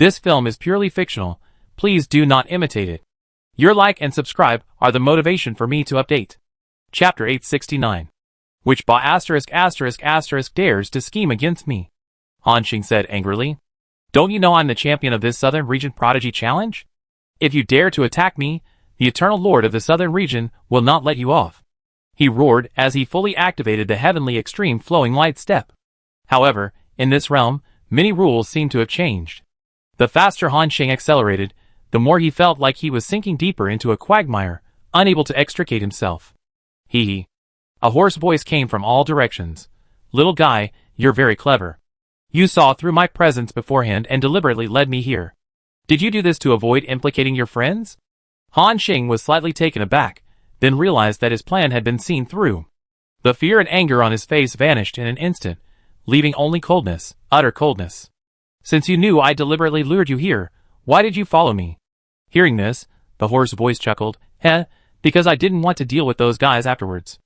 This film is purely fictional. Please do not imitate it. Your like and subscribe are the motivation for me to update. Chapter 869. Which ba **** dares to scheme against me? Han Xing said angrily. Don't you know I'm the champion of this Southern Region Prodigy Challenge? If you dare to attack me, the Eternal Lord of the Southern Region will not let you off. He roared as he fully activated the heavenly extreme flowing light step. However, in this realm, many rules seem to have changed. The faster Han Xing accelerated, the more he felt like he was sinking deeper into a quagmire, unable to extricate himself. Hee hee. A hoarse voice came from all directions. Little guy, you're very clever. You saw through my presence beforehand and deliberately led me here. Did you do this to avoid implicating your friends? Han Xing was slightly taken aback, then realized that his plan had been seen through. The fear and anger on his face vanished in an instant, leaving only coldness, utter coldness. Since you knew I deliberately lured you here, why did you follow me? Hearing this, the hoarse voice chuckled, because I didn't want to deal with those guys afterwards.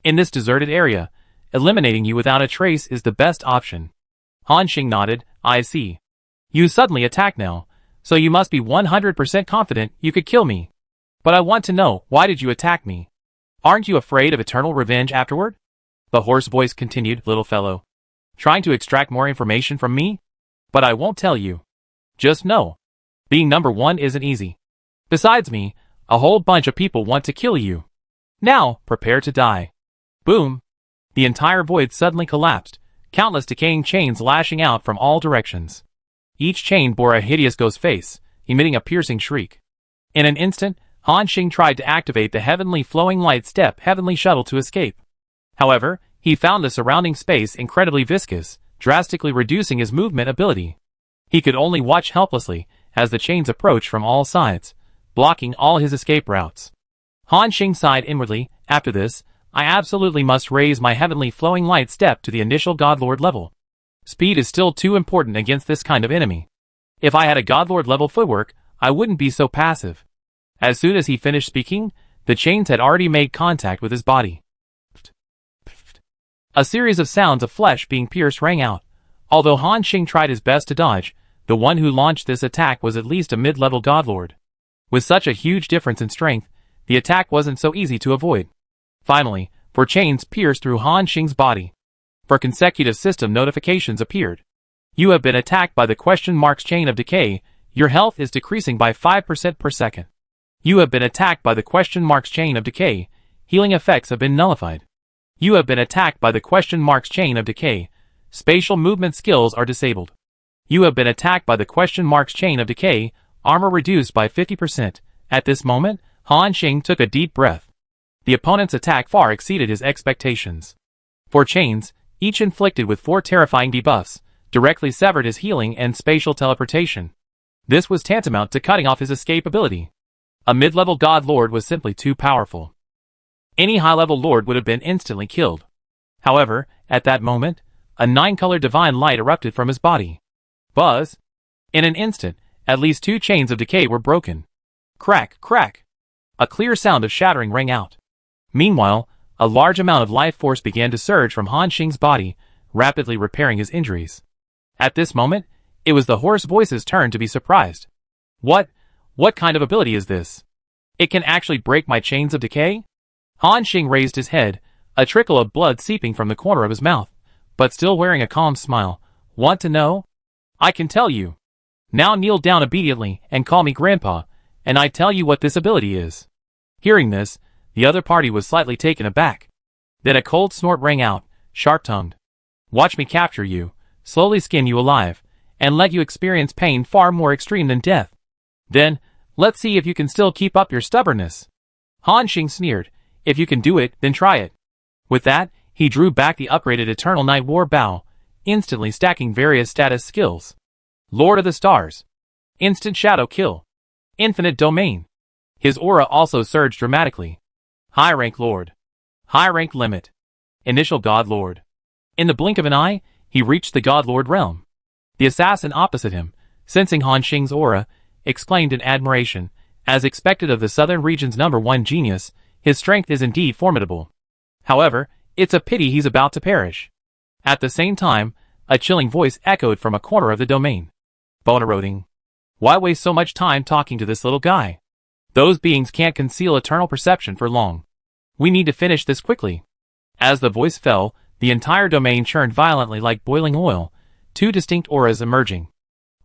In this deserted area, eliminating you without a trace is the best option. Han Xing nodded, I see. You suddenly attack now, so you must be 100% confident you could kill me. But I want to know, why did you attack me? Aren't you afraid of eternal revenge afterward? The hoarse voice continued, little fellow. Trying to extract more information from me? But I won't tell you. Just know. Being number one isn't easy. Besides me, a whole bunch of people want to kill you. Now, prepare to die. Boom. The entire void suddenly collapsed, countless decaying chains lashing out from all directions. Each chain bore a hideous ghost face, emitting a piercing shriek. In an instant, Han Xing tried to activate the heavenly flowing light step heavenly shuttle to escape. However, he found the surrounding space incredibly viscous, drastically reducing his movement ability. He could only watch helplessly as the chains approached from all sides, blocking all his escape routes. Han Xing sighed inwardly, after this, I absolutely must raise my heavenly flowing light step to the initial Godlord level. Speed is still too important against this kind of enemy. If I had a Godlord level footwork, I wouldn't be so passive. As soon as he finished speaking, the chains had already made contact with his body. A series of sounds of flesh being pierced rang out. Although Han Xing tried his best to dodge, the one who launched this attack was at least a mid-level Godlord. With such a huge difference in strength, the attack wasn't so easy to avoid. Finally, 4 chains pierced through Han Xing's body. 4 consecutive system notifications appeared. You have been attacked by the question marks chain of decay. Your health is decreasing by 5% per second. You have been attacked by the question marks chain of decay. Healing effects have been nullified. You have been attacked by the question marks chain of decay. Spatial movement skills are disabled. You have been attacked by the question marks chain of decay. Armor reduced by 50%. At this moment, Han Xing took a deep breath. The opponent's attack far exceeded his expectations. 4 chains, each inflicted with 4 terrifying debuffs, directly severed his healing and spatial teleportation. This was tantamount to cutting off his escape ability. A mid-level God Lord was simply too powerful. Any high-level Lord would have been instantly killed. However, at that moment, a 9-colored divine light erupted from his body. Buzz! In an instant, at least 2 chains of decay were broken. Crack, crack! A clear sound of shattering rang out. Meanwhile, a large amount of life force began to surge from Han Xing's body, rapidly repairing his injuries. At this moment, it was the hoarse voice's turn to be surprised. What kind of ability is this? It can actually break my chains of decay? Han Xing raised his head, a trickle of blood seeping from the corner of his mouth, but still wearing a calm smile. Want to know? I can tell you. Now kneel down obediently and call me Grandpa, and I tell you what this ability is. Hearing this, the other party was slightly taken aback. Then a cold snort rang out, sharp-tongued. Watch me capture you, slowly skin you alive, and let you experience pain far more extreme than death. Then, let's see if you can still keep up your stubbornness. Han Xing sneered. If you can do it, then try it. With that, he drew back the upgraded Eternal Night War bow, instantly stacking various status skills. Lord of the Stars. Instant Shadow Kill. Infinite Domain. His aura also surged dramatically. High Rank Lord. High Rank Limit. Initial God Lord. In the blink of an eye, he reached the God Lord realm. The assassin opposite him, sensing Han Xing's aura, exclaimed in admiration, as expected of the Southern Region's #1 genius, his strength is indeed formidable. However, it's a pity he's about to perish. At the same time, a chilling voice echoed from a corner of the domain. Bone eroding. Why waste so much time talking to this little guy? Those beings can't conceal eternal perception for long. We need to finish this quickly. As the voice fell, the entire domain churned violently like boiling oil, two distinct auras emerging.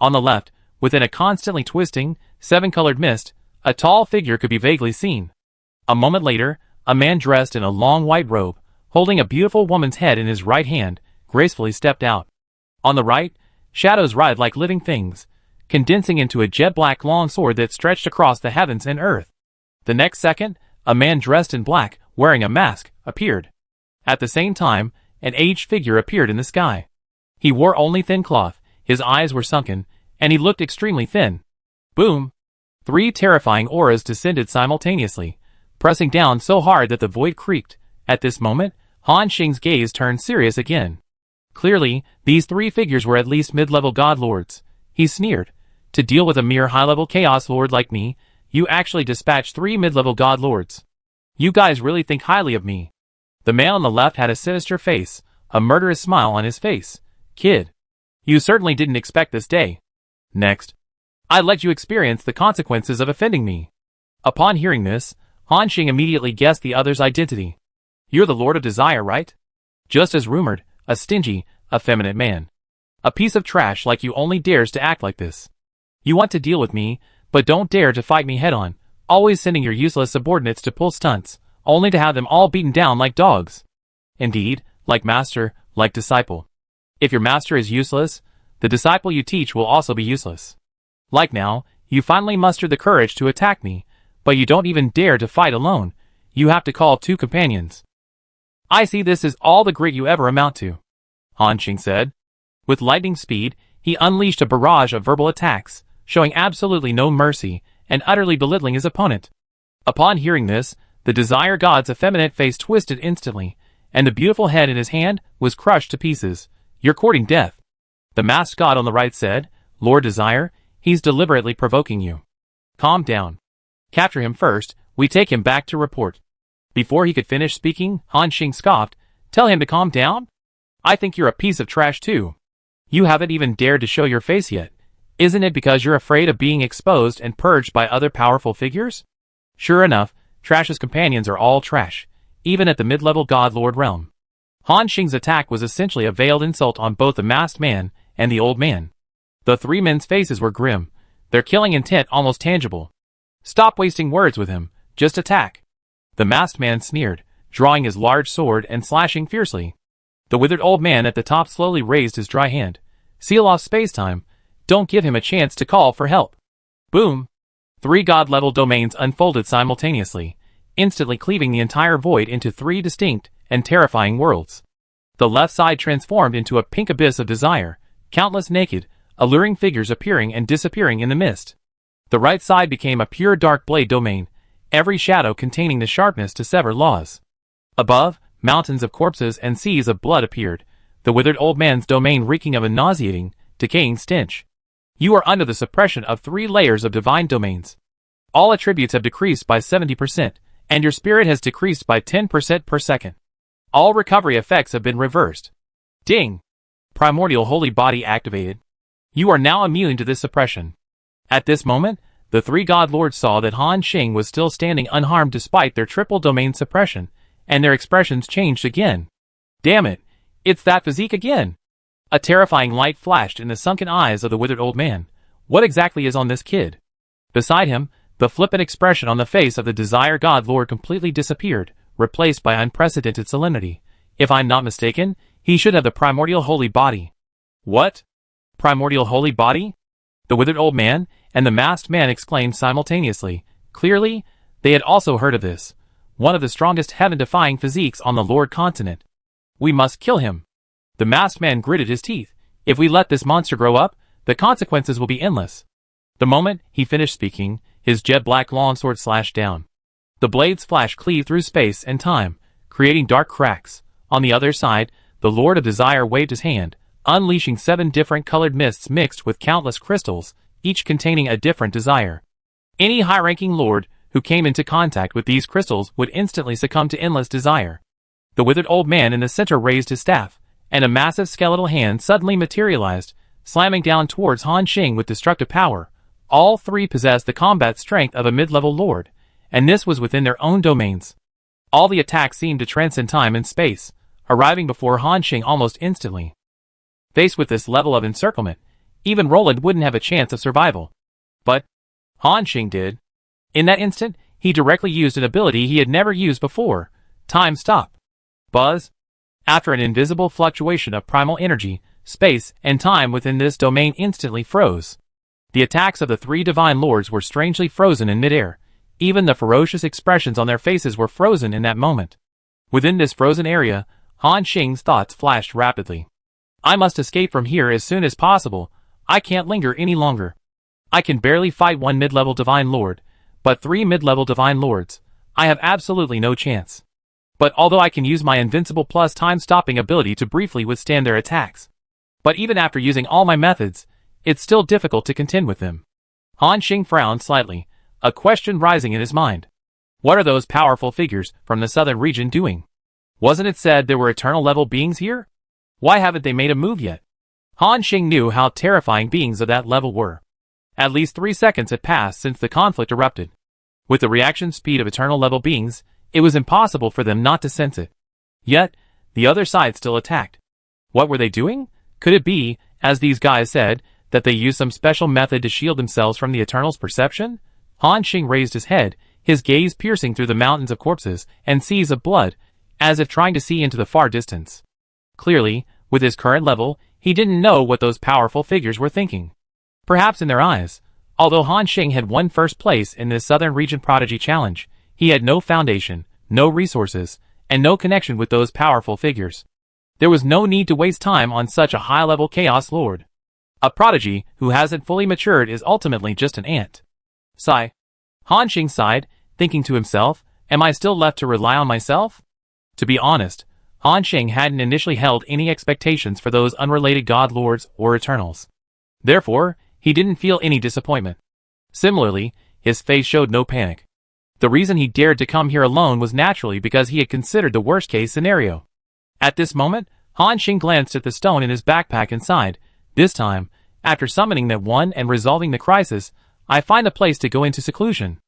On the left, within a constantly twisting, seven-colored mist, a tall figure could be vaguely seen. A moment later, a man dressed in a long white robe, holding a beautiful woman's head in his right hand, gracefully stepped out. On the right, shadows writhed like living things, condensing into a jet-black long sword that stretched across the heavens and earth. The next second, a man dressed in black, wearing a mask, appeared. At the same time, an aged figure appeared in the sky. He wore only thin cloth, his eyes were sunken, and he looked extremely thin. Boom! 3 terrifying auras descended simultaneously, pressing down so hard that the void creaked. At this moment, Han Xing's gaze turned serious again. Clearly, these 3 figures were at least mid-level god lords. He sneered. To deal with a mere high-level chaos lord like me, you actually dispatched 3 mid-level god lords. You guys really think highly of me. The man on the left had a sinister face, a murderous smile on his face. Kid, you certainly didn't expect this day. Next, I let you experience the consequences of offending me. Upon hearing this, Han Xing immediately guessed the other's identity. You're the Lord of Desire, right? Just as rumored, a stingy, effeminate man. A piece of trash like you only dares to act like this. You want to deal with me, but don't dare to fight me head-on, always sending your useless subordinates to pull stunts, only to have them all beaten down like dogs. Indeed, like master, like disciple. If your master is useless, the disciple you teach will also be useless. Like now, you finally mustered the courage to attack me, but you don't even dare to fight alone. You have to call 2 companions. I see this is all the grit you ever amount to, Han Xing said. With lightning speed, he unleashed a barrage of verbal attacks, showing absolutely no mercy, and utterly belittling his opponent. Upon hearing this, the Desire God's effeminate face twisted instantly, and the beautiful head in his hand was crushed to pieces. You're courting death. The masked god on the right said, Lord Desire, he's deliberately provoking you. Calm down. Capture him first, we take him back to report. Before he could finish speaking, Han Xing scoffed, Tell him to calm down? I think you're a piece of trash too. You haven't even dared to show your face yet. Isn't it because you're afraid of being exposed and purged by other powerful figures? Sure enough, Trash's companions are all trash, even at the mid-level God Lord realm. Han Xing's attack was essentially a veiled insult on both the masked man and the old man. The 3 men's faces were grim, their killing intent almost tangible. Stop wasting words with him, just attack. The masked man sneered, drawing his large sword and slashing fiercely. The withered old man at the top slowly raised his dry hand. Seal off space-time. Don't give him a chance to call for help. Boom! 3 god-level domains unfolded simultaneously, instantly cleaving the entire void into 3 distinct and terrifying worlds. The left side transformed into a pink abyss of desire, countless naked, alluring figures appearing and disappearing in the mist. The right side became a pure dark blade domain, every shadow containing the sharpness to sever laws. Above, mountains of corpses and seas of blood appeared, the withered old man's domain reeking of a nauseating, decaying stench. You are under the suppression of 3 layers of divine domains. All attributes have decreased by 70%, and your spirit has decreased by 10% per second. All recovery effects have been reversed. Ding! Primordial Holy Body activated. You are now immune to this suppression. At this moment, the 3 god lords saw that Han Xing was still standing unharmed despite their triple domain suppression, and their expressions changed again. Damn it, it's that physique again! A terrifying light flashed in the sunken eyes of the withered old man. What exactly is on this kid? Beside him, the flippant expression on the face of the Desire God Lord completely disappeared, replaced by unprecedented solemnity. If I'm not mistaken, he should have the primordial holy body. What? Primordial holy body? The withered old man and the masked man exclaimed simultaneously. Clearly, they had also heard of this. One of the strongest heaven-defying physiques on the Lord continent. We must kill him. The masked man gritted his teeth. If we let this monster grow up, the consequences will be endless. The moment he finished speaking, his jet-black longsword slashed down. The blade's flash cleaved through space and time, creating dark cracks. On the other side, the Lord of Desire waved his hand, unleashing 7 different colored mists mixed with countless crystals, each containing a different desire. Any high-ranking lord who came into contact with these crystals would instantly succumb to endless desire. The withered old man in the center raised his staff, and a massive skeletal hand suddenly materialized, slamming down towards Han Xing with destructive power. All three possessed the combat strength of a mid-level lord, and this was within their own domains. All the attacks seemed to transcend time and space, arriving before Han Xing almost instantly. Faced with this level of encirclement, even Roland wouldn't have a chance of survival. But Han Xing did. In that instant, he directly used an ability he had never used before, Time Stop. Buzz. After an invisible fluctuation of primal energy, space and time within this domain instantly froze. The attacks of the three divine lords were strangely frozen in midair. Even the ferocious expressions on their faces were frozen in that moment. Within this frozen area, Han Xing's thoughts flashed rapidly. I must escape from here as soon as possible. I can't linger any longer. I can barely fight one mid-level divine lord, but three mid-level divine lords. I have absolutely no chance. But although I can use my invincible plus time-stopping ability to briefly withstand their attacks. But even after using all my methods, it's still difficult to contend with them. Han Xing frowned slightly, a question rising in his mind. What are those powerful figures from the southern region doing? Wasn't it said there were eternal-level beings here? Why haven't they made a move yet? Han Xing knew how terrifying beings of that level were. At least 3 seconds had passed since the conflict erupted. With the reaction speed of eternal-level beings, it was impossible for them not to sense it. Yet, the other side still attacked. What were they doing? Could it be, as these guys said, that they used some special method to shield themselves from the Eternal's perception? Han Xing raised his head, his gaze piercing through the mountains of corpses and seas of blood, as if trying to see into the far distance. Clearly, with his current level, he didn't know what those powerful figures were thinking. Perhaps in their eyes, although Han Xing had won first place in this Southern Region Prodigy Challenge, he had no foundation, no resources, and no connection with those powerful figures. There was no need to waste time on such a high-level Chaos Lord. A prodigy who hasn't fully matured is ultimately just an ant. Sigh. Han Xing sighed, thinking to himself, am I still left to rely on myself? To be honest, Han Xing hadn't initially held any expectations for those unrelated God Lords or Eternals. Therefore, he didn't feel any disappointment. Similarly, his face showed no panic. The reason he dared to come here alone was naturally because he had considered the worst-case scenario. At this moment, Han Xing glanced at the stone in his backpack and sighed. This time, after summoning that one and resolving the crisis, I find a place to go into seclusion.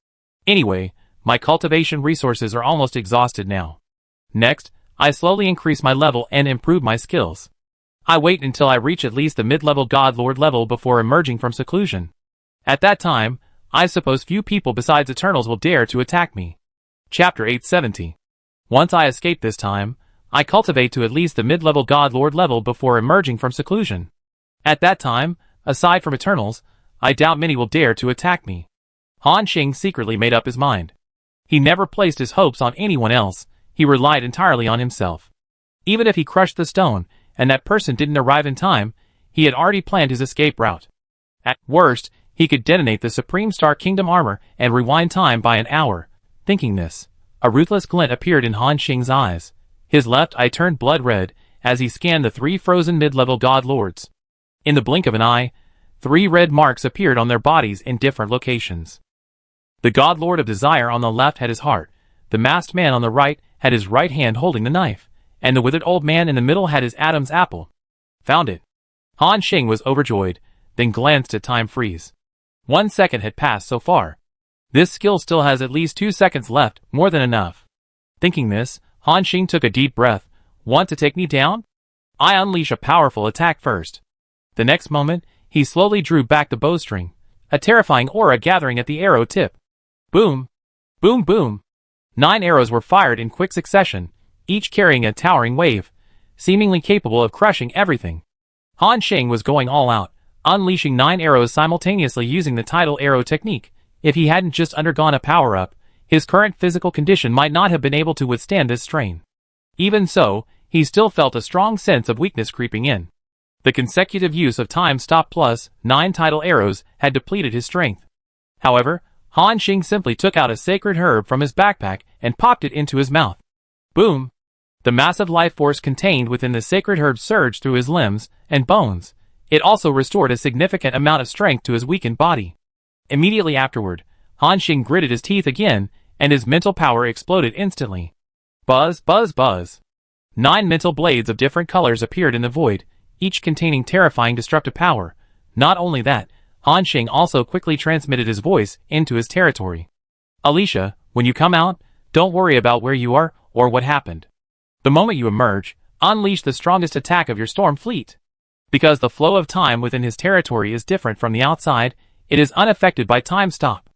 Anyway, my cultivation resources are almost exhausted now. Next, I slowly increase my level and improve my skills. I wait until I reach at least the mid-level God Lord level before emerging from seclusion. At that time, I suppose few people besides Eternals will dare to attack me. Chapter 870. Once I escape this time, I cultivate to at least the mid-level God Lord level before emerging from seclusion. At that time, aside from Eternals, I doubt many will dare to attack me. Han Xing secretly made up his mind. He never placed his hopes on anyone else, he relied entirely on himself. Even if he crushed the stone, and that person didn't arrive in time, he had already planned his escape route. At worst, he could detonate the Supreme Star Kingdom armor and rewind time by an hour. Thinking this, a ruthless glint appeared in Han Xing's eyes. His left eye turned blood red as he scanned the three frozen mid-level God Lords. In the blink of an eye, 3 red marks appeared on their bodies in different locations. The God Lord of Desire on the left had his heart, the masked man on the right had his right hand holding the knife, and the withered old man in the middle had his Adam's apple. Found it. Han Xing was overjoyed, then glanced at time freeze. 1 second had passed so far. This skill still has at least 2 seconds left, more than enough. Thinking this, Han Xing took a deep breath. Want to take me down? I unleash a powerful attack first. The next moment, he slowly drew back the bowstring, a terrifying aura gathering at the arrow tip. Boom! Boom boom! 9 arrows were fired in quick succession, each carrying a towering wave, seemingly capable of crushing everything. Han Xing was going all out, unleashing 9 arrows simultaneously using the tidal arrow technique. If he hadn't just undergone a power-up, his current physical condition might not have been able to withstand this strain. Even so, he still felt a strong sense of weakness creeping in. The consecutive use of Time Stop plus 9 tidal arrows had depleted his strength. However, Han Xing simply took out a sacred herb from his backpack and popped it into his mouth. Boom! The massive life force contained within the sacred herb surged through his limbs and bones. It also restored a significant amount of strength to his weakened body. Immediately afterward, Han Xing gritted his teeth again, and his mental power exploded instantly. Buzz, buzz, buzz. 9 mental blades of different colors appeared in the void, each containing terrifying destructive power. Not only that, Han Xing also quickly transmitted his voice into his territory. Alicia, when you come out, don't worry about where you are or what happened. The moment you emerge, unleash the strongest attack of your storm fleet. Because the flow of time within his territory is different from the outside, it is unaffected by time stop.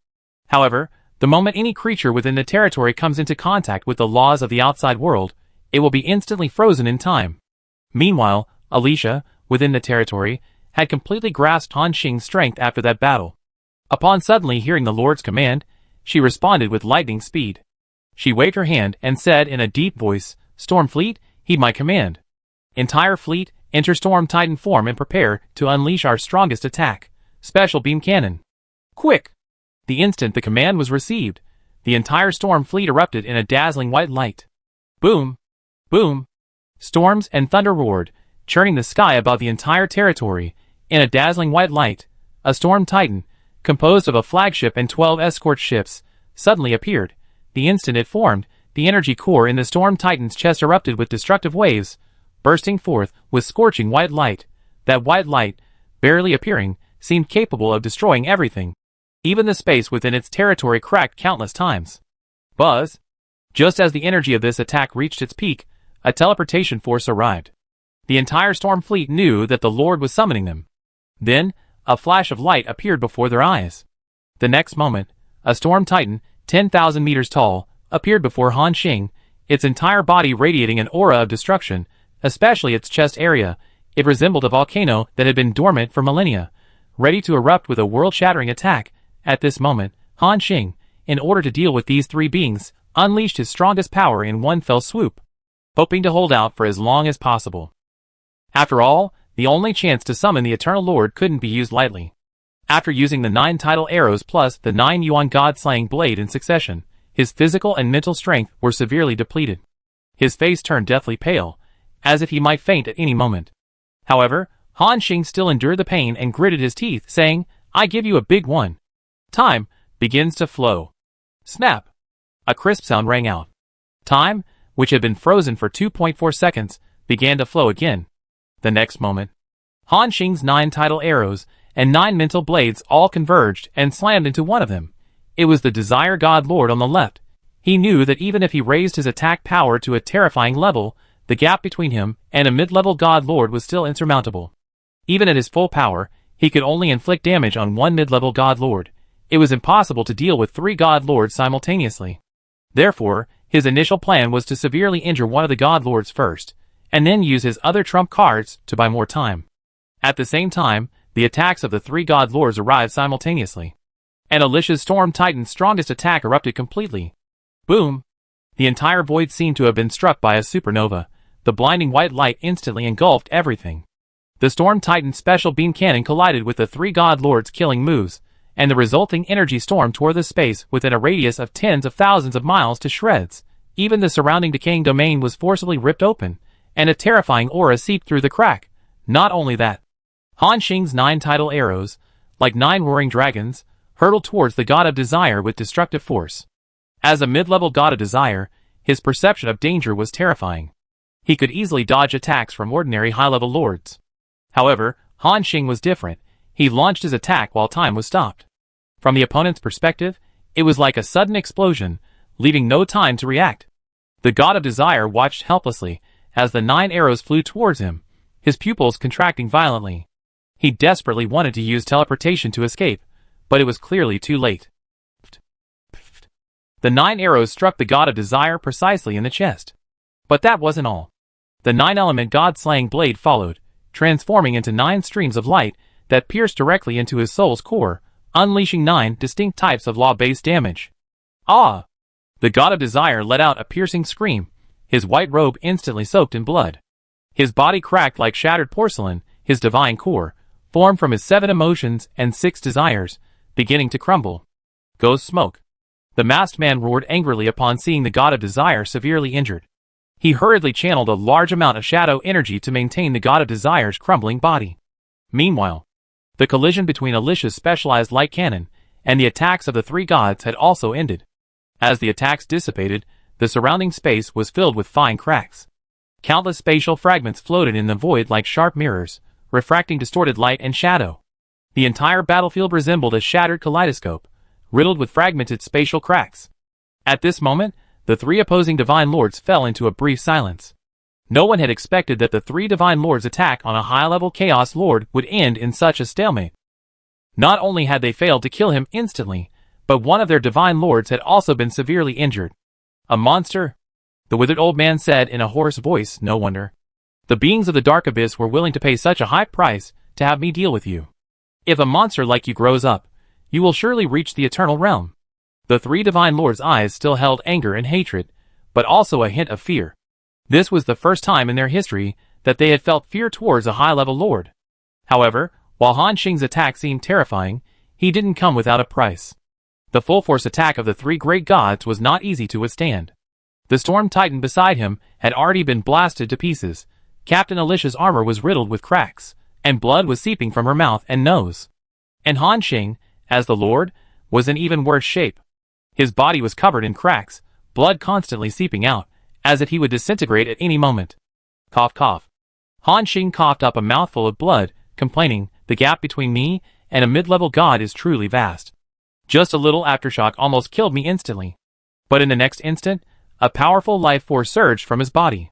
However, the moment any creature within the territory comes into contact with the laws of the outside world, it will be instantly frozen in time. Meanwhile, Alicia, within the territory, had completely grasped Han Xing's strength after that battle. Upon suddenly hearing the Lord's command, she responded with lightning speed. She waved her hand and said in a deep voice, "Storm Fleet, heed my command. Entire fleet, enter Storm Titan form and prepare to unleash our strongest attack, Special Beam Cannon. Quick!" The instant the command was received, the entire Storm Fleet erupted in a dazzling white light. Boom! Boom! Storms and thunder roared, churning the sky above the entire territory. In a dazzling white light, a Storm Titan, composed of a flagship and 12 escort ships, suddenly appeared. The instant it formed, the energy core in the Storm Titan's chest erupted with destructive waves, bursting forth with scorching white light. That white light, barely appearing, seemed capable of destroying everything. Even the space within its territory cracked countless times. Buzz! Just as the energy of this attack reached its peak, a teleportation force arrived. The entire Storm Fleet knew that the Lord was summoning them. Then, a flash of light appeared before their eyes. The next moment, a Storm Titan, 10,000 meters tall, appeared before Han Xing, its entire body radiating an aura of destruction, especially its chest area. It resembled a volcano that had been dormant for millennia, ready to erupt with a world-shattering attack. At this moment, Han Xing, in order to deal with these three beings, unleashed his strongest power in one fell swoop, hoping to hold out for as long as possible. After all, the only chance to summon the Eternal Lord couldn't be used lightly. After using the 9 tidal arrows plus the 9 Yuan God-slaying blade in succession, his physical and mental strength were severely depleted. His face turned deathly pale, as if he might faint at any moment. However, Han Xing still endured the pain and gritted his teeth, saying, "I give you a big one." Time begins to flow. Snap! A crisp sound rang out. Time, which had been frozen for 2.4 seconds, began to flow again. The next moment, Han Xing's 9 tidal arrows and 9 mental blades all converged and slammed into one of them. It was the Desire God Lord on the left. He knew that even if he raised his attack power to a terrifying level, the gap between him and a mid-level God Lord was still insurmountable. Even at his full power, he could only inflict damage on one mid-level God Lord. It was impossible to deal with 3 God Lords simultaneously. Therefore, his initial plan was to severely injure one of the God Lords first, and then use his other trump cards to buy more time. At the same time, the attacks of the 3 God Lords arrived simultaneously. And Alicia's Storm Titan's strongest attack erupted completely. Boom! The entire void seemed to have been struck by a supernova. The blinding white light instantly engulfed everything. The Storm Titan's special beam cannon collided with the 3 God Lords' killing moves, and the resulting energy storm tore the space within a radius of tens of thousands of miles to shreds. Even the surrounding decaying domain was forcibly ripped open, and a terrifying aura seeped through the crack. Not only that, Han Xing's 9 tidal arrows, like 9 roaring dragons, hurtled towards the God of Desire with destructive force. As a mid-level God of Desire, his perception of danger was terrifying. He could easily dodge attacks from ordinary high-level lords. However, Han Xing was different. He launched his attack while time was stopped. From the opponent's perspective, it was like a sudden explosion, leaving no time to react. The God of Desire watched helplessly as the 9 arrows flew towards him, his pupils contracting violently. He desperately wanted to use teleportation to escape, but it was clearly too late. The 9 arrows struck the God of Desire precisely in the chest. But that wasn't all. The 9-element God-slaying blade followed, transforming into 9 streams of light that pierced directly into his soul's core, unleashing 9 distinct types of law-based damage. Ah! The God of Desire let out a piercing scream, his white robe instantly soaked in blood. His body cracked like shattered porcelain, his divine core, formed from his 7 emotions and 6 desires, beginning to crumble. Goes smoke. The masked man roared angrily upon seeing the God of Desire severely injured. He hurriedly channeled a large amount of shadow energy to maintain the God of Desire's crumbling body. Meanwhile, the collision between Alicia's specialized light cannon and the attacks of the 3 gods had also ended. As the attacks dissipated, the surrounding space was filled with fine cracks. Countless spatial fragments floated in the void like sharp mirrors, refracting distorted light and shadow. The entire battlefield resembled a shattered kaleidoscope, riddled with fragmented spatial cracks. At this moment, the three opposing Divine Lords fell into a brief silence. No one had expected that the three Divine Lords' attack on a high-level Chaos Lord would end in such a stalemate. Not only had they failed to kill him instantly, but one of their Divine Lords had also been severely injured. A monster? The withered old man said in a hoarse voice. No wonder. The beings of the Dark Abyss were willing to pay such a high price to have me deal with you. If a monster like you grows up, you will surely reach the Eternal Realm. The three Divine Lords' eyes still held anger and hatred, but also a hint of fear. This was the first time in their history that they had felt fear towards a high-level lord. However, while Han Xing's attack seemed terrifying, he didn't come without a price. The full-force attack of the three great gods was not easy to withstand. The Storm Titan beside him had already been blasted to pieces. Captain Alicia's armor was riddled with cracks, and blood was seeping from her mouth and nose. And Han Xing, as the Lord, was in even worse shape. His body was covered in cracks, blood constantly seeping out, as if he would disintegrate at any moment. Cough, cough. Han Xing coughed up a mouthful of blood, complaining, "The gap between me and a mid-level god is truly vast. Just a little aftershock almost killed me instantly." But in the next instant, a powerful life force surged from his body.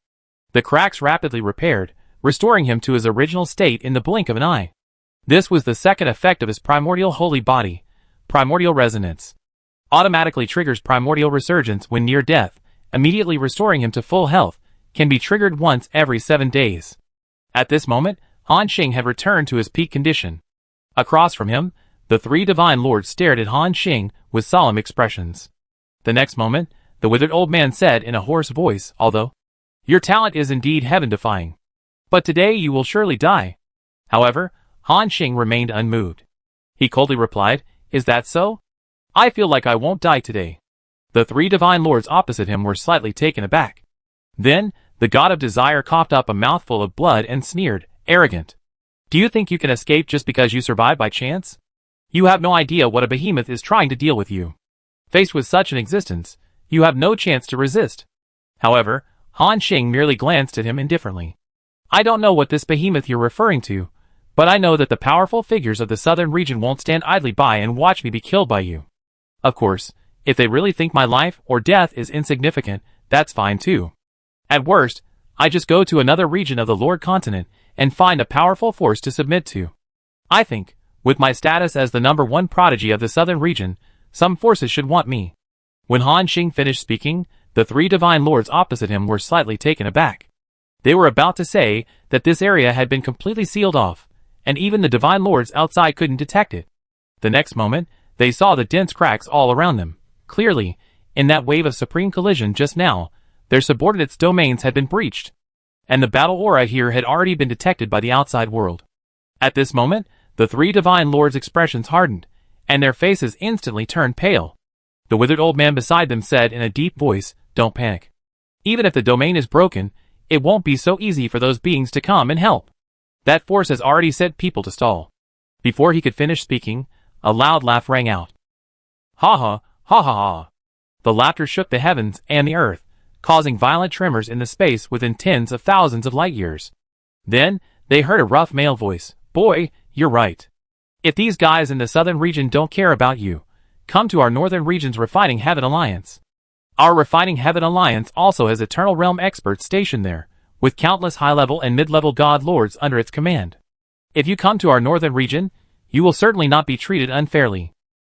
The cracks rapidly repaired, restoring him to his original state in the blink of an eye. This was the second effect of his primordial holy body. Primordial resonance automatically triggers primordial resurgence when near death, immediately restoring him to full health, can be triggered once every 7 days. At this moment, Han Xing had returned to his peak condition. Across from him, the three Divine Lords stared at Han Xing with solemn expressions. The next moment, the withered old man said in a hoarse voice, "Although your talent is indeed heaven-defying, but today you will surely die." However, Han Xing remained unmoved. He coldly replied, "Is that so? I feel like I won't die today." The three Divine Lords opposite him were slightly taken aback. Then, the God of Desire coughed up a mouthful of blood and sneered, "Arrogant. Do you think you can escape just because you survived by chance? You have no idea what a behemoth is trying to deal with you. Faced with such an existence, you have no chance to resist." However, Han Xing merely glanced at him indifferently. "I don't know what this behemoth you're referring to, but I know that the powerful figures of the southern region won't stand idly by and watch me be killed by you. Of course, if they really think my life or death is insignificant, that's fine too. At worst, I just go to another region of the Lord continent and find a powerful force to submit to. I think, with my status as the #1 prodigy of the southern region, some forces should want me." When Han Xing finished speaking, the three Divine Lords opposite him were slightly taken aback. They were about to say that this area had been completely sealed off, and even the Divine Lords outside couldn't detect it. The next moment, they saw the dense cracks all around them. Clearly, in that wave of supreme collision just now, their subordinates' domains had been breached, and the battle aura here had already been detected by the outside world. At this moment, the three Divine Lords' expressions hardened, and their faces instantly turned pale. The withered old man beside them said in a deep voice, "Don't panic. Even if the domain is broken, it won't be so easy for those beings to come and help. That force has already set people to stall." Before he could finish speaking, a loud laugh rang out. Ha ha, ha ha ha. The laughter shook the heavens and the earth, causing violent tremors in the space within tens of thousands of light years. Then, they heard a rough male voice, "Boy, you're right. If these guys in the southern region don't care about you, come to our northern region's Refining Heaven Alliance. Our Refining Heaven Alliance also has Eternal Realm experts stationed there, with countless high-level and mid-level god lords under its command. If you come to our northern region, you will certainly not be treated unfairly."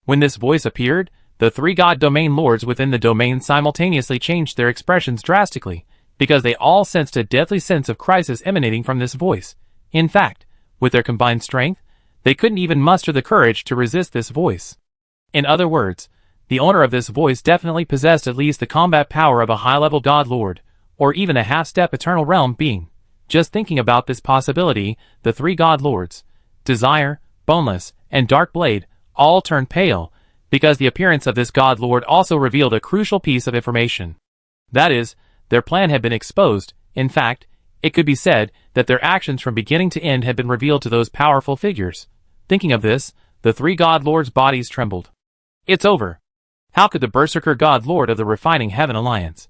When this voice appeared, the three god domain lords within the domain simultaneously changed their expressions drastically, because they all sensed a deadly sense of crisis emanating from this voice. In fact, with their combined strength, they couldn't even muster the courage to resist this voice. In other words, the owner of this voice definitely possessed at least the combat power of a high-level god lord, or even a half-step Eternal Realm being. Just thinking about this possibility, the three god lords, Desire, Boneless, and Dark Blade, all turned pale, because the appearance of this god lord also revealed a crucial piece of information. That is, their plan had been exposed. In fact, it could be said that their actions from beginning to end had been revealed to those powerful figures. Thinking of this, the three god lords' bodies trembled. It's over. How could the Berserker god lord of the Refining Heaven Alliance?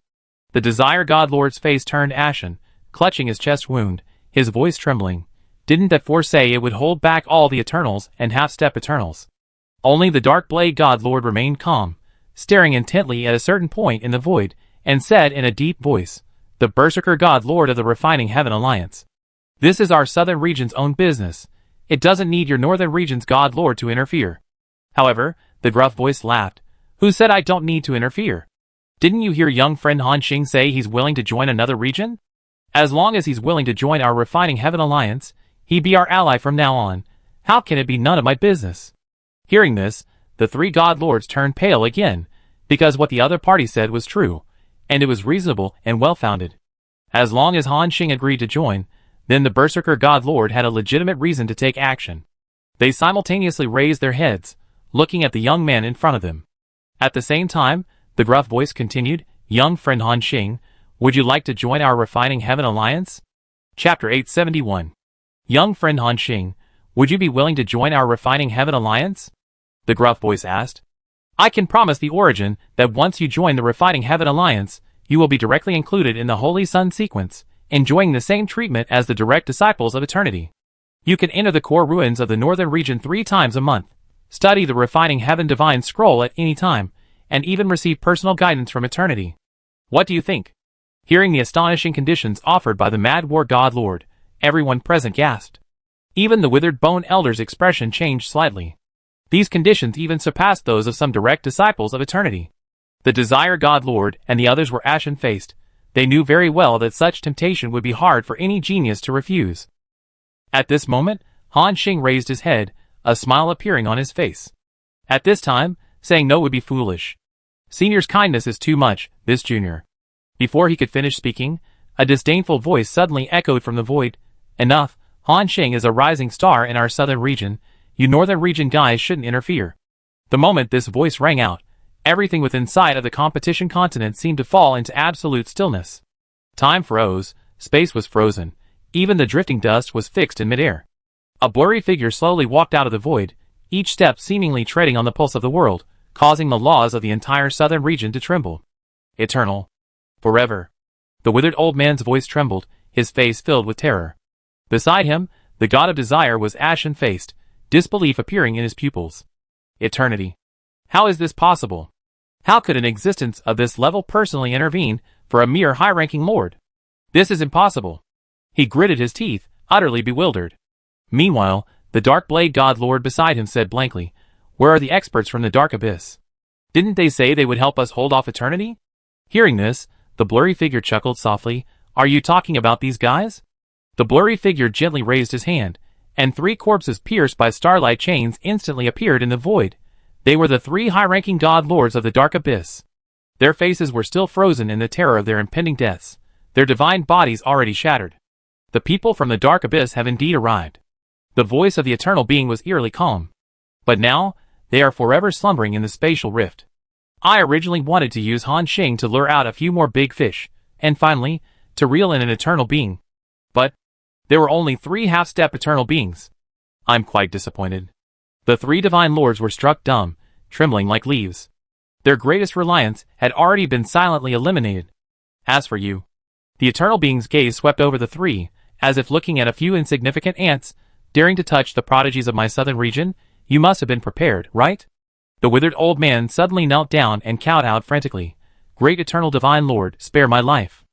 The Desire god lord's face turned ashen, clutching his chest wound, his voice trembling. Didn't that force say it would hold back all the Eternals and half-step Eternals? Only the Dark Blade God Lord remained calm, staring intently at a certain point in the void, and said in a deep voice, "The Berserker God Lord of the Refining Heaven Alliance. This is our Southern Region's own business. It doesn't need your Northern Region's God Lord to interfere." However, the gruff voice laughed. "Who said I don't need to interfere? Didn't you hear young friend Han Xing say he's willing to join another region? As long as he's willing to join our Refining Heaven Alliance, he be our ally from now on. How can it be none of my business?" Hearing this, the three God Lords turned pale again, because what the other party said was true, and it was reasonable and well-founded. As long as Han Xing agreed to join, then the Berserker God Lord had a legitimate reason to take action. They simultaneously raised their heads, looking at the young man in front of them. At the same time, the gruff voice continued, "Young friend Han Xing, would you like to join our Refining Heaven Alliance?" Chapter 871. Young friend Han Xing, would you be willing to join our Refining Heaven Alliance? The gruff voice asked. "I can promise the Origin that once you join the Refining Heaven Alliance, you will be directly included in the Holy Sun sequence, enjoying the same treatment as the direct disciples of eternity. You can enter the core ruins of the Northern Region 3 times a month, study the Refining Heaven Divine Scroll at any time, and even receive personal guidance from eternity. What do you think?" Hearing the astonishing conditions offered by the Mad War God Lord, everyone present gasped. Even the withered bone elder's expression changed slightly. These conditions even surpassed those of some direct disciples of eternity. The Desire God Lord and the others were ashen-faced. They knew very well that such temptation would be hard for any genius to refuse. At this moment, Han Xing raised his head, a smile appearing on his face. At this time, saying no would be foolish. Senior's kindness is too much, this junior. Before he could finish speaking, a disdainful voice suddenly echoed from the void. "Enough, Han Xing is a rising star in our Southern Region. You Northern Region guys shouldn't interfere." The moment this voice rang out, everything within sight of the competition continent seemed to fall into absolute stillness. Time froze, space was frozen, even the drifting dust was fixed in midair. A blurry figure slowly walked out of the void, each step seemingly treading on the pulse of the world, causing the laws of the entire Southern Region to tremble. "Eternal. Forever." The withered old man's voice trembled, his face filled with terror. Beside him, the god of desire was ashen-faced, disbelief appearing in his pupils. "Eternity. How is this possible? How could an existence of this level personally intervene for a mere high-ranking lord? This is impossible." He gritted his teeth, utterly bewildered. Meanwhile, the Dark Blade God Lord beside him said blankly, "Where are the experts from the Dark Abyss? Didn't they say they would help us hold off eternity?" Hearing this, the blurry figure chuckled softly. "Are you talking about these guys?" The blurry figure gently raised his hand, and 3 corpses pierced by starlight chains instantly appeared in the void. They were the 3 high-ranking God Lords of the Dark Abyss. Their faces were still frozen in the terror of their impending deaths, their divine bodies already shattered. "The people from the Dark Abyss have indeed arrived." The voice of the eternal being was eerily calm. "But now, they are forever slumbering in the spatial rift. I originally wanted to use Han Xing to lure out a few more big fish, and finally, to reel in an eternal being. But there were only 3 half-step eternal beings. I'm quite disappointed." The 3 divine lords were struck dumb, trembling like leaves. Their greatest reliance had already been silently eliminated. "As for you," the eternal being's gaze swept over the 3, as if looking at a few insignificant ants, daring to touch the prodigies of my Southern Region. "You must have been prepared, right?" The withered old man suddenly knelt down and cowed out frantically. "Great eternal divine lord, spare my life.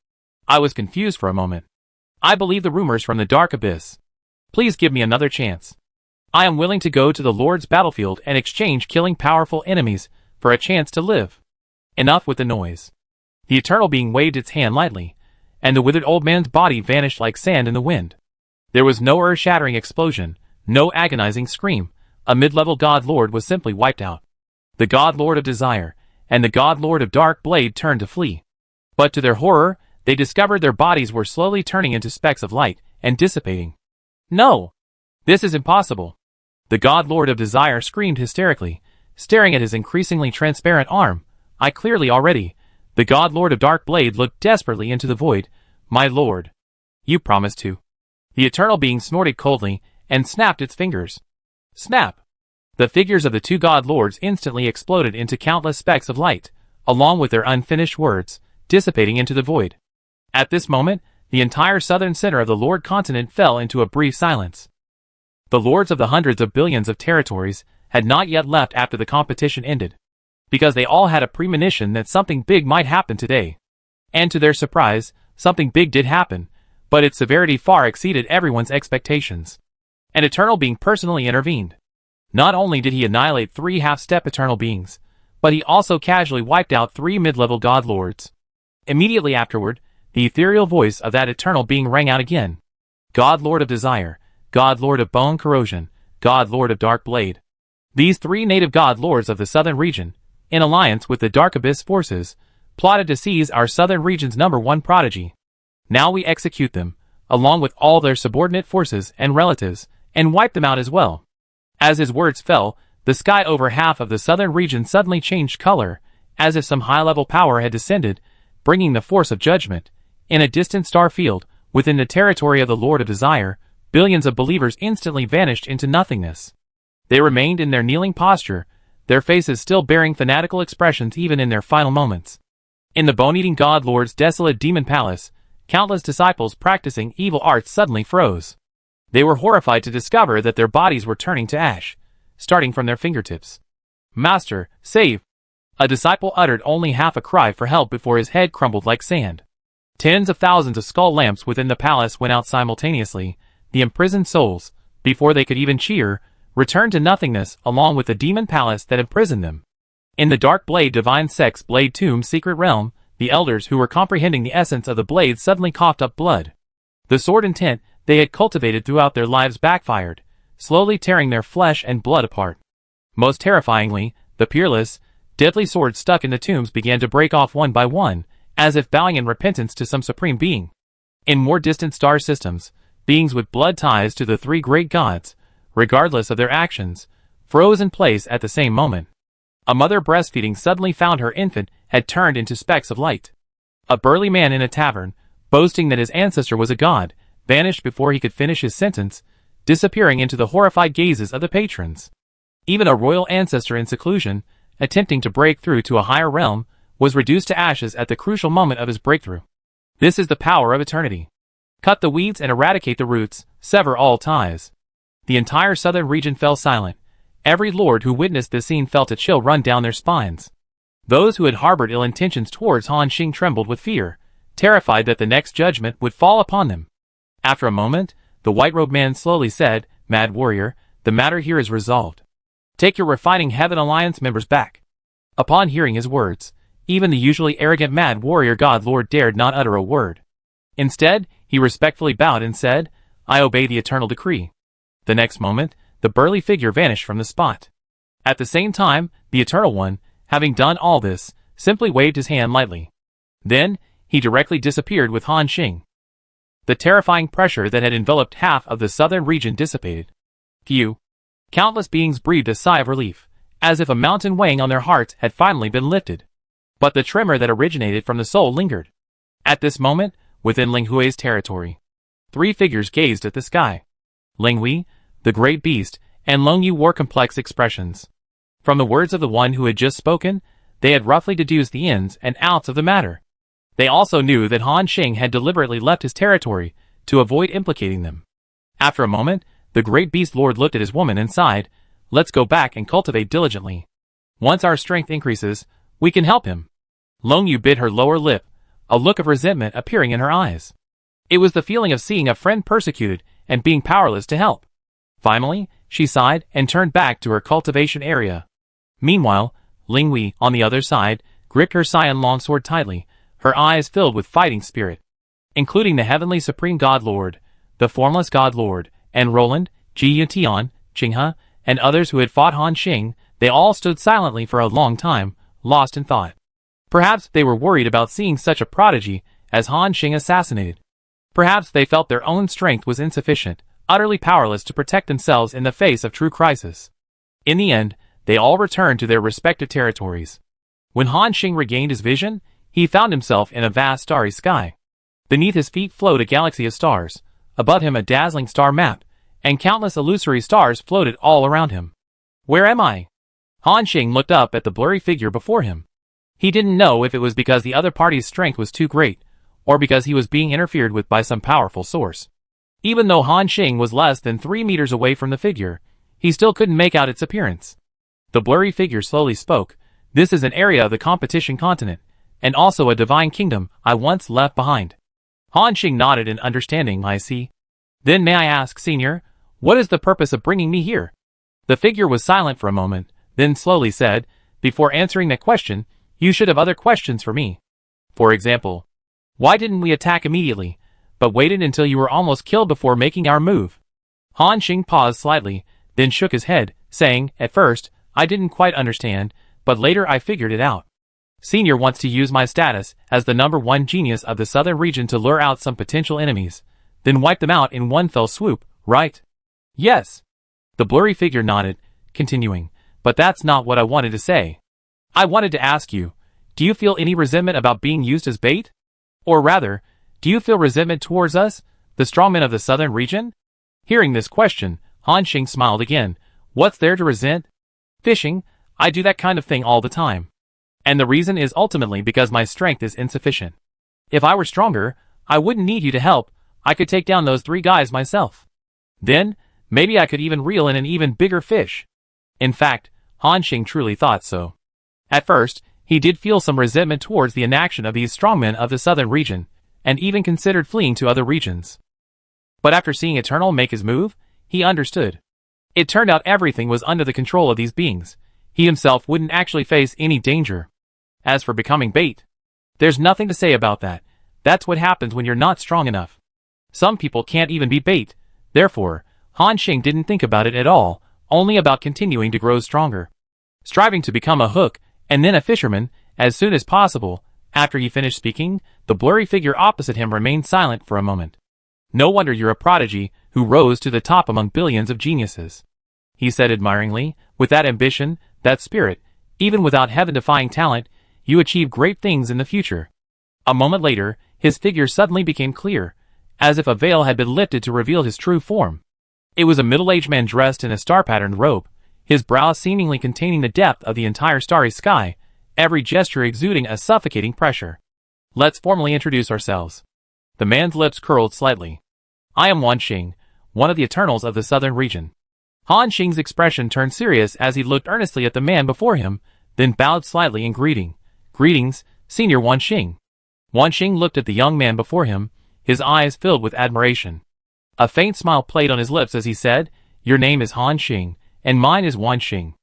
I was confused for a moment. I believe the rumors from the Dark Abyss. Please give me another chance. I am willing to go to the Lord's battlefield and exchange killing powerful enemies for a chance to live." Enough with the noise. The eternal being waved its hand lightly, and the withered old man's body vanished like sand in the wind. There was no earth-shattering explosion, no agonizing scream. A mid-level God Lord was simply wiped out. The God Lord of Desire and the God Lord of Dark Blade turned to flee. But to their horror, they discovered their bodies were slowly turning into specks of light and dissipating. "No! This is impossible!" The God Lord of Desire screamed hysterically, staring at his increasingly transparent arm. "I clearly already." The God Lord of Dark Blade looked desperately into the void. "My lord. You promised to." The eternal being snorted coldly and snapped its fingers. Snap! The figures of the 2 God Lords instantly exploded into countless specks of light, along with their unfinished words, dissipating into the void. At this moment, The entire southern center of the Lord continent fell into a brief silence. The lords of the hundreds of billions of territories had not yet left after the competition ended, because they all had a premonition that something big might happen today. And to their surprise, something big did happen, but its severity far exceeded everyone's expectations. An eternal being personally intervened. Not only did he annihilate 3 half-step eternal beings, but he also casually wiped out 3 mid-level god lords. Immediately afterward, the ethereal voice of that eternal being rang out again. God Lord of Desire, God Lord of Bone Corrosion, God Lord of Dark Blade. These 3 native god lords of the southern region, in alliance with the Dark Abyss forces, plotted to seize our southern region's #1 prodigy. Now we execute them, along with all their subordinate forces and relatives, and wipe them out as well. As his words fell, the sky over half of the southern region suddenly changed color, as if some high-level power had descended, bringing the force of judgment. In a distant star field, within the territory of the Lord of Desire, billions of believers instantly vanished into nothingness. They remained in their kneeling posture, their faces still bearing fanatical expressions even in their final moments. In the bone-eating god lord's desolate demon palace, countless disciples practicing evil arts suddenly froze. They were horrified to discover that their bodies were turning to ash, starting from their fingertips. "Master, save!" A disciple uttered only half a cry for help before his head crumbled like sand. Tens of thousands of skull lamps within the palace went out simultaneously. The imprisoned souls, before they could even cheer, returned to nothingness along with the demon palace that imprisoned them. In the Dark Blade Divine Sex Blade Tomb's secret realm, the elders who were comprehending the essence of the blade suddenly coughed up blood. The sword intent they had cultivated throughout their lives backfired, slowly tearing their flesh and blood apart. Most terrifyingly, the peerless, deadly swords stuck in the tombs began to break off one by one, as if bowing in repentance to some supreme being. In more distant star systems, beings with blood ties to the 3 great gods, regardless of their actions, froze in place at the same moment. A mother breastfeeding suddenly found her infant had turned into specks of light. A burly man in a tavern, boasting that his ancestor was a god, vanished before he could finish his sentence, disappearing into the horrified gazes of the patrons. Even a royal ancestor in seclusion, attempting to break through to a higher realm, was reduced to ashes at the crucial moment of his breakthrough. This is the power of eternity. Cut the weeds and eradicate the roots, sever all ties. The entire southern region fell silent. Every lord who witnessed this scene felt a chill run down their spines. Those who had harbored ill intentions towards Han Xing trembled with fear, terrified that the next judgment would fall upon them. After a moment, the white-robed man slowly said, "Mad warrior, the matter here is resolved. Take your refining Heaven Alliance members back." Upon hearing his words, even the usually arrogant Mad Warrior God Lord dared not utter a word. Instead, he respectfully bowed and said, "I obey the eternal decree." The next moment, the burly figure vanished from the spot. At the same time, the Eternal One, having done all this, simply waved his hand lightly. Then, he directly disappeared with Han Xing. The terrifying pressure that had enveloped half of the southern region dissipated. Phew! Countless beings breathed a sigh of relief, as if a mountain weighing on their hearts had finally been lifted. But the tremor that originated from the soul lingered. At this moment, within Ling Hui's territory, 3 figures gazed at the sky. Ling Hui, the great beast, and Long Yu wore complex expressions. From the words of the one who had just spoken, they had roughly deduced the ins and outs of the matter. They also knew that Han Xing had deliberately left his territory to avoid implicating them. After a moment, the great beast lord looked at his woman and sighed, "Let's go back and cultivate diligently. Once our strength increases, we can help him." Long Yu bit her lower lip, a look of resentment appearing in her eyes. It was the feeling of seeing a friend persecuted and being powerless to help. Finally, she sighed and turned back to her cultivation area. Meanwhile, Ling Hui, on the other side, gripped her Saiyan longsword tightly, her eyes filled with fighting spirit. Including the heavenly supreme god lord, the formless god lord, and Roland, Ji Yutian, Qinghe, and others who had fought Han Xing, they all stood silently for a long time, lost in thought. Perhaps they were worried about seeing such a prodigy as Han Xing assassinated. Perhaps they felt their own strength was insufficient, utterly powerless to protect themselves in the face of true crisis. In the end, they all returned to their respective territories. When Han Xing regained his vision, he found himself in a vast starry sky. Beneath his feet flowed a galaxy of stars, above him a dazzling star map, and countless illusory stars floated all around him. "Where am I?" Han Xing looked up at the blurry figure before him. He didn't know if it was because the other party's strength was too great, or because he was being interfered with by some powerful source. Even though Han Xing was less than 3 meters away from the figure, he still couldn't make out its appearance. The blurry figure slowly spoke. This is an area of the competition continent, and also a divine kingdom I once left behind. Han Xing nodded in understanding. I see. Then may I ask, Senior, what is the purpose of bringing me here? The figure was silent for a moment, then slowly said, before answering that question, you should have other questions for me. For example, why didn't we attack immediately, but waited until you were almost killed before making our move? Han Xing paused slightly, then shook his head, saying, at first, I didn't quite understand, but later I figured it out. Senior wants to use my status as the #1 genius of the southern region to lure out some potential enemies, then wipe them out in one fell swoop, right? Yes. The blurry figure nodded, continuing, but that's not what I wanted to say. I wanted to ask you, do you feel any resentment about being used as bait? Or rather, do you feel resentment towards us, the strongmen of the southern region? Hearing this question, Han Xing smiled again. What's there to resent? Fishing, I do that kind of thing all the time. And the reason is ultimately because my strength is insufficient. If I were stronger, I wouldn't need you to help, I could take down those 3 guys myself. Then, maybe I could even reel in an even bigger fish. In fact, Han Xing truly thought so. At first, he did feel some resentment towards the inaction of these strongmen of the southern region, and even considered fleeing to other regions. But after seeing Eternal make his move, he understood. It turned out everything was under the control of these beings. He himself wouldn't actually face any danger. As for becoming bait, there's nothing to say about that. That's what happens when you're not strong enough. Some people can't even be bait. Therefore, Han Xing didn't think about it at all, only about continuing to grow stronger. Striving to become a hook, and then a fisherman, as soon as possible. After he finished speaking, the blurry figure opposite him remained silent for a moment. No wonder you're a prodigy who rose to the top among billions of geniuses, he said admiringly. With that ambition, that spirit, even without heaven-defying talent, you achieve great things in the future. A moment later, his figure suddenly became clear, as if a veil had been lifted to reveal his true form. It was a middle-aged man dressed in a star-patterned robe, his brow seemingly containing the depth of the entire starry sky, every gesture exuding a suffocating pressure. Let's formally introduce ourselves. The man's lips curled slightly. I am Han Xing, one of the Eternals of the southern region. Han Xing's expression turned serious as he looked earnestly at the man before him, then bowed slightly in greeting. Greetings, Senior Han Xing. Han Xing looked at the young man before him, his eyes filled with admiration. A faint smile played on his lips as he said, Your name is Han Xing, and mine is Han Xing.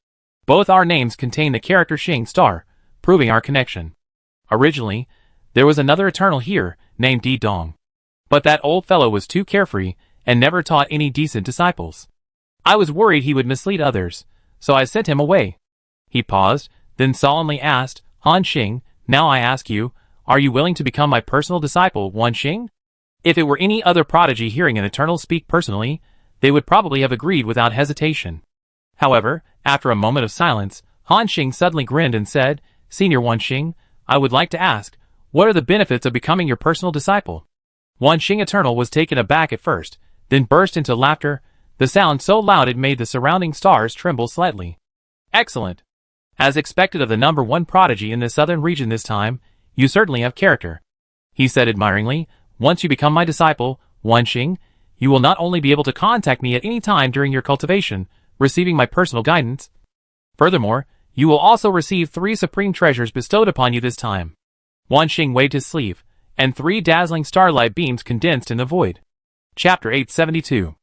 Both our names contain the character Xing star, proving our connection. Originally, there was another Eternal here, named Di Dong. But that old fellow was too carefree, and never taught any decent disciples. I was worried he would mislead others, so I sent him away. He paused, then solemnly asked, Han Xing, now I ask you, are you willing to become my personal disciple, Han Xing? If it were any other prodigy hearing an Eternal speak personally, they would probably have agreed without hesitation. However, after a moment of silence, Han Xing suddenly grinned and said, Senior Han Xing, I would like to ask, what are the benefits of becoming your personal disciple? Han Xing Eternal was taken aback at first, then burst into laughter, the sound so loud it made the surrounding stars tremble slightly. Excellent. As expected of the #1 prodigy in the southern region this time, you certainly have character, he said admiringly. Once you become my disciple, Han Xing, you will not only be able to contact me at any time during your cultivation, receiving my personal guidance. Furthermore, you will also receive 3 supreme treasures bestowed upon you this time. Han Xing waved his sleeve, and 3 dazzling starlight beams condensed in the void. Chapter 872.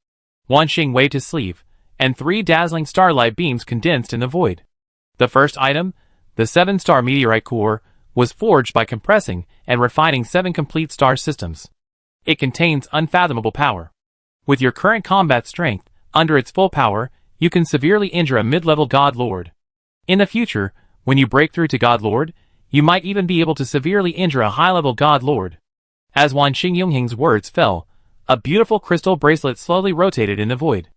Han Xing waved his sleeve, and 3 dazzling starlight beams condensed in the void. The first item, the 7-star meteorite core, was forged by compressing and refining 7 complete star systems. It contains unfathomable power. With your current combat strength, under its full power, you can severely injure a mid-level God Lord. In the future, when you break through to God Lord, you might even be able to severely injure a high-level God Lord. As Han Xing Yongheng's words fell, a beautiful crystal bracelet slowly rotated in the void.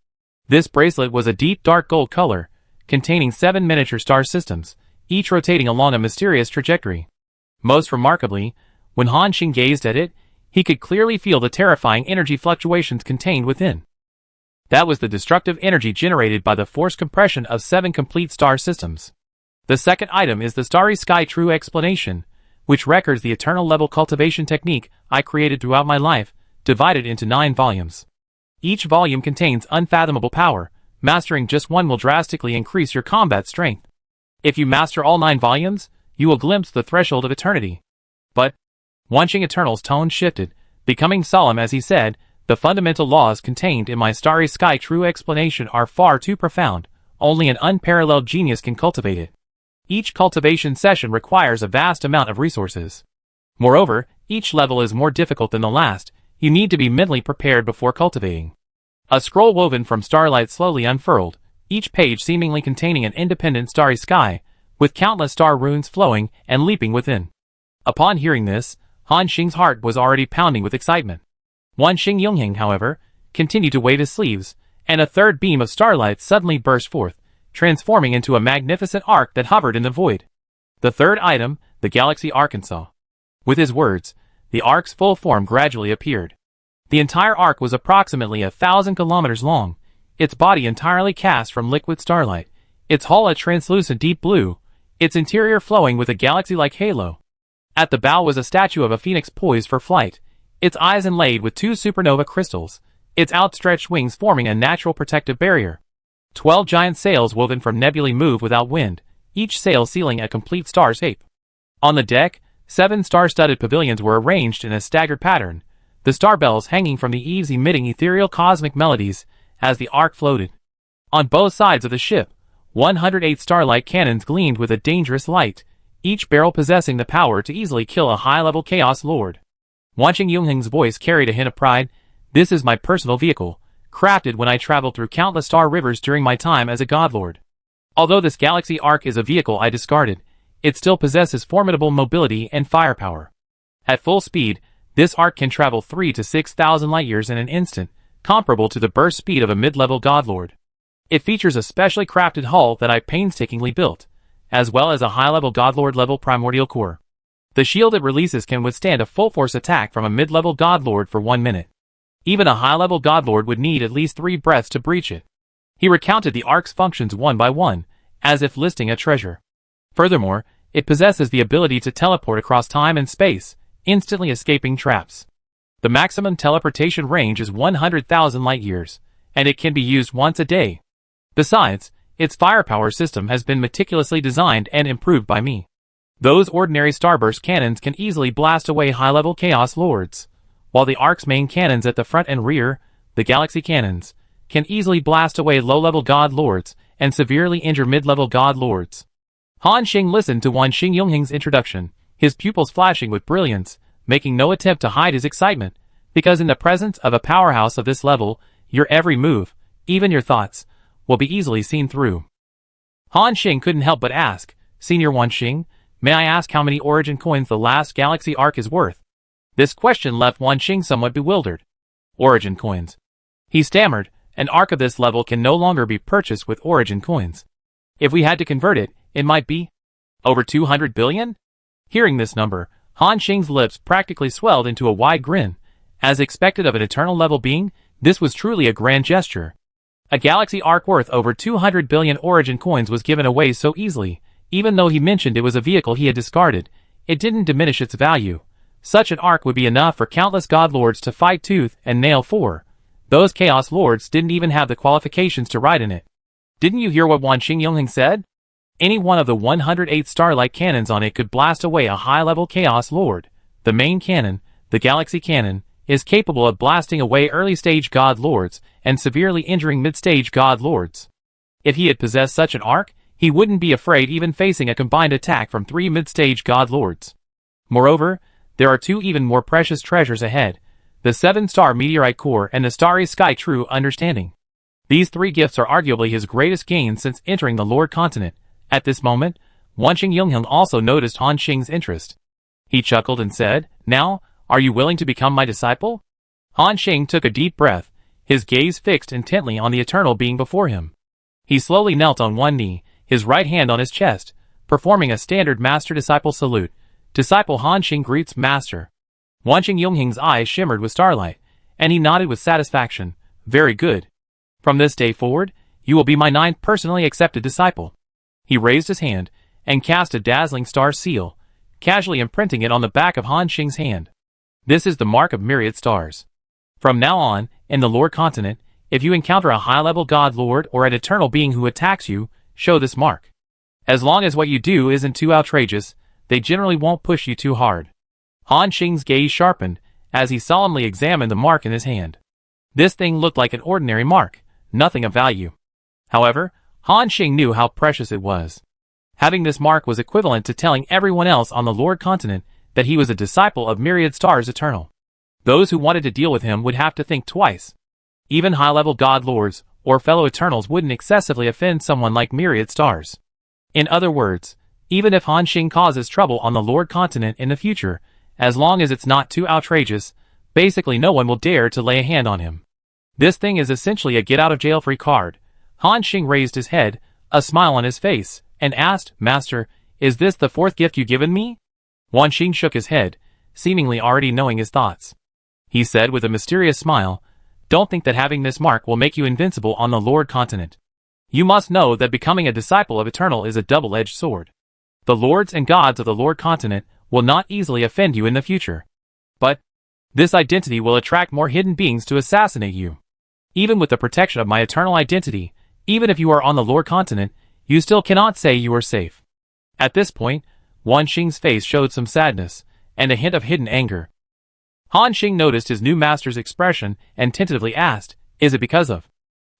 This bracelet was a deep dark gold color, containing 7 miniature star systems, each rotating along a mysterious trajectory. Most remarkably, when Han Xing gazed at it, he could clearly feel the terrifying energy fluctuations contained within. That was the destructive energy generated by the forced compression of 7 complete star systems. The second item is the Starry Sky True Explanation, which records the eternal level cultivation technique I created throughout my life, divided into 9 volumes. Each volume contains unfathomable power. Mastering just one will drastically increase your combat strength. If you master all 9 volumes, you will glimpse the threshold of eternity. But Wanxing Eternal's tone shifted, becoming solemn as he said, "The fundamental laws contained in my Starry Sky true explanation are far too profound. Only an unparalleled genius can cultivate it. Each cultivation session requires a vast amount of resources. Moreover, each level is more difficult than the last. You need to be mentally prepared before cultivating." A scroll woven from starlight slowly unfurled, each page seemingly containing an independent starry sky, with countless star runes flowing and leaping within. Upon hearing this, Han Xing's heart was already pounding with excitement. Wanxing Yunheng, however, continued to wave his sleeves, and a third beam of starlight suddenly burst forth, transforming into a magnificent arc that hovered in the void. The third item, the Galaxy Arkansas. With his words, the arc's full form gradually appeared. The entire arc was approximately 1,000 kilometers long, its body entirely cast from liquid starlight, its hull a translucent deep blue, its interior flowing with a galaxy-like halo. At the bow was a statue of a phoenix poised for flight, its eyes inlaid with 2 supernova crystals, its outstretched wings forming a natural protective barrier. 12 giant sails woven from nebulae move without wind, each sail sealing a complete star shape. On the deck, 7 star-studded pavilions were arranged in a staggered pattern, the star bells hanging from the eaves emitting ethereal cosmic melodies as the arc floated. On both sides of the ship, 108 starlight cannons gleamed with a dangerous light, each barrel possessing the power to easily kill a high-level Chaos Lord. Wanxing Yunheng's voice carried a hint of pride. "This is my personal vehicle, crafted when I traveled through countless star rivers during my time as a godlord. Although this galaxy arc is a vehicle I discarded, it still possesses formidable mobility and firepower. At full speed, this arc can travel 3,000 to 6,000 light-years in an instant, comparable to the burst speed of a mid-level godlord. It features a specially crafted hull that I painstakingly built, as well as a high-level godlord-level primordial core. The shield it releases can withstand a full-force attack from a mid-level godlord for 1 minute. Even a high-level godlord would need at least 3 breaths to breach it." He recounted the arc's functions one by one, as if listing a treasure. Furthermore, it possesses the ability to teleport across time and space, instantly escaping traps. The maximum teleportation range is 100,000 light-years, and it can be used once a day. Besides, its firepower system has been meticulously designed and improved by me. Those ordinary starburst cannons can easily blast away high-level Chaos Lords, while the arc's main cannons at the front and rear, the Galaxy Cannons, can easily blast away low-level God Lords and severely injure mid-level God Lords. Han Xing listened to Wanxing Yunheng's introduction, his pupils flashing with brilliance, making no attempt to hide his excitement, because in the presence of a powerhouse of this level, your every move, even your thoughts, will be easily seen through. Han Xing couldn't help but ask, "Senior Wanxing, may I ask how many origin coins the last Galaxy Arc is worth?" This question left Wanxing somewhat bewildered. "Origin coins," he stammered, "an arc of this level can no longer be purchased with origin coins. If we had to convert it, it might be over 200 billion? Hearing this number, Han Xing's lips practically swelled into a wide grin. As expected of an eternal level being, this was truly a grand gesture. A galaxy arc worth over 200 billion origin coins was given away so easily. Even though he mentioned it was a vehicle he had discarded, it didn't diminish its value. Such an arc would be enough for countless godlords to fight tooth and nail for. Those Chaos Lords didn't even have the qualifications to ride in it. Didn't you hear what Wanxing Yunheng said? Any one of the 108 starlight cannons on it could blast away a high-level Chaos Lord. The main cannon, the Galaxy Cannon, is capable of blasting away early-stage God Lords and severely injuring mid-stage God Lords. If he had possessed such an arc, he wouldn't be afraid even facing a combined attack from 3 mid-stage God Lords. Moreover, there are 2 even more precious treasures ahead, the 7-star meteorite core and the starry sky true understanding. These 3 gifts are arguably his greatest gains since entering the Lord Continent. At this moment, Wanxing Yunheng also noticed Han Xing's interest. He chuckled and said, "Now, are you willing to become my disciple?" Han Xing took a deep breath, his gaze fixed intently on the eternal being before him. He slowly knelt on one knee, his right hand on his chest, performing a standard master-disciple salute. Disciple Han Xing greets master. Wanxing Yunheng's eyes shimmered with starlight, and he nodded with satisfaction. "Very good. From this day forward, you will be my 9th personally accepted disciple." He raised his hand, and cast a dazzling star seal, casually imprinting it on the back of Han Xing's hand. This is the mark of myriad stars. From now on, in the Lord Continent, if you encounter a high-level God Lord or an eternal being who attacks you, show this mark. As long as what you do isn't too outrageous, they generally won't push you too hard. Han Xing's gaze sharpened as he solemnly examined the mark in his hand. This thing looked like an ordinary mark, nothing of value. However, Han Xing knew how precious it was. Having this mark was equivalent to telling everyone else on the Lord Continent that he was a disciple of myriad stars eternal. Those who wanted to deal with him would have to think twice. Even high-level God Lords or fellow Eternals wouldn't excessively offend someone like myriad stars. In other words, even if Han Xing causes trouble on the Lord Continent in the future, as long as it's not too outrageous, basically no one will dare to lay a hand on him. This thing is essentially a get-out-of-jail-free card. Han Xing raised his head, a smile on his face, and asked, "Master, is this the fourth gift you've given me?" Han Xing shook his head, seemingly already knowing his thoughts. He said with a mysterious smile, "Don't think that having this mark will make you invincible on the Lord Continent. You must know that becoming a disciple of Eternal is a double-edged sword. The lords and gods of the Lord Continent will not easily offend you in the future. But this identity will attract more hidden beings to assassinate you. Even with the protection of my eternal identity, even if you are on the Lord Continent, you still cannot say you are safe." At this point, Han Xing's face showed some sadness, and a hint of hidden anger. Han Xing noticed his new master's expression and tentatively asked, "Is it because of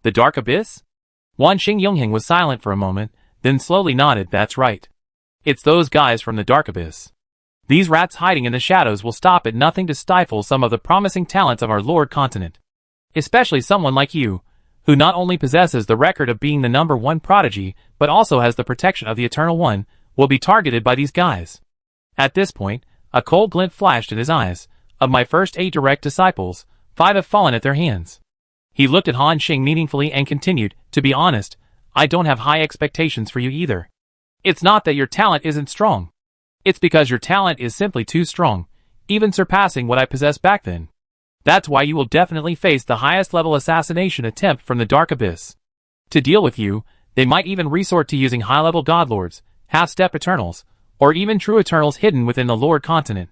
the Dark Abyss?" Han Xing was silent for a moment, then slowly nodded, "That's right. It's those guys from the Dark Abyss. These rats hiding in the shadows will stop at nothing to stifle some of the promising talents of our Lord Continent. Especially someone like you, who not only possesses the record of being the #1 prodigy, but also has the protection of the Eternal One, will be targeted by these guys." At this point, a cold glint flashed in his eyes. "Of my first 8 direct disciples, 5 have fallen at their hands." He looked at Han Xing meaningfully and continued, "To be honest, I don't have high expectations for you either. It's not that your talent isn't strong. It's because your talent is simply too strong, even surpassing what I possessed back then. That's why you will definitely face the highest level assassination attempt from the Dark Abyss. To deal with you, they might even resort to using high-level Godlords, half-step Eternals, or even true Eternals hidden within the Lord Continent."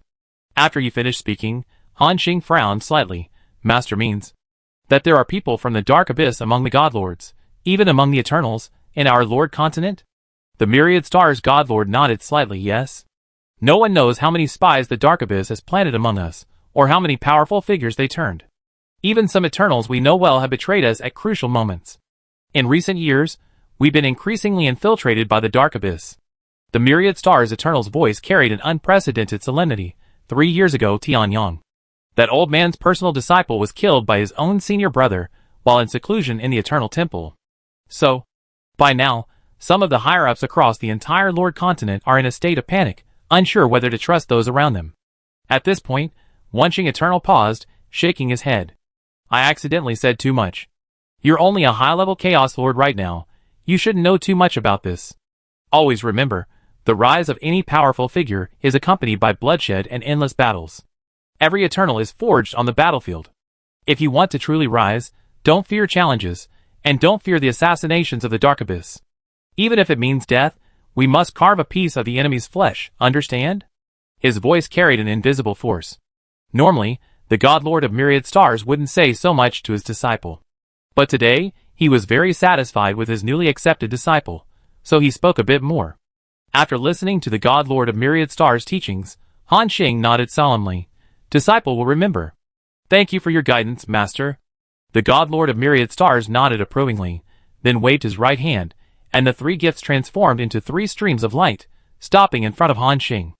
After he finished speaking, Han Xing frowned slightly. "Master means that there are people from the Dark Abyss among the Godlords, even among the Eternals, in our Lord Continent?" The myriad stars Godlord nodded slightly, "Yes. No one knows how many spies the Dark Abyss has planted among us, or how many powerful figures they turned. Even some Eternals we know well have betrayed us at crucial moments. In recent years, we've been increasingly infiltrated by the Dark Abyss." The myriad stars Eternal's voice carried an unprecedented solemnity. 3 years ago, Tianyang, that old man's personal disciple, was killed by his own senior brother while in seclusion in the Eternal Temple. So, by now, some of the higher-ups across the entire Lord Continent are in a state of panic, unsure whether to trust those around them. At this point, Han Xing Eternal paused, shaking his head. "I accidentally said too much. You're only a high-level Chaos Lord right now. You shouldn't know too much about this. Always remember, the rise of any powerful figure is accompanied by bloodshed and endless battles. Every Eternal is forged on the battlefield. If you want to truly rise, don't fear challenges, and don't fear the assassinations of the Dark Abyss. Even if it means death, we must carve a piece of the enemy's flesh, understand?" His voice carried an invisible force. Normally, the Godlord of myriad stars wouldn't say so much to his disciple. But today, he was very satisfied with his newly accepted disciple, so he spoke a bit more. After listening to the Godlord of myriad stars' teachings, Han Xing nodded solemnly. "Disciple will remember. Thank you for your guidance, Master." The Godlord of myriad stars nodded approvingly, then waved his right hand, and the 3 gifts transformed into 3 streams of light, stopping in front of Han Xing.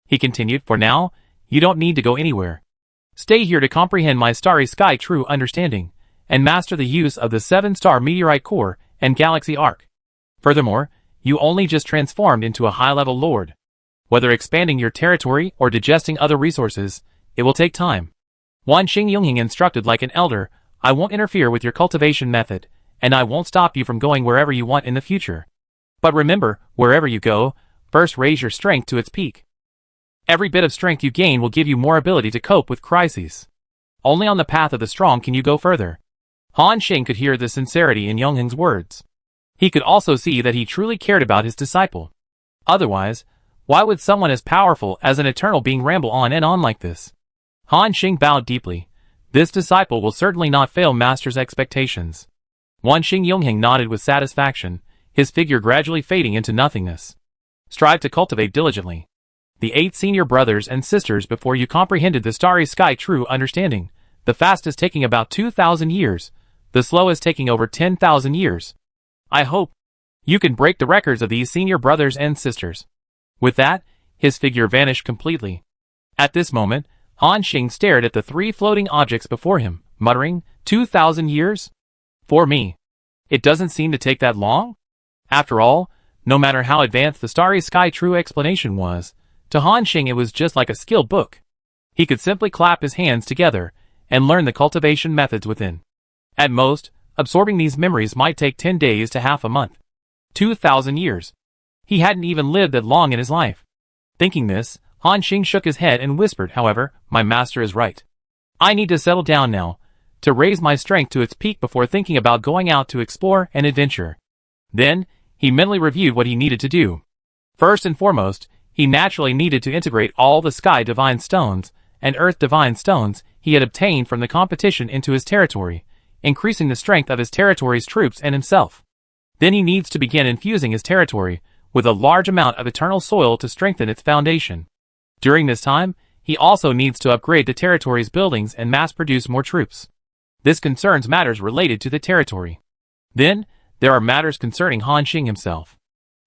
He continued, "For now, you don't need to go anywhere. Stay here to comprehend my starry sky true understanding, and master the use of the 7-star meteorite core and galaxy arc. Furthermore, you only just transformed into a high-level lord. Whether expanding your territory or digesting other resources, it will take time. Han Xing instructed like an elder, I won't interfere with your cultivation method, and I won't stop you from going wherever you want in the future. But remember, wherever you go, first raise your strength to its peak. Every bit of strength you gain will give you more ability to cope with crises. Only on the path of the strong can you go further." Han Xing could hear the sincerity in Yongheng's words. He could also see that he truly cared about his disciple. Otherwise, Why would someone as powerful as an eternal being ramble on and on like this? Han Xing bowed deeply. This disciple will certainly not fail master's expectations. Wan Xing Yongheng nodded with satisfaction, his figure gradually fading into nothingness. Strive to cultivate diligently the 8 senior brothers and sisters before you comprehended the starry sky true understanding. The fastest taking about 2,000 years, the slowest taking over 10,000 years. I hope you can break the records of these senior brothers and sisters. With that, his figure vanished completely. At this moment, Han Xing stared at the 3 floating objects before him, muttering, 2,000 years? For me, it doesn't seem to take that long? After all, no matter how advanced the starry sky true explanation was, to Han Xing it was just like a skill book. He could simply clap his hands together and learn the cultivation methods within. At most, absorbing these memories might take 10 days to half a month. 2,000 years. He hadn't even lived that long in his life. Thinking this, Han Xing shook his head and whispered, however, my master is right. I need to settle down now, to raise my strength to its peak before thinking about going out to explore and adventure. Then, he mentally reviewed what he needed to do. First and foremost, he naturally needed to integrate all the Sky Divine Stones and Earth Divine Stones he had obtained from the competition into his territory, increasing the strength of his territory's troops and himself. Then he needs to begin infusing his territory with a large amount of eternal soil to strengthen its foundation. During this time, he also needs to upgrade the territory's buildings and mass-produce more troops. This concerns matters related to the territory. Then, there are matters concerning Han Xing himself.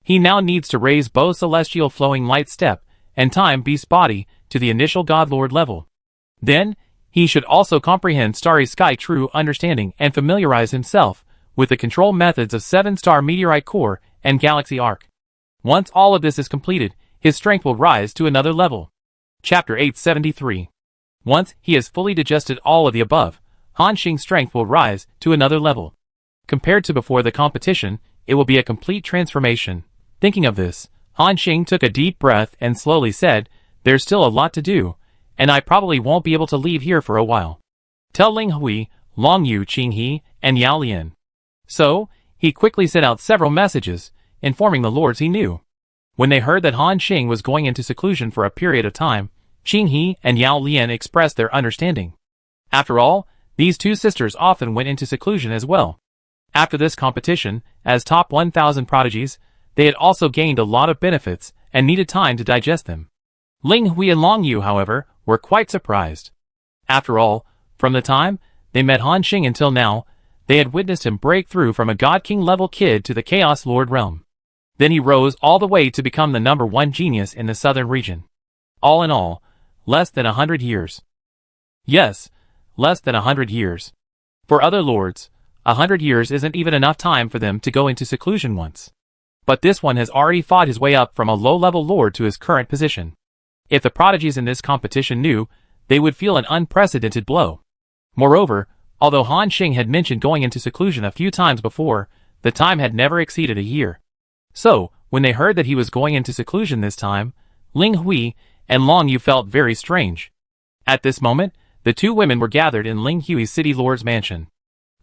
He now needs to raise both Celestial Flowing Light Step and Time Beast Body to the initial Godlord level. Then, he should also comprehend Starry Sky True Understanding and familiarize himself with the control methods of 7-star Meteorite Core and Galaxy Arc. Once all of this is completed, his strength will rise to another level. Chapter 873. Once he has fully digested all of the above, Han Xing's strength will rise to another level. Compared to before the competition, it will be a complete transformation. Thinking of this, Han Xing took a deep breath and slowly said, there's still a lot to do, and I probably won't be able to leave here for a while. Tell Ling Hui, Long Yu Qinghe, and Yao Lian. So, he quickly sent out several messages, informing the lords he knew. When they heard that Han Xing was going into seclusion for a period of time, Qinghe and Yao Lian expressed their understanding. After all, these 2 sisters often went into seclusion as well. After this competition, as top 1,000 prodigies, they had also gained a lot of benefits and needed time to digest them. Ling Hui and Long Yu, however, were quite surprised. After all, from the time they met Han Xing until now, they had witnessed him break through from a God King level kid to the Chaos Lord realm. Then he rose all the way to become the #1 genius in the southern region. All in all, less than 100 years. Yes, less than 100 years. For other lords, 100 years isn't even enough time for them to go into seclusion once. But this one has already fought his way up from a low-level lord to his current position. If the prodigies in this competition knew, they would feel an unprecedented blow. Moreover, although Han Xing had mentioned going into seclusion a few times before, the time had never exceeded a year. So, when they heard that he was going into seclusion this time, Ling Hui and Long Yu felt very strange. At this moment, the 2 women were gathered in Ling Hui's city lord's mansion.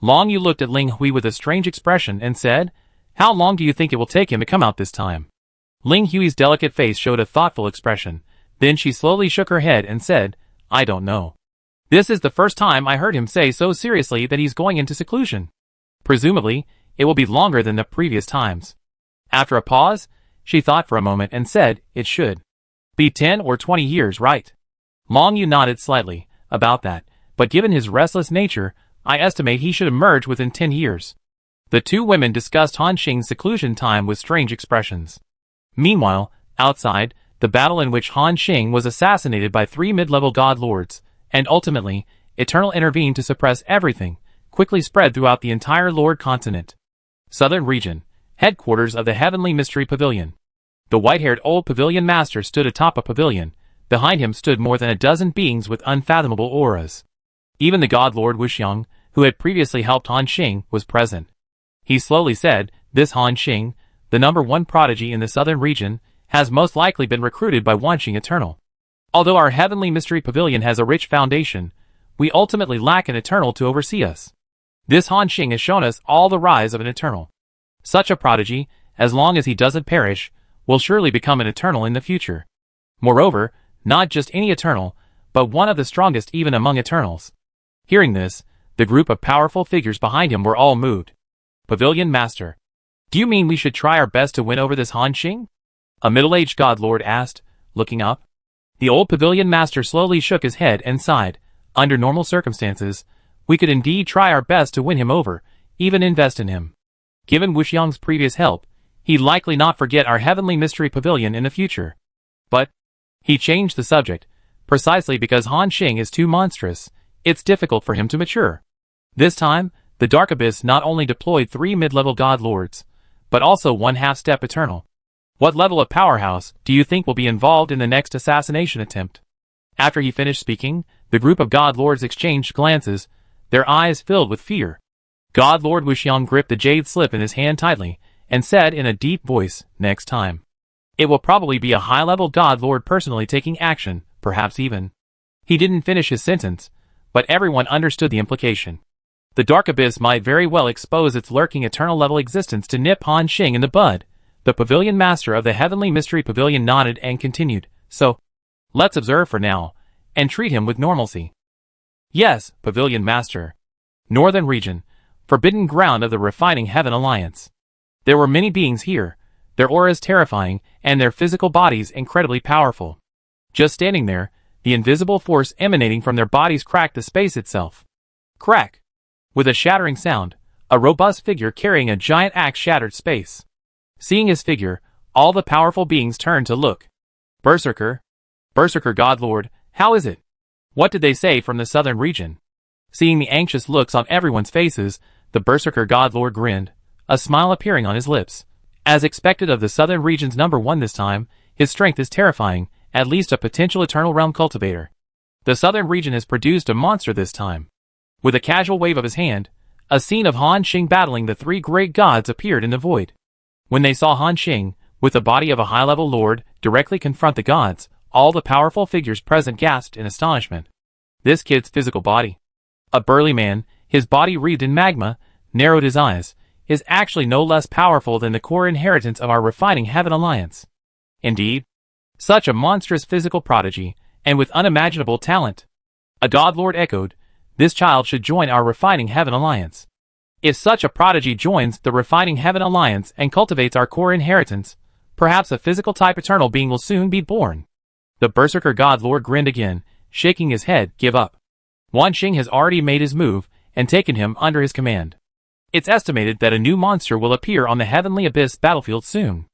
Long Yu looked at Ling Hui with a strange expression and said, how long do you think it will take him to come out this time? Ling Hui's delicate face showed a thoughtful expression. Then she slowly shook her head and said, I don't know. This is the first time I heard him say so seriously that he's going into seclusion. Presumably, it will be longer than the previous times. After a pause, she thought for a moment and said, it should be 10 or 20 years, right? Long Yu nodded slightly, about that, but given his restless nature, I estimate he should emerge within 10 years. The 2 women discussed Han Xing's seclusion time with strange expressions. Meanwhile, outside, the battle in which Han Xing was assassinated by 3 mid-level god lords, and ultimately, Eternal intervened to suppress everything, quickly spread throughout the entire Lord continent. Southern region, headquarters of the Heavenly Mystery Pavilion. The white-haired old pavilion master stood atop a pavilion. Behind him stood more than a dozen beings with unfathomable auras. Even the god lord Wuxiang, who had previously helped Han Xing, was present. He slowly said, this Han Xing, the #1 prodigy in the southern region, has most likely been recruited by Wan Xing Eternal. Although our Heavenly Mystery Pavilion has a rich foundation, we ultimately lack an Eternal to oversee us. This Han Xing has shown us all the rise of an Eternal. Such a prodigy, as long as he doesn't perish, will surely become an eternal in the future. Moreover, not just any eternal, but one of the strongest even among eternals. Hearing this, the group of powerful figures behind him were all moved. Pavilion Master. Do you mean we should try our best to win over this Han Xing? A middle-aged god lord asked, looking up. The old Pavilion Master slowly shook his head and sighed. Under normal circumstances, we could indeed try our best to win him over, even invest in him. Given Wuxiang's previous help, he'd likely not forget our heavenly mystery pavilion in the future. But he changed the subject, precisely because Han Xing is too monstrous. It's difficult for him to mature. This time, the Dark Abyss not only deployed 3 mid-level god lords, but also 1 half-step eternal. What level of powerhouse do you think will be involved in the next assassination attempt? After he finished speaking, the group of god lords exchanged glances, their eyes filled with fear. God Lord Wuxiang gripped the jade slip in his hand tightly, and said in a deep voice, next time. It will probably be a high-level god lord personally taking action, perhaps even. He didn't finish his sentence, but everyone understood the implication. The Dark Abyss might very well expose its lurking eternal-level existence to nip Han Xing in the bud. The Pavilion Master of the Heavenly Mystery Pavilion nodded and continued, so, let's observe for now, and treat him with normalcy. Yes, Pavilion Master. Northern Region, forbidden ground of the Refining Heaven Alliance. There were many beings here, their auras terrifying, and their physical bodies incredibly powerful. Just standing there, the invisible force emanating from their bodies cracked the space itself. Crack! With a shattering sound, a robust figure carrying a giant axe shattered space. Seeing his figure, all the powerful beings turned to look. Berserker? Berserker God Lord, how is it? What did they say from the southern region? Seeing the anxious looks on everyone's faces, the Berserker God Lord grinned, a smile appearing on his lips. As expected of the southern region's number 1 this time, his strength is terrifying, at least a potential eternal realm cultivator. The southern region has produced a monster this time. With a casual wave of his hand, a scene of Han Xing battling the 3 great gods appeared in the void. When they saw Han Xing, with the body of a high-level lord, directly confront the gods, all the powerful figures present gasped in astonishment. This kid's physical body. A burly man, his body wreathed in magma, narrowed his eyes, is actually no less powerful than the core inheritance of our Refining Heaven Alliance. Indeed, such a monstrous physical prodigy, and with unimaginable talent. A god lord echoed, this child should join our Refining Heaven Alliance. If such a prodigy joins the Refining Heaven Alliance and cultivates our core inheritance, perhaps a physical type eternal being will soon be born. The Berserker God Lord grinned again, shaking his head, give up. Wan Xing has already made his move, and taken him under his command. It's estimated that a new monster will appear on the Heavenly Abyss battlefield soon.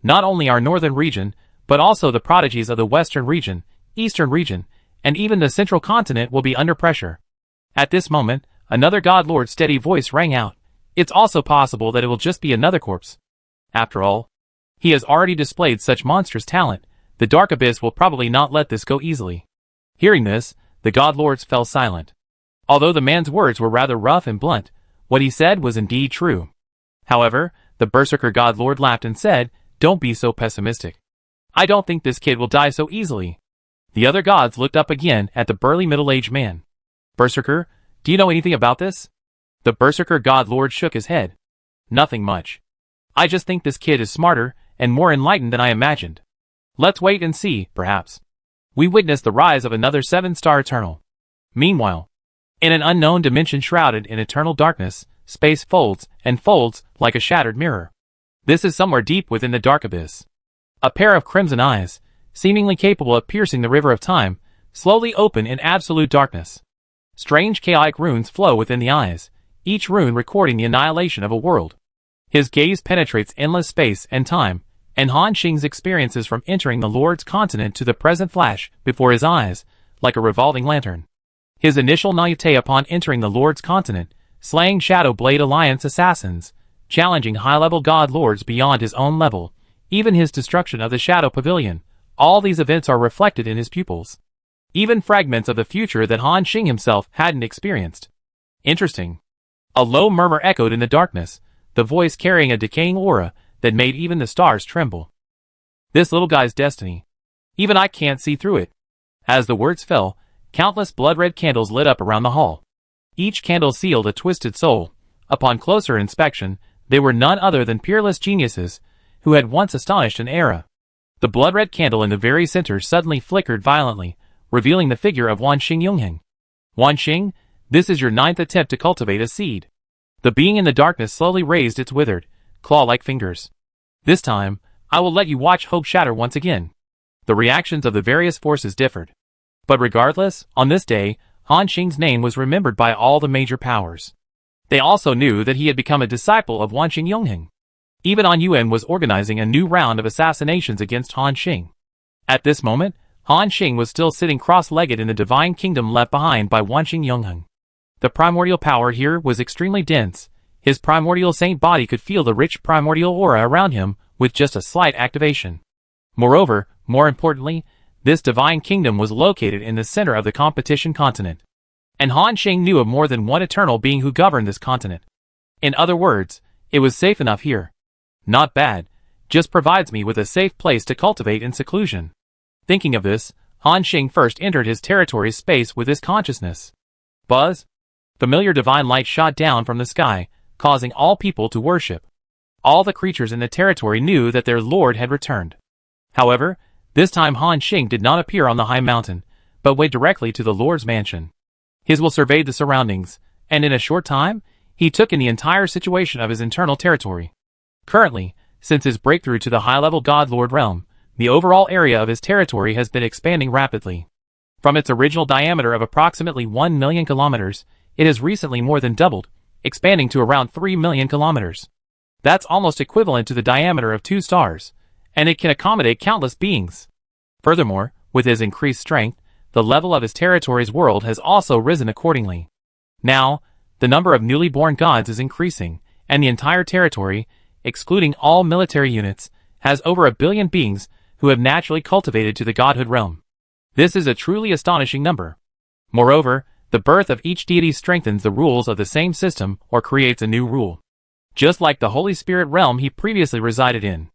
Not only our northern region, but also the prodigies of the western region, eastern region, and even the central continent will be under pressure. At this moment, another God Lord's steady voice rang out. It's also possible that it will just be another corpse. After all, he has already displayed such monstrous talent, the Dark Abyss will probably not let this go easily. Hearing this, the God Lords fell silent. Although the man's words were rather rough and blunt, what he said was indeed true. However, the Berserker God Lord laughed and said, don't be so pessimistic. I don't think this kid will die so easily. The other gods looked up again at the burly middle-aged man. Berserker, do you know anything about this? The Berserker God Lord shook his head. Nothing much. I just think this kid is smarter and more enlightened than I imagined. Let's wait and see, perhaps. We witness the rise of another 7-star Eternal. Meanwhile, in an unknown dimension shrouded in eternal darkness, space folds and folds like a shattered mirror. This is somewhere deep within the Dark Abyss. A pair of crimson eyes, seemingly capable of piercing the river of time, slowly open in absolute darkness. Strange chaotic runes flow within the eyes, each rune recording the annihilation of a world. His gaze penetrates endless space and time, and Han Xing's experiences from entering the Lord's continent to the present flash before his eyes, like a revolving lantern. His initial naivete upon entering the Lord's continent, slaying Shadow Blade Alliance assassins, challenging high-level god lords beyond his own level, even his destruction of the Shadow Pavilion, all these events are reflected in his pupils. Even fragments of the future that Han Xing himself hadn't experienced. Interesting. A low murmur echoed in the darkness, the voice carrying a decaying aura that made even the stars tremble. This little guy's destiny. Even I can't see through it. As the words fell, countless blood-red candles lit up around the hall. Each candle sealed a twisted soul. Upon closer inspection, they were none other than peerless geniuses, who had once astonished an era. The blood-red candle in the very center suddenly flickered violently, revealing the figure of Wanxing Yungheng. Wanxing, this is your 9th attempt to cultivate a seed. The being in the darkness slowly raised its withered, claw-like fingers. This time, I will let you watch hope shatter once again. The reactions of the various forces differed. But regardless, on this day, Han Xing's name was remembered by all the major powers. They also knew that he had become a disciple of Wanxing Yungheng. Even Han Yuan was organizing a new round of assassinations against Han Xing. At this moment, Han Xing was still sitting cross-legged in the divine kingdom left behind by Wanxing Yungheng. The primordial power here was extremely dense. His primordial saint body could feel the rich primordial aura around him with just a slight activation. Moreover, more importantly, this divine kingdom was located in the center of the competition continent. And Han Xing knew of more than one eternal being who governed this continent. In other words, it was safe enough here. Not bad, just provides me with a safe place to cultivate in seclusion. Thinking of this, Han Xing first entered his territory's space with his consciousness. Buzz! Familiar divine light shot down from the sky, causing all people to worship. All the creatures in the territory knew that their lord had returned. However, this time Han Xing did not appear on the high mountain, but went directly to the lord's mansion. His will surveyed the surroundings, and in a short time, he took in the entire situation of his internal territory. Currently, since his breakthrough to the high-level God-Lord realm, the overall area of his territory has been expanding rapidly. From its original diameter of approximately 1 million kilometers, it has recently more than doubled, expanding to around 3 million kilometers. That's almost equivalent to the diameter of 2 stars, and it can accommodate countless beings. Furthermore, with his increased strength, the level of his territory's world has also risen accordingly. Now, the number of newly born gods is increasing, and the entire territory, excluding all military units, has over 1 billion beings who have naturally cultivated to the godhood realm. This is a truly astonishing number. Moreover, the birth of each deity strengthens the rules of the same system or creates a new rule. Just like the Holy Spirit realm he previously resided in.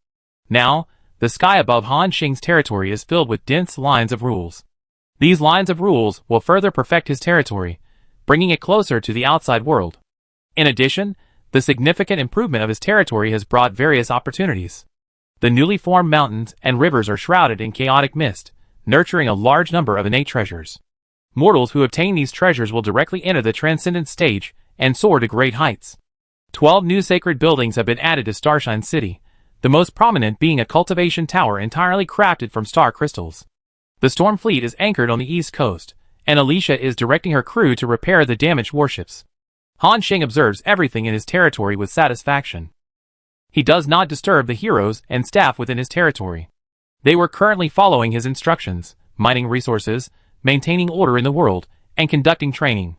Now, the sky above Han Xing's territory is filled with dense lines of rules. These lines of rules will further perfect his territory, bringing it closer to the outside world. In addition, the significant improvement of his territory has brought various opportunities. The newly formed mountains and rivers are shrouded in chaotic mist, nurturing a large number of innate treasures. Mortals who obtain these treasures will directly enter the transcendent stage and soar to great heights. 12 new sacred buildings have been added to Starshine City, the most prominent being a cultivation tower entirely crafted from star crystals. The Storm Fleet is anchored on the east coast, and Alicia is directing her crew to repair the damaged warships. Han Xing observes everything in his territory with satisfaction. He does not disturb the heroes and staff within his territory. They were currently following his instructions, mining resources, maintaining order in the world, and conducting training.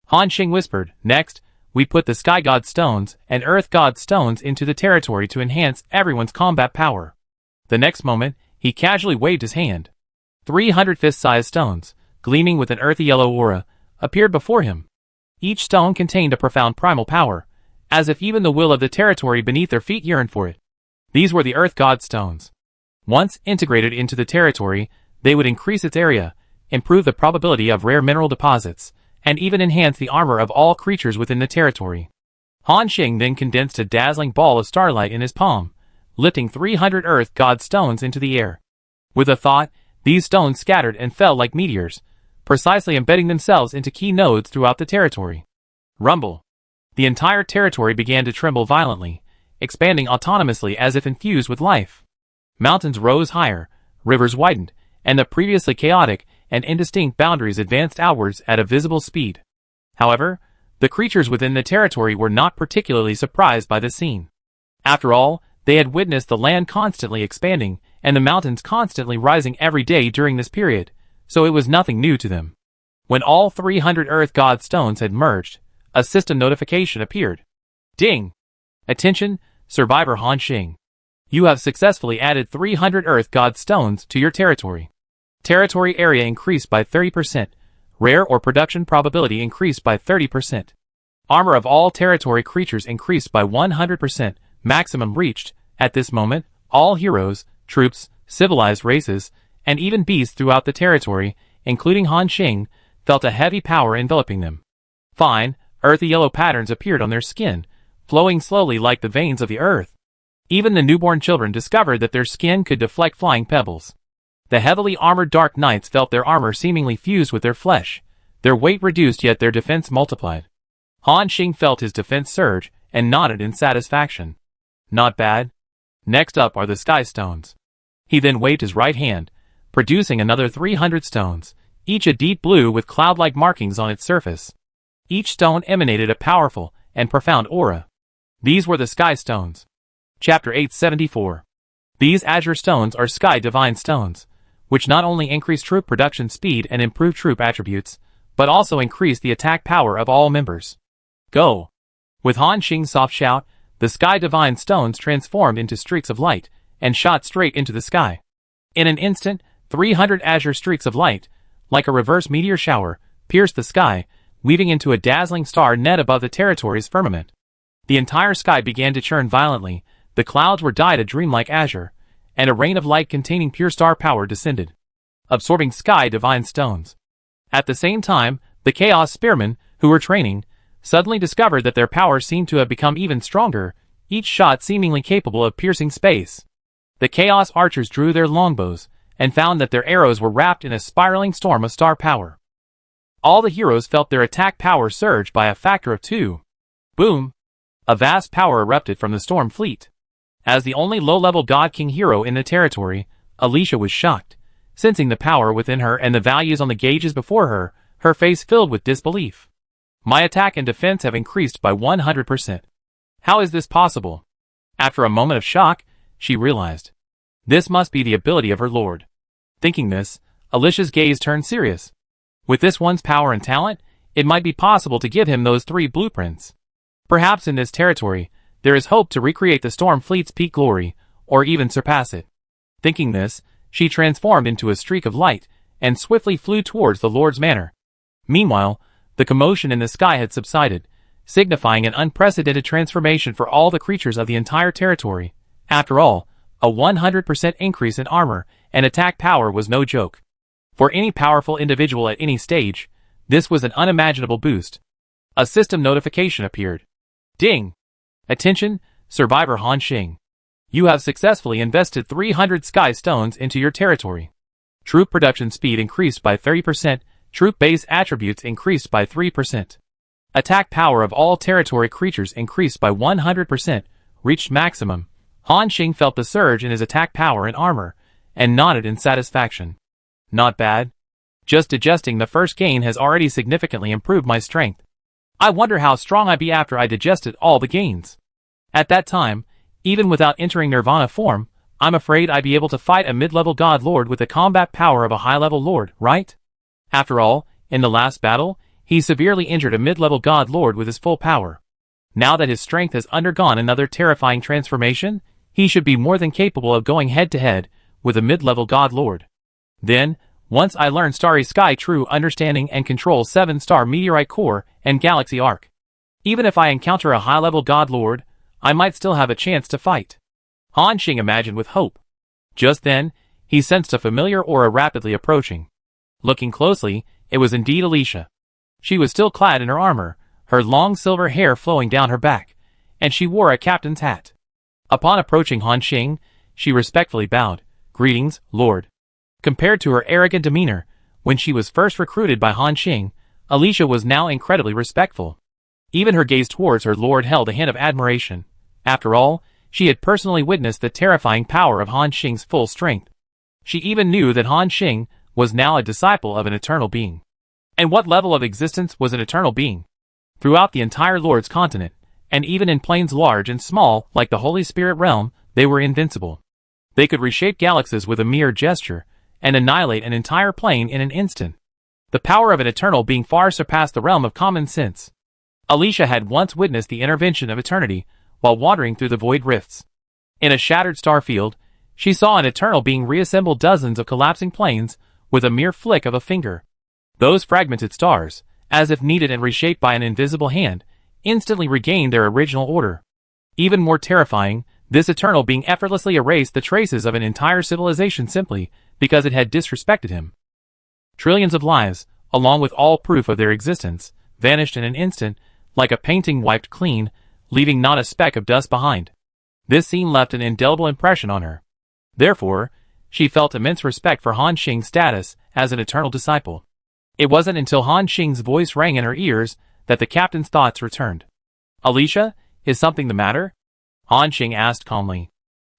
Han Xing whispered, "Next, we put the Sky God Stones and Earth God Stones into the territory to enhance everyone's combat power." The next moment, he casually waved his hand. 300 fist-sized stones, gleaming with an earthy yellow aura, appeared before him. Each stone contained a profound primal power, as if even the will of the territory beneath their feet yearned for it. These were the Earth God Stones. Once integrated into the territory, they would increase its area, improve the probability of rare mineral deposits, and even enhance the armor of all creatures within the territory. Han Xing then condensed a dazzling ball of starlight in his palm, lifting 300 Earth God Stones into the air. With a thought, these stones scattered and fell like meteors, precisely embedding themselves into key nodes throughout the territory. Rumble. The entire territory began to tremble violently, expanding autonomously as if infused with life. Mountains rose higher, rivers widened, and the previously chaotic and indistinct boundaries advanced outwards at a visible speed. However, the creatures within the territory were not particularly surprised by the scene. After all, they had witnessed the land constantly expanding and the mountains constantly rising every day during this period, so it was nothing new to them. When all 300 Earth God Stones had merged, a system notification appeared. Ding! Attention, Survivor Han Xing. You have successfully added 300 Earth God Stones to your territory. Territory area increased by 30%. Rare or production probability increased by 30%. Armor of all territory creatures increased by 100%. Maximum reached. At this moment, all heroes, troops, civilized races, and even beasts throughout the territory, including Han Xing, felt a heavy power enveloping them. Fine, earthy yellow patterns appeared on their skin, flowing slowly like the veins of the earth. Even the newborn children discovered that their skin could deflect flying pebbles. The heavily armored dark knights felt their armor seemingly fused with their flesh. Their weight reduced, yet their defense multiplied. Han Xing felt his defense surge and nodded in satisfaction. Not bad. Next up are the sky stones. He then waved his right hand, producing another 300 stones, each a deep blue with cloud-like markings on its surface. Each stone emanated a powerful and profound aura. These were the sky stones. Chapter 874. These azure stones are sky divine stones, which not only increase troop production speed and improve troop attributes, but also increase the attack power of all members. Go! With Han Xing's soft shout, the sky divine stones transformed into streaks of light and shot straight into the sky. In an instant, 300 azure streaks of light, like a reverse meteor shower, pierced the sky, weaving into a dazzling star net above the territory's firmament. The entire sky began to churn violently, the clouds were dyed a dreamlike azure, and a rain of light containing pure star power descended, absorbing sky divine stones. At the same time, the Chaos Spearmen, who were training, suddenly discovered that their power seemed to have become even stronger, each shot seemingly capable of piercing space. The Chaos Archers drew their longbows, and found that their arrows were wrapped in a spiraling storm of star power. All the heroes felt their attack power surge by a factor of 2. Boom! A vast power erupted from the storm fleet. As the only low-level God King hero in the territory, Alicia was shocked. Sensing the power within her and the values on the gauges before her, her face filled with disbelief. My attack and defense have increased by 100%. How is this possible? After a moment of shock, she realized. This must be the ability of her lord. Thinking this, Alicia's gaze turned serious. With this one's power and talent, it might be possible to give him those 3 blueprints. Perhaps in this territory, there is hope to recreate the Storm Fleet's peak glory, or even surpass it. Thinking this, she transformed into a streak of light, and swiftly flew towards the Lord's manor. Meanwhile, the commotion in the sky had subsided, signifying an unprecedented transformation for all the creatures of the entire territory. After all, a 100% increase in armor and attack power was no joke. For any powerful individual at any stage, this was an unimaginable boost. A system notification appeared. Ding! Attention, Survivor Han Xing. You have successfully invested 300 sky stones into your territory. Troop production speed increased by 30%, troop base attributes increased by 3%. Attack power of all territory creatures increased by 100%, reached maximum. Han Xing felt the surge in his attack power and armor, and nodded in satisfaction. Not bad. Just digesting the first gain has already significantly improved my strength. I wonder how strong I'd be after I digested all the gains. At that time, even without entering Nirvana form, I'm afraid I'd be able to fight a mid-level god lord with the combat power of a high-level lord, right? After all, in the last battle, he severely injured a mid-level god lord with his full power. Now that his strength has undergone another terrifying transformation, he should be more than capable of going head-to-head with a mid-level god lord. Then, once I learn Starry Sky True Understanding and control 7-star Meteorite Core and Galaxy Arc. Even if I encounter a high-level god lord, I might still have a chance to fight. Han Xing imagined with hope. Just then, he sensed a familiar aura rapidly approaching. Looking closely, it was indeed Alicia. She was still clad in her armor, her long silver hair flowing down her back, and she wore a captain's hat. Upon approaching Han Xing, she respectfully bowed. Greetings, Lord. Compared to her arrogant demeanor, when she was first recruited by Han Xing, Alicia was now incredibly respectful. Even her gaze towards her lord held a hint of admiration. After all, she had personally witnessed the terrifying power of Han Xing's full strength. She even knew that Han Xing was now a disciple of an eternal being. And what level of existence was an eternal being? Throughout the entire Lord's continent, and even in planes large and small like the Holy Spirit realm, they were invincible. They could reshape galaxies with a mere gesture, and annihilate an entire plane in an instant. The power of an eternal being far surpassed the realm of common sense. Alicia had once witnessed the intervention of eternity while wandering through the void rifts. In a shattered star field, she saw an eternal being reassemble dozens of collapsing planes with a mere flick of a finger. Those fragmented stars, as if kneaded and reshaped by an invisible hand, instantly regained their original order. Even more terrifying, this eternal being effortlessly erased the traces of an entire civilization simply because it had disrespected him. Trillions of lives, along with all proof of their existence, vanished in an instant, like a painting wiped clean, leaving not a speck of dust behind. This scene left an indelible impression on her. Therefore, she felt immense respect for Han Xing's status as an eternal disciple. It wasn't until Han Xing's voice rang in her ears that the captain's thoughts returned. "Alicia, is something the matter?" Han Xing asked calmly.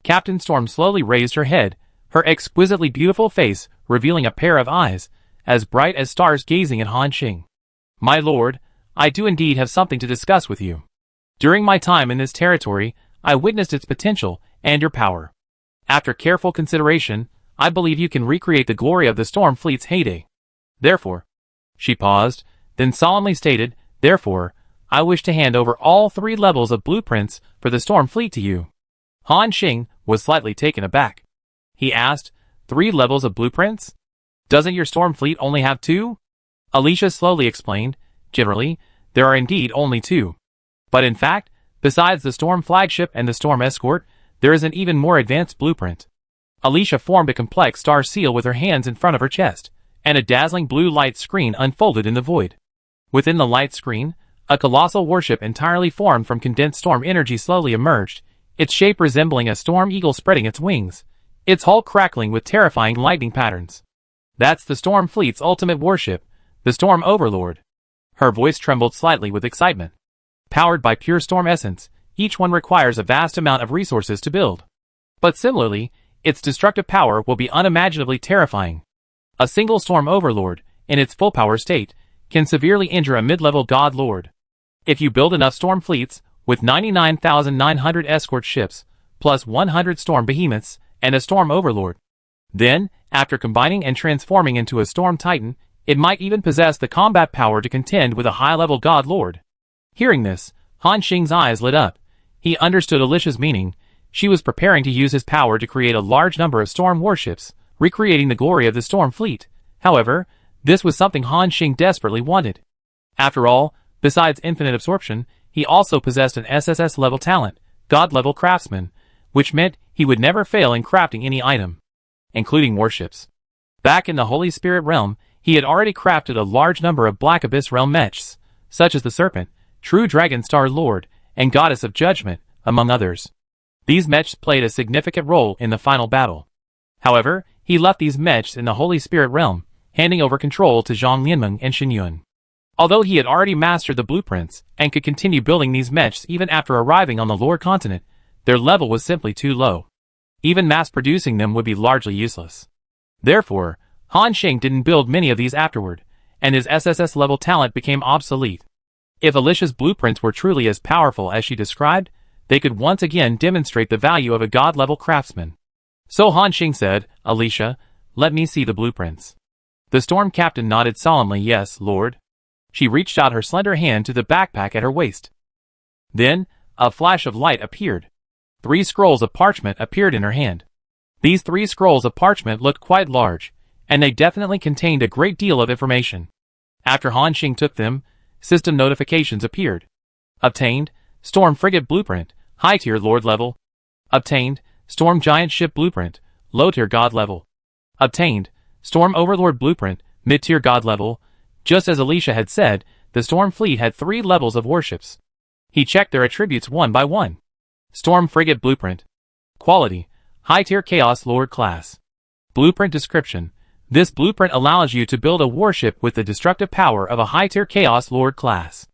Captain Storm slowly raised her head, her exquisitely beautiful face revealing a pair of eyes, as bright as stars gazing at Han Xing. "My lord, I do indeed have something to discuss with you. During my time in this territory, I witnessed its potential and your power. After careful consideration, I believe you can recreate the glory of the Storm Fleet's heyday. Therefore," she paused, then solemnly stated, "therefore, I wish to hand over all 3 levels of blueprints for the Storm Fleet to you." Han Xing was slightly taken aback. He asked, 3 levels of blueprints? Doesn't your Storm Fleet only have 2? Alicia slowly explained, generally, there are indeed only 2. But in fact, besides the Storm Flagship and the Storm Escort, there is an even more advanced blueprint. Alicia formed a complex star seal with her hands in front of her chest, and a dazzling blue light screen unfolded in the void. Within the light screen, a colossal warship entirely formed from condensed storm energy slowly emerged, its shape resembling a storm eagle spreading its wings, its hull crackling with terrifying lightning patterns. "That's the Storm Fleet's ultimate warship, the Storm Overlord." Her voice trembled slightly with excitement. Powered by pure storm essence, each one requires a vast amount of resources to build. But similarly, its destructive power will be unimaginably terrifying. A single Storm Overlord, in its full power state, can severely injure a mid-level God Lord. If you build enough Storm Fleets, with 99,900 escort ships, plus 100 Storm Behemoths, and a Storm Overlord, then, after combining and transforming into a Storm Titan, it might even possess the combat power to contend with a high-level God Lord. Hearing this, Han Xing's eyes lit up. He understood Alicia's meaning. She was preparing to use his power to create a large number of storm warships, recreating the glory of the Storm Fleet. However, this was something Han Xing desperately wanted. After all, besides infinite absorption, he also possessed an SSS-level talent, God-level craftsman, which meant he would never fail in crafting any item, including warships. Back in the Holy Spirit realm, he had already crafted a large number of Black Abyss realm mechs, such as the Serpent, True Dragon Star Lord, and Goddess of Judgment, among others. These mechs played a significant role in the final battle. However, he left these mechs in the Holy Spirit realm, handing over control to Zhang Lianmeng and Shen Yun. Although he had already mastered the blueprints and could continue building these mechs even after arriving on the lower continent, their level was simply too low. Even mass-producing them would be largely useless. Therefore, Han Xing didn't build many of these afterward, and his SSS-level talent became obsolete. If Alicia's blueprints were truly as powerful as she described, they could once again demonstrate the value of a god-level craftsman. So Han Xing said, "Alicia, let me see the blueprints." The Storm Captain nodded solemnly, "Yes, Lord." She reached out her slender hand to the backpack at her waist. Then, a flash of light appeared. 3 scrolls of parchment appeared in her hand. These 3 scrolls of parchment looked quite large, and they definitely contained a great deal of information. After Han Xing took them, system notifications appeared. Obtained, Storm Frigate Blueprint, High Tier Lord Level. Obtained, Storm Giant Ship Blueprint, Low Tier God Level. Obtained, Storm Overlord Blueprint, Mid Tier God Level. Just as Alicia had said, the Storm Fleet had 3 levels of warships. He checked their attributes one by one. Storm Frigate Blueprint. Quality, High Tier Chaos Lord Class. Blueprint Description. This blueprint allows you to build a warship with the destructive power of a high-tier Chaos Lord class.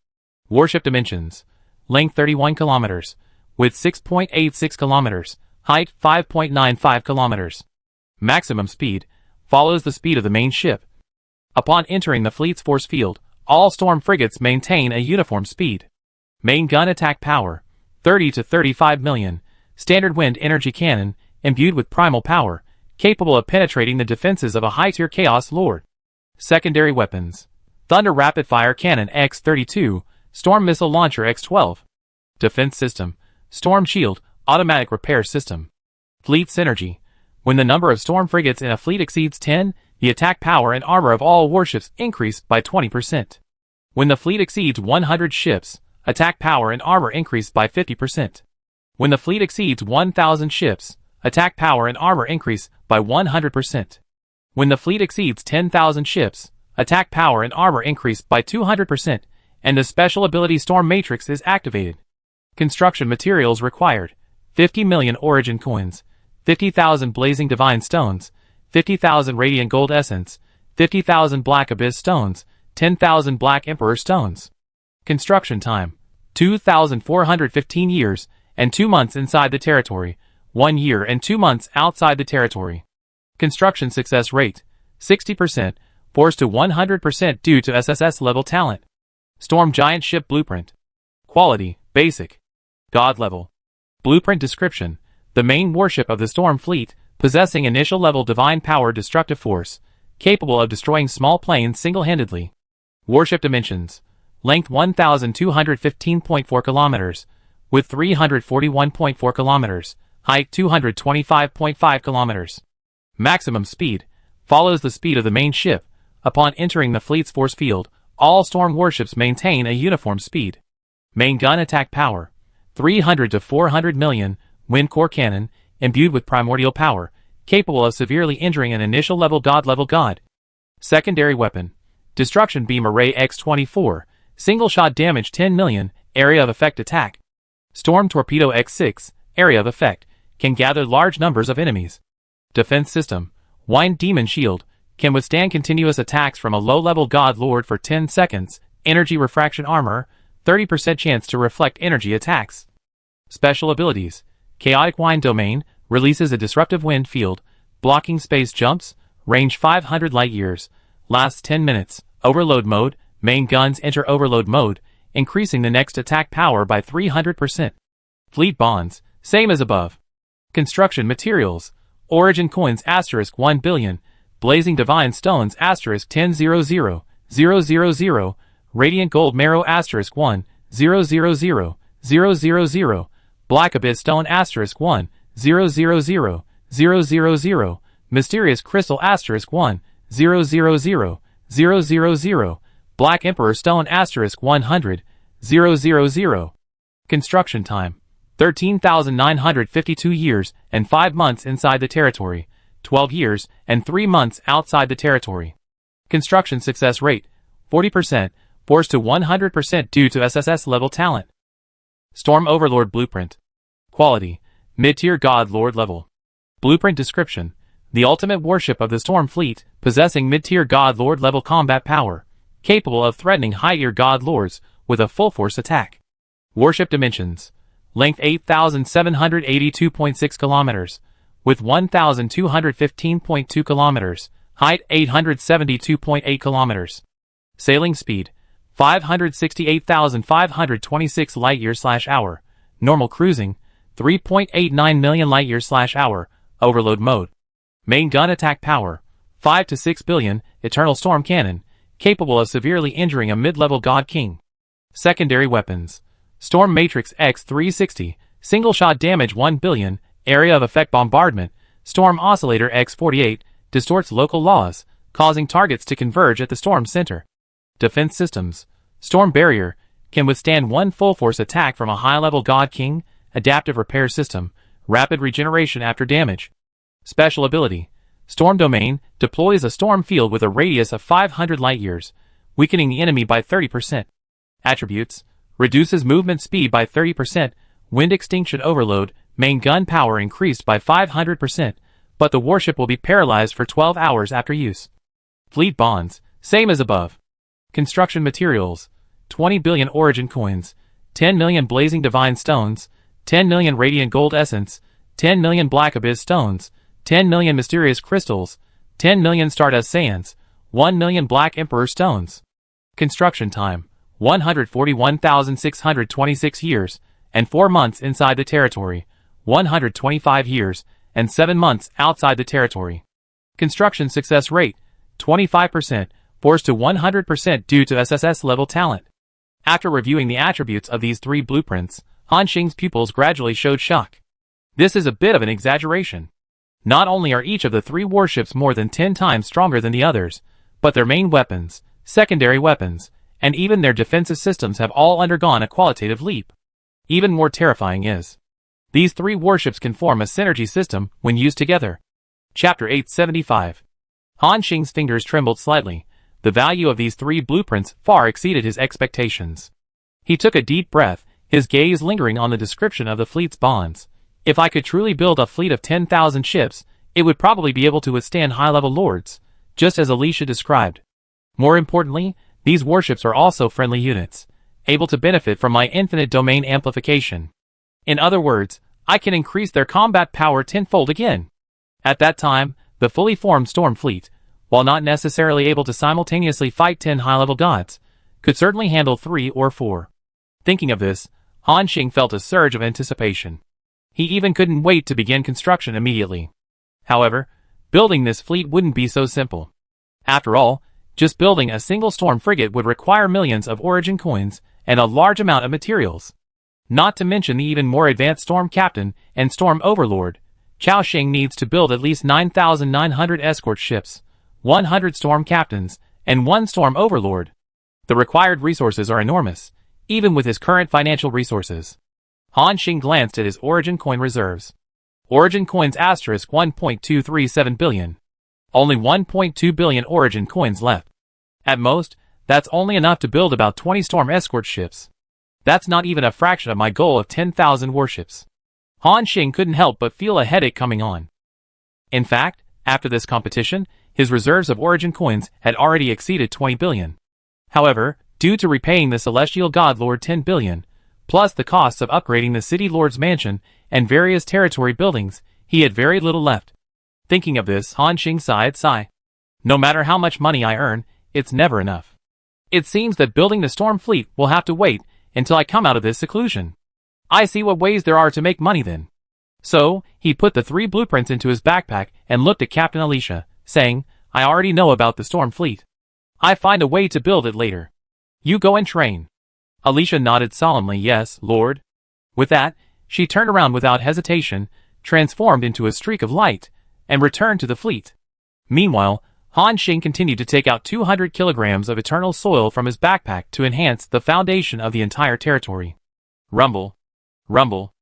Warship dimensions. Length 31 kilometers. Width 6.86 kilometers. Height 5.95 kilometers. Maximum speed follows the speed of the main ship. Upon entering the fleet's force field, all storm frigates maintain a uniform speed. Main gun attack power, 30 to 35 million. Standard wind energy cannon, imbued with primal power, capable of penetrating the defenses of a high-tier Chaos Lord. Secondary weapons. Thunder Rapid-Fire Cannon X-32, Storm Missile Launcher X-12. Defense System. Storm Shield, Automatic Repair System. Fleet Synergy. When the number of storm frigates in a fleet exceeds 10, the attack power and armor of all warships increase by 20%. When the fleet exceeds 100 ships, attack power and armor increase by 50%. When the fleet exceeds 1,000 ships, attack power and armor increase by 100%. When the fleet exceeds 10,000 ships, attack power and armor increase by 200%, and the special ability Storm Matrix is activated. Construction materials required. 50 million origin coins, 50,000 blazing divine stones, 50,000 radiant gold essence, 50,000 black abyss stones, 10,000 black emperor stones. Construction time: 2,415 years and 2 months inside the territory, 1 year and 2 months outside the territory. Construction success rate: 60%, forced to 100% due to SSS level talent. Storm Giant Ship Blueprint. Quality: Basic. God level. Blueprint description: the main warship of the Storm Fleet, possessing initial level divine power destructive force, capable of destroying small planes single-handedly. Warship dimensions: length 1,215.4 kilometers, width 341.4 kilometers, height 225.5 kilometers. Maximum speed: follows the speed of the main ship. Upon entering the fleet's force field, all Storm warships maintain a uniform speed. Main gun attack power: 300 to 400 million, wind core cannon, imbued with primordial power, capable of severely injuring an initial level god. Secondary weapon: Destruction Beam Array X-24, single shot damage 10 million, area of effect attack. Storm Torpedo X-6, area of effect, can gather large numbers of enemies. Defense system: Wind Demon Shield, can withstand continuous attacks from a low-level god lord for 10 seconds. Energy Refraction Armor, 30% chance to reflect energy attacks. Special abilities: Chaotic Wind Domain, releases a disruptive wind field, blocking space jumps, range 500 light years, lasts 10 minutes. Overload mode: main guns enter overload mode, increasing the next attack power by 300%. Fleet bonds, same as above. Construction materials: origin coins *1 billion, blazing divine stones *10,000,000, radiant gold marrow *1,000,000, black abyss stone *1,000,000, mysterious crystal *1,000,000, black emperor stone *100,000. Construction time: 13,952 years and 5 months inside the territory, 12 years and 3 months outside the territory. Construction success rate: 40%, forced to 100% due to SSS level talent. Storm Overlord Blueprint. Quality: mid-tier god lord level. Blueprint description: the ultimate warship of the Storm Fleet, possessing mid-tier god lord level combat power, capable of threatening high-tier god lords with a full-force attack. Warship dimensions: length 8,782.6 kilometers, width 1,215.2 kilometers, height 872.8 kilometers. Sailing speed: 568,526 light-years/hour. Normal cruising: 3.89 million light-years/hour. Overload mode. Main gun attack power: 5 to 6 billion, Eternal Storm Cannon, capable of severely injuring a mid-level god king. Secondary weapons: Storm Matrix X-360, single shot damage 1 billion, area of effect bombardment. Storm Oscillator X-48, distorts local laws, causing targets to converge at the storm center. Defense systems: Storm Barrier, can withstand one full-force attack from a high-level god king. Adaptive repair system, rapid regeneration after damage. Special ability: Storm Domain, deploys a storm field with a radius of 500 light-years, weakening the enemy by 30%. Attributes: reduces movement speed by 30%, wind extinction overload, main gun power increased by 500%, but the warship will be paralyzed for 12 hours after use. Fleet bonds, same as above. Construction materials: 20 billion origin coins, 10 million blazing divine stones, 10 million radiant gold essence, 10 million black abyss stones, 10 million mysterious crystals, 10 million stardust sands, 1 million black emperor stones. Construction time: 141,626 years and 4 months inside the territory, 125 years and 7 months outside the territory. Construction success rate: 25%, forced to 100% due to SSS level talent. After reviewing the attributes of these 3 blueprints, Han Xing's pupils gradually showed shock. This is a bit of an exaggeration. Not only are each of the 3 warships more than 10 times stronger than the others, but their main weapons, secondary weapons, and even their defensive systems have all undergone a qualitative leap. Even more terrifying is, these 3 warships can form a synergy system when used together. Chapter 875. Han Xing's fingers trembled slightly. The value of these 3 blueprints far exceeded his expectations. He took a deep breath, his gaze lingering on the description of the fleet's bonds. If I could truly build a fleet of 10,000 ships, it would probably be able to withstand high-level lords, just as Alicia described. More importantly, these warships are also friendly units, able to benefit from my infinite domain amplification. In other words, I can increase their combat power tenfold again. At that time, the fully formed Storm Fleet, while not necessarily able to simultaneously fight 10 high-level gods, could certainly handle 3 or 4. Thinking of this, Han Xing felt a surge of anticipation. He even couldn't wait to begin construction immediately. However, building this fleet wouldn't be so simple. After all, just building a single storm frigate would require millions of origin coins and a large amount of materials. Not to mention the even more advanced Storm Captain and Storm Overlord. Cao Xing needs to build at least 9,900 escort ships, 100 Storm Captains, and 1 Storm Overlord. The required resources are enormous, even with his current financial resources. Han Xing glanced at his origin coin reserves. Origin coins asterisk 1.237 billion. Only 1.2 billion origin coins left. At most, that's only enough to build about 20 storm escort ships. That's not even a fraction of my goal of 10,000 warships. Han Xing couldn't help but feel a headache coming on. In fact, after this competition, his reserves of origin coins had already exceeded 20 billion. However, due to repaying the Celestial God Lord 10 billion, plus the costs of upgrading the City Lord's mansion and various territory buildings, he had very little left. Thinking of this, Han Xing sighed. No matter how much money I earn, it's never enough. It seems that building the Storm Fleet will have to wait until I come out of this seclusion. I see what ways there are to make money then. So, he put the 3 blueprints into his backpack and looked at Captain Alicia, saying, I already know about the Storm Fleet. I find a way to build it later. You go and train. Alicia nodded solemnly, yes, Lord. With that, she turned around without hesitation, transformed into a streak of light, and returned to the fleet. Meanwhile, Han Xing continued to take out 200 kilograms of eternal soil from his backpack to enhance the foundation of the entire territory. Rumble. Rumble.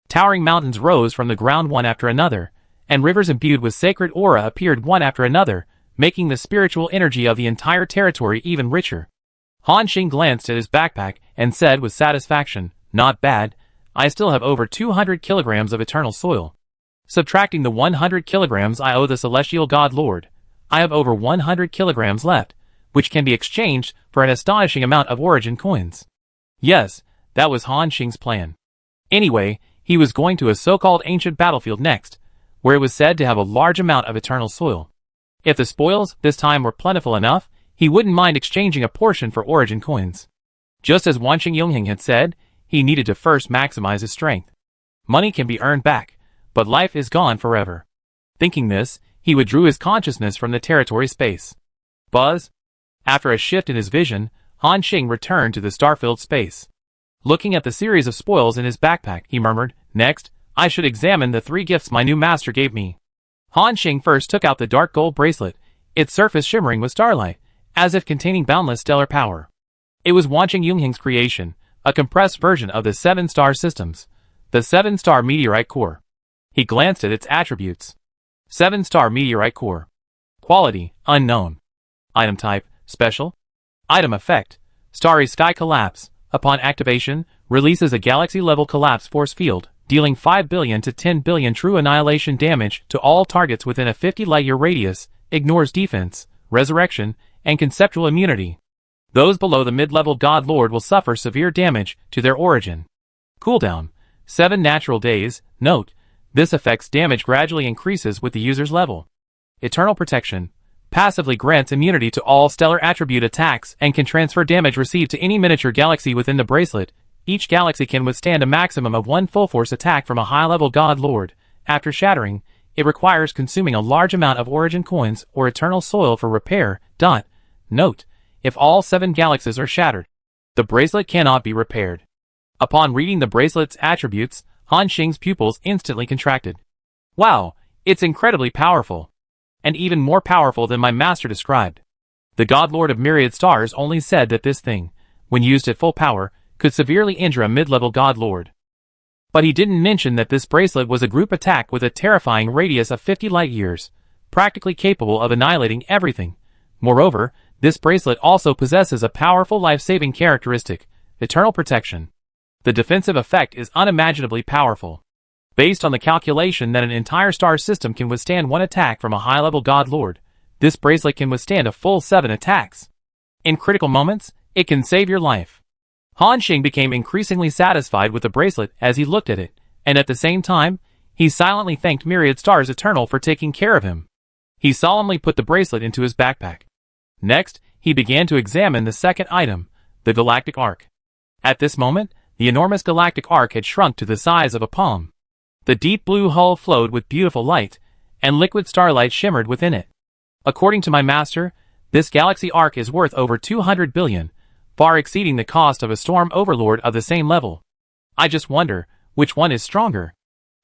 Towering mountains rose from the ground one after another, and rivers imbued with sacred aura appeared one after another, making the spiritual energy of the entire territory even richer. Han Xing glanced at his backpack and said with satisfaction, not bad, I still have over 200 kilograms of eternal soil. Subtracting the 100 kilograms I owe the Celestial God Lord, I have over 100 kilograms left, which can be exchanged for an astonishing amount of origin coins. Yes, that was Han Xing's plan. Anyway, he was going to a so-called ancient battlefield next, where it was said to have a large amount of eternal soil. If the spoils this time were plentiful enough, he wouldn't mind exchanging a portion for origin coins. Just as Wanqing Yongheng had said, he needed to first maximize his strength. Money can be earned back, but life is gone forever. Thinking this, he withdrew his consciousness from the territory space. Buzz? After a shift in his vision, Han Xing returned to the star-filled space. Looking at the series of spoils in his backpack, he murmured, next, I should examine the 3 gifts my new master gave me. Han Xing first took out the dark gold bracelet, its surface shimmering with starlight, as if containing boundless stellar power. It was Wanqing Yongheng's creation, a compressed version of the 7-star systems, the 7-star meteorite core. He glanced at its attributes. 7-star meteorite core. Quality, unknown. Item type, special. Item effect, starry sky collapse. Upon activation, releases a galaxy-level collapse force field, dealing 5 billion to 10 billion true annihilation damage to all targets within a 50 light-year radius, ignores defense, resurrection, and conceptual immunity. Those below the mid-level God Lord will suffer severe damage to their origin. Cooldown, 7 natural days. Note, this effect's damage gradually increases with the user's level. Eternal protection, passively grants immunity to all stellar attribute attacks and can transfer damage received to any miniature galaxy within the bracelet. Each galaxy can withstand a maximum of 1 full-force attack from a high-level God Lord. After shattering, it requires consuming a large amount of origin coins or eternal soil for repair. Note, if all 7 galaxies are shattered, the bracelet cannot be repaired. Upon reading the bracelet's attributes, Han Xing's pupils instantly contracted. Wow, it's incredibly powerful. And even more powerful than my master described. The God Lord of Myriad Stars only said that this thing, when used at full power, could severely injure a mid-level God Lord. But he didn't mention that this bracelet was a group attack with a terrifying radius of 50 light-years, practically capable of annihilating everything. Moreover, this bracelet also possesses a powerful life-saving characteristic, eternal protection. The defensive effect is unimaginably powerful. Based on the calculation that an entire star system can withstand one attack from a high-level God Lord, this bracelet can withstand a full 7 attacks. In critical moments, it can save your life. Han Xing became increasingly satisfied with the bracelet as he looked at it, and at the same time, he silently thanked Myriad Stars Eternal for taking care of him. He solemnly put the bracelet into his backpack. Next, he began to examine the second item, the Galactic Arc. At this moment, the enormous galactic arc had shrunk to the size of a palm. The deep blue hull flowed with beautiful light, and liquid starlight shimmered within it. According to my master, this galaxy arc is worth over 200 billion, far exceeding the cost of a storm overlord of the same level. I just wonder, which one is stronger?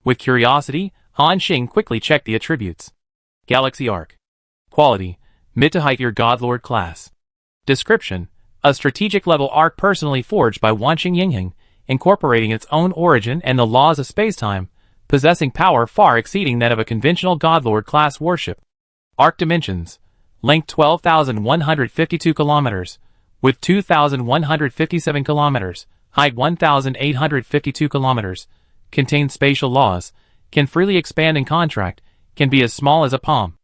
With curiosity, Han Xing quickly checked the attributes. Galaxy Arc. Quality: mid to high tier Godlord class. Description: a strategic level arc personally forged by Wanqing Yingheng, incorporating its own origin and the laws of spacetime, possessing power far exceeding that of a conventional Godlord class warship. Arc dimensions: length 12,152 kilometers, width 2,157 kilometers, height 1,852 kilometers, contains spatial laws, can freely expand and contract, can be as small as a palm.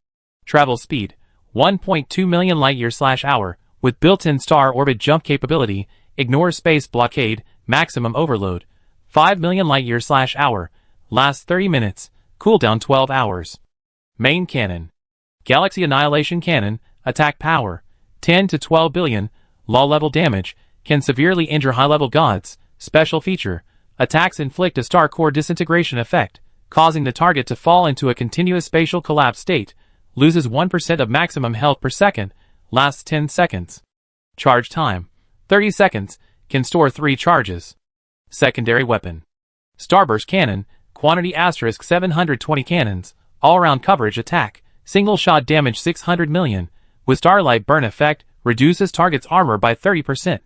Travel speed: 1.2 million light-year/hour, with built-in star orbit jump capability, ignores space blockade, maximum overload. 5 million light-year/hour, lasts 30 minutes, cooldown 12 hours. Main cannon: Galaxy Annihilation Cannon, attack power: 10 to 12 billion, low-level damage, can severely injure high-level gods. Special feature: attacks inflict a star core disintegration effect, causing the target to fall into a continuous spatial collapse state, loses 1% of maximum health per second, lasts 10 seconds. Charge time: 30 seconds, can store 3 charges. Secondary weapon: Starburst Cannon, quantity * 720 cannons, all-round coverage attack, single shot damage 600 million, with starlight burn effect, reduces target's armor by 30%.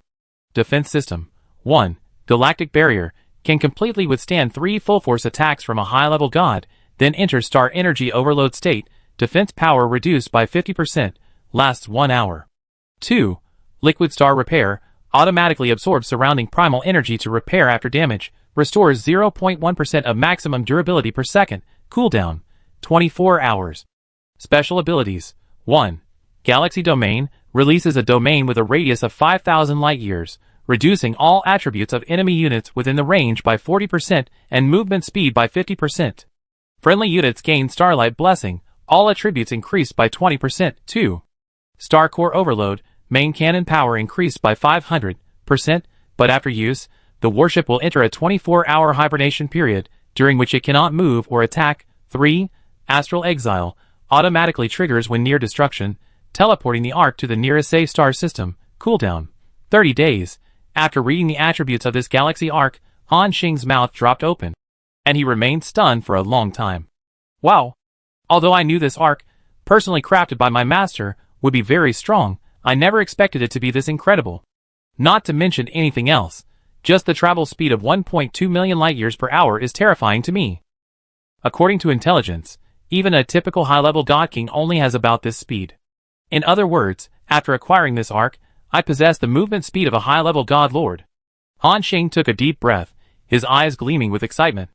Defense system: 1. Galactic Barrier, can completely withstand 3 full-force attacks from a high-level god, then enters star energy overload state, defense power reduced by 50%, lasts 1 hour. 2. Liquid Star Repair, automatically absorbs surrounding primal energy to repair after damage, restores 0.1% of maximum durability per second, cooldown, 24 hours. Special abilities: 1. Galaxy Domain, releases a domain with a radius of 5,000 light-years, reducing all attributes of enemy units within the range by 40% and movement speed by 50%. Friendly units gain Starlight Blessing, all attributes increased by 20%. 2. Star Core Overload, main cannon power increased by 500%, but after use, the warship will enter a 24-hour hibernation period, during which it cannot move or attack. 3. Astral Exile, automatically triggers when near destruction, teleporting the arc to the nearest safe star system, cooldown, 30 days. After reading the attributes of this galaxy arc, Han Xing's mouth dropped open, and he remained stunned for a long time. Wow! Although I knew this arc, personally crafted by my master, would be very strong, I never expected it to be this incredible. Not to mention anything else, just the travel speed of 1.2 million light-years per hour is terrifying to me. According to intelligence, even a typical high-level God King only has about this speed. In other words, after acquiring this arc, I possess the movement speed of a high-level God Lord. Han Xing took a deep breath, his eyes gleaming with excitement.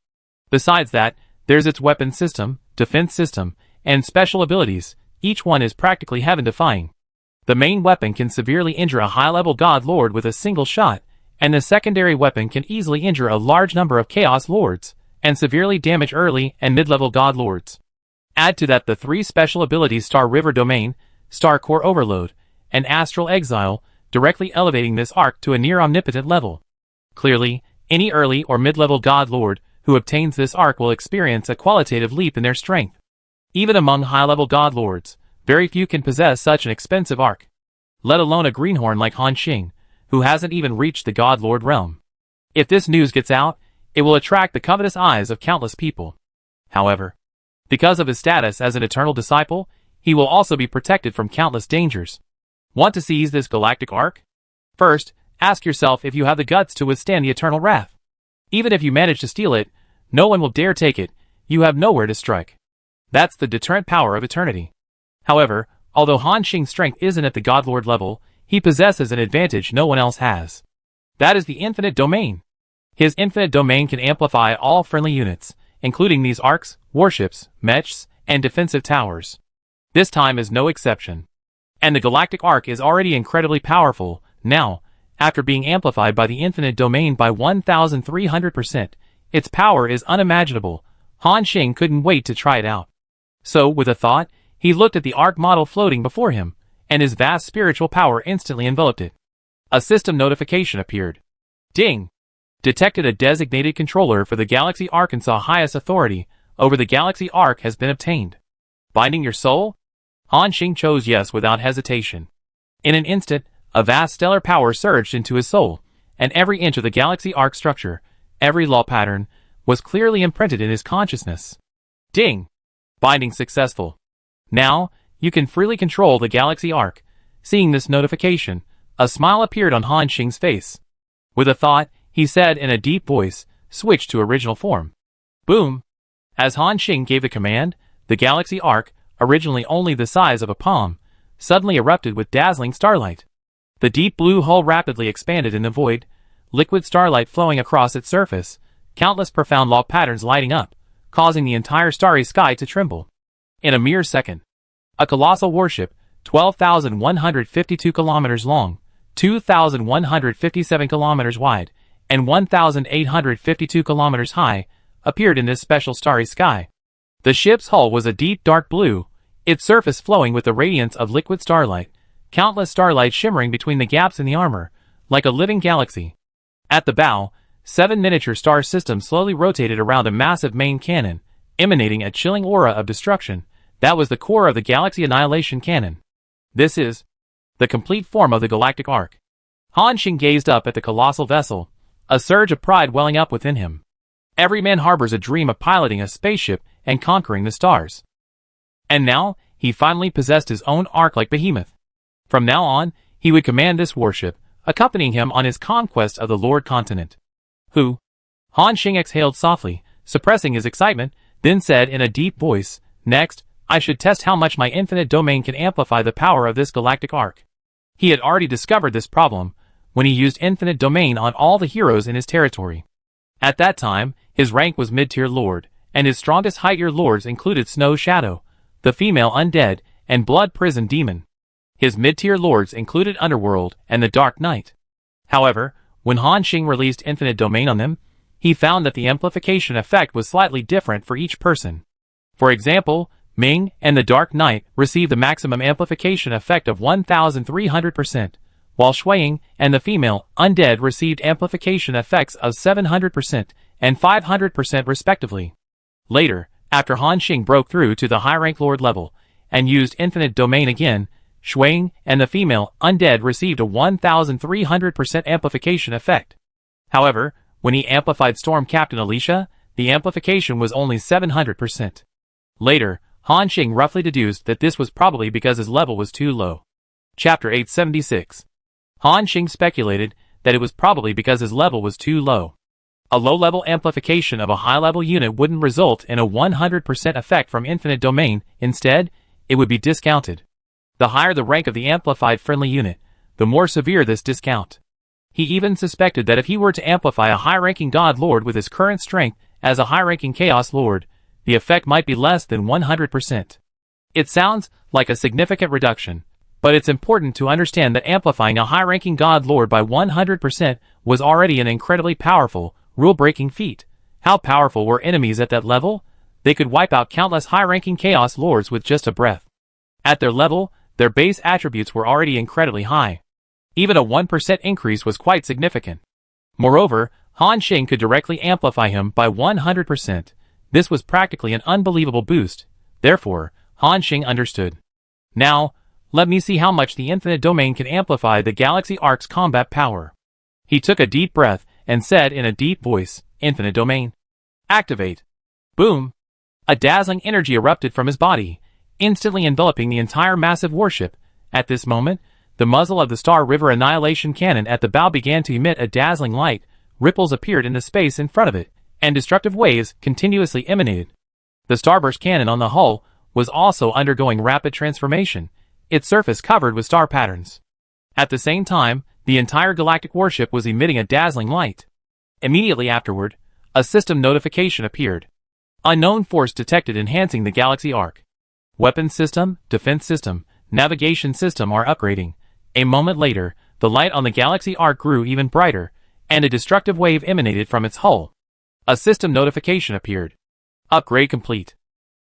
Besides that, there's its weapon system, defense system, and special abilities, each one is practically heaven-defying. The main weapon can severely injure a high-level God Lord with a single shot, and the secondary weapon can easily injure a large number of Chaos Lords, and severely damage early and mid-level God Lords. Add to that the 3 special abilities Star River Domain, Star Core Overload, and Astral Exile, directly elevating this arc to a near-omnipotent level. Clearly, any early or mid-level God Lord who obtains this arc will experience a qualitative leap in their strength. Even among high-level God Lords, very few can possess such an expensive arc, let alone a greenhorn like Han Xing, who hasn't even reached the God Lord realm. If this news gets out, it will attract the covetous eyes of countless people. However, because of his status as an eternal disciple, he will also be protected from countless dangers. Want to seize this galactic arc? First, ask yourself if you have the guts to withstand the eternal wrath. Even if you manage to steal it, no one will dare take it, you have nowhere to strike. That's the deterrent power of eternity. However, although Han Xing's strength isn't at the Godlord level, he possesses an advantage no one else has. That is the infinite domain. His infinite domain can amplify all friendly units, including these arcs, warships, mechs, and defensive towers. This time is no exception. And the galactic arc is already incredibly powerful. Now, after being amplified by the infinite domain by 1,300%, its power is unimaginable. Han Xing couldn't wait to try it out. So, with a thought, he looked at the arc model floating before him, and his vast spiritual power instantly enveloped it. A system notification appeared. Ding! Detected a designated controller for the Galaxy Arkansas highest authority over the Galaxy Arc has been obtained. Binding your soul? Han Xing chose yes without hesitation. In an instant, a vast stellar power surged into his soul, and every inch of the Galaxy Arc structure, every law pattern, was clearly imprinted in his consciousness. Ding! Binding successful. Now, you can freely control the Galaxy Arc. Seeing this notification, a smile appeared on Han Xing's face. With a thought, he said in a deep voice, switch to original form. Boom! As Han Xing gave the command, the Galaxy Arc, originally only the size of a palm, suddenly erupted with dazzling starlight. The deep blue hull rapidly expanded in the void, liquid starlight flowing across its surface, countless profound law patterns lighting up, causing the entire starry sky to tremble. In a mere second, a colossal warship, 12,152 kilometers long, 2,157 kilometers wide, and 1,852 kilometers high, appeared in this special starry sky. The ship's hull was a deep dark blue, its surface flowing with the radiance of liquid starlight, countless starlight shimmering between the gaps in the armor, like a living galaxy. At the bow, 7 miniature star systems slowly rotated around a massive main cannon, emanating a chilling aura of destruction. That was the core of the Galaxy Annihilation Cannon. This is the complete form of the Galactic Arc. Han Xing gazed up at the colossal vessel, a surge of pride welling up within him. Every man harbors a dream of piloting a spaceship and conquering the stars. And now, he finally possessed his own arc like Behemoth. From now on, he would command this warship, accompanying him on his conquest of the Lord Continent. Who? Han Xing exhaled softly, suppressing his excitement, then said in a deep voice, next, I should test how much my infinite domain can amplify the power of this galactic arc. He had already discovered this problem when he used infinite domain on all the heroes in his territory. At that time, his rank was mid-tier lord, and his strongest high-tier lords included Snow Shadow, the female undead, and Blood Prison Demon. His mid-tier lords included Underworld and the Dark Knight. However, when Han Xing released infinite domain on them, he found that the amplification effect was slightly different for each person. For example, Ming and the Dark Knight received the maximum amplification effect of 1,300%, while Shuiying and the female undead received amplification effects of 700% and 500% respectively. Later, after Han Xing broke through to the high-rank lord level and used infinite domain again, Shuiying and the female undead received a 1,300% amplification effect. However, when he amplified Storm Captain Alicia, the amplification was only 700%. Later, Han Xing roughly deduced that this was probably because his level was too low. Chapter 876. Han Xing speculated that it was probably because his level was too low. A low-level amplification of a high-level unit wouldn't result in a 100% effect from infinite domain. Instead, it would be discounted. The higher the rank of the amplified friendly unit, the more severe this discount. He even suspected that if he were to amplify a high-ranking God Lord with his current strength as a high-ranking Chaos Lord, the effect might be less than 100%. It sounds like a significant reduction, but it's important to understand that amplifying a high-ranking God Lord by 100% was already an incredibly powerful, rule-breaking feat. How powerful were enemies at that level? They could wipe out countless high-ranking Chaos Lords with just a breath. At their level, their base attributes were already incredibly high. Even a 1% increase was quite significant. Moreover, Han Xing could directly amplify him by 100%. This was practically an unbelievable boost. Therefore, Han Xing understood. Now, let me see how much the infinite domain can amplify the Galaxy Arc's combat power. He took a deep breath and said in a deep voice, Infinite domain. Activate. Boom. A dazzling energy erupted from his body, instantly enveloping the entire massive warship. At this moment, the muzzle of the Star River Annihilation Cannon at the bow began to emit a dazzling light. Ripples appeared in the space in front of it, and destructive waves continuously emanated. The Starburst Cannon on the hull was also undergoing rapid transformation, its surface covered with star patterns. At the same time, the entire galactic warship was emitting a dazzling light. Immediately afterward, a system notification appeared. Unknown force detected enhancing the Galaxy Arc. Weapon system, defense system, navigation system are upgrading. A moment later, the light on the Galaxy Arc grew even brighter, and a destructive wave emanated from its hull. A system notification appeared. Upgrade complete.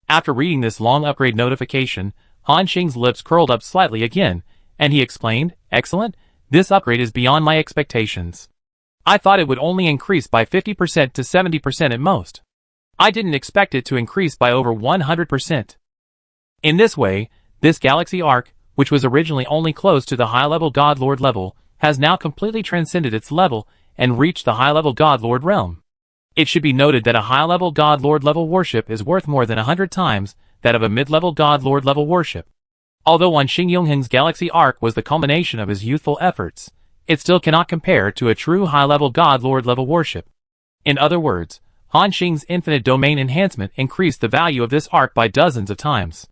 After reading this long upgrade notification, Han Xing's lips curled up slightly again, and he exclaimed, "Excellent, this upgrade is beyond my expectations. I thought it would only increase by 50% to 70% at most. I didn't expect it to increase by over 100%. In this way, this Galaxy Arc, which was originally only close to the high-level God Lord level, has now completely transcended its level and reached the high-level God Lord realm. It should be noted that a high-level God Lord level warship is worth more than 100 times that of a mid-level God Lord level warship. Although Wan Xing Yongheng's Galaxy Arc was the culmination of his youthful efforts, it still cannot compare to a true high-level God Lord level warship. In other words, Han Xing's infinite domain enhancement increased the value of this arc by dozens of times.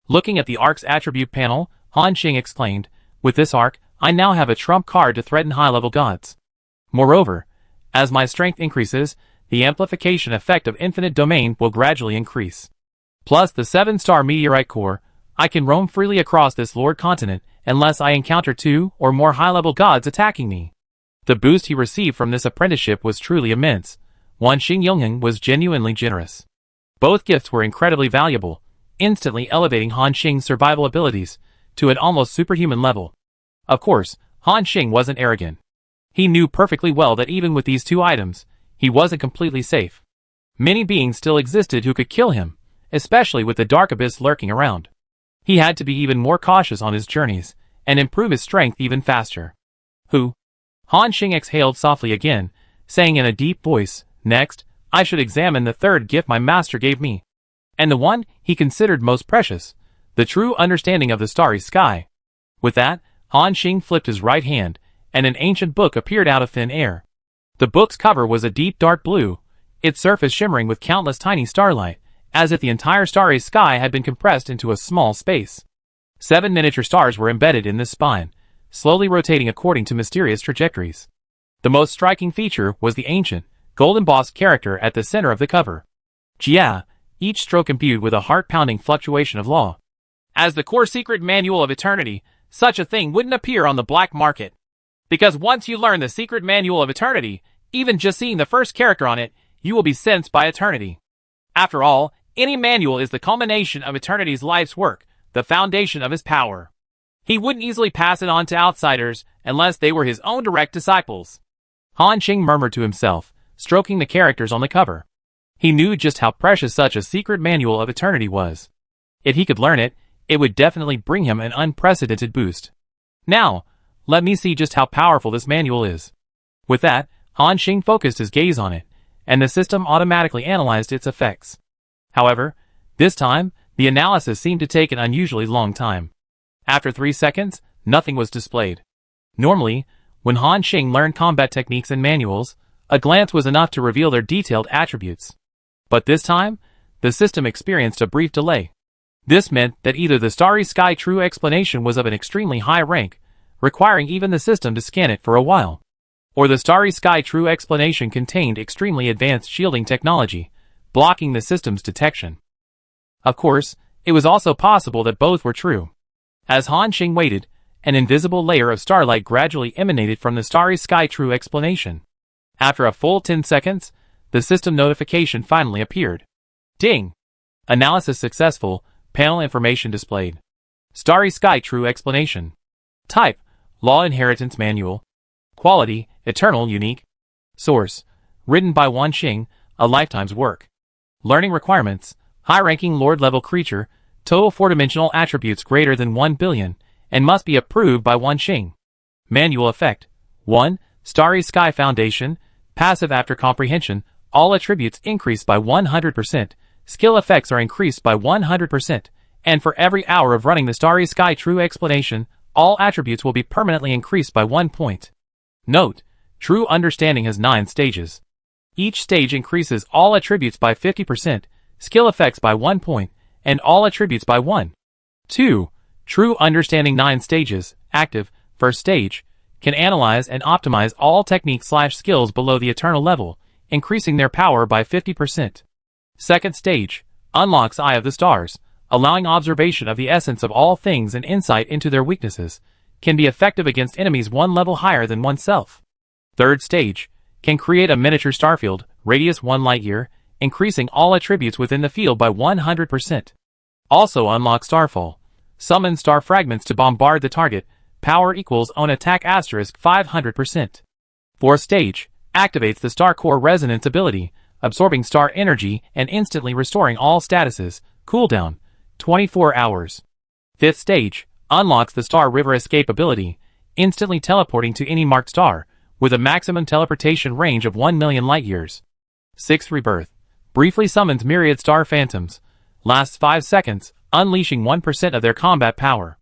Looking at the arc's attribute panel, Han Xing exclaimed, "With this arc, I now have a trump card to threaten high-level gods. Moreover, as my strength increases, the amplification effect of infinite domain will gradually increase. Plus the 7-star meteorite core, I can roam freely across this Lord continent unless I encounter 2 or more high-level gods attacking me." The boost he received from this apprenticeship was truly immense. Wan Xing Yongheng was genuinely generous. Both gifts were incredibly valuable, instantly elevating Han Xing's survival abilities to an almost superhuman level. Of course, Han Xing wasn't arrogant. He knew perfectly well that even with these 2 items, he wasn't completely safe. Many beings still existed who could kill him, especially with the dark abyss lurking around. He had to be even more cautious on his journeys, and improve his strength even faster. "Who?" Han Xing exhaled softly again, saying in a deep voice, "Next, I should examine the 3rd gift my master gave me. And the one he considered most precious, the true understanding of the starry sky." With that, Han Xing flipped his right hand, and an ancient book appeared out of thin air. The book's cover was a deep dark blue, its surface shimmering with countless tiny starlight, as if the entire starry sky had been compressed into a small space. 7 miniature stars were embedded in this spine, slowly rotating according to mysterious trajectories. The most striking feature was the ancient, gold-embossed character at the center of the cover. Jia, each stroke imbued with a heart-pounding fluctuation of law. As the core secret manual of eternity, such a thing wouldn't appear on the black market. Because once you learn the secret manual of eternity, even just seeing the first character on it, you will be sensed by eternity. After all, any manual is the culmination of eternity's life's work, the foundation of his power. He wouldn't easily pass it on to outsiders unless they were his own direct disciples. Han Xing murmured to himself, stroking the characters on the cover. He knew just how precious such a secret manual of eternity was. If he could learn it, it would definitely bring him an unprecedented boost. Now, let me see just how powerful this manual is. With that, Han Xing focused his gaze on it, and the system automatically analyzed its effects. However, this time, the analysis seemed to take an unusually long time. After 3 seconds, nothing was displayed. Normally, when Han Xing learned combat techniques and manuals, a glance was enough to reveal their detailed attributes. But this time, the system experienced a brief delay. This meant that either the Starry Sky True Explanation was of an extremely high rank, requiring even the system to scan it for a while, or the Starry Sky True Explanation contained extremely advanced shielding technology, blocking the system's detection. Of course, it was also possible that both were true. As Han Xing waited, an invisible layer of starlight gradually emanated from the Starry Sky True Explanation. After a full 10 seconds, the system notification finally appeared. Ding! Analysis successful, panel information displayed. Starry Sky True Explanation. Type: Law Inheritance Manual. Quality: Eternal Unique. Source: written by Wan Xing, a lifetime's work. Learning requirements: high-ranking Lord-level creature, total 4-dimensional attributes greater than 1 billion, and must be approved by Wan Xing. Manual effect: 1. Starry Sky Foundation. Passive after comprehension, all attributes increase by 100%, skill effects are increased by 100%, and for every hour of running the Starry Sky True Explanation, all attributes will be permanently increased by 1 point. Note: True Understanding has 9 stages. Each stage increases all attributes by 50%, skill effects by 1 point, and all attributes by 1. 2. True Understanding 9 stages, active, first stage, can analyze and optimize all techniques/skills below the eternal level, increasing their power by 50%. Second stage, unlocks Eye of the Stars, allowing observation of the essence of all things and insight into their weaknesses, can be effective against enemies one level higher than oneself. Third stage, can create a miniature starfield, radius 1 light-year, increasing all attributes within the field by 100%. Also unlock Starfall, summon star fragments to bombard the target, power equals own attack asterisk 500%. Fourth stage, activates the Star Core Resonance ability, absorbing star energy and instantly restoring all statuses, cooldown, 24 hours. Fifth stage, unlocks the Star River Escape ability, instantly teleporting to any marked star, with a maximum teleportation range of 1 million light-years. Sixth rebirth, briefly summons myriad star phantoms, lasts 5 seconds, unleashing 1% of their combat power.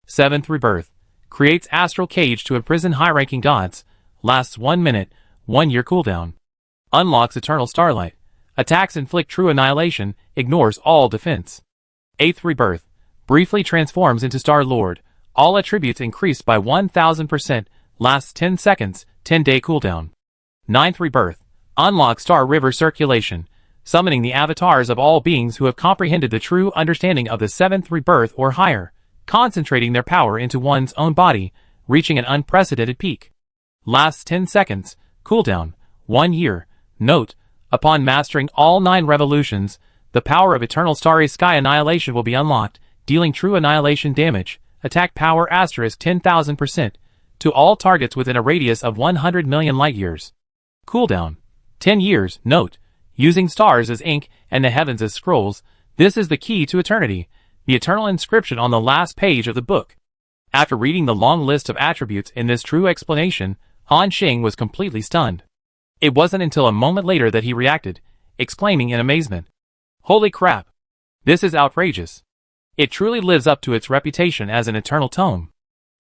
Seventh rebirth, creates astral cage to imprison high-ranking gods, lasts 1 minute, 1 year cooldown. Unlocks Eternal Starlight, attacks inflict true annihilation, ignores all defense. Eighth rebirth, briefly transforms into Star Lord, all attributes increased by 1000%, lasts 10 seconds, 10-day cooldown. Ninth rebirth, unlocks Star River Circulation, summoning the avatars of all beings who have comprehended the true understanding of the seventh rebirth or higher, concentrating their power into one's own body, reaching an unprecedented peak. Lasts 10 seconds, cooldown, 1 year. Note, upon mastering all 9 revolutions, the power of Eternal Starry Sky Annihilation will be unlocked, dealing true annihilation damage, attack power asterisk 10,000%, to all targets within a radius of 100 million light-years. Cooldown, 10 years. Note, using stars as ink and the heavens as scrolls, this is the key to eternity, the eternal inscription on the last page of the book. After reading the long list of attributes in this true explanation, Han Xing was completely stunned. It wasn't until a moment later that he reacted, exclaiming in amazement, "Holy crap! This is outrageous. It truly lives up to its reputation as an eternal tome.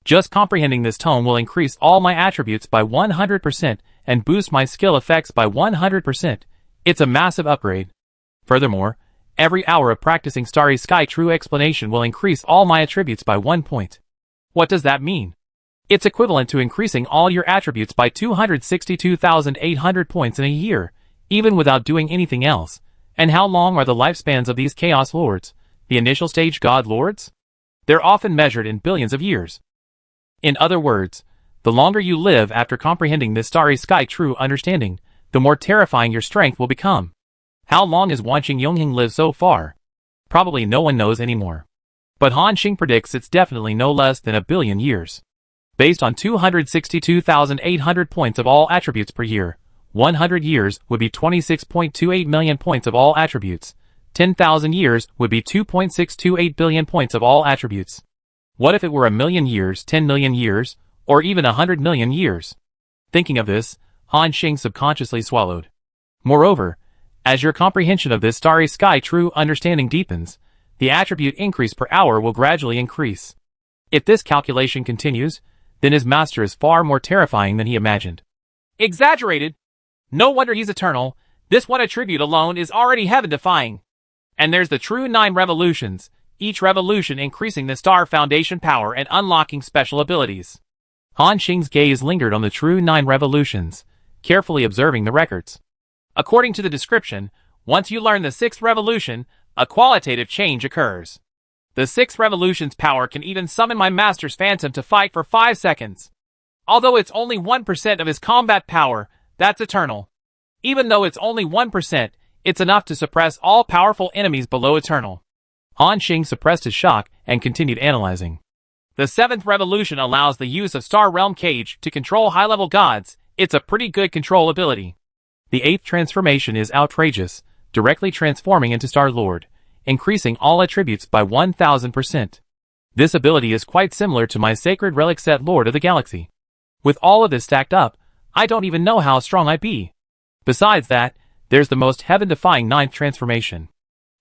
Just comprehending this tome will increase all my attributes by 100% and boost my skill effects by 100%. It's a massive upgrade. Furthermore, every hour of practicing Starry Sky True Explanation will increase all my attributes by 1 point. What does that mean? It's equivalent to increasing all your attributes by 262,800 points in a year, even without doing anything else. And how long are the lifespans of these Chaos Lords, the initial stage God Lords? They're often measured in billions of years. In other words, the longer you live after comprehending this Starry Sky True Understanding, the more terrifying your strength will become. How long has Wanqing Yongheng lived so far? Probably no one knows anymore. But Han Xing predicts it's definitely no less than 1 billion years. Based on 262,800 points of all attributes per year, 100 years would be 26.28 million points of all attributes. 10,000 years would be 2.628 billion points of all attributes. What if it were 1 million years, 10 million years, or even 100 million years? Thinking of this, Han Xing subconsciously swallowed. Moreover, as your comprehension of this Starry Sky True Understanding deepens, the attribute increase per hour will gradually increase. If this calculation continues, then his master is far more terrifying than he imagined. Exaggerated! No wonder he's eternal. This one attribute alone is already heaven-defying. And there's the true 9 revolutions, each revolution increasing the star foundation power and unlocking special abilities. Han Xing's gaze lingered on the true 9 revolutions, carefully observing the records. According to the description, once you learn the 6th revolution, a qualitative change occurs. The 6th revolution's power can even summon my master's phantom to fight for 5 seconds. Although it's only 1% of his combat power, that's eternal. Even though it's only 1%, it's enough to suppress all powerful enemies below eternal. Han Xing suppressed his shock and continued analyzing. The 7th revolution allows the use of Star Realm Cage to control high-level gods. It's a pretty good control ability. The 8th transformation is outrageous, directly transforming into Star Lord, increasing all attributes by 1000%. This ability is quite similar to my Sacred Relic set Lord of the Galaxy. With all of this stacked up, I don't even know how strong I'd be. Besides that, there's the most heaven-defying 9th transformation.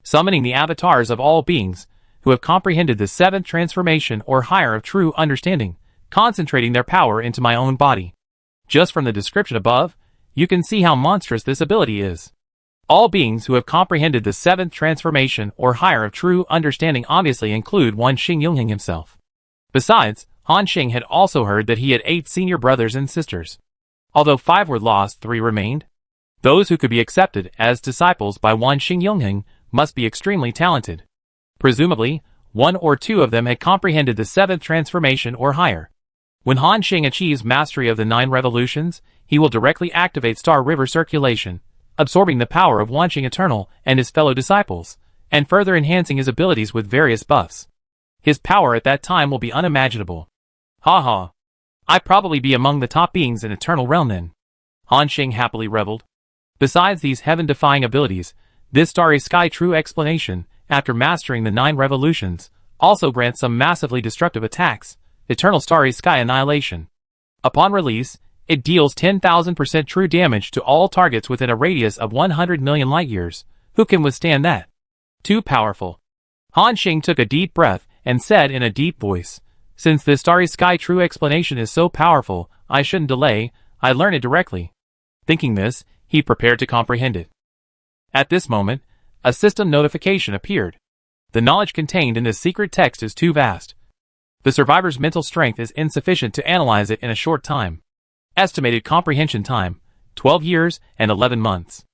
Summoning the avatars of all beings, who have comprehended the 7th transformation or higher of true understanding, concentrating their power into my own body. Just from the description above, you can see how monstrous this ability is. All beings who have comprehended the 7th transformation or higher of true understanding obviously include Wanqing Yongheng himself. Besides, Han Xing had also heard that he had 8 senior brothers and sisters. Although 5 were lost, 3 remained. Those who could be accepted as disciples by Wan Xing Yongheng must be extremely talented. Presumably, one or two of them had comprehended the seventh transformation or higher. When Han Xing achieves mastery of the 9 revolutions, he will directly activate Star River circulation, absorbing the power of Wan Xing Eternal and his fellow disciples, and further enhancing his abilities with various buffs. His power at that time will be unimaginable. Ha ha. I'd probably be among the top beings in Eternal Realm then. Han Xing happily reveled. Besides these heaven-defying abilities, this Starry Sky True explanation, after mastering the 9 revolutions, also grants some massively destructive attacks, Eternal Starry Sky Annihilation. Upon release, it deals 10,000% true damage to all targets within a radius of 100 million light-years. Who can withstand that? Too powerful. Han Xing took a deep breath and said in a deep voice, "Since this Starry Sky True explanation is so powerful, I shouldn't delay, I learn it directly." Thinking this, he prepared to comprehend it. At this moment, a system notification appeared. The knowledge contained in this secret text is too vast. The survivor's mental strength is insufficient to analyze it in a short time. Estimated comprehension time, 12 years and 11 months.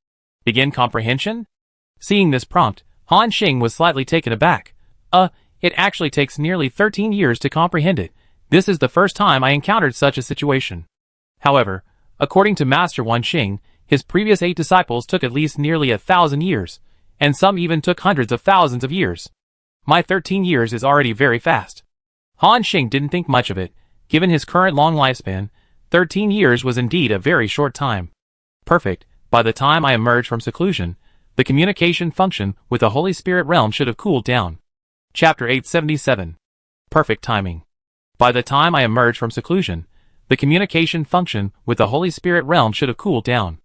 Begin comprehension? Seeing this prompt, Han Xing was slightly taken aback. It actually takes nearly 13 years to comprehend it. This is the first time I encountered such a situation. However, according to Master Wan Xing, his previous 8 disciples took at least nearly 1,000 years, and some even took hundreds of thousands of years. My 13 years is already very fast. Han Xing didn't think much of it. Given his current long lifespan, 13 years was indeed a very short time. Perfect. By the time I emerged from seclusion, the communication function with the Holy Spirit realm should have cooled down. Chapter 877. Perfect timing. By the time I emerged from seclusion, the communication function with the Holy Spirit realm should have cooled down.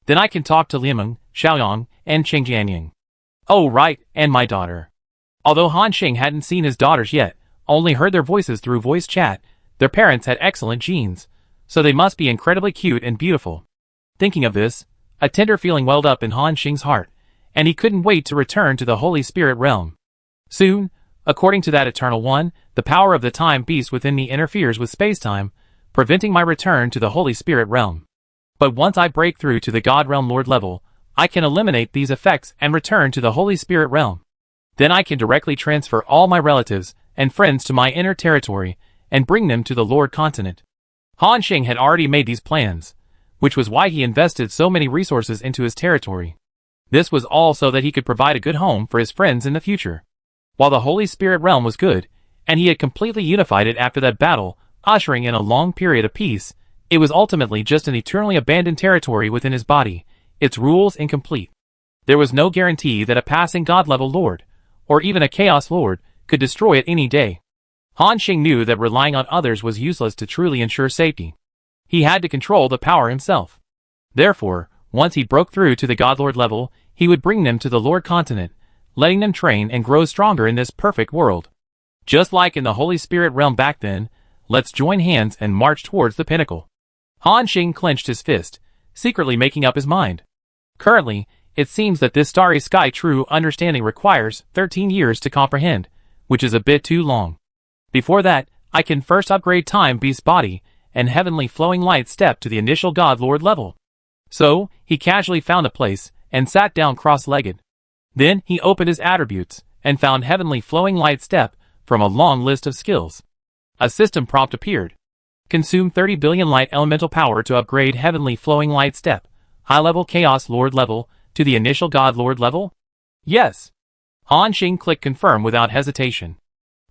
Then I can talk to Liemeng, Xiaoyang, and Cheng Jianying. Oh right, and my daughter. Although Han Xing hadn't seen his daughters yet, only heard their voices through voice chat, their parents had excellent genes, so they must be incredibly cute and beautiful. Thinking of this, a tender feeling welled up in Han Xing's heart, and he couldn't wait to return to the Holy Spirit realm. Soon, according to that Eternal One, the power of the time beast within me interferes with space-time, preventing my return to the Holy Spirit realm. But once I break through to the God Realm Lord level, I can eliminate these effects and return to the Holy Spirit realm. Then I can directly transfer all my relatives and friends to my inner territory and bring them to the Lord continent. Han Xing had already made these plans, which was why he invested so many resources into his territory. This was all so that he could provide a good home for his friends in the future. While the Holy Spirit realm was good, and he had completely unified it after that battle, ushering in a long period of peace, it was ultimately just an eternally abandoned territory within his body, its rules incomplete. There was no guarantee that a passing God-level Lord, or even a Chaos Lord, could destroy it any day. Han Xing knew that relying on others was useless to truly ensure safety. He had to control the power himself. Therefore, once he broke through to the Godlord level, he would bring them to the Lord continent, letting them train and grow stronger in this perfect world. Just like in the Holy Spirit realm back then, let's join hands and march towards the pinnacle. Han Xing clenched his fist, secretly making up his mind. Currently, it seems that this Starry Sky True understanding requires 13 years to comprehend, which is a bit too long. Before that, I can first upgrade Time Beast's body and Heavenly Flowing Light step to the initial God Lord level. So, he casually found a place and sat down cross-legged. Then he opened his attributes and found Heavenly Flowing Light step from a long list of skills. A system prompt appeared. Consume 30 billion light elemental power to upgrade Heavenly Flowing Light step, high-level Chaos Lord level, to the initial God Lord level? Yes. Han Xing clicked confirm without hesitation.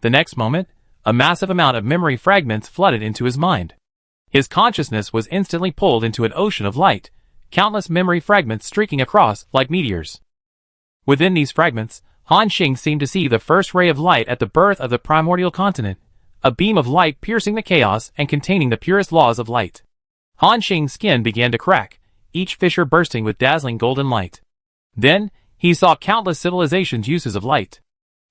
The next moment, a massive amount of memory fragments flooded into his mind. His consciousness was instantly pulled into an ocean of light, countless memory fragments streaking across like meteors. Within these fragments, Han Xing seemed to see the first ray of light at the birth of the primordial continent, a beam of light piercing the chaos and containing the purest laws of light. Han Xing's skin began to crack, each fissure bursting with dazzling golden light. Then, he saw countless civilizations' uses of light.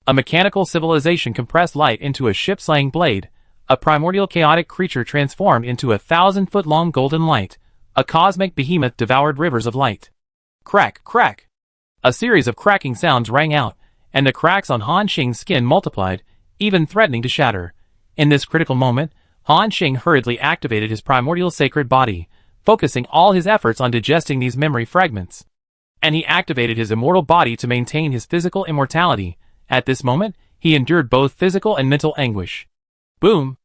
A mechanical civilization compressed light into a ship-slaying blade, a primordial chaotic creature transformed into 1,000-foot-long golden light, a cosmic behemoth devoured rivers of light. Crack, crack! A series of cracking sounds rang out, and the cracks on Han Xing's skin multiplied, even threatening to shatter. In this critical moment, Han Xing hurriedly activated his primordial sacred body, focusing all his efforts on digesting these memory fragments. And he activated his immortal body to maintain his physical immortality. At this moment, he endured both physical and mental anguish. Boom!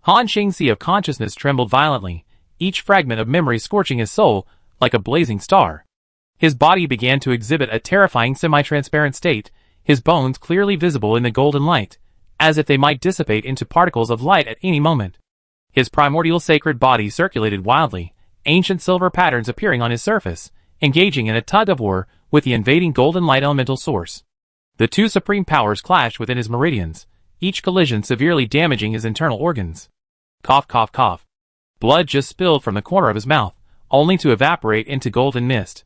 Han Xing's sea of consciousness trembled violently, each fragment of memory scorching his soul like a blazing star. His body began to exhibit a terrifying semi-transparent state, his bones clearly visible in the golden light, as if they might dissipate into particles of light at any moment. His primordial sacred body circulated wildly, ancient silver patterns appearing on his surface, engaging in a tug-of-war with the invading golden light elemental source. The two supreme powers clashed within his meridians, each collision severely damaging his internal organs. Cough, cough, cough. Blood just spilled from the corner of his mouth, only to evaporate into golden mist.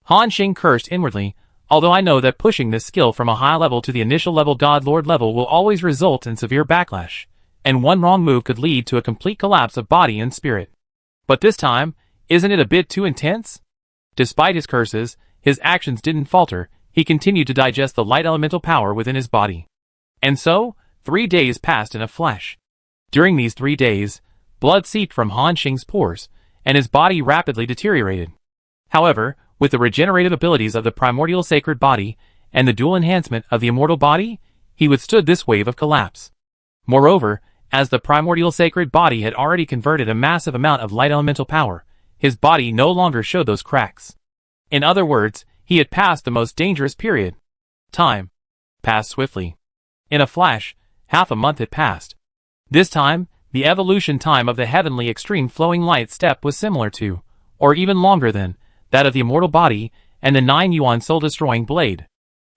Han Xing cursed inwardly, although I know that pushing this skill from a high level to the initial level God Lord level will always result in severe backlash, and one wrong move could lead to a complete collapse of body and spirit. But this time, isn't it a bit too intense? Despite his curses, his actions didn't falter. He continued to digest the light elemental power within his body. And so, 3 days passed in a flash. During these 3 days, blood seeped from Han Xing's pores, and his body rapidly deteriorated. However, with the regenerative abilities of the primordial sacred body, and the dual enhancement of the immortal body, he withstood this wave of collapse. Moreover, as the primordial sacred body had already converted a massive amount of light elemental power, his body no longer showed those cracks. In other words, he had passed the most dangerous period. Time passed swiftly. In a flash, half a month had passed. This time, the evolution time of the heavenly extreme flowing light step was similar to, or even longer than, that of the immortal body and the 9 yuan soul-destroying blade.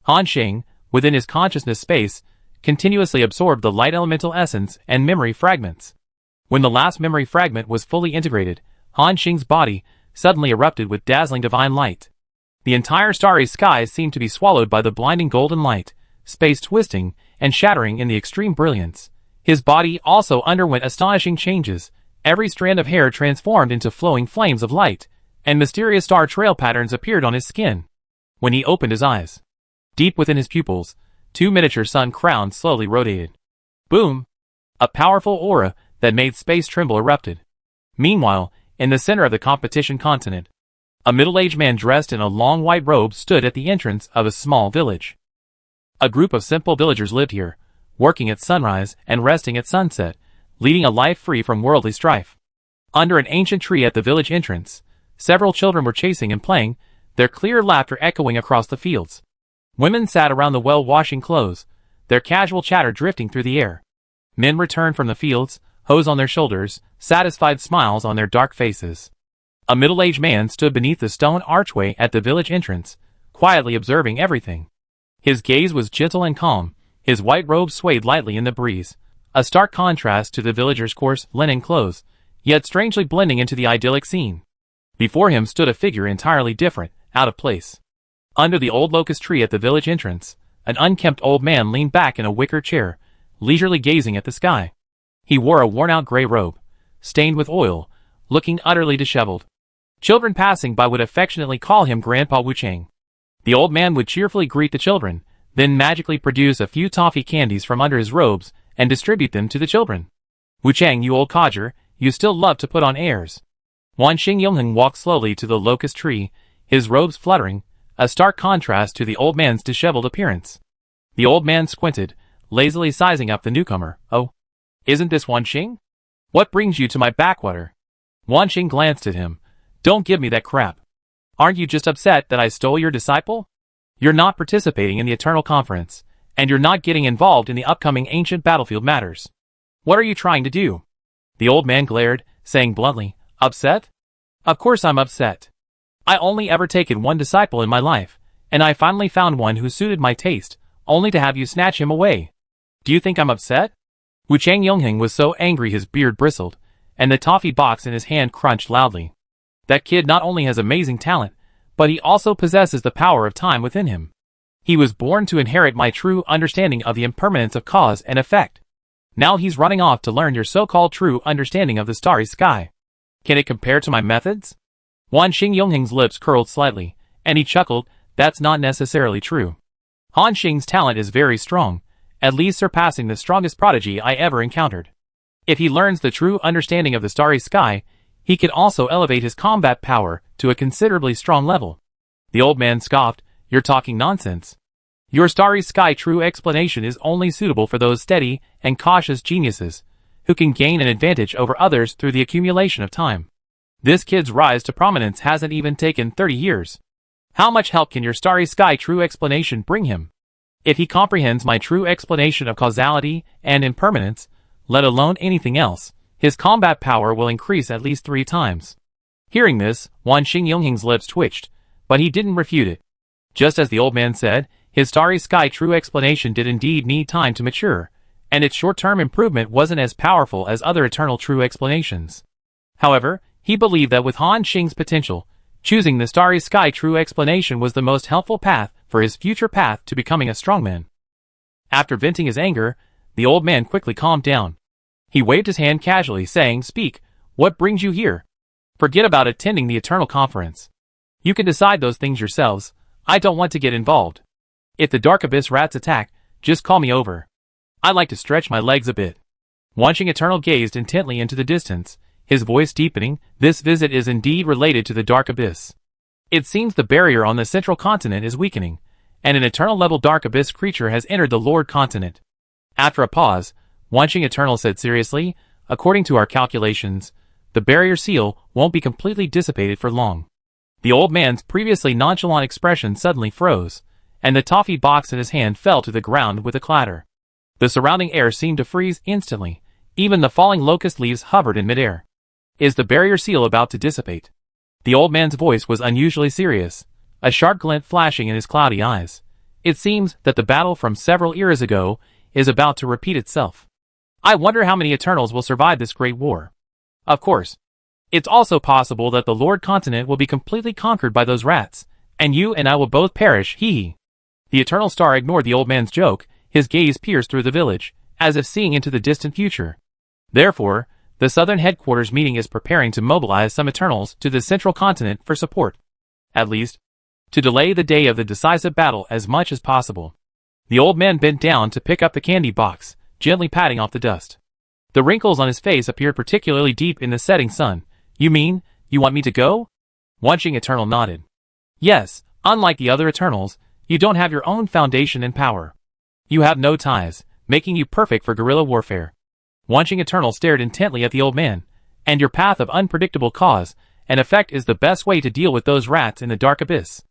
Han Xing, within his consciousness space, continuously absorbed the light elemental essence and memory fragments. When the last memory fragment was fully integrated, Han Xing's body suddenly erupted with dazzling divine light. The entire starry sky seemed to be swallowed by the blinding golden light, space twisting and shattering in the extreme brilliance. His body also underwent astonishing changes. Every strand of hair transformed into flowing flames of light, and mysterious star trail patterns appeared on his skin. When he opened his eyes, deep within his pupils, 2 miniature sun crowns slowly rotated. Boom! A powerful aura that made space tremble erupted. Meanwhile, in the center of the competition continent, a middle-aged man dressed in a long white robe stood at the entrance of a small village. A group of simple villagers lived here, working at sunrise and resting at sunset, leading a life free from worldly strife. Under an ancient tree at the village entrance, several children were chasing and playing, their clear laughter echoing across the fields. Women sat around the well washing clothes, their casual chatter drifting through the air. Men returned from the fields, hoes on their shoulders, satisfied smiles on their dark faces. A middle-aged man stood beneath the stone archway at the village entrance, quietly observing everything. His gaze was gentle and calm, his white robe swayed lightly in the breeze, a stark contrast to the villagers' coarse linen clothes, yet strangely blending into the idyllic scene. Before him stood a figure entirely different, out of place. Under the old locust tree at the village entrance, an unkempt old man leaned back in a wicker chair, leisurely gazing at the sky. He wore a worn-out gray robe, stained with oil, looking utterly disheveled. Children passing by would affectionately call him Grandpa Wuchang. The old man would cheerfully greet the children, then magically produce a few toffee candies from under his robes and distribute them to the children. Wuchang, you old codger, you still love to put on airs. Wan Xing Yongheng walked slowly to the locust tree, his robes fluttering, a stark contrast to the old man's disheveled appearance. The old man squinted, lazily sizing up the newcomer. Oh, isn't this Wan Xing? What brings you to my backwater? Wan Xing glanced at him. Don't give me that crap. Aren't you just upset that I stole your disciple? You're not participating in the Eternal Conference, and you're not getting involved in the upcoming ancient battlefield matters. What are you trying to do? The old man glared, saying bluntly, upset? Of course I'm upset. I only ever taken one disciple in my life, and I finally found one who suited my taste, only to have you snatch him away. Do you think I'm upset? Wuchang Yongheng was so angry his beard bristled, and the toffee box in his hand crunched loudly. That kid not only has amazing talent, but he also possesses the power of time within him. He was born to inherit my true understanding of the impermanence of cause and effect. Now he's running off to learn your so-called true understanding of the starry sky. Can it compare to my methods? Wan Xing Yongheng's lips curled slightly, and he chuckled, that's not necessarily true. Han Xing's talent is very strong, at least surpassing the strongest prodigy I ever encountered. If he learns the true understanding of the starry sky, He could also elevate his combat power to a considerably strong level. The old man scoffed, "You're talking nonsense. Your Starry Sky true explanation is only suitable for those steady and cautious geniuses who can gain an advantage over others through the accumulation of time. This kid's rise to prominence hasn't even taken 30 years. How much help can your Starry Sky true explanation bring him? If he comprehends my true explanation of causality and impermanence, let alone anything else, his combat power will increase at least 3 times. Hearing this, Wan Xingyongheng's lips twitched, but he didn't refute it. Just as the old man said, his Starry Sky true explanation did indeed need time to mature, and its short-term improvement wasn't as powerful as other eternal true explanations. However, he believed that with Han Xing's potential, choosing the Starry Sky true explanation was the most helpful path for his future path to becoming a strongman. After venting his anger, the old man quickly calmed down. He waved his hand casually, saying, "Speak, what brings you here? Forget about attending the Eternal Conference. You can decide those things yourselves. I don't want to get involved. If the Dark Abyss rats attack, just call me over. I like to stretch my legs a bit." Wan Xing Eternal gazed intently into the distance, his voice deepening. This visit is indeed related to the Dark Abyss. It seems the barrier on the central continent is weakening, and an Eternal-level Dark Abyss creature has entered the Lord Continent. After a pause, Wan Xing Eternal said seriously, "According to our calculations, the barrier seal won't be completely dissipated for long." The old man's previously nonchalant expression suddenly froze, and the toffee box in his hand fell to the ground with a clatter. The surrounding air seemed to freeze instantly. Even the falling locust leaves hovered in midair. "Is the barrier seal about to dissipate?" The old man's voice was unusually serious, a sharp glint flashing in his cloudy eyes. "It seems that the battle from several eras ago is about to repeat itself. I wonder how many Eternals will survive this great war. Of course, it's also possible that the Lord Continent will be completely conquered by those rats, and you and I will both perish, hee." The Eternal Star ignored the old man's joke, his gaze pierced through the village, as if seeing into the distant future. "Therefore, the Southern Headquarters meeting is preparing to mobilize some Eternals to the Central Continent for support. At least, to delay the day of the decisive battle as much as possible." The old man bent down to pick up the candy box, gently patting off the dust. The wrinkles on his face appeared particularly deep in the setting sun. "You mean, you want me to go?" Wan Xing Eternal nodded. "Yes, unlike the other Eternals, you don't have your own foundation and power. You have no ties, making you perfect for guerrilla warfare." Wan Xing Eternal stared intently at the old man. "And your path of unpredictable cause and effect is the best way to deal with those rats in the Dark Abyss."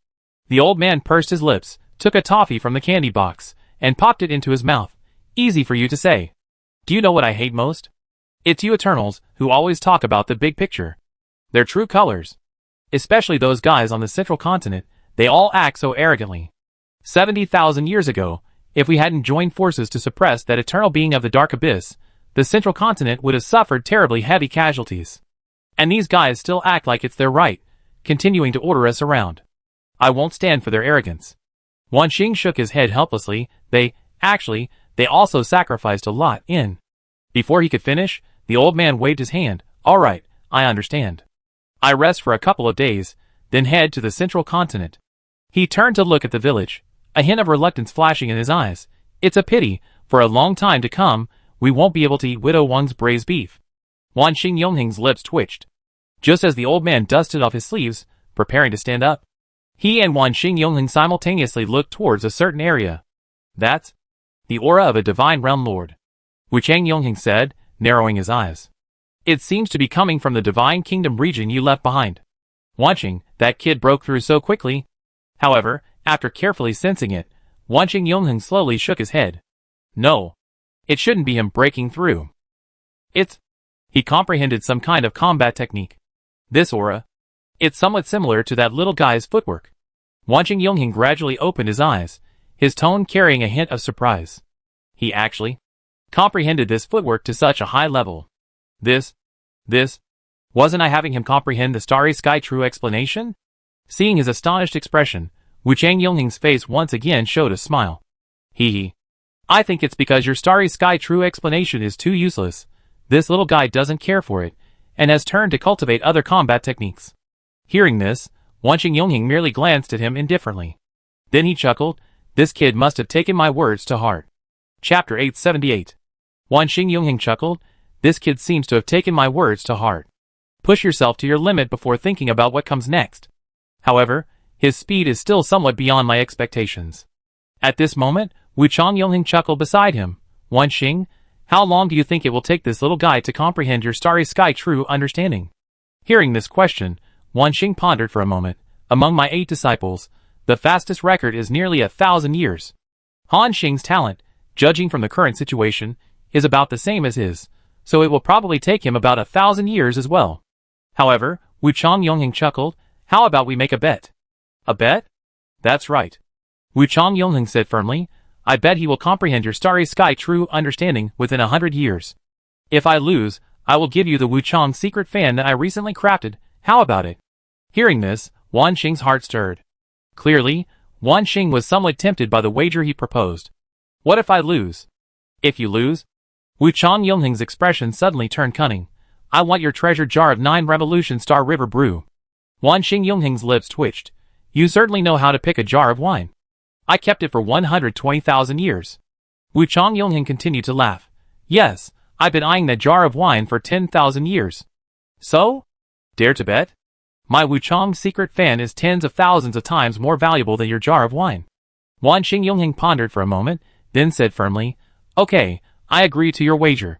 The old man pursed his lips, took a toffee from the candy box, and popped it into his mouth. "Easy for you to say. Do you know what I hate most? It's you Eternals who always talk about the big picture. Their true colors. Especially those guys on the Central Continent, they all act so arrogantly. 70,000 years ago, if we hadn't joined forces to suppress that eternal being of the Dark Abyss, the Central Continent would have suffered terribly heavy casualties. And these guys still act like it's their right, continuing to order us around. I won't stand for their arrogance." Wan Xing shook his head helplessly. They also sacrificed a lot in." Before he could finish, the old man waved his hand. "All right, I understand. I rest for a couple of days, then head to the Central Continent." He turned to look at the village, a hint of reluctance flashing in his eyes. "It's a pity, for a long time to come, we won't be able to eat Widow Wang's braised beef." Wan Xingyongheng's lips twitched. Just as the old man dusted off his sleeves, preparing to stand up, he and Wan Xingyongheng simultaneously looked towards a certain area. "That's the aura of a divine realm lord," Wu Changyongheng said, narrowing his eyes. "It seems to be coming from the divine kingdom region you left behind." Wan Xing, that kid broke through so quickly. However, after carefully sensing it, Wan Xingyongheng slowly shook his head. "No. It shouldn't be him breaking through. He comprehended some kind of combat technique. This aura. It's somewhat similar to that little guy's footwork." Wan Xingyongheng gradually opened his eyes, his tone carrying a hint of surprise. He actually comprehended this footwork to such a high level. This. Wasn't I having him comprehend the Starry Sky true explanation? Seeing his astonished expression, Wu Changyongheng's face once again showed a smile. Hee. "I think it's because your Starry Sky true explanation is too useless. This little guy doesn't care for it, and has turned to cultivate other combat techniques." Hearing this, Wan Xingyongheng merely glanced at him indifferently. Then he chuckled. "This kid must have taken my words to heart." Chapter 878. Wan Xingyongheng chuckled. "This kid seems to have taken my words to heart." Push yourself to your limit before thinking about what comes next. However, his speed is still somewhat beyond my expectations. At this moment, Wuchang Yongheng chuckled beside him. Wan Xing, how long do you think it will take this little guy to comprehend your starry sky true understanding? Hearing this question, Wan Xing pondered for a moment. Among my 8 disciples, the fastest record is nearly 1,000 years. Han Xing's talent, judging from the current situation, is about the same as his, so it will probably take him about 1,000 years as well. However, Wuchang Yongheng chuckled, how about we make a bet? A bet? That's right. Wuchang Yongheng said firmly, I bet he will comprehend your starry sky true understanding within 100 years. If I lose, I will give you the Wuchang secret fan that I recently crafted. How about it? Hearing this, Wan Xing's heart stirred. Clearly, Wan Xing was somewhat tempted by the wager he proposed. What if I lose? If you lose? Wuchang Yongheng's expression suddenly turned cunning. I want your treasured jar of 9 Revolution Star River brew. Wan Xing Yongheng's lips twitched. You certainly know how to pick a jar of wine. I kept it for 120,000 years. Wuchang Yongheng continued to laugh. Yes, I've been eyeing that jar of wine for 10,000 years. So? Dare to bet? My Wuchang secret fan is tens of thousands of times more valuable than your jar of wine. Wan Xing Yongheng pondered for a moment, then said firmly, Okay, I agree to your wager.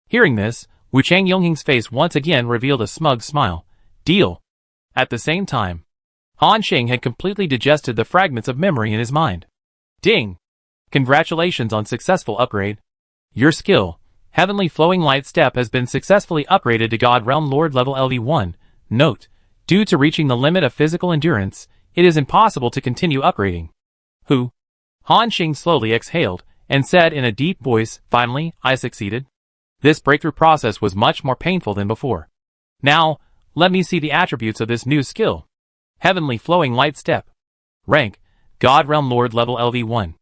Hearing this, Wuchang Yongheng's face once again revealed a smug smile. Deal. At the same time, Han Xing had completely digested the fragments of memory in his mind. Ding! Congratulations on successful upgrade. Your skill, Heavenly Flowing Light Step, has been successfully upgraded to God Realm Lord level LV1. Note, due to reaching the limit of physical endurance, it is impossible to continue upgrading. Who? Han Xing slowly exhaled, and said in a deep voice, Finally, I succeeded. This breakthrough process was much more painful than before. Now, let me see the attributes of this new skill. Heavenly Flowing Light Step. Rank, God Realm Lord level LV1.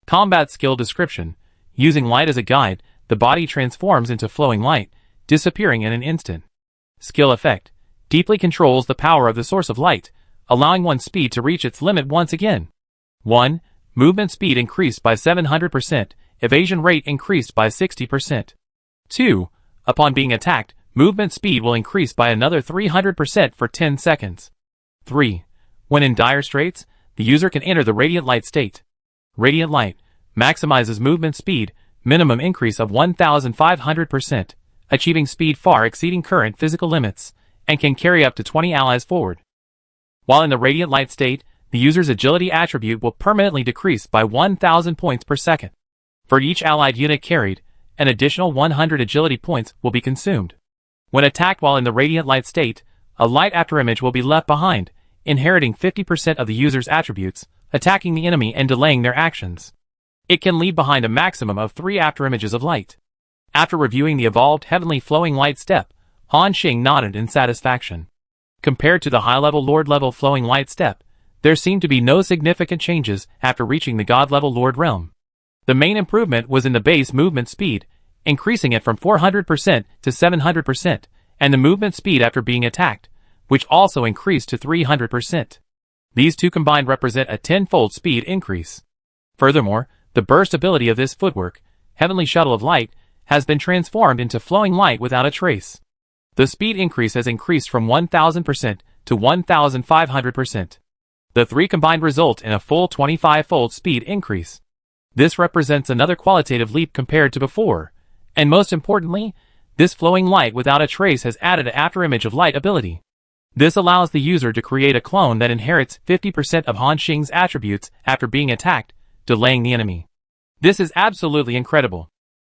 Combat skill description. Using light as a guide, the body transforms into flowing light, disappearing in an instant. Skill effect. Deeply controls the power of the source of light, allowing one's speed to reach its limit once again. 1. Movement speed increased by 700%, evasion rate increased by 60%. 2. Upon being attacked, movement speed will increase by another 300% for 10 seconds. 3. When in dire straits, the user can enter the Radiant Light state. Radiant Light maximizes movement speed, minimum increase of 1,500%, achieving speed far exceeding current physical limits, and can carry up to 20 allies forward. While in the Radiant Light state, the user's agility attribute will permanently decrease by 1,000 points per second. For each allied unit carried, an additional 100 agility points will be consumed. When attacked while in the Radiant Light state, a light afterimage will be left behind, inheriting 50% of the user's attributes, attacking the enemy and delaying their actions. It can leave behind a maximum of 3 afterimages of light. After reviewing the evolved Heavenly Flowing Light Step, Han Xing nodded in satisfaction. Compared to the high-level Lord-level Flowing Light Step, there seemed to be no significant changes after reaching the God-level Lord realm. The main improvement was in the base movement speed, increasing it from 400% to 700%, and the movement speed after being attacked, which also increased to 300%. These two combined represent a 10-fold speed increase. Furthermore, the burst ability of this footwork, Heavenly Shuttle of Light, has been transformed into flowing light without a trace. The speed increase has increased from 1,000% to 1,500%. The three combined result in a full 25-fold speed increase. This represents another qualitative leap compared to before, and most importantly, this flowing light without a trace has added an afterimage of light ability. This allows the user to create a clone that inherits 50% of Han Xing's attributes after being attacked, delaying the enemy. This is absolutely incredible.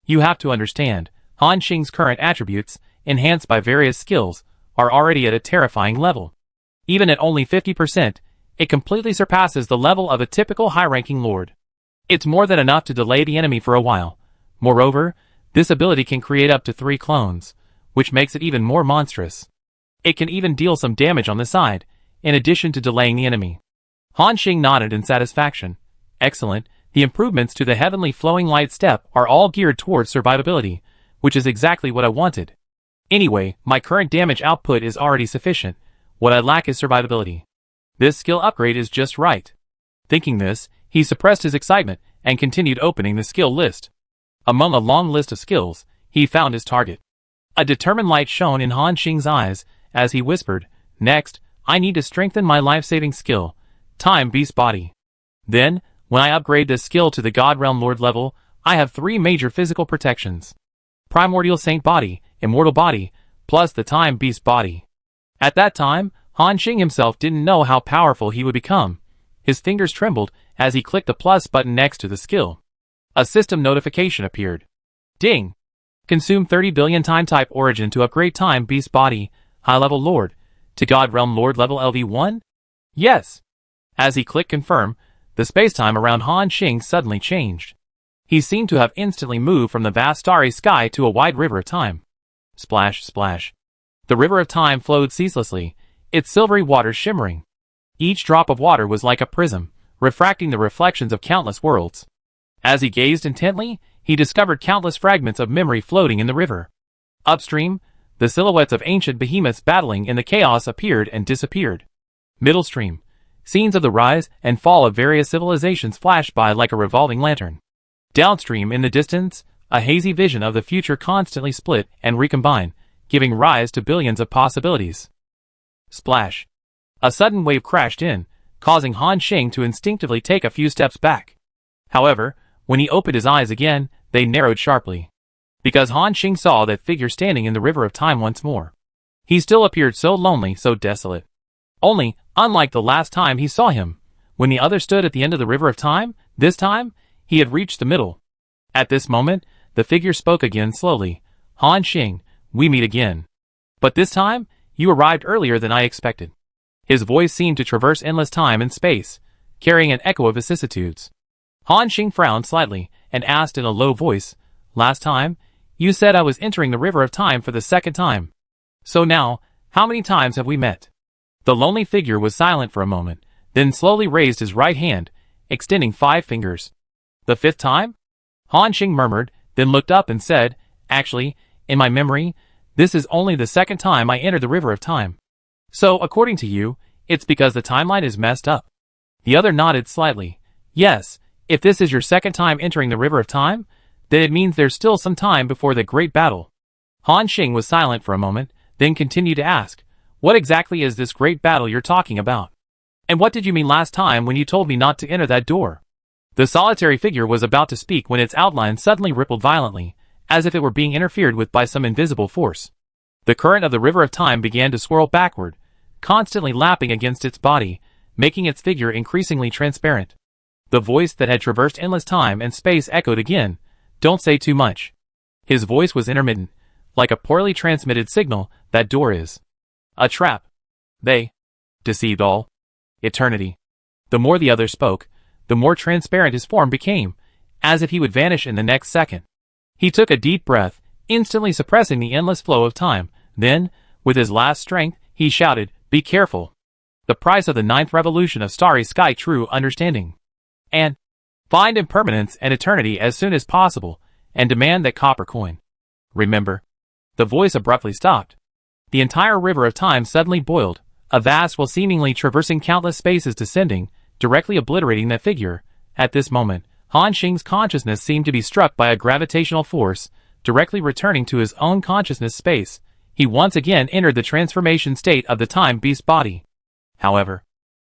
You have to understand, Han Xing's current attributes, enhanced by various skills, are already at a terrifying level. Even at only 50%, it completely surpasses the level of a typical high-ranking lord. It's more than enough to delay the enemy for a while. Moreover, this ability can create up to 3 clones, which makes it even more monstrous. It can even deal some damage on the side, in addition to delaying the enemy. Han Xing nodded in satisfaction. Excellent, the improvements to the Heavenly Flowing Light Step are all geared towards survivability, which is exactly what I wanted. Anyway, my current damage output is already sufficient. What I lack is survivability. This skill upgrade is just right. Thinking this, he suppressed his excitement and continued opening the skill list. Among a long list of skills, he found his target. A determined light shone in Han Xing's eyes as he whispered, "Next, I need to strengthan my life-saving skill, Time Beast Body. Then, when I upgrade this skill to the God Realm Lord level, I have 3 major physical protections. Primordial Saint Body, Immortal Body, plus the Time Beast Body." At that time, Han Xing himself didn't know how powerful he would become. His fingers trembled as he clicked the plus button next to the skill. A system notification appeared. Ding! Consume 30 billion time type origin to upgrade Time Beast Body, High Level Lord, to God Realm Lord level LV1? Yes! As he clicked confirm, the spacetime around Han Xing suddenly changed. He seemed to have instantly moved from the vast starry sky to a wide river of time. Splash, splash. The river of time flowed ceaselessly, its silvery waters shimmering. Each drop of water was like a prism, refracting the reflections of countless worlds. As he gazed intently, he discovered countless fragments of memory floating in the river. Upstream, the silhouettes of ancient behemoths battling in the chaos appeared and disappeared. Middlestream, scenes of the rise and fall of various civilizations flashed by like a revolving lantern. Downstream in the distance, a hazy vision of the future constantly split and recombine, giving rise to billions of possibilities. Splash. A sudden wave crashed in, causing Han Xing to instinctively take a few steps back. However, when he opened his eyes again, they narrowed sharply. Because Han Xing saw that figure standing in the river of time once more. He still appeared so lonely, so desolate. Only, unlike the last time he saw him, when the other stood at the end of the river of time, this time, he had reached the middle. At this moment, the figure spoke again slowly. "Han Xing, we meet again. But this time, you arrived earlier than I expected." His voice seemed to traverse endless time and space, carrying an echo of vicissitudes. Han Xing frowned slightly, and asked in a low voice, "Last time, you said I was entering the river of time for the second time. So now, how many times have we met?" The lonely figure was silent for a moment, then slowly raised his right hand, extending 5 fingers. "The 5th time?" Han Xing murmured, then looked up and said, "Actually, in my memory, this is only the 2nd time I entered the river of time. So, according to you, it's because the timeline is messed up." The other nodded slightly. "Yes, if this is your 2nd time entering the river of time, then it means there's still some time before the great battle." Han Xing was silent for a moment, then continued to ask, "What exactly is this great battle you're talking about? And what did you mean last time when you told me not to enter that door?" The solitary figure was about to speak when its outline suddenly rippled violently, as if it were being interfered with by some invisible force. The current of the river of time began to swirl backward, constantly lapping against its body, making its figure increasingly transparent. The voice that had traversed endless time and space echoed again, "Don't say too much." His voice was intermittent, like a poorly transmitted signal. "That door is a trap. They deceived all eternity." The more the other spoke, the more transparent his form became, as if he would vanish in the next second. He took a deep breath, instantly suppressing the endless flow of time. Then, with his last strength, he shouted, "Be careful. The price of the 9th revolution of Starry Sky True Understanding. And find impermanence and eternity as soon as possible, and demand that copper coin. Remember." The voice abruptly stopped. The entire river of time suddenly boiled, a vast while seemingly traversing countless spaces descending, directly obliterating that figure. At this moment, Han Xing's consciousness seemed to be struck by a gravitational force, directly returning to his own consciousness space. He once again entered the transformation state of the Time Beast Body. However,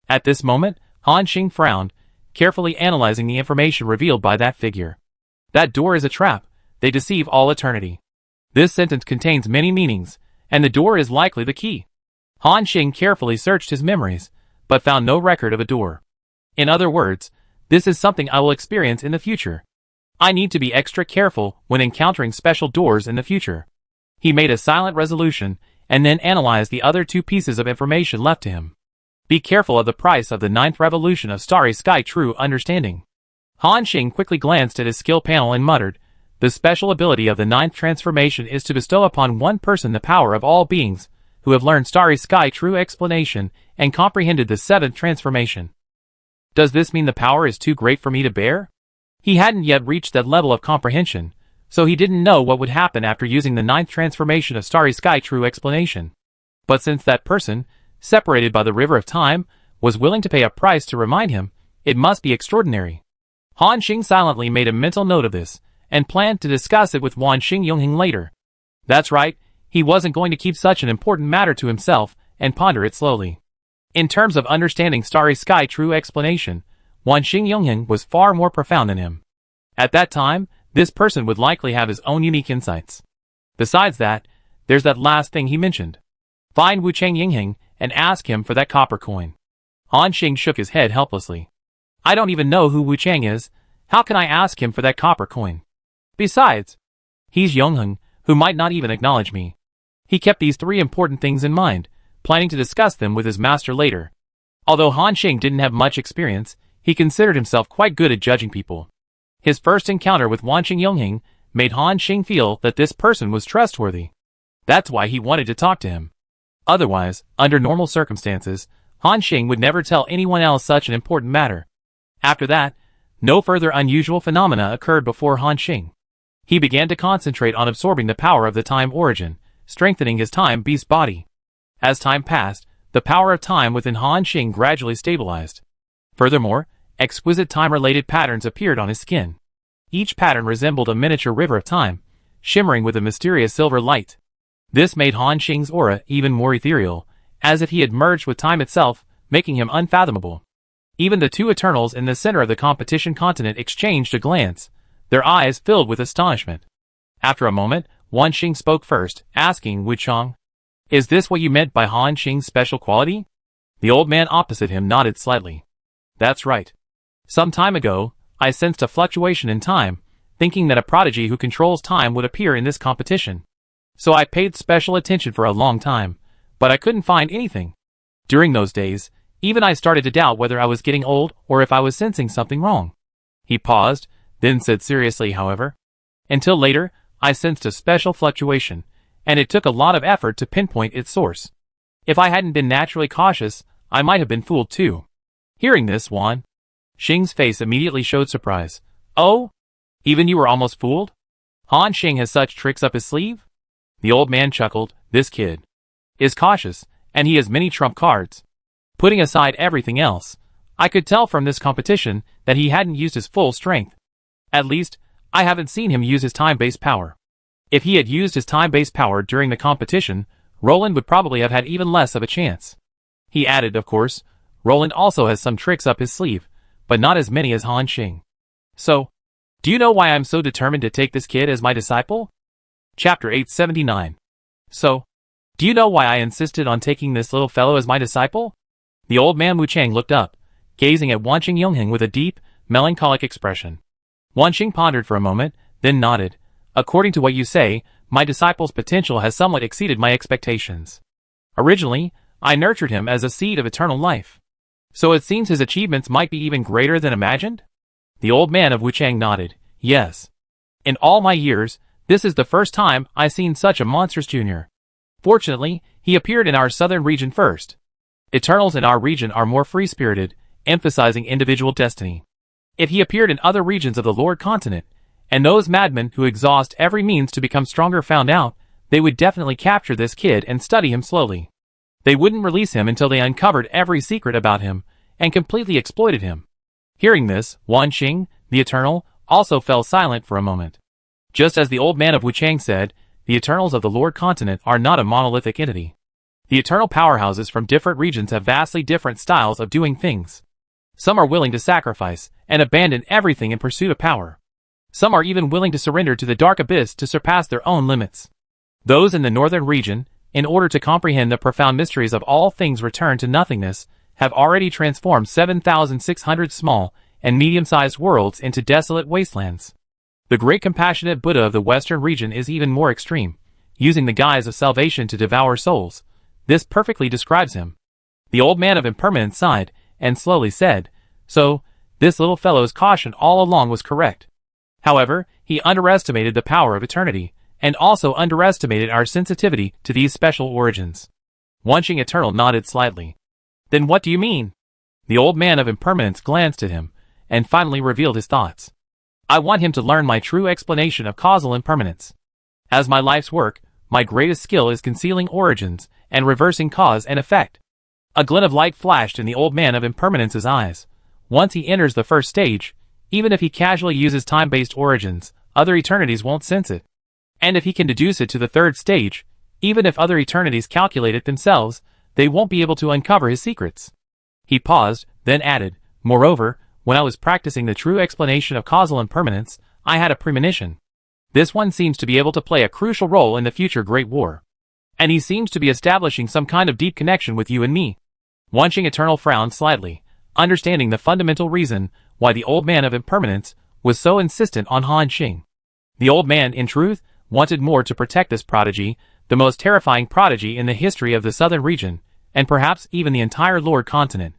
at this moment, Han Xing frowned, carefully analyzing the information revealed by that figure. "That door is a trap. They deceive all eternity." This sentence contains many meanings, and the door is likely the key. Han Xing carefully searched his memories, but found no record of a door. In other words, this is something I will experience in the future. I need to be extra careful when encountering special doors in the future. He made a silent resolution, and then analyzed the other 2 pieces of information left to him. "Be careful of the price of the 9th revolution of Starry Sky True Understanding." Han Xing quickly glanced at his skill panel and muttered, "The special ability of the 9th transformation is to bestow upon one person the power of all beings who have learned Starry Sky True Explanation and comprehended the 7th transformation. Does this mean the power is too great for me to bear?" He hadn't yet reached that level of comprehension, so he didn't know what would happen after using the 9th transformation of Starry Sky True Explanation. But since that person, separated by the river of time, was willing to pay a price to remind him, it must be extraordinary. Han Xing silently made a mental note of this, and planned to discuss it with Wan Xing Yongheng later. That's right, He wasn't going to keep such an important matter to himself and ponder it slowly. In terms of understanding Starry Sky true explanation, Wanxing Yongheng was far more profound than him. At that time, this person would likely have his own unique insights. Besides that, there's that last thing he mentioned. Find Wuchang Yingheng and ask him for that copper coin. Han Xing shook his head helplessly. I don't even know who Wuchang is. How can I ask him for that copper coin? Besides, he's Yongheng, who might not even acknowledge me. He kept these three important things in mind, planning to discuss them with his master later. Although Han Xing didn't have much experience, he considered himself quite good at judging people. His first encounter with Wanxing Yongheng made Han Xing feel that this person was trustworthy. That's why he wanted to talk to him. Otherwise, under normal circumstances, Han Xing would never tell anyone else such an important matter. After that, no further unusual phenomena occurred before Han Xing. He began to concentrate on absorbing the power of the time origin, strengthening his time beast body. As time passed, the power of time within Han Xing gradually stabilized. Furthermore, exquisite time-related patterns appeared on his skin. Each pattern resembled a miniature river of time, shimmering with a mysterious silver light. This made Han Xing's aura even more ethereal, as if he had merged with time itself, making him unfathomable. Even the two Eternals in the center of the competition continent exchanged a glance, their eyes filled with astonishment. After a moment, Wanxing spoke first, asking Wuchang, "Is this what you meant by Han Xing's special quality?" The old man opposite him nodded slightly. "That's right. Some time ago, I sensed a fluctuation in time, thinking that a prodigy who controls time would appear in this competition. So I paid special attention for a long time, but I couldn't find anything. During those days, even I started to doubt whether I was getting old or if I was sensing something wrong." He paused, then said seriously, however, "Until later, I sensed a special fluctuation, and it took a lot of effort to pinpoint its source. If I hadn't been naturally cautious, I might have been fooled too." Hearing this, Wan Xing's face immediately showed surprise. "Oh? Even you were almost fooled? Han Xing has such tricks up his sleeve?" The old man chuckled. "This kid is cautious, and he has many trump cards. Putting aside everything else, I could tell from this competition that he hadn't used his full strength. At least, I haven't seen him use his time-based power. If he had used his time-based power during the competition, Roland would probably have had even less of a chance." He added, of course, Roland also has some tricks up his sleeve, but not as many as Han Xing. "So, do you know why I'm so determined to take this kid as my disciple?" Chapter 879. "So, do you know why I insisted on taking this little fellow as my disciple?" The old man Wuchang looked up, gazing at Wanxing Yongheng with a deep, melancholic expression. Wanxing pondered for a moment, then nodded. "According to what you say, my disciple's potential has somewhat exceeded my expectations. Originally, I nurtured him as a seed of eternal life. So it seems his achievements might be even greater than imagined?" The old man of Wuchang nodded. "Yes. In all my years, this is the first time I've seen such a monstrous junior. Fortunately, he appeared in our southern region first. Eternals in our region are more free-spirited, emphasizing individual destiny. If he appeared in other regions of the Lord Continent, and those madmen who exhaust every means to become stronger found out, they would definitely capture this kid and study him slowly. They wouldn't release him until they uncovered every secret about him and completely exploited him." Hearing this, Wan Xing, the Eternal, also fell silent for a moment. Just as the old man of Wuchang said, the Eternals of the Lord Continent are not a monolithic entity. The eternal powerhouses from different regions have vastly different styles of doing things. Some are willing to sacrifice and abandon everything in pursuit of power. Some are even willing to surrender to the dark abyss to surpass their own limits. Those in the northern region, in order to comprehend the profound mysteries of all things returned to nothingness, have already transformed 7,600 small and medium-sized worlds into desolate wastelands. The great compassionate Buddha of the western region is even more extreme, using the guise of salvation to devour souls. This perfectly describes him." The old man of impermanence sighed, and slowly said, "So, this little fellow's caution all along was correct. However, he underestimated the power of eternity, and also underestimated our sensitivity to these special origins." Wanxing Eternal nodded slightly. "Then what do you mean?" The old man of impermanence glanced at him, and finally revealed his thoughts. "I want him to learn my true explanation of causal impermanence. As my life's work, my greatest skill is concealing origins and reversing cause and effect." A glint of light flashed in the old man of impermanence's eyes. Once he enters the first stage, even if he casually uses time-based origins, other eternities won't sense it. And if he can deduce it to the third stage, Even if other eternities calculate it themselves, they won't be able to uncover his secrets. He paused, then added, moreover, when I was practicing the true explanation of causal impermanence, I had a premonition. This one seems to be able to play a crucial role in the future Great War. And he seems to be establishing some kind of deep connection with you and me. Wanqing Eternal frowned slightly, understanding the fundamental reason why the old man of impermanence was so insistent on Han Xing. The old man, in truth, wanted more to protect this prodigy, the most terrifying prodigy in the history of the southern region, and perhaps even the entire Lord continent.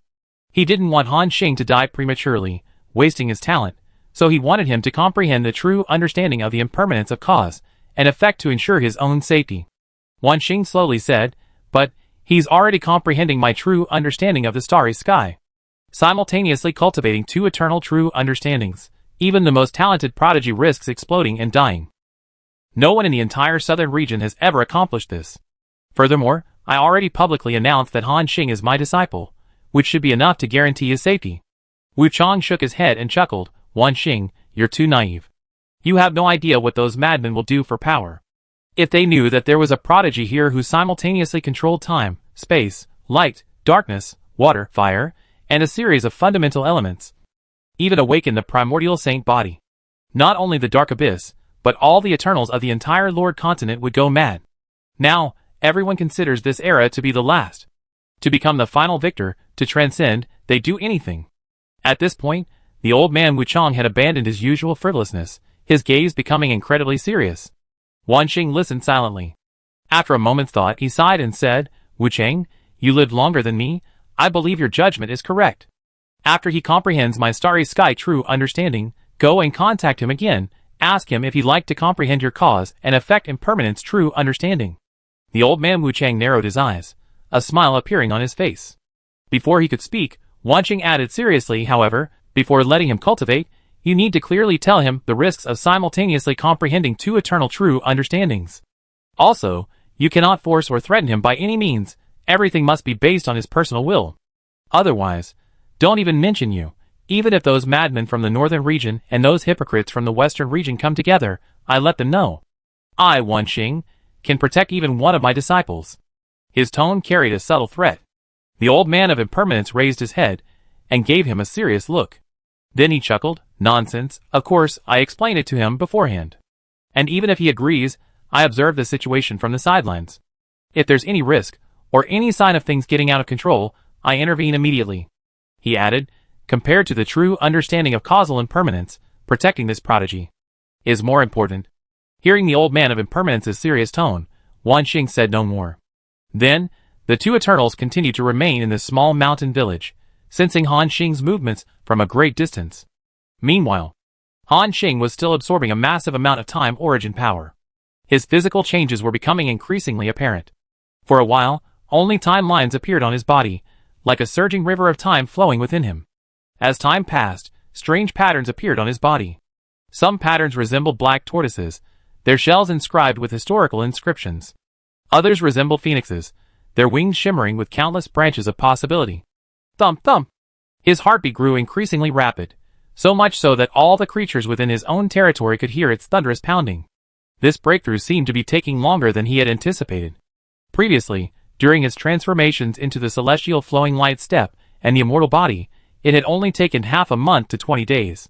He didn't want Han Xing to die prematurely, wasting his talent, so he wanted him to comprehend the true understanding of the impermanence of cause and effect to ensure his own safety. Wanqing slowly said, but he's already comprehending my true understanding of the starry sky. Simultaneously cultivating two eternal true understandings, even the most talented prodigy risks exploding and dying. No one in the entire southern region has ever accomplished this. Furthermore, I already publicly announced that Han Xing is my disciple, which should be enough to guarantee his safety. Wu Chang shook his head and chuckled, Wanqing, you're too naive. You have no idea what those madmen will do for power. If they knew that there was a prodigy here who simultaneously controlled time, space, light, darkness, water, fire, and a series of fundamental elements, even awaken the primordial saint body. Not only the dark abyss, but all the Eternals of the entire Lord continent would go mad. Now, everyone considers this era to be the last. To become the final victor, to transcend, they do anything. At this point, the old man Wu Chang had abandoned his usual frivolousness, his gaze becoming incredibly serious. Wanqing listened silently. After a moment's thought, he sighed and said, Wu Chang, you lived longer than me, I believe your judgment is correct. After he comprehends my starry sky true understanding, go and contact him again, ask him if he'd like to comprehend your cause and effect impermanence true understanding. The old man Wu Chang narrowed his eyes, a smile appearing on his face. Before he could speak, Wanqing added seriously, however, before letting him cultivate, you need to clearly tell him the risks of simultaneously comprehending two eternal true understandings. Also, you cannot force or threaten him by any means, everything must be based on his personal will. Otherwise, don't even mention you. Even if those madmen from the northern region and those hypocrites from the western region come together, I let them know. I, Wanqing, can protect even one of my disciples. His tone carried a subtle threat. The old man of impermanence raised his head and gave him a serious look. Then he chuckled, nonsense, of course, I explained it to him beforehand. And even if he agrees, I observe the situation from the sidelines. If there's any risk, or any sign of things getting out of control, I intervene immediately. He added, compared to the true understanding of causal impermanence, protecting this prodigy is more important. Hearing the old man of impermanence's serious tone, Wanqing said no more. Then, the two Eternals continued to remain in this small mountain village, sensing Han Xing's movements from a great distance. Meanwhile, Han Xing was still absorbing a massive amount of time origin power. His physical changes were becoming increasingly apparent. For a while, only time lines appeared on his body, like a surging river of time flowing within him. As time passed, strange patterns appeared on his body. Some patterns resembled black tortoises, their shells inscribed with historical inscriptions. Others resembled phoenixes, their wings shimmering with countless branches of possibility. Thump thump! His heartbeat grew increasingly rapid, so much so that all the creatures within his own territory could hear its thunderous pounding. This breakthrough seemed to be taking longer than he had anticipated. Previously, during his transformations into the celestial flowing light step and the immortal body, it had only taken half a month to 20 days.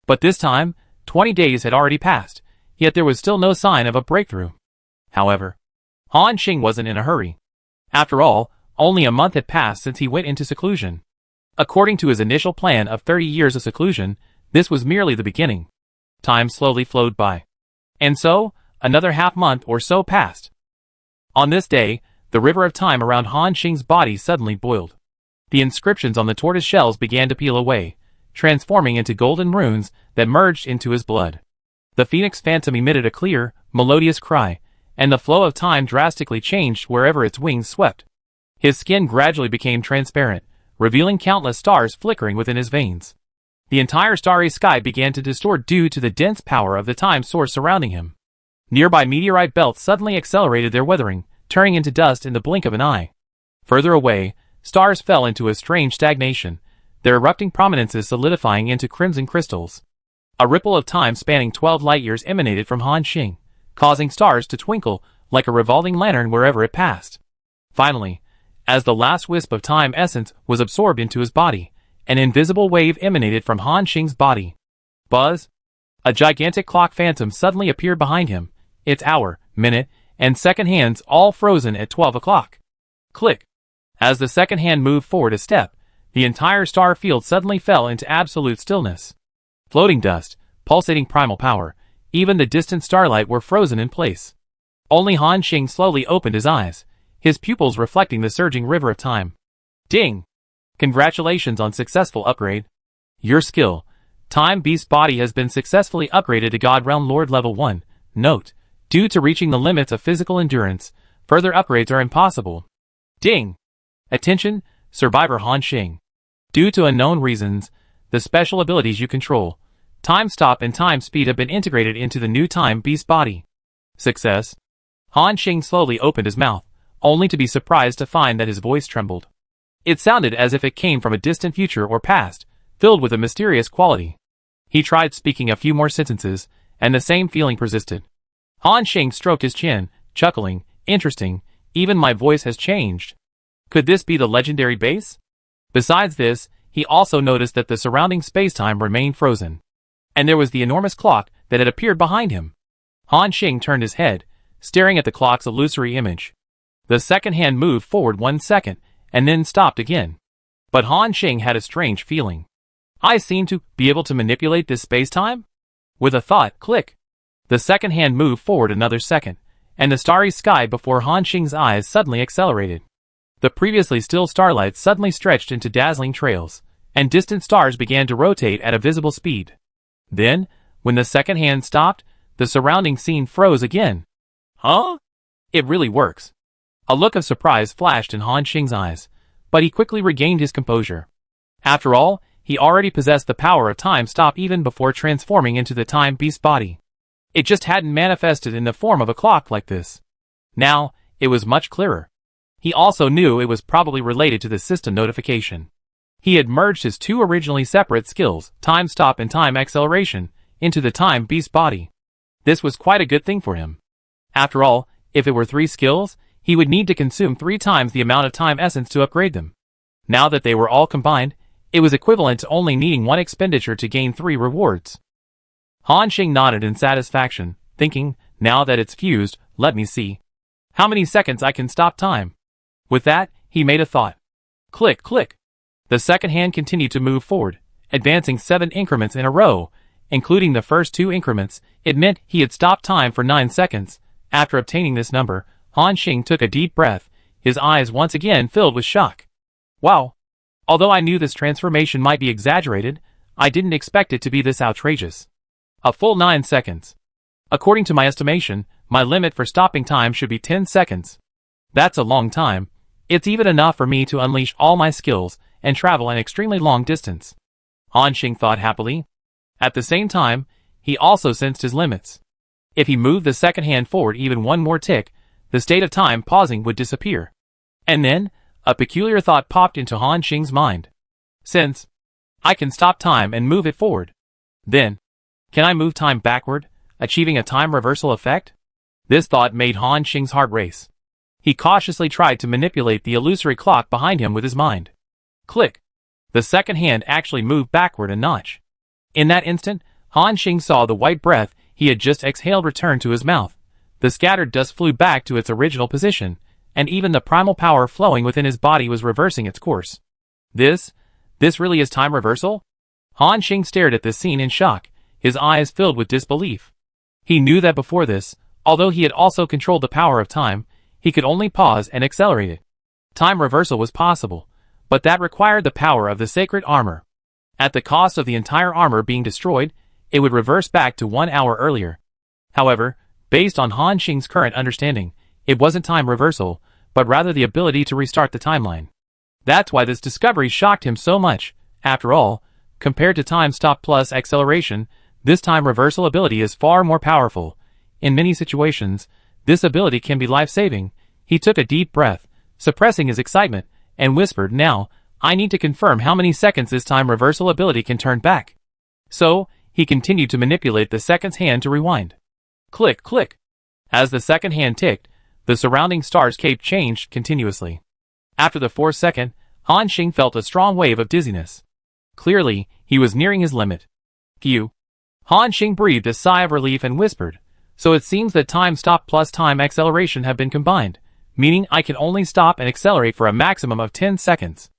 But this time, 20 days had already passed, yet there was still no sign of a breakthrough. However, Han Xing wasn't in a hurry. After all, only a month had passed since he went into seclusion. According to his initial plan of 30 years of seclusion, this was merely the beginning. Time slowly flowed by. And so, another half-month or so passed. On this day, the river of time around Han Xing's body suddenly boiled. The inscriptions on the tortoise shells began to peel away, transforming into golden runes that merged into his blood. The phoenix phantom emitted a clear, melodious cry, and the flow of time drastically changed wherever its wings swept. His skin gradually became transparent, revealing countless stars flickering within his veins. The entire starry sky began to distort due to the dense power of the time source surrounding him. Nearby meteorite belts suddenly accelerated their weathering, turning into dust in the blink of an eye. Further away, stars fell into a strange stagnation, their erupting prominences solidifying into crimson crystals. A ripple of time spanning 12 light-years emanated from Han Xing, causing stars to twinkle like a revolving lantern wherever it passed. Finally, as the last wisp of time essence was absorbed into his body, an invisible wave emanated from Han Xing's body. Buzz! A gigantic clock phantom suddenly appeared behind him, its hour, minute, and second hands all frozen at 12 o'clock. Click! As the second hand moved forward a step, the entire star field suddenly fell into absolute stillness. Floating dust, pulsating primal power, even the distant starlight were frozen in place. Only Han Xing slowly opened his eyes, his pupils reflecting the surging river of time. Ding! Congratulations on successful upgrade. Your skill, Time Beast Body, has been successfully upgraded to God Realm Lord Level 1. Note: due to reaching the limits of physical endurance, further upgrades are impossible. Ding! Attention, Survivor Han Xing. Due to unknown reasons, the special abilities you control, Time Stop and Time Speed, have been integrated into the new Time Beast Body. Success. Han Xing slowly opened his mouth, only to be surprised to find that his voice trembled. It sounded as if it came from a distant future or past, filled with a mysterious quality. He tried speaking a few more sentences, and the same feeling persisted. Han Xing stroked his chin, chuckling, interesting, even my voice has changed. Could this be the legendary base? Besides this, he also noticed that the surrounding spacetime remained frozen. And there was the enormous clock that had appeared behind him. Han Xing turned his head, staring at the clock's illusory image. The second hand moved forward 1 second, and then stopped again. But Han Xing had a strange feeling. I seem to be able to manipulate this space-time? With a thought, click. The second hand moved forward another second, and the starry sky before Han Xing's eyes suddenly accelerated. The previously still starlight suddenly stretched into dazzling trails, and distant stars began to rotate at a visible speed. Then, when the second hand stopped, the surrounding scene froze again. Huh? It really works. A look of surprise flashed in Han Xing's eyes, but he quickly regained his composure. After all, he already possessed the power of Time Stop even before transforming into the Time Beast Body. It just hadn't manifested in the form of a clock like this. Now, it was much clearer. He also knew it was probably related to the system notification. He had merged his two originally separate skills, Time Stop and Time Acceleration, into the Time Beast Body. This was quite a good thing for him. After all, if it were 3 skills, he would need to consume 3 times the amount of time essence to upgrade them. Now that they were all combined, it was equivalent to only needing 1 expenditure to gain 3 rewards. Han Xing nodded in satisfaction, thinking, now that it's fused, let me see how many seconds I can stop time. With that, he made a thought. Click, click. The second hand continued to move forward, advancing 7 increments in a row, including the first 2 increments. It meant he had stopped time for 9 seconds. After obtaining this number, Han Xing took a deep breath, his eyes once again filled with shock. Wow! Although I knew this transformation might be exaggerated, I didn't expect it to be this outrageous. A full 9 seconds. According to my estimation, my limit for stopping time should be 10 seconds. That's a long time. It's even enough for me to unleash all my skills and travel an extremely long distance. Han Xing thought happily. At the same time, he also sensed his limits. If he moved the second hand forward even 1 more tick, the state of time pausing would disappear. And then, a peculiar thought popped into Han Xing's mind. Since I can stop time and move it forward, then, can I move time backward, achieving a time reversal effect? This thought made Han Xing's heart race. He cautiously tried to manipulate the illusory clock behind him with his mind. Click. The second hand actually moved backward a notch. In that instant, Han Xing saw the white breath he had just exhaled return to his mouth. The scattered dust flew back to its original position, and even the primal power flowing within his body was reversing its course. This really is time reversal? Han Xing stared at this scene in shock, his eyes filled with disbelief. He knew that before this, although he had also controlled the power of time, he could only pause and accelerate it. Time reversal was possible, but that required the power of the sacred armor. At the cost of the entire armor being destroyed, it would reverse back to 1 hour earlier. However, based on Han Xing's current understanding, it wasn't time reversal, but rather the ability to restart the timeline. That's why this discovery shocked him so much. After all, compared to time stop plus acceleration, this time reversal ability is far more powerful. In many situations, this ability can be life-saving. He took a deep breath, suppressing his excitement, and whispered, now, I need to confirm how many seconds this time reversal ability can turn back. So, he continued to manipulate the second hand to rewind. Click, click. As the second hand ticked, The surrounding starscape changed continuously. After the 4th second, Han Xing felt a strong wave of dizziness. Clearly, he was nearing his limit. Phew. Han Xing breathed a sigh of relief and whispered, "So it seems that time stop plus time acceleration have been combined, meaning I can only stop and accelerate for a maximum of 10 seconds.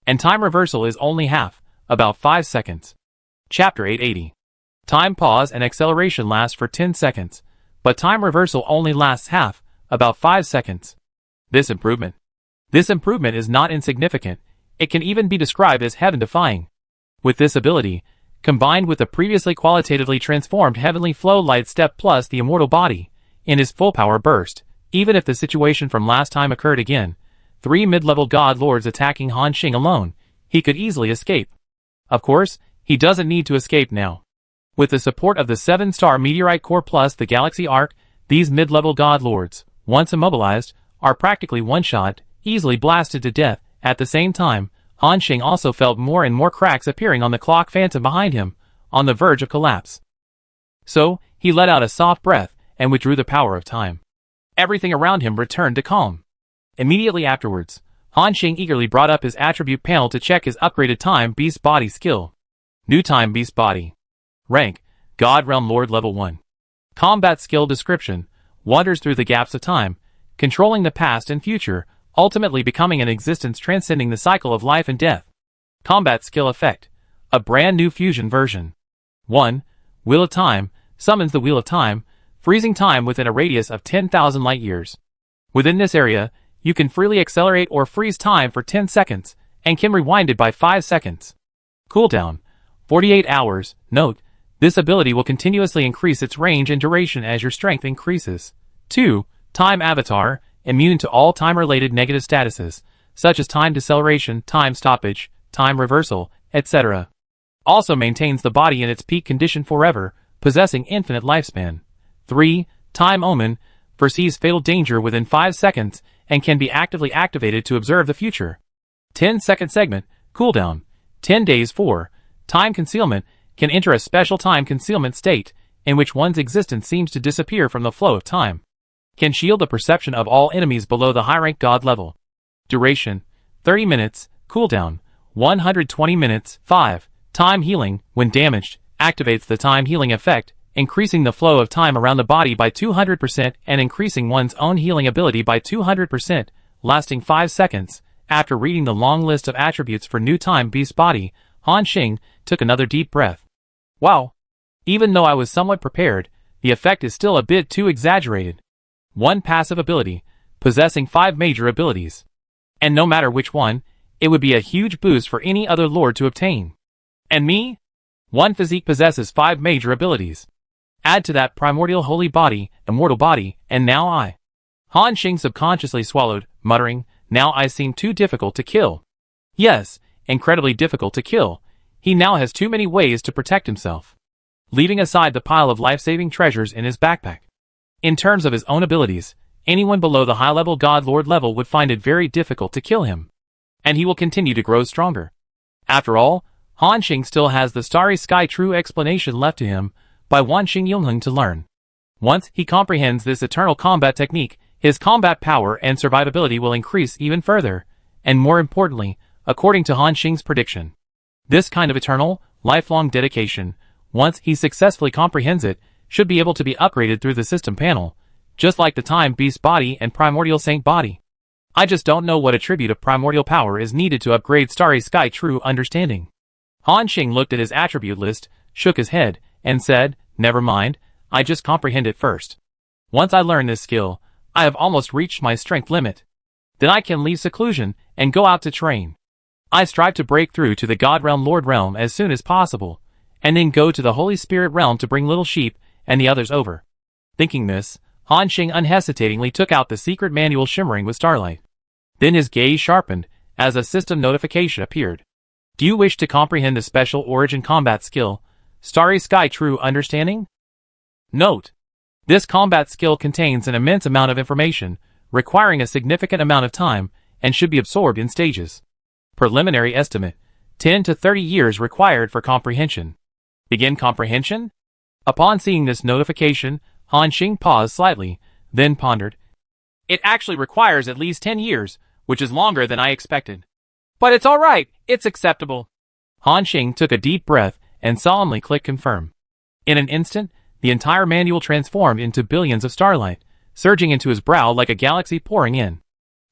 And time reversal is only half, about 5 seconds. Chapter 880. Time pause and acceleration last for 10 seconds, but time reversal only lasts half, about 5 seconds. This improvement is not insignificant. It can even be described as heaven-defying. With this ability, combined with the previously qualitatively transformed heavenly flow light step plus the immortal body, in his full power burst, even if the situation from last time occurred again, 3 mid-level god lords attacking Han Xing alone, he could easily escape. Of course, he doesn't need to escape now. With the support of the 7-star meteorite core plus the galaxy arc, these mid-level god lords, once immobilized, are practically one-shot, easily blasted to death. At the same time, Han Xing also felt more and more cracks appearing on the clock phantom behind him, on the verge of collapse. So, he let out a soft breath, and withdrew the power of time. Everything around him returned to calm. Immediately afterwards, Han Xing eagerly brought up his attribute panel to check his upgraded Time Beast Body skill. New Time Beast Body. Rank, God Realm Lord Level 1. Combat skill description, wanders through the gaps of time, controlling the past and future, ultimately becoming an existence transcending the cycle of life and death. Combat skill effect, a brand new fusion version. 1. Wheel of Time, summons the Wheel of Time, freezing time within a radius of 10,000 light years. Within this area, you can freely accelerate or freeze time for 10 seconds, and can rewind it by 5 seconds. Cooldown, 48 hours. Note, this ability will continuously increase its range and duration as your strength increases. 2. Time Avatar, immune to all time-related negative statuses, such as time deceleration, time stoppage, time reversal, etc. Also maintains the body in its peak condition forever, possessing infinite lifespan. 3. Time Omen, foresees fatal danger within 5 seconds, and can be actively activated to observe the future. 10-second segment, cooldown, 10 days. 4. Time Concealment, can enter a special time concealment state, in which one's existence seems to disappear from the flow of time. Can shield the perception of all enemies below the high-rank god level. Duration, 30 minutes, cooldown, 120 minutes. 5. Time Healing, when damaged, activates the time healing effect, increasing the flow of time around the body by 200% and increasing one's own healing ability by 200%, lasting 5 seconds. After reading the long list of attributes for new Time Beast Body, Han Xing took another deep breath. Wow! Even though I was somewhat prepared, the effect is still a bit too exaggerated. 1 passive ability, possessing 5 major abilities. And no matter which one, it would be a huge boost for any other lord to obtain. And me? 1 physique possesses 5 major abilities. Add to that primordial holy body, immortal body, and now I. Han Xing subconsciously swallowed, muttering, now I seem too difficult to kill. Yes, incredibly difficult to kill. He now has too many ways to protect himself. Leaving aside the pile of life-saving treasures in his backpack. In terms of his own abilities, anyone below the high-level God Lord level would find it very difficult to kill him. And he will continue to grow stronger. After all, Han Xing still has the Starry Sky True explanation left to him by Wan Xing Yongheng to learn. Once he comprehends this eternal combat technique, his combat power and survivability will increase even further, and more importantly, according to Han Xing's prediction. This kind of eternal, lifelong dedication, once he successfully comprehends it, should be able to be upgraded through the system panel, just like the Time Beast Body and Primordial Saint Body. I just don't know what attribute of primordial power is needed to upgrade Starry Sky True Understanding. Han Xing looked at his attribute list, shook his head, and said, never mind, I just comprehend it first. Once I learn this skill, I have almost reached my strength limit. Then I can leave seclusion and go out to train. I strive to break through to the God Realm Lord Realm as soon as possible, and then go to the Holy Spirit Realm to bring Little Sheep and the others over. Thinking this, Han Xing unhesitatingly took out the secret manual shimmering with starlight. Then his gaze sharpened, as a system notification appeared. Do you wish to comprehend the special origin combat skill, Starry Sky True Understanding? Note: this combat skill contains an immense amount of information, requiring a significant amount of time, and should be absorbed in stages. Preliminary estimate: 10 to 30 years required for comprehension. Begin comprehension? Upon seeing this notification, Han Xing paused slightly, then pondered. It actually requires at least 10 years, which is longer than I expected. But it's alright, it's acceptable. Han Xing took a deep breath and solemnly clicked confirm. In an instant, the entire manual transformed into billions of starlight, surging into his brow like a galaxy pouring in.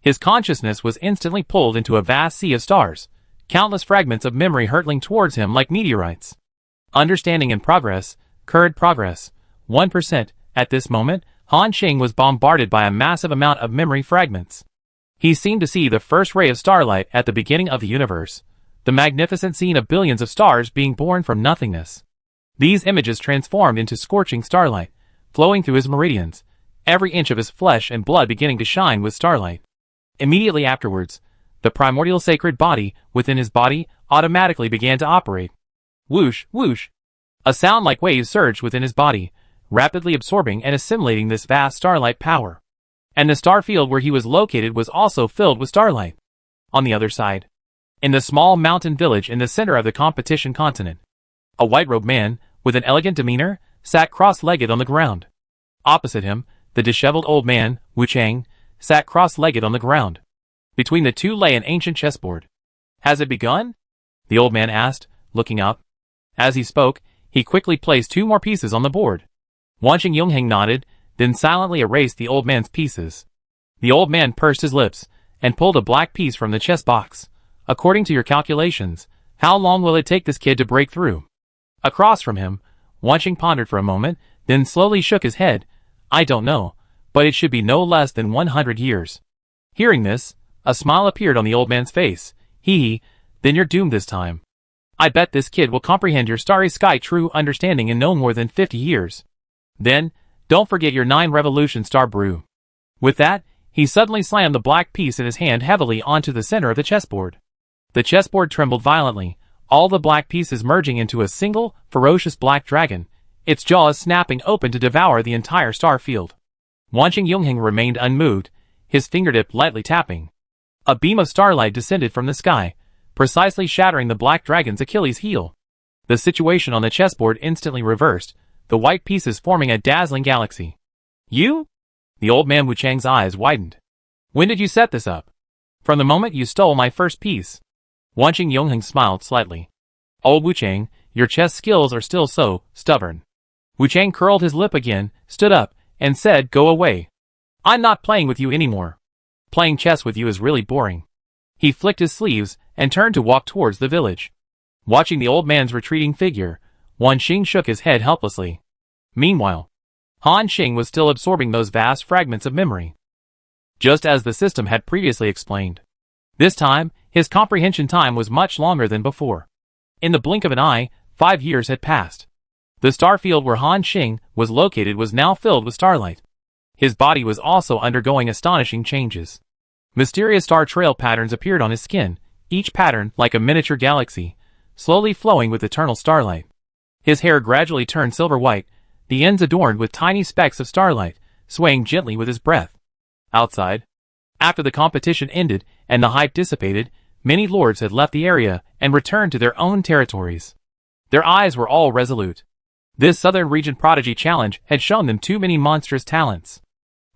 His consciousness was instantly pulled into a vast sea of stars, countless fragments of memory hurtling towards him like meteorites. Understanding in progress, current progress, 1%. At this moment, Han Xing was bombarded by a massive amount of memory fragments. He seemed to see the first ray of starlight at the beginning of the universe, the magnificent scene of billions of stars being born from nothingness. These images transformed into scorching starlight, flowing through his meridians, every inch of his flesh and blood beginning to shine with starlight. Immediately afterwards, the primordial sacred body within his body automatically began to operate. Whoosh, whoosh. A sound like waves surged within his body, rapidly absorbing and assimilating this vast starlight power. And the star field where he was located was also filled with starlight. On the other side, in the small mountain village in the center of the competition continent, a white-robed man, with an elegant demeanor, sat cross-legged on the ground. Opposite him, the disheveled old man, Wu Chang, sat cross-legged on the ground. Between the two lay an ancient chessboard. "Has it begun?" the old man asked, looking up. As he spoke, he quickly placed 2 more pieces on the board. Wanching Yongheng nodded, then silently erased the old man's pieces. The old man pursed his lips, and pulled a black piece from the chess box. "According to your calculations, how long will it take this kid to break through?" Across from him, Wanching pondered for a moment, then slowly shook his head. "I don't know, but it should be no less than 100 years. Hearing this, a smile appeared on the old man's face. "Hee, then you're doomed this time. I bet this kid will comprehend your starry sky true understanding in no more than 50 years. Then, don't forget your 9 revolution star brew." With that, he suddenly slammed the black piece in his hand heavily onto the center of the chessboard. The chessboard trembled violently, all the black pieces merging into a single, ferocious black dragon, its jaws snapping open to devour the entire star field. Wanching Yongheng remained unmoved, his fingertip lightly tapping. A beam of starlight descended from the sky, precisely shattering the black dragon's Achilles heel. The situation on the chessboard instantly reversed, the white pieces forming a dazzling galaxy. "You?" The old man Wu Chang's eyes widened. "When did you set this up?" "From the moment you stole my first piece." Wanching Yongheng smiled slightly. "Old Wu Chang, your chess skills are still so stubborn." Wu Chang curled his lip again, stood up, and said, "Go away. I'm not playing with you anymore. Playing chess with you is really boring." He flicked his sleeves and turned to walk towards the village. Watching the old man's retreating figure, Wan Xing shook his head helplessly. Meanwhile, Han Xing was still absorbing those vast fragments of memory, just as the system had previously explained. This time, his comprehension time was much longer than before. In the blink of an eye, 5 years had passed. The star field where Han Xing was located was now filled with starlight. His body was also undergoing astonishing changes. Mysterious star trail patterns appeared on his skin, each pattern like a miniature galaxy, slowly flowing with eternal starlight. His hair gradually turned silver white, the ends adorned with tiny specks of starlight, swaying gently with his breath. Outside, after the competition ended and the hype dissipated, many lords had left the area and returned to their own territories. Their eyes were all resolute. This Southern Region Prodigy Challenge had shown them too many monstrous talents.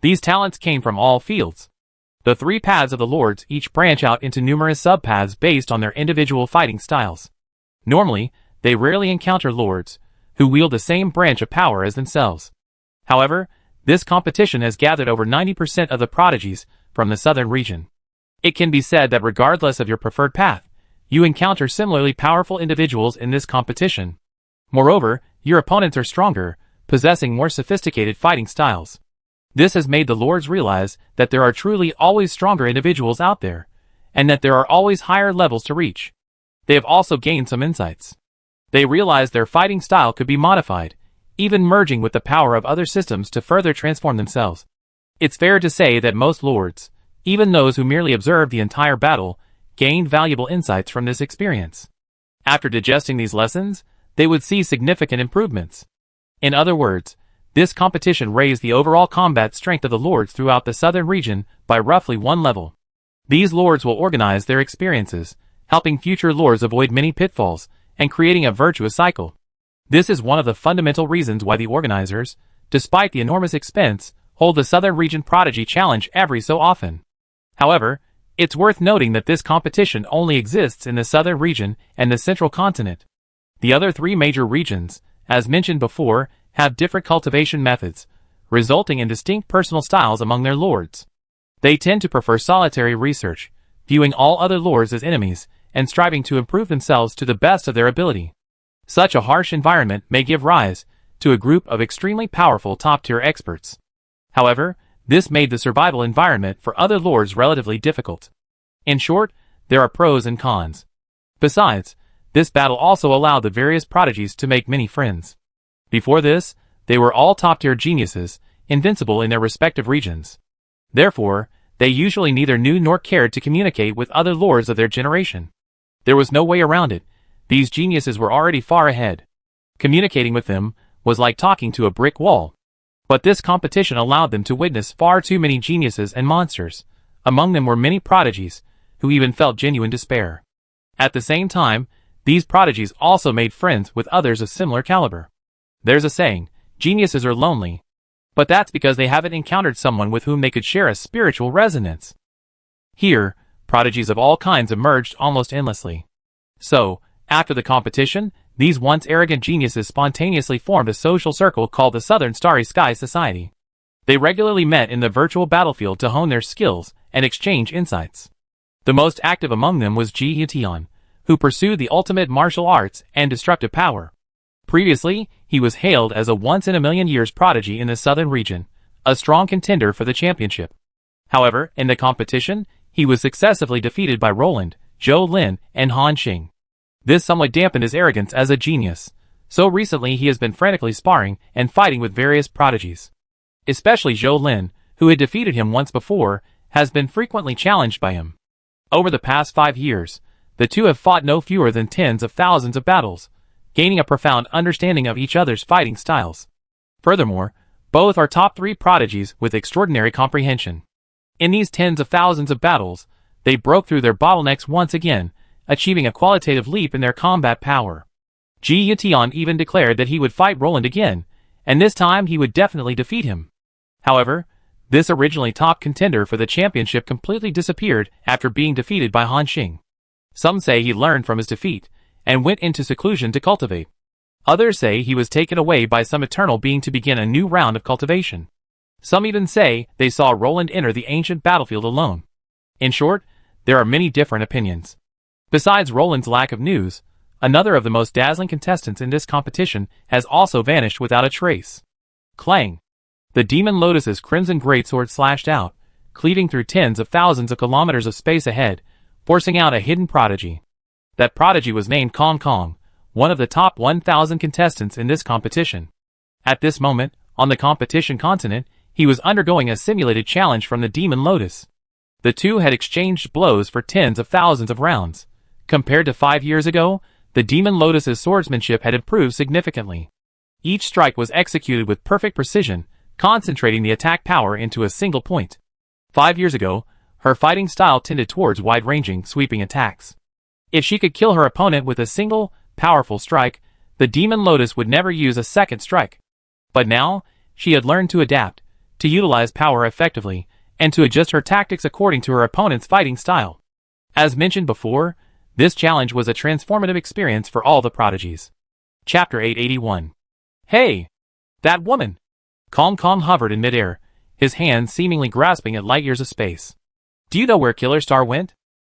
These talents came from all fields. The 3 paths of the lords each branch out into numerous sub-paths based on their individual fighting styles. Normally, they rarely encounter lords who wield the same branch of power as themselves. However, this competition has gathered over 90% of the prodigies from the Southern region. It can be said that regardless of your preferred path, you encounter similarly powerful individuals in this competition. Moreover, your opponents are stronger, possessing more sophisticated fighting styles. This has made the lords realize that there are truly always stronger individuals out there, and that there are always higher levels to reach. They have also gained some insights. They realized their fighting style could be modified, even merging with the power of other systems to further transform themselves. It's fair to say that most lords, even those who merely observed the entire battle, gained valuable insights from this experience. After digesting these lessons, they would see significant improvements. In other words, this competition raised the overall combat strength of the lords throughout the southern region by roughly 1 level. These lords will organize their experiences, helping future lords avoid many pitfalls, and creating a virtuous cycle. This is one of the fundamental reasons why the organizers, despite the enormous expense, hold the Southern Region Prodigy Challenge every so often. However, it's worth noting that this competition only exists in the Southern Region and the Central Continent. The other three major regions, as mentioned before, have different cultivation methods, resulting in distinct personal styles among their lords. They tend to prefer solitary research, viewing all other lords as enemies, and striving to improve themselves to the best of their ability. Such a harsh environment may give rise to a group of extremely powerful top-tier experts. However, this made the survival environment for other lords relatively difficult. In short, there are pros and cons. Besides, this battle also allowed the various prodigies to make many friends. Before this, they were all top-tier geniuses, invincible in their respective regions. Therefore, they usually neither knew nor cared to communicate with other lords of their generation. There was no way around it. These geniuses were already far ahead. Communicating with them was like talking to a brick wall. But this competition allowed them to witness far too many geniuses and monsters. Among them were many prodigies, who even felt genuine despair. At the same time, these prodigies also made friends with others of similar caliber. There's a saying, geniuses are lonely. But that's because they haven't encountered someone with whom they could share a spiritual resonance. Here, prodigies of all kinds emerged almost endlessly. So, after the competition, these once arrogant geniuses spontaneously formed a social circle called the Southern Starry Sky Society. They regularly met in the virtual battlefield to hone their skills and exchange insights. The most active among them was Ji Yution, who pursued the ultimate martial arts and destructive power. Previously, he was hailed as a once-in-a-million-years prodigy in the Southern region, a strong contender for the championship. However, in the competition, he was successively defeated by Roland, Zhou Lin, and Han Xing. This somewhat dampened his arrogance as a genius, so recently he has been frantically sparring and fighting with various prodigies. Especially Zhou Lin, who had defeated him once before, has been frequently challenged by him. Over the past 5 years, the two have fought no fewer than tens of thousands of battles, gaining a profound understanding of each other's fighting styles. Furthermore, both are top 3 prodigies with extraordinary comprehension. In these tens of thousands of battles, they broke through their bottlenecks once again, achieving a qualitative leap in their combat power. Ji Yution even declared that he would fight Roland again, and this time he would definitely defeat him. However, this originally top contender for the championship completely disappeared after being defeated by Han Xing. Some say he learned from his defeat, and went into seclusion to cultivate. Others say he was taken away by some eternal being to begin a new round of cultivation. Some even say they saw Roland enter the ancient battlefield alone. In short, there are many different opinions. Besides Roland's lack of news, another of the most dazzling contestants in this competition has also vanished without a trace. Clang! The Demon Lotus's crimson greatsword slashed out, cleaving through tens of thousands of kilometers of space ahead, forcing out a hidden prodigy. That prodigy was named Kong Kong, one of the top 1,000 contestants in this competition. At this moment, on the competition continent, he was undergoing a simulated challenge from the Demon Lotus. The two had exchanged blows for tens of thousands of rounds. Compared to 5 years ago, the Demon Lotus's swordsmanship had improved significantly. Each strike was executed with perfect precision, concentrating the attack power into a single point. 5 years ago, her fighting style tended towards wide-ranging, sweeping attacks. If she could kill her opponent with a single, powerful strike, the Demon Lotus would never use a second strike. But now, she had learned to adapt, to utilize power effectively, and to adjust her tactics according to her opponent's fighting style. As mentioned before, this challenge was a transformative experience for all the prodigies. Chapter 881. Hey! That woman! Kong Kong hovered in midair, his hands seemingly grasping at light years of space. Do you know where Killer Star went?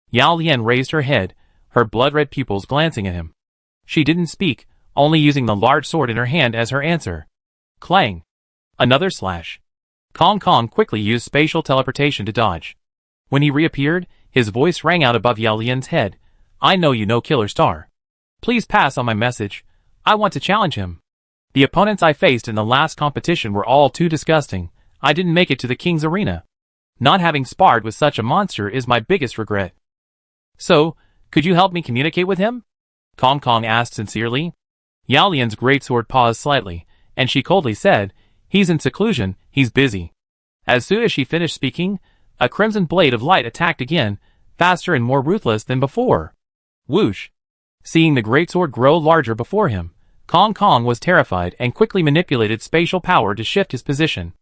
Yao Lian raised her head, her blood-red pupils glancing at him. She didn't speak, only using the large sword in her hand as her answer. Clang! Another slash. Kong Kong quickly used spatial teleportation to dodge. When he reappeared, his voice rang out above Yao Lian's head. I know you know Killer Star. Please pass on my message. I want to challenge him. The opponents I faced in the last competition were all too disgusting. I didn't make it to the King's Arena. Not having sparred with such a monster is my biggest regret. So, could you help me communicate with him? Kong Kong asked sincerely. Yao Lian's greatsword paused slightly, and she coldly said, He's in seclusion, he's busy. As soon as she finished speaking, a crimson blade of light attacked again, faster and more ruthless than before. Whoosh! Seeing the greatsword grow larger before him, Kong Kong was terrified and quickly manipulated spatial power to shift his position.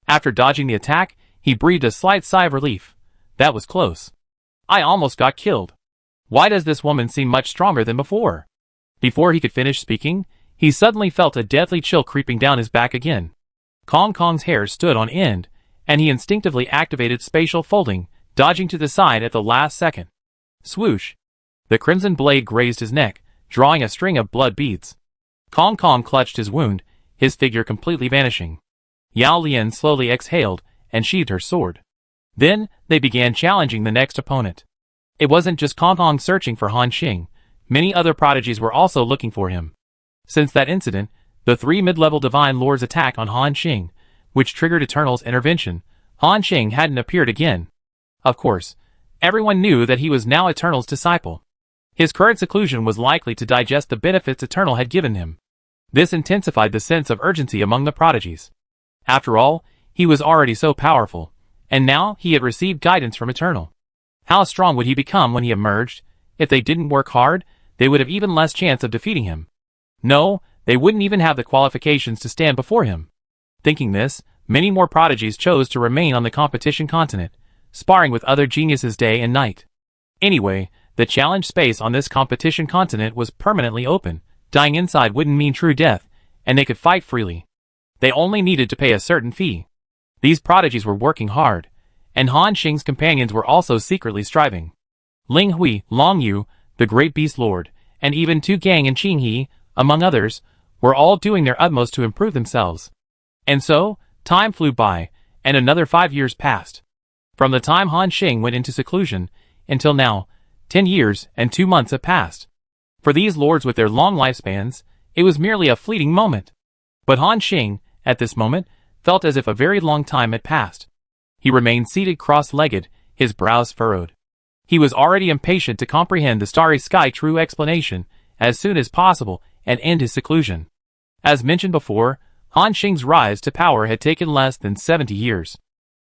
After dodging the attack, he breathed a slight sigh of relief. That was close. I almost got killed. Why does this woman seem much stronger than before? Before he could finish speaking, he suddenly felt a deathly chill creeping down his back again. Kong Kong's hair stood on end, and he instinctively activated spatial folding, dodging to the side at the last second. Swoosh! The crimson blade grazed his neck, drawing a string of blood beads. Kong Kong clutched his wound, his figure completely vanishing. Yao Lian slowly exhaled and sheathed her sword. Then, they began challenging the next opponent. It wasn't just Kong Kong searching for Han Xing. Many other prodigies were also looking for him. Since that incident, the 3 mid-level Divine Lords' attack on Han Xing, which triggered Eternal's intervention, Han Xing hadn't appeared again. Of course, everyone knew that he was now Eternal's disciple. His current seclusion was likely to digest the benefits Eternal had given him. This intensified the sense of urgency among the prodigies. After all, he was already so powerful, and now he had received guidance from Eternal. How strong would he become when he emerged? If they didn't work hard, they would have even less chance of defeating him. No, they wouldn't even have the qualifications to stand before him. Thinking this, many more prodigies chose to remain on the competition continent, sparring with other geniuses day and night. Anyway, the challenge space on this competition continent was permanently open. Dying inside wouldn't mean true death, and they could fight freely. They only needed to pay a certain fee. These prodigies were working hard, and Han Xing's companions were also secretly striving. Ling Hui, Long Yu, the Great Beast Lord, and even Tu Gang and Qing He, among others, were all doing their utmost to improve themselves. And so, time flew by, and another 5 years passed. From the time Han Xing went into seclusion, until now, 10 years and 2 months have passed. For these lords with their long lifespans, it was merely a fleeting moment. But Han Xing, at this moment, felt as if a very long time had passed. He remained seated cross-legged, his brows furrowed. He was already impatient to comprehend the starry sky true explanation as soon as possible and end his seclusion. As mentioned before, Han Xing's rise to power had taken less than 70 years.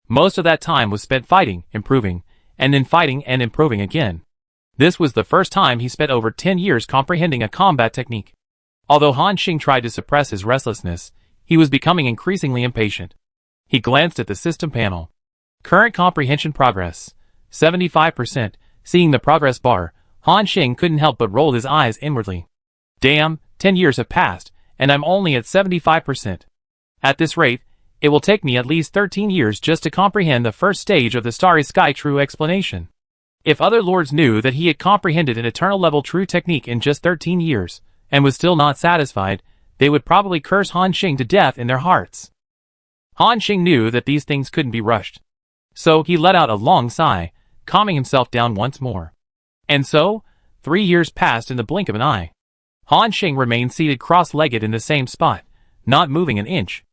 Most of that time was spent fighting, improving, and then fighting and improving again. This was the first time he spent over 10 years comprehending a combat technique. Although Han Xing tried to suppress his restlessness, he was becoming increasingly impatient. He glanced at the system panel. Current comprehension progress, 75%. Seeing the progress bar, Han Xing couldn't help but roll his eyes inwardly. Damn, 10 years have passed, and I'm only at 75%. At this rate, it will take me at least 13 years just to comprehend the first stage of the starry sky true explanation. If other lords knew that he had comprehended an eternal level true technique in just 13 years, and was still not satisfied, they would probably curse Han Xing to death in their hearts. Han Xing knew that these things couldn't be rushed. So he let out a long sigh, calming himself down once more. And so, 3 years passed in the blink of an eye. Han Xing remained seated cross-legged in the same spot, not moving an inch.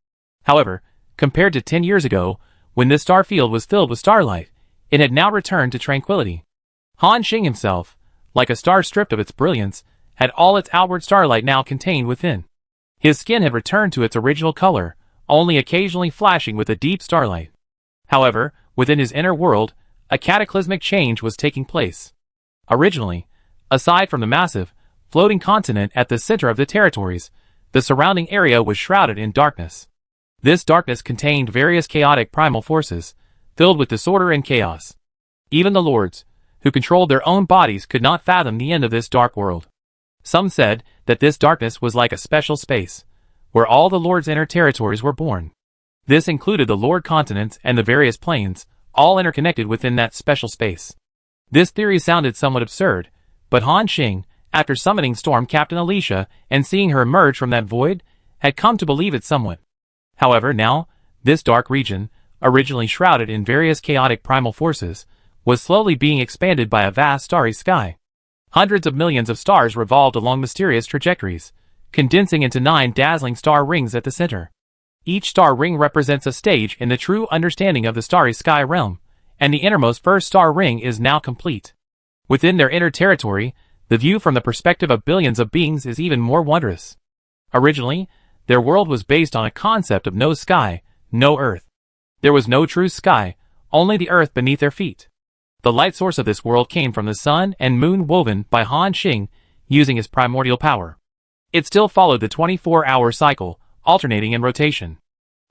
However, compared to 10 years ago, when this star field was filled with starlight, it had now returned to tranquility. Han Xing himself, like a star stripped of its brilliance, had all its outward starlight now contained within. His skin had returned to its original color, only occasionally flashing with a deep starlight. However, within his inner world, a cataclysmic change was taking place. Originally, aside from the massive, floating continent at the center of the territories, the surrounding area was shrouded in darkness. This darkness contained various chaotic primal forces, filled with disorder and chaos. Even the lords, who controlled their own bodies, could not fathom the end of this dark world. Some said that this darkness was like a special space, where all the lords' inner territories were born. This included the lord continents and the various planes, all interconnected within that special space. This theory sounded somewhat absurd, but Han Xing, after summoning Storm Captain Alicia and seeing her emerge from that void, had come to believe it somewhat. However, now, this dark region, originally shrouded in various chaotic primal forces, was slowly being expanded by a vast starry sky. Hundreds of millions of stars revolved along mysterious trajectories, condensing into 9 dazzling star rings at the center. Each star ring represents a stage in the true understanding of the starry sky realm, and the innermost first star ring is now complete. Within their inner territory, the view from the perspective of billions of beings is even more wondrous. Originally, their world was based on a concept of no sky, no earth. There was no true sky, only the earth beneath their feet. The light source of this world came from the sun and moon woven by Han Xing using his primordial power. It still followed the 24-hour cycle, alternating in rotation.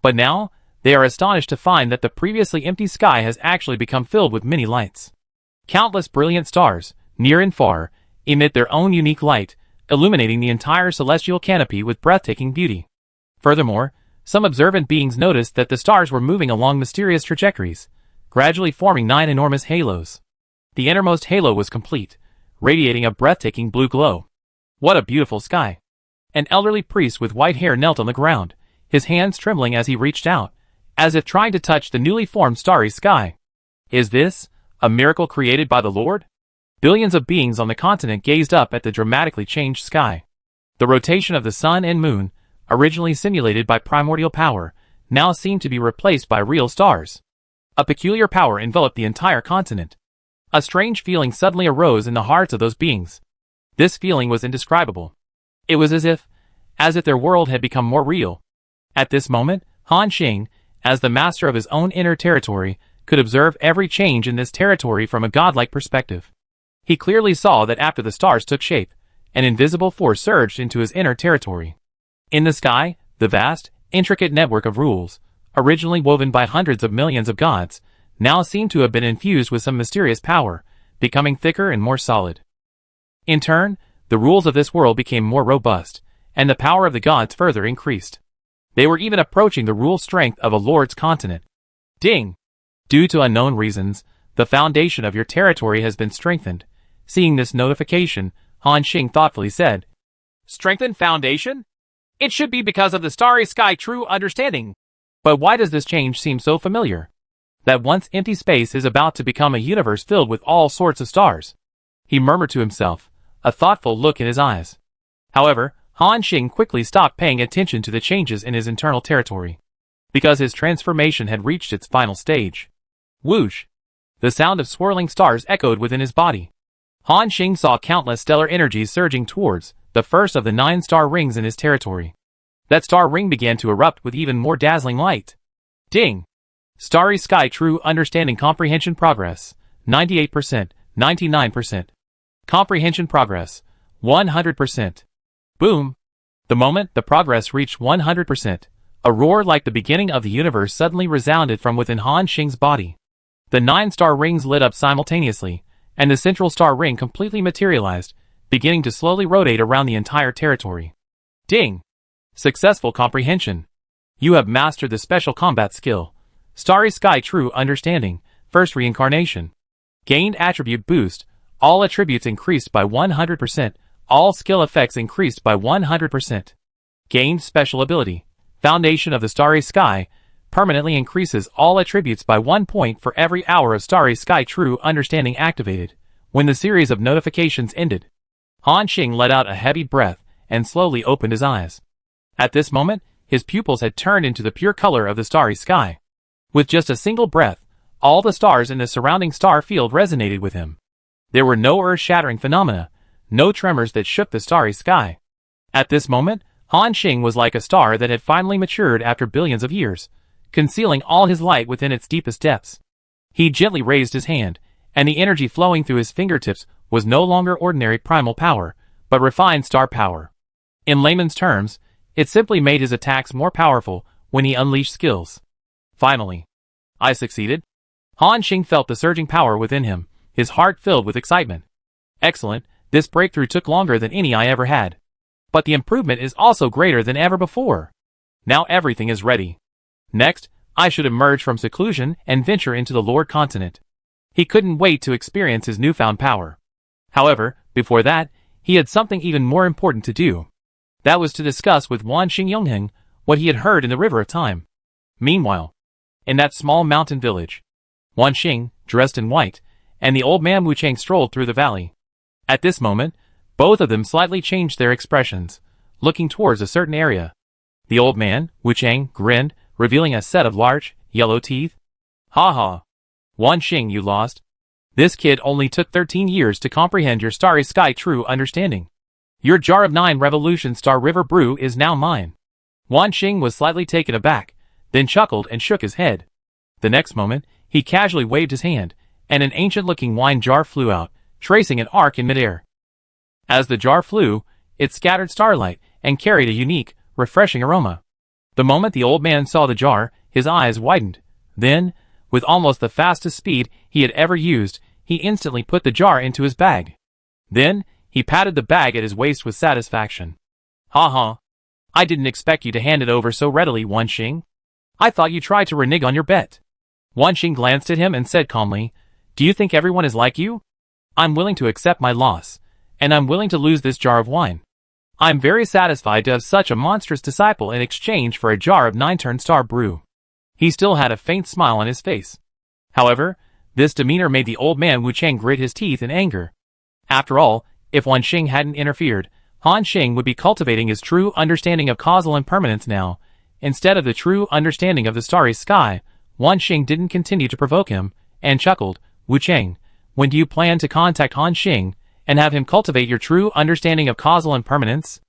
But now, They are astonished to find that the previously empty sky has actually become filled with many lights. Countless brilliant stars, near and far, emit their own unique light, illuminating the entire celestial canopy with breathtaking beauty. Furthermore, some observant beings noticed that the stars were moving along mysterious trajectories, gradually forming 9 enormous halos. The innermost halo was complete, radiating a breathtaking blue glow. What a beautiful sky! An elderly priest with white hair knelt on the ground, his hands trembling as he reached out, as if trying to touch the newly formed starry sky. Is this a miracle created by the Lord? Billions of beings on the continent gazed up at the dramatically changed sky. The rotation of the sun and moon, originally simulated by primordial power, now seemed to be replaced by real stars. A peculiar power enveloped the entire continent. A strange feeling suddenly arose in the hearts of those beings. This feeling was indescribable. It was as if their world had become more real. At this moment, Han Xing, as the master of his own inner territory, could observe every change in this territory from a godlike perspective. He clearly saw that after the stars took shape, an invisible force surged into his inner territory. In the sky, the vast, intricate network of rules, originally woven by hundreds of millions of gods, now seemed to have been infused with some mysterious power, becoming thicker and more solid. In turn, the rules of this world became more robust, and the power of the gods further increased. They were even approaching the rule strength of a lord's continent. Ding! Due to unknown reasons, the foundation of your territory has been strengthened. Seeing this notification, Han Xing thoughtfully said, "Strengthened foundation? It should be because of the starry sky true understanding. But why does this change seem so familiar? That once empty space is about to become a universe filled with all sorts of stars," he murmured to himself, a thoughtful look in his eyes. However, Han Xing quickly stopped paying attention to the changes in his internal territory, because his transformation had reached its final stage. Whoosh! The sound of swirling stars echoed within his body. Han Xing saw countless stellar energies surging towards the first of the 9 star rings in his territory. That star ring began to erupt with even more dazzling light. Ding! Starry sky true understanding comprehension progress, 98%, 99%. Comprehension progress, 100%. Boom! The moment the progress reached 100%, a roar like the beginning of the universe suddenly resounded from within Han Xing's body. The 9 star rings lit up simultaneously, and the central star ring completely materialized, beginning to slowly rotate around the entire territory. Ding! Successful comprehension. You have mastered the special combat skill. Starry Sky True Understanding, First Reincarnation. Gained attribute boost. All attributes increased by 100%. All skill effects increased by 100%. Gained special ability. Foundation of the Starry Sky. Permanently increases all attributes by 1 point for every hour of Starry Sky True Understanding activated. When the series of notifications ended, Han Xing let out a heavy breath and slowly opened his eyes. At this moment, his pupils had turned into the pure color of the starry sky. With just a single breath, all the stars in the surrounding star field resonated with him. There were no earth-shattering phenomena, no tremors that shook the starry sky. At this moment, Han Xing was like a star that had finally matured after billions of years, concealing all his light within its deepest depths. He gently raised his hand, and the energy flowing through his fingertips was no longer ordinary primal power, but refined star power. In layman's terms, it simply made his attacks more powerful when he unleashed skills. Finally, I succeeded. Han Xing felt the surging power within him, his heart filled with excitement. Excellent, this breakthrough took longer than any I ever had. But the improvement is also greater than ever before. Now everything is ready. Next, I should emerge from seclusion and venture into the Lord Continent. He couldn't wait to experience his newfound power. However, before that, he had something even more important to do. That was to discuss with Wan Xingyongheng what he had heard in the River of Time. Meanwhile, in that small mountain village, Wan Xing, dressed in white, and the old man Wu Chang strolled through the valley. At this moment, both of them slightly changed their expressions, looking towards a certain area. The old man, Wu Chang, grinned, revealing a set of large, yellow teeth. Ha ha! Wan Xing, you lost. This kid only took 13 years to comprehend your starry sky true understanding. Your jar of 9 Revolution Star River brew is now mine. Wan Xing was slightly taken aback, then chuckled and shook his head. The next moment, he casually waved his hand, and an ancient-looking wine jar flew out, tracing an arc in midair. As the jar flew, it scattered starlight and carried a unique, refreshing aroma. The moment the old man saw the jar, His eyes widened. Then, with almost the fastest speed he had ever used, he instantly put the jar into his bag. Then, he patted the bag at his waist with satisfaction. "Ha. I didn't expect you to hand it over so readily, Wan Xing. I thought you tried to renege on your bet." Wan Xing glanced at him and said calmly, "Do you think everyone is like you? I'm willing to accept my loss, and I'm willing to lose this jar of wine. I'm very satisfied to have such a monstrous disciple in exchange for a jar of 9-turn-star brew." He still had a faint smile on his face. However, this demeanor made the old man Wu Chang grit his teeth in anger. After all, if Wan Xing hadn't interfered, Han Xing would be cultivating his true understanding of causal impermanence now. Instead of the true understanding of the starry sky, Wan Xing didn't continue to provoke him, and chuckled. "Wu Chang, when do you plan to contact Han Xing and have him cultivate your true understanding of causal impermanence?"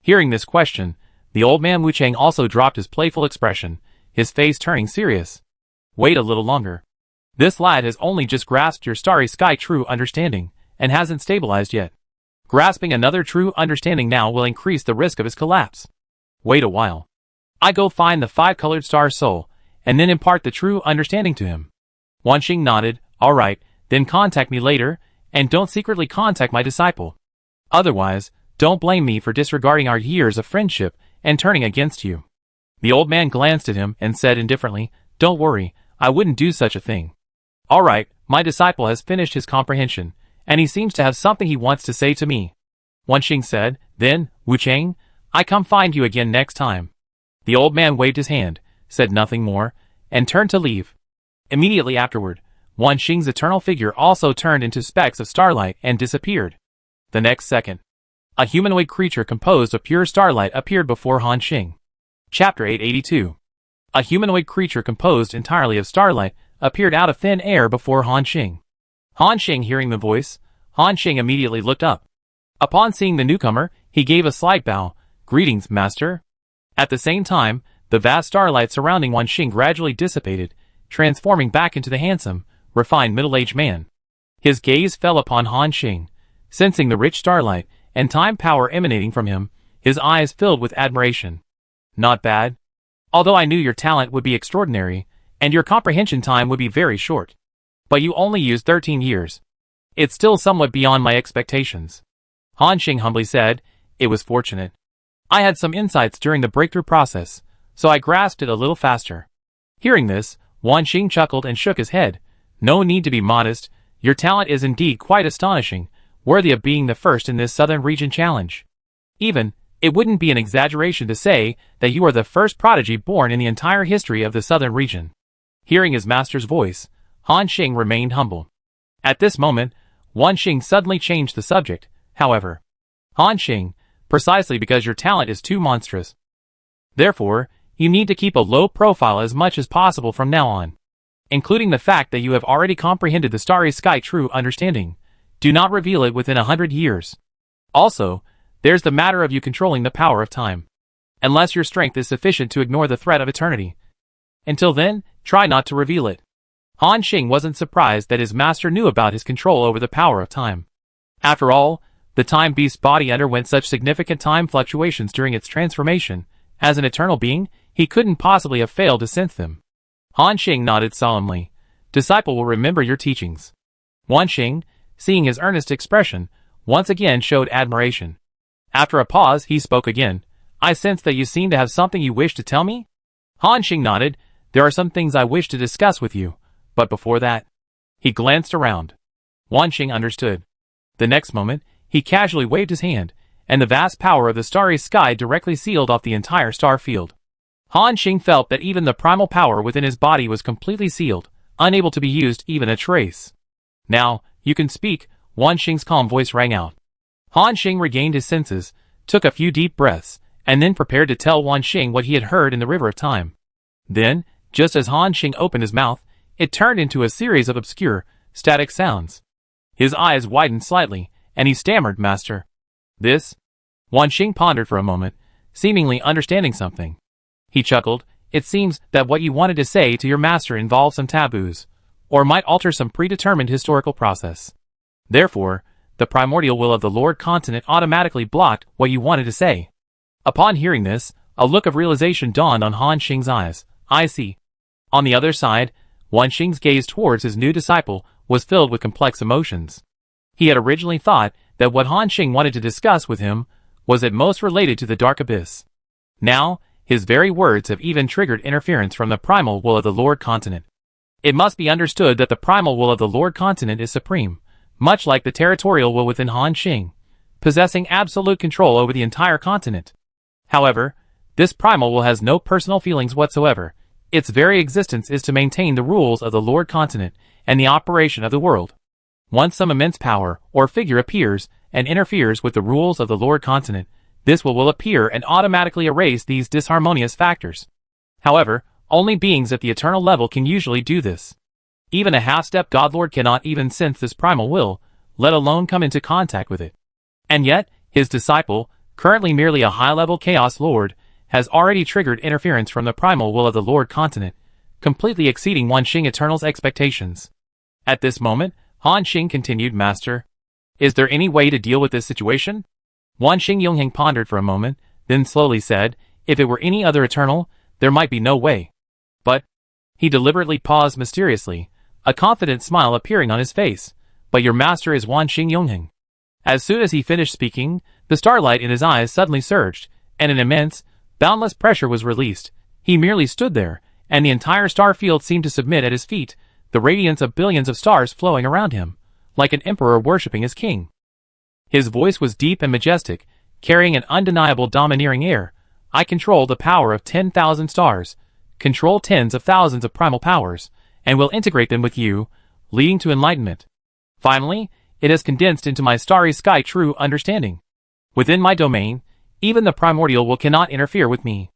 Hearing this question, the old man Wu Chang also dropped his playful expression, his face turning serious. "Wait a little longer. This lad has only just grasped your starry sky true understanding, and hasn't stabilized yet. Grasping another true understanding now will increase the risk of his collapse. Wait a while. I go find the 5-colored star soul, and then impart the true understanding to him." Wan Xing nodded. "All right, then contact me later, and don't secretly contact my disciple. Otherwise, don't blame me for disregarding our years of friendship and turning against you." The old man glanced at him and said indifferently, "Don't worry, I wouldn't do such a thing. All right, my disciple has finished his comprehension, and he seems to have something he wants to say to me." Wan Xing said. "Then, Wu Chang, I come find you again next time." The old man waved his hand, said nothing more, and turned to leave. Immediately afterward, Wan Xing's eternal figure also turned into specks of starlight and disappeared. The next second, a humanoid creature composed of pure starlight appeared before Han Xing. Chapter 882. A humanoid creature composed entirely of starlight appeared out of thin air before Han Xing. Han Xing hearing the voice, Han Xing immediately looked up. Upon seeing the newcomer, he gave a slight bow. "Greetings, master." At the same time, the vast starlight surrounding Wan Xing gradually dissipated, transforming back into the handsome, refined middle-aged man. His gaze fell upon Han Xing. Sensing the rich starlight and time power emanating from him, his eyes filled with admiration. "Not bad. Although I knew your talent would be extraordinary, and your comprehension time would be very short. But you only used 13 years. It's still somewhat beyond my expectations." Han Xing humbly said, "It was fortunate. I had some insights during the breakthrough process, so I grasped it a little faster." Hearing this, Wan Xing chuckled and shook his head. "No need to be modest. Your talent is indeed quite astonishing, worthy of being the first in this southern region challenge. Even, it wouldn't be an exaggeration to say that you are the first prodigy born in the entire history of the southern region." Hearing his master's voice, Han Xing remained humble. At this moment, Wan Xing suddenly changed the subject, however. "Han Xing, precisely because your talent is too monstrous. Therefore, you need to keep a low profile as much as possible from now on. Including the fact that you have already comprehended the starry sky true understanding. Do not reveal it within 100 years. Also, there's the matter of you controlling the power of time. Unless your strength is sufficient to ignore the threat of eternity. Until then, try not to reveal it." Han Xing wasn't surprised that his master knew about his control over the power of time. After all, the time beast's body underwent such significant time fluctuations during its transformation. As an eternal being, he couldn't possibly have failed to sense them. Han Xing nodded solemnly. "Disciple will remember your teachings." Wan Xing, seeing his earnest expression, once again showed admiration. After a pause, he spoke again. "I sense that you seem to have something you wish to tell me?" Han Xing nodded. "There are some things I wish to discuss with you, but before that..." He glanced around. Wan Xing understood. The next moment, he casually waved his hand, and the vast power of the starry sky directly sealed off the entire star field. Han Xing felt that even the primal power within his body was completely sealed, unable to be used even a trace. "Now, you can speak," Wan Xing's calm voice rang out. Han Xing regained his senses, took a few deep breaths, and then prepared to tell Wan Xing what he had heard in the River of Time. Then, just as Han Xing opened his mouth, it turned into a series of obscure, static sounds. His eyes widened slightly, and he stammered, "Master." "This?" Wan Xing pondered for a moment, seemingly understanding something. He chuckled. "It seems that what you wanted to say to your master involves some taboos, or might alter some predetermined historical process. Therefore, the primordial will of the Lord Continent automatically blocked what you wanted to say." Upon hearing this, a look of realization dawned on Han Xing's eyes. "I see. On the other side, Wan Xing's gaze towards his new disciple was filled with complex emotions. He had originally thought that what Han Xing wanted to discuss with him was at most related to the Dark Abyss. Now, his very words have even triggered interference from the primal will of the Lord Continent. It must be understood that the primal will of the Lord Continent is supreme, much like the territorial will within Han Xing, possessing absolute control over the entire continent. However, this primal will has no personal feelings whatsoever. Its very existence is to maintain the rules of the Lord Continent and the operation of the world. Once some immense power or figure appears and interferes with the rules of the Lord Continent, this will appear and automatically erase these disharmonious factors. However, only beings at the eternal level can usually do this. Even a half-step godlord cannot even sense this primal will, let alone come into contact with it. And yet, his disciple, currently merely a high-level chaos lord, has already triggered interference from the primal will of the Lord Continent, completely exceeding Wan Xing Eternal's expectations. At this moment, Han Xing continued, Master, is there any way to deal with this situation? Wan Xing Yongheng pondered for a moment, then slowly said, if it were any other Eternal, there might be no way. But, he deliberately paused mysteriously, a confident smile appearing on his face, but your master is Wan Xing Yongheng. As soon as he finished speaking, the starlight in his eyes suddenly surged, and an immense, boundless pressure was released. He merely stood there, and the entire star field seemed to submit at his feet, the radiance of billions of stars flowing around him, like an emperor worshipping his king. His voice was deep and majestic, carrying an undeniable domineering air. I control the power of 10,000 stars, control tens of thousands of primal powers, and will integrate them with you, leading to enlightenment. Finally, it has condensed into my starry sky true understanding. Within my domain, even the primordial will cannot interfere with me.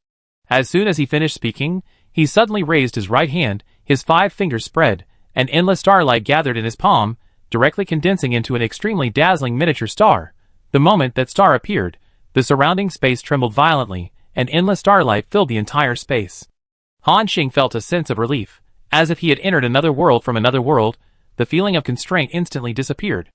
As soon as he finished speaking, he suddenly raised his right hand, his 5 fingers spread, and endless starlight gathered in his palm, directly condensing into an extremely dazzling miniature star. The moment that star appeared, the surrounding space trembled violently, and endless starlight filled the entire space. Han Xing felt a sense of relief, as if he had entered another world from another world. The feeling of constraint instantly disappeared.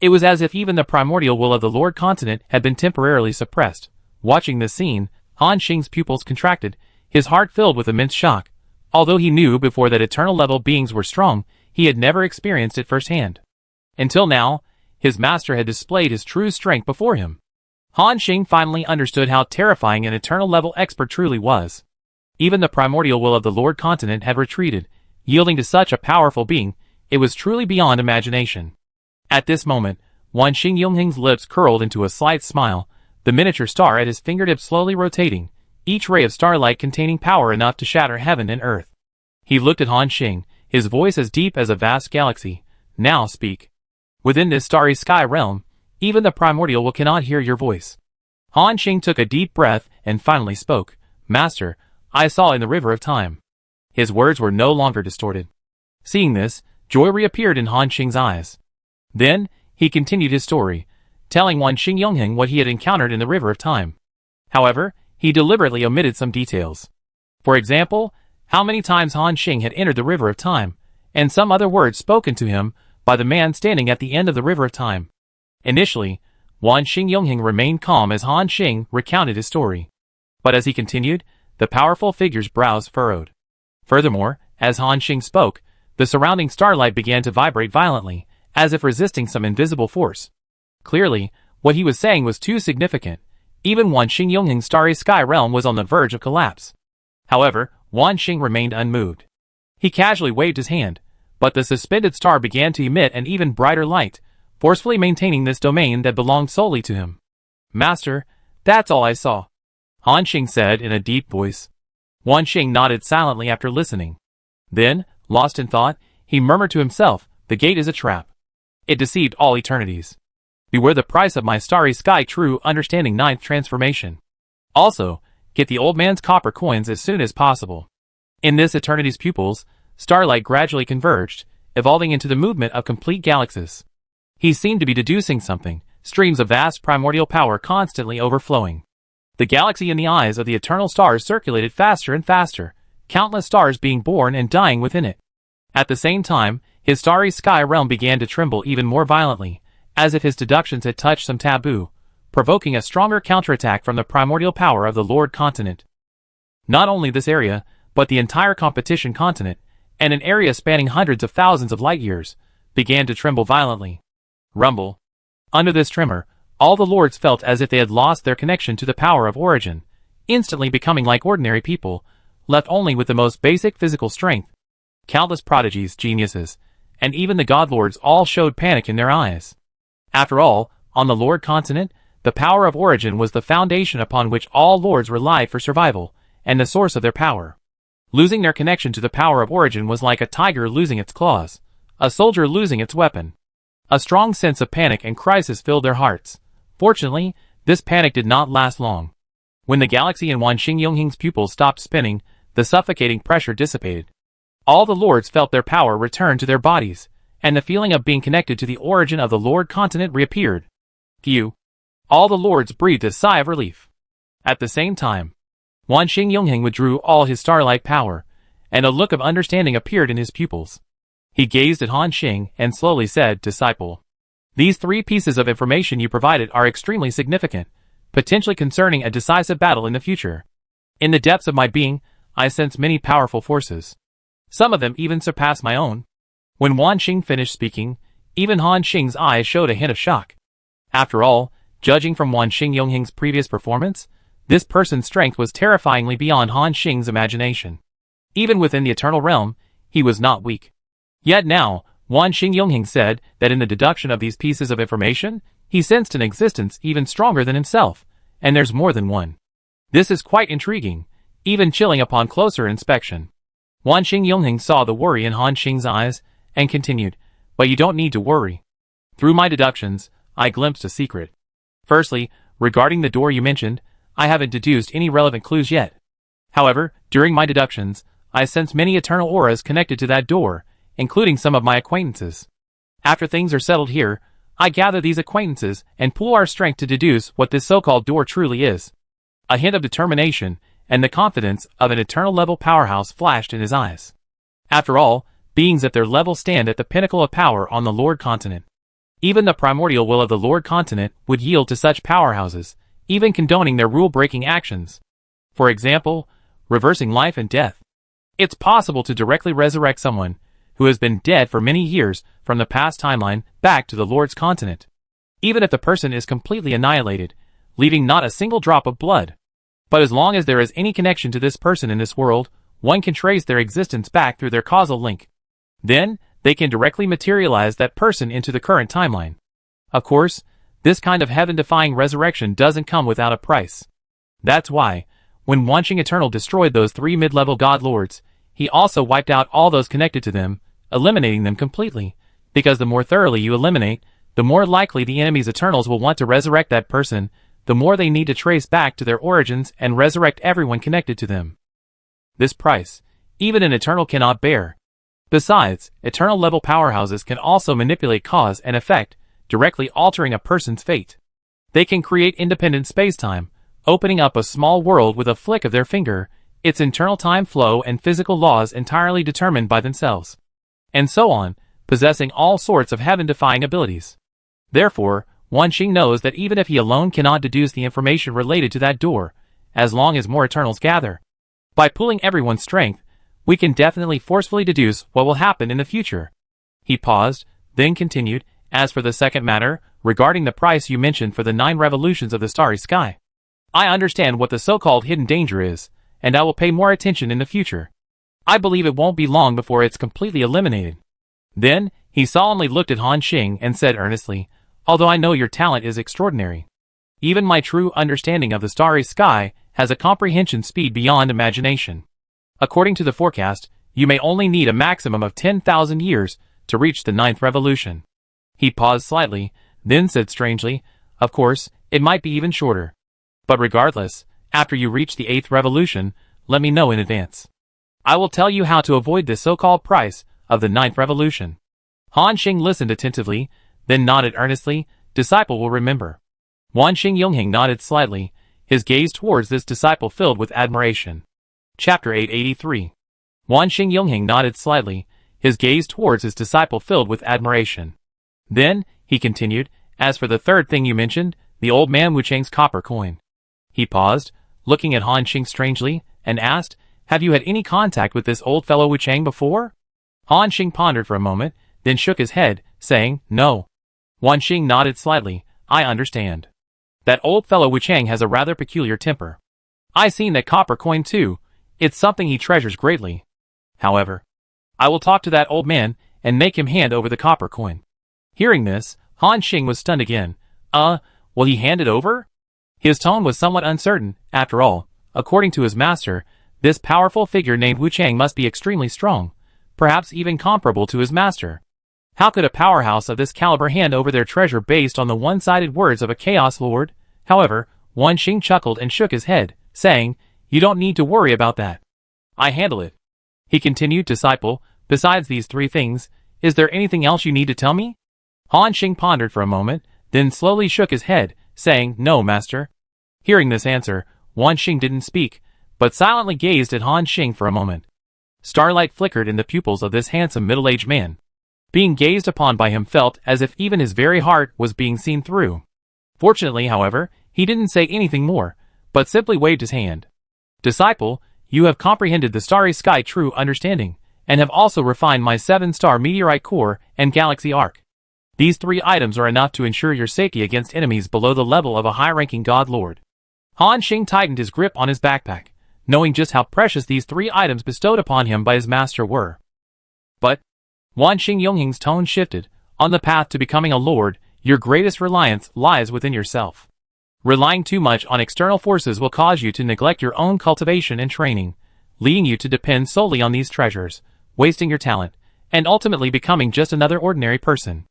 It was as if even the primordial will of the Lord Continent had been temporarily suppressed. Watching this scene, Han Xing's pupils contracted, his heart filled with immense shock. Although he knew before that eternal level beings were strong, he had never experienced it firsthand. Until now, his master had displayed his true strength before him. Han Xing finally understood how terrifying an eternal level expert truly was. Even the primordial will of the Lord Continent had retreated, yielding to such a powerful being. It was truly beyond imagination. At this moment, Wan Xing Yongheng's lips curled into a slight smile, the miniature star at his fingertips slowly rotating, each ray of starlight containing power enough to shatter heaven and earth. He looked at Han Xing, his voice as deep as a vast galaxy. Now speak. Within this starry sky realm, even the primordial will cannot hear your voice. Han Xing took a deep breath and finally spoke. Master, I saw in the river of time. His words were no longer distorted. Seeing this, joy reappeared in Han Xing's eyes. Then, he continued his story, telling Wan Xing Yongheng what he had encountered in the river of time. However, he deliberately omitted some details. For example, how many times Han Xing had entered the river of time, and some other words spoken to him by the man standing at the end of the river of time. Initially, Wan Xing Yongheng remained calm as Han Xing recounted his story. But as he continued, the powerful figure's brows furrowed. Furthermore, as Han Xing spoke, the surrounding starlight began to vibrate violently, as if resisting some invisible force. Clearly, what he was saying was too significant. Even Wan Xing Yongheng's starry sky realm was on the verge of collapse. However, Wan Xing remained unmoved. He casually waved his hand, but the suspended star began to emit an even brighter light, forcefully maintaining this domain that belonged solely to him. Master, that's all I saw, Han Xing said in a deep voice. Wan Xing nodded silently after listening. Then, lost in thought, he murmured to himself, the gate is a trap. It deceived all eternities. Beware the price of my starry sky true understanding 9th transformation. Also, get the old man's copper coins as soon as possible. In this eternity's pupils, starlight gradually converged, evolving into the movement of complete galaxies. He seemed to be deducing something, streams of vast primordial power constantly overflowing. The galaxy in the eyes of the eternal stars circulated faster and faster, countless stars being born and dying within it. At the same time, his starry sky realm began to tremble even more violently, as if his deductions had touched some taboo, provoking a stronger counterattack from the primordial power of the Lord Continent. Not only this area, but the entire competition continent, and an area spanning hundreds of thousands of light-years, began to tremble violently. Rumble. Under this tremor, all the lords felt as if they had lost their connection to the power of origin, instantly becoming like ordinary people, left only with the most basic physical strength. Countless prodigies, geniuses, and even the god lords all showed panic in their eyes. After all, on the Lord continent, the power of origin was the foundation upon which all lords relied for survival, and the source of their power. Losing their connection to the power of origin was like a tiger losing its claws, a soldier losing its weapon. A strong sense of panic and crisis filled their hearts. Fortunately, this panic did not last long. When the galaxy in Wanxing Yongheng's pupils stopped spinning, the suffocating pressure dissipated. All the lords felt their power return to their bodies, and the feeling of being connected to the origin of the Lord continent reappeared. Phew! All the lords breathed a sigh of relief. At the same time, Wanxing Yongheng withdrew all his starlight power, and a look of understanding appeared in his pupils. He gazed at Han Xing and slowly said, "Disciple, these 3 pieces of information you provided are extremely significant, potentially concerning a decisive battle in the future. In the depths of my being, I sense many powerful forces. Some of them even surpass my own." When Wanxing finished speaking, even Han Xing's eyes showed a hint of shock. After all, judging from Wanxing Yongheng's previous performance, this person's strength was terrifyingly beyond Han Xing's imagination. Even within the eternal realm, he was not weak. Yet now, Wanxing Yongheng said that in the deduction of these pieces of information, he sensed an existence even stronger than himself, and there's more than one. This is quite intriguing, even chilling upon closer inspection. Wanxing Yongheng saw the worry in Han Xing's eyes, and continued, "But you don't need to worry. Through my deductions, I glimpsed a secret. Firstly, regarding the door you mentioned, I haven't deduced any relevant clues yet. However, during my deductions, I sense many eternal auras connected to that door, including some of my acquaintances. After things are settled here, I gather these acquaintances and pool our strength to deduce what this so-called door truly is." A hint of determination and the confidence of an eternal level powerhouse flashed in his eyes. After all, beings at their level stand at the pinnacle of power on the Lord continent. Even the primordial will of the Lord continent would yield to such powerhouses, even condoning their rule-breaking actions. For example, reversing life and death. It's possible to directly resurrect someone who has been dead for many years from the past timeline back to the Lord's continent, even if the person is completely annihilated, leaving not a single drop of blood. But as long as there is any connection to this person in this world, one can trace their existence back through their causal link. Then, they can directly materialize that person into the current timeline. Of course, this kind of heaven-defying resurrection doesn't come without a price. That's why, when Wanxing Eternal destroyed those 3 mid-level god lords, he also wiped out all those connected to them, eliminating them completely, because the more thoroughly you eliminate, the more likely the enemy's Eternals will want to resurrect that person, the more they need to trace back to their origins and resurrect everyone connected to them. This price, even an Eternal cannot bear. Besides, Eternal-level powerhouses can also manipulate cause and effect, directly altering a person's fate. They can create independent space-time, opening up a small world with a flick of their finger, its internal time flow and physical laws entirely determined by themselves. And so on, possessing all sorts of heaven-defying abilities. Therefore, Wanxing knows that even if he alone cannot deduce the information related to that door, as long as more Eternals gather, by pooling everyone's strength, we can definitely forcefully deduce what will happen in the future. He paused, then continued, "As for the second matter, regarding the price you mentioned for the 9 revolutions of the starry sky, I understand what the so-called hidden danger is, and I will pay more attention in the future. I believe it won't be long before it's completely eliminated." Then, he solemnly looked at Han Xing and said earnestly, "Although I know your talent is extraordinary, even my true understanding of the starry sky has a comprehension speed beyond imagination. According to the forecast, you may only need a maximum of 10,000 years to reach the 9th revolution." He paused slightly, then said strangely, "Of course, it might be even shorter. But regardless, after you reach the 8th revolution, let me know in advance. I will tell you how to avoid this so-called price of the 9th revolution." Han Xing listened attentively, then nodded earnestly, "Disciple will remember." Wanxing Yongheng nodded slightly, his gaze towards this disciple filled with admiration. Chapter 883. Wanxing Yongheng nodded slightly, his gaze towards his disciple filled with admiration. Then, he continued, "As for the third thing you mentioned, the old man Wu Cheng's copper coin." He paused, looking at Han Xing strangely, and asked, Have you had any contact with this old fellow Wu Chang before? Han Xing pondered for a moment, then shook his head, saying, no. Wan Xing nodded slightly. I understand. That old fellow Wu Chang has a rather peculiar temper. I seen that copper coin too. It's something he treasures greatly. However, I will talk to that old man and make him hand over the copper coin. Hearing this, Han Xing was stunned again. Will he hand it over? His tone was somewhat uncertain. After all, according to his master, this powerful figure named Wu Chang must be extremely strong, perhaps even comparable to his master. How could a powerhouse of this caliber hand over their treasure based on the one-sided words of a Chaos Lord? However, Wan Xing chuckled and shook his head, saying, you don't need to worry about that. I handle it. He continued, disciple, besides these three things, is there anything else you need to tell me? Han Xing pondered for a moment, then slowly shook his head, saying, no, master. Hearing this answer, Wan Xing didn't speak, but silently gazed at Han Xing for a moment. Starlight flickered in the pupils of this handsome middle-aged man. Being gazed upon by him felt as if even his very heart was being seen through. Fortunately, however, he didn't say anything more, but simply waved his hand. Disciple, you have comprehended the starry sky true understanding, and have also refined my 7-star meteorite core and galaxy arc. These 3 items are enough to ensure your safety against enemies below the level of a high-ranking god lord. Han Xing tightened his grip on his backpack, knowing just how precious these 3 items bestowed upon him by his master were. But Wan Xing Yongheng's tone shifted. On the path to becoming a lord, your greatest reliance lies within yourself. Relying too much on external forces will cause you to neglect your own cultivation and training, leading you to depend solely on these treasures, wasting your talent, and ultimately becoming just another ordinary person.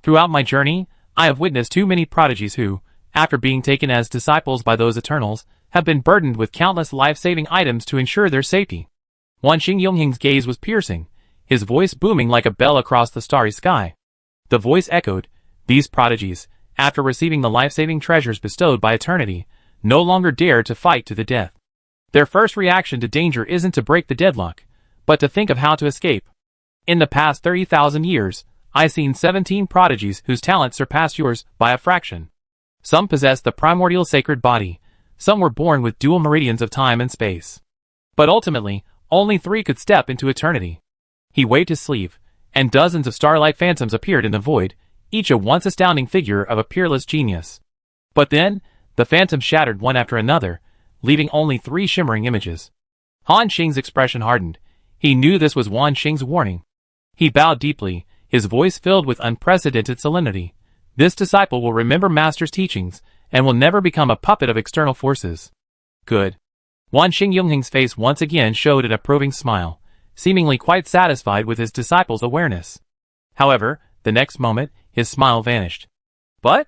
Throughout my journey, I have witnessed too many prodigies who, after being taken as disciples by those Eternals, have been burdened with countless life-saving items to ensure their safety. Wan Xing Yongheng's gaze was piercing, his voice booming like a bell across the starry sky. The voice echoed, these prodigies, after receiving the life-saving treasures bestowed by eternity, no longer dare to fight to the death. Their first reaction to danger isn't to break the deadlock, but to think of how to escape. In the past 30,000 years, I've seen 17 prodigies whose talents surpassed yours by a fraction. Some possessed the primordial sacred body, some were born with dual meridians of time and space. But ultimately, only 3 could step into eternity. He waved his sleeve, and dozens of starlight phantoms appeared in the void, each a once astounding figure of a peerless genius. But then, the phantoms shattered one after another, leaving only 3 shimmering images. Han Xing's expression hardened. He knew this was Wan Xing's warning. He bowed deeply, his voice filled with unprecedented solemnity. This disciple will remember Master's teachings, and will never become a puppet of external forces. Good. Wan Xing Yongheng's face once again showed an approving smile, seemingly quite satisfied with his disciple's awareness. However, the next moment, his smile vanished. But?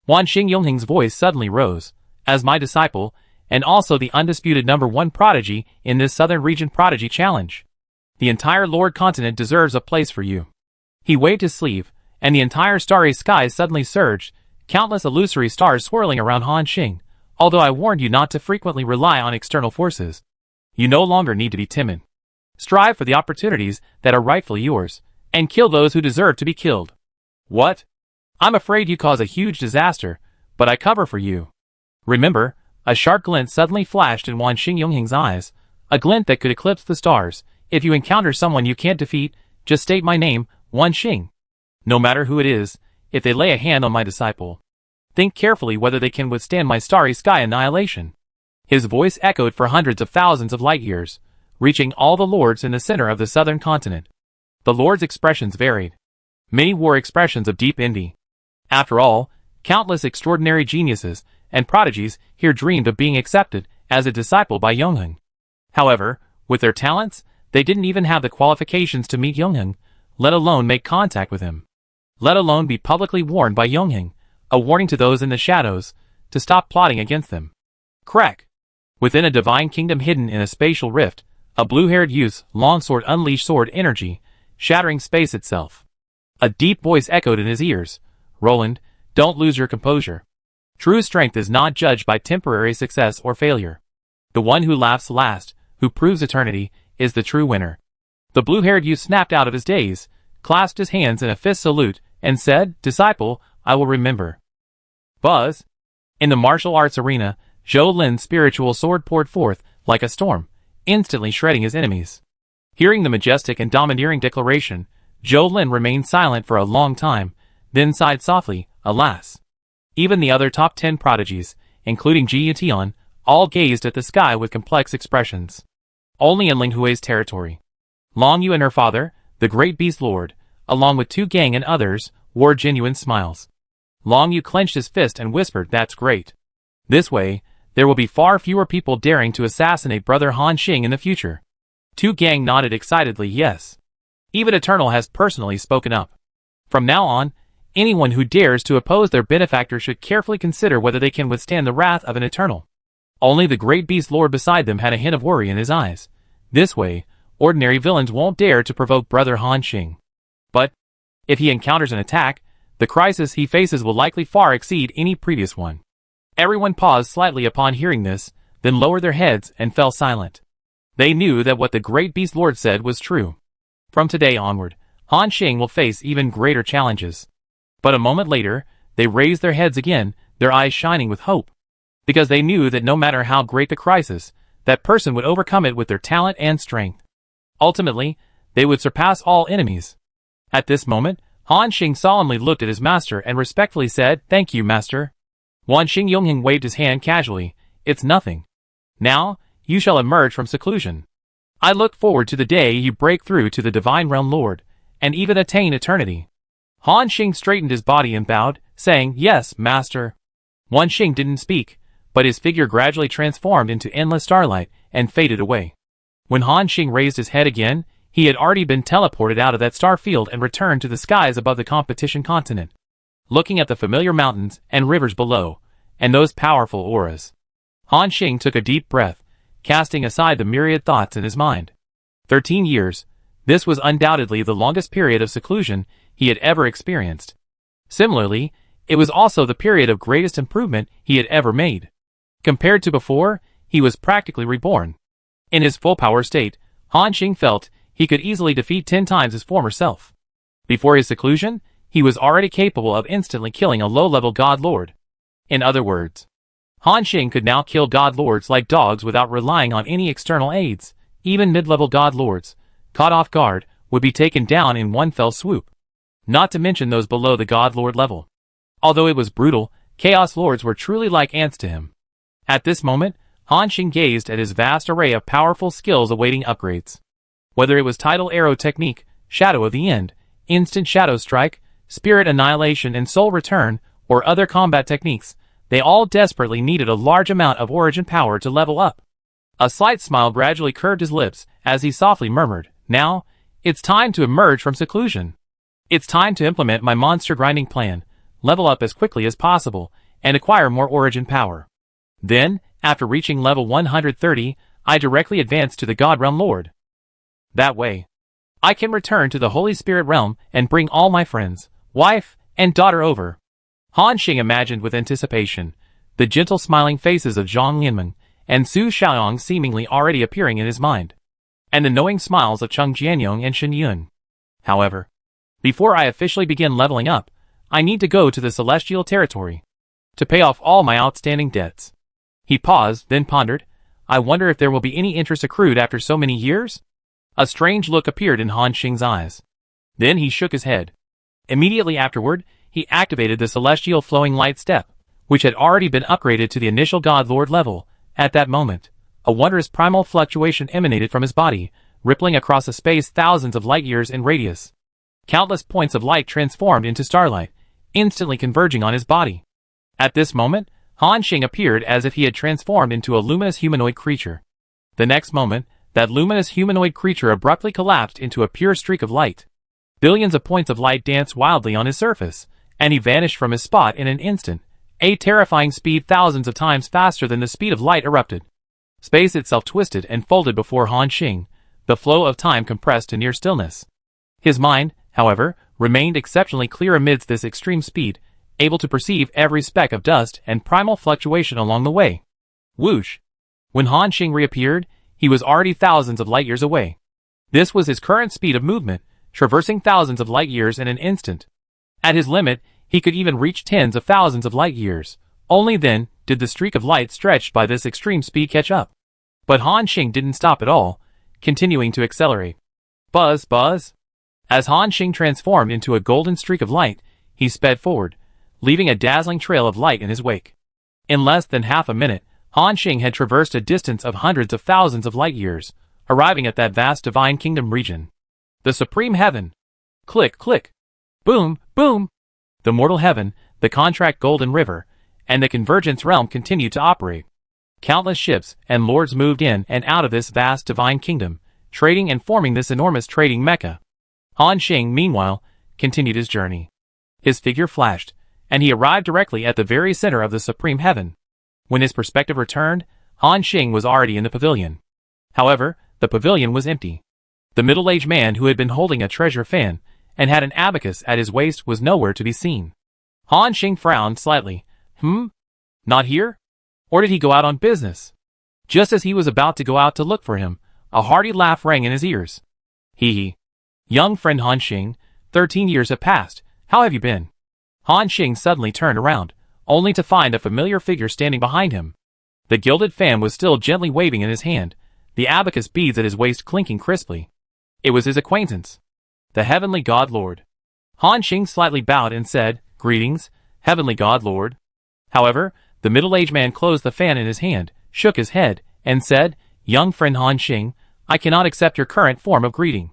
Wan Xing Yongheng's voice suddenly rose. As my disciple, and also the undisputed #1 prodigy in this Southern Region Prodigy Challenge, the entire Lord Continent deserves a place for you. He waved his sleeve, and the entire starry sky suddenly surged, countless illusory stars swirling around Han Xing. Although I warned you not to frequently rely on external forces, you no longer need to be timid. Strive for the opportunities that are rightfully yours, and kill those who deserve to be killed. What? I'm afraid you cause a huge disaster, but I cover for you. Remember, a sharp glint suddenly flashed in Wan Xing Yongheng's eyes, a glint that could eclipse the stars. If you encounter someone you can't defeat, just state my name, Wan Xing. No matter who it is, if they lay a hand on my disciple, think carefully whether they can withstand my starry sky annihilation. His voice echoed for hundreds of thousands of light years, reaching all the lords in the center of the southern continent. The lords' expressions varied. Many wore expressions of deep envy. After all, countless extraordinary geniuses and prodigies here dreamed of being accepted as a disciple by Yongheng. However, with their talents, they didn't even have the qualifications to meet Yongheng, let alone make contact with him. Let alone be publicly warned by Yongheng, a warning to those in the shadows, to stop plotting against them. Crack! Within a divine kingdom hidden in a spatial rift, a blue-haired youth's longsword unleashed sword energy, shattering space itself. A deep voice echoed in his ears. Roland, don't lose your composure. True strength is not judged by temporary success or failure. The one who laughs last, who proves eternity, is the true winner. The blue-haired youth snapped out of his daze, clasped his hands in a fist salute, and said, Disciple, I will remember. Buzz. In the martial arts arena, Zhou Lin's spiritual sword poured forth, like a storm, instantly shredding his enemies. Hearing the majestic and domineering declaration, Zhou Lin remained silent for a long time, then sighed softly, alas. Even the other top 10 prodigies, including Ji Yutian, all gazed at the sky with complex expressions. Only in Ling Hui's territory, Long Yu and her father, the great beast lord, along with Tu Gang and others, wore genuine smiles. Long Yu clenched his fist and whispered, "That's great. This way, there will be far fewer people daring to assassinate Brother Han Xing in the future." Tu Gang nodded excitedly, yes. Even Eternal has personally spoken up. From now on, anyone who dares to oppose their benefactor should carefully consider whether they can withstand the wrath of an Eternal. Only the great beast lord beside them had a hint of worry in his eyes. This way, ordinary villains won't dare to provoke Brother Han Xing. But, if he encounters an attack, the crisis he faces will likely far exceed any previous one. Everyone paused slightly upon hearing this, then lowered their heads and fell silent. They knew that what the great beast lord said was true. From today onward, Han Xing will face even greater challenges. But a moment later, they raised their heads again, their eyes shining with hope. Because they knew that no matter how great the crisis, that person would overcome it with their talent and strength. Ultimately, they would surpass all enemies. At this moment, Han Xing solemnly looked at his master and respectfully said, "Thank you, master." Wan Xing Yongheng waved his hand casually, "It's nothing. Now, you shall emerge from seclusion. I look forward to the day you break through to the Divine Realm Lord, and even attain eternity." Han Xing straightened his body and bowed, saying, "Yes, master." Wan Xing didn't speak, but his figure gradually transformed into endless starlight and faded away. When Han Xing raised his head again, he had already been teleported out of that star field and returned to the skies above the competition continent. Looking at the familiar mountains and rivers below, and those powerful auras, Han Xing took a deep breath, casting aside the myriad thoughts in his mind. 13 years, this was undoubtedly the longest period of seclusion he had ever experienced. Similarly, it was also the period of greatest improvement he had ever made. Compared to before, he was practically reborn. In his full power state, Han Xing felt he could easily defeat 10 times his former self. Before his seclusion, he was already capable of instantly killing a low-level god lord. In other words, Han Xing could now kill god lords like dogs without relying on any external aids. Even mid-level god lords, caught off guard, would be taken down in one fell swoop. Not to mention those below the god lord level. Although it was brutal, chaos lords were truly like ants to him. At this moment, Han Xing gazed at his vast array of powerful skills awaiting upgrades. Whether it was Tidal Arrow Technique, Shadow of the End, Instant Shadow Strike, Spirit Annihilation and Soul Return, or other combat techniques, they all desperately needed a large amount of origin power to level up. A slight smile gradually curved his lips as he softly murmured, "Now, it's time to emerge from seclusion. It's time to implement my monster grinding plan, level up as quickly as possible, and acquire more origin power. Then, after reaching level 130, I directly advance to the God Realm Lord. That way, I can return to the Holy Spirit Realm and bring all my friends, wife, and daughter over." Han Xing imagined with anticipation, the gentle smiling faces of Zhang Lianmeng and Su Xiaoyong seemingly already appearing in his mind, and the knowing smiles of Cheng Jianyong and Shen Yun. However, before I officially begin leveling up, I need to go to the Celestial Territory to pay off all my outstanding debts. He paused, then pondered, "I wonder if there will be any interest accrued after so many years?" A strange look appeared in Han Xing's eyes. Then he shook his head. Immediately afterward, he activated the Celestial Flowing Light Step, which had already been upgraded to the initial God Lord level. At that moment, a wondrous primal fluctuation emanated from his body, rippling across a space thousands of light years in radius. Countless points of light transformed into starlight, instantly converging on his body. At this moment, Han Xing appeared as if he had transformed into a luminous humanoid creature. The next moment, that luminous humanoid creature abruptly collapsed into a pure streak of light. Billions of points of light danced wildly on his surface, and he vanished from his spot in an instant, a terrifying speed thousands of times faster than the speed of light erupted. Space itself twisted and folded before Han Xing, the flow of time compressed to near stillness. His mind, however, remained exceptionally clear amidst this extreme speed, able to perceive every speck of dust and primal fluctuation along the way. Whoosh! When Han Xing reappeared, he was already thousands of light years away. This was his current speed of movement, traversing thousands of light years in an instant. At his limit, he could even reach tens of thousands of light years. Only then did the streak of light stretched by this extreme speed catch up. But Han Xing didn't stop at all, continuing to accelerate. Buzz, buzz. As Han Xing transformed into a golden streak of light, he sped forward, leaving a dazzling trail of light in his wake. In less than half a minute, Han Xing had traversed a distance of hundreds of thousands of light years, arriving at that vast divine kingdom region. The supreme heaven. Click, click. Boom, boom. The mortal heaven, the contract golden river, and the convergence realm continued to operate. Countless ships and lords moved in and out of this vast divine kingdom, trading and forming this enormous trading mecca. Han Xing, meanwhile, continued his journey. His figure flashed, and he arrived directly at the very center of the supreme heaven. When his perspective returned, Han Xing was already in the pavilion. However, the pavilion was empty. The middle-aged man who had been holding a treasure fan and had an abacus at his waist was nowhere to be seen. Han Xing frowned slightly. Not here? Or did he go out on business? Just as he was about to go out to look for him, a hearty laugh rang in his ears. Hee hee. Young friend Han Xing, 13 years have passed, how have you been? Han Xing suddenly turned around, only to find a familiar figure standing behind him. The gilded fan was still gently waving in his hand, the abacus beads at his waist clinking crisply. It was his acquaintance, the Heavenly God Lord. Han Xing slightly bowed and said, Greetings, Heavenly God Lord. However, the middle-aged man closed the fan in his hand, shook his head, and said, Young friend Han Xing, I cannot accept your current form of greeting.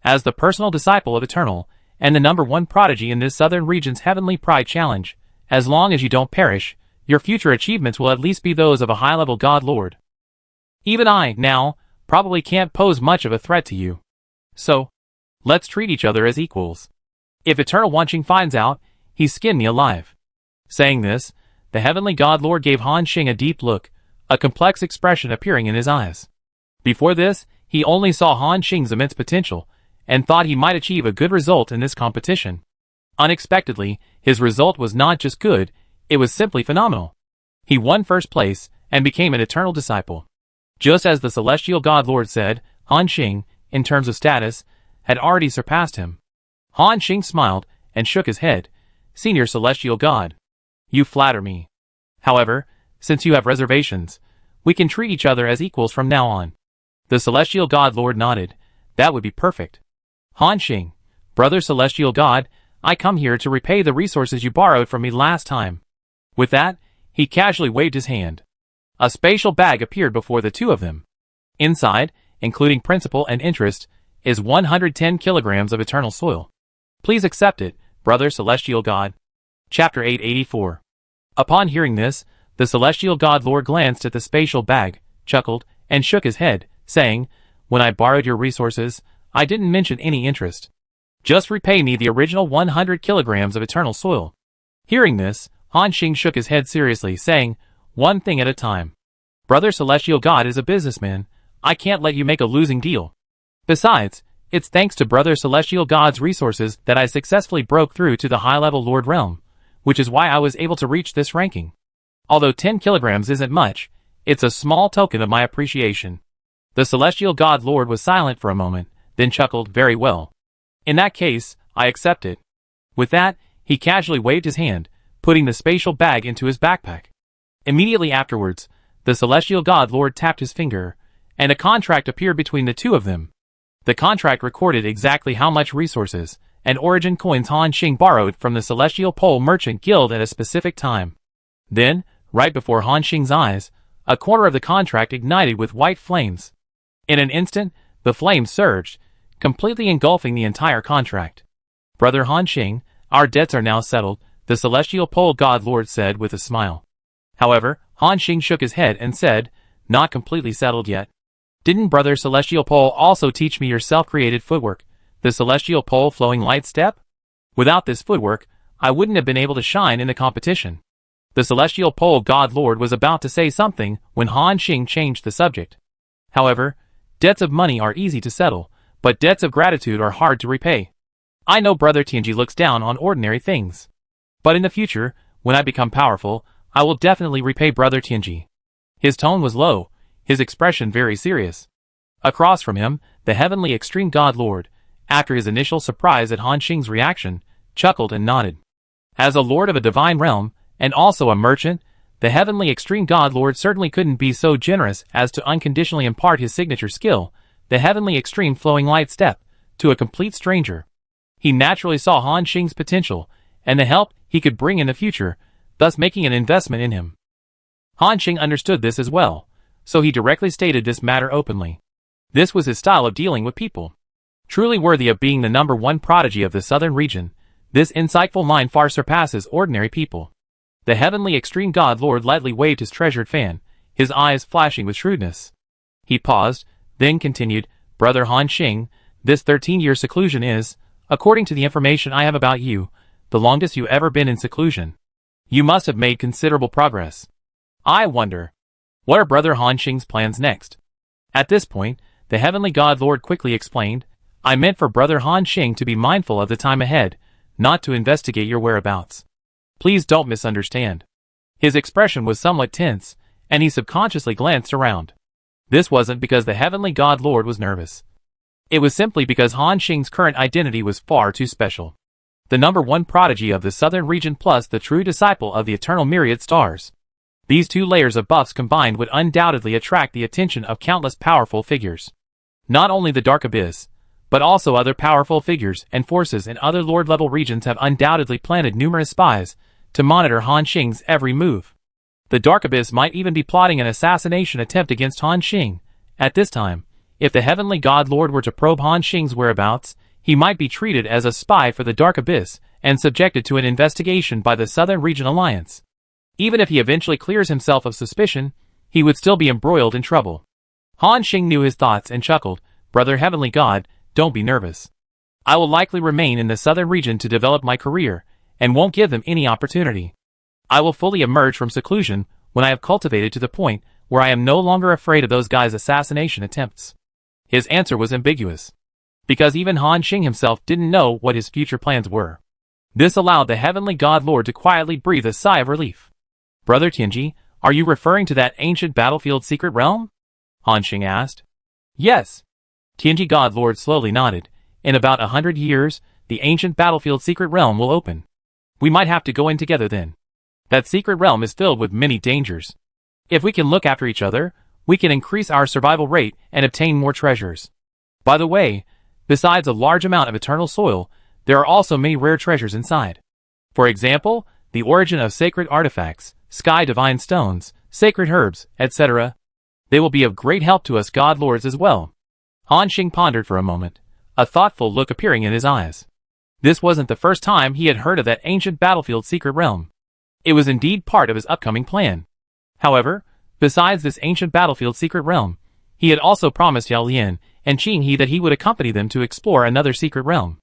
As the personal disciple of Eternal, and the #1 prodigy in this southern region's Heavenly Pride Challenge, as long as you don't perish, your future achievements will at least be those of a high-level God Lord. Even I, now, probably can't pose much of a threat to you. So, let's treat each other as equals. If Eternal Wanqing finds out, he's skinned me alive. Saying this, the Heavenly God Lord gave Han Xing a deep look, a complex expression appearing in his eyes. Before this, he only saw Han Xing's immense potential, and thought he might achieve a good result in this competition. Unexpectedly, his result was not just good, it was simply phenomenal. He won first place, and became an eternal disciple. Just as the Celestial God Lord said, Han Xing, in terms of status, had already surpassed him. Han Xing smiled, and shook his head. Senior Celestial God. You flatter me. However, since you have reservations, we can treat each other as equals from now on. The Celestial God Lord nodded. That would be perfect. Han Xing, Brother Celestial God, I come here to repay the resources you borrowed from me last time. With that, he casually waved his hand. A spatial bag appeared before the two of them. Inside, including principal and interest, is 110 kilograms of eternal soil. Please accept it, Brother Celestial God. Chapter 884. Upon hearing this, the Celestial God Lord glanced at the spatial bag, chuckled, and shook his head, saying, When I borrowed your resources, I didn't mention any interest. Just repay me the original 100 kilograms of eternal soil. Hearing this, Han Xing shook his head seriously, saying, One thing at a time. Brother Celestial God is a businessman. I can't let you make a losing deal. Besides, it's thanks to Brother Celestial God's resources that I successfully broke through to the high-level Lord realm, which is why I was able to reach this ranking. Although 10 kilograms isn't much, it's a small token of my appreciation. The Celestial God Lord was silent for a moment, then chuckled, Very well. In that case, I accept it. With that, he casually waved his hand, putting the spatial bag into his backpack. Immediately afterwards, the Celestial God Lord tapped his finger, and a contract appeared between the two of them. The contract recorded exactly how much resources and origin coins Han Xing borrowed from the Celestial Pole Merchant Guild at a specific time. Then, right before Han Xing's eyes, a corner of the contract ignited with white flames. In an instant, the flames surged, completely engulfing the entire contract. Brother Han Xing, our debts are now settled, the Celestial Pole God Lord said with a smile. However, Han Xing shook his head and said, Not completely settled yet. Didn't Brother Celestial Pole also teach me your self-created footwork, the Celestial Pole Flowing Light Step? Without this footwork, I wouldn't have been able to shine in the competition. The Celestial Pole God Lord was about to say something when Han Xing changed the subject. However, debts of money are easy to settle, but debts of gratitude are hard to repay. I know Brother Tianji looks down on ordinary things. But in the future, when I become powerful, I will definitely repay Brother Tianji. His tone was low, his expression very serious. Across from him, the Heavenly Extreme God Lord, after his initial surprise at Han Xing's reaction, chuckled and nodded. As a lord of a divine realm, and also a merchant, the Heavenly Extreme God Lord certainly couldn't be so generous as to unconditionally impart his signature skill, the Heavenly Extreme Flowing Light Step, to a complete stranger. He naturally saw Han Xing's potential, and the help he could bring in the future, thus making an investment in him. Han Xing understood this as well, so he directly stated this matter openly. This was his style of dealing with people. Truly worthy of being the #1 prodigy of the southern region, this insightful mind far surpasses ordinary people. The Heavenly Extreme God Lord lightly waved his treasured fan, his eyes flashing with shrewdness. He paused, then continued, "Brother Han Xing, this 13-year seclusion is, according to the information I have about you, the longest you ever been in seclusion. You must have made considerable progress. I wonder, what are Brother Han Xing's plans next?" At this point, the Heavenly God Lord quickly explained, "I meant for Brother Han Xing to be mindful of the time ahead, not to investigate your whereabouts. Please don't misunderstand." His expression was somewhat tense, and he subconsciously glanced around. This wasn't because the Heavenly God Lord was nervous. It was simply because Han Xing's current identity was far too special. The #1 prodigy of the southern region plus the true disciple of the eternal myriad stars. These two layers of buffs combined would undoubtedly attract the attention of countless powerful figures. Not only the Dark Abyss, but also other powerful figures and forces in other Lord-level regions have undoubtedly planted numerous spies to monitor Han Xing's every move. The Dark Abyss might even be plotting an assassination attempt against Han Xing. At this time, if the Heavenly God Lord were to probe Han Xing's whereabouts, he might be treated as a spy for the Dark Abyss and subjected to an investigation by the Southern Region Alliance. Even if he eventually clears himself of suspicion, he would still be embroiled in trouble. Han Xing knew his thoughts and chuckled, "Brother Heavenly God, don't be nervous. I will likely remain in the Southern Region to develop my career, and won't give them any opportunity. I will fully emerge from seclusion when I have cultivated to the point where I am no longer afraid of those guys' assassination attempts." His answer was ambiguous, because even Han Xing himself didn't know what his future plans were. This allowed the Heavenly God Lord to quietly breathe a sigh of relief. "Brother Tianji, are you referring to that ancient battlefield secret realm?" Han Xing asked. "Yes." Tianji God Lord slowly nodded. "In about 100 years, the ancient battlefield secret realm will open. We might have to go in together then. That secret realm is filled with many dangers. If we can look after each other, we can increase our survival rate and obtain more treasures. By the way, besides a large amount of eternal soil, there are also many rare treasures inside. For example, the origin of sacred artifacts, sky divine stones, sacred herbs, etc. They will be of great help to us God Lords as well." Han Xing pondered for a moment, a thoughtful look appearing in his eyes. This wasn't the first time he had heard of that ancient battlefield secret realm. It was indeed part of his upcoming plan. However, besides this ancient battlefield secret realm, he had also promised Yao Lian and Qing He that he would accompany them to explore another secret realm.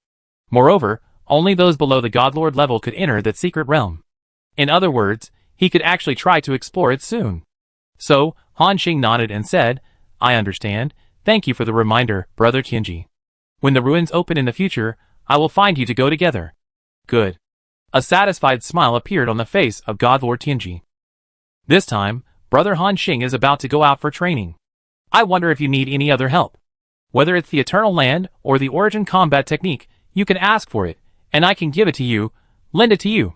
Moreover, only those below the Godlord level could enter that secret realm. In other words, he could actually try to explore it soon. So, Han Xing nodded and said, "I understand. Thank you for the reminder, Brother Tianji. When the ruins open in the future, I will find you to go together." "Good." A satisfied smile appeared on the face of Godlord Tianji. "This time, Brother Han Xing is about to go out for training. I wonder if you need any other help. Whether it's the Eternal Land or the Origin Combat Technique, you can ask for it, and I can give it to you, lend it to you."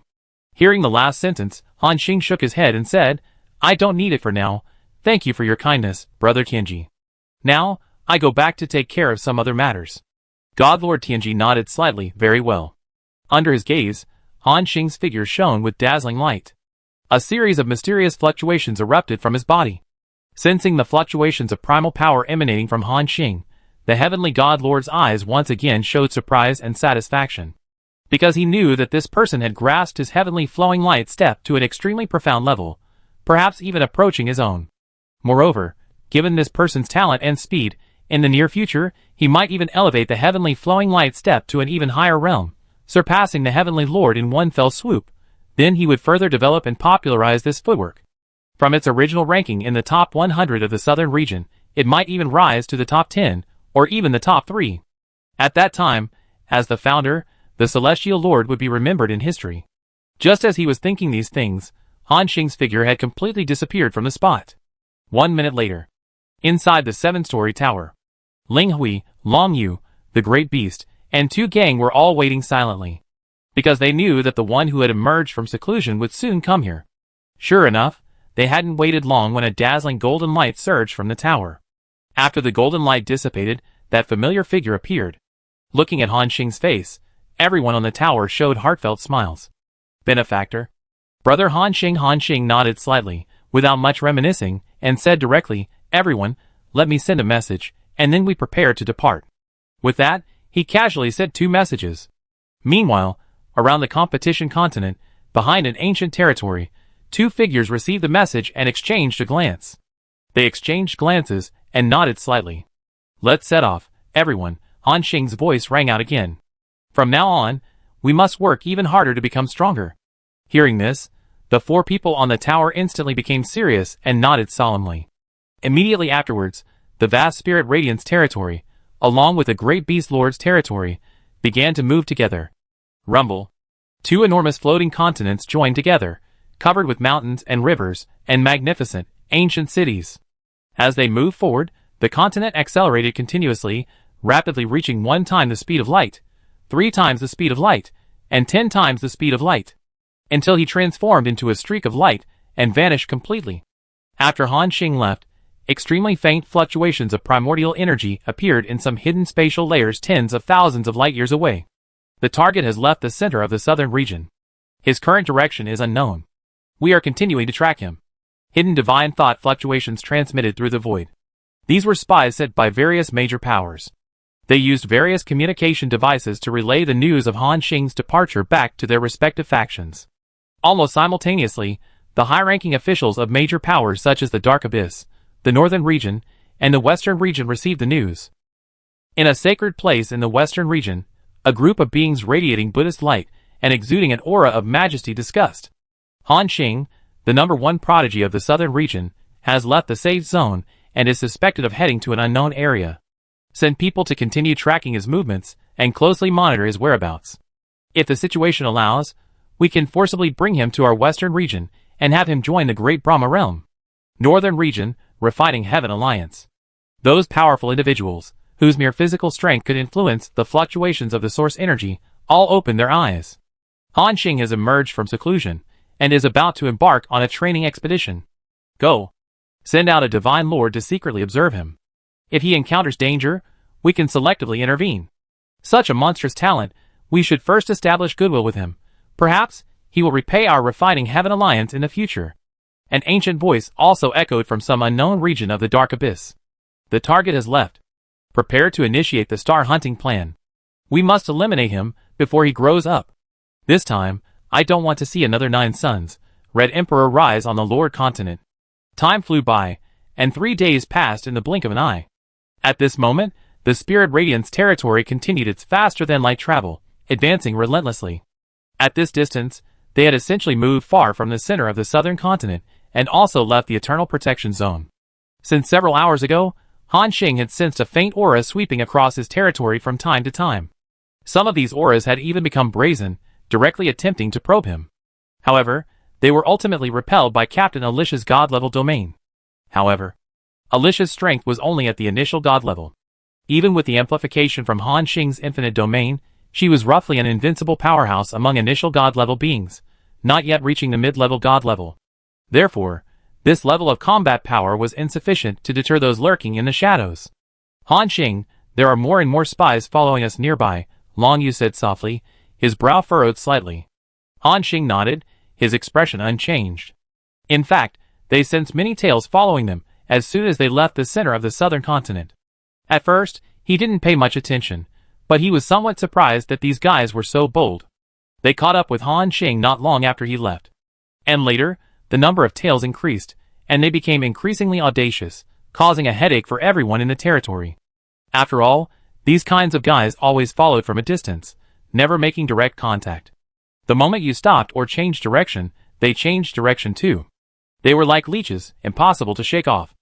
Hearing the last sentence, Han Xing shook his head and said, "I don't need it for now. Thank you for your kindness, Brother Tianji. Now, I go back to take care of some other matters." Godlord Tianji nodded slightly, "Very well." Under his gaze, Han Xing's figure shone with dazzling light. A series of mysterious fluctuations erupted from his body. Sensing the fluctuations of primal power emanating from Han Xing, the Heavenly God Lord's eyes once again showed surprise and satisfaction. Because he knew that this person had grasped his heavenly flowing light step to an extremely profound level, perhaps even approaching his own. Moreover, given this person's talent and speed, in the near future, he might even elevate the heavenly flowing light step to an even higher realm, surpassing the Heavenly Lord in one fell swoop. Then he would further develop and popularize this footwork. From its original ranking in the top 100 of the southern region, it might even rise to the top 10, or even the top 3. At that time, as the founder, the Celestial Lord would be remembered in history. Just as he was thinking these things, Han Xing's figure had completely disappeared from the spot. 1 minute later, inside the 7-story tower, Ling Hui, Long Yu, the Great Beast, and 2 gang were all waiting silently, because they knew that the one who had emerged from seclusion would soon come here. Sure enough, they hadn't waited long when a dazzling golden light surged from the tower. After the golden light dissipated, that familiar figure appeared. Looking at Han Xing's face, everyone on the tower showed heartfelt smiles. Benefactor? Brother Han Xing nodded slightly, without much reminiscing, and said directly, "Everyone, let me send a message, and then we prepare to depart." With that, he casually said 2 messages. Meanwhile, around the competition continent, behind an ancient territory, 2 figures received the message and exchanged a glance. They exchanged glances and nodded slightly. "Let's set off, everyone," Han Xing's voice rang out again. "From now on, we must work even harder to become stronger." Hearing this, the 4 people on the tower instantly became serious and nodded solemnly. Immediately afterwards, the vast Spirit Radiance territory, along with the Great Beast Lord's territory, began to move together. Rumble. 2 enormous floating continents joined together, covered with mountains and rivers and magnificent, ancient cities. As they moved forward, the continent accelerated continuously, rapidly reaching 1 time the speed of light, 3 times the speed of light, and 10 times the speed of light, until he transformed into a streak of light and vanished completely. After Han Xing left, extremely faint fluctuations of primordial energy appeared in some hidden spatial layers tens of thousands of light years away. The target has left the center of the southern region. His current direction is unknown. We are continuing to track him. Hidden divine thought fluctuations transmitted through the void. These were spies sent by various major powers. They used various communication devices to relay the news of Han Xing's departure back to their respective factions. Almost simultaneously, the high-ranking officials of major powers such as the Dark Abyss, the Northern region, and the Western region received the news. In a sacred place in the Western region, a group of beings radiating Buddhist light and exuding an aura of majesty discussed. Han Xing, the #1 prodigy of the Southern region, has left the safe zone and is suspected of heading to an unknown area. Send people to continue tracking his movements and closely monitor his whereabouts. If the situation allows, we can forcibly bring him to our Western region and have him join the Great Brahma realm. Northern region, Refining Heaven Alliance. Those powerful individuals, whose mere physical strength could influence the fluctuations of the source energy, all opened their eyes. Han Xing has emerged from seclusion, and is about to embark on a training expedition. Go. Send out a divine lord to secretly observe him. If he encounters danger, we can selectively intervene. Such a monstrous talent, we should first establish goodwill with him. Perhaps, he will repay our Refining Heaven Alliance in the future. An ancient voice also echoed from some unknown region of the Dark Abyss. The target has left. Prepare to initiate the star hunting plan. We must eliminate him before he grows up. This time, I don't want to see another 9 suns, Red Emperor rise on the Lord continent. Time flew by, and 3 days passed in the blink of an eye. At this moment, the Spirit Radiance territory continued its faster-than-light travel, advancing relentlessly. At this distance, they had essentially moved far from the center of the southern continent, and also left the Eternal Protection Zone. Since several hours ago, Han Xing had sensed a faint aura sweeping across his territory from time to time. Some of these auras had even become brazen, directly attempting to probe him. However, they were ultimately repelled by Captain Alicia's god-level domain. However, Alicia's strength was only at the initial god level. Even with the amplification from Han Xing's infinite domain, she was roughly an invincible powerhouse among initial god-level beings, not yet reaching the mid-level god level. Therefore, this level of combat power was insufficient to deter those lurking in the shadows. Han Xing, there are more and more spies following us nearby, Long Yu said softly, his brow furrowed slightly. Han Xing nodded, his expression unchanged. In fact, they sensed many tails following them as soon as they left the center of the southern continent. At first, he didn't pay much attention, but he was somewhat surprised that these guys were so bold. They caught up with Han Xing not long after he left. And later, the number of tails increased, and they became increasingly audacious, causing a headache for everyone in the territory. After all, these kinds of guys always followed from a distance, never making direct contact. The moment you stopped or changed direction, they changed direction too. They were like leeches, impossible to shake off.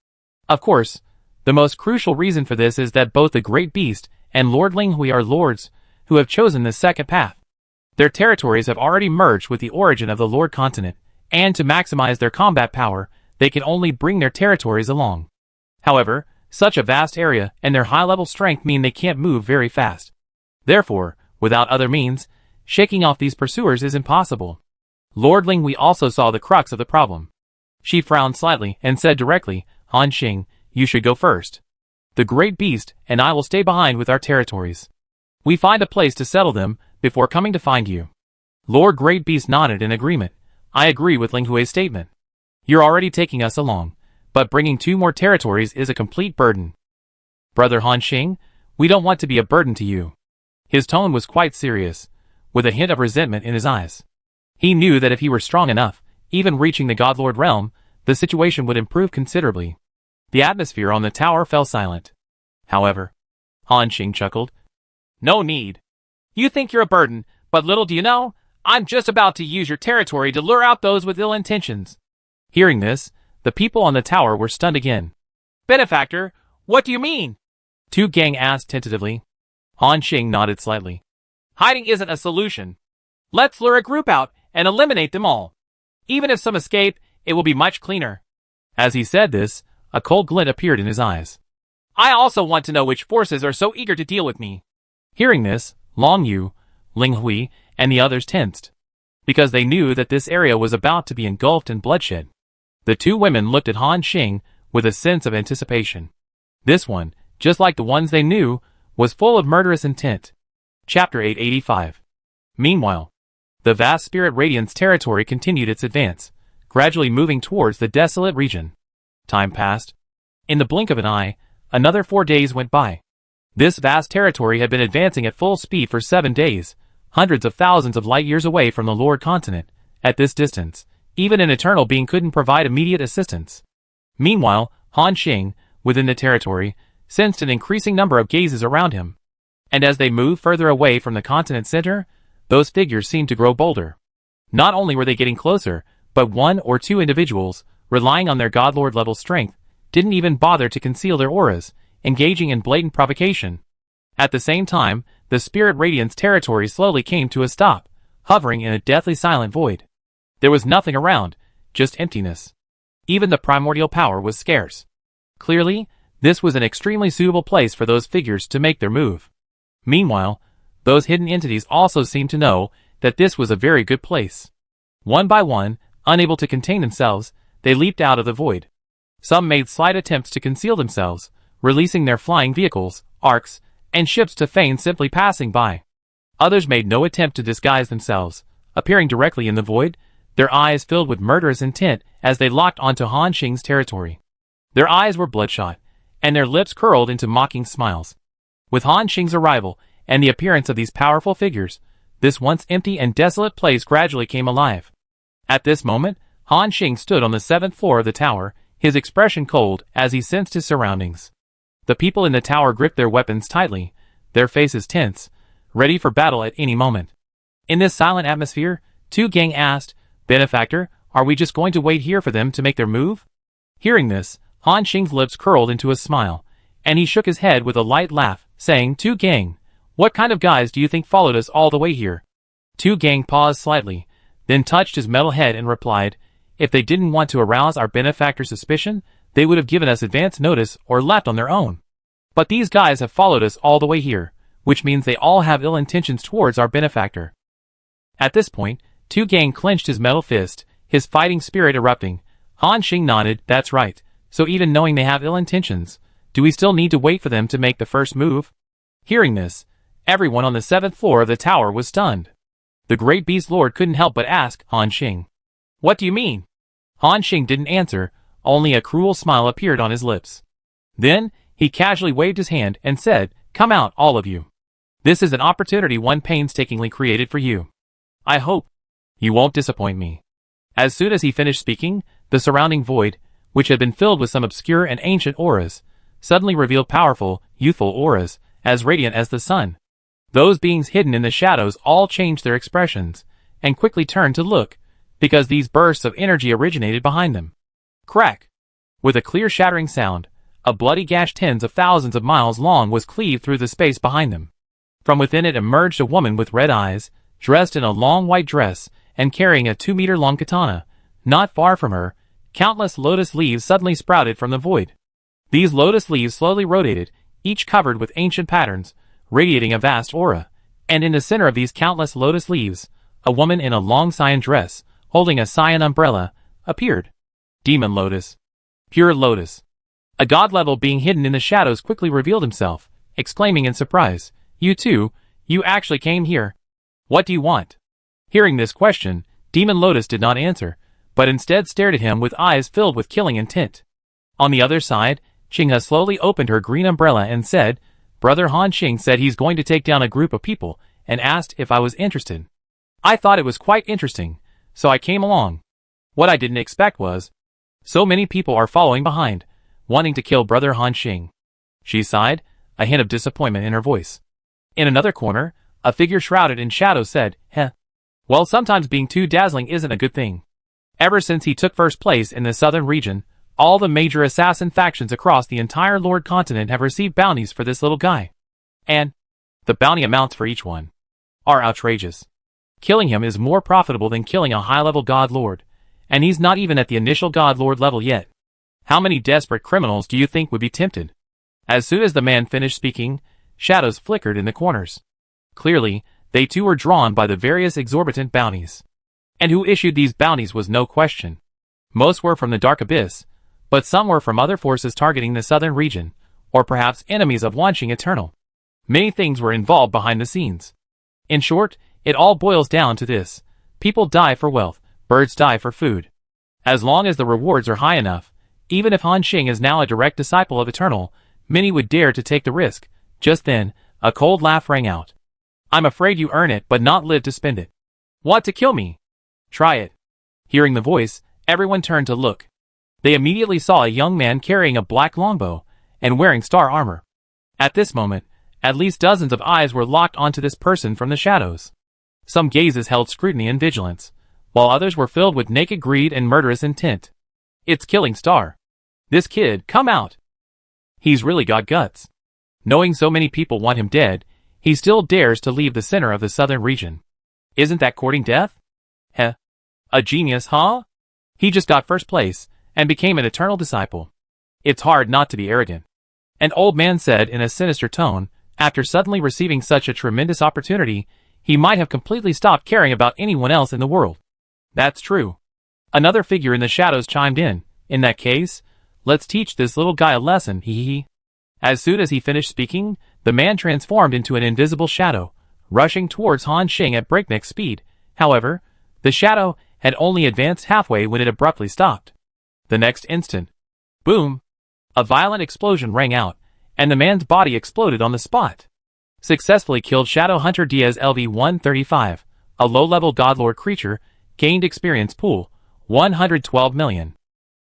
Of course, the most crucial reason for this is that both the Great Beast and Lord Linghui are lords who have chosen this second path. Their territories have already merged with the origin of the Lord continent, and to maximize their combat power, they can only bring their territories along. However, such a vast area and their high-level strength mean they can't move very fast. Therefore, without other means, shaking off these pursuers is impossible. Lord Linghui also saw the crux of the problem. She frowned slightly and said directly, Han Xing, you should go first. The great beast and I will stay behind with our territories. We find a place to settle them before coming to find you. Lord Great Beast nodded in agreement. I agree with Ling Hui's statement. You're already taking us along, but bringing 2 more territories is a complete burden. Brother Han Xing, we don't want to be a burden to you. His tone was quite serious, with a hint of resentment in his eyes. He knew that if he were strong enough, even reaching the Godlord realm, the situation would improve considerably. The atmosphere on the tower fell silent. However, Han Xing chuckled. No need. You think you're a burden, but little do you know, I'm just about to use your territory to lure out those with ill intentions. Hearing this, the people on the tower were stunned again. Benefactor, what do you mean? Tu Gang asked tentatively. Han Xing nodded slightly. Hiding isn't a solution. Let's lure a group out and eliminate them all. Even if some escape, it will be much cleaner. As he said this, a cold glint appeared in his eyes. I also want to know which forces are so eager to deal with me. Hearing this, Long Yu, Ling Hui, and the others tensed, because they knew that this area was about to be engulfed in bloodshed. The 2 women looked at Han Xing with a sense of anticipation. This one, just like the ones they knew, was full of murderous intent. Chapter 885. Meanwhile, the vast Spirit Radiance territory continued its advance, gradually moving towards the desolate region. Time passed. In the blink of an eye, another 4 days went by. This vast territory had been advancing at full speed for 7 days, hundreds of thousands of light years away from the Lord Continent. At this distance, even an eternal being couldn't provide immediate assistance. Meanwhile, Han Xing, within the territory, sensed an increasing number of gazes around him. And as they moved further away from the continent center, those figures seemed to grow bolder. Not only were they getting closer, but 1 or 2 individuals, relying on their Godlord level strength, didn't even bother to conceal their auras, engaging in blatant provocation. At the same time, the Spirit Radiance territory slowly came to a stop, hovering in a deathly silent void. There was nothing around, just emptiness. Even the primordial power was scarce. Clearly, this was an extremely suitable place for those figures to make their move. Meanwhile, those hidden entities also seemed to know that this was a very good place. One by one, unable to contain themselves, they leaped out of the void. Some made slight attempts to conceal themselves, releasing their flying vehicles, arcs, and ships to feign simply passing by. Others made no attempt to disguise themselves, appearing directly in the void, their eyes filled with murderous intent as they locked onto Han Xing's territory. Their eyes were bloodshot, and their lips curled into mocking smiles. With Han Xing's arrival and the appearance of these powerful figures, this once empty and desolate place gradually came alive. At this moment, Han Xing stood on the 7th floor of the tower, his expression cold as he sensed his surroundings. The people in the tower gripped their weapons tightly, their faces tense, ready for battle at any moment. In this silent atmosphere, Tu Gang asked, Benefactor, are we just going to wait here for them to make their move? Hearing this, Han Xing's lips curled into a smile, and he shook his head with a light laugh, saying, Tu Gang, what kind of guys do you think followed us all the way here? Tu Gang paused slightly, then touched his metal head and replied, if they didn't want to arouse our benefactor's suspicion, they would have given us advance notice or left on their own. But these guys have followed us all the way here, which means they all have ill intentions towards our benefactor. At this point, Tu Gang clenched his metal fist, his fighting spirit erupting. Han Xing nodded, that's right, so even knowing they have ill intentions, do we still need to wait for them to make the first move? Hearing this, everyone on the 7th floor of the tower was stunned. The great beast lord couldn't help but ask Han Xing, what do you mean? Han Xing didn't answer, only a cruel smile appeared on his lips. Then, he casually waved his hand and said, come out, all of you. This is an opportunity one painstakingly created for you. I hope you won't disappoint me. As soon as he finished speaking, the surrounding void, which had been filled with some obscure and ancient auras, suddenly revealed powerful, youthful auras, as radiant as the sun. Those beings hidden in the shadows all changed their expressions, and quickly turned to look, because these bursts of energy originated behind them. Crack! With a clear shattering sound, a bloody gash tens of thousands of miles long was cleaved through the space behind them. From within it emerged a woman with red eyes, dressed in a long white dress, and carrying a 2-meter-long katana. Not far from her, countless lotus leaves suddenly sprouted from the void. These lotus leaves slowly rotated, each covered with ancient patterns, radiating a vast aura, and in the center of these countless lotus leaves, a woman in a long cyan dress, holding a cyan umbrella, appeared. Demon Lotus. Pure Lotus. A god-level being hidden in the shadows quickly revealed himself, exclaiming in surprise, "You too, you actually came here. What do you want?" Hearing this question, Demon Lotus did not answer, but instead stared at him with eyes filled with killing intent. On the other side, Qinghe slowly opened her green umbrella and said, "Brother Han Xing said he's going to take down a group of people, and asked if I was interested. I thought it was quite interesting, so I came along. What I didn't expect was, so many people are following behind, wanting to kill Brother Han Xing." She sighed, a hint of disappointment in her voice. In another corner, a figure shrouded in shadow said, "Heh. Well, sometimes being too dazzling isn't a good thing. Ever since he took first place in the southern region, all the major assassin factions across the entire Lord continent have received bounties for this little guy. And the bounty amounts for each one are outrageous. Killing him is more profitable than killing a high-level god lord, and he's not even at the initial god lord level yet. How many desperate criminals do you think would be tempted?" As soon as the man finished speaking, shadows flickered in the corners. Clearly, they too were drawn by the various exorbitant bounties. And who issued these bounties was no question. Most were from the Dark Abyss, but some were from other forces targeting the southern region, or perhaps enemies of Wan Xing Eternal. Many things were involved behind the scenes. In short, it all boils down to this: people die for wealth, birds die for food. As long as the rewards are high enough, even if Han Xing is now a direct disciple of Eternal, many would dare to take the risk. Just then, a cold laugh rang out. "I'm afraid you earn it but not live to spend it. Want to kill me? Try it." Hearing the voice, everyone turned to look. They immediately saw a young man carrying a black longbow and wearing star armor. At this moment, at least dozens of eyes were locked onto this person from the shadows. Some gazes held scrutiny and vigilance, while others were filled with naked greed and murderous intent. "It's Killing Star. This kid, come out. He's really got guts." Knowing so many people want him dead, he still dares to leave the center of the southern region. Isn't that courting death? Heh. A genius, huh? He just got first place, and became an eternal disciple. It's hard not to be arrogant. An old man said in a sinister tone. After suddenly receiving such a tremendous opportunity, he might have completely stopped caring about anyone else in the world. That's true. Another figure in the shadows chimed in. "In that case, let's teach this little guy a lesson, hee." As soon as he finished speaking, the man transformed into an invisible shadow, rushing towards Han Xing at breakneck speed. However, the shadow had only advanced halfway when it abruptly stopped. The next instant, boom! A violent explosion rang out, and the man's body exploded on the spot. Successfully killed Shadow Hunter Diaz LV-135, a low-level godlord creature, gained experience pool, 112 million.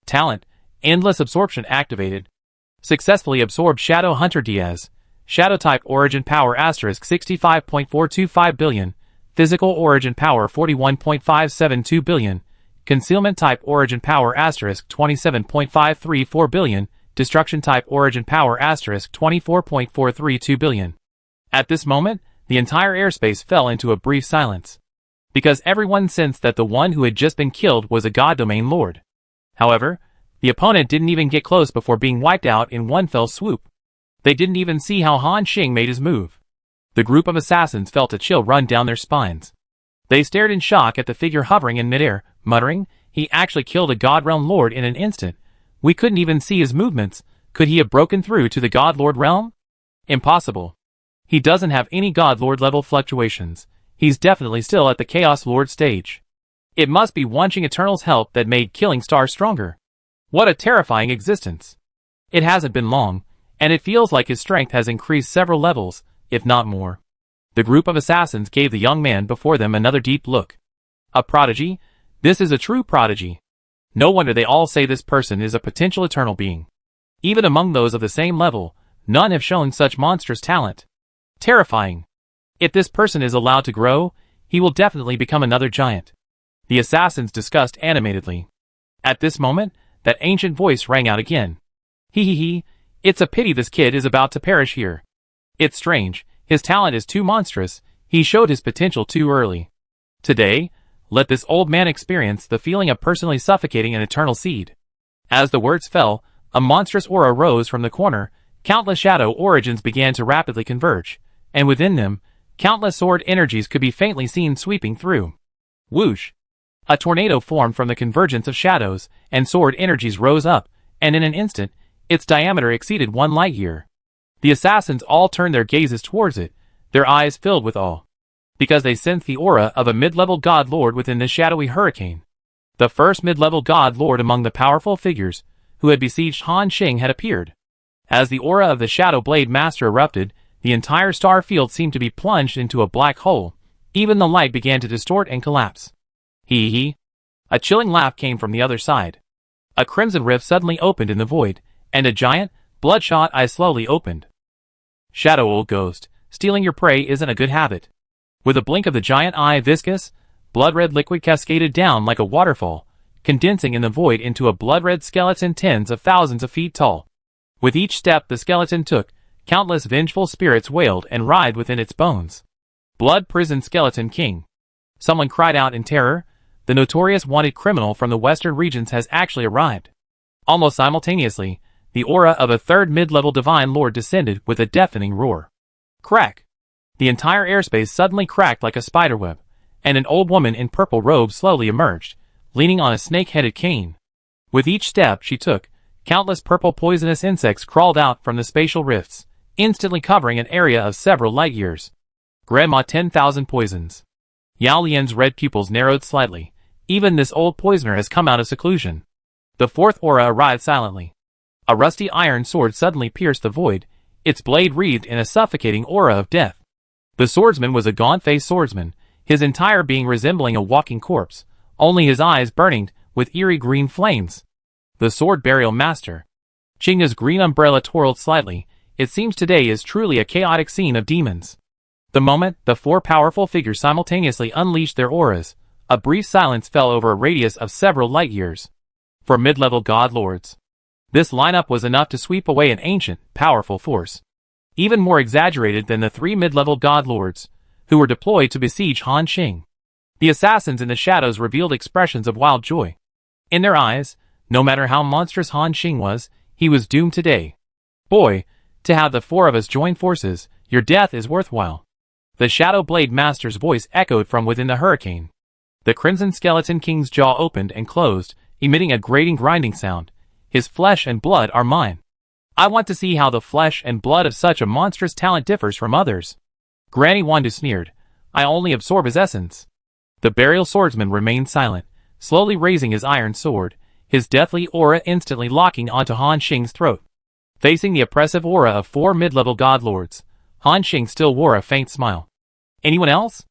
Talent, Endless Absorption activated. Successfully absorbed Shadow Hunter Diaz. Shadow type origin power asterisk 65.425 billion. Physical origin power 41.572 billion. Concealment type origin power asterisk 27.534 billion. Destruction type origin power asterisk 24.432 billion. At this moment, the entire airspace fell into a brief silence, because everyone sensed that the one who had just been killed was a god domain lord. However, the opponent didn't even get close before being wiped out in one fell swoop. They didn't even see how Han Xing made his move. The group of assassins felt a chill run down their spines. They stared in shock at the figure hovering in midair, muttering, "He actually killed a god realm lord in an instant. We couldn't even see his movements. Could he have broken through to the god lord realm? Impossible. He doesn't have any god lord level fluctuations. He's definitely still at the chaos lord stage. It must be Wan Xing Eternal's help that made Killing Star stronger. What a terrifying existence. It hasn't been long, and it feels like his strength has increased several levels, if not more." The group of assassins gave the young man before them another deep look. A prodigy? This is a true prodigy. No wonder they all say this person is a potential eternal being. Even among those of the same level, none have shown such monstrous talent. Terrifying. If this person is allowed to grow, he will definitely become another giant. The assassins discussed animatedly. At this moment, that ancient voice rang out again. He, it's a pity this kid is about to perish here. It's strange, his talent is too monstrous, he showed his potential too early. Today, let this old man experience the feeling of personally suffocating an eternal seed. As the words fell, a monstrous aura rose from the corner, countless shadow origins began to rapidly converge, and within them, countless sword energies could be faintly seen sweeping through. Whoosh! A tornado formed from the convergence of shadows, and sword energies rose up, and in an instant, its diameter exceeded 1 light-year. The assassins all turned their gazes towards it, their eyes filled with awe, because they sensed the aura of a mid-level god lord within this shadowy hurricane. The first mid-level god lord among the powerful figures who had besieged Han Xing had appeared. As the aura of the Shadow Blade Master erupted, the entire star field seemed to be plunged into a black hole. Even the light began to distort and collapse. Hee hee. A chilling laugh came from the other side. A crimson rift suddenly opened in the void, and a giant, bloodshot eye slowly opened. Shadow, old ghost, stealing your prey isn't a good habit. With a blink of the giant eye, viscous, blood-red liquid cascaded down like a waterfall, condensing in the void into a blood-red skeleton tens of thousands of feet tall. With each step the skeleton took, countless vengeful spirits wailed and writhed within its bones. Blood-prisoned Skeleton King. Someone cried out in terror. The notorious wanted criminal from the western regions has actually arrived. Almost simultaneously, the aura of a third mid-level divine lord descended with a deafening roar. Crack! The entire airspace suddenly cracked like a spiderweb, and an old woman in purple robes slowly emerged, leaning on a snake-headed cane. With each step she took, countless purple poisonous insects crawled out from the spatial rifts, instantly covering an area of several light-years. Grandma 10,000 poisons. Yao Lian's red pupils narrowed slightly. Even this old poisoner has come out of seclusion. The fourth aura arrived silently. A rusty iron sword suddenly pierced the void, its blade wreathed in a suffocating aura of death. The swordsman was a gaunt-faced swordsman, his entire being resembling a walking corpse, only his eyes burning with eerie green flames. The sword burial master. Qingna's green umbrella twirled slightly. It seems today is truly a chaotic scene of demons. The moment the four powerful figures simultaneously unleashed their auras, a brief silence fell over a radius of several light-years. For mid-level god lords, this lineup was enough to sweep away an ancient, powerful force. Even more exaggerated than the 3 mid-level god lords, who were deployed to besiege Han Xing. The assassins in the shadows revealed expressions of wild joy. In their eyes, no matter how monstrous Han Xing was, he was doomed today. Boy, to have the 4 of us join forces, your death is worthwhile. The Shadow Blade Master's voice echoed from within the hurricane. The Crimson Skeleton King's jaw opened and closed, emitting a grating grinding sound. His flesh and blood are mine. I want to see how the flesh and blood of such a monstrous talent differs from others. Granny Wandu sneered. I only absorb his essence. The burial swordsman remained silent, slowly raising his iron sword, his deathly aura instantly locking onto Han Xing's throat. Facing the oppressive aura of 4 mid-level god lords, Han Xing still wore a faint smile. Anyone else?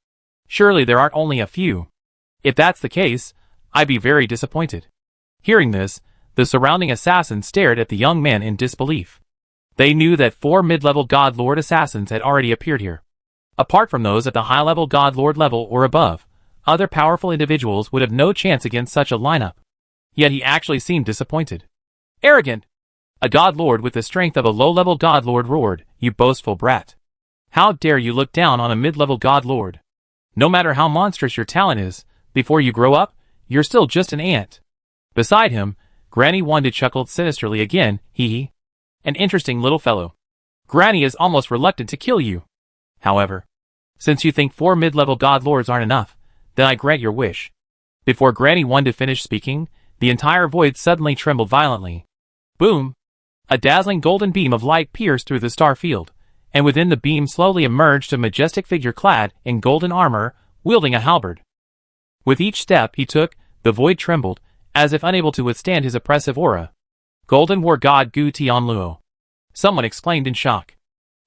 Surely there aren't only a few. If that's the case, I'd be very disappointed. Hearing this, the surrounding assassins stared at the young man in disbelief. They knew that 4 mid-level god lord assassins had already appeared here. Apart from those at the high-level god lord level or above, other powerful individuals would have no chance against such a lineup. Yet he actually seemed disappointed. Arrogant! A god lord with the strength of a low-level god lord roared, you boastful brat. How dare you look down on a mid-level god lord? No matter how monstrous your talent is, before you grow up, you're still just an ant. Beside him, Granny Wanda chuckled sinisterly again, hee hee. An interesting little fellow. Granny is almost reluctant to kill you. However, since you think 4 mid-level god lords aren't enough, then I grant your wish. Before Granny Wanda finished speaking, the entire void suddenly trembled violently. Boom! A dazzling golden beam of light pierced through the star field, and within the beam slowly emerged a majestic figure clad in golden armor, wielding a halberd. With each step he took, the void trembled, as if unable to withstand his oppressive aura. Golden War God Gu Tianluo. Someone exclaimed in shock.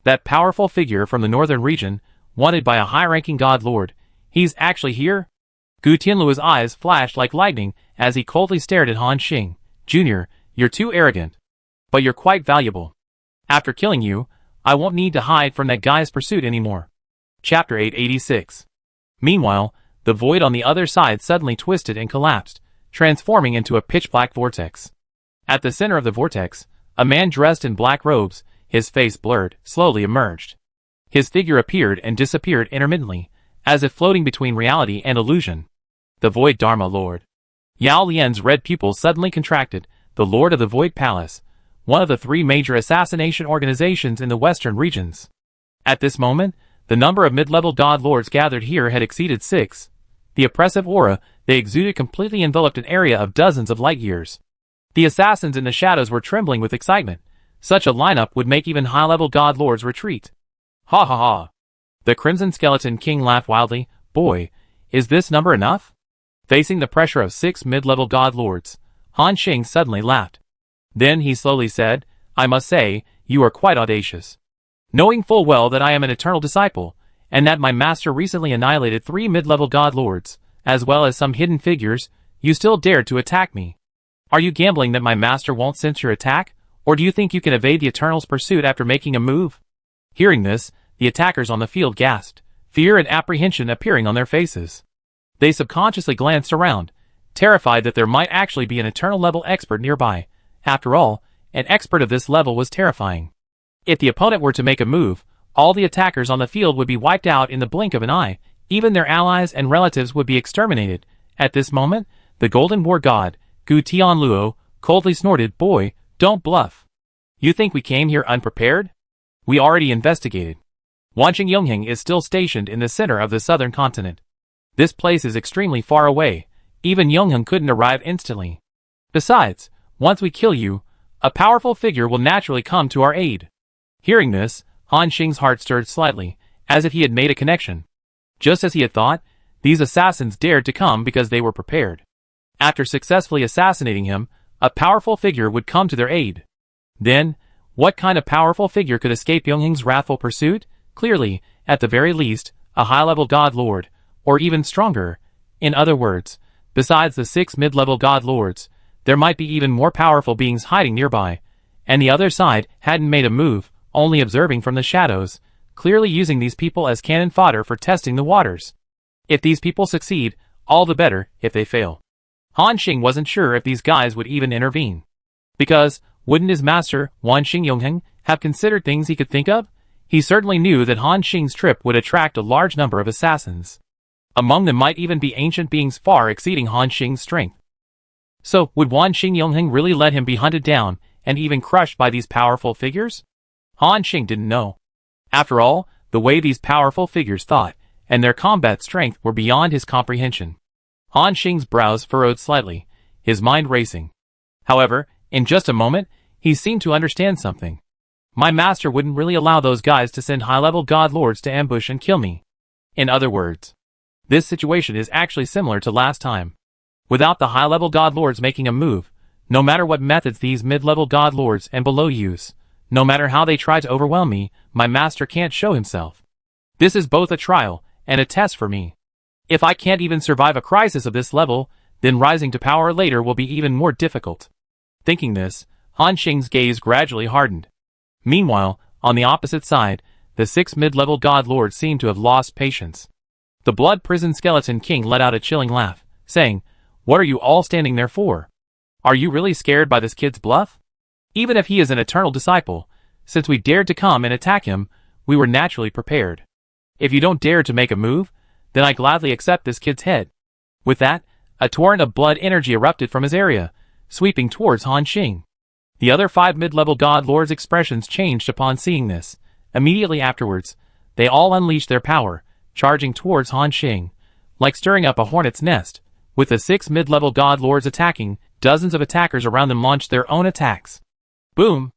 That powerful figure from the northern region, wanted by a high-ranking god lord, he's actually here? Gu Tianluo's eyes flashed like lightning as he coldly stared at Han Xing. Junior, you're too arrogant. But you're quite valuable. After killing you, I won't need to hide from that guy's pursuit anymore. Chapter 886. Meanwhile, the void on the other side suddenly twisted and collapsed, transforming into a pitch-black vortex. At the center of the vortex, a man dressed in black robes, his face blurred, slowly emerged. His figure appeared and disappeared intermittently, as if floating between reality and illusion. The Void Dharma Lord. Yao Lian's red pupils suddenly contracted, the Lord of the Void Palace, one of the 3 major assassination organizations in the western regions. At this moment, the number of mid-level god lords gathered here had exceeded 6. The oppressive aura they exuded completely enveloped an area of dozens of light years. The assassins in the shadows were trembling with excitement. Such a lineup would make even high-level god lords retreat. Ha ha ha. The Crimson Skeleton King laughed wildly. Boy, is this number enough? Facing the pressure of 6 mid-level god lords, Han Xing suddenly laughed. Then he slowly said, I must say, you are quite audacious. Knowing full well that I am an eternal disciple, and that my master recently annihilated 3 mid-level god lords, as well as some hidden figures, you still dared to attack me. Are you gambling that my master won't sense your attack, or do you think you can evade the Eternal's pursuit after making a move? Hearing this, the attackers on the field gasped, fear and apprehension appearing on their faces. They subconsciously glanced around, terrified that there might actually be an Eternal-level expert nearby. After all, an expert of this level was terrifying. If the opponent were to make a move, all the attackers on the field would be wiped out in the blink of an eye. Even their allies and relatives would be exterminated. At this moment, the Golden War God, Gu Tianluo, coldly snorted, Boy, don't bluff. You think we came here unprepared? We already investigated. Wanqing Yongheng is still stationed in the center of the southern continent. This place is extremely far away. Even Yongheng couldn't arrive instantly. Besides, once we kill you, a powerful figure will naturally come to our aid. Hearing this, Han Xing's heart stirred slightly, as if he had made a connection. Just as he had thought, these assassins dared to come because they were prepared. After successfully assassinating him, a powerful figure would come to their aid. Then, what kind of powerful figure could escape Yongheng's wrathful pursuit? Clearly, at the very least, a high-level god lord, or even stronger. In other words, besides the 6 mid-level god lords, there might be even more powerful beings hiding nearby, and the other side hadn't made a move, only observing from the shadows, clearly using these people as cannon fodder for testing the waters. If these people succeed, all the better. If they fail, Han Xing wasn't sure if these guys would even intervene. Because, wouldn't his master, Wanqing Yongheng, have considered things he could think of? He certainly knew that Han Xing's trip would attract a large number of assassins. Among them might even be ancient beings far exceeding Han Xing's strength. So, would Wanqing Yongheng really let him be hunted down, and even crushed by these powerful figures? Han Xing didn't know. After all, the way these powerful figures thought, and their combat strength were beyond his comprehension. Han Xing's brows furrowed slightly, his mind racing. However, in just a moment, he seemed to understand something. My master wouldn't really allow those guys to send high-level god lords to ambush and kill me. In other words, this situation is actually similar to last time. Without the high-level god lords making a move, no matter what methods these mid-level god lords and below use, no matter how they try to overwhelm me, my master can't show himself. This is both a trial and a test for me. If I can't even survive a crisis of this level, then rising to power later will be even more difficult. Thinking this, Han Xing's gaze gradually hardened. Meanwhile, on the opposite side, the 6 mid-level god lords seemed to have lost patience. The Blood Prison Skeleton King let out a chilling laugh, saying, What are you all standing there for? Are you really scared by this kid's bluff? Even if he is an eternal disciple, since we dared to come and attack him, we were naturally prepared. If you don't dare to make a move, then I gladly accept this kid's head. With that, a torrent of blood energy erupted from his area, sweeping towards Han Xing. The other 5 mid-level god lords' expressions changed upon seeing this. Immediately afterwards, they all unleashed their power, charging towards Han Xing, like stirring up a hornet's nest. With the 6 mid-level god lords attacking, dozens of attackers around them launched their own attacks. Boom!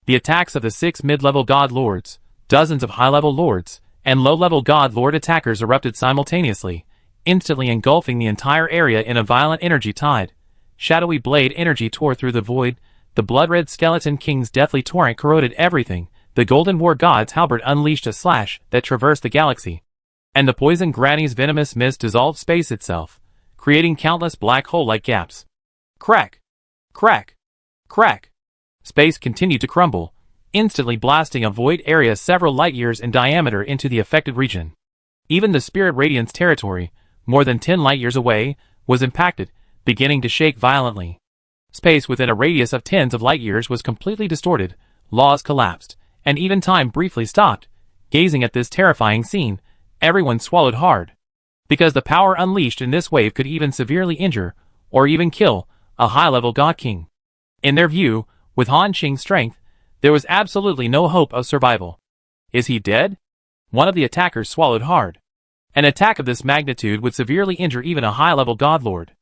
The attacks of the 6 mid-level god lords, dozens of high-level lords, and low-level god lord attackers erupted simultaneously, instantly engulfing the entire area in a violent energy tide. Shadowy blade energy tore through the void. The blood-red skeleton king's deathly torrent corroded everything. The Golden War god's halberd unleashed a slash that traversed the galaxy. And the poison granny's venomous mist dissolved space itself, creating countless black hole-like gaps. Crack! Crack! Crack! Space continued to crumble, instantly blasting a void area several light-years in diameter into the affected region. Even the Spirit Radiance territory, more than 10 light-years away, was impacted, beginning to shake violently. Space within a radius of tens of light-years was completely distorted, laws collapsed, and even time briefly stopped. Gazing at this terrifying scene, everyone swallowed hard. Because the power unleashed in this wave could even severely injure, or even kill, a high-level god king. In their view, with Han Xing's strength, there was absolutely no hope of survival. Is he dead? One of the attackers swallowed hard. An attack of this magnitude would severely injure even a high-level godlord.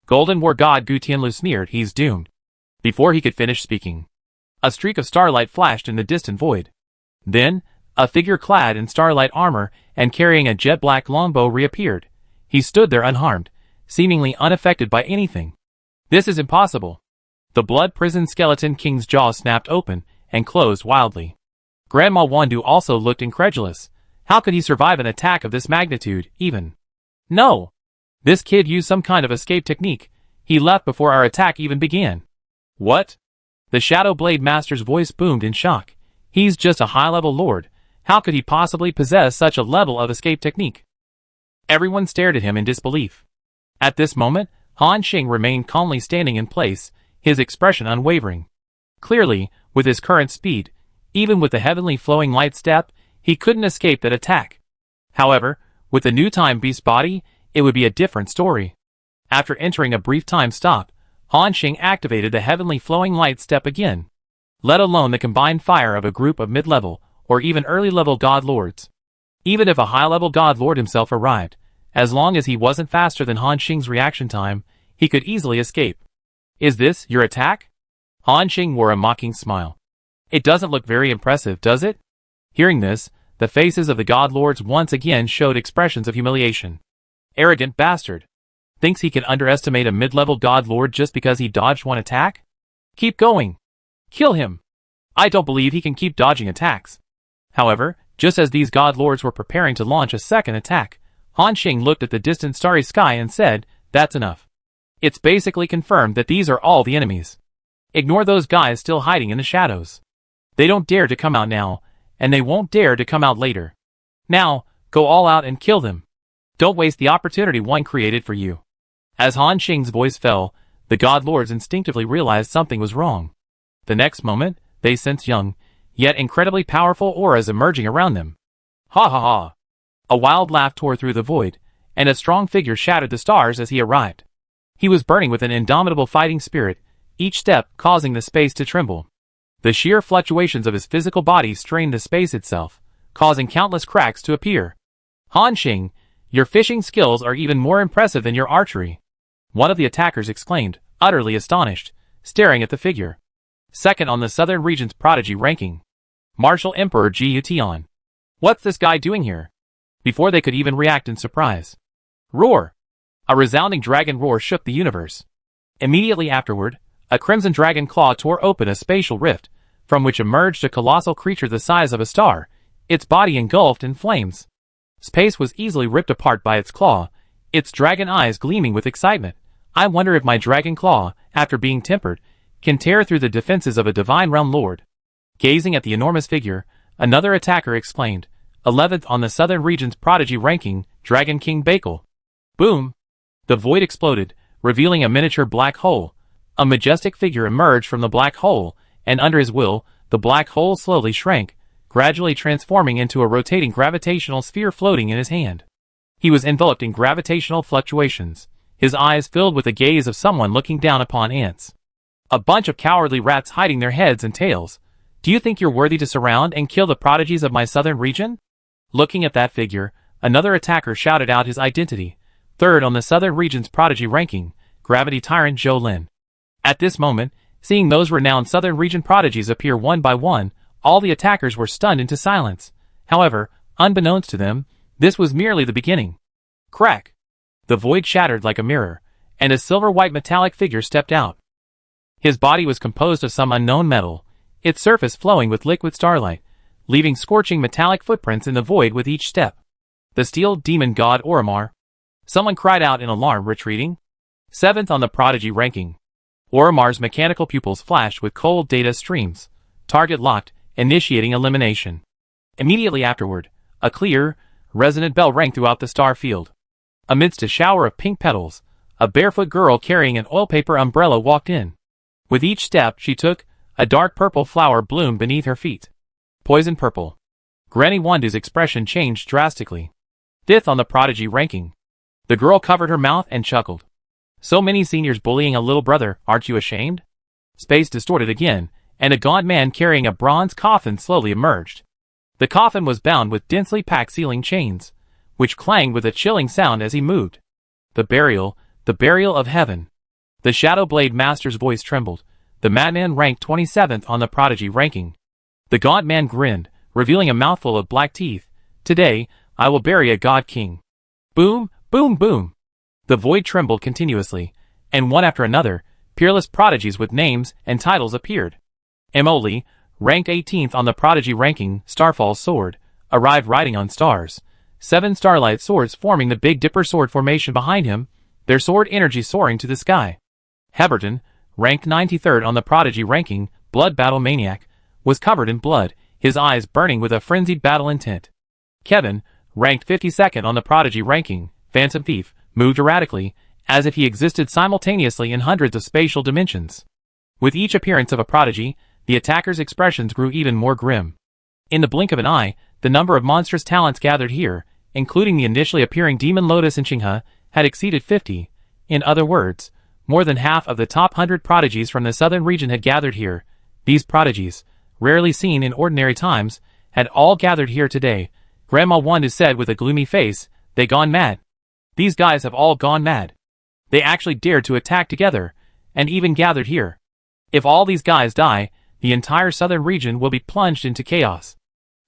Golden War God Gu Tianlu sneered, he's doomed. Before he could finish speaking, a streak of starlight flashed in the distant void. Then, a figure clad in starlight armor and carrying a jet-black longbow reappeared. He stood there unharmed, seemingly unaffected by anything. This is impossible. The blood-prisoned skeleton king's jaw snapped open and closed wildly. Grandma Wandu also looked incredulous. How could he survive an attack of this magnitude, even? No! This kid used some kind of escape technique. He left before our attack even began. What? The Shadow Blade Master's voice boomed in shock. He's just a high-level lord. How could he possibly possess such a level of escape technique? Everyone stared at him in disbelief. At this moment, Han Xing remained calmly standing in place, his expression unwavering. Clearly, with his current speed, even with the heavenly flowing light step, he couldn't escape that attack. However, with the new time beast body, it would be a different story. After entering a brief time stop, Han Xing activated the heavenly flowing light step again. Let alone the combined fire of a group of mid-level, or even early-level god lords. Even if a high-level god lord himself arrived, as long as he wasn't faster than Han Xing's reaction time, he could easily escape. Is this your attack? Han Xing wore a mocking smile. It doesn't look very impressive, does it? Hearing this, the faces of the god lords once again showed expressions of humiliation. Arrogant bastard. Thinks he can underestimate a mid-level god lord just because he dodged one attack? Keep going. Kill him. I don't believe he can keep dodging attacks. However, just as these god lords were preparing to launch a second attack, Han Xing looked at the distant starry sky and said, that's enough. It's basically confirmed that these are all the enemies. Ignore those guys still hiding in the shadows. They don't dare to come out now, and they won't dare to come out later. Now, go all out and kill them. Don't waste the opportunity one created for you. As Han Xing's voice fell, the god lords instinctively realized something was wrong. The next moment, they sensed young, yet incredibly powerful auras emerging around them. Ha ha ha! A wild laugh tore through the void, and a strong figure shattered the stars as he arrived. He was burning with an indomitable fighting spirit, each step causing the space to tremble. The sheer fluctuations of his physical body strained the space itself, causing countless cracks to appear. Han Xing, your fishing skills are even more impressive than your archery. One of the attackers exclaimed, utterly astonished, staring at the figure. Second on the Southern Region's prodigy ranking. Martial Emperor Ji Tian. What's this guy doing here? Before they could even react in surprise. Roar! A resounding dragon roar shook the universe. Immediately afterward, a crimson dragon claw tore open a spatial rift, from which emerged a colossal creature the size of a star, its body engulfed in flames. Space was easily ripped apart by its claw, its dragon eyes gleaming with excitement. I wonder if my dragon claw, after being tempered, can tear through the defenses of a divine realm lord. Gazing at the enormous figure, another attacker exclaimed, 11th on the Southern Region's prodigy ranking, Dragon King Bakel. Boom! The void exploded, revealing a miniature black hole. A majestic figure emerged from the black hole, and under his will, the black hole slowly shrank, gradually transforming into a rotating gravitational sphere floating in his hand. He was enveloped in gravitational fluctuations, his eyes filled with the gaze of someone looking down upon ants. A bunch of cowardly rats hiding their heads and tails. Do you think you're worthy to surround and kill the prodigies of my southern region? Looking at that figure, another attacker shouted out his identity. Third on the Southern Region's prodigy ranking, Gravity Tyrant Zhou Lin. At this moment, seeing those renowned Southern Region prodigies appear one by one, all the attackers were stunned into silence. However, unbeknownst to them, this was merely the beginning. Crack! The void shattered like a mirror, and a silver-white metallic figure stepped out. His body was composed of some unknown metal, its surface flowing with liquid starlight, leaving scorching metallic footprints in the void with each step. The steel demon god Oromar. Someone cried out in alarm, retreating. 7th on the prodigy ranking. Oromar's mechanical pupils flashed with cold data streams. Target locked, initiating elimination. Immediately afterward, a clear, resonant bell rang throughout the star field. Amidst a shower of pink petals, a barefoot girl carrying an oilpaper umbrella walked in. With each step she took, a dark purple flower bloomed beneath her feet. Poison purple. Granny Wandu's expression changed drastically. 5th on the prodigy ranking. The girl covered her mouth and chuckled. So many seniors bullying a little brother, aren't you ashamed? Space distorted again, and a gaunt man carrying a bronze coffin slowly emerged. The coffin was bound with densely packed sealing chains. which clanged with a chilling sound as he moved. The burial of heaven. The Shadow Blade Master's voice trembled. The madman ranked 27th on the Prodigy ranking. The gaunt man grinned, revealing a mouthful of black teeth. Today, I will bury a god king. Boom, boom, boom. The void trembled continuously, and one after another, peerless prodigies with names and titles appeared. Emoli, ranked 18th on the Prodigy ranking, Starfall's sword, arrived riding on stars. 7 starlight swords forming the Big Dipper sword formation behind him, their sword energy soaring to the sky. Heberton, ranked 93rd on the Prodigy ranking, Blood Battle Maniac, was covered in blood, his eyes burning with a frenzied battle intent. Kevin, ranked 52nd on the Prodigy ranking, Phantom Thief, moved erratically, as if he existed simultaneously in hundreds of spatial dimensions. With each appearance of a prodigy, the attacker's expressions grew even more grim. In the blink of an eye, the number of monstrous talents gathered here, including the initially appearing Demon Lotus and Qinghe, had exceeded 50. In other words, more than half of the top 100 prodigies from the southern region had gathered here. These prodigies, rarely seen in ordinary times, had all gathered here today. Grandma Wandu said with a gloomy face, "They gone mad. These guys have all gone mad. They actually dared to attack together, and even gathered here. If all these guys die, the entire southern region will be plunged into chaos."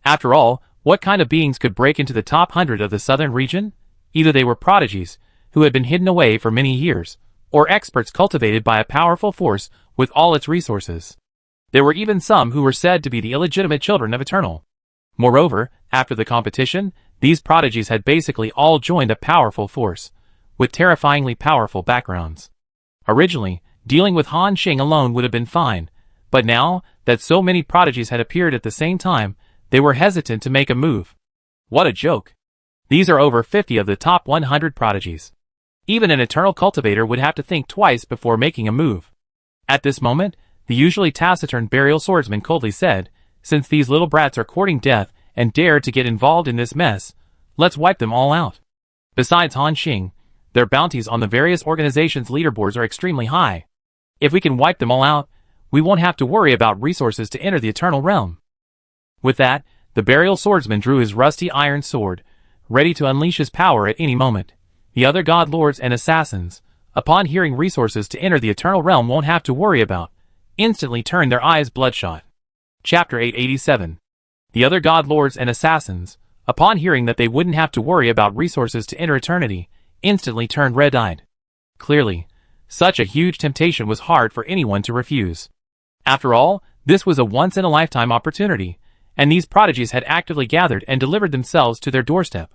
After all, what kind of beings could break into the top 100 of the southern region? Either they were prodigies, who had been hidden away for many years, or experts cultivated by a powerful force with all its resources. There were even some who were said to be the illegitimate children of Eternal. Moreover, after the competition, these prodigies had basically all joined a powerful force, with terrifyingly powerful backgrounds. Originally, dealing with Han Xing alone would have been fine, but now that so many prodigies had appeared at the same time, they were hesitant to make a move. What a joke. These are over 50 of the top 100 prodigies. Even an Eternal cultivator would have to think twice before making a move. At this moment, the usually taciturn burial swordsman coldly said, "Since these little brats are courting death and dare to get involved in this mess, let's wipe them all out." Besides Han Xing, their bounties on the various organizations' leaderboards are extremely high. If we can wipe them all out, we won't have to worry about resources to enter the Eternal realm. With that, the burial swordsman drew his rusty iron sword, ready to unleash his power at any moment. The other god lords and assassins, upon hearing resources to enter the Eternal realm won't have to worry about, instantly turned their eyes bloodshot. Chapter 887. The other god lords and assassins, upon hearing that they wouldn't have to worry about resources to enter eternity, instantly turned red-eyed. Clearly, such a huge temptation was hard for anyone to refuse. After all, this was a once-in-a-lifetime opportunity, and these prodigies had actively gathered and delivered themselves to their doorstep.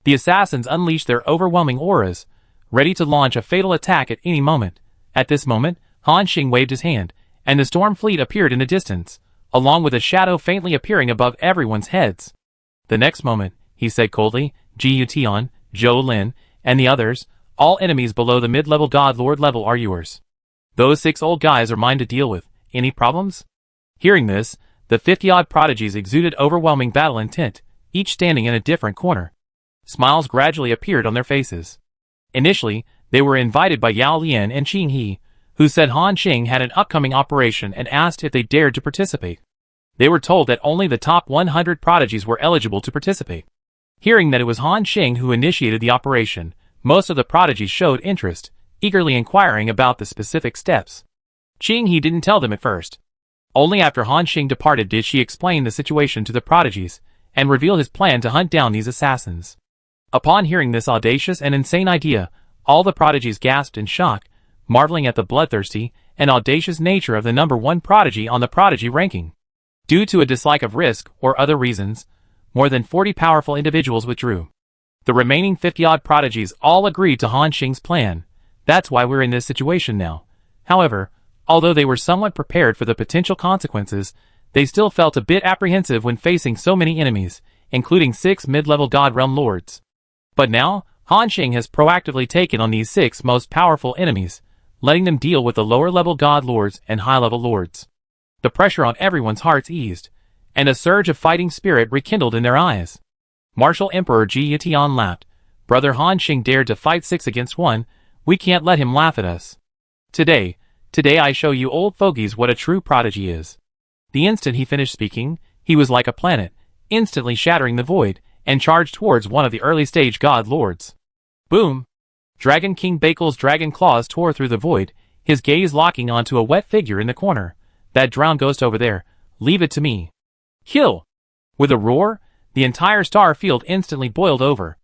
The assassins unleashed their overwhelming auras, ready to launch a fatal attack at any moment. At this moment, Han Xing waved his hand, and the storm fleet appeared in the distance, along with a shadow faintly appearing above everyone's heads. The next moment, he said coldly, "Ji Tian, Zhou Lin, and the others, all enemies below the mid-level god lord level are yours. Those 6 old guys are mine to deal with. Any problems?" Hearing this, the 50-odd prodigies exuded overwhelming battle intent, each standing in a different corner. Smiles gradually appeared on their faces. Initially, they were invited by Yao Lian and Qinghe, who said Han Xing had an upcoming operation and asked if they dared to participate. They were told that only the top 100 prodigies were eligible to participate. Hearing that it was Han Xing who initiated the operation, most of the prodigies showed interest, eagerly inquiring about the specific steps. Qinghe didn't tell them at first. Only after Han Xing departed did she explain the situation to the prodigies, and reveal his plan to hunt down these assassins. Upon hearing this audacious and insane idea, all the prodigies gasped in shock, marveling at the bloodthirsty and audacious nature of the number 1 prodigy on the prodigy ranking. Due to a dislike of risk or other reasons, more than 40 powerful individuals withdrew. The remaining 50-odd prodigies all agreed to Han Xing's plan. That's why we're in this situation now. However, although they were somewhat prepared for the potential consequences, they still felt a bit apprehensive when facing so many enemies, including 6 mid-level God Realm Lords. But now, Han Xing has proactively taken on these 6 most powerful enemies, letting them deal with the lower-level God Lords and high-level Lords. The pressure on everyone's hearts eased, and a surge of fighting spirit rekindled in their eyes. Martial Emperor Ji Tian laughed. "Brother Han Xing dared to fight 6 against 1, we can't let him laugh at us. Today I show you old fogies what a true prodigy is." The instant he finished speaking, he was like a planet, instantly shattering the void, and charged towards one of the early-stage god lords. Boom! Dragon King Bakel's dragon claws tore through the void, his gaze locking onto a wet figure in the corner. That drowned ghost over there. Leave it to me. Kill! With a roar, the entire star field instantly boiled over.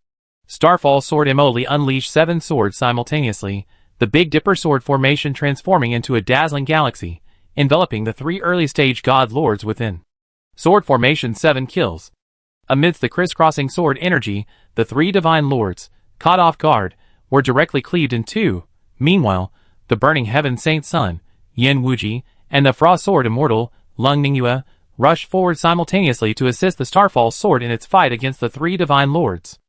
Starfall Sword Emoli unleashed 7 swords simultaneously, the Big Dipper sword formation transforming into a dazzling galaxy, enveloping the 3 early-stage god lords within. Sword formation 7 kills. Amidst the crisscrossing sword energy, the 3 divine lords, caught off guard, were directly cleaved in 2. Meanwhile, the Burning Heaven Saint Sun, Yin Wuji, and the Frost Sword Immortal, Lung Ningyue, rushed forward simultaneously to assist the Starfall Sword in its fight against the 3 divine lords.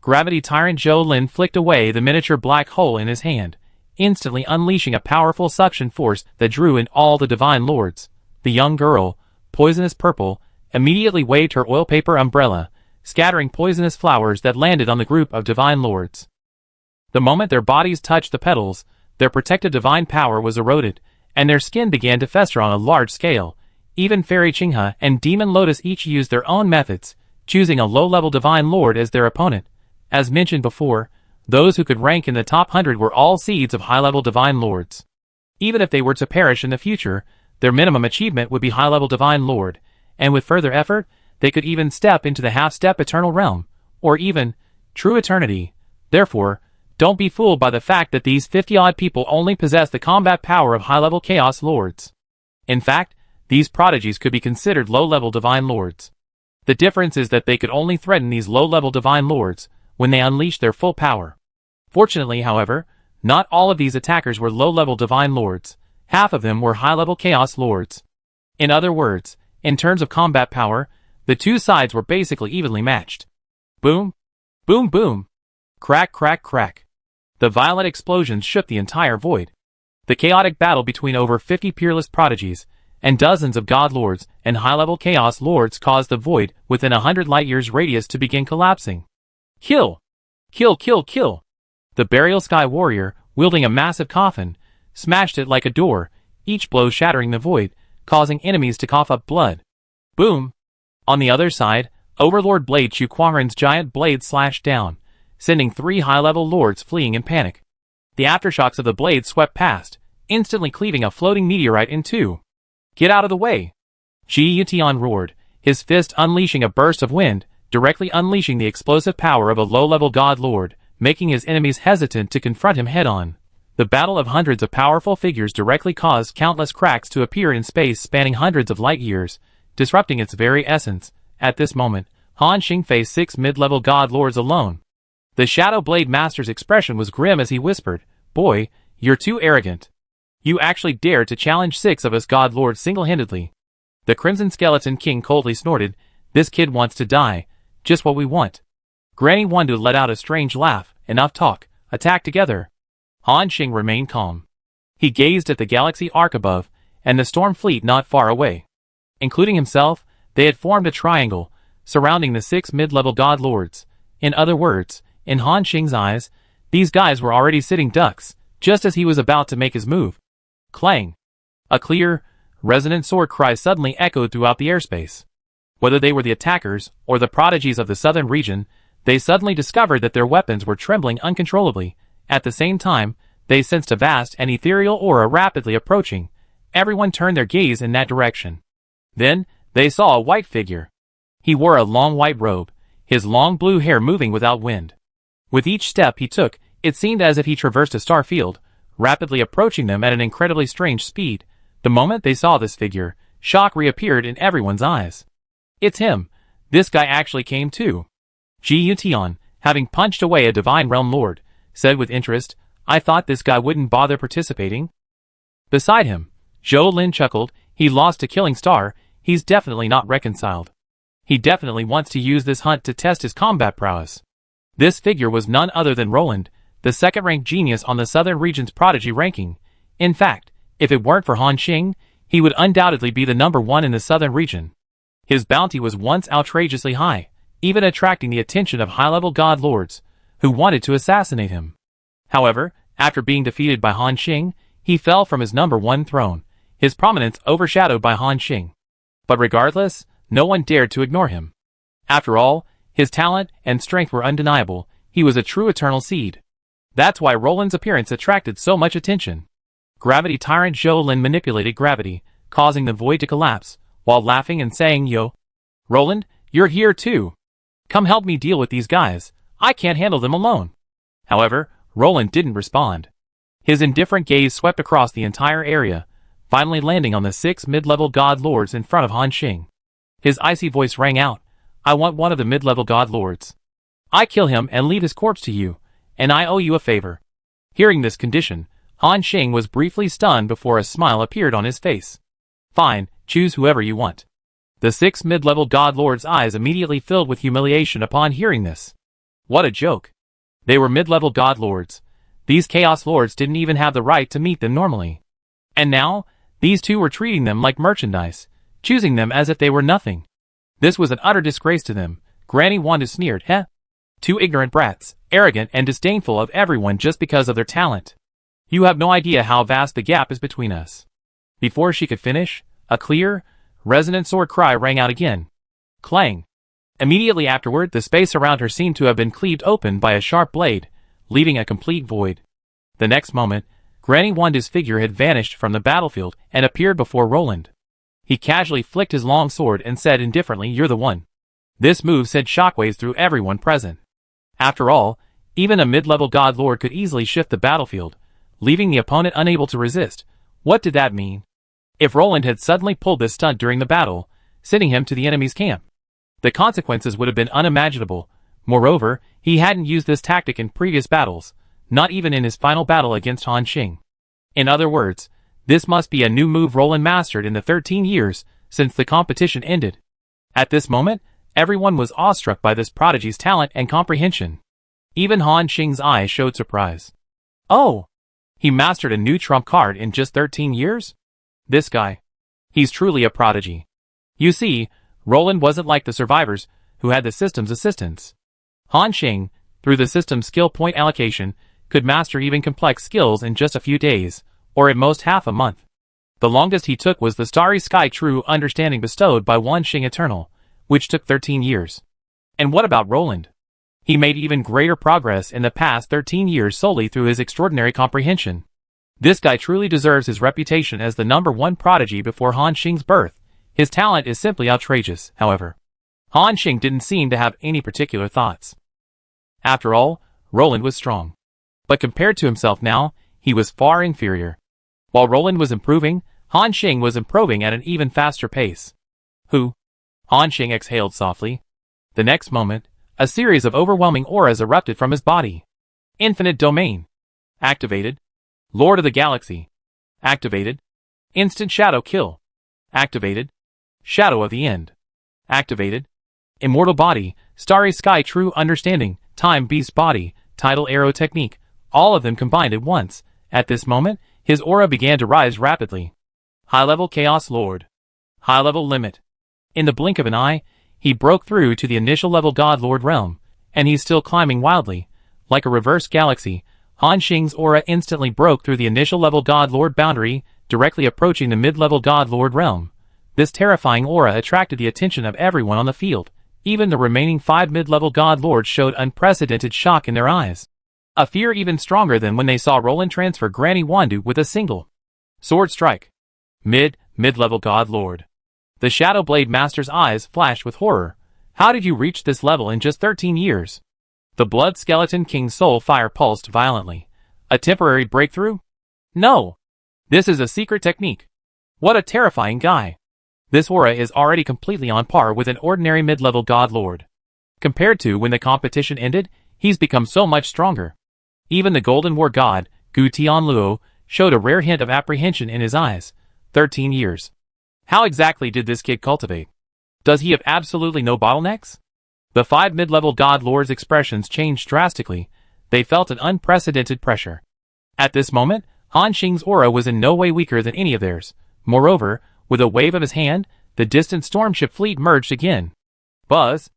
Gravity Tyrant Zhou Lin flicked away the miniature black hole in his hand, instantly unleashing a powerful suction force that drew in all the divine lords. The young girl, Poisonous Purple, immediately waved her oil paper umbrella, scattering poisonous flowers that landed on the group of divine lords. The moment their bodies touched the petals, their protective divine power was eroded, and their skin began to fester on a large scale. Even Fairy Qinghe and Demon Lotus each used their own methods, choosing a low-level divine lord as their opponent. As mentioned before, those who could rank in the top 100 were all seeds of high-level divine lords. Even if they were to perish in the future, their minimum achievement would be high-level divine lord, and with further effort, they could even step into the half-step eternal realm, or even true eternity. Therefore, don't be fooled by the fact that these 50-odd people only possess the combat power of high-level chaos lords. In fact, these prodigies could be considered low-level divine lords. The difference is that they could only threaten these low-level divine lords when they unleashed their full power. Fortunately, however, not all of these attackers were low-level divine lords. Half of them were high-level chaos lords. In other words, in terms of combat power, the two sides were basically evenly matched. Boom! Boom boom! Crack crack crack! The violent explosions shook the entire void. The chaotic battle between over 50 peerless prodigies and dozens of god lords and high-level chaos lords caused the void within 100 light-years radius to begin collapsing. Kill! Kill kill kill! The Burial Sky Warrior, wielding a massive coffin, smashed it like a door, each blow shattering the void, causing enemies to cough up blood. Boom! On the other side, Overlord Blade Chu Quangren's giant blade slashed down, sending 3 high-level lords fleeing in panic. The aftershocks of the blade swept past, instantly cleaving a floating meteorite in 2. Get out of the way! Ji Yutian roared, his fist unleashing a burst of wind, directly unleashing the explosive power of a low-level god lord, making his enemies hesitant to confront him head-on. The battle of hundreds of powerful figures directly caused countless cracks to appear in space spanning hundreds of light-years, disrupting its very essence. At this moment, Han Xing faced 6 mid-level god lords alone. The Shadow Blade Master's expression was grim as he whispered, "Boy, you're too arrogant. You actually dared to challenge 6 of us god lords single-handedly." The Crimson Skeleton King coldly snorted, "This kid wants to die. Just what we want." Granny Wandu let out a strange laugh. "Enough talk. Attack together." Han Xing remained calm. He gazed at the galaxy arc above, and the storm fleet not far away. Including himself, they had formed a triangle, surrounding the 6 mid-level god lords. In other words, in Han Xing's eyes, these guys were already sitting ducks, just as he was about to make his move. Clang! A clear, resonant sword cry suddenly echoed throughout the airspace. Whether they were the attackers, or the prodigies of the southern region, they suddenly discovered that their weapons were trembling uncontrollably. At the same time, they sensed a vast and ethereal aura rapidly approaching. Everyone turned their gaze in that direction. Then, they saw a white figure. He wore a long white robe, his long blue hair moving without wind. With each step he took, it seemed as if he traversed a star field, rapidly approaching them at an incredibly strange speed. The moment they saw this figure, shock reappeared in everyone's eyes. "It's him. This guy actually came too." Ji Yutian, having punched away a Divine Realm Lord, said with interest, "I thought this guy wouldn't bother participating." Beside him, Zhou Lin chuckled, "He lost to Killing Star. He's definitely not reconciled. He definitely wants to use this hunt to test his combat prowess." This figure was none other than Roland, the second-ranked genius on the Southern Region's prodigy ranking. In fact, if it weren't for Han Xing, he would undoubtedly be the number 1 in the Southern Region. His bounty was once outrageously high, even attracting the attention of high-level god lords, who wanted to assassinate him. However, after being defeated by Han Xing, he fell from his number 1 throne, his prominence overshadowed by Han Xing. But regardless, no one dared to ignore him. After all, His talent and strength were undeniable. He was a true eternal seed. That's why Roland's appearance attracted so much attention. Gravity Tyrant Zhou Lin manipulated gravity, causing the void to collapse, while laughing and saying, "Yo, Roland, you're here too. Come help me deal with these guys. I can't handle them alone." However, Roland didn't respond. His indifferent gaze swept across the entire area, finally landing on the 6 mid-level god lords in front of Han Xing. His icy voice rang out, "I want one of the mid-level god lords. I kill him and leave his corpse to you, and I owe you a favor." Hearing this condition, Han Xing was briefly stunned before a smile appeared on his face. "Fine, choose whoever you want." The 6 mid-level god lords' eyes immediately filled with humiliation upon hearing this. What a joke. They were mid-level god lords. These chaos lords didn't even have the right to meet them normally. And now, these two were treating them like merchandise, choosing them as if they were nothing. This was an utter disgrace to them. Granny Wanda sneered, "Heh? Two ignorant brats, arrogant and disdainful of everyone just because of their talent. You have no idea how vast the gap is between us." Before she could finish, a clear, resonant sword cry rang out again. Clang. Immediately afterward, the space around her seemed to have been cleaved open by a sharp blade, leaving a complete void. The next moment, Granny Wanda's figure had vanished from the battlefield and appeared before Roland. He casually flicked his long sword and said indifferently, "You're the one." This move sent shockwaves through everyone present. After all, even a mid-level god lord could easily shift the battlefield, leaving the opponent unable to resist. What did that mean? If Roland had suddenly pulled this stunt during the battle, sending him to the enemy's camp, the consequences would have been unimaginable. Moreover, he hadn't used this tactic in previous battles, not even in his final battle against Han Xing. In other words, this must be a new move Roland mastered in the 13 years since the competition ended. At this moment, everyone was awestruck by this prodigy's talent and comprehension. Even Han Xing's eyes showed surprise. Oh! He mastered a new trump card in just 13 years? This guy. He's truly a prodigy. You see, Roland wasn't like the survivors, who had the system's assistance. Han Xing, through the system's skill point allocation, could master even complex skills in just a few days, or at most half a month. The longest he took was the Starry Sky True Understanding bestowed by Wan Xing Eternal, which took 13 years. And what about Roland? He made even greater progress in the past 13 years solely through his extraordinary comprehension. This guy truly deserves his reputation as the #1 prodigy before Han Xing's birth. His talent is simply outrageous, however. Han Xing didn't seem to have any particular thoughts. After all, Roland was strong. But compared to himself now, he was far inferior. While Roland was improving, Han Xing was improving at an even faster pace. Who? Han Xing exhaled softly. The next moment, a series of overwhelming auras erupted from his body. Infinite Domain. Activated. Lord of the Galaxy. Activated. Instant Shadow Kill. Activated. Shadow of the End. Activated. Immortal Body, Starry Sky True Understanding, Time Beast Body, Tidal Arrow Technique, all of them combined at once. At this moment, his aura began to rise rapidly. High-level Chaos Lord. High-level Limit. In the blink of an eye, he broke through to the initial level God Lord realm, and he's still climbing wildly. Like a reverse galaxy, Han Xing's aura instantly broke through the initial level God Lord boundary, directly approaching the mid-level God Lord realm. This terrifying aura attracted the attention of everyone on the field. Even the remaining 5 mid-level God Lords showed unprecedented shock in their eyes. A fear even stronger than when they saw Roland transfer Granny Wandu with a single sword strike. Mid-level God Lord. The Shadow Blade Master's eyes flashed with horror. How did you reach this level in just 13 years? The Blood Skeleton King's soul fire pulsed violently. A temporary breakthrough? No! This is a secret technique. What a terrifying guy. This aura is already completely on par with an ordinary mid-level God Lord. Compared to when the competition ended, he's become so much stronger. Even the Golden War God, Gu Tianluo, showed a rare hint of apprehension in his eyes. 13 years. How exactly did this kid cultivate? Does he have absolutely no bottlenecks? The 5 mid-level God Lords' expressions changed drastically. They felt an unprecedented pressure. At this moment, Han Xing's aura was in no way weaker than any of theirs. Moreover, with a wave of his hand, the distant stormship fleet merged again. Buzz!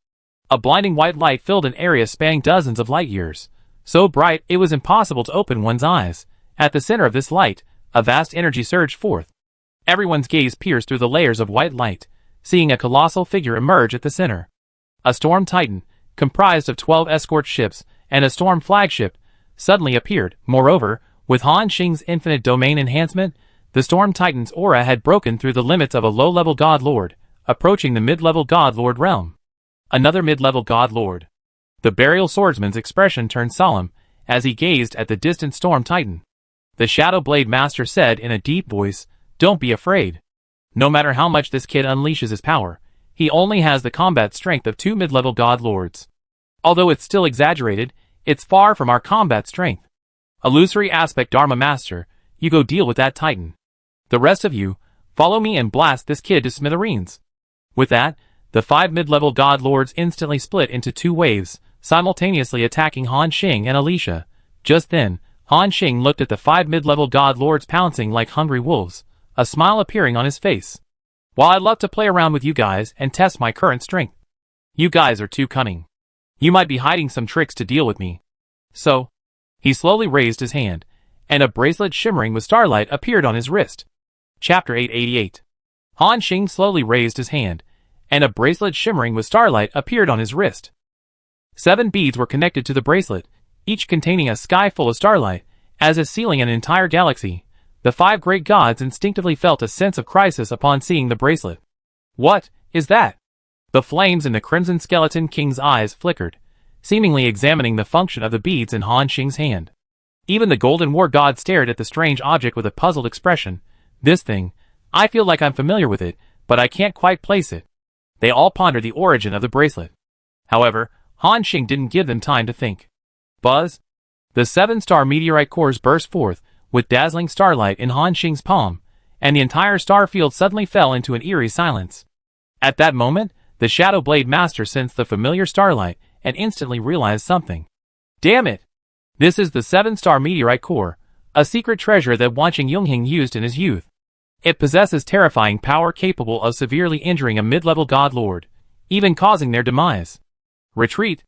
A blinding white light filled an area spanning dozens of light years. So bright it was impossible to open one's eyes. At the center of this light, a vast energy surged forth. Everyone's gaze pierced through the layers of white light, seeing a colossal figure emerge at the center. A storm titan, comprised of 12 escort ships and a storm flagship, suddenly appeared. Moreover, with Han Xing's infinite domain enhancement, the Storm Titan's aura had broken through the limits of a low-level God Lord, approaching the mid-level God Lord realm. Another mid-level God Lord. The Burial Swordsman's expression turned solemn as he gazed at the distant Storm Titan. The Shadow Blade Master said in a deep voice, "Don't be afraid. No matter how much this kid unleashes his power, he only has the combat strength of 2 mid-level God Lords. Although it's still exaggerated, it's far from our combat strength. Illusory Aspect Dharma Master, you go deal with that Titan. The rest of you, follow me and blast this kid to smithereens." With that, the 5 mid-level God Lords instantly split into 2 waves, simultaneously attacking Han Xing and Alicia. Just then, Han Xing looked at the 5 mid-level God Lords pouncing like hungry wolves, a smile appearing on his face. "While I'd love to play around with you guys and test my current strength, you guys are too cunning. You might be hiding some tricks to deal with me. So," he slowly raised his hand, and a bracelet shimmering with starlight appeared on his wrist. Chapter 888. Han Xing slowly raised his hand, and a bracelet shimmering with starlight appeared on his wrist. 7 beads were connected to the bracelet, each containing a sky full of starlight, as if sealing an entire galaxy. The 5 great gods instinctively felt a sense of crisis upon seeing the bracelet. "What is that?" The flames in the Crimson Skeleton King's eyes flickered, seemingly examining the function of the beads in Han Xing's hand. Even the Golden War God stared at the strange object with a puzzled expression. "This thing, I feel like I'm familiar with it, but I can't quite place it." They all pondered the origin of the bracelet. However, Han Xing didn't give them time to think. Buzz! The 7-star meteorite cores burst forth, with dazzling starlight in Han Xing's palm, and the entire star field suddenly fell into an eerie silence. At that moment, the Shadow Blade Master sensed the familiar starlight and instantly realized something. "Damn it! This is the 7-star meteorite core, a secret treasure that Wanqing Yungheng used in his youth. It possesses terrifying power capable of severely injuring a mid-level God Lord, even causing their demise." "Retreat!"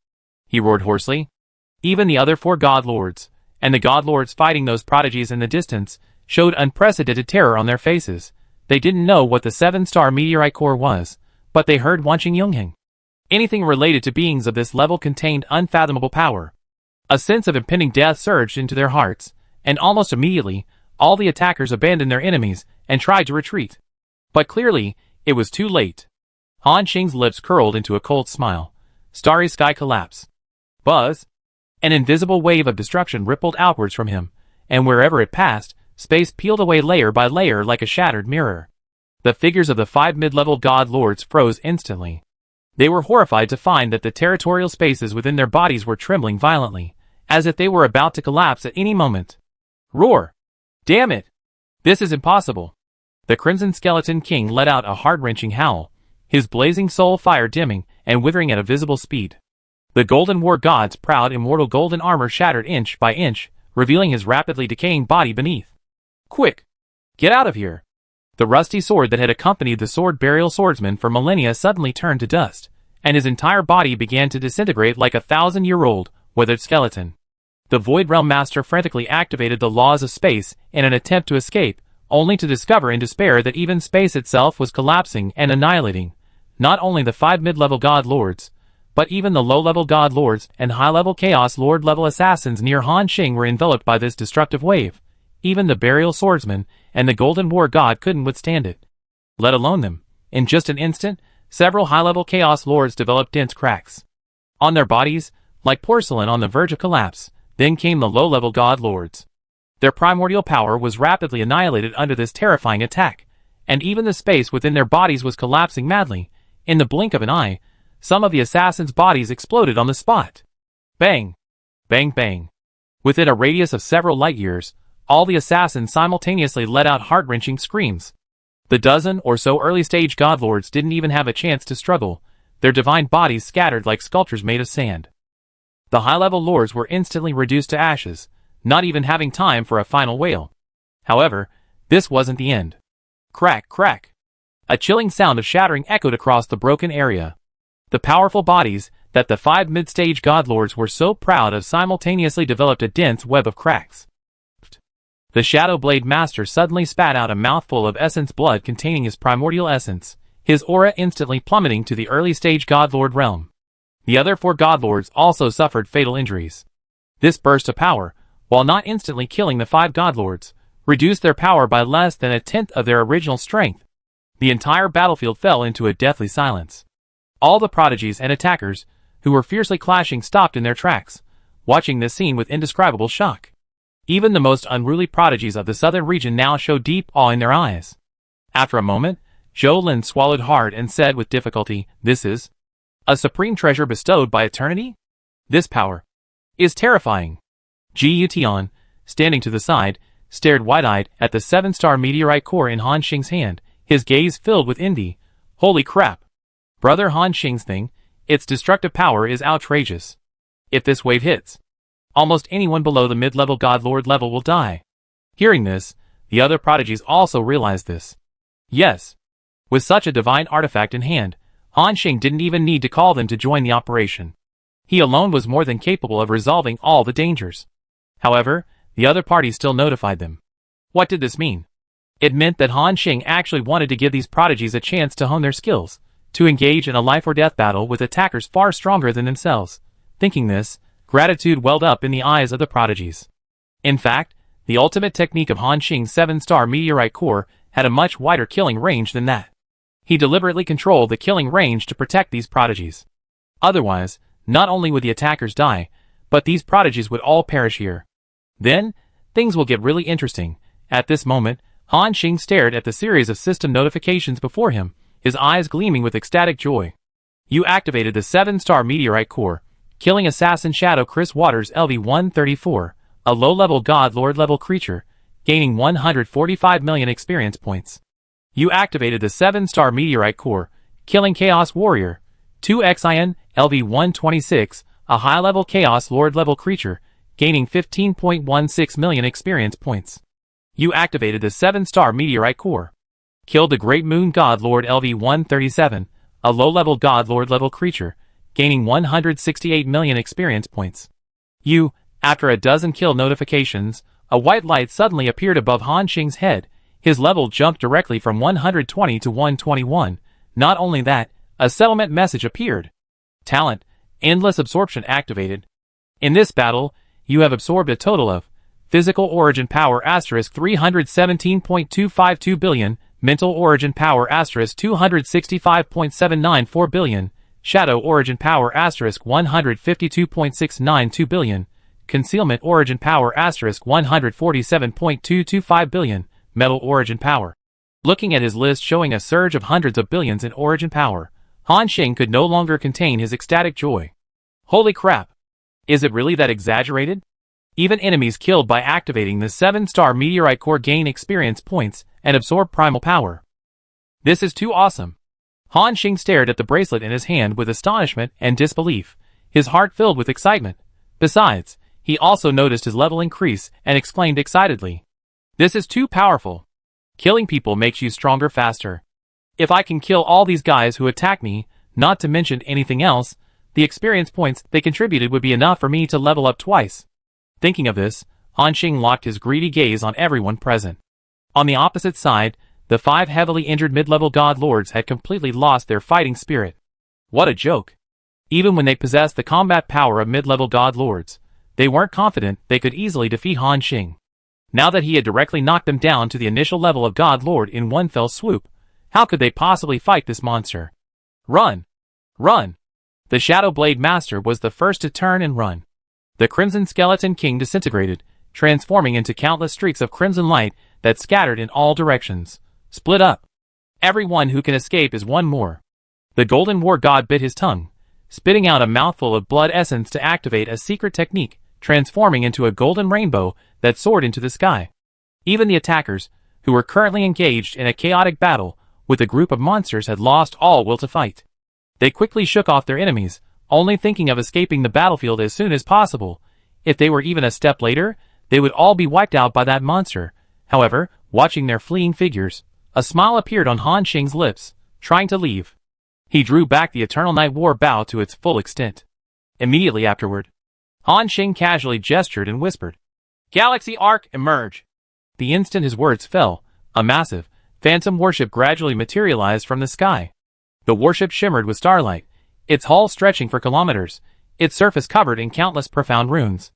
he roared hoarsely. Even the other 4 God Lords, and the God Lords fighting those prodigies in the distance, showed unprecedented terror on their faces. They didn't know what the 7-star meteorite core was, but they heard Wanqing Yungheng. Anything related to beings of this level contained unfathomable power. A sense of impending death surged into their hearts, and almost immediately, all the attackers abandoned their enemies and tried to retreat. But clearly, it was too late. Han Xing's lips curled into a cold smile. Starry sky collapse. Buzz! An invisible wave of destruction rippled outwards from him, and wherever it passed, space peeled away layer by layer like a shattered mirror. The figures of the 5 mid-level God Lords froze instantly. They were horrified to find that the territorial spaces within their bodies were trembling violently, as if they were about to collapse at any moment. "Roar! Damn it! This is impossible!" The Crimson Skeleton King let out a heart-wrenching howl, his blazing soul fire dimming and withering at a visible speed. The Golden War God's proud immortal golden armor shattered inch by inch, revealing his rapidly decaying body beneath. "Quick! Get out of here!" The rusty sword that had accompanied the sword burial swordsman for millennia suddenly turned to dust, and his entire body began to disintegrate like a 1,000-year-old, withered skeleton. The Void Realm Master frantically activated the laws of space in an attempt to escape, only to discover in despair that even space itself was collapsing and annihilating. Not only the 5 mid-level God Lords, but even the low-level God Lords and high-level Chaos Lord-level assassins near Han Xing were enveloped by this destructive wave. Even the Burial Swordsman and the Golden War God couldn't withstand it. Let alone them. In just an instant, several high-level Chaos Lords developed dense cracks on their bodies, like porcelain on the verge of collapse. Then came the low-level God Lords. Their primordial power was rapidly annihilated under this terrifying attack, and even the space within their bodies was collapsing madly. In the blink of an eye, some of the assassins' bodies exploded on the spot. Bang! Bang bang! Within a radius of several light years, all the assassins simultaneously let out heart-wrenching screams. The dozen or so early-stage God Lords didn't even have a chance to struggle, their divine bodies scattered like sculptures made of sand. The high-level Lords were instantly reduced to ashes, not even having time for a final wail. However, this wasn't the end. Crack, crack! A chilling sound of shattering echoed across the broken area. The powerful bodies that the 5 mid-stage God Lords were so proud of simultaneously developed a dense web of cracks. The Shadow Blade Master suddenly spat out a mouthful of essence blood containing his primordial essence, his aura instantly plummeting to the early-stage God Lord realm. The other 4 godlords also suffered fatal injuries. This burst of power, while not instantly killing the 5 godlords, reduced their power by less than a tenth of their original strength. The entire battlefield fell into a deathly silence. All the prodigies and attackers, who were fiercely clashing, stopped in their tracks, watching this scene with indescribable shock. Even the most unruly prodigies of the southern region now showed deep awe in their eyes. After a moment, Zhou Lin swallowed hard and said with difficulty, "This is a supreme treasure bestowed by eternity? This power is terrifying." Ji Yutian, standing to the side, stared wide-eyed at the 7-star meteorite core in Han Xing's hand, his gaze filled with envy. "Holy crap! Brother Han Xing's thing, its destructive power is outrageous. If this wave hits, almost anyone below the mid-level godlord level will die." Hearing this, the other prodigies also realized this. Yes. With such a divine artifact in hand, Han Xing didn't even need to call them to join the operation. He alone was more than capable of resolving all the dangers. However, the other parties still notified them. What did this mean? It meant that Han Xing actually wanted to give these prodigies a chance to hone their skills, to engage in a life-or-death battle with attackers far stronger than themselves. Thinking this, gratitude welled up in the eyes of the prodigies. In fact, the ultimate technique of Han Xing's 7-star meteorite core had a much wider killing range than that. He deliberately controlled the killing range to protect these prodigies. Otherwise, not only would the attackers die, but these prodigies would all perish here. Then, things will get really interesting. At this moment, Han Xing stared at the series of system notifications before him, his eyes gleaming with ecstatic joy. You activated the 7-star meteorite core, killing Assassin Shadow Chris Waters LV-134, a low-level god-lord level creature, gaining 145 million experience points. You activated the 7-star meteorite core, killing Chaos Warrior 2xin LV-126, a high-level Chaos Lord level creature, gaining 15.16 million experience points. You activated the 7-star meteorite core, killed the Great Moon God Lord LV-137, a low-level God Lord level creature, gaining 168 million experience points. You, after a dozen kill notifications, a white light suddenly appeared above Han Xing's head. His level jumped directly from 120 to 121. Not only that, a settlement message appeared. Talent, Endless Absorption activated. In this battle, you have absorbed a total of Physical Origin Power * 317.252 billion, Mental Origin Power * 265.794 billion, Shadow Origin Power * 152.692 billion, Concealment Origin Power * 147.225 billion, Metal Origin Power. Looking at his list showing a surge of hundreds of billions in origin power, Han Xing could no longer contain his ecstatic joy. Holy crap! Is it really that exaggerated? Even enemies killed by activating the 7-star meteorite core gain experience points and absorb primal power. This is too awesome. Han Xing stared at the bracelet in his hand with astonishment and disbelief, his heart filled with excitement. Besides, he also noticed his level increase and exclaimed excitedly, "This is too powerful. Killing people makes you stronger faster. If I can kill all these guys who attack me, not to mention anything else, the experience points they contributed would be enough for me to level up twice." Thinking of this, Han Xing locked his greedy gaze on everyone present. On the opposite side, the 5 heavily injured mid-level god lords had completely lost their fighting spirit. What a joke. Even when they possessed the combat power of mid-level god lords, they weren't confident they could easily defeat Han Xing. Now that he had directly knocked them down to the initial level of god lord in one fell swoop, how could they possibly fight this monster? Run! Run! The Shadow Blade Master was the first to turn and run. The Crimson Skeleton King disintegrated, transforming into countless streaks of crimson light that scattered in all directions. Split up. Everyone who can escape is one more. The Golden War God bit his tongue, spitting out a mouthful of blood essence to activate a secret technique, transforming into a golden rainbow that soared into the sky. Even the attackers, who were currently engaged in a chaotic battle with a group of monsters, had lost all will to fight. They quickly shook off their enemies, only thinking of escaping the battlefield as soon as possible. If they were even a step later, they would all be wiped out by that monster. However, watching their fleeing figures, a smile appeared on Han Xing's lips, trying to leave. He drew back the Eternal Night War bow to its full extent. Immediately afterward, Han Xing casually gestured and whispered, "Galaxy Arc, emerge!" The instant his words fell, a massive, phantom warship gradually materialized from the sky. The warship shimmered with starlight, its hull stretching for kilometers, its surface covered in countless profound runes.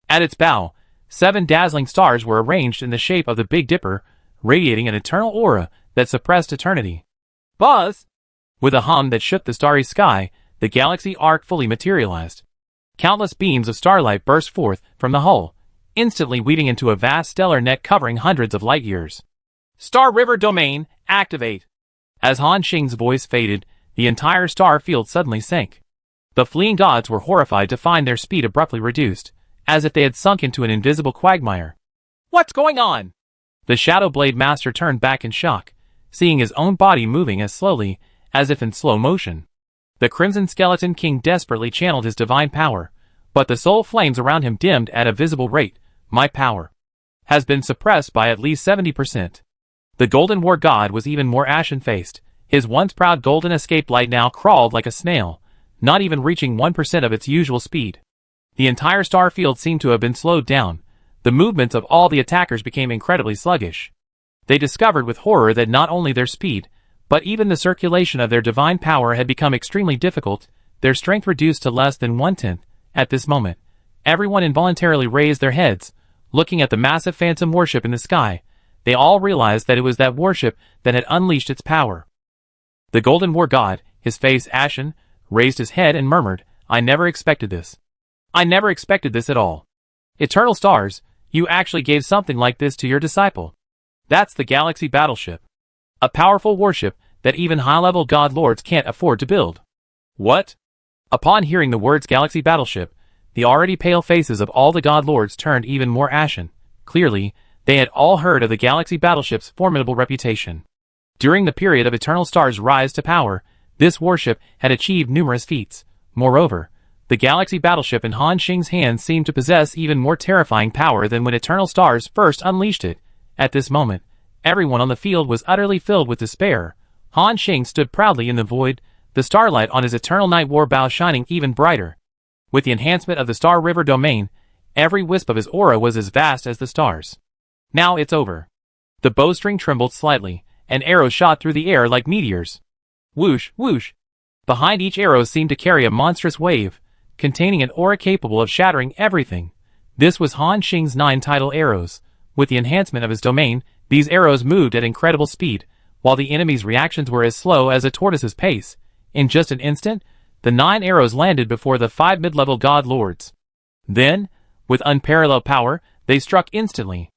At its bow, 7 dazzling stars were arranged in the shape of the Big Dipper, radiating an eternal aura that suppressed eternity. Buzz! With a hum that shook the starry sky, the galaxy arc fully materialized. Countless beams of starlight burst forth from the hull, instantly weaving into a vast stellar net covering hundreds of light years. Star River Domain, activate! As Han Xing's voice faded, the entire star field suddenly sank. The fleeing gods were horrified to find their speed abruptly reduced, as if they had sunk into an invisible quagmire. What's going on? The Shadow Blade Master turned back in shock, seeing his own body moving as slowly, as if in slow motion. The Crimson Skeleton King desperately channeled his divine power, but the soul flames around him dimmed at a visible rate. My power has been suppressed by at least 70%. The Golden War God was even more ashen-faced. His once proud golden escape light now crawled like a snail, not even reaching 1% of its usual speed. The entire star field seemed to have been slowed down. The movements of all the attackers became incredibly sluggish. They discovered with horror that not only their speed, but even the circulation of their divine power had become extremely difficult, their strength reduced to less than 1/10. At this moment, everyone involuntarily raised their heads, looking at the massive phantom warship in the sky. They all realized that it was that warship that had unleashed its power. The Golden War God, his face ashen, raised his head and murmured, I never expected this. I never expected this at all. Eternal Stars, you actually gave something like this to your disciple. That's the Galaxy Battleship. A powerful warship that even high-level god lords can't afford to build. What? Upon hearing the words Galaxy Battleship, the already pale faces of all the god lords turned even more ashen. Clearly, they had all heard of the Galaxy Battleship's formidable reputation. During the period of Eternal Star's rise to power, this warship had achieved numerous feats. Moreover, the Galaxy Battleship in Han Xing's hands seemed to possess even more terrifying power than when Eternal Stars first unleashed it. At this moment, everyone on the field was utterly filled with despair. Han Xing stood proudly in the void, the starlight on his Eternal Night War bow shining even brighter. With the enhancement of the Star River Domain, every wisp of his aura was as vast as the stars. Now it's over. The bowstring trembled slightly, and arrows shot through the air like meteors. Whoosh, whoosh. Behind each arrow seemed to carry a monstrous wave, containing an aura capable of shattering everything. This was Han Xing's 9 tidal arrows. With the enhancement of his domain, these arrows moved at incredible speed, while the enemy's reactions were as slow as a tortoise's pace. In just an instant, the 9 arrows landed before the 5 mid-level god lords. Then, with unparalleled power, they struck instantly.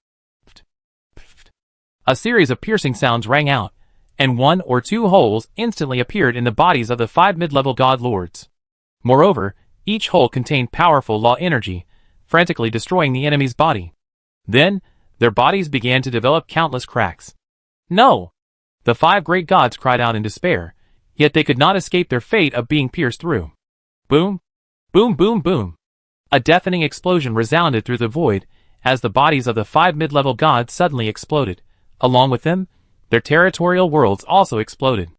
A series of piercing sounds rang out, and 1 or 2 holes instantly appeared in the bodies of the 5 mid-level god lords. Moreover, each hole contained powerful law energy, frantically destroying the enemy's body. Then, their bodies began to develop countless cracks. No! The 5 great gods cried out in despair, yet they could not escape their fate of being pierced through. Boom! Boom boom boom! A deafening explosion resounded through the void, as the bodies of the 5 mid-level gods suddenly exploded. Along with them, their territorial worlds also exploded.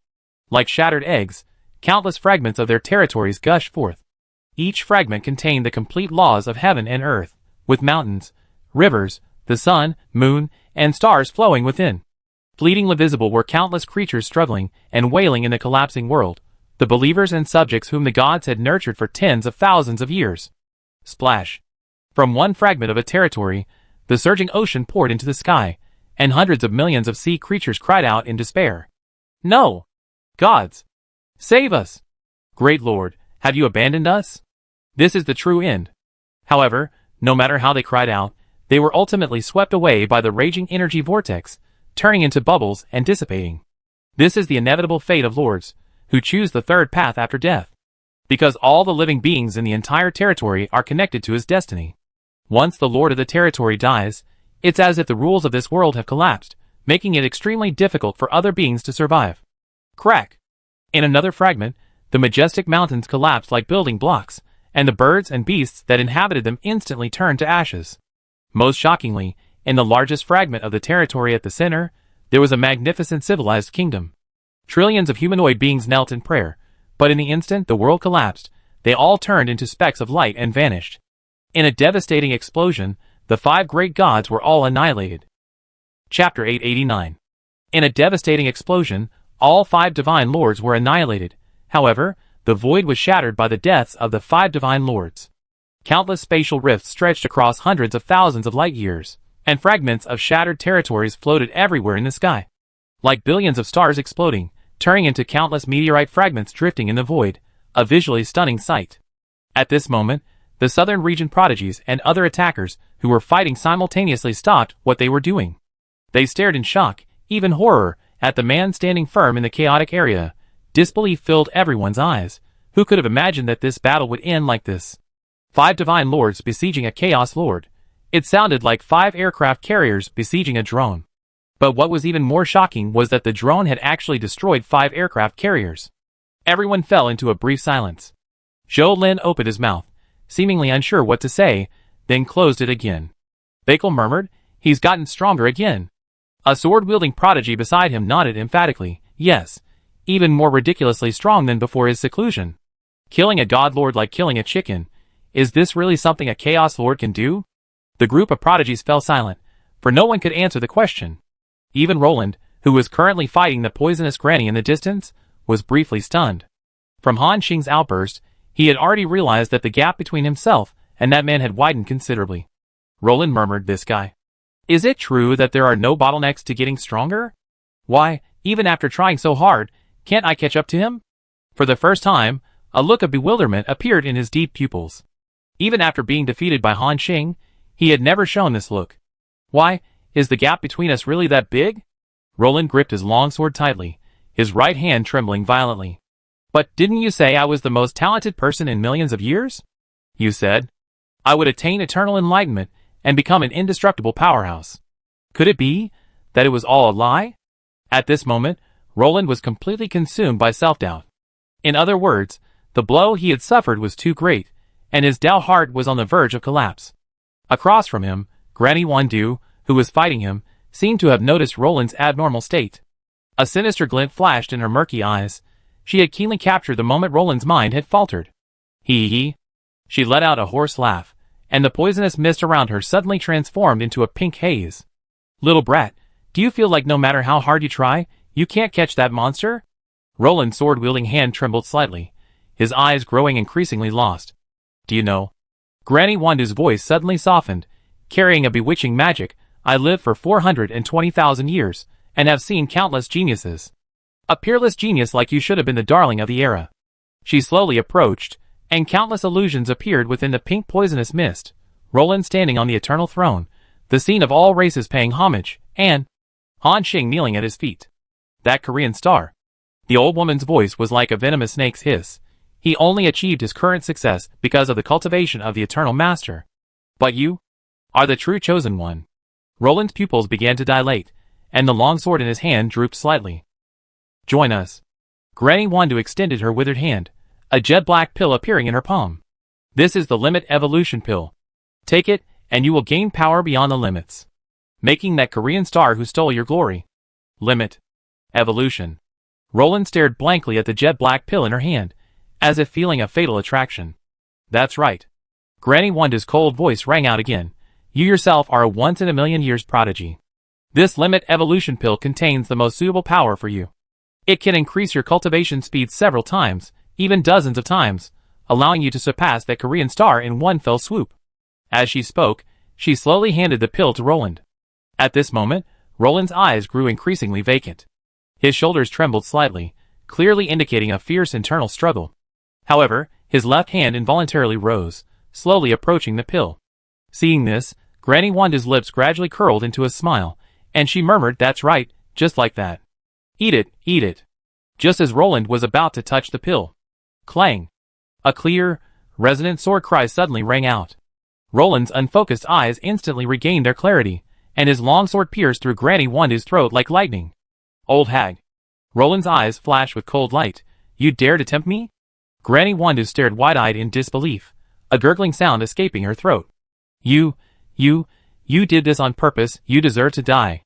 Like shattered eggs, countless fragments of their territories gushed forth. Each fragment contained the complete laws of heaven and earth, with mountains, rivers, the sun, moon, and stars flowing within. Fleetingly visible were countless creatures struggling and wailing in the collapsing world, the believers and subjects whom the gods had nurtured for tens of thousands of years. Splash! From one fragment of a territory, the surging ocean poured into the sky, and hundreds of millions of sea creatures cried out in despair. No! Gods! Save us! Great Lord, have you abandoned us? This is the true end. However, no matter how they cried out, they were ultimately swept away by the raging energy vortex, turning into bubbles and dissipating. This is the inevitable fate of lords, who choose the third path after death. Because all the living beings in the entire territory are connected to his destiny. Once the lord of the territory dies, it's as if the rules of this world have collapsed, making it extremely difficult for other beings to survive. Crack! In another fragment, the majestic mountains collapsed like building blocks, and the birds and beasts that inhabited them instantly turned to ashes. Most shockingly, in the largest fragment of the territory at the center, there was a magnificent civilized kingdom. Trillions of humanoid beings knelt in prayer, but in the instant the world collapsed, they all turned into specks of light and vanished. In a devastating explosion, the 5 great gods were all annihilated. Chapter 889. In a devastating explosion, all 5 divine lords were annihilated. However, the void was shattered by the deaths of the 5 divine lords. Countless spatial rifts stretched across hundreds of thousands of light years, and fragments of shattered territories floated everywhere in the sky. Like billions of stars exploding, turning into countless meteorite fragments drifting in the void, a visually stunning sight. At this moment, the southern region prodigies and other attackers who were fighting simultaneously stopped what they were doing. They stared in shock, even horror, at the man standing firm in the chaotic area. Disbelief filled everyone's eyes. Who could have imagined that this battle would end like this? 5 divine lords besieging a chaos lord. It sounded like 5 aircraft carriers besieging a drone. But what was even more shocking was that the drone had actually destroyed 5 aircraft carriers. Everyone fell into a brief silence. Zhou Lin opened his mouth, seemingly unsure what to say, then closed it again. Bakel murmured, "He's gotten stronger again." A sword-wielding prodigy beside him nodded emphatically, "Yes, even more ridiculously strong than before his seclusion. Killing a god lord like killing a chicken. Is this really something a chaos lord can do?" The group of prodigies fell silent, for no one could answer the question. Even Roland, who was currently fighting the poisonous granny in the distance, was briefly stunned. From Han Xing's outburst, he had already realized that the gap between himself and that man had widened considerably. Roland murmured, "This guy. Is it true that there are no bottlenecks to getting stronger? Why, even after trying so hard, can't I catch up to him?" For the first time, a look of bewilderment appeared in his deep pupils. Even after being defeated by Han Xing, he had never shown this look. "Why, is the gap between us really that big?" Roland gripped his long sword tightly, his right hand trembling violently. "But didn't you say I was the most talented person in millions of years? You said I would attain eternal enlightenment and become an indestructible powerhouse. Could it be that it was all a lie?" At this moment, Roland was completely consumed by self-doubt. In other words, the blow he had suffered was too great, and his doubt heart was on the verge of collapse. Across from him, Granny Wandu, who was fighting him, seemed to have noticed Roland's abnormal state. A sinister glint flashed in her murky eyes. She had keenly captured the moment Roland's mind had faltered. Hee. She let out a hoarse laugh, and the poisonous mist around her suddenly transformed into a pink haze. "Little brat, do you feel like no matter how hard you try, you can't catch that monster?" Roland's sword-wielding hand trembled slightly, his eyes growing increasingly lost. "Do you know?" Granny Wandu's voice suddenly softened. "Carrying a bewitching magic, I lived for 420,000 years, and have seen countless geniuses. A peerless genius like you should have been the darling of the era." She slowly approached, and countless illusions appeared within the pink poisonous mist. Roland standing on the eternal throne, the scene of all races paying homage, and Han Xing kneeling at his feet. That Korean star. The old woman's voice was like a venomous snake's hiss. He only achieved his current success because of the cultivation of the eternal master. But you are the true chosen one. Roland's pupils began to dilate, and the long sword in his hand drooped slightly. "Join us." Granny Wandu extended her withered hand, a jet-black pill appearing in her palm. "This is the Limit Evolution Pill. Take it, and you will gain power beyond the limits, making that Korean star who stole your glory." Limit. Evolution. Roland stared blankly at the jet-black pill in her hand, as if feeling a fatal attraction. "That's right." Granny Wanda's cold voice rang out again. "You yourself are a once-in-a-million-years prodigy. This Limit Evolution Pill contains the most suitable power for you. It can increase your cultivation speed several times, even dozens of times, allowing you to surpass that Korean star in one fell swoop." As she spoke, she slowly handed the pill to Roland. At this moment, Roland's eyes grew increasingly vacant. His shoulders trembled slightly, clearly indicating a fierce internal struggle. However, his left hand involuntarily rose, slowly approaching the pill. Seeing this, Granny Wanda's lips gradually curled into a smile, and she murmured, "That's right, just like that. Eat it, eat it." Just as Roland was about to touch the pill. Clang! A clear, resonant sword cry suddenly rang out. Roland's unfocused eyes instantly regained their clarity, and his long sword pierced through Granny Wanda's throat like lightning. "Old hag." Roland's eyes flashed with cold light. "You dare to tempt me?" Granny Wandu stared wide-eyed in disbelief, a gurgling sound escaping her throat. You did this on purpose, you deserve to die."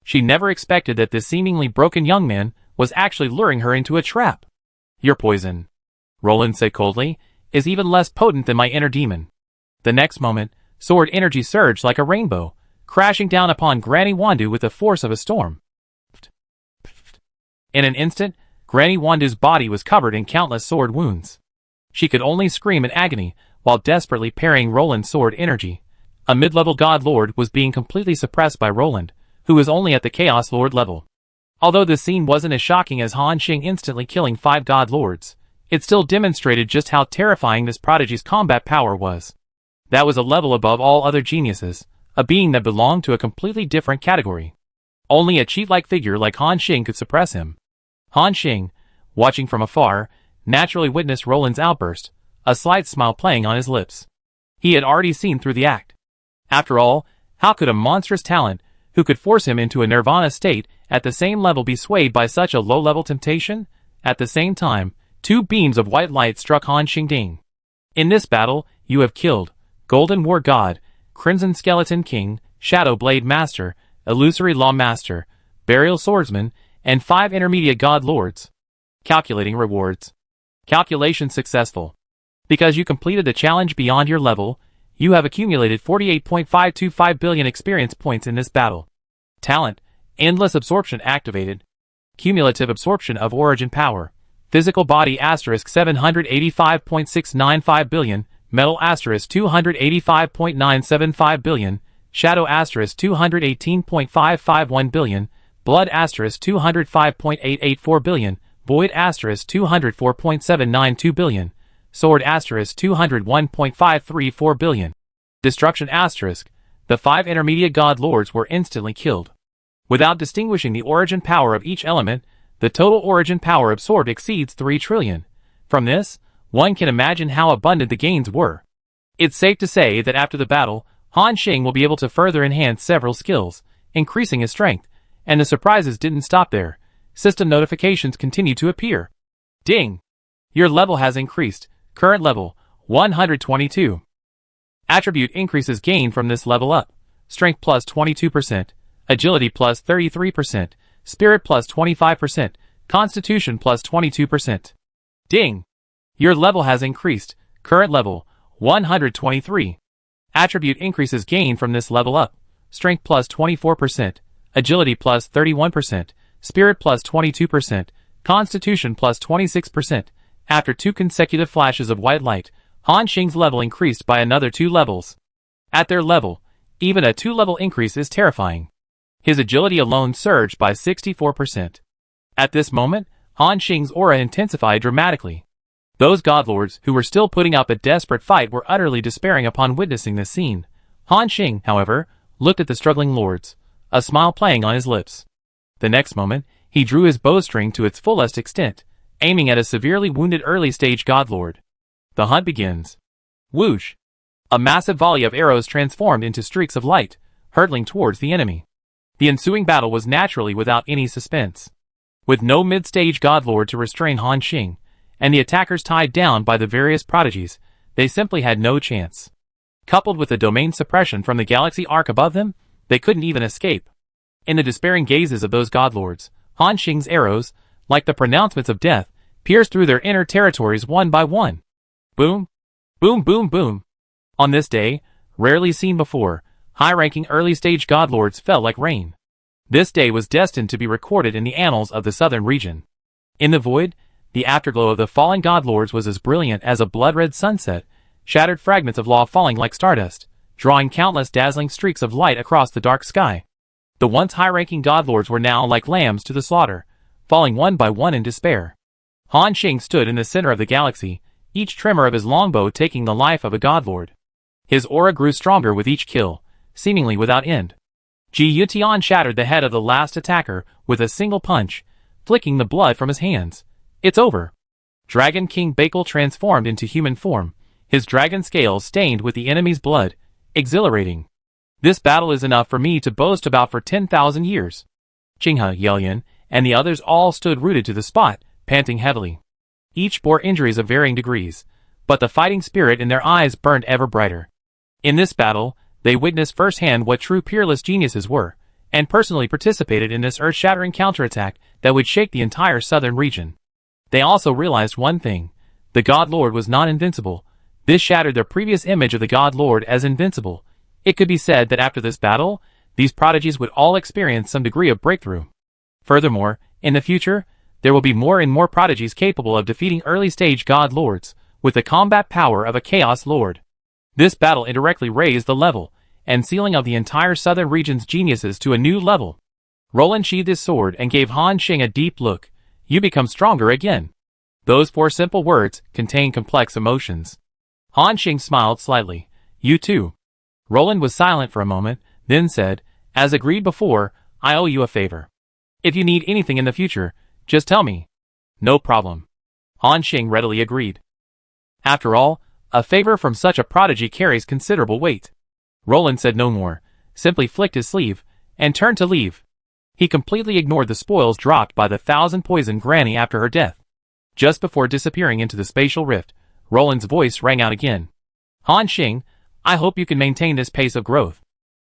She never expected that this seemingly broken young man was actually luring her into a trap. "Your poison," Roland said coldly, "is even less potent than my inner demon." The next moment, sword energy surged like a rainbow, crashing down upon Granny Wandu with the force of a storm. In an instant, Granny Wanda's body was covered in countless sword wounds. She could only scream in agony while desperately parrying Roland's sword energy. A mid-level God Lord was being completely suppressed by Roland, who was only at the Chaos Lord level. Although this scene wasn't as shocking as Han Xing instantly killing 5 God Lords, it still demonstrated just how terrifying this prodigy's combat power was. That was a level above all other geniuses, a being that belonged to a completely different category. Only a cheat-like figure like Han Xing could suppress him. Han Xing, watching from afar, naturally witnessed Roland's outburst, a slight smile playing on his lips. He had already seen through the act. After all, how could a monstrous talent, who could force him into a nirvana state, at the same level be swayed by such a low-level temptation? At the same time, 2 beams of white light struck Han Xing Ding. In this battle, you have killed Golden War God, Crimson Skeleton King, Shadow Blade Master, Illusory Law Master, Burial Swordsman, and 5 Intermediate God Lords. Calculating rewards. Calculation successful. Because you completed the challenge beyond your level, you have accumulated 48.525 billion experience points in this battle. Talent, Endless Absorption activated. Cumulative absorption of origin power. Physical body asterisk 785.695 billion, metal asterisk 285.975 billion, shadow asterisk 218.551 billion, blood asterisk 205.884 billion, void asterisk 204.792 billion, sword asterisk 201.534 billion. Destruction asterisk. The 5 intermediate God Lords were instantly killed. Without distinguishing the origin power of each element, the total origin power absorbed exceeds 3 trillion. From this, one can imagine how abundant the gains were. It's safe to say that after the battle, Han Xing will be able to further enhance several skills, increasing his strength, and the surprises didn't stop there. System notifications continue to appear. Ding! Your level has increased. Current level, 122. Attribute increases gained from this level up. Strength plus 22%, Agility plus 33%, Spirit plus 25%, Constitution plus 22%. Ding! Your level has increased. Current level, 123. Attribute increases gained from this level up. Strength plus 24%, Agility plus 31%, Spirit plus 22%, Constitution plus 26%. After 2 consecutive flashes of white light, Han Xing's level increased by another 2 levels. At their level, even a 2-level increase is terrifying. His agility alone surged by 64%. At this moment, Han Xing's aura intensified dramatically. Those godlords who were still putting up a desperate fight were utterly despairing upon witnessing this scene. Han Xing, however, looked at the struggling lords, a smile playing on his lips. The next moment, he drew his bowstring to its fullest extent, aiming at a severely wounded early-stage godlord. The hunt begins. Whoosh! A massive volley of arrows transformed into streaks of light, hurtling towards the enemy. The ensuing battle was naturally without any suspense. With no mid-stage godlord to restrain Han Xing, and the attackers tied down by the various prodigies, they simply had no chance. Coupled with the domain suppression from the galaxy arc above them, they couldn't even escape. In the despairing gazes of those godlords, Han Xing's arrows, like the pronouncements of death, pierced through their inner territories one by one. Boom! Boom boom boom! On this day, rarely seen before, high-ranking early-stage godlords fell like rain. This day was destined to be recorded in the annals of the southern region. In the void, the afterglow of the fallen godlords was as brilliant as a blood-red sunset, shattered fragments of law falling like stardust, drawing countless dazzling streaks of light across the dark sky. The once high-ranking godlords were now like lambs to the slaughter, falling one by one in despair. Han Xing stood in the center of the galaxy, each tremor of his longbow taking the life of a godlord. His aura grew stronger with each kill, seemingly without end. Ji Yutian shattered the head of the last attacker with a single punch, flicking the blood from his hands. It's over. Dragon King Bakel transformed into human form, his dragon scales stained with the enemy's blood. Exhilarating. This battle is enough for me to boast about for 10,000 years. Qinghe, Yelyan, and the others all stood rooted to the spot, panting heavily. Each bore injuries of varying degrees, but the fighting spirit in their eyes burned ever brighter. In this battle, they witnessed firsthand what true peerless geniuses were, and personally participated in this earth-shattering counterattack that would shake the entire southern region. They also realized one thing: the God Lord was not invincible. This shattered their previous image of the God Lord as invincible. It could be said that after this battle, these prodigies would all experience some degree of breakthrough. Furthermore, in the future, there will be more and more prodigies capable of defeating early-stage god lords, with the combat power of a chaos lord. This battle indirectly raised the level and ceiling of the entire southern region's geniuses to a new level. Roland sheathed his sword and gave Han Xing a deep look. You become stronger again. Those 4 simple words contain complex emotions. Han Xing smiled slightly. You too. Roland was silent for a moment, then said, as agreed before, I owe you a favor. If you need anything in the future, just tell me. No problem. Han Xing readily agreed. After all, a favor from such a prodigy carries considerable weight. Roland said no more, simply flicked his sleeve, and turned to leave. He completely ignored the spoils dropped by the 1,000 poisoned granny after her death. Just before disappearing into the spatial rift, Roland's voice rang out again. Han Xing, I hope you can maintain this pace of growth.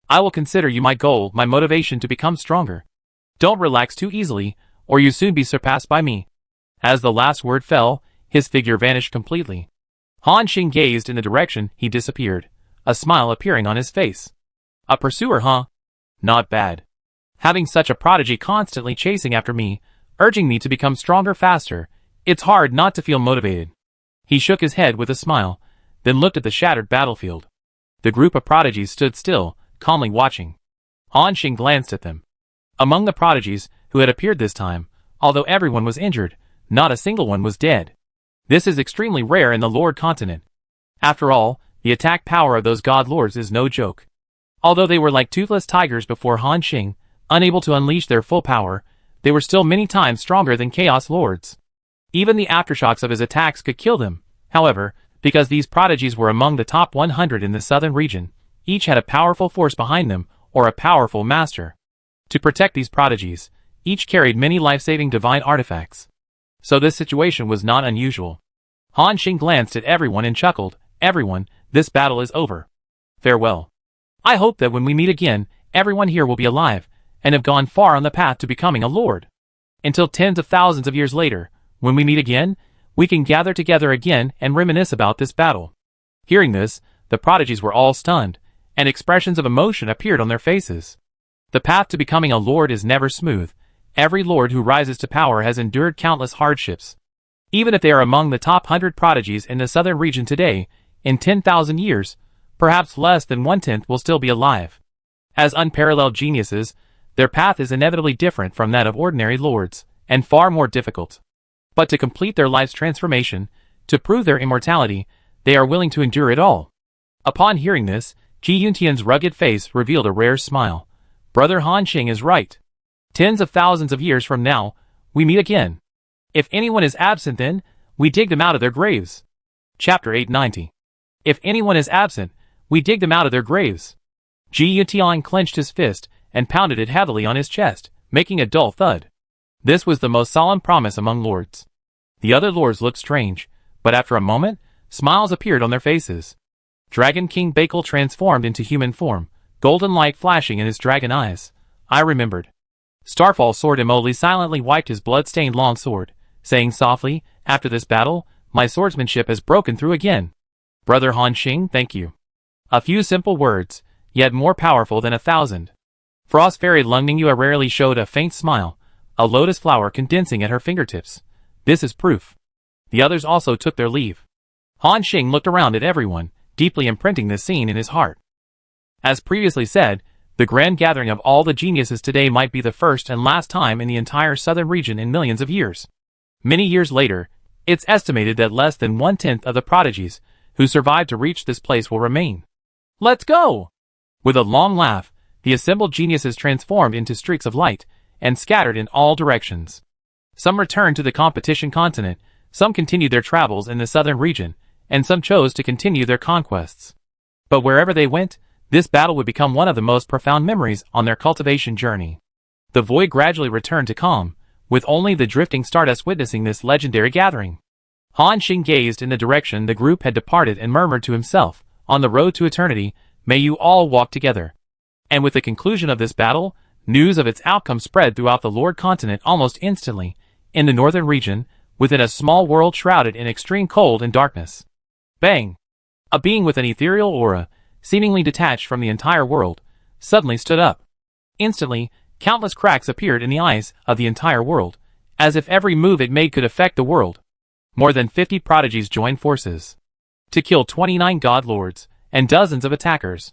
I will consider you my goal, my motivation to become stronger. Don't relax too easily, or you soon be surpassed by me. As the last word fell, his figure vanished completely. Han Xing gazed in the direction he disappeared, a smile appearing on his face. A pursuer, huh? Not bad. Having such a prodigy constantly chasing after me, urging me to become stronger faster, it's hard not to feel motivated. He shook his head with a smile, then looked at the shattered battlefield. The group of prodigies stood still, calmly watching. Han Xing glanced at them. Among the prodigies who had appeared this time, although everyone was injured, not a single one was dead. This is extremely rare in the Lord continent. After all, the attack power of those god lords is no joke. Although they were like toothless tigers before Han Xing, unable to unleash their full power, they were still many times stronger than chaos lords. Even the aftershocks of his attacks could kill them. However, because these prodigies were among the top 100 in the southern region, each had a powerful force behind them, or a powerful master. To protect these prodigies, each carried many life-saving divine artifacts. So this situation was not unusual. Han Xing glanced at everyone and chuckled, Everyone, this battle is over. Farewell. I hope that when we meet again, everyone here will be alive, and have gone far on the path to becoming a lord. Until tens of thousands of years later, when we meet again, we can gather together again and reminisce about this battle. Hearing this, the prodigies were all stunned, and expressions of emotion appeared on their faces. The path to becoming a lord is never smooth. Every lord who rises to power has endured countless hardships. Even if they are among the top 100 prodigies in the southern region today, in 10,000 years, perhaps less than 1/10 will still be alive. As unparalleled geniuses, their path is inevitably different from that of ordinary lords, and far more difficult. But to complete their life's transformation, to prove their immortality, they are willing to endure it all. Upon hearing this, Ji Yuntian's rugged face revealed a rare smile. Brother Han Xing is right. Tens of thousands of years from now, we meet again. If anyone is absent then, we dig them out of their graves. Chapter 890. If anyone is absent, we dig them out of their graves. Ji Yuntian clenched his fist and pounded it heavily on his chest, making a dull thud. This was the most solemn promise among lords. The other lords looked strange, but after a moment, smiles appeared on their faces. Dragon King Bakel transformed into human form, golden light flashing in his dragon eyes. I remembered. Starfall Sword Imoli silently wiped his blood-stained long sword, saying softly, after this battle, my swordsmanship has broken through again. Brother Han Xing, thank you. A few simple words, yet more powerful than 1,000. Frost Fairy Lung Ningyu rarely showed a faint smile, a lotus flower condensing at her fingertips. This is proof. The others also took their leave. Han Xing looked around at everyone, deeply imprinting this scene in his heart. As previously said, the grand gathering of all the geniuses today might be the first and last time in the entire southern region in millions of years. Many years later, it's estimated that less than 1/10 of the prodigies who survived to reach this place will remain. Let's go! With a long laugh, the assembled geniuses transformed into streaks of light and scattered in all directions. Some returned to the competition continent, some continued their travels in the southern region, and some chose to continue their conquests. But wherever they went, this battle would become one of the most profound memories on their cultivation journey. The void gradually returned to calm, with only the drifting stardust witnessing this legendary gathering. Han Xing gazed in the direction the group had departed and murmured to himself, on the road to eternity, may you all walk together. And with the conclusion of this battle, news of its outcome spread throughout the Lord continent almost instantly, in the northern region, within a small world shrouded in extreme cold and darkness. Bang! A being with an ethereal aura, seemingly detached from the entire world, suddenly stood up. Instantly, countless cracks appeared in the eyes of the entire world, as if every move it made could affect the world. More than 50 prodigies joined forces to kill 29 god lords and dozens of attackers.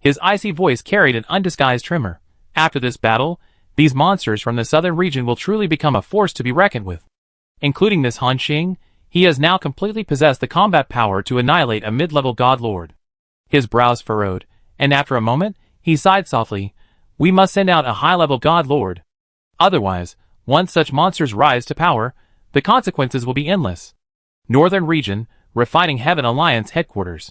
His icy voice carried an undisguised tremor. After this battle, these monsters from the southern region will truly become a force to be reckoned with. Including this Han Xing, he has now completely possessed the combat power to annihilate a mid-level god lord. His brows furrowed, and after a moment, he sighed softly. We must send out a high-level god lord. Otherwise, once such monsters rise to power, the consequences will be endless. Northern Region, Refining Heaven Alliance headquarters.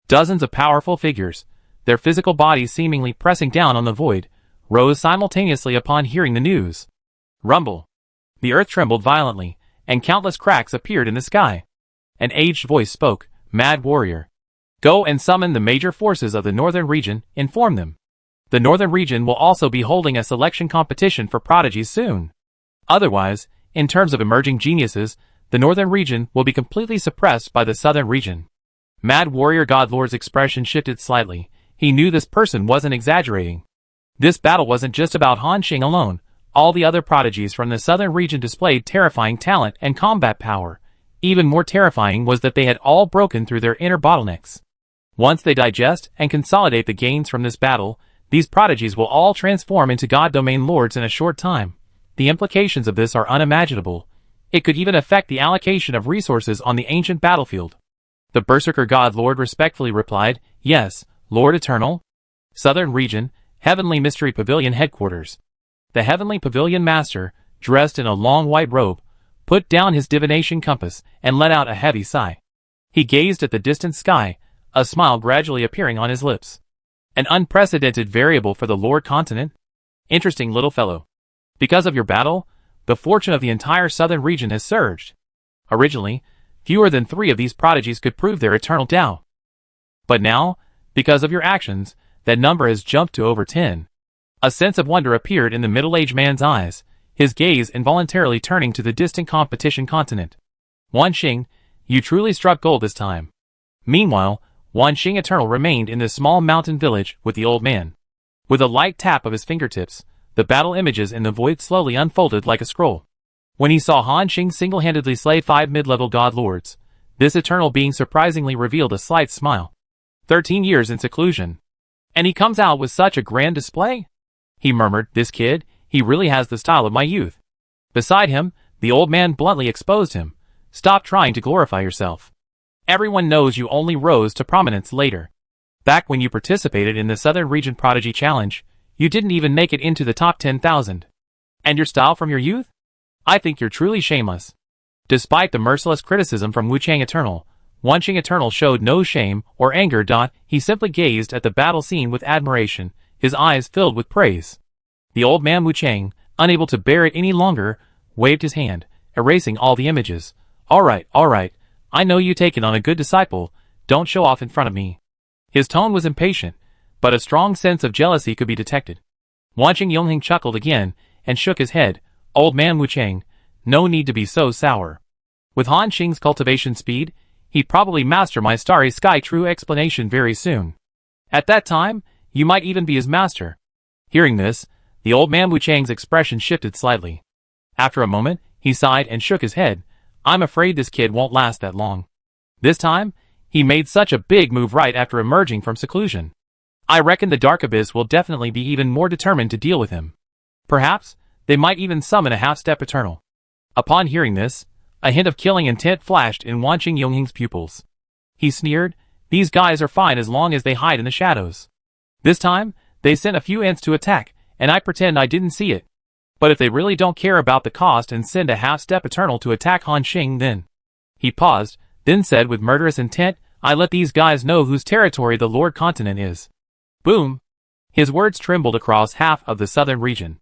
Dozens of powerful figures, their physical bodies seemingly pressing down on the void, rose simultaneously upon hearing the news. Rumble. The earth trembled violently, and countless cracks appeared in the sky. An aged voice spoke, Mad Warrior. Go and summon the major forces of the Northern Region, inform them. The Northern Region will also be holding a selection competition for prodigies soon. Otherwise, in terms of emerging geniuses, the Northern Region will be completely suppressed by the Southern Region. Mad Warrior Godlord's expression shifted slightly. He knew this person wasn't exaggerating. This battle wasn't just about Han Xing alone. All the other prodigies from the Southern Region displayed terrifying talent and combat power. Even more terrifying was that they had all broken through their inner bottlenecks. Once they digest and consolidate the gains from this battle, these prodigies will all transform into God Domain Lords in a short time. The implications of this are unimaginable. It could even affect the allocation of resources on the ancient battlefield. The Berserker God Lord respectfully replied, Yes, Lord Eternal. Southern Region, Heavenly Mystery Pavilion Headquarters. The Heavenly Pavilion Master, dressed in a long white robe, put down his divination compass and let out a heavy sigh. He gazed at the distant sky, a smile gradually appearing on his lips. An unprecedented variable for the Lord Continent? Interesting little fellow. Because of your battle, the fortune of the entire Southern Region has surged. Originally, fewer than 3 of these prodigies could prove their eternal Tao. But now, because of your actions, that number has jumped to over 10. A sense of wonder appeared in the middle-aged man's eyes, his gaze involuntarily turning to the distant competition continent. Wan Xing, you truly struck gold this time. Meanwhile, Wan Xing Eternal remained in the small mountain village with the old man. With a light tap of his fingertips, the battle images in the void slowly unfolded like a scroll. When he saw Han Xing single-handedly slay 5 mid-level god lords, this eternal being surprisingly revealed a slight smile. 13 years in seclusion. And he comes out with such a grand display? He murmured, this kid, he really has the style of my youth. Beside him, the old man bluntly exposed him. Stop trying to glorify yourself. Everyone knows you only rose to prominence later. Back when you participated in the Southern Region Prodigy Challenge, you didn't even make it into the top 10,000. And your style from your youth? I think you're truly shameless. Despite the merciless criticism from Wu Chang Eternal, Wan Xing Eternal showed no shame or anger. He simply gazed at the battle scene with admiration, his eyes filled with praise. The old man Wu Chang, unable to bear it any longer, waved his hand, erasing all the images. All right, I know you take it on a good disciple, don't show off in front of me. His tone was impatient, but a strong sense of jealousy could be detected. Wan Xing Yongheng chuckled again, and shook his head. Old man Wu Chang, no need to be so sour. With Han Xing's cultivation speed, he'd probably master my starry sky true explanation very soon. At that time, you might even be his master. Hearing this, the old man Wu Chang's expression shifted slightly. After a moment, he sighed and shook his head. I'm afraid this kid won't last that long. This time, he made such a big move right after emerging from seclusion. I reckon the Dark Abyss will definitely be even more determined to deal with him. Perhaps, they might even summon a half-step Eternal. Upon hearing this, a hint of killing intent flashed in Wan Xing Yongheng's pupils. He sneered, these guys are fine as long as they hide in the shadows. This time, they sent a few ants to attack, and I pretend I didn't see it. But if they really don't care about the cost and send a half-step Eternal to attack Han Xing, then... He paused, then said with murderous intent, I let these guys know whose territory the Lord Continent is. Boom! His words trembled across half of the southern region.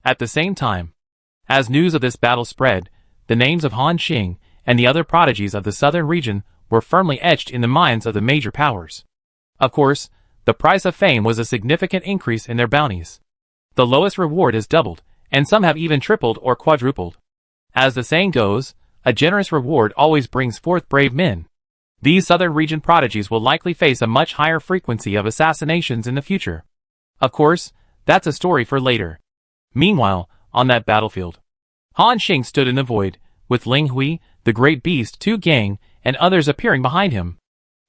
At the same time, as news of this battle spread, the names of Han Xing and the other prodigies of the southern region were firmly etched in the minds of the major powers. Of course, the price of fame was a significant increase in their bounties. The lowest reward has doubled, and some have even tripled or quadrupled. As the saying goes, a generous reward always brings forth brave men. These southern region prodigies will likely face a much higher frequency of assassinations in the future. Of course, that's a story for later. Meanwhile, on that battlefield, Han Xing stood in the void, with Ling Hui, the great beast, Tu Gang, and others appearing behind him.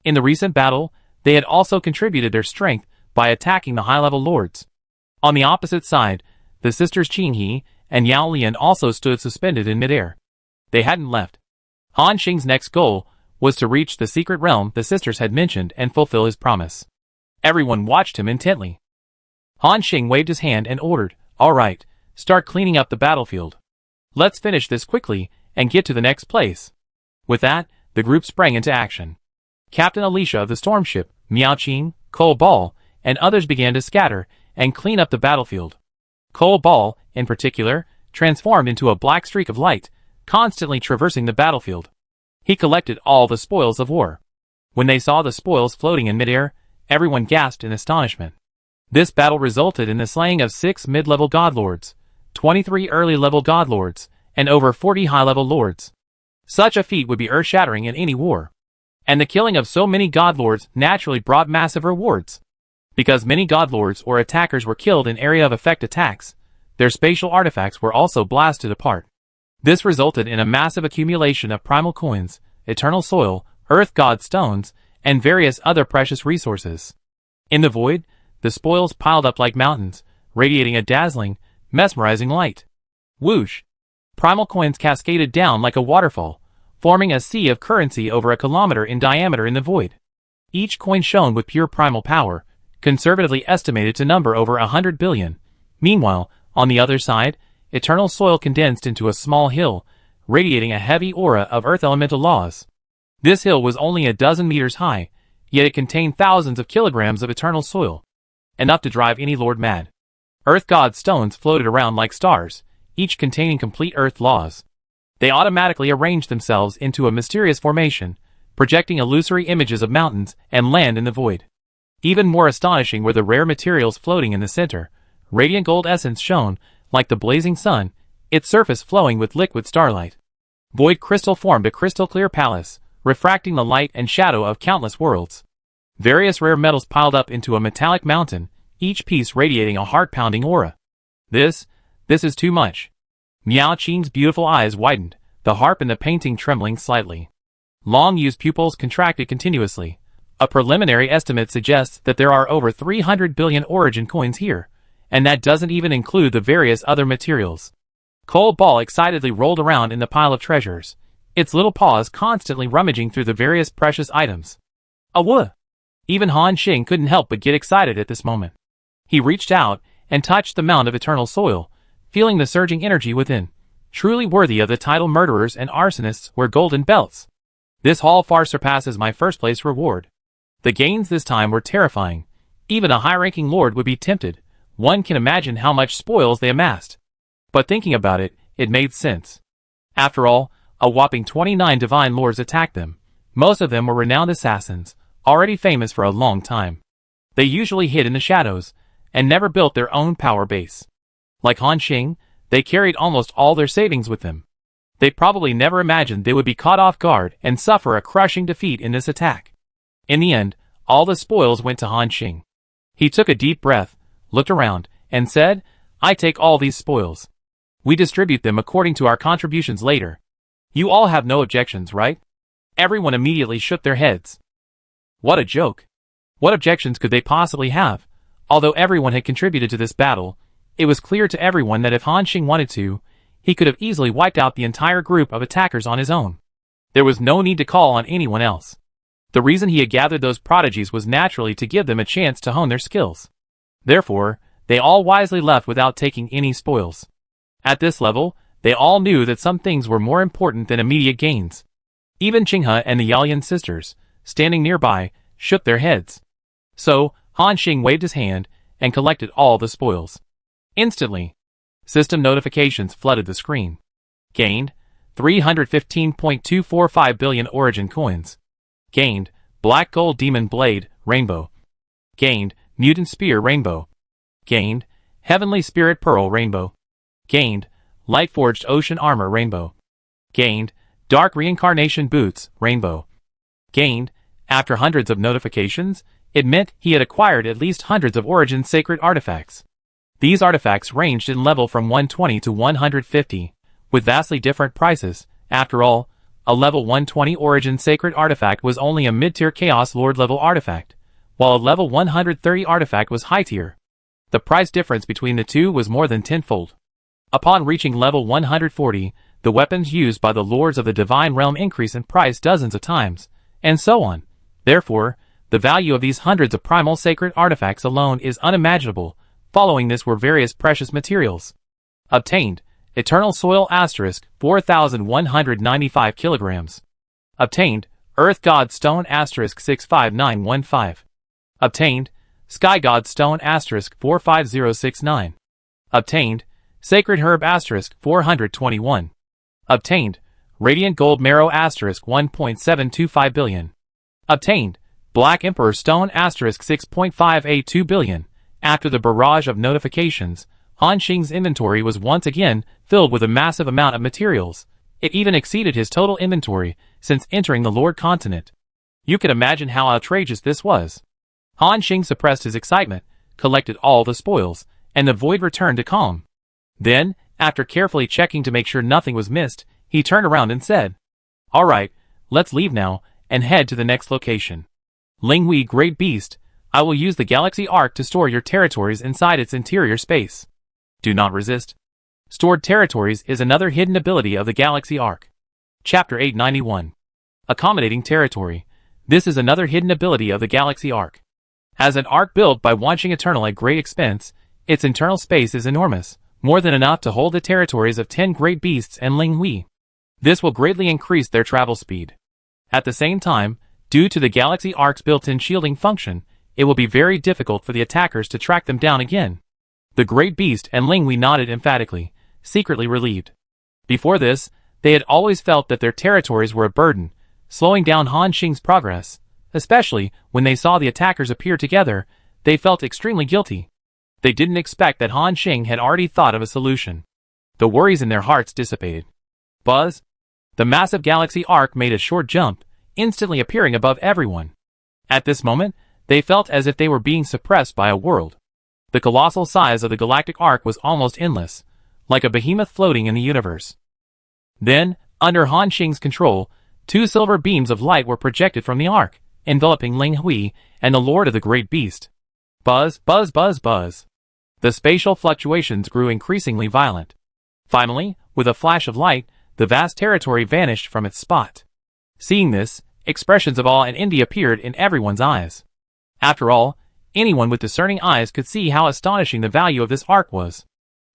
In the recent battle, they had also contributed their strength by attacking the high-level lords. On the opposite side, the sisters Qing He and Yao Lian also stood suspended in midair. They hadn't left. Han Xing's next goal was to reach the secret realm the sisters had mentioned and fulfill his promise. Everyone watched him intently. Han Xing waved his hand and ordered, "All right, start cleaning up the battlefield. Let's finish this quickly and get to the next place." With that, the group sprang into action. Captain Alicia of the storm ship, Miao Qing, Cole Ball, and others began to scatter and clean up the battlefield. Cole Ball, in particular, transformed into a black streak of light, constantly traversing the battlefield. He collected all the spoils of war. When they saw the spoils floating in midair, everyone gasped in astonishment. This battle resulted in the slaying of 6 mid-level godlords, 23 early-level godlords, and over 40 high-level lords. Such a feat would be earth-shattering in any war. And the killing of so many godlords naturally brought massive rewards. Because many godlords or attackers were killed in area of effect attacks, their spatial artifacts were also blasted apart. This resulted in a massive accumulation of primal coins, eternal soil, earth god stones, and various other precious resources. In the void, the spoils piled up like mountains, radiating a dazzling, mesmerizing light. Whoosh! Primal coins cascaded down like a waterfall, forming a sea of currency over a kilometer in diameter in the void. Each coin shone with pure primal power, conservatively estimated to number over 100 billion. Meanwhile, on the other side, eternal soil condensed into a small hill, radiating a heavy aura of earth elemental laws. This hill was only a dozen meters high, yet it contained thousands of kilograms of eternal soil. Enough to drive any lord mad. Earth god stones floated around like stars, each containing complete earth laws. They automatically arranged themselves into a mysterious formation, projecting illusory images of mountains and land in the void. Even more astonishing were the rare materials floating in the center. Radiant gold essence shone like the blazing sun, its surface flowing with liquid starlight. Void crystal formed a crystal-clear palace, refracting the light and shadow of countless worlds. Various rare metals piled up into a metallic mountain, each piece radiating a heart-pounding aura. This is too much. Miao Qing's beautiful eyes widened, the harp in the painting trembling slightly. Long-used pupils contracted continuously. A preliminary estimate suggests that there are over 300 billion origin coins here, and that doesn't even include the various other materials. Cole Ball excitedly rolled around in the pile of treasures, its little paws constantly rummaging through the various precious items. Awooh! Even Han Xing couldn't help but get excited at this moment. He reached out and touched the mound of eternal soil, feeling the surging energy within. Truly worthy of the title murderers and arsonists wear golden belts. This haul far surpasses my first place reward. The gains this time were terrifying. Even a high-ranking lord would be tempted. One can imagine how much spoils they amassed. But thinking about it, it made sense. After all, a whopping 29 divine lords attacked them. Most of them were renowned assassins, already famous for a long time. They usually hid in the shadows, and never built their own power base. Like Han Xing, they carried almost all their savings with them. They probably never imagined they would be caught off guard and suffer a crushing defeat in this attack. In the end, all the spoils went to Han Xing. He took a deep breath, looked around, and said, "I take all these spoils. We distribute them according to our contributions later. You all have no objections, right?" Everyone immediately shook their heads. What a joke. What objections could they possibly have? Although everyone had contributed to this battle, it was clear to everyone that if Han Xing wanted to, he could have easily wiped out the entire group of attackers on his own. There was no need to call on anyone else. The reason he had gathered those prodigies was naturally to give them a chance to hone their skills. Therefore, they all wisely left without taking any spoils. At this level, they all knew that some things were more important than immediate gains. Even Qinghe and the Yaolian sisters, standing nearby, shook their heads. So, Han Xing waved his hand and collected all the spoils. Instantly, system notifications flooded the screen. Gained 315.245 billion origin coins. Gained Black Gold Demon Blade, Rainbow. Gained Mutant Spear, Rainbow. Gained Heavenly Spirit Pearl, Rainbow. Gained Light Forged Ocean Armor, Rainbow. Gained Dark Reincarnation Boots, Rainbow. Gained. After hundreds of notifications, it meant he had acquired at least hundreds of origin sacred artifacts. These artifacts ranged in level from 120 to 150, with vastly different prices. After all, a level 120 Origin Sacred artifact was only a mid-tier Chaos Lord level artifact, while a level 130 artifact was high-tier. The price difference between the two was more than tenfold. Upon reaching level 140, the weapons used by the Lords of the Divine Realm increase in price dozens of times, and so on. Therefore, the value of these hundreds of primal sacred artifacts alone is unimaginable. Following this were various precious materials. Obtained: Eternal Soil * 4,195 kilograms. Obtained: Earth God Stone * 65915. Obtained: Sky God Stone * 45069. Obtained: Sacred Herb * 421. Obtained: Radiant Gold Marrow * 1.725 billion. Obtained: Black Emperor Stone * 6.582 billion. After the barrage of notifications, Han Xing's inventory was once again filled with a massive amount of materials. It even exceeded his total inventory since entering the Lord Continent. You can imagine how outrageous this was. Han Xing suppressed his excitement, collected all the spoils, and the void returned to calm. Then, after carefully checking to make sure nothing was missed, he turned around and said, "Alright, let's leave now, and head to the next location. Linghui, Great Beast, I will use the Galaxy Ark to store your territories inside its interior space. Do not resist." Stored territories is another hidden ability of the Galaxy Ark. Chapter 891. Accommodating territory. This is another hidden ability of the Galaxy Ark. As an ark built by Wanqing Eternal at great expense, its internal space is enormous, more than enough to hold the territories of 10 great beasts and Linghui. This will greatly increase their travel speed. At the same time, due to the Galaxy Ark's built-in shielding function, it will be very difficult for the attackers to track them down again. The Great Beast and Linghui nodded emphatically, secretly relieved. Before this, they had always felt that their territories were a burden, slowing down Han Xing's progress. Especially when they saw the attackers appear together, they felt extremely guilty. They didn't expect that Han Xing had already thought of a solution. The worries in their hearts dissipated. Buzz! The massive Galaxy Ark made a short jump, instantly appearing above everyone. At this moment, they felt as if they were being suppressed by a world. The colossal size of the Galactic Ark was almost endless, like a behemoth floating in the universe. Then, under Han Xing's control, 2 silver beams of light were projected from the Ark, enveloping Linghui and the Lord of the Great Beast. Buzz, buzz, buzz, buzz. The spatial fluctuations grew increasingly violent. Finally, with a flash of light, the vast territory vanished from its spot. Seeing this, expressions of awe and envy appeared in everyone's eyes. After all, anyone with discerning eyes could see how astonishing the value of this ark was.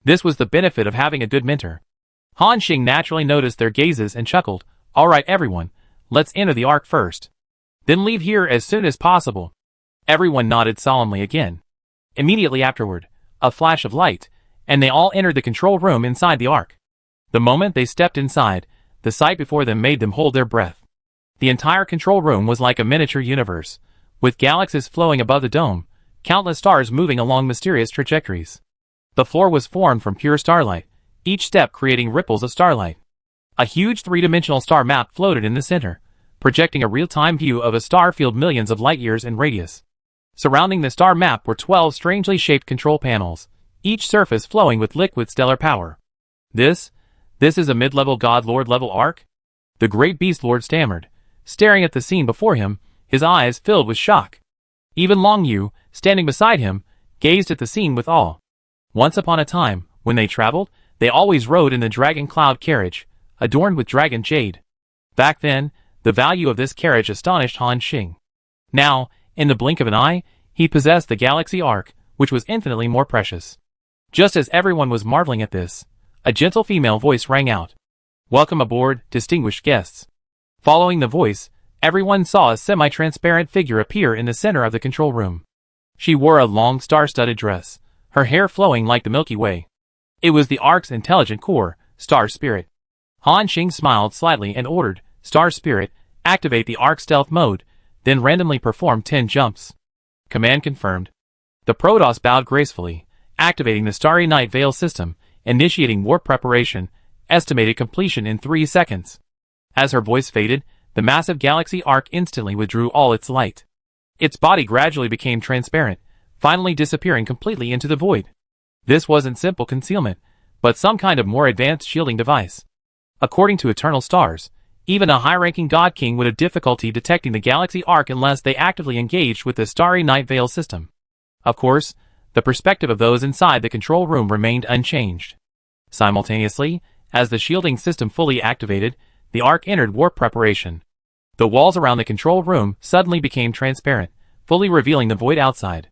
This was the benefit of having a good mentor. Han Xing naturally noticed their gazes and chuckled. "Alright everyone, let's enter the ark first. Then leave here as soon as possible." Everyone nodded solemnly again. Immediately afterward, a flash of light, and they all entered the control room inside the ark. The moment they stepped inside, the sight before them made them hold their breath. The entire control room was like a miniature universe, with galaxies flowing above the dome, countless stars moving along mysterious trajectories. The floor was formed from pure starlight, each step creating ripples of starlight. A huge three-dimensional star map floated in the center, projecting a real-time view of a star field millions of light-years in radius. Surrounding the star map were 12 strangely shaped control panels, each surface flowing with liquid stellar power. This is a mid-level God Lord level ark? The Great Beast Lord stammered, staring at the scene before him, his eyes filled with shock. Even Long Yu, standing beside him, gazed at the scene with awe. Once upon a time, when they traveled, they always rode in the Dragon Cloud carriage, adorned with dragon jade. Back then, the value of this carriage astonished Han Xing. Now, in the blink of an eye, he possessed the Galaxy Ark, which was infinitely more precious. Just as everyone was marveling at this, a gentle female voice rang out. "Welcome aboard, distinguished guests." Following the voice, everyone saw a semi-transparent figure appear in the center of the control room. She wore a long star-studded dress, her hair flowing like the Milky Way. It was the Ark's intelligent core, Star Spirit. Han Xing smiled slightly and ordered, "Star Spirit, activate the Ark stealth mode," then randomly perform 10 jumps. Command confirmed. The Protoss bowed gracefully, activating the Starry Night Veil system, initiating warp preparation, estimated completion in 3 seconds. As her voice faded, the massive Galaxy Ark instantly withdrew all its light. Its body gradually became transparent, finally disappearing completely into the void. This wasn't simple concealment, but some kind of more advanced shielding device. According to Eternal Stars, even a high-ranking God King would have difficulty detecting the Galaxy Arc unless they actively engaged with the Starry Night Veil system. Of course, the perspective of those inside the control room remained unchanged. Simultaneously, as the shielding system fully activated, the Arc entered warp preparation. The walls around the control room suddenly became transparent, fully revealing the void outside.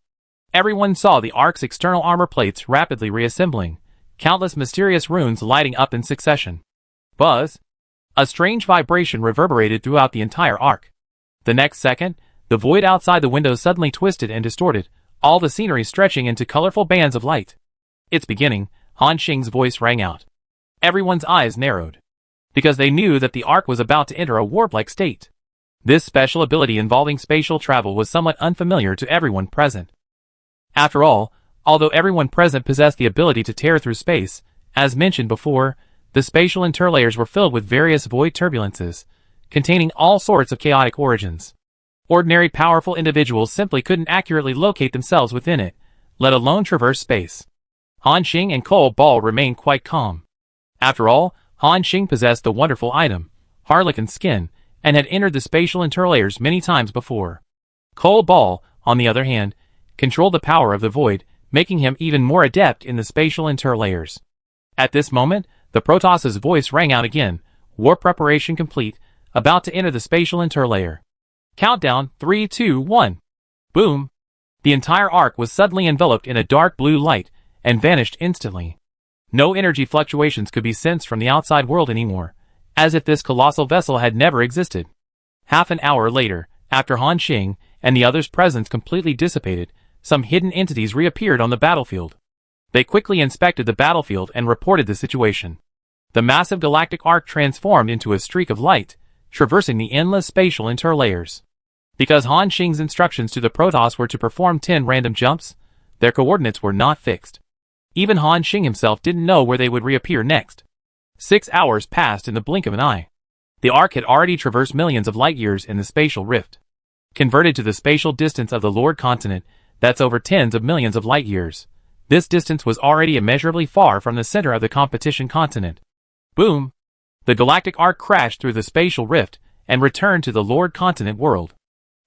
Everyone saw the Arc's external armor plates rapidly reassembling, countless mysterious runes lighting up in succession. Buzz! A strange vibration reverberated throughout the entire Arc. The next second, the void outside the window suddenly twisted and distorted, all the scenery stretching into colorful bands of light. It's beginning, Han Xing's voice rang out. Everyone's eyes narrowed, because they knew that the Arc was about to enter a warp-like state. This special ability involving spatial travel was somewhat unfamiliar to everyone present. After all, although everyone present possessed the ability to tear through space, as mentioned before, the spatial interlayers were filled with various void turbulences, containing all sorts of chaotic origins. Ordinary powerful individuals simply couldn't accurately locate themselves within it, let alone traverse space. Han Xing and Cole Ball remained quite calm. After all, Han Xing possessed the wonderful item, Harlequin Skin, and had entered the spatial interlayers many times before. Cole Ball, on the other hand, controlled the power of the void, making him even more adept in the spatial interlayers. At this moment, the Protoss's voice rang out again, warp preparation complete, about to enter the spatial interlayer. Countdown, 3, 2, 1. Boom! The entire Arc was suddenly enveloped in a dark blue light, and vanished instantly. No energy fluctuations could be sensed from the outside world anymore, as if this colossal vessel had never existed. Half an hour later, after Han Xing and the others' presence completely dissipated, some hidden entities reappeared on the battlefield. They quickly inspected the battlefield and reported the situation. The massive galactic arc transformed into a streak of light, traversing the endless spatial interlayers. Because Han Xing's instructions to the Protoss were to perform 10 random jumps, their coordinates were not fixed. Even Han Xing himself didn't know where they would reappear next. 6 hours passed in the blink of an eye. The Arc had already traversed millions of light-years in the spatial rift. Converted to the spatial distance of the Lord Continent, that's over tens of millions of light-years. This distance was already immeasurably far from the center of the competition continent. Boom! The galactic arc crashed through the spatial rift and returned to the Lord Continent world.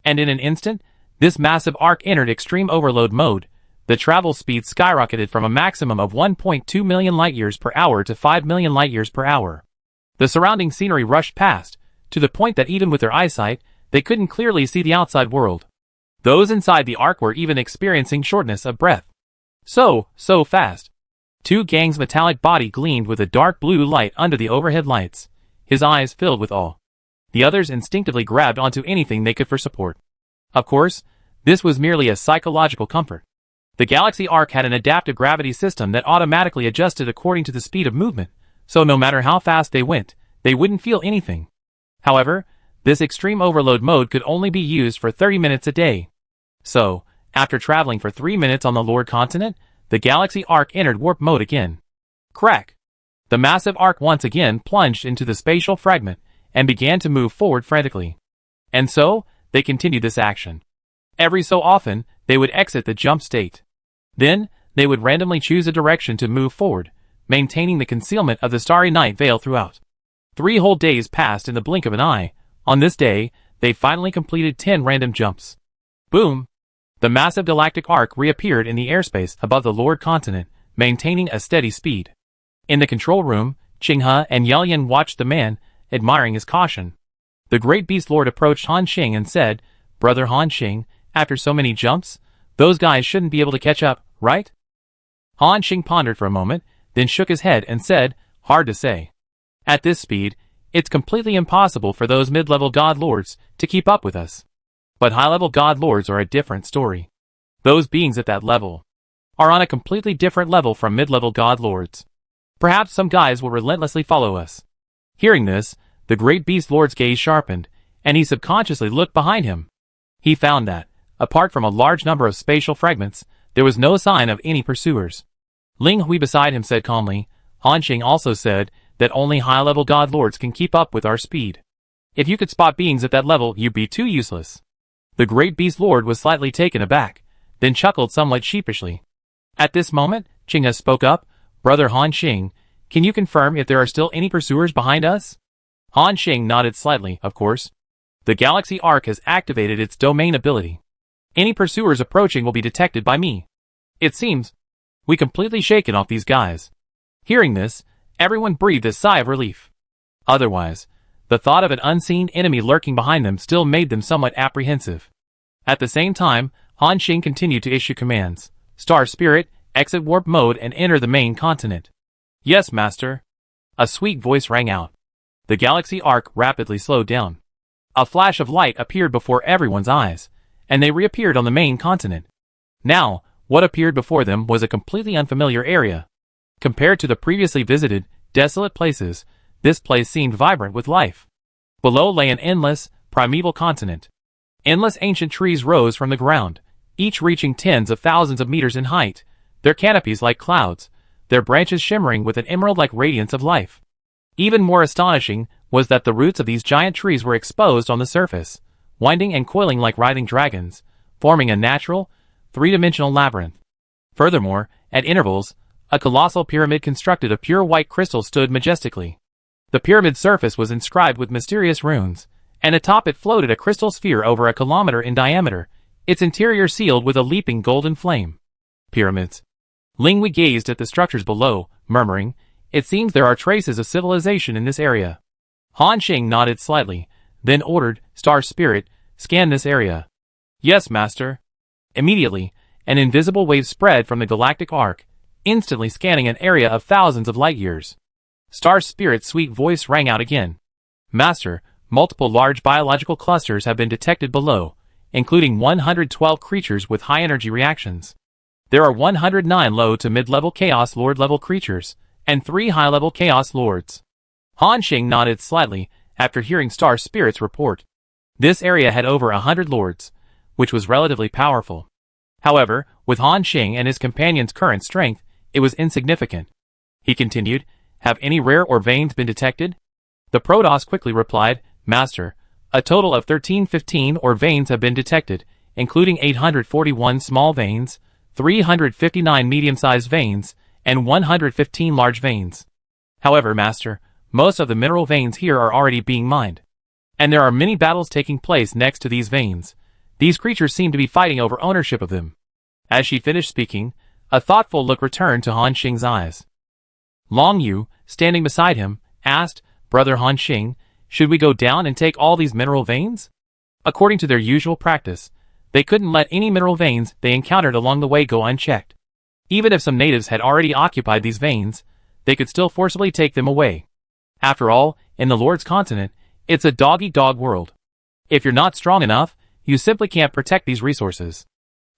And in an instant, this massive arc entered extreme overload mode. The travel speed skyrocketed from a maximum of 1.2 million light-years per hour to 5 million light-years per hour. The surrounding scenery rushed past, to the point that even with their eyesight, they couldn't clearly see the outside world. Those inside the arc were even experiencing shortness of breath. So fast. Two Gang's metallic body gleamed with a dark blue light under the overhead lights, his eyes filled with awe. The others instinctively grabbed onto anything they could for support. Of course, this was merely a psychological comfort. The Galaxy Arc had an adaptive gravity system that automatically adjusted according to the speed of movement, so no matter how fast they went, they wouldn't feel anything. However, this extreme overload mode could only be used for 30 minutes a day. So, after traveling for 3 minutes on the Lord Continent, the Galaxy Arc entered warp mode again. Crack! The massive arc once again plunged into the spatial fragment and began to move forward frantically. And so, they continued this action. Every so often, they would exit the jump state. Then, they would randomly choose a direction to move forward, maintaining the concealment of the Starry Night Veil throughout. 3 whole days passed in the blink of an eye. On this day, they finally completed 10 random jumps. Boom! The massive galactic arc reappeared in the airspace above the Lord Continent, maintaining a steady speed. In the control room, Qinghe and Yelyan watched the man, admiring his caution. The great beast lord approached Han Xing and said, "Brother Han Xing, after so many jumps, those guys shouldn't be able to catch up, right?" Han Xing pondered for a moment, then shook his head and said, "Hard to say. At this speed, it's completely impossible for those mid-level god lords to keep up with us. But high-level god lords are a different story. Those beings at that level are on a completely different level from mid-level god lords. Perhaps some guys will relentlessly follow us." Hearing this, the great beast lord's gaze sharpened, and he subconsciously looked behind him. He found that, apart from a large number of spatial fragments, there was no sign of any pursuers. Ling Hui beside him said calmly, "Han Xing also said that only high-level god lords can keep up with our speed. If you could spot beings at that level, you'd be too useless." The great beast lord was slightly taken aback, then chuckled somewhat sheepishly. At this moment, Qinghe spoke up, Brother Han Xing, can you confirm if there are still any pursuers behind us? Han Xing nodded slightly, of course. The Galaxy Arc has activated its domain ability. Any pursuers approaching will be detected by me. It seems we completely shaken off these guys. Hearing this, everyone breathed a sigh of relief. Otherwise, the thought of an unseen enemy lurking behind them still made them somewhat apprehensive. At the same time, Han Xing continued to issue commands. Star Spirit, exit warp mode and enter the main continent. Yes, Master. A sweet voice rang out. The Galaxy Arc rapidly slowed down. A flash of light appeared before everyone's eyes, and they reappeared on the main continent. Now, what appeared before them was a completely unfamiliar area. Compared to the previously visited, desolate places, this place seemed vibrant with life. Below lay an endless, primeval continent. Endless ancient trees rose from the ground, each reaching tens of thousands of meters in height, their canopies like clouds, their branches shimmering with an emerald-like radiance of life. Even more astonishing was that the roots of these giant trees were exposed on the surface, winding and coiling like writhing dragons, forming a natural, three-dimensional labyrinth. Furthermore, at intervals, a colossal pyramid constructed of pure white crystal stood majestically. The pyramid's surface was inscribed with mysterious runes, and atop it floated a crystal sphere over a kilometer in diameter, its interior sealed with a leaping golden flame. Pyramids. Linghui gazed at the structures below, murmuring, "It seems there are traces of civilization in this area." Han Xing nodded slightly, then ordered, "Star Spirit, scan this area." "Yes, Master." Immediately, an invisible wave spread from the galactic arc, instantly scanning an area of thousands of light years. Star Spirit's sweet voice rang out again. "Master, multiple large biological clusters have been detected below, including 112 creatures with high-energy reactions. There are 109 low to mid-level Chaos Lord-level creatures, and 3 high-level Chaos Lords." Han Xing nodded slightly after hearing Star Spirit's report. This area had over 100 lords, which was relatively powerful. However, with Han Xing and his companion's current strength, it was insignificant. He continued, "Have any rare or veins been detected?" The Protoss quickly replied, "Master, a total of 1315 or veins have been detected, including 841 small veins, 359 medium-sized veins, and 115 large veins. However, Master, most of the mineral veins here are already being mined. And there are many battles taking place next to these veins. These creatures seem to be fighting over ownership of them." As she finished speaking, a thoughtful look returned to Han Xing's eyes. Long Yu, standing beside him, asked, "Brother Han Xing, should we go down and take all these mineral veins?" According to their usual practice, they couldn't let any mineral veins they encountered along the way go unchecked. Even if some natives had already occupied these veins, they could still forcibly take them away. After all, in the Lord's continent, it's a dog-eat-dog world. If you're not strong enough, you simply can't protect these resources.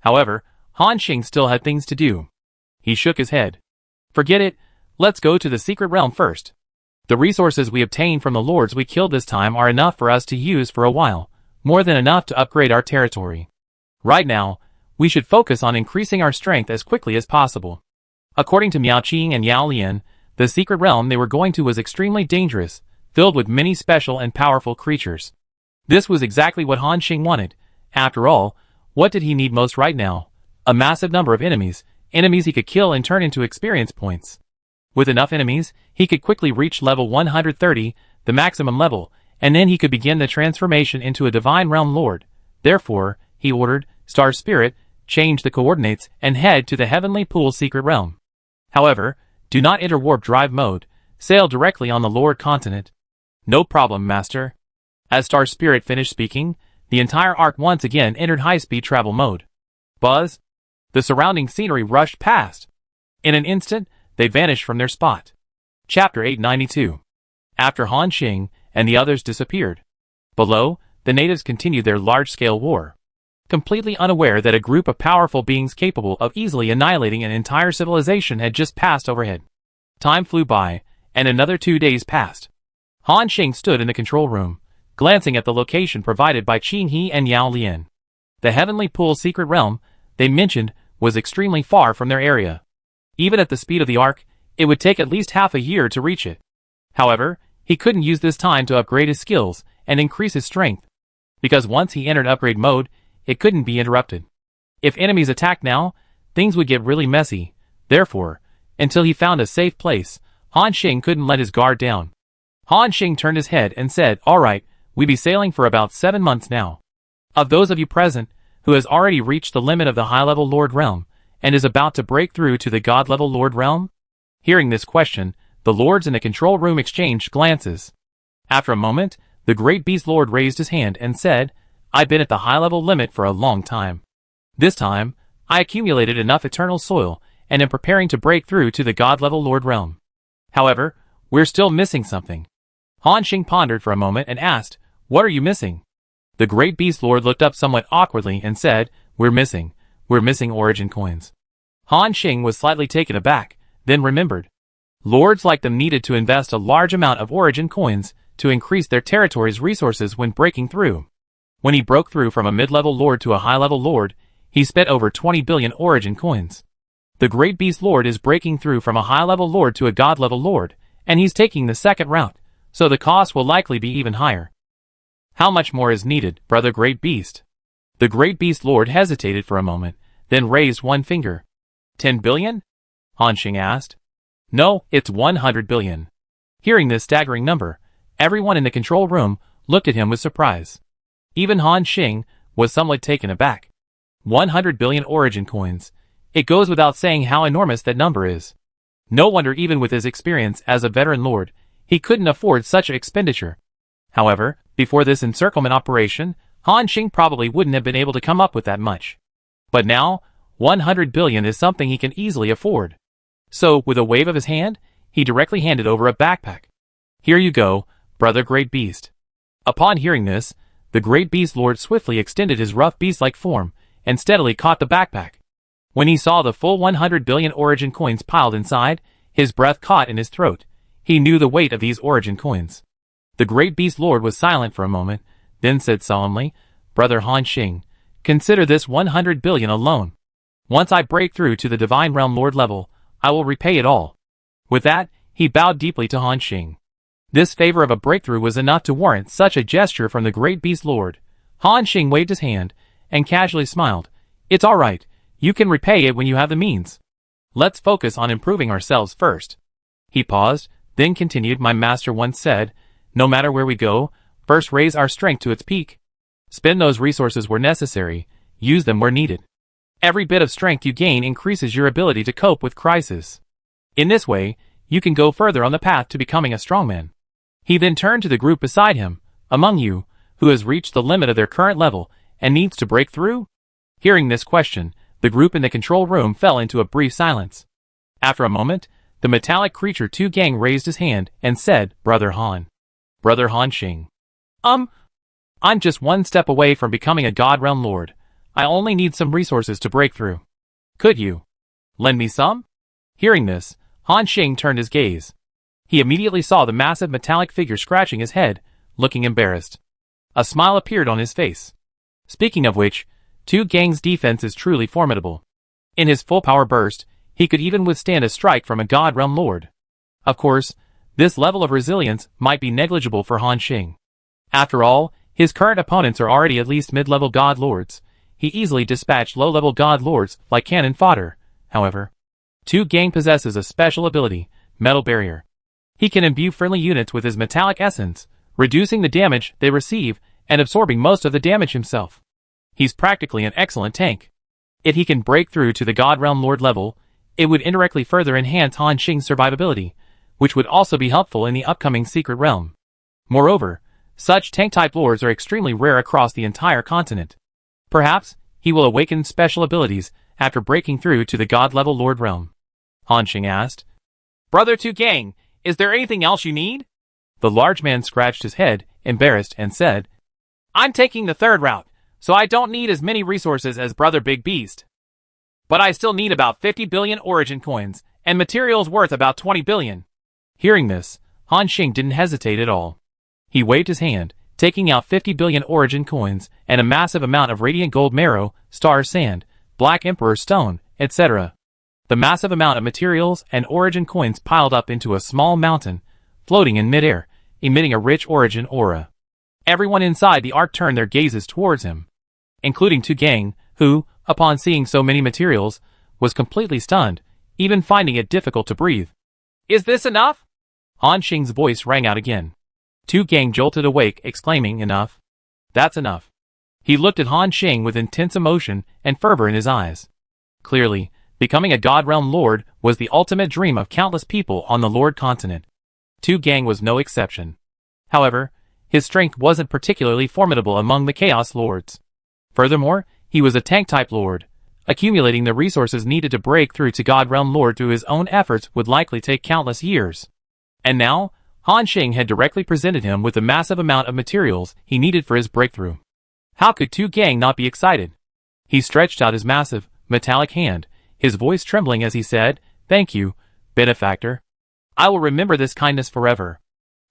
However, Han Xing still had things to do. He shook his head. "Forget it, let's go to the secret realm first. The resources we obtained from the lords we killed this time are enough for us to use for a while, more than enough to upgrade our territory. Right now, we should focus on increasing our strength as quickly as possible." According to Miao Qing and Yao Lian, the secret realm they were going to was extremely dangerous, filled with many special and powerful creatures. This was exactly what Han Xing wanted. After all, what did he need most right now? A massive number of enemies he could kill and turn into experience points. With enough enemies, he could quickly reach level 130, the maximum level, and then he could begin the transformation into a Divine Realm Lord. Therefore, he ordered, "Star Spirit, change the coordinates and head to the Heavenly Pool secret realm. However, do not enter warp drive mode, sail directly on the Lord continent." "No problem, Master." As Star Spirit finished speaking, the entire arc once again entered high-speed travel mode. Buzz! The surrounding scenery rushed past. In an instant, they vanished from their spot. Chapter 892. After Han Xing and the others disappeared. Below, the natives continued their large-scale war. Completely unaware that a group of powerful beings capable of easily annihilating an entire civilization had just passed overhead. Time flew by, and another 2 days passed. Han Xing stood in the control room, glancing at the location provided by Qin He and Yao Lian. The Heavenly Pool secret realm, they mentioned, was extremely far from their area. Even at the speed of the arc, it would take at least half a year to reach it. However, he couldn't use this time to upgrade his skills and increase his strength, because once he entered upgrade mode, it couldn't be interrupted. If enemies attacked now, things would get really messy. Therefore, Until he found a safe place, Han Xing couldn't let his guard down. Han Xing turned his head and said, "All right, we be sailing for about 7 months now. Of those of you present, who has already reached the limit of the high-level Lord Realm, and is about to break through to the God-level Lord Realm?" Hearing this question, the lords in the control room exchanged glances. After a moment, the Great Beast Lord raised his hand and said, "I've been at the high-level limit for a long time. This time, I accumulated enough eternal soil, and am preparing to break through to the God-level Lord Realm. However, we're still missing something." Han Xing pondered for a moment and asked, "What are you missing?" The Great Beast Lord looked up somewhat awkwardly and said, We're missing origin coins." Han Xing was slightly taken aback, then remembered. Lords like them needed to invest a large amount of origin coins to increase their territory's resources when breaking through. When he broke through from a mid-level lord to a high-level lord, he spent over 20 billion origin coins. The Great Beast Lord is breaking through from a high-level lord to a god-level lord, and he's taking the second route, so the cost will likely be even higher. "How much more is needed, brother Great Beast?" The Great Beast Lord hesitated for a moment, then raised one finger. 10 billion? Han Xing asked. "No, it's 100 billion. Hearing this staggering number, everyone in the control room looked at him with surprise. Even Han Xing was somewhat taken aback. 100 billion origin coins. It goes without saying how enormous that number is. No wonder even with his experience as a veteran lord, he couldn't afford such an expenditure. However, before this encirclement operation, Han Xing probably wouldn't have been able to come up with that much. But now, 100 billion is something he can easily afford. So, with a wave of his hand, he directly handed over a backpack. "Here you go, brother Great Beast." Upon hearing this, the Great Beast Lord swiftly extended his rough beast-like form and steadily caught the backpack. When he saw the full 100 billion origin coins piled inside, his breath caught in his throat. He knew the weight of these origin coins. The Great Beast Lord was silent for a moment, then said solemnly, "Brother Han Xing, consider this 100 billion alone. Once I break through to the Divine Realm Lord level, I will repay it all." With that, he bowed deeply to Han Xing. This favor of a breakthrough was enough to warrant such a gesture from the Great Beast Lord. Han Xing waved his hand and casually smiled. "It's all right. You can repay it when you have the means. Let's focus on improving ourselves first." He paused, then continued, "My master once said, no matter where we go, first raise our strength to its peak. Spend those resources where necessary, use them where needed. Every bit of strength you gain increases your ability to cope with crisis. In this way, you can go further on the path to becoming a strongman." He then turned to the group beside him. "Among you, who has reached the limit of their current level and needs to break through?" Hearing this question, the group in the control room fell into a brief silence. After a moment, the metallic creature Tu Gang raised his hand and said, Brother Han Xing. I'm just one step away from becoming a God Realm Lord. I only need some resources to break through. Could you lend me some?" Hearing this, Han Xing turned his gaze. He immediately saw the massive metallic figure scratching his head, looking embarrassed. A smile appeared on his face. Speaking of which, Tu Gang's defense is truly formidable. In his full power burst, he could even withstand a strike from a God Realm Lord. Of course, this level of resilience might be negligible for Han Xing. After all, his current opponents are already at least mid-level God Lords. He easily dispatched low-level God Lords like cannon fodder. However, Tu Gang possesses a special ability, Metal Barrier. He can imbue friendly units with his metallic essence, reducing the damage they receive and absorbing most of the damage himself. He's practically an excellent tank. If he can break through to the God Realm Lord level, it would indirectly further enhance Han Xing's survivability, which would also be helpful in the upcoming Secret Realm. Moreover, such tank-type lords are extremely rare across the entire continent. Perhaps, he will awaken special abilities after breaking through to the God-level Lord Realm. Han Xing asked. "Brother Tu Gang, is there anything else you need?" The large man scratched his head, embarrassed, and said, "I'm taking the third route, so I don't need as many resources as Brother Big Beast. But I still need about 50 billion origin coins, and materials worth about 20 billion. Hearing this, Han Xing didn't hesitate at all. He waved his hand, taking out 50 billion origin coins and a massive amount of radiant gold marrow, star sand, black emperor stone, etc. The massive amount of materials and origin coins piled up into a small mountain, floating in midair, emitting a rich origin aura. Everyone inside the ark turned their gazes towards him, including Tu Gang, who, upon seeing so many materials, was completely stunned. even finding it difficult to breathe. Is this enough? Han Xing's voice rang out again. Tu Gang jolted awake, exclaiming, Enough? That's enough. He looked at Han Xing with intense emotion and fervor in his eyes. Clearly, becoming a God Realm Lord was the ultimate dream of countless people on the Lord continent. Tu Gang was no exception. However, his strength wasn't particularly formidable among the Chaos Lords. Furthermore, he was a tank-type Lord. Accumulating the resources needed to break through to God Realm Lord through his own efforts would likely take countless years. And now, Han Xing had directly presented him with the massive amount of materials he needed for his breakthrough. How could Tu Gang not be excited? He stretched out his massive, metallic hand, his voice trembling as he said, Thank you, benefactor. I will remember this kindness forever.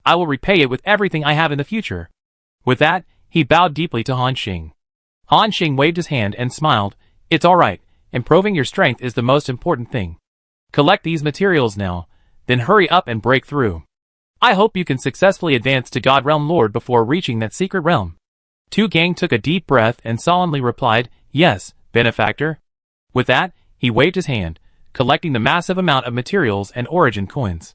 I will repay it with everything I have in the future. With that, he bowed deeply to Han Xing. Han Xing waved his hand and smiled. It's all right. Improving your strength is the most important thing. Collect these materials now, then hurry up and break through. I hope you can successfully advance to God Realm Lord before reaching that secret realm. Tu Gang took a deep breath and solemnly replied, Yes, benefactor. With that, he waved his hand, collecting the massive amount of materials and origin coins.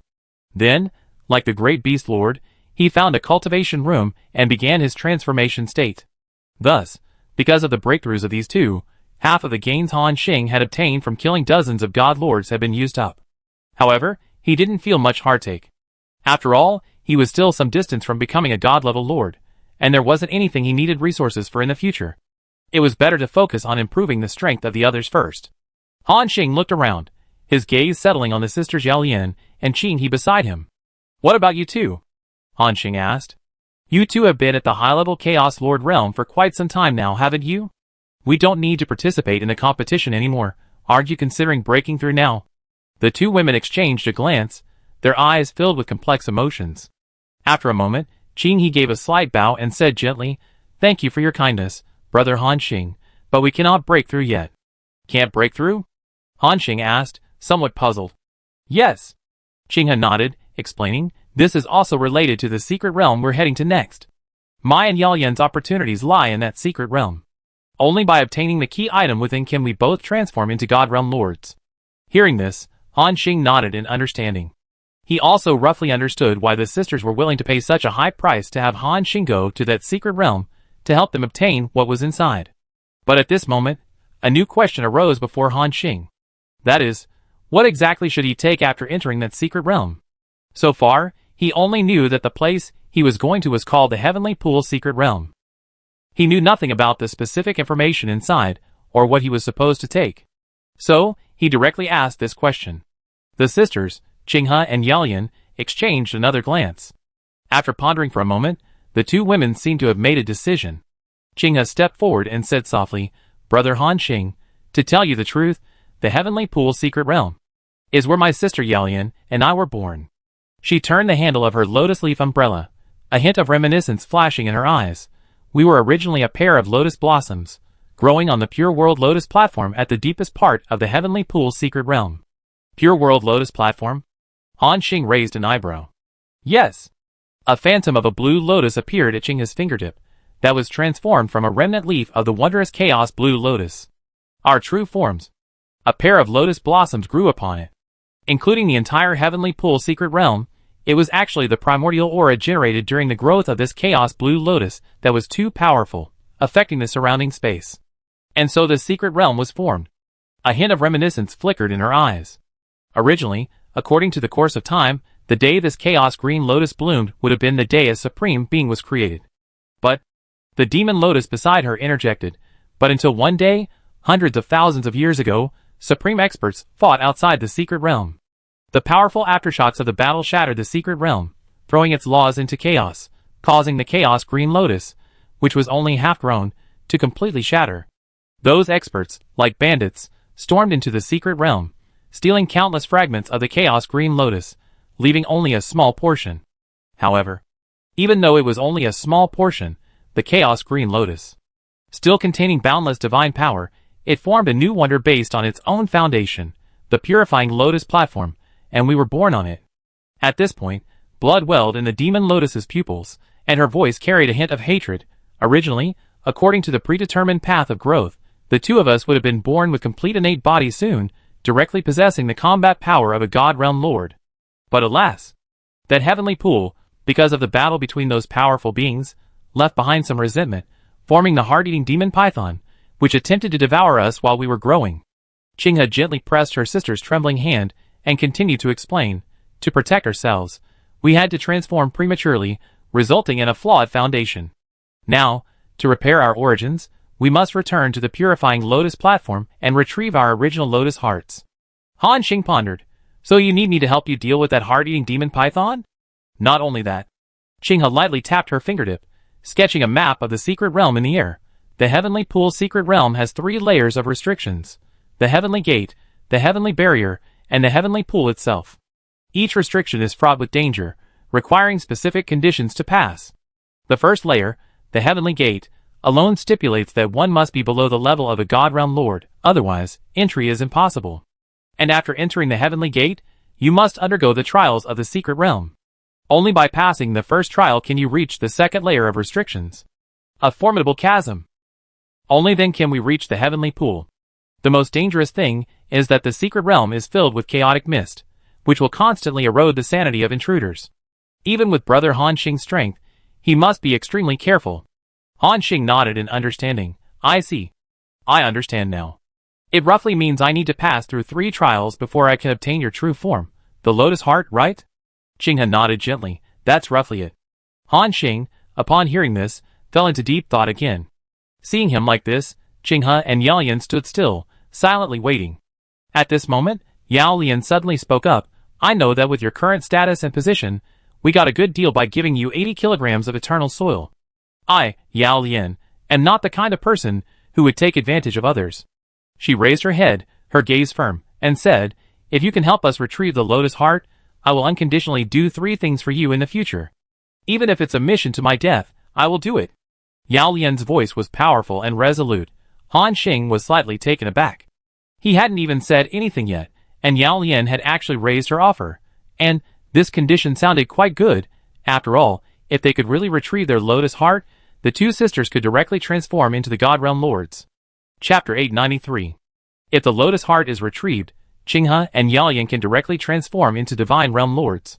Then, like the great beast lord, he found a cultivation room and began his transformation state. Thus, because of the breakthroughs of these two, half of the gains Han Xing had obtained from killing dozens of god lords had been used up. However, he didn't feel much heartache. After all, he was still some distance from becoming a god-level lord, and there wasn't anything he needed resources for in the future. It was better to focus on improving the strength of the others first. Han Xing looked around, his gaze settling on the sisters Yaolian and Qin He beside him. What about you two? Han Xing asked. You two have been at the high-level Chaos Lord realm for quite some time now, haven't you? We don't need to participate in the competition anymore. Aren't you considering breaking through now? The two women exchanged a glance, their eyes filled with complex emotions. After a moment, Qin He gave a slight bow and said gently, Thank you for your kindness, brother Han Xing, but we cannot break through yet. Can't break through? Han Xing asked, somewhat puzzled. Yes. Qin He nodded, explaining, This is also related to the secret realm we're heading to next. My and Yaolian's opportunities lie in that secret realm. Only by obtaining the key item within can we both transform into God Realm Lords. Hearing this, Han Xing nodded in understanding. He also roughly understood why the sisters were willing to pay such a high price to have Han Xing go to that secret realm to help them obtain what was inside. But at this moment, a new question arose before Han Xing. That is, what exactly should he take after entering that secret realm? So far, he only knew that the place he was going to was called the Heavenly Pool Secret Realm. He knew nothing about the specific information inside, or what he was supposed to take. So, he directly asked this question. The sisters, Qin He and Yaolian, exchanged another glance. After pondering for a moment, the two women seemed to have made a decision. Qin He stepped forward and said softly, Brother Han Xing, to tell you the truth, the Heavenly Pool Secret Realm is where my sister Yaolian and I were born. She turned the handle of her lotus leaf umbrella, a hint of reminiscence flashing in her eyes. We were originally a pair of lotus blossoms, growing on the Pure World Lotus platform at the deepest part of the Heavenly Pool Secret Realm. Pure World Lotus platform? Han Xing raised an eyebrow. Yes. A phantom of a blue lotus appeared at Qin He's fingertip, that was transformed from a remnant leaf of the wondrous chaos blue lotus. Our true forms. A pair of lotus blossoms grew upon it. Including the entire Heavenly Pool Secret Realm, it was actually the primordial aura generated during the growth of this chaos blue lotus that was too powerful, affecting the surrounding space. And so the secret realm was formed. A hint of reminiscence flickered in her eyes. Originally, according to the course of time, the day this chaos green lotus bloomed would have been the day a supreme being was created. But the demon lotus beside her interjected, but until one day, hundreds of thousands of years ago, supreme experts fought outside the secret realm. The powerful aftershocks of the battle shattered the secret realm, throwing its laws into chaos, causing the chaos green lotus, which was only half grown, to completely shatter. Those experts, like bandits, stormed into the secret realm, stealing countless fragments of the chaos green lotus, leaving only a small portion. However, even though it was only a small portion, the chaos green lotus, still containing boundless divine power, it formed a new wonder based on its own foundation, the purifying lotus platform, and we were born on it. At this point, blood welled in the demon lotus's pupils, and her voice carried a hint of hatred. Originally, according to the predetermined path of growth, the two of us would have been born with complete innate bodies soon, directly possessing the combat power of a god realm lord. But alas! That heavenly pool, because of the battle between those powerful beings, left behind some resentment, forming the heart-eating demon python, which attempted to devour us while we were growing. Qinghe gently pressed her sister's trembling hand and continued to explain, to protect ourselves, we had to transform prematurely, resulting in a flawed foundation. Now, to repair our origins, we must return to the purifying lotus platform and retrieve our original lotus hearts. Han Xing pondered. So you need me to help you deal with that heart-eating demon python? Not only that. Qinghe lightly tapped her fingertip, sketching a map of the secret realm in the air. The Heavenly Pool's secret realm has 3 layers of restrictions: the Heavenly Gate, the Heavenly Barrier, and the Heavenly Pool itself. Each restriction is fraught with danger, requiring specific conditions to pass. The first layer, the Heavenly Gate, alone stipulates that one must be below the level of a God Realm Lord, otherwise, entry is impossible. And after entering the Heavenly Gate, you must undergo the trials of the Secret Realm. Only by passing the first trial can you reach the second layer of restrictions. A formidable chasm. Only then can we reach the Heavenly Pool. The most dangerous thing is that the Secret Realm is filled with chaotic mist, which will constantly erode the sanity of intruders. Even with Brother Han Xing's strength, he must be extremely careful. Han Xing nodded in understanding. I see. I understand now. It roughly means I need to pass through 3 trials before I can obtain your true form, the Lotus Heart, right? Qinghe nodded gently. That's roughly it. Han Xing, upon hearing this, fell into deep thought again. Seeing him like this, Qinghe and Yao Lian stood still, silently waiting. At this moment, Yao Lian suddenly spoke up. I know that with your current status and position, we got a good deal by giving you 80 kilograms of eternal soil. I, Yao Lian, am not the kind of person who would take advantage of others. She raised her head, her gaze firm, and said, if you can help us retrieve the Lotus Heart, I will unconditionally do 3 things for you in the future. Even if it's a mission to my death, I will do it. Yao Lian's voice was powerful and resolute. Han Xing was slightly taken aback. He hadn't even said anything yet, and Yao Lian had actually raised her offer. And this condition sounded quite good. After all, if they could really retrieve their Lotus Heart, the 2 sisters could directly transform into the God Realm Lords. Chapter 893. If the Lotus Heart is retrieved, Qinghe and Yao Lian can directly transform into Divine Realm Lords.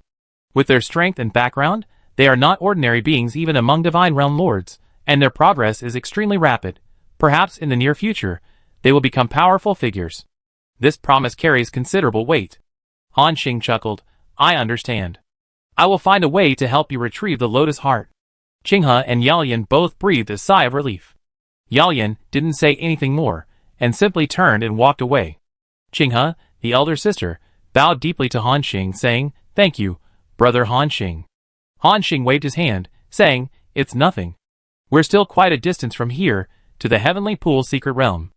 With their strength and background, they are not ordinary beings even among Divine Realm Lords, and their progress is extremely rapid. Perhaps in the near future, they will become powerful figures. This promise carries considerable weight. Han Xing chuckled. I understand. I will find a way to help you retrieve the Lotus Heart. Qinghe and Yao Lian both breathed a sigh of relief. Yao Lian didn't say anything more, and simply turned and walked away. Qinghe, the elder sister, bowed deeply to Han Xing, saying, Thank you, Brother Han Xing. Han Xing waved his hand, saying, It's nothing. We're still quite a distance from here, to the Heavenly Pool Secret Realm.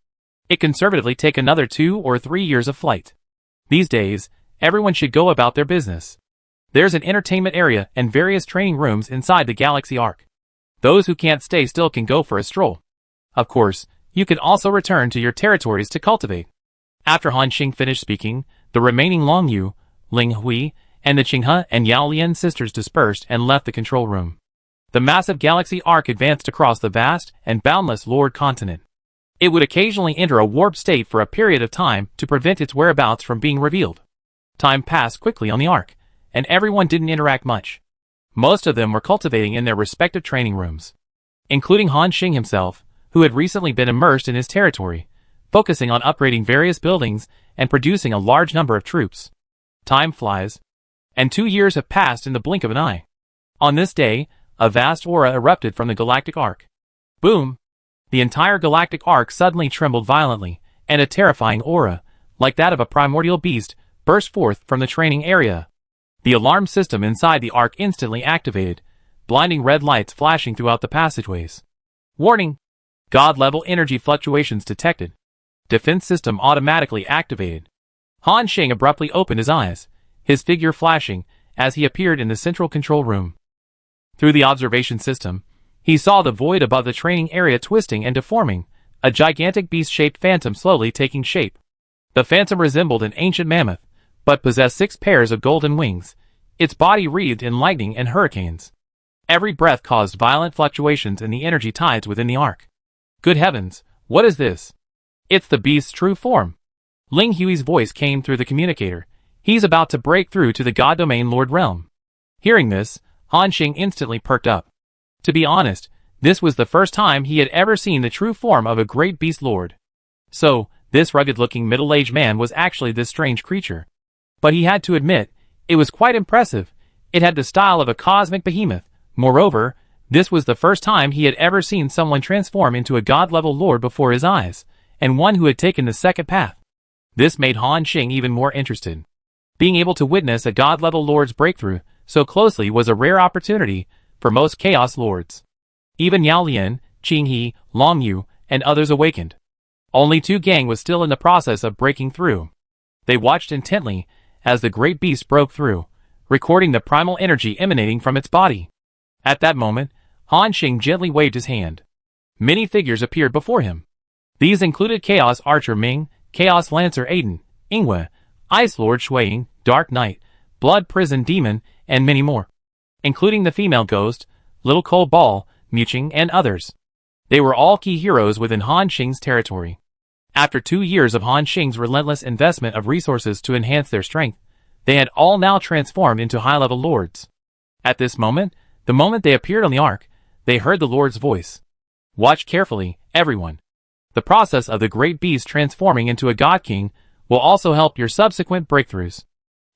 It conservatively take another 2 or 3 years of flight. These days, everyone should go about their business. There's an entertainment area and various training rooms inside the Galaxy Arc. Those who can't stay still can go for a stroll. Of course, you can also return to your territories to cultivate. After Han Xing finished speaking, the remaining Long Yu, Ling Hui, and the Qinghe and Yao Lian sisters dispersed and left the control room. The massive Galaxy Arc advanced across the vast and boundless Lord continent. It would occasionally enter a warp state for a period of time to prevent its whereabouts from being revealed. Time passed quickly on the Arc, and everyone didn't interact much. Most of them were cultivating in their respective training rooms, including Han Xing himself, who had recently been immersed in his territory, focusing on upgrading various buildings and producing a large number of troops. Time flies, and 2 years have passed in the blink of an eye. On this day, a vast aura erupted from the galactic arc. Boom! The entire galactic arc suddenly trembled violently, and a terrifying aura, like that of a primordial beast, burst forth from the training area. The alarm system inside the arc instantly activated, blinding red lights flashing throughout the passageways. Warning! God-level energy fluctuations detected. Defense system automatically activated. Han Xing abruptly opened his eyes, his figure flashing, as he appeared in the central control room. Through the observation system, he saw the void above the training area twisting and deforming, a gigantic beast-shaped phantom slowly taking shape. The phantom resembled an ancient mammoth, but possessed 6 pairs of golden wings, its body wreathed in lightning and hurricanes. Every breath caused violent fluctuations in the energy tides within the arc. Good heavens, what is this? It's the beast's true form. Ling Hui's voice came through the communicator. He's about to break through to the God Domain Lord realm. Hearing this, Han Xing instantly perked up. To be honest, this was the first time he had ever seen the true form of a great beast lord. So, this rugged-looking middle-aged man was actually this strange creature. But he had to admit, it was quite impressive. It had the style of a cosmic behemoth. Moreover, this was the first time he had ever seen someone transform into a god-level lord before his eyes, and one who had taken the second path. This made Han Xing even more interested. Being able to witness a god-level lord's breakthrough so closely was a rare opportunity for most Chaos Lords. Even Yao Lian, Qing He, Long Yu, and others awakened. Only Tu Gang was still in the process of breaking through. They watched intently as the great beast broke through, recording the primal energy emanating from its body. At that moment, Han Xing gently waved his hand. Many figures appeared before him. These included Chaos Archer Ming, Chaos Lancer Aiden, Ingwe, Ice Lord Shuiying, Dark Knight, Blood Prison Demon, and many more, including the female ghost, Little Cold Ball, Muching, and others. They were all key heroes within Han Xing's territory. After 2 years of Han Xing's relentless investment of resources to enhance their strength, they had all now transformed into high-level lords. At this moment, the moment they appeared on the ark, they heard the Lord's voice. Watch carefully, everyone. The process of the great beast transforming into a God King will also help your subsequent breakthroughs.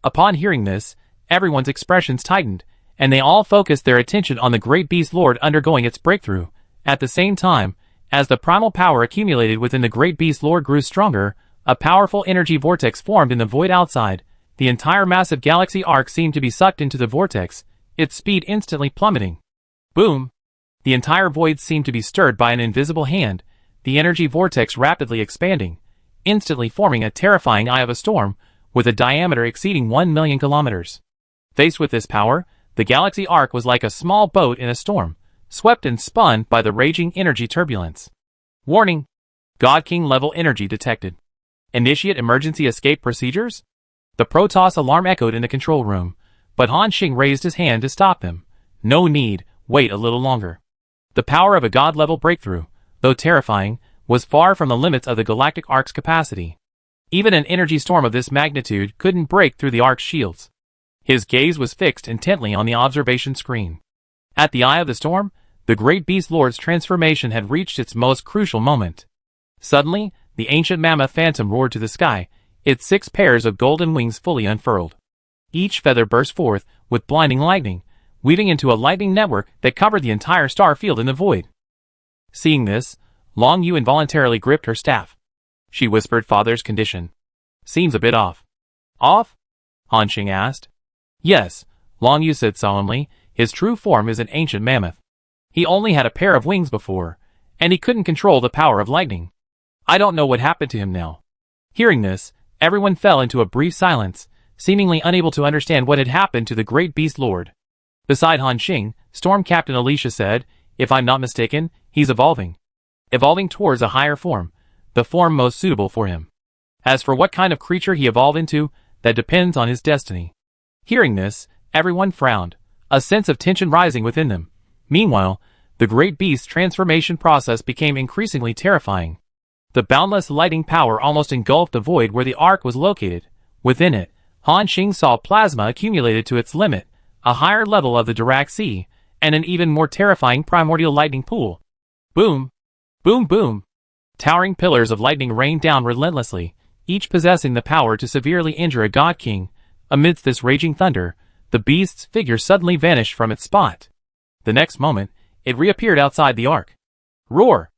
Upon hearing this, everyone's expressions tightened, and they all focused their attention on the great beast lord undergoing its breakthrough. At the same time, as the primal power accumulated within the great beast lord grew stronger, a powerful energy vortex formed in the void outside. The entire massive galaxy arc seemed to be sucked into the vortex, its speed instantly plummeting. Boom! The entire void seemed to be stirred by an invisible hand, the energy vortex rapidly expanding, instantly forming a terrifying eye of a storm, with a diameter exceeding 1 million kilometers. Faced with this power, the galaxy arc was like a small boat in a storm, swept and spun by the raging energy turbulence. Warning! God King level energy detected. Initiate emergency escape procedures? The Protoss alarm echoed in the control room, but Han Xing raised his hand to stop them. No need, wait a little longer. The power of a god-level breakthrough, though terrifying, was far from the limits of the galactic arc's capacity. Even an energy storm of this magnitude couldn't break through the arc's shields. His gaze was fixed intently on the observation screen. At the eye of the storm, the great beast lord's transformation had reached its most crucial moment. Suddenly, the ancient mammoth phantom roared to the sky, its 6 pairs of golden wings fully unfurled. Each feather burst forth with blinding lightning, weaving into a lightning network that covered the entire star field in the void. Seeing this, Long Yu involuntarily gripped her staff. She whispered Father's condition. Seems a bit off. Off? Han Xing asked. Yes, Long Yu said solemnly, his true form is an ancient mammoth. He only had a pair of wings before, and he couldn't control the power of lightning. I don't know what happened to him now. Hearing this, everyone fell into a brief silence, seemingly unable to understand what had happened to the great beast lord. Beside Han Xing, Storm Captain Alicia said, if I'm not mistaken, he's evolving. Evolving towards a higher form, the form most suitable for him. As for what kind of creature he evolved into, that depends on his destiny. Hearing this, everyone frowned, a sense of tension rising within them. Meanwhile, the great beast's transformation process became increasingly terrifying. The boundless lighting power almost engulfed the void where the ark was located. Within it, Han Xing saw plasma accumulated to its limit, a higher level of the Dirac Sea, and an even more terrifying primordial lightning pool. Boom! Boom boom! Towering pillars of lightning rained down relentlessly, each possessing the power to severely injure a god king. Amidst this raging thunder, the beast's figure suddenly vanished from its spot. The next moment, it reappeared outside the ark. Roar!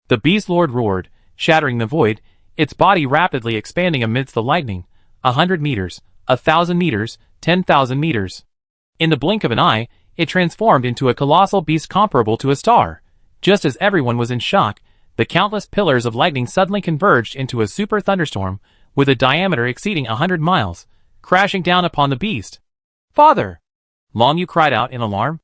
The beast lord roared, shattering the void, its body rapidly expanding amidst the lightning. 100 meters, 1,000 meters, 10,000 meters. In the blink of an eye, it transformed into a colossal beast comparable to a star. Just as everyone was in shock, the countless pillars of lightning suddenly converged into a super thunderstorm, with a diameter exceeding 100 miles, crashing down upon the beast. Father! Long Yu cried out in alarm.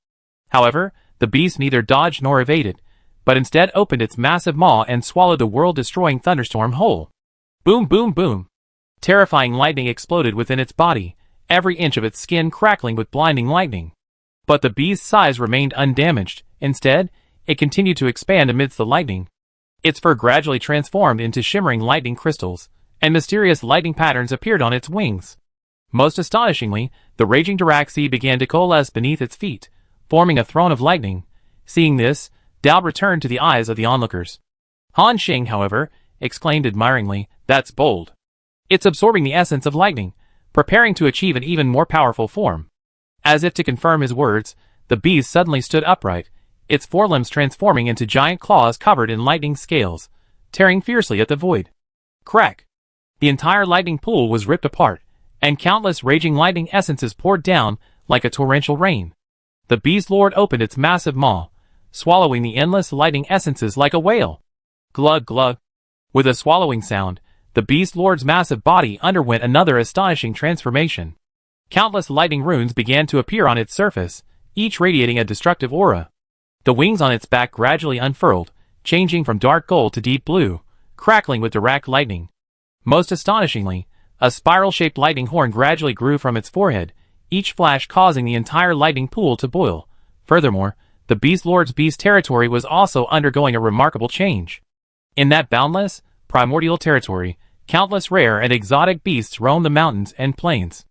However, the beast neither dodged nor evaded, but instead opened its massive maw and swallowed the world-destroying thunderstorm whole. Boom boom boom! Terrifying lightning exploded within its body, every inch of its skin crackling with blinding lightning. But the beast's size remained undamaged. Instead, it continued to expand amidst the lightning. Its fur gradually transformed into shimmering lightning crystals, and mysterious lightning patterns appeared on its wings. Most astonishingly, the raging Dirac Sea began to coalesce beneath its feet, forming a throne of lightning. Seeing this, doubt returned to the eyes of the onlookers. Han Xing, however, exclaimed admiringly, "That's bold. It's absorbing the essence of lightning, preparing to achieve an even more powerful form." As if to confirm his words, the beast suddenly stood upright, its forelimbs transforming into giant claws covered in lightning scales, tearing fiercely at the void. Crack! The entire lightning pool was ripped apart, and countless raging lightning essences poured down like a torrential rain. The beast lord opened its massive maw, swallowing the endless lightning essences like a whale. Glug glug. With a swallowing sound, the beast lord's massive body underwent another astonishing transformation. Countless lightning runes began to appear on its surface, each radiating a destructive aura. The wings on its back gradually unfurled, changing from dark gold to deep blue, crackling with direct lightning. Most astonishingly, a spiral-shaped lightning horn gradually grew from its forehead, each flash causing the entire lightning pool to boil. Furthermore, the Beast Lord's beast territory was also undergoing a remarkable change. In that boundless, primordial territory, countless rare and exotic beasts roamed the mountains and plains.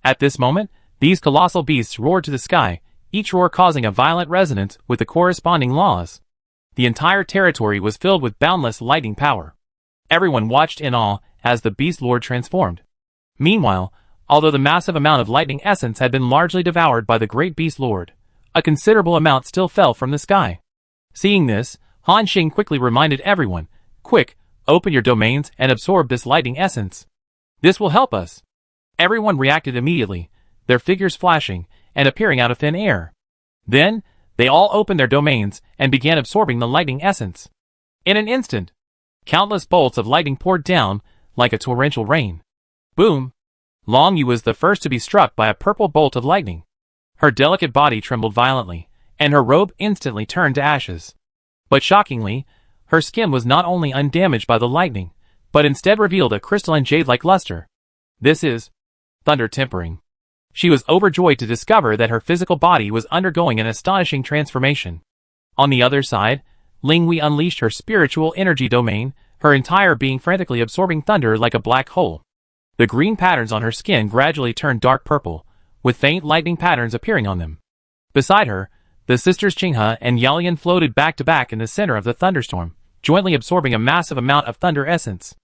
At this moment, these colossal beasts roared to the sky, each roar causing a violent resonance with the corresponding laws. The entire territory was filled with boundless lightning power. Everyone watched in awe as the Beast Lord transformed. Meanwhile, although the massive amount of lightning essence had been largely devoured by the great Beast Lord, a considerable amount still fell from the sky. Seeing this, Han Xing quickly reminded everyone, "Quick, open your domains and absorb this lightning essence. This will help us." Everyone reacted immediately, their figures flashing and appearing out of thin air. Then, they all opened their domains and began absorbing the lightning essence. In an instant, countless bolts of lightning poured down like a torrential rain. Boom! Long Yu was the first to be struck by a purple bolt of lightning. Her delicate body trembled violently, and her robe instantly turned to ashes. But shockingly, her skin was not only undamaged by the lightning, but instead revealed a crystalline jade-like luster. This is thunder tempering. She was overjoyed to discover that her physical body was undergoing an astonishing transformation. On the other side, Ling Wei unleashed her spiritual energy domain, her entire being frantically absorbing thunder like a black hole. The green patterns on her skin gradually turned dark purple, with faint lightning patterns appearing on them. Beside her, the sisters Qinghe and Yalian floated back to back in the center of the thunderstorm, jointly absorbing a massive amount of thunder essence.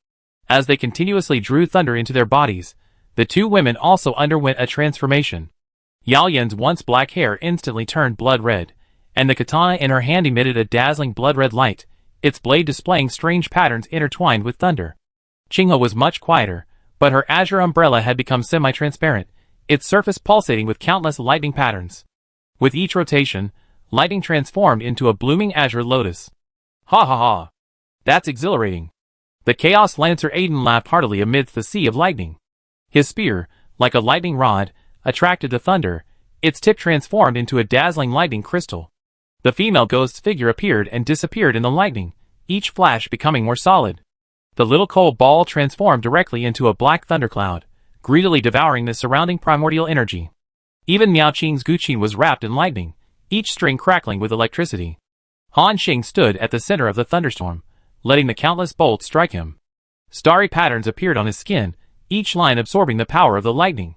As they continuously drew thunder into their bodies, the two women also underwent a transformation. Yalian's once black hair instantly turned blood red, and the katana in her hand emitted a dazzling blood-red light, its blade displaying strange patterns intertwined with thunder. Qinghe was much quieter, but her azure umbrella had become semi-transparent, its surface pulsating with countless lightning patterns. With each rotation, lightning transformed into a blooming azure lotus. Ha ha ha! That's exhilarating. The Chaos Lancer Aiden laughed heartily amidst the sea of lightning. His spear, like a lightning rod, attracted the thunder, its tip transformed into a dazzling lightning crystal. The female ghost's figure appeared and disappeared in the lightning, each flash becoming more solid. The little coal ball transformed directly into a black thundercloud, greedily devouring the surrounding primordial energy. Even Miao Qing's Guqin was wrapped in lightning, each string crackling with electricity. Han Xing stood at the center of the thunderstorm, letting the countless bolts strike him. Starry patterns appeared on his skin, each line absorbing the power of the lightning.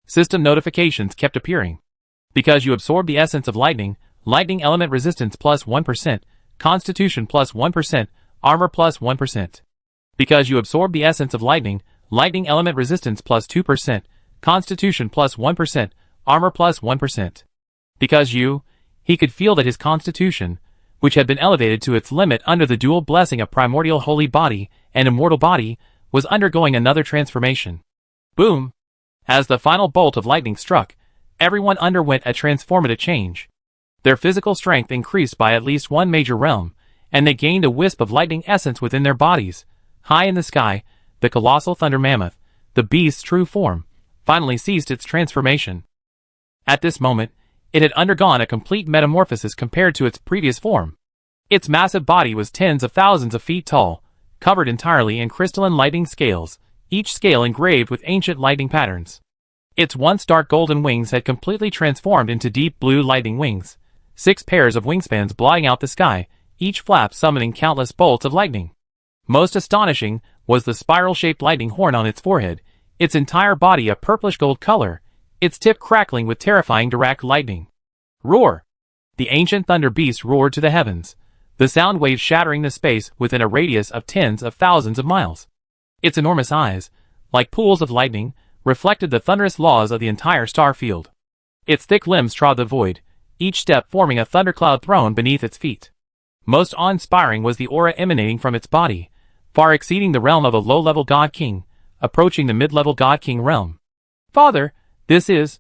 System notifications kept appearing. Because you absorbed the essence of lightning, lightning element resistance plus 1%, constitution plus 1%, armor plus 1%. Because you absorbed the essence of lightning, lightning element resistance plus 2%, constitution plus 1%, armor plus 1%. Because he could feel that his constitution, which had been elevated to its limit under the dual blessing of primordial holy body and immortal body, was undergoing another transformation. Boom! As the final bolt of lightning struck, everyone underwent a transformative change. Their physical strength increased by at least one major realm, and they gained a wisp of lightning essence within their bodies. High in the sky, the colossal thunder mammoth, the beast's true form, finally ceased its transformation. At this moment, it had undergone a complete metamorphosis compared to its previous form. Its massive body was tens of thousands of feet tall, covered entirely in crystalline lightning scales, each scale engraved with ancient lightning patterns. Its once dark golden wings had completely transformed into deep blue lightning wings, 6 pairs of wingspans blotting out the sky, each flap summoning countless bolts of lightning. Most astonishing was the spiral-shaped lightning horn on its forehead, its entire body a purplish gold color, its tip crackling with terrifying direct lightning. Roar! The ancient thunder beast roared to the heavens, the sound waves shattering the space within a radius of tens of thousands of miles. Its enormous eyes, like pools of lightning, reflected the thunderous laws of the entire star field. Its thick limbs trod the void, each step forming a thundercloud thrown beneath its feet. Most awe-inspiring was the aura emanating from its body, far exceeding the realm of a low-level god-king, approaching the mid-level god-king realm. Father, this is...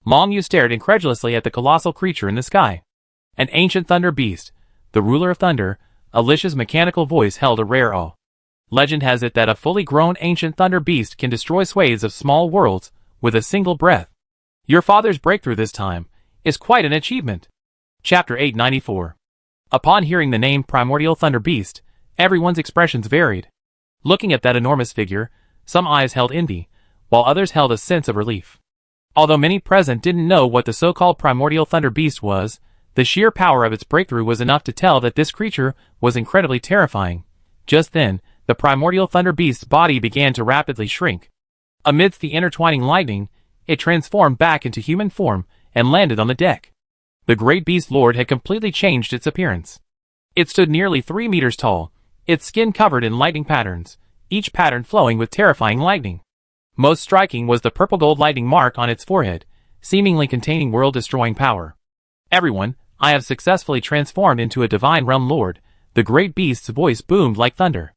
Long Yu stared incredulously at the colossal creature in the sky. An ancient thunder beast, the ruler of thunder, Alicia's mechanical voice held a rare awe. Legend has it that a fully grown ancient thunder beast can destroy swathes of small worlds with a single breath. Your father's breakthrough this time is quite an achievement. Chapter 894. Upon hearing the name Primordial Thunder Beast, everyone's expressions varied. Looking at that enormous figure, some eyes held envy, while others held a sense of relief. Although many present didn't know what the so-called Primordial Thunder Beast was, the sheer power of its breakthrough was enough to tell that this creature was incredibly terrifying. Just then, the Primordial Thunder Beast's body began to rapidly shrink. Amidst the intertwining lightning, it transformed back into human form and landed on the deck. The great beast lord had completely changed its appearance. It stood nearly 3 meters tall, its skin covered in lightning patterns, each pattern flowing with terrifying lightning. Most striking was the purple gold lightning mark on its forehead, seemingly containing world-destroying power. Everyone, I have successfully transformed into a divine realm lord, the great beast's voice boomed like thunder.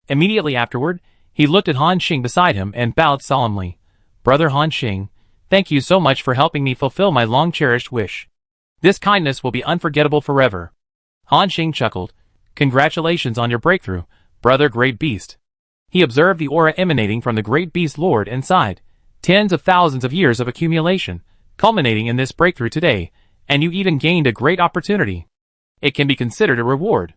Immediately afterward, he looked at Han Xing beside him and bowed solemnly. Brother Han Xing, thank you so much for helping me fulfill my long-cherished wish. This kindness will be unforgettable forever. Han Xing chuckled. Congratulations on your breakthrough, brother great beast. He observed the aura emanating from the great beast lord and sighed. Tens of thousands of years of accumulation, culminating in this breakthrough today, and you even gained a great opportunity. It can be considered a reward.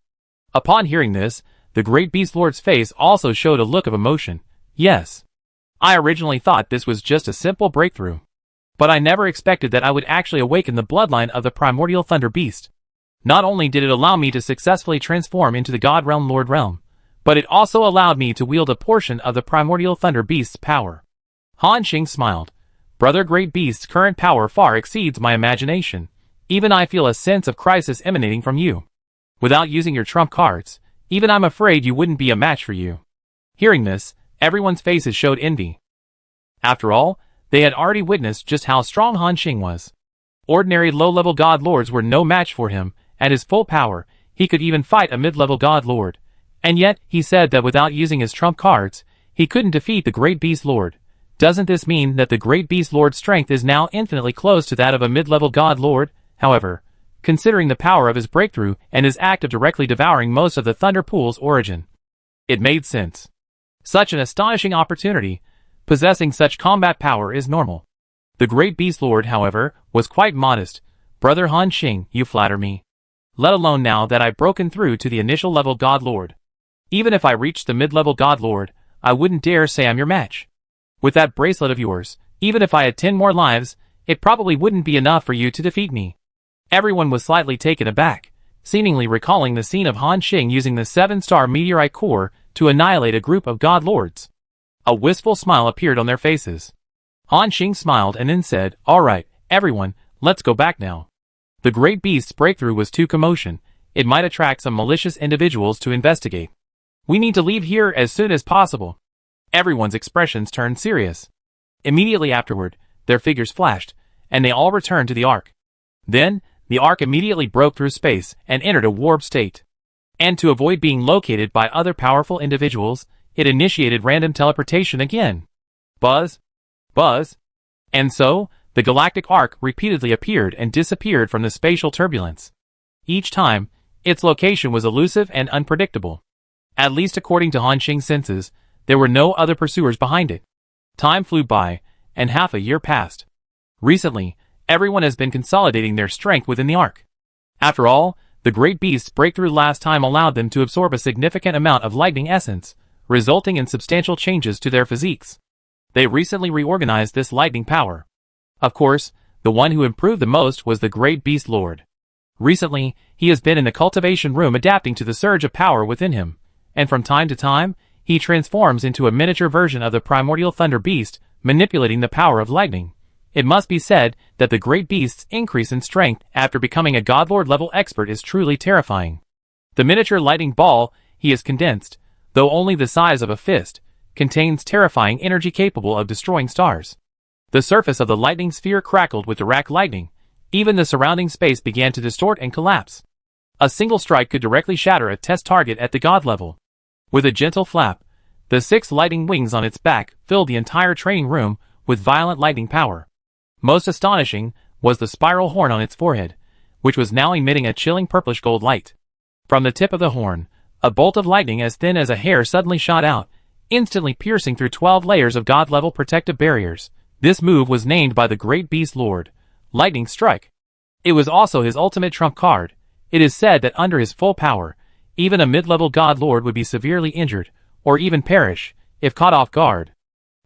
Upon hearing this, the great beast lord's face also showed a look of emotion. Yes. I originally thought this was just a simple breakthrough. But I never expected that I would actually awaken the bloodline of the Primordial Thunder Beast. Not only did it allow me to successfully transform into the God Realm Lord Realm, but it also allowed me to wield a portion of the Primordial Thunder Beast's power. Han Xing smiled. Brother Great Beast's current power far exceeds my imagination. Even I feel a sense of crisis emanating from you. Without using your trump cards, even I'm afraid you wouldn't be a match for you. Hearing this, everyone's faces showed envy. After all, they had already witnessed just how strong Han Xing was. Ordinary low-level god lords were no match for him. At his full power, he could even fight a mid-level god lord. And yet, he said that without using his trump cards, he couldn't defeat the Great Beast Lord. Doesn't this mean that the Great Beast Lord's strength is now infinitely close to that of a mid-level god lord? However, considering the power of his breakthrough and his act of directly devouring most of the Thunder Pool's origin, it made sense. Such an astonishing opportunity, possessing such combat power is normal. The Great Beast Lord, however, was quite modest. Brother Han Xing, you flatter me. Let alone now that I've broken through to the initial level God Lord. Even if I reached the mid-level God Lord, I wouldn't dare say I'm your match. With that bracelet of yours, even if I had 10 more lives, it probably wouldn't be enough for you to defeat me. Everyone was slightly taken aback, seemingly recalling the scene of Han Xing using the 7-star meteorite core to annihilate a group of God Lords. A wistful smile appeared on their faces. Han Xing smiled and then said, All right, everyone, let's go back now. The Great Beast's breakthrough was too commotion. It might attract some malicious individuals to investigate. We need to leave here as soon as possible. Everyone's expressions turned serious. Immediately afterward, their figures flashed, and they all returned to the Ark. Then, the Ark immediately broke through space and entered a warp state. And to avoid being located by other powerful individuals, it initiated random teleportation again. Buzz. Buzz. And so, the galactic arc repeatedly appeared and disappeared from the spatial turbulence. Each time, its location was elusive and unpredictable. At least according to Han Xing's senses, there were no other pursuers behind it. Time flew by, and half a year passed. Recently, everyone has been consolidating their strength within the arc. After all, the Great Beast's breakthrough last time allowed them to absorb a significant amount of lightning essence, resulting in substantial changes to their physiques. They recently reorganized this lightning power. Of course, the one who improved the most was the Great Beast Lord. Recently, he has been in the cultivation room adapting to the surge of power within him, and from time to time, he transforms into a miniature version of the primordial thunder beast, manipulating the power of lightning. It must be said that the great beast's increase in strength after becoming a godlord level expert is truly terrifying. The miniature lightning ball he has condensed, though only the size of a fist, contains terrifying energy capable of destroying stars. The surface of the lightning sphere crackled with direct lightning. Even the surrounding space began to distort and collapse. A single strike could directly shatter a test target at the god level. With a gentle flap, the 6 lightning wings on its back filled the entire training room with violent lightning power. Most astonishing was the spiral horn on its forehead, which was now emitting a chilling purplish gold light. From the tip of the horn, a bolt of lightning as thin as a hair suddenly shot out, instantly piercing through 12 layers of god-level protective barriers. This move was named by the great beast lord, Lightning Strike. It was also his ultimate trump card. It is said that under his full power, even a mid-level god lord would be severely injured, or even perish, if caught off guard.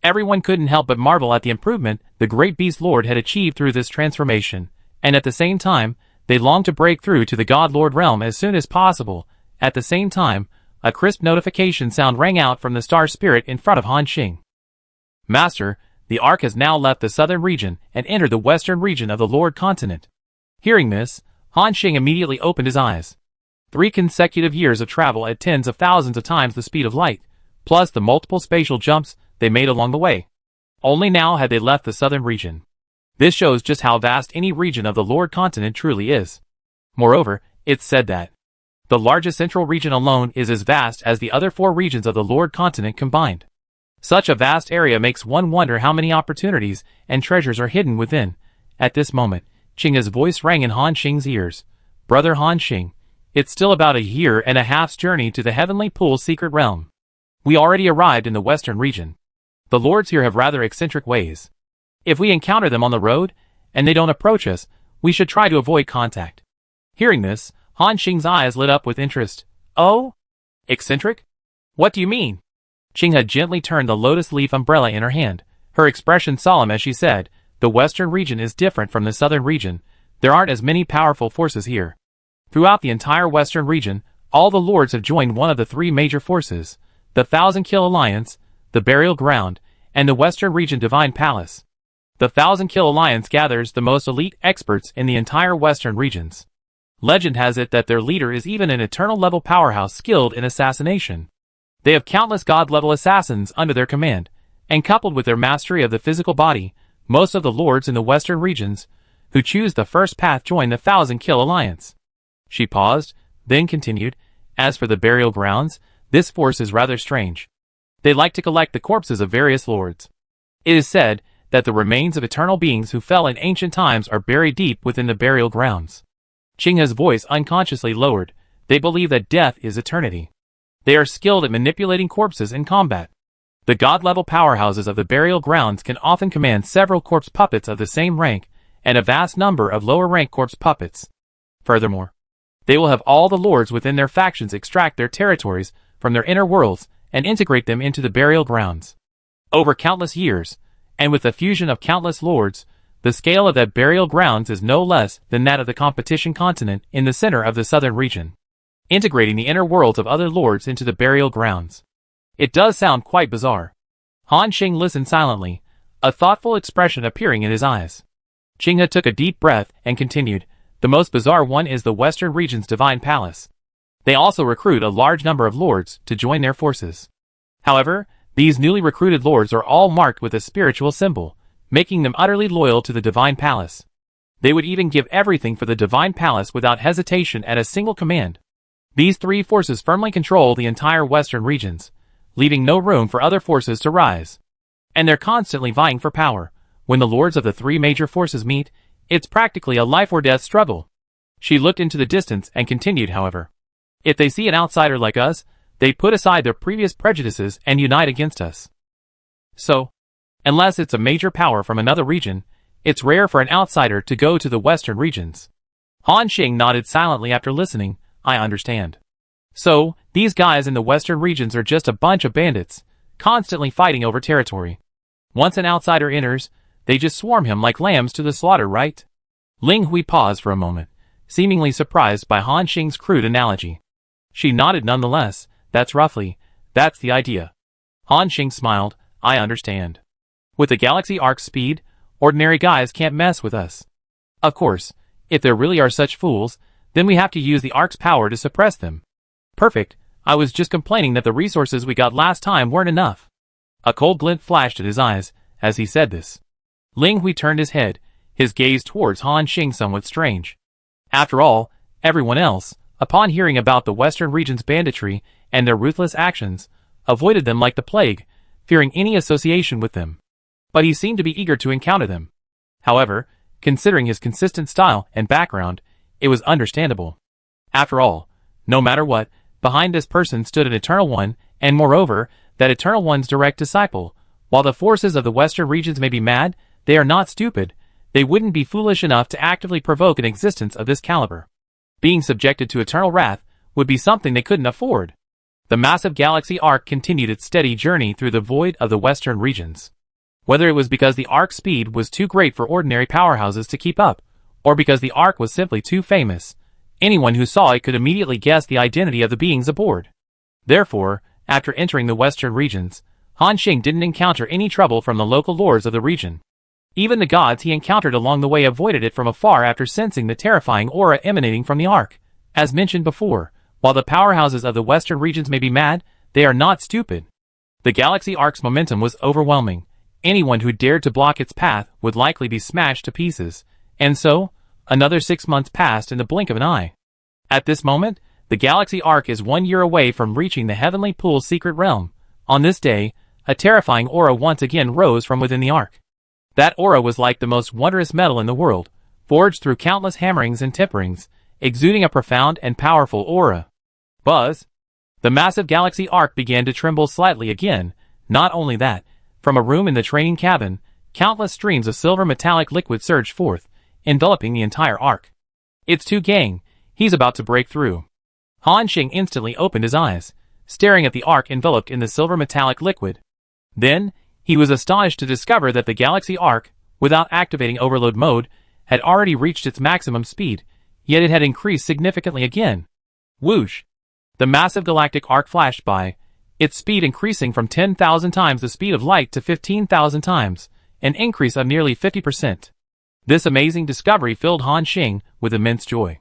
Everyone couldn't help but marvel at the improvement the great beast lord had achieved through this transformation, and at the same time, they longed to break through to the god lord realm as soon as possible. At the same time, a crisp notification sound rang out from the star spirit in front of Han Xing. Master, the Ark has now left the southern region and entered the western region of the Lord continent. Hearing this, Han Xing immediately opened his eyes. 3 consecutive years of travel at tens of thousands of times the speed of light, plus the multiple spatial jumps they made along the way. Only now had they left the southern region. This shows just how vast any region of the Lord continent truly is. Moreover, it's said that the largest central region alone is as vast as the other 4 regions of the Lord continent combined. Such a vast area makes one wonder how many opportunities and treasures are hidden within. At this moment, Qing's voice rang in Han Xing's ears. Brother Han Xing, it's still about a year and a half's journey to the Heavenly Pool's secret realm. We already arrived in the western region. The lords here have rather eccentric ways. If we encounter them on the road, and they don't approach us, we should try to avoid contact. Hearing this, Han Xing's eyes lit up with interest. Oh? Eccentric? What do you mean? Qing had gently turned the lotus leaf umbrella in her hand, her expression solemn as she said, the western region is different from the southern region. There aren't as many powerful forces here. Throughout the entire western region, all the lords have joined one of the 3 major forces, the 1,000 Kill Alliance, the Burial Ground, and the Western Region Divine Palace. The 1,000 Kill Alliance gathers the most elite experts in the entire western regions. Legend has it that their leader is even an eternal-level powerhouse skilled in assassination. They have countless god-level assassins under their command, and coupled with their mastery of the physical body, most of the lords in the western regions who choose the first path join the 1,000 Kill Alliance. She paused, then continued, as for the burial grounds, this force is rather strange. They like to collect the corpses of various lords. It is said that the remains of eternal beings who fell in ancient times are buried deep within the burial grounds. Qing's voice unconsciously lowered. They believe that death is eternity. They are skilled at manipulating corpses in combat. The god-level powerhouses of the burial grounds can often command several corpse puppets of the same rank, and a vast number of lower-rank corpse puppets. Furthermore, they will have all the lords within their factions extract their territories from their inner worlds and integrate them into the burial grounds. Over countless years, and with the fusion of countless lords, the scale of that burial grounds is no less than that of the competition continent in the center of the southern region, integrating the inner worlds of other lords into the burial grounds. It does sound quite bizarre. Han Xing listened silently, a thoughtful expression appearing in his eyes. Qinghe took a deep breath and continued, the most bizarre one is the Western region's Divine Palace. They also recruit a large number of lords to join their forces. However, these newly recruited lords are all marked with a spiritual symbol, making them utterly loyal to the Divine Palace. They would even give everything for the Divine Palace without hesitation at a single command. These 3 forces firmly control the entire western regions, leaving no room for other forces to rise. And they're constantly vying for power. When the lords of the 3 major forces meet, it's practically a life-or-death struggle. She looked into the distance and continued, however. If they see an outsider like us, they put aside their previous prejudices and unite against us. So, unless it's a major power from another region, it's rare for an outsider to go to the western regions. Han Xing nodded silently after listening. I understand. So, these guys in the western regions are just a bunch of bandits, constantly fighting over territory. Once an outsider enters, they just swarm him like lambs to the slaughter, right? Ling Hui paused for a moment, seemingly surprised by Han Xing's crude analogy. She nodded nonetheless, That's the idea. Han Xing smiled. I understand. With the Galaxy Arc's speed, ordinary guys can't mess with us. Of course, if there really are such fools, then we have to use the Arc's power to suppress them. Perfect. I was just complaining that the resources we got last time weren't enough. A cold glint flashed at his eyes as he said this. Ling Hui turned his head, his gaze towards Han Xing somewhat strange. After all, everyone else, upon hearing about the Western region's banditry and their ruthless actions, avoided them like the plague, fearing any association with them. But he seemed to be eager to encounter them. However, considering his consistent style and background, it was understandable. After all, no matter what, behind this person stood an Eternal One, and moreover, that Eternal One's direct disciple. While the forces of the Western regions may be mad, they are not stupid. They wouldn't be foolish enough to actively provoke an existence of this caliber. Being subjected to eternal wrath would be something they couldn't afford. The massive galaxy arc continued its steady journey through the void of the Western regions. Whether it was because the arc's speed was too great for ordinary powerhouses to keep up, or because the arc was simply too famous, anyone who saw it could immediately guess the identity of the beings aboard. Therefore, after entering the Western regions, Han Xing didn't encounter any trouble from the local lords of the region. Even the gods he encountered along the way avoided it from afar after sensing the terrifying aura emanating from the arc. As mentioned before, while the powerhouses of the Western regions may be mad, they are not stupid. The galaxy arc's momentum was overwhelming. Anyone who dared to block its path would likely be smashed to pieces. And so, another 6 months passed in the blink of an eye. At this moment, the galaxy arc is 1 year away from reaching the Heavenly Pool's secret realm. On this day, a terrifying aura once again rose from within the arc. That aura was like the most wondrous metal in the world, forged through countless hammerings and temperings, exuding a profound and powerful aura. Buzz! The massive galaxy arc began to tremble slightly again. Not only that, from a room in the training cabin, countless streams of silver metallic liquid surged forth, enveloping the entire arc. It's Tu Gang, he's about to break through. Han Xing instantly opened his eyes, staring at the arc enveloped in the silver metallic liquid. Then, he was astonished to discover that the galaxy arc, without activating overload mode, had already reached its maximum speed, yet it had increased significantly again. Whoosh! The massive galactic arc flashed by, its speed increasing from 10,000 times the speed of light to 15,000 times, an increase of nearly 50%. This amazing discovery filled Han Xing with immense joy.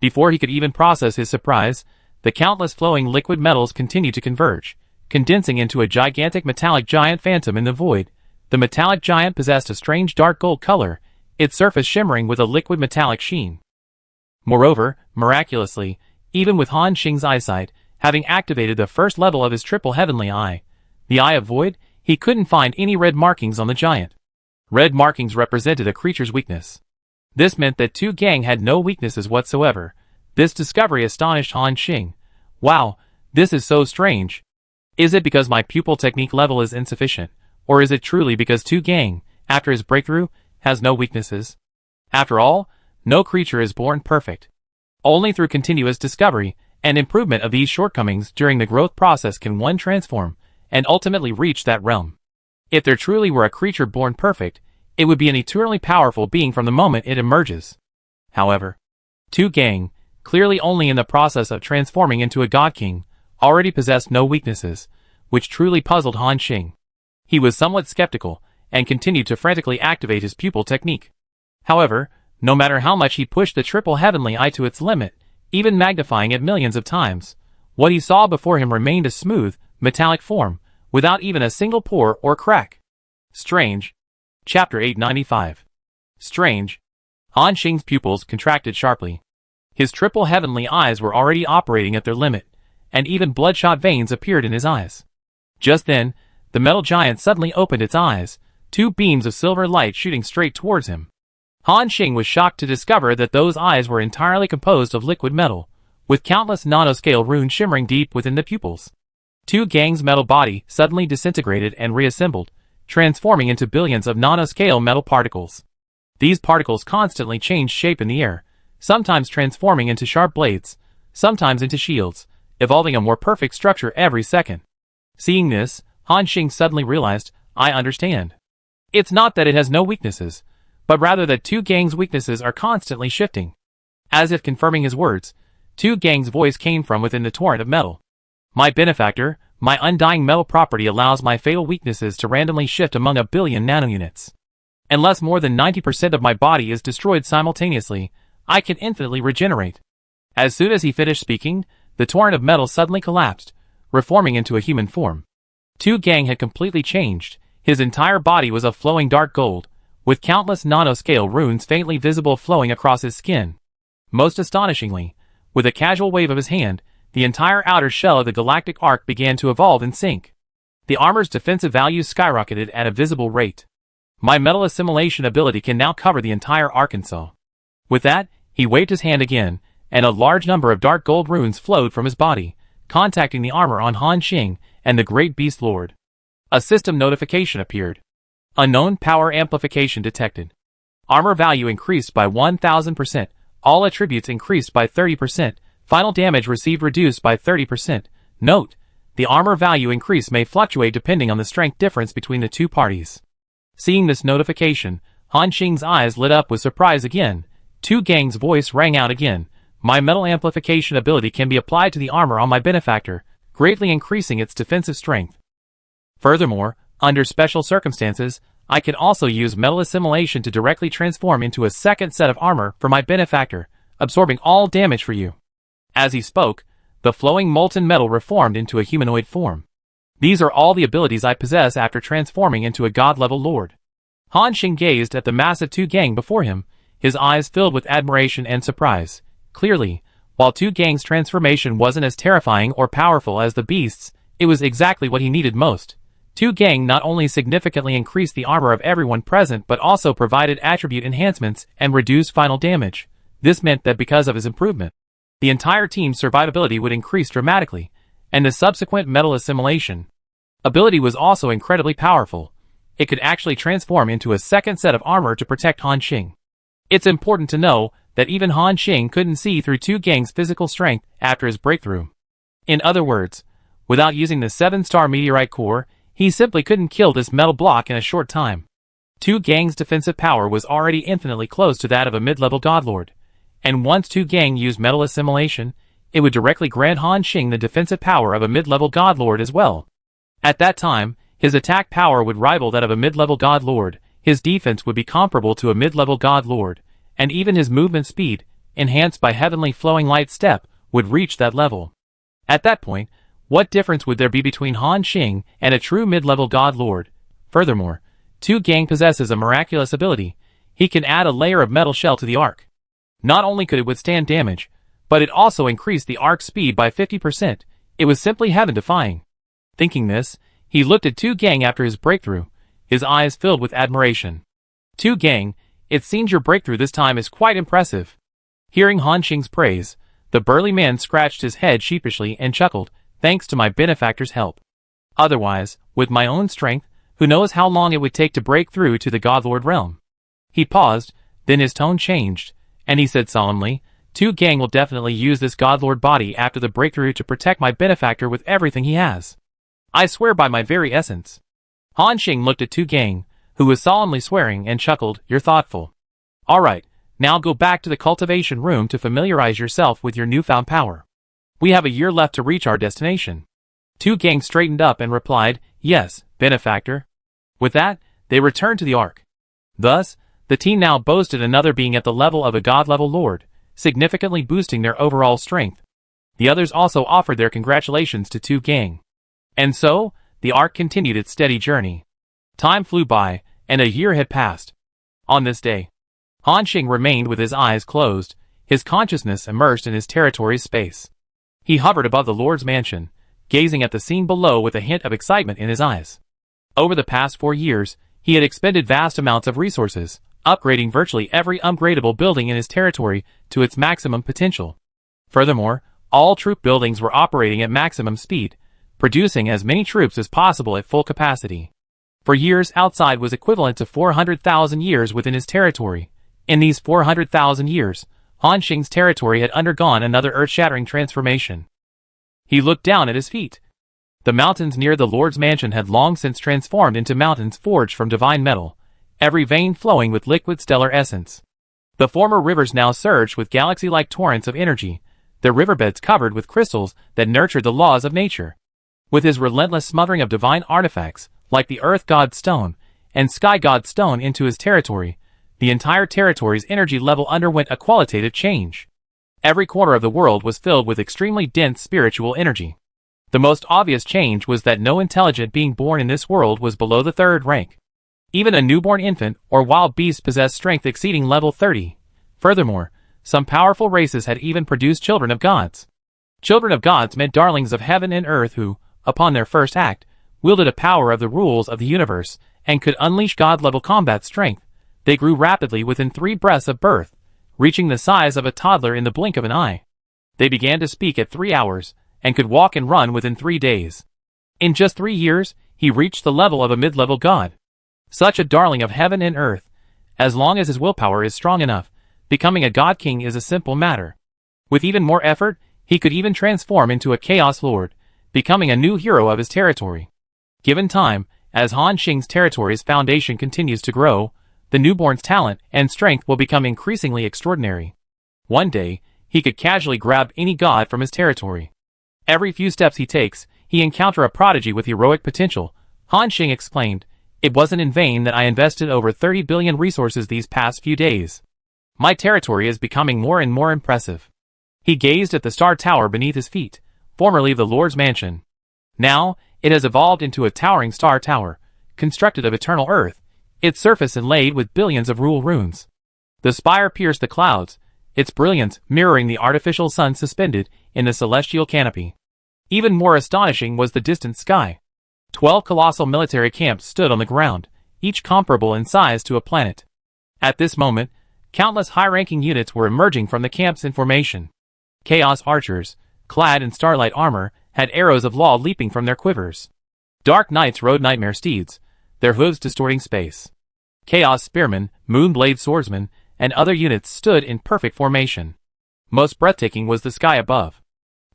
Before he could even process his surprise, the countless flowing liquid metals continued to converge, condensing into a gigantic metallic giant phantom in the void. The metallic giant possessed a strange dark gold color, its surface shimmering with a liquid metallic sheen. Moreover, miraculously, even with Han Xing's eyesight, having activated the first level of his triple heavenly eye, the Eye of Void, he couldn't find any red markings on the giant. Red markings represented a creature's weakness. This meant that Tu Gang had no weaknesses whatsoever. This discovery astonished Han Xing. Wow, this is so strange. Is it because my pupil technique level is insufficient, or is it truly because Tu Gang, after his breakthrough, has no weaknesses? After all, no creature is born perfect. Only through continuous discovery and improvement of these shortcomings during the growth process can one transform and ultimately reach that realm. If there truly were a creature born perfect, it would be an eternally powerful being from the moment it emerges. However, Tu Gang, clearly only in the process of transforming into a God King, already possessed no weaknesses, which truly puzzled Han Xing. He was somewhat skeptical, and continued to frantically activate his pupil technique. However, no matter how much he pushed the triple heavenly eye to its limit, even magnifying it millions of times, what he saw before him remained a smooth, metallic form, without even a single pore or crack. Strange. Chapter 895. Strange. Han Xing's pupils contracted sharply. His triple heavenly eyes were already operating at their limit, and even bloodshot veins appeared in his eyes. Just then, the metal giant suddenly opened its eyes, two beams of silver light shooting straight towards him. Han Xing was shocked to discover that those eyes were entirely composed of liquid metal, with countless nanoscale runes shimmering deep within the pupils. Tu Gang's metal body suddenly disintegrated and reassembled, transforming into billions of nanoscale metal particles. These particles constantly changed shape in the air, sometimes transforming into sharp blades, sometimes into shields, evolving a more perfect structure every second. Seeing this, Han Xing suddenly realized, I understand. It's not that it has no weaknesses, but rather that Tu Gang's weaknesses are constantly shifting. As if confirming his words, Tu Gang's voice came from within the torrent of metal. My benefactor, my undying metal property allows my fatal weaknesses to randomly shift among a billion nanounits. Unless more than 90% of my body is destroyed simultaneously, I can infinitely regenerate. As soon as he finished speaking, the torrent of metal suddenly collapsed, reforming into a human form. Tu Gang had completely changed. His entire body was of flowing dark gold, with countless nanoscale runes faintly visible flowing across his skin. Most astonishingly, with a casual wave of his hand, the entire outer shell of the galactic arc began to evolve and sink. The armor's defensive values skyrocketed at a visible rate. My metal assimilation ability can now cover the entire Arkansas. With that, he waved his hand again, and a large number of dark gold runes flowed from his body, contacting the armor on Han Xing and the Great Beast Lord. A system notification appeared. Unknown power amplification detected. Armor value increased by 1000%. All attributes increased by 30%. Final damage received reduced by 30%. Note: the armor value increase may fluctuate depending on the strength difference between the two parties. Seeing this notification, Han Xing's eyes lit up with surprise again. Tu Gang's voice rang out again. My metal amplification ability can be applied to the armor on my benefactor, greatly increasing its defensive strength. Furthermore, under special circumstances, I can also use metal assimilation to directly transform into a second set of armor for my benefactor, absorbing all damage for you. As he spoke, the flowing molten metal reformed into a humanoid form. These are all the abilities I possess after transforming into a god-level lord. Han Xing gazed at the massive Tu Gang before him, his eyes filled with admiration and surprise. Clearly, while Tu Gang's transformation wasn't as terrifying or powerful as the beast's, it was exactly what he needed most. Tu Gang not only significantly increased the armor of everyone present but also provided attribute enhancements and reduced final damage. This meant that because of his improvement, the entire team's survivability would increase dramatically, and the subsequent metal assimilation ability was also incredibly powerful. It could actually transform into a second set of armor to protect Han Xing. It's important to know that even Han Xing couldn't see through Tu Gang's physical strength after his breakthrough. In other words, without using the 7-star meteorite core, he simply couldn't kill this metal block in a short time. Tu Gang's defensive power was already infinitely close to that of a mid-level godlord, and once Tu Gang used metal assimilation, it would directly grant Han Xing the defensive power of a mid-level godlord as well. At that time, his attack power would rival that of a mid-level godlord, his defense would be comparable to a mid-level godlord, and even his movement speed, enhanced by heavenly flowing light step, would reach that level. At that point, what difference would there be between Han Xing and a true mid-level godlord? Furthermore, Tu Gang possesses a miraculous ability. He can add a layer of metal shell to the arc. Not only could it withstand damage, but it also increased the arc speed by 50%. It was simply heaven-defying. Thinking this, he looked at Tu Gang after his breakthrough, his eyes filled with admiration. Tu Gang, it seems your breakthrough this time is quite impressive. Hearing Han Xing's praise, the burly man scratched his head sheepishly and chuckled, thanks to my benefactor's help. Otherwise, with my own strength, who knows how long it would take to break through to the godlord realm. He paused, then his tone changed, and he said solemnly, Tu Gang will definitely use this godlord body after the breakthrough to protect my benefactor with everything he has. I swear by my very essence. Han Xing looked at Tu Gang, who was solemnly swearing, and chuckled, you're thoughtful. Alright, now go back to the cultivation room to familiarize yourself with your newfound power. We have a year left to reach our destination. Tu Gang straightened up and replied, yes, benefactor. With that, they returned to the Ark. Thus, the team now boasted another being at the level of a god-level lord, significantly boosting their overall strength. The others also offered their congratulations to Tu Gang. And so, the Ark continued its steady journey. Time flew by, and a year had passed. On this day, Han Xing remained with his eyes closed, his consciousness immersed in his territory's space. He hovered above the Lord's mansion, gazing at the scene below with a hint of excitement in his eyes. Over the past 4 years, he had expended vast amounts of resources, upgrading virtually every upgradable building in his territory to its maximum potential. Furthermore, all troop buildings were operating at maximum speed, producing as many troops as possible at full capacity. For years outside was equivalent to 400,000 years within his territory. In these 400,000 years, Han Xing's territory had undergone another earth-shattering transformation. He looked down at his feet. The mountains near the Lord's mansion had long since transformed into mountains forged from divine metal, every vein flowing with liquid stellar essence. The former rivers now surged with galaxy-like torrents of energy, their riverbeds covered with crystals that nurtured the laws of nature. With his relentless smothering of divine artifacts, like the Earth God's Stone and Sky God's Stone into his territory, the entire territory's energy level underwent a qualitative change. Every corner of the world was filled with extremely dense spiritual energy. The most obvious change was that no intelligent being born in this world was below the third rank. Even a newborn infant or wild beast possessed strength exceeding level 30. Furthermore, some powerful races had even produced children of gods. Children of gods meant darlings of heaven and earth who, upon their first act, wielded a power of the rules of the universe and could unleash god-level combat strength. They grew rapidly within 3 breaths of birth, reaching the size of a toddler in the blink of an eye. They began to speak at 3 hours, and could walk and run within 3 days. In just 3 years, he reached the level of a mid-level god. Such a darling of heaven and earth, as long as his willpower is strong enough, becoming a god king is a simple matter. With even more effort, he could even transform into a chaos lord, becoming a new hero of his territory. Given time, as Han Xing's territory's foundation continues to grow, the newborn's talent and strength will become increasingly extraordinary. One day, he could casually grab any god from his territory. Every few steps he takes, he encounter a prodigy with heroic potential. Han Xing explained, "It wasn't in vain that I invested over 30 billion resources these past few days. My territory is becoming more and more impressive." He gazed at the star tower beneath his feet, formerly the Lord's mansion. Now, it has evolved into a towering star tower, constructed of eternal earth, its surface inlaid with billions of rule runes. The spire pierced the clouds, its brilliance mirroring the artificial sun suspended in the celestial canopy. Even more astonishing was the distant sky. 12 colossal military camps stood on the ground, each comparable in size to a planet. At this moment, countless high-ranking units were emerging from the camps in formation. Chaos archers, clad in starlight armor, had arrows of law leaping from their quivers. Dark knights rode nightmare steeds, their hooves distorting space. Chaos spearmen, moonblade swordsmen, and other units stood in perfect formation. Most breathtaking was the sky above.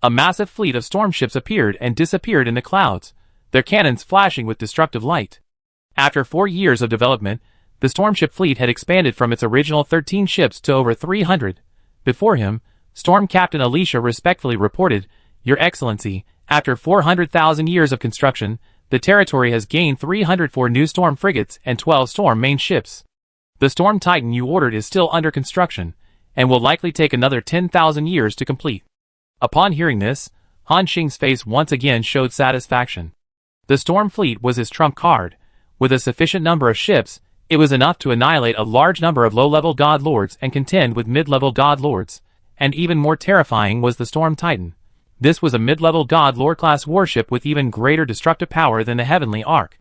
A massive fleet of storm ships appeared and disappeared in the clouds, their cannons flashing with destructive light. After 4 years of development, the stormship fleet had expanded from its original 13 ships to over 300. Before him, Storm Captain Alicia respectfully reported, "Your Excellency, after 400,000 years of construction, the territory has gained 304 new storm frigates and 12 storm main ships. The Storm Titan you ordered is still under construction, and will likely take another 10,000 years to complete." Upon hearing this, Han Xing's face once again showed satisfaction. The Storm Fleet was his trump card. With a sufficient number of ships, it was enough to annihilate a large number of low-level god lords and contend with mid-level god lords. And even more terrifying was the Storm Titan. This was a mid-level god lord class warship with even greater destructive power than the Heavenly Ark.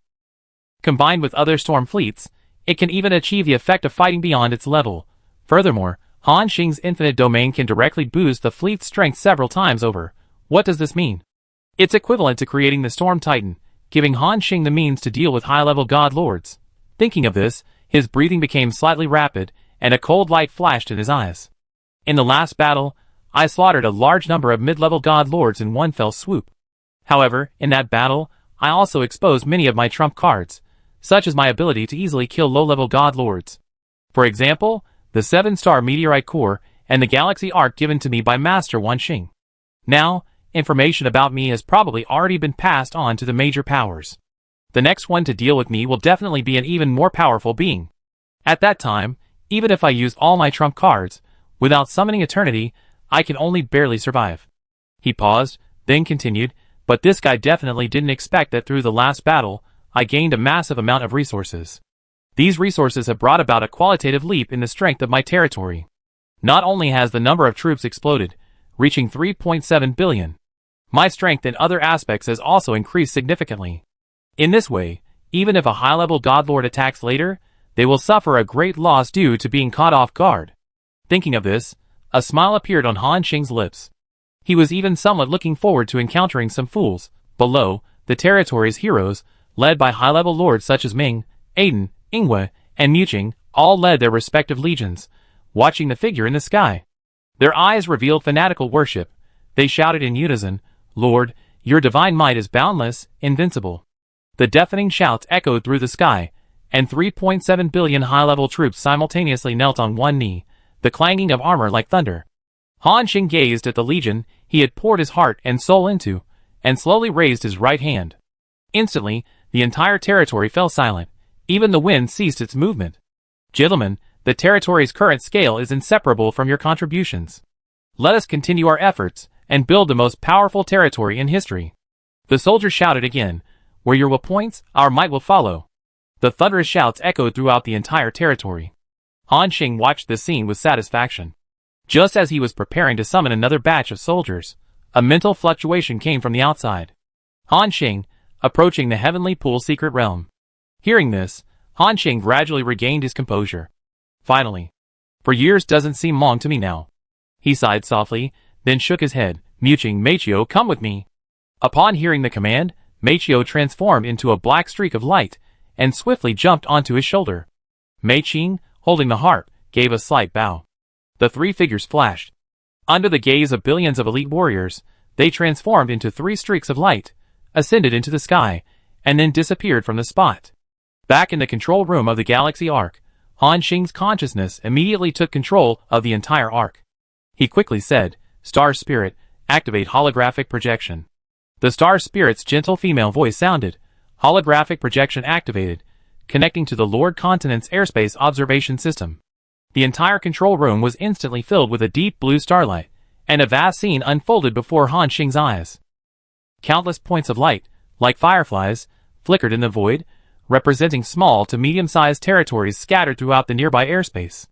Combined with other storm fleets, it can even achieve the effect of fighting beyond its level. Furthermore, Han Xing's infinite domain can directly boost the fleet's strength several times over. What does this mean? It's equivalent to creating the Storm Titan, giving Han Xing the means to deal with high-level god lords. Thinking of this, his breathing became slightly rapid, and a cold light flashed in his eyes. In the last battle, I slaughtered a large number of mid-level god lords in one fell swoop. However, in that battle, I also exposed many of my trump cards, such as my ability to easily kill low-level god lords. For example, the 7-star meteorite core and the galaxy arc given to me by Master Wan Xing. Now, information about me has probably already been passed on to the major powers. The next one to deal with me will definitely be an even more powerful being. At that time, even if I use all my trump cards, without summoning eternity, I can only barely survive. He paused, then continued, but this guy definitely didn't expect that through the last battle, I gained a massive amount of resources. These resources have brought about a qualitative leap in the strength of my territory. Not only has the number of troops exploded, reaching 3.7 billion, my strength in other aspects has also increased significantly. In this way, even if a high-level godlord attacks later, they will suffer a great loss due to being caught off guard. Thinking of this, a smile appeared on Han Xing's lips. He was even somewhat looking forward to encountering some fools. Below, the territory's heroes, led by high-level lords such as Ming, Aiden, Ingwe, and Muqing, all led their respective legions, watching the figure in the sky. Their eyes revealed fanatical worship. They shouted in unison, "Lord, your divine might is boundless, invincible." The deafening shouts echoed through the sky, and 3.7 billion high-level troops simultaneously knelt on one knee, the clanging of armor like thunder. Han Xing gazed at the legion he had poured his heart and soul into, and slowly raised his right hand. Instantly, the entire territory fell silent. Even the wind ceased its movement. Gentlemen, the territory's current scale is inseparable from your contributions. Let us continue our efforts and build the most powerful territory in history. The soldiers shouted again, where your will points, our might will follow. The thunderous shouts echoed throughout the entire territory. Han Xing watched this scene with satisfaction. Just as he was preparing to summon another batch of soldiers, a mental fluctuation came from the outside. Han Xing, approaching the heavenly pool secret realm. Hearing this, Han Xing gradually regained his composure. Finally. For years doesn't seem long to me now. He sighed softly, then shook his head, muching, Meichio, come with me. Upon hearing the command, Meichio transformed into a black streak of light, and swiftly jumped onto his shoulder. Mei Qing, holding the harp, gave a slight bow. The three figures flashed. Under the gaze of billions of elite warriors, they transformed into three streaks of light, ascended into the sky, and then disappeared from the spot. Back in the control room of the Galaxy Ark, Han Xing's consciousness immediately took control of the entire Ark. He quickly said, Star Spirit, activate holographic projection. The Star Spirit's gentle female voice sounded, holographic projection activated, connecting to the Lord Continent's airspace observation system. The entire control room was instantly filled with a deep blue starlight, and a vast scene unfolded before Han Xing's eyes. Countless points of light, like fireflies, flickered in the void, representing small to medium-sized territories scattered throughout the nearby airspace.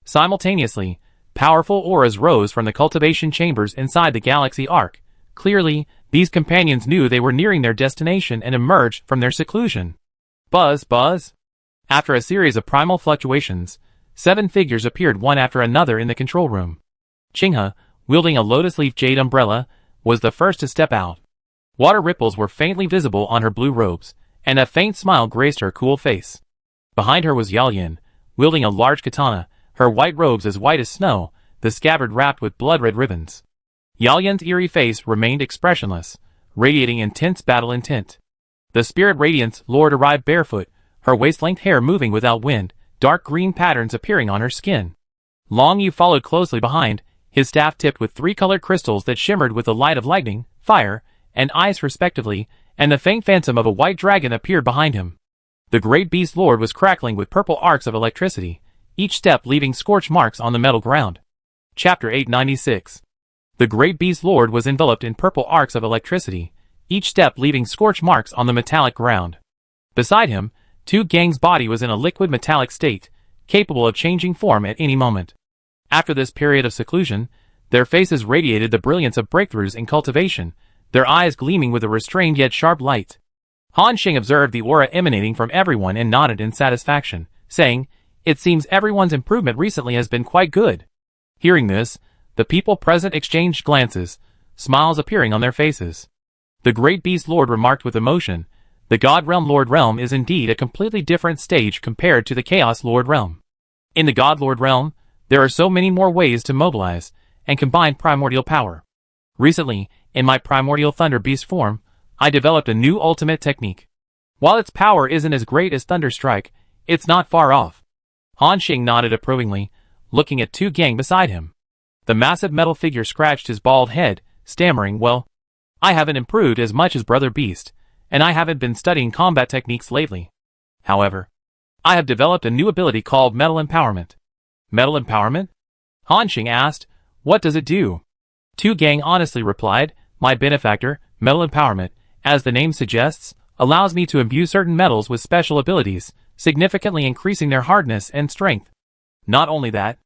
Simultaneously, powerful auras rose from the cultivation chambers inside the Galaxy Ark. Clearly, these companions knew they were nearing their destination and emerged from their seclusion. Buzz, buzz. After a series of primal fluctuations, 7 figures appeared one after another in the control room. Qinghe, wielding a lotus-leaf jade umbrella, was the first to step out. Water ripples were faintly visible on her blue robes, and a faint smile graced her cool face. Behind her was Yaoyan, wielding a large katana, her white robes as white as snow, the scabbard wrapped with blood-red ribbons. Yaoyan's eerie face remained expressionless, radiating intense battle intent. The Spirit Radiance Lord arrived barefoot, her waist-length hair moving without wind, dark green patterns appearing on her skin. Long Yu followed closely behind, his staff tipped with 3 colored crystals that shimmered with the light of lightning, fire, and ice respectively, and the faint phantom of a white dragon appeared behind him. The great beast lord was crackling with purple arcs of electricity, each step leaving scorch marks on the metal ground. Chapter 896. The great beast lord was enveloped in purple arcs of electricity, each step leaving scorch marks on the metallic ground. Beside him, Tu Gang's body was in a liquid metallic state, capable of changing form at any moment. After this period of seclusion, their faces radiated the brilliance of breakthroughs in cultivation, their eyes gleaming with a restrained yet sharp light. Han Xing observed the aura emanating from everyone and nodded in satisfaction, saying, It seems everyone's improvement recently has been quite good. Hearing this, the people present exchanged glances, smiles appearing on their faces. The great beast lord remarked with emotion, The God Realm Lord Realm is indeed a completely different stage compared to the Chaos Lord Realm. In the God Lord Realm, there are so many more ways to mobilize and combine primordial power. Recently, in my primordial thunder beast form, I developed a new ultimate technique. While its power isn't as great as Thunder Strike, it's not far off. Han Xing nodded approvingly, looking at Tu Gang beside him. The massive metal figure scratched his bald head, stammering, Well, I haven't improved as much as Brother Beast, and I haven't been studying combat techniques lately. However, I have developed a new ability called Metal Empowerment. Metal Empowerment? Han Xing asked, What does it do? Tu Gang honestly replied, My benefactor, Metal Empowerment, as the name suggests, allows me to imbue certain metals with special abilities, significantly increasing their hardness and strength. Not only that,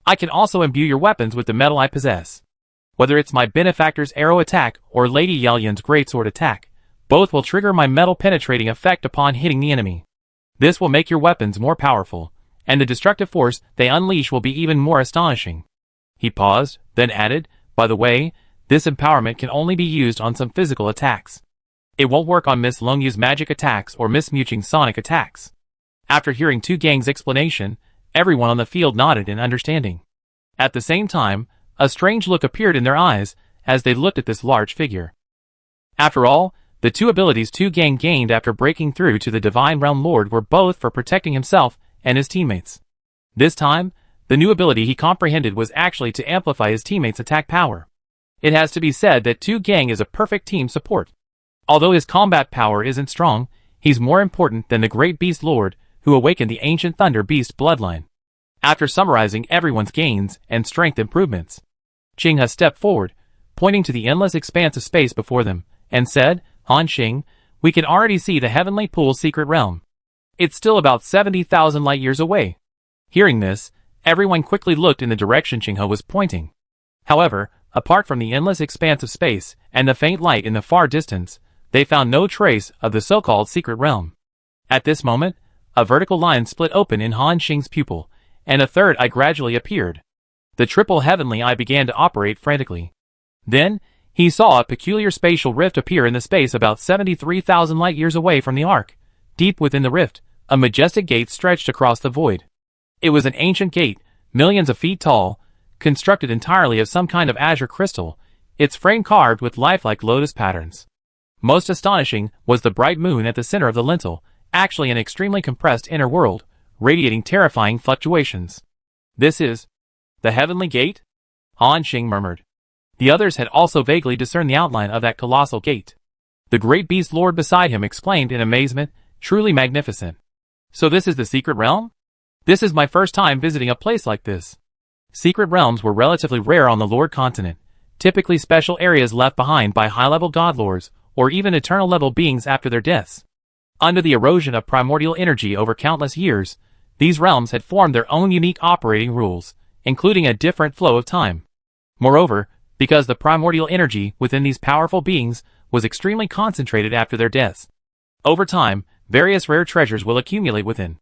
I can also imbue your weapons with the metal I possess. Whether it's my benefactor's arrow attack or Lady Yaoyan's greatsword attack, both will trigger my metal penetrating effect upon hitting the enemy. This will make your weapons more powerful, and the destructive force they unleash will be even more astonishing. He paused, then added, By the way, this empowerment can only be used on some physical attacks. It won't work on Miss Longyu's magic attacks or Miss Muching's sonic attacks. After hearing Tu Gang's explanation, everyone on the field nodded in understanding. At the same time, a strange look appeared in their eyes as they looked at this large figure. After all, the two abilities Tu Gang gained after breaking through to the Divine Realm Lord were both for protecting himself and his teammates. This time, The new ability he comprehended was actually to amplify his teammates' attack power. It has to be said that Tu Gang is a perfect team support. Although his combat power isn't strong, he's more important than the Great Beast Lord, who awakened the ancient Thunder Beast bloodline. After summarizing everyone's gains and strength improvements, Qinghe stepped forward, pointing to the endless expanse of space before them, and said, "Han Xing, we can already see the Heavenly Pool's secret realm. It's still about 70,000 light-years away." Hearing this, everyone quickly looked in the direction Qinghe was pointing. However, apart from the endless expanse of space and the faint light in the far distance, they found no trace of the so-called secret realm. At this moment, a vertical line split open in Han Xing's pupil, and a third eye gradually appeared. The triple heavenly eye began to operate frantically. Then, he saw a peculiar spatial rift appear in the space about 73,000 light-years away from the ark. Deep within the rift, a majestic gate stretched across the void. It was an ancient gate, millions of feet tall, constructed entirely of some kind of azure crystal, its frame carved with lifelike lotus patterns. Most astonishing was the bright moon at the center of the lintel, actually an extremely compressed inner world, radiating terrifying fluctuations. "This is the Heavenly Gate?" Han Xing murmured. The others had also vaguely discerned the outline of that colossal gate. The Great Beast Lord beside him exclaimed in amazement, "Truly magnificent. So this is the secret realm? This is my first time visiting a place like this." Secret realms were relatively rare on the Lord continent, typically special areas left behind by high-level godlords, or even eternal-level beings after their deaths. Under the erosion of primordial energy over countless years, these realms had formed their own unique operating rules, including a different flow of time. Moreover, because the primordial energy within these powerful beings was extremely concentrated after their deaths, over time, various rare treasures will accumulate within.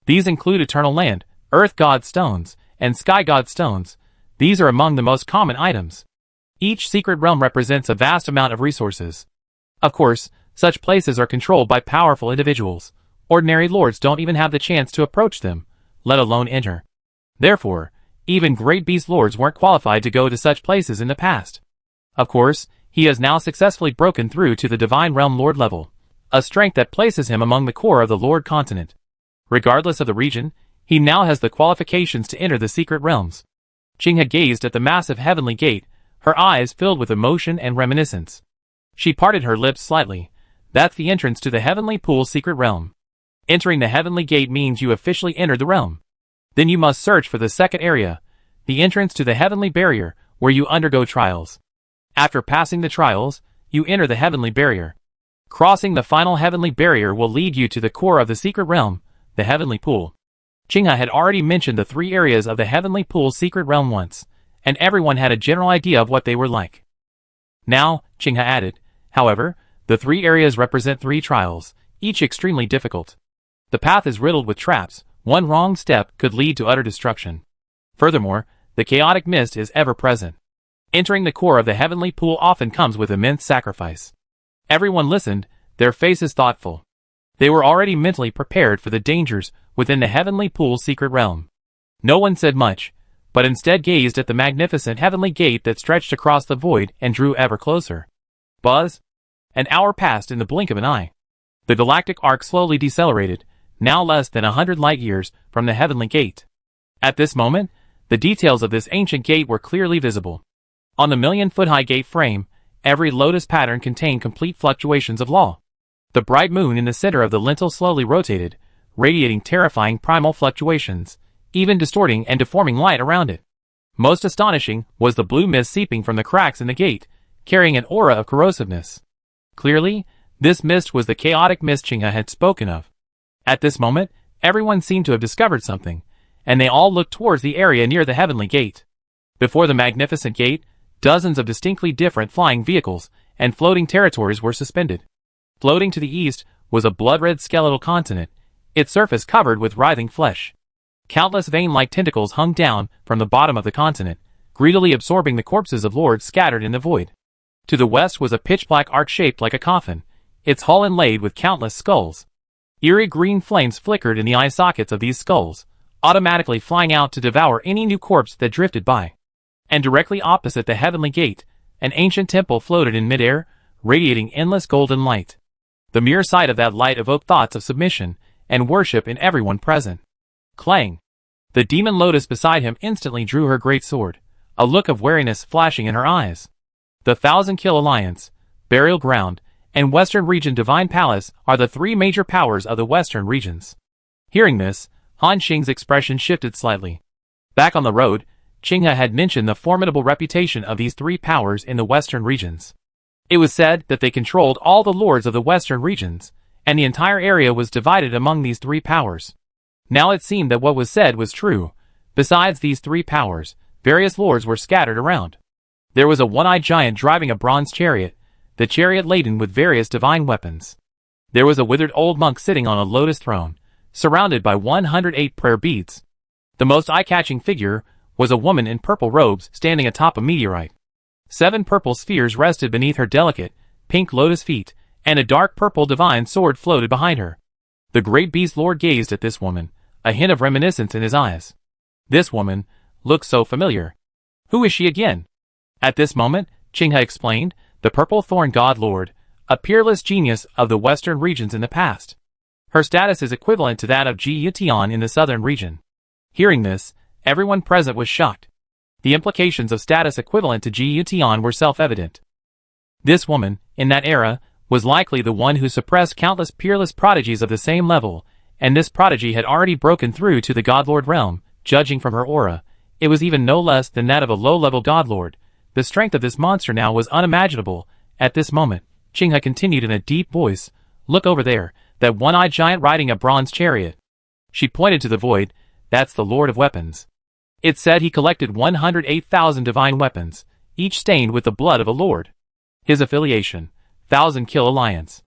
These include eternal land, earth god stones, and sky god stones. These are among the most common items. Each secret realm represents a vast amount of resources. Of course, such places are controlled by powerful individuals. Ordinary lords don't even have the chance to approach them, let alone enter. Therefore, even great beast lords weren't qualified to go to such places in the past. Of course, he has now successfully broken through to the Divine Realm Lord level, a strength that places him among the core of the Lord continent. Regardless of the region, he now has the qualifications to enter the secret realms. Qinghe gazed at the massive heavenly gate, her eyes filled with emotion and reminiscence. She parted her lips slightly. That's the entrance to the Heavenly Pool's secret realm. Entering the Heavenly Gate means you officially entered the realm. Then you must search for the second area, the entrance to the Heavenly Barrier, where you undergo trials. After passing the trials, you enter the Heavenly Barrier. Crossing the final Heavenly Barrier will lead you to the core of the secret realm, the Heavenly Pool. Qinghe had already mentioned the 3 areas of the Heavenly Pool's secret realm once, and everyone had a general idea of what they were like. Now, Qinghe added, however, the 3 areas represent 3 trials, each extremely difficult. The path is riddled with traps. One wrong step could lead to utter destruction. Furthermore, the chaotic mist is ever present. Entering the core of the Heavenly Pool often comes with immense sacrifice. Everyone listened, their faces thoughtful. They were already mentally prepared for the dangers within the Heavenly Pool's secret realm. No one said much, but instead gazed at the magnificent heavenly gate that stretched across the void and drew ever closer. Buzz! An hour passed in the blink of an eye. The galactic arc slowly decelerated, now less than 100 light-years from the heavenly gate. At this moment, the details of this ancient gate were clearly visible. On the million-foot-high gate frame, every lotus pattern contained complete fluctuations of law. The bright moon in the center of the lintel slowly rotated, radiating terrifying primal fluctuations, even distorting and deforming light around it. Most astonishing was the blue mist seeping from the cracks in the gate, carrying an aura of corrosiveness. Clearly, this mist was the chaotic mist Qinghe had spoken of. At this moment, everyone seemed to have discovered something, and they all looked towards the area near the heavenly gate. Before the magnificent gate, dozens of distinctly different flying vehicles and floating territories were suspended. Floating to the east was a blood-red skeletal continent, its surface covered with writhing flesh. Countless vein-like tentacles hung down from the bottom of the continent, greedily absorbing the corpses of lords scattered in the void. To the west was a pitch-black arc shaped like a coffin, its hull inlaid with countless skulls. Eerie green flames flickered in the eye sockets of these skulls, automatically flying out to devour any new corpse that drifted by. And directly opposite the heavenly gate, an ancient temple floated in midair, radiating endless golden light. The mere sight of that light evoked thoughts of submission and worship in everyone present. Clang! The demon lotus beside him instantly drew her great sword, a look of wariness flashing in her eyes. The 1,000 Kill Alliance, Burial Ground, and Western Region Divine Palace are the three major powers of the Western regions. Hearing this, Han Xing's expression shifted slightly. Back on the road, Qinghe had mentioned the formidable reputation of these three powers in the Western regions. It was said that they controlled all the lords of the Western regions, and the entire area was divided among these three powers. Now it seemed that what was said was true. Besides these three powers, various lords were scattered around. There was a one-eyed giant driving a bronze chariot, the chariot laden with various divine weapons. There was a withered old monk sitting on a lotus throne, surrounded by 108 prayer beads. The most eye-catching figure was a woman in purple robes standing atop a meteorite. 7 purple spheres rested beneath her delicate, pink lotus feet, and a dark purple divine sword floated behind her. The great beast lord gazed at this woman, a hint of reminiscence in his eyes. This woman looked so familiar. Who is she again? At this moment, Qinghe explained, the purple thorn god lord, a peerless genius of the western regions in the past. Her status is equivalent to that of Ji Yutian in the southern region. Hearing this, everyone present was shocked. The implications of status equivalent to Ji Yutian were self-evident. This woman, in that era, was likely the one who suppressed countless peerless prodigies of the same level, and this prodigy had already broken through to the godlord realm. Judging from her aura, it was even no less than that of a low-level godlord. The strength of this monster now was unimaginable. At this moment, Qinghe continued in a deep voice, "Look over there, that one-eyed giant riding a bronze chariot." She pointed to the void. "That's the Lord of Weapons." It said he collected 108,000 divine weapons, each stained with the blood of a lord. His affiliation, 1,000 Kill Alliance.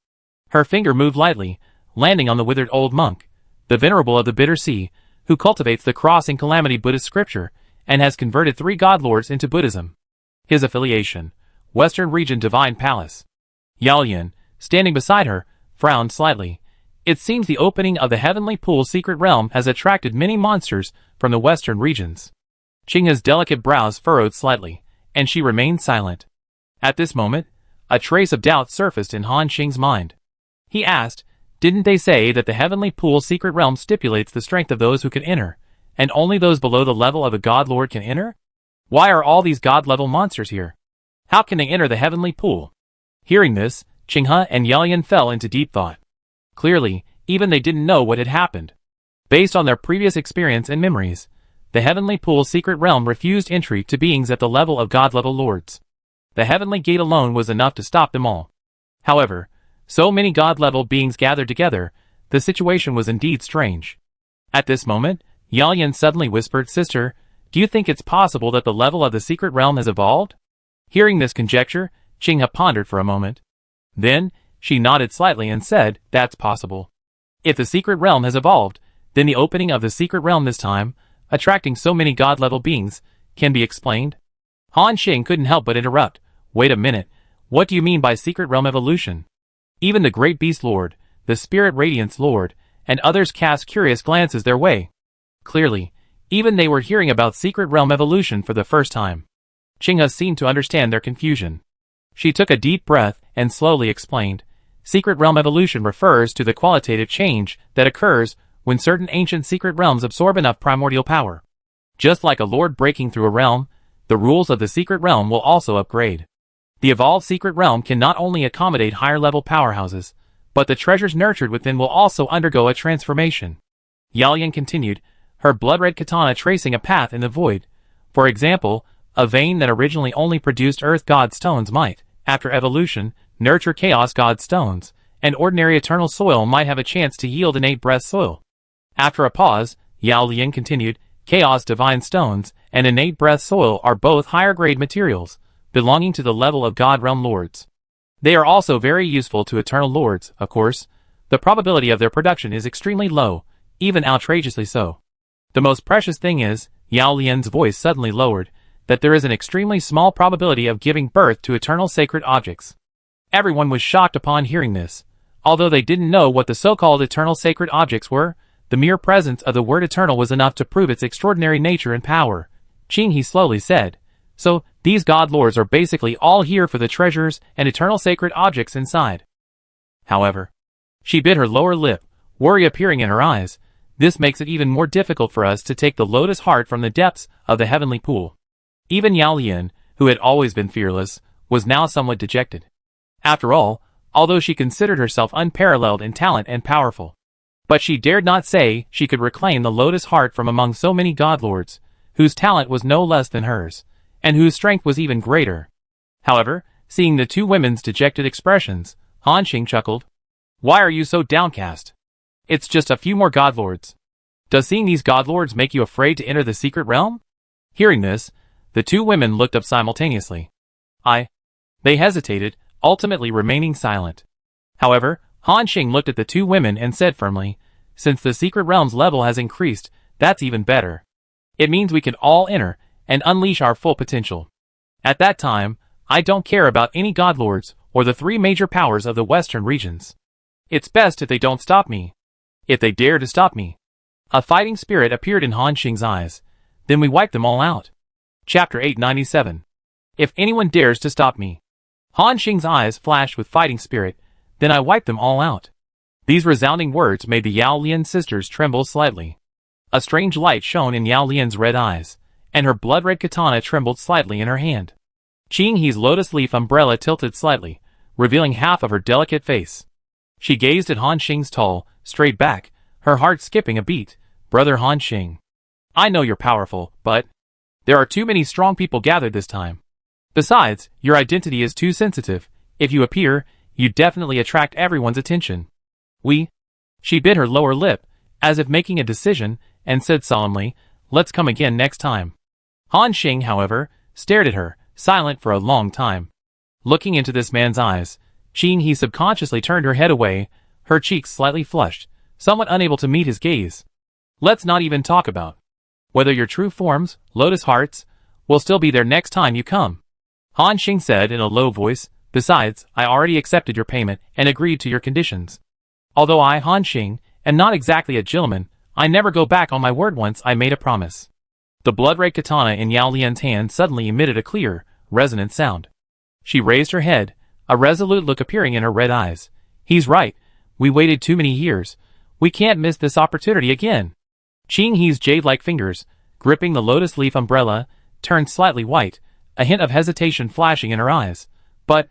Her finger moved lightly, landing on the withered old monk, the venerable of the bitter sea, who cultivates the cross in Calamity Buddhist scripture, and has converted 3 godlords into Buddhism. His affiliation, Western Region Divine Palace. Yao Yan, standing beside her, frowned slightly. It seems the opening of the Heavenly Pool's secret realm has attracted many monsters from the western regions. Qinghe's delicate brows furrowed slightly, and she remained silent. At this moment, a trace of doubt surfaced in Han Xing's mind. He asked, "Didn't they say that the Heavenly Pool's secret realm stipulates the strength of those who can enter, and only those below the level of a god lord can enter? Why are all these god-level monsters here? How can they enter the Heavenly Pool?" Hearing this, Qinghe and Yao Yan fell into deep thought. Clearly, even they didn't know what had happened. Based on their previous experience and memories, the Heavenly Pool's secret realm refused entry to beings at the level of god-level lords. The Heavenly Gate alone was enough to stop them all. However, so many god-level beings gathered together, the situation was indeed strange. At this moment, Yao Yan suddenly whispered, "Sister, do you think it's possible that the level of the secret realm has evolved?" Hearing this conjecture, Qinghe pondered for a moment. Then, she nodded slightly and said, "That's possible. If the secret realm has evolved, then the opening of the secret realm this time, attracting so many god-level beings, can be explained." Han Xing couldn't help but interrupt. "Wait a minute, what do you mean by secret realm evolution?" Even the great beast lord, the spirit radiance lord, and others cast curious glances their way. Clearly, even they were hearing about secret realm evolution for the first time. Qinghe seemed to understand their confusion. She took a deep breath and slowly explained, "Secret realm evolution refers to the qualitative change that occurs when certain ancient secret realms absorb enough primordial power. Just like a lord breaking through a realm, the rules of the secret realm will also upgrade. The evolved secret realm can not only accommodate higher-level powerhouses, but the treasures nurtured within will also undergo a transformation." Yao Yan continued, her blood-red katana tracing a path in the void. For example, a vein that originally only produced earth god stones might, after evolution, nurture chaos god stones, and ordinary eternal soil might have a chance to yield innate breath soil. After a pause, Yao Yan continued, chaos divine stones and innate breath soil are both higher-grade materials, belonging to the level of god realm lords. They are also very useful to eternal lords, of course. The probability of their production is extremely low, even outrageously so. The most precious thing is, Yao Yan's voice suddenly lowered, that there is an extremely small probability of giving birth to eternal sacred objects. Everyone was shocked upon hearing this. Although they didn't know what the so-called eternal sacred objects were, the mere presence of the word eternal was enough to prove its extraordinary nature and power. Qinghe slowly said, "So, these god lords are basically all here for the treasures and eternal sacred objects inside." However, she bit her lower lip, worry appearing in her eyes. This makes it even more difficult for us to take the lotus heart from the depths of the heavenly pool. Even Yao Lian, who had always been fearless, was now somewhat dejected. After all, although she considered herself unparalleled in talent and powerful, but she dared not say she could reclaim the lotus heart from among so many godlords, whose talent was no less than hers, and whose strength was even greater. However, seeing the two women's dejected expressions, Han Xing chuckled. "Why are you so downcast? It's just a few more godlords. Does seeing these godlords make you afraid to enter the secret realm?" Hearing this, the two women looked up simultaneously. They hesitated, ultimately remaining silent. However, Han Xing looked at the two women and said firmly, "Since the secret realm's level has increased, that's even better. It means we can all enter and unleash our full potential. At that time, I don't care about any godlords or the three major powers of the western regions. It's best if they don't stop me. If they dare to stop me." A fighting spirit appeared in Han Xing's eyes. "Then we wipe them all out." Chapter 897. If anyone dares to stop me. Han Xing's eyes flashed with fighting spirit. "Then I wipe them all out." These resounding words made the Yao Lian sisters tremble slightly. A strange light shone in Yao Lian's red eyes, and her blood-red katana trembled slightly in her hand. Qing He's lotus leaf umbrella tilted slightly, revealing half of her delicate face. She gazed at Han Xing's tall, straight back, her heart skipping a beat. "Brother Han Xing, I know you're powerful, but there are too many strong people gathered this time. Besides, your identity is too sensitive. If you appear, you definitely attract everyone's attention. She bit her lower lip, as if making a decision, and said solemnly, "Let's come again next time." Han Xing, however, stared at her, silent for a long time. Looking into this man's eyes, Qing He subconsciously turned her head away, her cheeks slightly flushed, somewhat unable to meet his gaze. "Let's not even talk about whether your true forms, lotus hearts, will still be there next time you come," Han Xing said in a low voice. "Besides, I already accepted your payment and agreed to your conditions. Although I, Han Xing, am not exactly a gentleman, I never go back on my word once I made a promise." The blood-red katana in Yao Lian's hand suddenly emitted a clear, resonant sound. She raised her head, a resolute look appearing in her red eyes. "He's right. We waited too many years. We can't miss this opportunity again." Qing He's jade-like fingers, gripping the lotus leaf umbrella, turned slightly white, a hint of hesitation flashing in her eyes. "But..."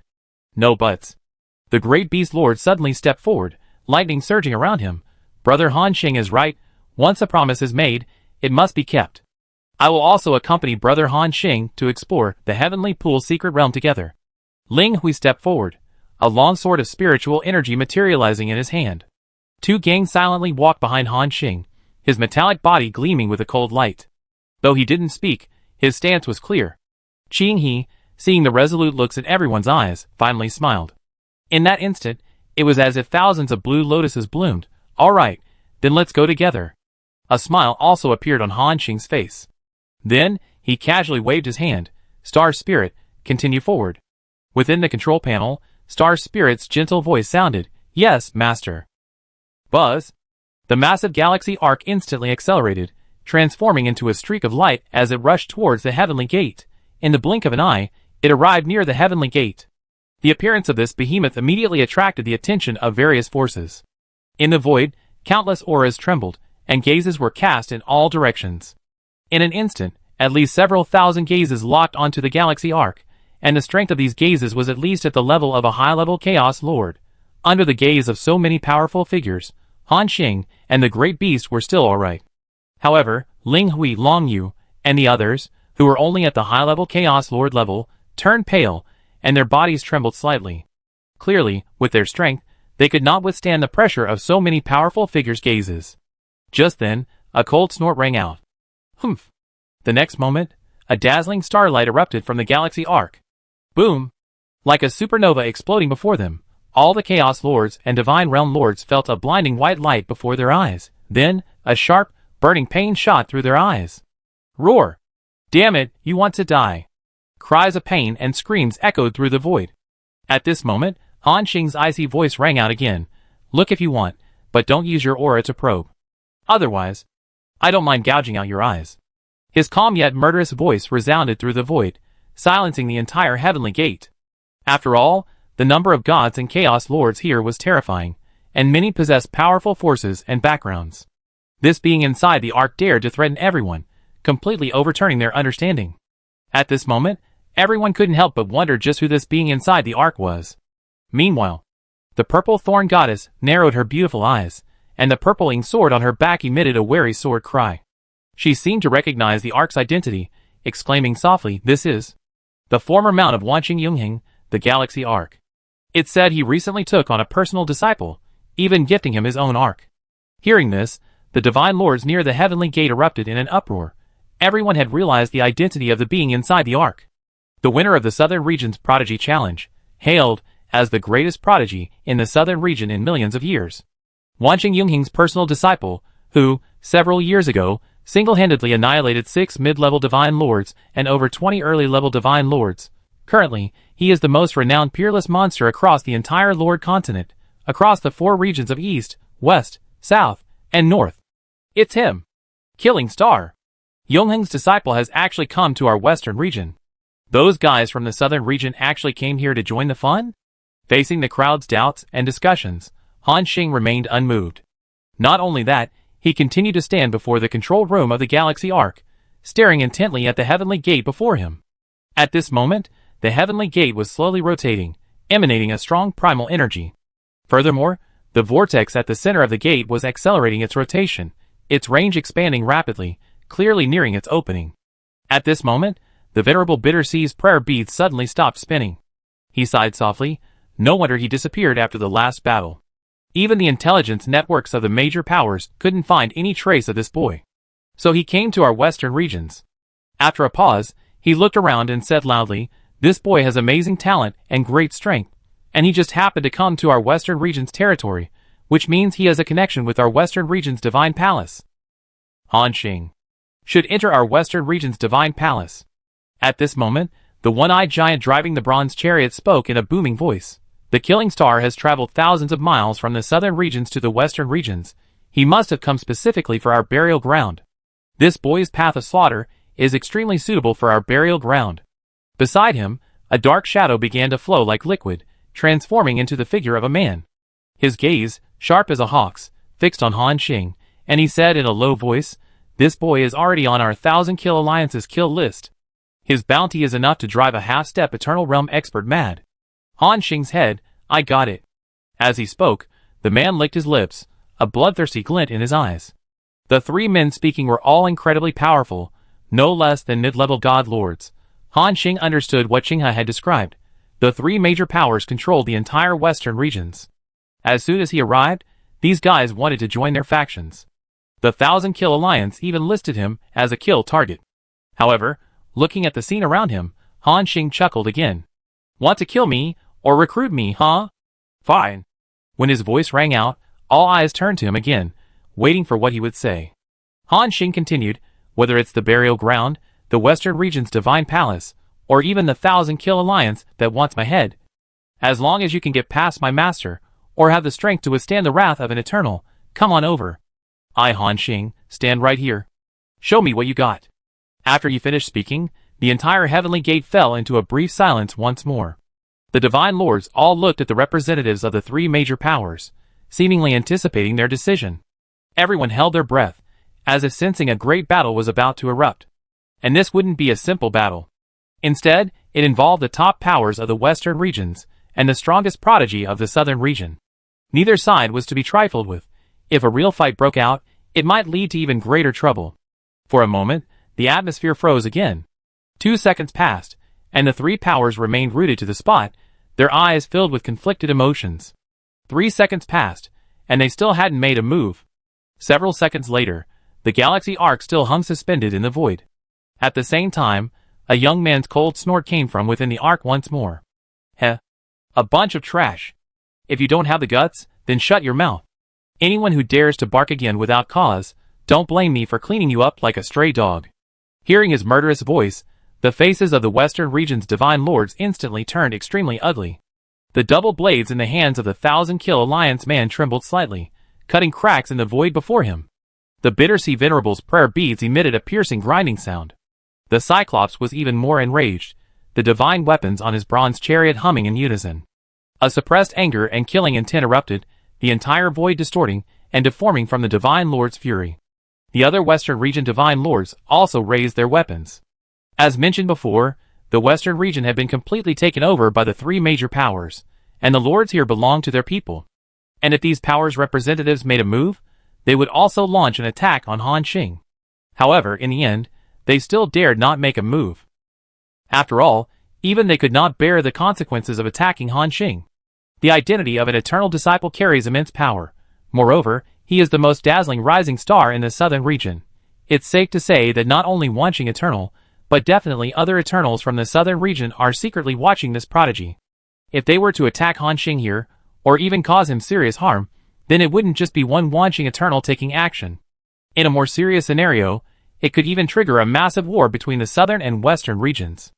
"No buts." The great beast lord suddenly stepped forward, lightning surging around him. "Brother Han Xing is right. Once a promise is made, it must be kept. I will also accompany Brother Han Xing to explore the heavenly pool secret realm together." Ling Hui stepped forward, a long sword of spiritual energy materializing in his hand. Tu Gang silently walked behind Han Xing, his metallic body gleaming with a cold light. Though he didn't speak, his stance was clear. Qing He, seeing the resolute looks in everyone's eyes, finally smiled. In that instant, it was as if thousands of blue lotuses bloomed. "All right, then let's go together." A smile also appeared on Han Xing's face. Then, he casually waved his hand. "Star Spirit, continue forward." Within the control panel, Star Spirit's gentle voice sounded, "Yes, Master." Buzz! The massive galaxy arc instantly accelerated, transforming into a streak of light as it rushed towards the heavenly gate. In the blink of an eye, it arrived near the heavenly gate. The appearance of this behemoth immediately attracted the attention of various forces. In the void, countless auras trembled, and gazes were cast in all directions. In an instant, at least several thousand gazes locked onto the galaxy arc, and the strength of these gazes was at least at the level of a high-level Chaos Lord. Under the gaze of so many powerful figures, Han Xing and the Great Beast were still alright. However, Ling Hui, Long Yu, and the others, who were only at the high-level Chaos Lord level, turned pale, and their bodies trembled slightly. Clearly, with their strength, they could not withstand the pressure of so many powerful figures' gazes. Just then, a cold snort rang out. Humph! The next moment, a dazzling starlight erupted from the galaxy arc. Boom! Like a supernova exploding before them, all the Chaos Lords and Divine Realm Lords felt a blinding white light before their eyes. Then, a sharp, burning pain shot through their eyes. Roar! Damn it, you want to die! Cries of pain and screams echoed through the void. At this moment, Han Xing's icy voice rang out again. Look if you want, but don't use your aura to probe. Otherwise, I don't mind gouging out your eyes. His calm yet murderous voice resounded through the void, silencing the entire heavenly gate. After all, the number of gods and chaos lords here was terrifying, and many possessed powerful forces and backgrounds. This being inside the Ark dared to threaten everyone, completely overturning their understanding. At this moment, everyone couldn't help but wonder just who this being inside the Ark was. Meanwhile, the purple thorn goddess narrowed her beautiful eyes, and the purple-ing sword on her back emitted a wary sword cry. She seemed to recognize the Ark's identity, exclaiming softly, "This is the former mount of Wanqing Yungheng, the Galaxy Ark." It said he recently took on a personal disciple, even gifting him his own Ark. Hearing this, the divine lords near the heavenly gate erupted in an uproar. Everyone had realized the identity of the being inside the Ark. The winner of the Southern Region's Prodigy Challenge, hailed as the greatest prodigy in the Southern Region in millions of years. Wanqing Yungheng's personal disciple, who, several years ago, single-handedly annihilated 6 mid-level divine lords and over 20 early-level divine lords. Currently, he is the most renowned peerless monster across the entire Lord continent, across the 4 regions of East, West, South, and North. It's him. Killing Star. Yungheng's disciple has actually come to our Western region. Those guys from the Southern region actually came here to join the fun? Facing the crowd's doubts and discussions, Han Xing remained unmoved. Not only that, he continued to stand before the control room of the Galaxy Ark, staring intently at the heavenly gate before him. At this moment, the heavenly gate was slowly rotating, emanating a strong primal energy. Furthermore, the vortex at the center of the gate was accelerating its rotation, its range expanding rapidly, clearly nearing its opening. At this moment, the venerable Bittersea's prayer beads suddenly stopped spinning. He sighed softly. No wonder he disappeared after the last battle. Even the intelligence networks of the major powers couldn't find any trace of this boy. So he came to our Western regions. After a pause, he looked around and said loudly, "This boy has amazing talent and great strength, and he just happened to come to our Western region's territory, which means he has a connection with our Western region's divine palace. Han Xing should enter our Western region's divine palace." At this moment, the one-eyed giant driving the bronze chariot spoke in a booming voice. "The Killing Star has traveled thousands of miles from the southern regions to the western regions. He must have come specifically for our burial ground. This boy's path of slaughter is extremely suitable for our burial ground." Beside him, a dark shadow began to flow like liquid, transforming into the figure of a man. His gaze, sharp as a hawk's, fixed on Han Xing, and he said in a low voice, "This boy is already on our 1,000 Kill Alliance's kill list. His bounty is enough to drive a half-step Eternal Realm expert mad." Han Xing's head, "I got it." As he spoke, the man licked his lips, a bloodthirsty glint in his eyes. The 3 men speaking were all incredibly powerful, no less than mid-level god lords. Han Xing understood what Xinghe had described. The 3 major powers controlled the entire western regions. As soon as he arrived, these guys wanted to join their factions. The 1,000 Kill Alliance even listed him as a kill target. However, looking at the scene around him, Han Xing chuckled again. "Want to kill me? Or recruit me, huh? Fine." When his voice rang out, all eyes turned to him again, waiting for what he would say. Han Xing continued, "Whether it's the burial ground, the Western region's divine palace, or even the 1,000 Kill Alliance that wants my head, as long as you can get past my master, or have the strength to withstand the wrath of an eternal, come on over. I, Han Xing, stand right here. Show me what you got." After he finished speaking, the entire heavenly gate fell into a brief silence once more. The divine lords all looked at the representatives of the 3 major powers, seemingly anticipating their decision. Everyone held their breath, as if sensing a great battle was about to erupt. And this wouldn't be a simple battle. Instead, it involved the top powers of the western regions, and the strongest prodigy of the southern region. Neither side was to be trifled with. If a real fight broke out, it might lead to even greater trouble. For a moment, the atmosphere froze again. 2 seconds passed, and the 3 powers remained rooted to the spot, their eyes filled with conflicted emotions. 3 seconds passed, and they still hadn't made a move. Several seconds later, the Galaxy Ark still hung suspended in the void. At the same time, a young man's cold snort came from within the Ark once more. "Heh. A bunch of trash. If you don't have the guts, then shut your mouth. Anyone who dares to bark again without cause, don't blame me for cleaning you up like a stray dog." Hearing his murderous voice, the faces of the western region's divine lords instantly turned extremely ugly. The double blades in the hands of the 1,000 Kill Alliance man trembled slightly, cutting cracks in the void before him. The Bittersea Venerable's prayer beads emitted a piercing grinding sound. The Cyclops was even more enraged, the divine weapons on his bronze chariot humming in unison. A suppressed anger and killing intent erupted, the entire void distorting and deforming from the divine lord's fury. The other Western region divine lords also raised their weapons. As mentioned before, the Western region had been completely taken over by the three major powers, and the lords here belonged to their people. And if these powers' representatives made a move, they would also launch an attack on Han Xing. However, in the end, they still dared not make a move. After all, even they could not bear the consequences of attacking Han Xing. The identity of an eternal disciple carries immense power. Moreover, he is the most dazzling rising star in the southern region. It's safe to say that not only Wan Xing Eternal, but definitely other Eternals from the southern region are secretly watching this prodigy. If they were to attack Han Xing here, or even cause him serious harm, then it wouldn't just be one Wan Xing Eternal taking action. In a more serious scenario, it could even trigger a massive war between the southern and western regions.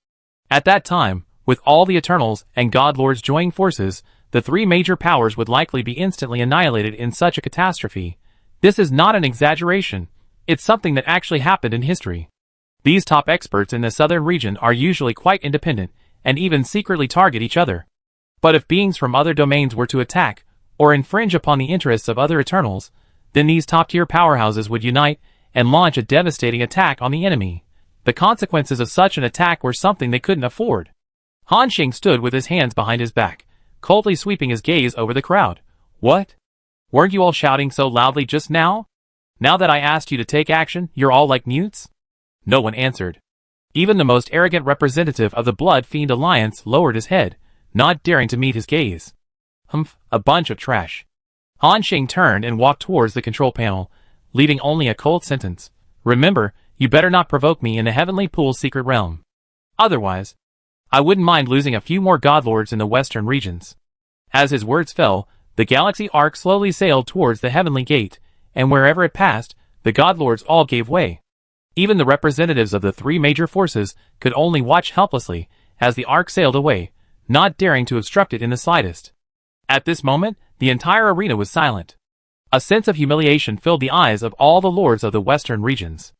At that time, with all the Eternals and God Lords joining forces, the three major powers would likely be instantly annihilated in such a catastrophe. This is not an exaggeration, it's something that actually happened in history. These top experts in the southern region are usually quite independent, and even secretly target each other. But if beings from other domains were to attack, or infringe upon the interests of other Eternals, then these top-tier powerhouses would unite and launch a devastating attack on the enemy. The consequences of such an attack were something they couldn't afford. Han Xing stood with his hands behind his back, coldly sweeping his gaze over the crowd. What? Weren't you all shouting so loudly just now? Now that I asked you to take action, you're all like mutes? No one answered. Even the most arrogant representative of the Blood Fiend Alliance lowered his head, not daring to meet his gaze. Humph, a bunch of trash. Han Xing turned and walked towards the control panel, leaving only a cold sentence. Remember, you better not provoke me in the Heavenly Pool's secret realm. Otherwise, I wouldn't mind losing a few more godlords in the western regions. As his words fell, the Galaxy Ark slowly sailed towards the Heavenly Gate, and wherever it passed, the godlords all gave way. Even the representatives of the three major forces could only watch helplessly as the Ark sailed away, not daring to obstruct it in the slightest. At this moment, the entire arena was silent. A sense of humiliation filled the eyes of all the lords of the western regions.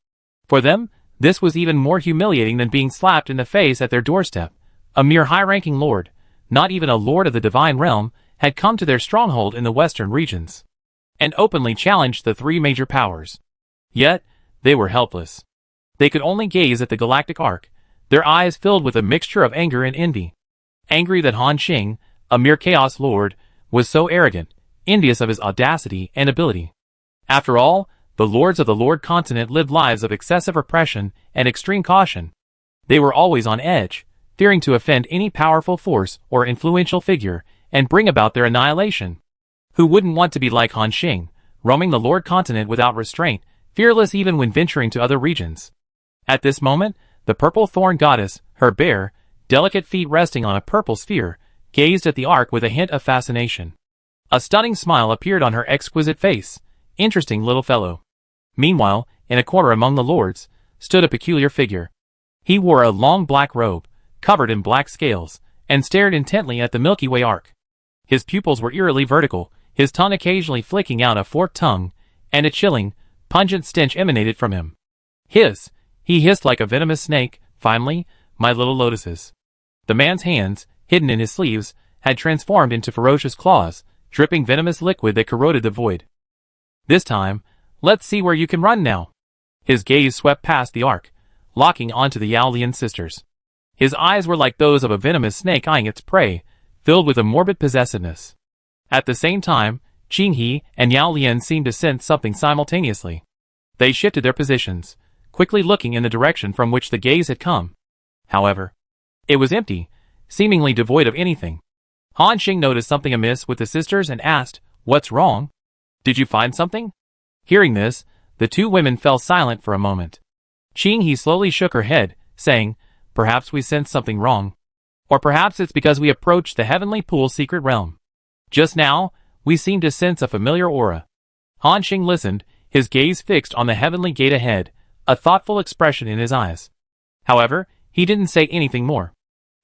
For them, this was even more humiliating than being slapped in the face at their doorstep. A mere high-ranking lord, not even a lord of the divine realm, had come to their stronghold in the western regions, and openly challenged the three major powers. Yet, they were helpless. They could only gaze at the galactic ark, their eyes filled with a mixture of anger and envy. Angry that Han Xing, a mere chaos lord, was so arrogant, envious of his audacity and ability. After all, the lords of the Lord Continent lived lives of excessive repression and extreme caution. They were always on edge, fearing to offend any powerful force or influential figure and bring about their annihilation. Who wouldn't want to be like Han Xing, roaming the Lord Continent without restraint, fearless even when venturing to other regions? At this moment, the purple thorn goddess, her bare, delicate feet resting on a purple sphere, gazed at the ark with a hint of fascination. A stunning smile appeared on her exquisite face. Interesting little fellow. Meanwhile, in a corner among the lords, stood a peculiar figure. He wore a long black robe, covered in black scales, and stared intently at the Milky Way ark. His pupils were eerily vertical, his tongue occasionally flicking out a forked tongue, and a chilling, pungent stench emanated from him. Hiss! He hissed like a venomous snake. Finally, my little lotuses. The man's hands, hidden in his sleeves, had transformed into ferocious claws, dripping venomous liquid that corroded the void. This time, let's see where you can run now. His gaze swept past the ark, locking onto the Yao Lian sisters. His eyes were like those of a venomous snake eyeing its prey, filled with a morbid possessiveness. At the same time, Qing He and Yao Lian seemed to sense something simultaneously. They shifted their positions, quickly looking in the direction from which the gaze had come. However, it was empty, seemingly devoid of anything. Han Xing noticed something amiss with the sisters and asked, "What's wrong? Did you find something?" Hearing this, the two women fell silent for a moment. Qing He slowly shook her head, saying, "Perhaps we sensed something wrong. Or perhaps it's because we approached the Heavenly Pool's secret realm. Just now, we seemed to sense a familiar aura." Han Xing listened, his gaze fixed on the Heavenly Gate ahead, a thoughtful expression in his eyes. However, he didn't say anything more.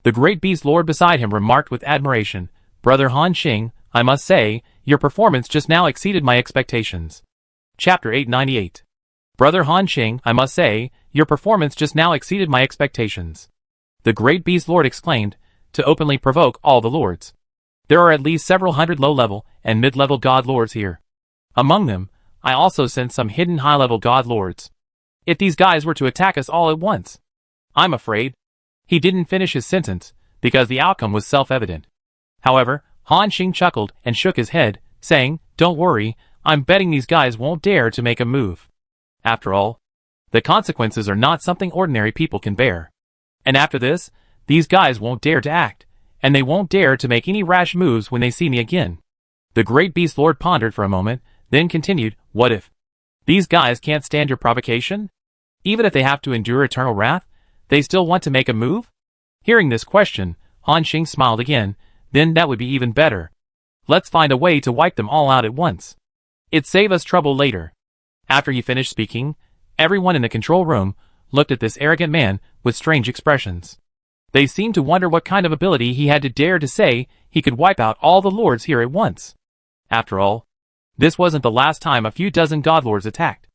The great beast lord beside him remarked with admiration, "Brother Han Xing, I must say, your performance just now exceeded my expectations." Chapter 898. Brother Han Xing, I must say, your performance just now exceeded my expectations. The great beast lord exclaimed, to openly provoke all the lords. There are at least several hundred low-level and mid-level god lords here. Among them, I also sent some hidden high-level god lords. If these guys were to attack us all at once, I'm afraid. He didn't finish his sentence, because the outcome was self-evident. However, Han Xing chuckled and shook his head, saying, "Don't worry, I'm betting these guys won't dare to make a move. After all, the consequences are not something ordinary people can bear. And after this, these guys won't dare to act, and they won't dare to make any rash moves when they see me again." The great beast lord pondered for a moment, then continued, "What if these guys can't stand your provocation? Even if they have to endure eternal wrath, they still want to make a move?" Hearing this question, Han Xing smiled again. "Then that would be even better. Let's find a way to wipe them all out at once. It'd save us trouble later." After he finished speaking, everyone in the control room looked at this arrogant man with strange expressions. They seemed to wonder what kind of ability he had to dare to say he could wipe out all the lords here at once. After all, this wasn't the last time a few dozen godlords attacked.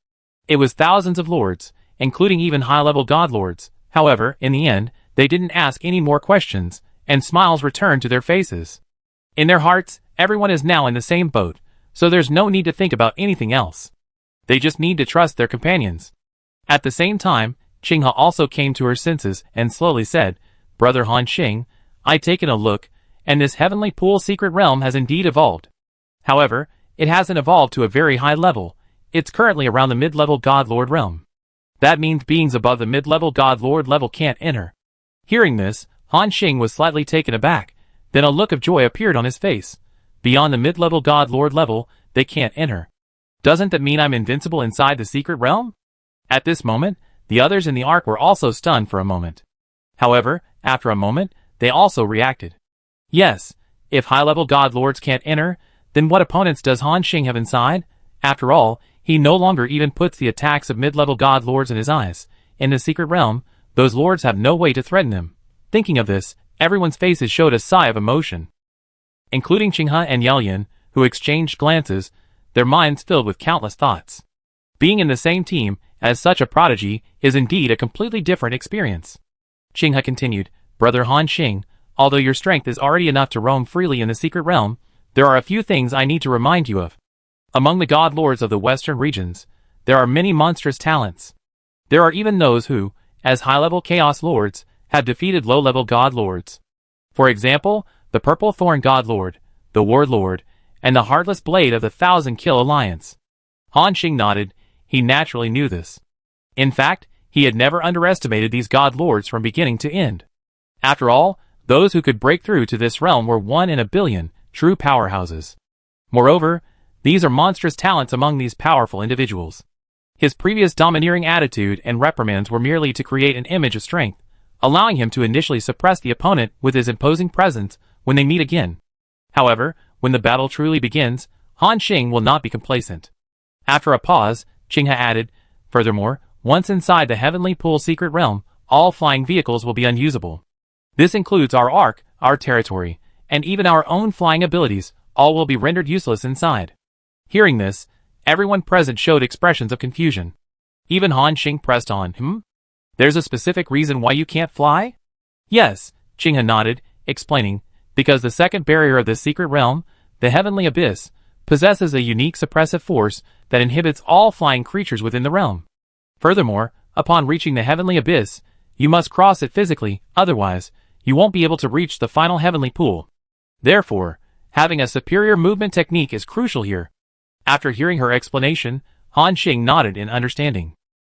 It was thousands of lords, including even high-level godlords. However, in the end, they didn't ask any more questions, and smiles returned to their faces. In their hearts, everyone is now in the same boat, so there's no need to think about anything else. They just need to trust their companions. At the same time, Qinghe also came to her senses and slowly said, "Brother Han Xing, I've taken a look, and this heavenly pool secret realm has indeed evolved. However, it hasn't evolved to a very high level. It's currently around the mid-level God Lord realm. That means beings above the mid-level God Lord level can't enter." Hearing this, Han Xing was slightly taken aback, then a look of joy appeared on his face. "Beyond the mid-level God Lord level, they can't enter. Doesn't that mean I'm invincible inside the secret realm?" At this moment, the others in the ark were also stunned for a moment. However, after a moment, they also reacted. Yes, if high-level God Lords can't enter, then what opponents does Han Xing have inside? After all, he no longer even puts the attacks of mid-level God Lords in his eyes. In the secret realm, those lords have no way to threaten him. Thinking of this, everyone's faces showed a sigh of emotion. Including Qinghe and Yelyan, who exchanged glances, their minds filled with countless thoughts. Being in the same team as such a prodigy is indeed a completely different experience. Qinghe continued, "Brother Han Xing, although your strength is already enough to roam freely in the secret realm, there are a few things I need to remind you of. Among the god lords of the western regions, there are many monstrous talents. There are even those who, as high-level chaos lords, have defeated low-level god lords. For example, the Purple Thorn God Lord, the Ward Lord, and the Heartless Blade of the Thousand Kill Alliance." Han Xing nodded. He naturally knew this. In fact, he had never underestimated these god lords from beginning to end. After all, those who could break through to this realm were 1 in a billion, true powerhouses. Moreover, these are monstrous talents among these powerful individuals. His previous domineering attitude and reprimands were merely to create an image of strength, allowing him to initially suppress the opponent with his imposing presence when they meet again. However, when the battle truly begins, Han Xing will not be complacent. After a pause, Qinghe added, "Furthermore, once inside the Heavenly Pool secret realm, all flying vehicles will be unusable. This includes our ark, our territory, and even our own flying abilities, all will be rendered useless inside." Hearing this, everyone present showed expressions of confusion. Even Han Xing pressed on, "There's a specific reason why you can't fly?" "Yes," Qinghe nodded, explaining, "because the second barrier of this secret realm, the Heavenly Abyss, possesses a unique suppressive force that inhibits all flying creatures within the realm. Furthermore, upon reaching the Heavenly Abyss, you must cross it physically, otherwise, you won't be able to reach the final Heavenly Pool. Therefore, having a superior movement technique is crucial here." After hearing her explanation, Han Xing nodded in understanding.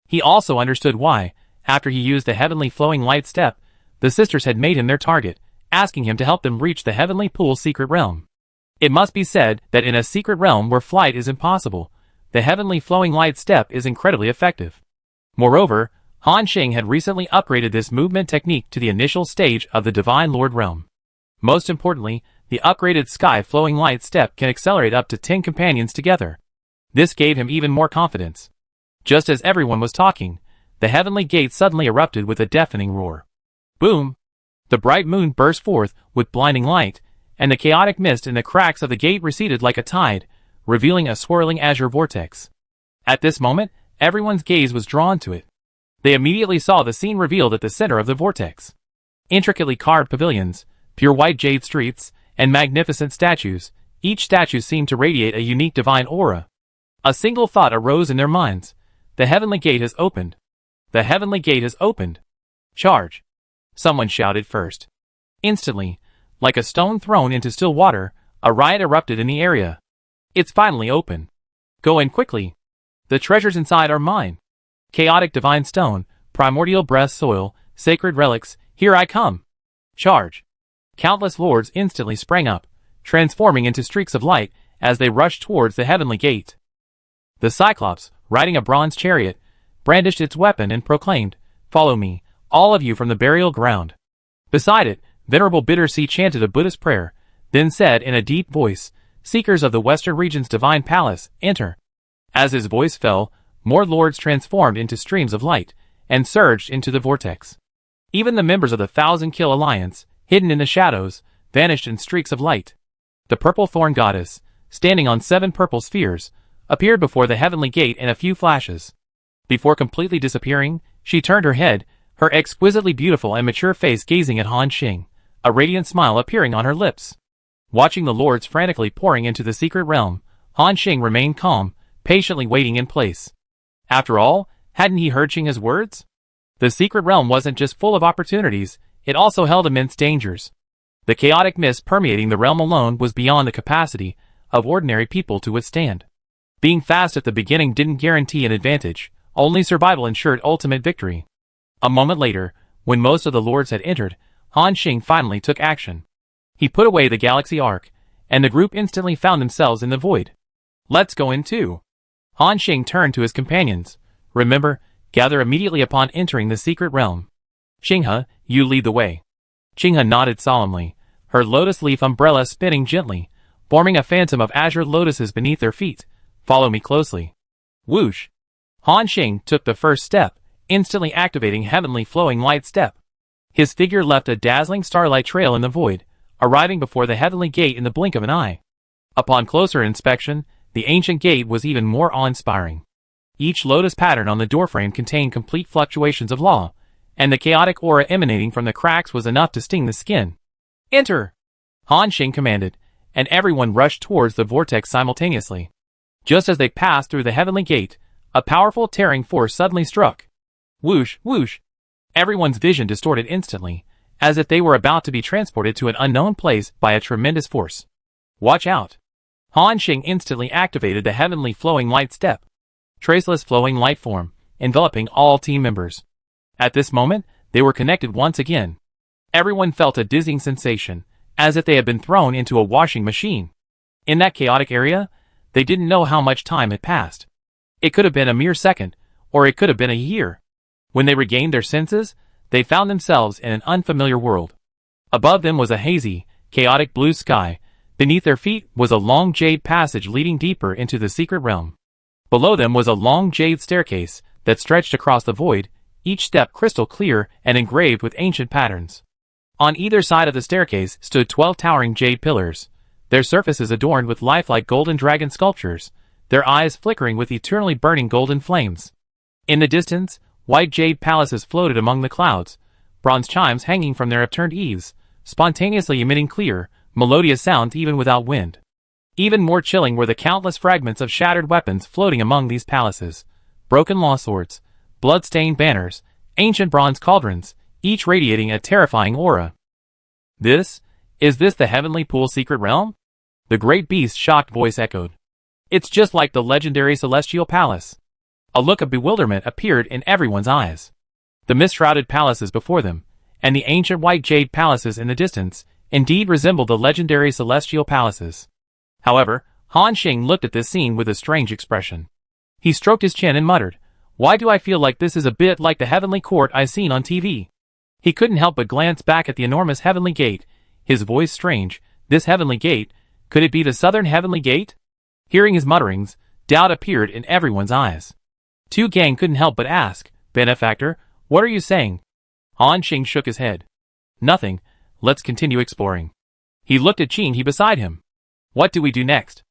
He also understood why, after he used the Heavenly Flowing Light Step, the sisters had made him their target, asking him to help them reach the Heavenly Pool secret realm. It must be said that in a secret realm where flight is impossible, the Heavenly Flowing Light Step is incredibly effective. Moreover, Han Xing had recently upgraded this movement technique to the initial stage of the Divine Lord realm. Most importantly, the upgraded Sky Flowing Light Step can accelerate up to 10 companions together. This gave him even more confidence. Just as everyone was talking, the heavenly gate suddenly erupted with a deafening roar. Boom! The bright moon burst forth with blinding light, and the chaotic mist in the cracks of the gate receded like a tide, revealing a swirling azure vortex. At this moment, everyone's gaze was drawn to it. They immediately saw the scene revealed at the center of the vortex. Intricately carved pavilions, pure white jade streets, and magnificent statues. Each statue seemed to radiate a unique divine aura. A single thought arose in their minds. The heavenly gate has opened. The heavenly gate has opened. Charge! Someone shouted first. Instantly, like a stone thrown into still water, a riot erupted in the area. It's finally open. Go in quickly. The treasures inside are mine. Chaotic divine stone, primordial breath soil, sacred relics, here I come. Charge! Countless lords instantly sprang up, transforming into streaks of light as they rushed towards the heavenly gate. The Cyclops, riding a bronze chariot, brandished its weapon and proclaimed, "Follow me, all of you from the burial ground." Beside it, Venerable Bittersea chanted a Buddhist prayer, then said in a deep voice, "Seekers of the Western Region's divine palace, enter." As his voice fell, more lords transformed into streams of light, and surged into the vortex. Even the members of the Thousand Kill Alliance, hidden in the shadows, vanished in streaks of light. The purple thorn goddess, standing on 7 purple spheres, appeared before the heavenly gate in a few flashes. Before completely disappearing, she turned her head, her exquisitely beautiful and mature face gazing at Han Xing, a radiant smile appearing on her lips. Watching the lords frantically pouring into the secret realm, Han Xing remained calm, patiently waiting in place. After all, hadn't he heard Xing's words? The secret realm wasn't just full of opportunities, it also held immense dangers. The chaotic mist permeating the realm alone was beyond the capacity of ordinary people to withstand. Being fast at the beginning didn't guarantee an advantage, only survival ensured ultimate victory. A moment later, when most of the lords had entered, Han Xing finally took action. He put away the galaxy arc, and the group instantly found themselves in the void. "Let's go in too." Han Xing turned to his companions. "Remember, gather immediately upon entering the secret realm. Xinghe, you lead the way." Xinghe nodded solemnly, her lotus leaf umbrella spinning gently, forming a phantom of azure lotuses beneath their feet. "Follow me closely." Whoosh! Han Xing took the first step, instantly activating heavenly flowing light step. His figure left a dazzling starlight trail in the void, arriving before the heavenly gate in the blink of an eye. Upon closer inspection, the ancient gate was even more awe-inspiring. Each lotus pattern on the doorframe contained complete fluctuations of law, and the chaotic aura emanating from the cracks was enough to sting the skin. "Enter!" Han Xing commanded, and everyone rushed towards the vortex simultaneously. Just as they passed through the heavenly gate, a powerful tearing force suddenly struck. Whoosh, whoosh! Everyone's vision distorted instantly, as if they were about to be transported to an unknown place by a tremendous force. "Watch out!" Han Xing instantly activated the heavenly flowing light step. Traceless flowing light form, enveloping all team members. At this moment, they were connected once again. Everyone felt a dizzying sensation, as if they had been thrown into a washing machine. In that chaotic area, they didn't know how much time had passed. It could have been a mere second, or it could have been a year. When they regained their senses, they found themselves in an unfamiliar world. Above them was a hazy, chaotic blue sky. Beneath their feet was a long jade passage leading deeper into the secret realm. Below them was a long jade staircase that stretched across the void, each step crystal clear and engraved with ancient patterns. On either side of the staircase stood 12 towering jade pillars, their surfaces adorned with lifelike golden dragon sculptures, their eyes flickering with eternally burning golden flames. In the distance, white jade palaces floated among the clouds, bronze chimes hanging from their upturned eaves, spontaneously emitting clear, melodious sounds even without wind. Even more chilling were the countless fragments of shattered weapons floating among these palaces, broken law swords, blood-stained banners, ancient bronze cauldrons, each radiating a terrifying aura. Is this the heavenly pool secret realm? The great beast's shocked voice echoed. "It's just like the legendary celestial palace." A look of bewilderment appeared in everyone's eyes. The mist-shrouded palaces before them, and the ancient white jade palaces in the distance, indeed resembled the legendary celestial palaces. However, Han Xing looked at this scene with a strange expression. He stroked his chin and muttered, "Why do I feel like this is a bit like the heavenly court I've seen on TV? He couldn't help but glance back at the enormous heavenly gate, his voice strange. This heavenly gate, could it be the southern heavenly gate? Hearing his mutterings, doubt appeared in everyone's eyes. Tu Gang couldn't help but ask, "Benefactor, what are you saying?" Han Xing shook his head. "Nothing, let's continue exploring." He looked at Qin He beside him. "What do we do next?"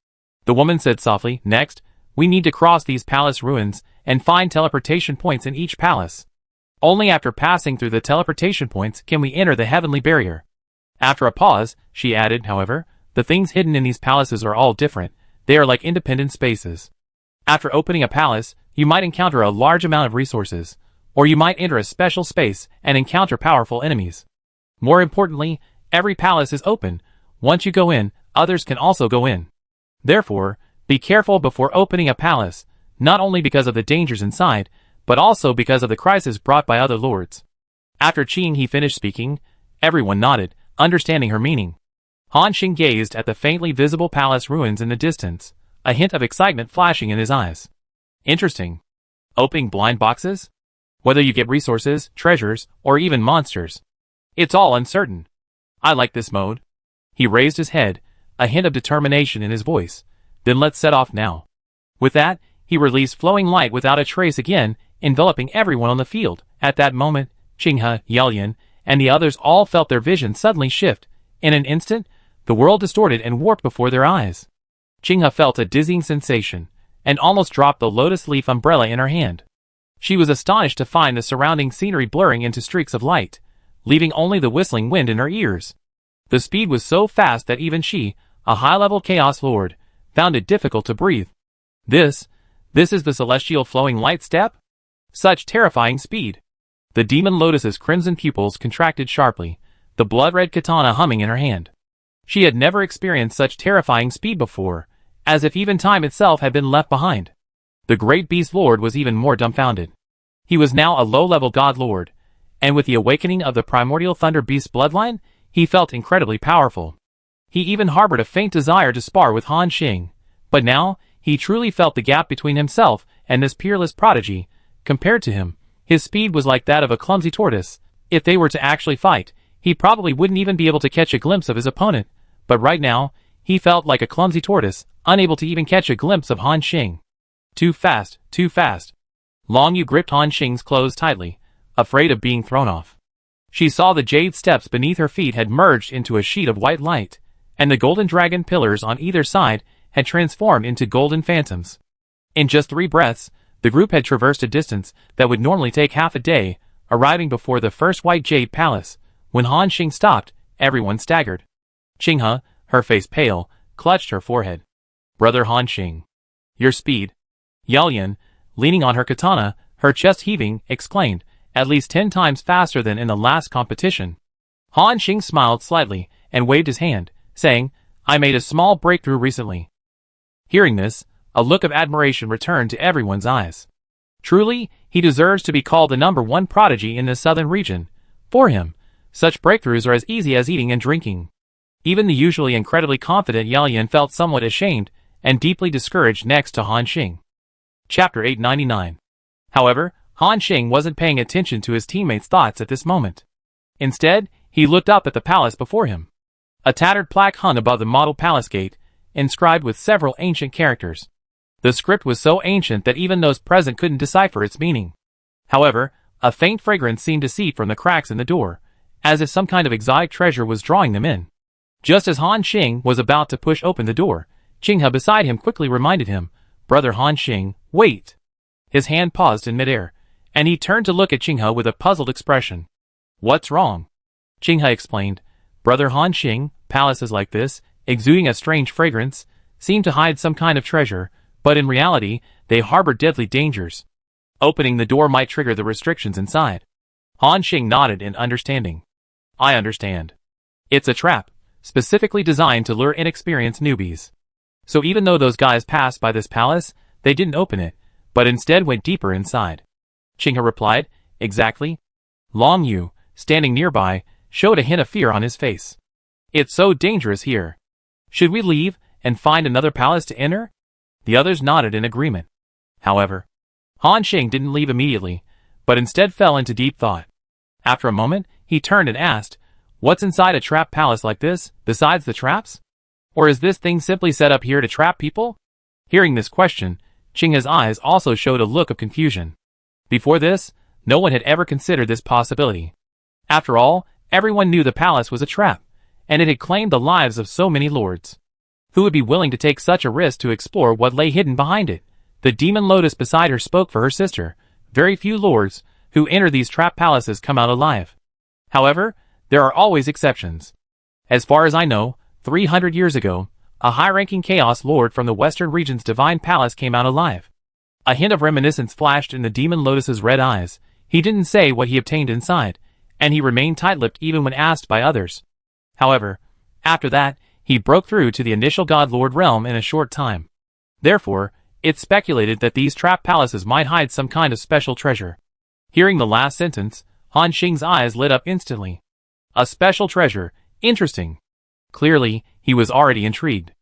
The woman said softly, "Next, we need to cross these palace ruins and find teleportation points in each palace. Only after passing through the teleportation points can we enter the heavenly barrier." After a pause, she added, "However, the things hidden in these palaces are all different. They are like independent spaces. After opening a palace, you might encounter a large amount of resources, or you might enter a special space and encounter powerful enemies. More importantly, every palace is open. Once you go in, others can also go in. Therefore, be careful before opening a palace, not only because of the dangers inside, but also because of the crisis brought by other lords. After Qing He finished speaking, everyone nodded, understanding her meaning. Han Xing gazed at the faintly visible palace ruins in the distance, a hint of excitement flashing in his eyes. Interesting. Opening blind boxes? Whether you get resources, treasures, or even monsters. It's all uncertain. I like this mode. He raised his head, a hint of determination in his voice. Then let's set off now. With that, he released flowing light without a trace again, enveloping everyone on the field. At that moment, Qinghe, Yelyan, and the others all felt their vision suddenly shift. In an instant, the world distorted and warped before their eyes. Qinghe felt a dizzying sensation, and almost dropped the lotus leaf umbrella in her hand. She was astonished to find the surrounding scenery blurring into streaks of light, leaving only the whistling wind in her ears. The speed was so fast that even she, a high-level Chaos Lord, found it difficult to breathe. This is the celestial flowing light step? Such terrifying speed. The demon lotus's crimson pupils contracted sharply, the blood-red katana humming in her hand. She had never experienced such terrifying speed before, as if even time itself had been left behind. The great beast lord was even more dumbfounded. He was now a low-level god lord, and with the awakening of the primordial thunder beast bloodline, he felt incredibly powerful. He even harbored a faint desire to spar with Han Xing, but now, he truly felt the gap between himself and this peerless prodigy. Compared to him, his speed was like that of a clumsy tortoise. If they were to actually fight, he probably wouldn't even be able to catch a glimpse of his opponent, but right now, he felt like a clumsy tortoise, unable to even catch a glimpse of Han Xing. Too fast, too fast. Long Yu gripped Han Xing's clothes tightly, afraid of being thrown off. She saw the jade steps beneath her feet had merged into a sheet of white light, and the golden dragon pillars on either side had transformed into golden phantoms. In just 3 breaths, the group had traversed a distance that would normally take half a day, arriving before the first white jade palace. When Han Xing stopped, everyone staggered. Qinghe, her face pale, clutched her forehead. Brother Han Xing. Your speed. Yelyan, leaning on her katana, her chest heaving, exclaimed, at least 10 times faster than in the last competition. Han Xing smiled slightly, and waved his hand, saying, I made a small breakthrough recently. Hearing this, a look of admiration returned to everyone's eyes. Truly, he deserves to be called the #1 prodigy in the southern region. For him, such breakthroughs are as easy as eating and drinking. Even the usually incredibly confident Yelyan felt somewhat ashamed and deeply discouraged next to Han Xing. Chapter 899. However, Han Xing wasn't paying attention to his teammates' thoughts at this moment. Instead, he looked up at the palace before him. A tattered plaque hung above the model palace gate, inscribed with several ancient characters. The script was so ancient that even those present couldn't decipher its meaning. However, a faint fragrance seemed to seep from the cracks in the door, as if some kind of exotic treasure was drawing them in. Just as Han Xing was about to push open the door, Qinghe beside him quickly reminded him, Brother Han Xing, wait! His hand paused in midair, and he turned to look at Qinghe with a puzzled expression. What's wrong? Qinghe explained, Brother Han Xing, palaces like this, exuding a strange fragrance, seem to hide some kind of treasure, but in reality, they harbor deadly dangers. Opening the door might trigger the restrictions inside. Han Xing nodded in understanding. I understand. It's a trap, specifically designed to lure inexperienced newbies. So even though those guys passed by this palace, they didn't open it, but instead went deeper inside. Qinghe replied, exactly. Long Yu, standing nearby, showed a hint of fear on his face. It's so dangerous here. Should we leave and find another palace to enter? The others nodded in agreement. However, Han Xing didn't leave immediately, but instead fell into deep thought. After a moment, he turned and asked, what's inside a trap palace like this, besides the traps? Or is this thing simply set up here to trap people? Hearing this question, Qinghe's eyes also showed a look of confusion. Before this, no one had ever considered this possibility. After all, everyone knew the palace was a trap, and it had claimed the lives of so many lords. Who would be willing to take such a risk to explore what lay hidden behind it? The demon lotus beside her spoke for her sister. Very few lords who enter these trap palaces come out alive. However, there are always exceptions. As far as I know, 300 years ago, a high-ranking Chaos Lord from the Western region's Divine Palace came out alive. A hint of reminiscence flashed in the demon lotus's red eyes. He didn't say what he obtained inside, and he remained tight-lipped even when asked by others. However, after that, he broke through to the initial God Lord realm in a short time. Therefore, it's speculated that these trap palaces might hide some kind of special treasure. Hearing the last sentence, Han Xing's eyes lit up instantly. A special treasure, interesting. Clearly, he was already intrigued.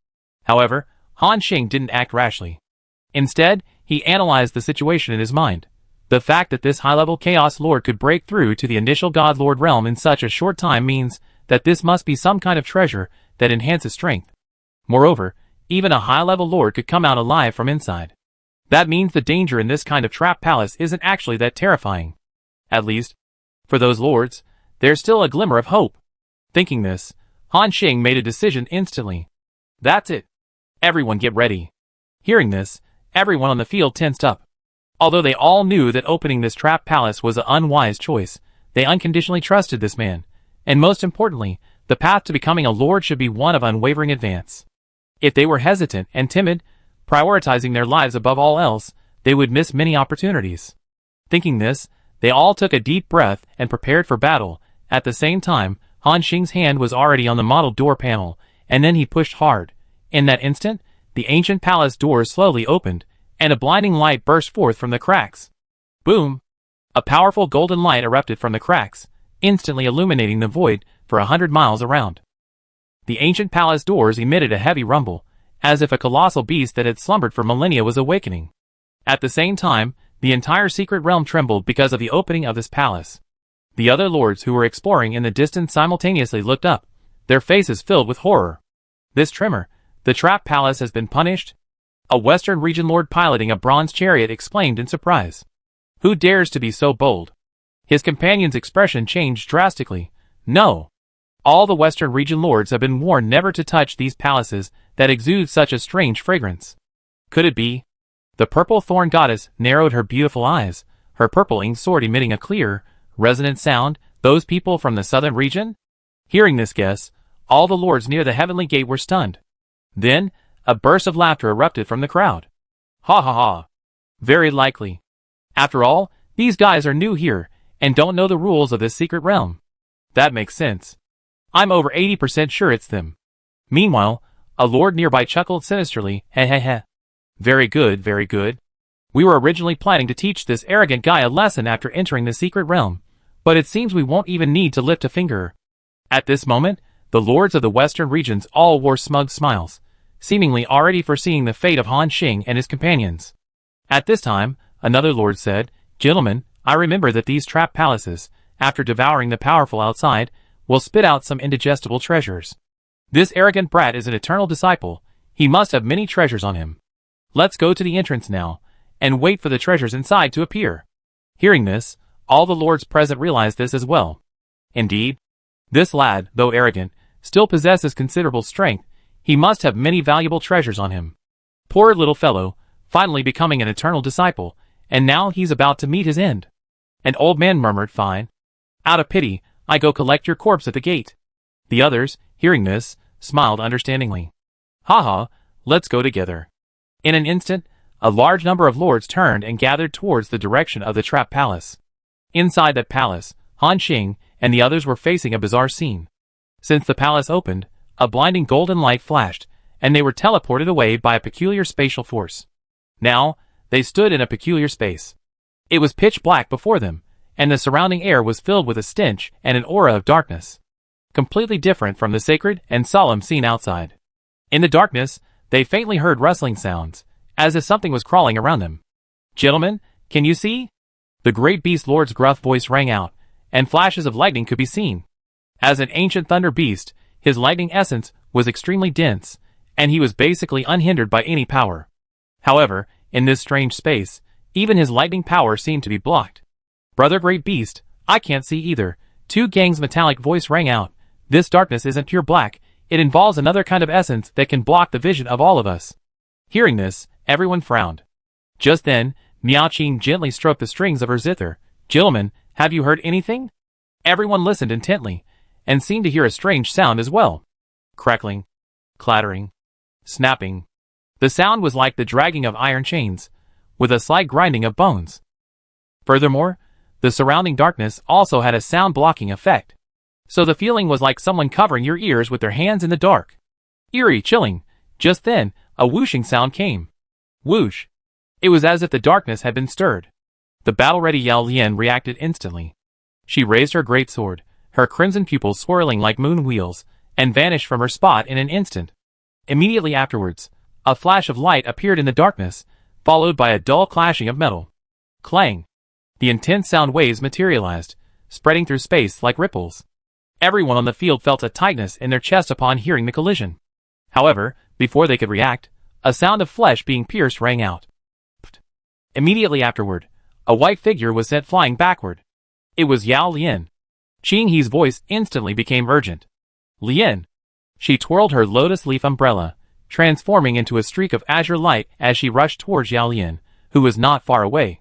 However, Han Xing didn't act rashly. Instead, he analyzed the situation in his mind. The fact that this high-level Chaos Lord could break through to the initial God Lord realm in such a short time means that this must be some kind of treasure that enhances strength. Moreover, even a high-level Lord could come out alive from inside. That means the danger in this kind of trap palace isn't actually that terrifying. At least, for those lords, there's still a glimmer of hope. Thinking this, Han Xing made a decision instantly. That's it. Everyone get ready. Hearing this, everyone on the field tensed up. Although they all knew that opening this trap palace was an unwise choice, they unconditionally trusted this man, and most importantly, the path to becoming a lord should be one of unwavering advance. If they were hesitant and timid, prioritizing their lives above all else, they would miss many opportunities. Thinking this, they all took a deep breath and prepared for battle. At the same time, Han Xing's hand was already on the model door panel, and then he pushed hard. In that instant, the ancient palace doors slowly opened, and a blinding light burst forth from the cracks. Boom! A powerful golden light erupted from the cracks, instantly illuminating the void for 100 miles around. The ancient palace doors emitted a heavy rumble, as if a colossal beast that had slumbered for millennia was awakening. At the same time, the entire secret realm trembled because of the opening of this palace. The other lords who were exploring in the distance simultaneously looked up, their faces filled with horror. This tremor, the trap palace has been punished? A Western region lord piloting a bronze chariot exclaimed in surprise. Who dares to be so bold? His companion's expression changed drastically. No. All the Western region lords have been warned never to touch these palaces that exude such a strange fragrance. Could it be? The purple thorn goddess narrowed her beautiful eyes, her purple-inked sword emitting a clear, resonant sound. Those people from the southern region? Hearing this guess, all the lords near the heavenly gate were stunned. Then, a burst of laughter erupted from the crowd. Ha ha ha. Very likely. After all, these guys are new here, and don't know the rules of this secret realm. That makes sense. I'm over 80% sure it's them. Meanwhile, a lord nearby chuckled sinisterly, heh heh heh. Very good, very good. We were originally planning to teach this arrogant guy a lesson after entering the secret realm, but it seems we won't even need to lift a finger. At this moment, the lords of the western regions all wore smug smiles, seemingly already foreseeing the fate of Han Xing and his companions. At this time, another lord said, Gentlemen, I remember that these trap palaces, after devouring the powerful outside, will spit out some indigestible treasures. This arrogant brat is an eternal disciple. He must have many treasures on him. Let's go to the entrance now, and wait for the treasures inside to appear. Hearing this, all the lords present realized this as well. Indeed, this lad, though arrogant, still possesses considerable strength. He must have many valuable treasures on him. Poor little fellow, finally becoming an eternal disciple, and now he's about to meet his end. An old man murmured, Fine. Out of pity, I go collect your corpse at the gate. The others, hearing this, smiled understandingly. Ha ha, let's go together. In an instant, a large number of lords turned and gathered towards the direction of the trap palace. Inside that palace, Han Xing and the others were facing a bizarre scene. Since the palace opened, a blinding golden light flashed, and they were teleported away by a peculiar spatial force. Now, they stood in a peculiar space. It was pitch black before them, and the surrounding air was filled with a stench and an aura of darkness, completely different from the sacred and solemn scene outside. In the darkness, they faintly heard rustling sounds, as if something was crawling around them. Gentlemen, can you see? The great beast lord's gruff voice rang out, and flashes of lightning could be seen. As an ancient thunder beast, his lightning essence was extremely dense, and he was basically unhindered by any power. However, in this strange space, even his lightning power seemed to be blocked. Brother Great Beast, I can't see either. Tu Gang's metallic voice rang out. This darkness isn't pure black, it involves another kind of essence that can block the vision of all of us. Hearing this, everyone frowned. Just then, Miao Qing gently stroked the strings of her zither. Gentlemen, have you heard anything? Everyone listened intently, and seemed to hear a strange sound as well. Crackling, clattering, snapping. The sound was like the dragging of iron chains. with a slight grinding of bones. Furthermore, the surrounding darkness also had a sound-blocking effect. So the feeling was like someone covering your ears with their hands in the dark. Eerie, chilling. Just then, a whooshing sound came. Whoosh. It was as if the darkness had been stirred. The battle-ready Yao Lian reacted instantly. She raised her great sword, her crimson pupils swirling like moon wheels, and vanished from her spot in an instant. Immediately afterwards, a flash of light appeared in the darkness, followed by a dull clashing of metal. Clang! The intense sound waves materialized, spreading through space like ripples. Everyone on the field felt a tightness in their chest upon hearing the collision. However, before they could react, a sound of flesh being pierced rang out. Immediately afterward, a white figure was sent flying backward. It was Yao Lian. Qing He's voice instantly became urgent. Lian! She twirled her lotus leaf umbrella, transforming into a streak of azure light as she rushed towards Yao Lian, who was not far away.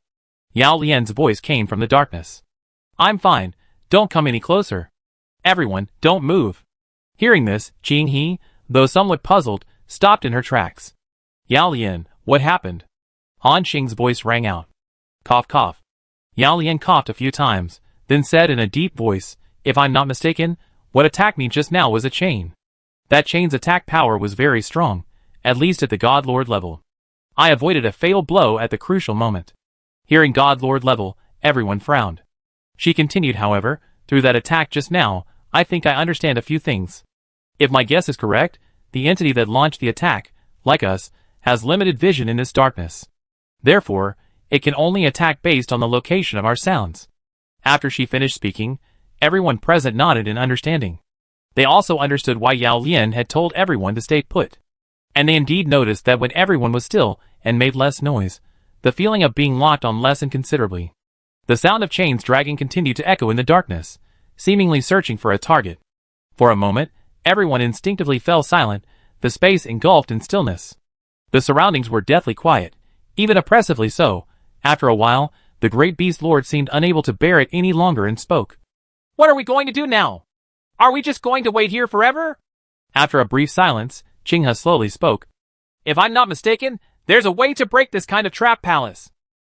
Yao Lian's voice came from the darkness. I'm fine, don't come any closer. Everyone, don't move. Hearing this, Qing He, though somewhat puzzled, stopped in her tracks. Yao Lian, what happened? Han Xing's voice rang out. Cough cough. Yao Lian coughed a few times, then said in a deep voice, if I'm not mistaken, what attacked me just now was a chain. That chain's attack power was very strong, at least at the God Lord level. I avoided a fatal blow at the crucial moment. Hearing God Lord level, everyone frowned. She continued, however, through that attack just now, I think I understand a few things. If my guess is correct, the entity that launched the attack, like us, has limited vision in this darkness. Therefore, it can only attack based on the location of our sounds. After she finished speaking, everyone present nodded in understanding. They also understood why Yao Lian had told everyone to stay put. And they indeed noticed that when everyone was still and made less noise, the feeling of being locked on lessened considerably. The sound of chains dragging continued to echo in the darkness, seemingly searching for a target. For a moment, everyone instinctively fell silent, the space engulfed in stillness. The surroundings were deathly quiet, even oppressively so. After a while, the great beast lord seemed unable to bear it any longer and spoke. What are we going to do now? Are we just going to wait here forever? After a brief silence, Qing He slowly spoke. If I'm not mistaken, there's a way to break this kind of trap palace.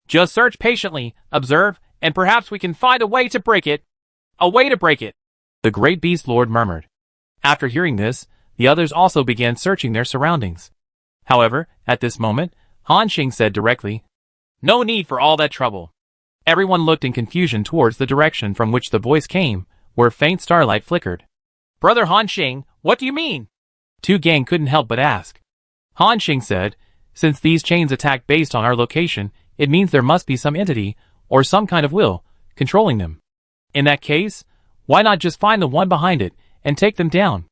Just search patiently, observe, and perhaps we can find a way to break it. A way to break it, the great beast lord murmured. After hearing this, the others also began searching their surroundings. However, at this moment, Han Xing said directly, no need for all that trouble. Everyone looked in confusion towards the direction from which the voice came, where faint starlight flickered. Brother Han Xing, what do you mean? Tu Gang couldn't help but ask. Han Xing said, since these chains attack based on our location, it means there must be some entity, or some kind of will, controlling them. In that case, why not just find the one behind it, and take them down?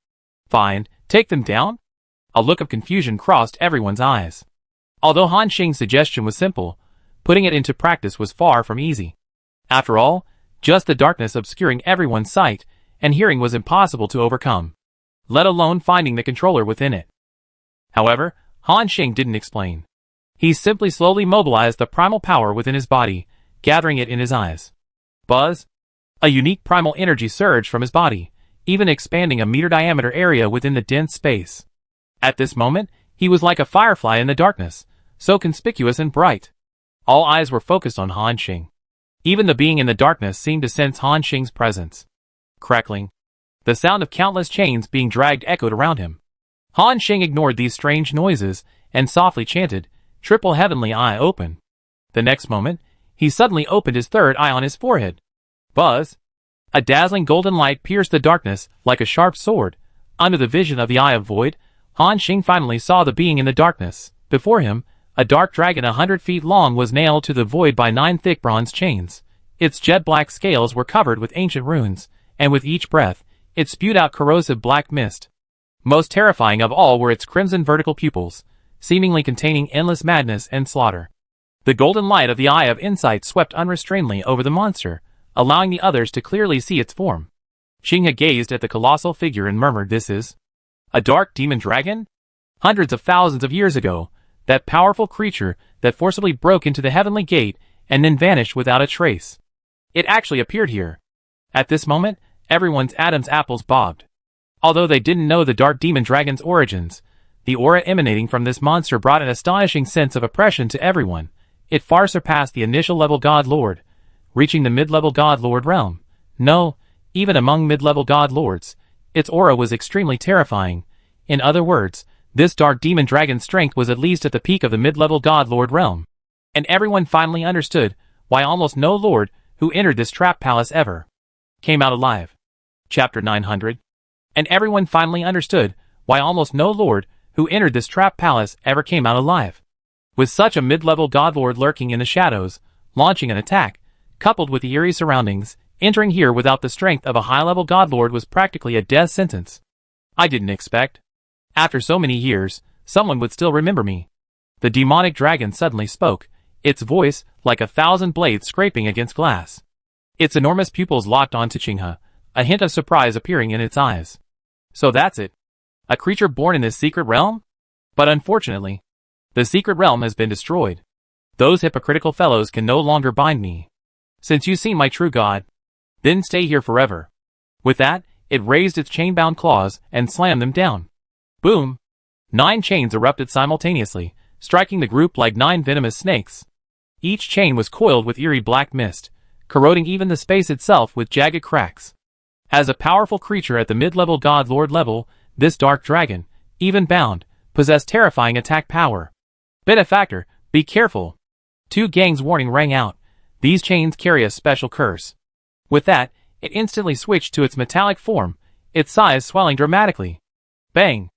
Find, take them down? A look of confusion crossed everyone's eyes. Although Han Xing's suggestion was simple, putting it into practice was far from easy. After all, just the darkness obscuring everyone's sight and hearing was impossible to overcome, let alone finding the controller within it. However, Han Xing didn't explain. He simply slowly mobilized the primal power within his body, gathering it in his eyes. Buzz! A unique primal energy surged from his body, even expanding a meter-diameter area within the dense space. At this moment, he was like a firefly in the darkness, so conspicuous and bright. All eyes were focused on Han Xing. Even the being in the darkness seemed to sense Han Xing's presence. Crackling. The sound of countless chains being dragged echoed around him. Han Xing ignored these strange noises and softly chanted, Triple Heavenly Eye open. The next moment, he suddenly opened his third eye on his forehead. Buzz! A dazzling golden light pierced the darkness like a sharp sword. Under the vision of the Eye of Void, Han Xing finally saw the being in the darkness. Before him, a dark dragon 100 feet long was nailed to the void by 9 thick bronze chains. Its jet-black scales were covered with ancient runes, and with each breath, it spewed out corrosive black mist. Most terrifying of all were its crimson vertical pupils, seemingly containing endless madness and slaughter. The golden light of the Eye of Insight swept unrestrainedly over the monster, allowing the others to clearly see its form. Qing had gazed at the colossal figure and murmured, this is a dark demon dragon? Hundreds of thousands of years ago, that powerful creature that forcibly broke into the heavenly gate and then vanished without a trace. It actually appeared here. At this moment, everyone's Adam's apples bobbed. Although they didn't know the dark demon dragon's origins, the aura emanating from this monster brought an astonishing sense of oppression to everyone, it far surpassed the initial level God Lord, reaching the mid-level God Lord realm. No, even among mid-level God Lords, its aura was extremely terrifying. In other words, this dark demon dragon's strength was at least at the peak of the mid-level God Lord realm. And everyone finally understood why almost no lord who entered this trap palace ever came out alive. Chapter 900. And everyone finally understood why almost no lord who entered this trap palace ever came out alive. With such a mid-level God Lord lurking in the shadows, launching an attack, coupled with the eerie surroundings, entering here without the strength of a high-level God Lord was practically a death sentence. I didn't expect, after so many years, someone would still remember me. The demonic dragon suddenly spoke, its voice like 1,000 blades scraping against glass. Its enormous pupils locked onto Qinghe, a hint of surprise appearing in its eyes. So that's it. A creature born in this secret realm? But unfortunately, the secret realm has been destroyed. Those hypocritical fellows can no longer bind me. Since you see my true God, then stay here forever. With that, it raised its chain-bound claws and slammed them down. Boom! 9 chains erupted simultaneously, striking the group like 9 venomous snakes. Each chain was coiled with eerie black mist, corroding even the space itself with jagged cracks. As a powerful creature at the mid-level God Lord level, this dark dragon, even bound, possessed terrifying attack power. Benefactor, be careful! 2 gangs warning rang out. These chains carry a special curse. With that, it instantly switched to its metallic form, its size swelling dramatically. Bang!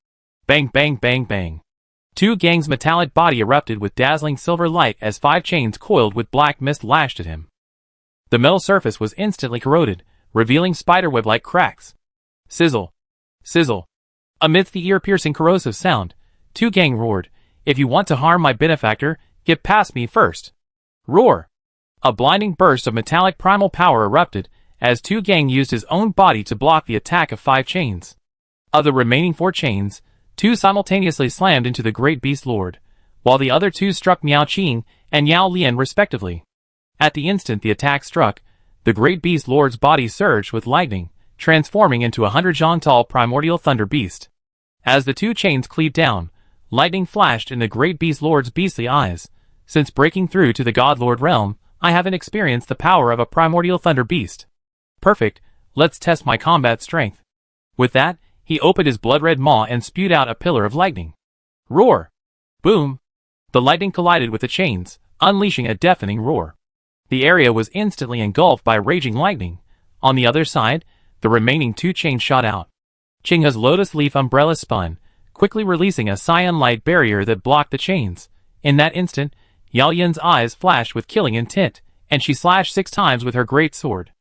Bang bang bang bang. 2 gangs' metallic body erupted with dazzling silver light as 5 chains coiled with black mist lashed at him. The metal surface was instantly corroded, revealing spiderweb-like cracks. Sizzle! Sizzle! Amidst the ear-piercing corrosive sound, 2 gang roared, "If you want to harm my benefactor, get past me first!" Roar! A blinding burst of metallic primal power erupted as 2 gang used his own body to block the attack of 5 chains. Of the remaining 4 chains, 2 simultaneously slammed into the Great Beast Lord, while the other 2 struck Miao Qing and Yao Lian respectively. At the instant the attack struck, the Great Beast Lord's body surged with lightning, transforming into a 100-john-tall primordial thunder beast. As the 2 chains cleaved down, lightning flashed in the Great Beast Lord's beastly eyes. Since breaking through to the God Lord realm, I haven't experienced the power of a primordial thunder beast. Perfect, let's test my combat strength. With that, he opened his blood-red maw and spewed out a pillar of lightning. Roar! Boom! The lightning collided with the chains, unleashing a deafening roar. The area was instantly engulfed by raging lightning. On the other side, the remaining 2 chains shot out. Qinghe's lotus leaf umbrella spun, quickly releasing a cyan light barrier that blocked the chains. In that instant, Yao Yan's eyes flashed with killing intent, and she slashed 6 times with her great sword.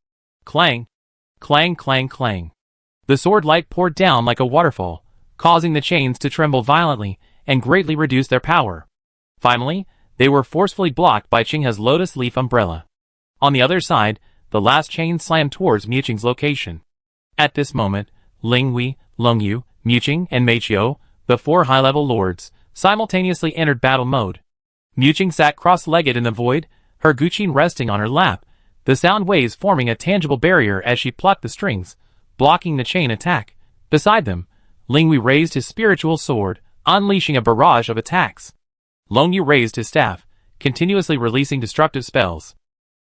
Clang! Clang clang clang. The sword light poured down like a waterfall, causing the chains to tremble violently and greatly reduce their power. Finally, they were forcefully blocked by Qinghe's lotus leaf umbrella. On the other side, the last chain slammed towards Miao Qing's location. At this moment, Ling Hui, Leng Yu, Miao Qing, and Mei Qiu, the 4 high-level lords, simultaneously entered battle mode. Miao Qing sat cross-legged in the void, her guqin resting on her lap, the sound waves forming a tangible barrier as she plucked the strings, blocking the chain attack. Beside them, Ling Hui raised his spiritual sword, unleashing a barrage of attacks. Leng Yu raised his staff, continuously releasing destructive spells.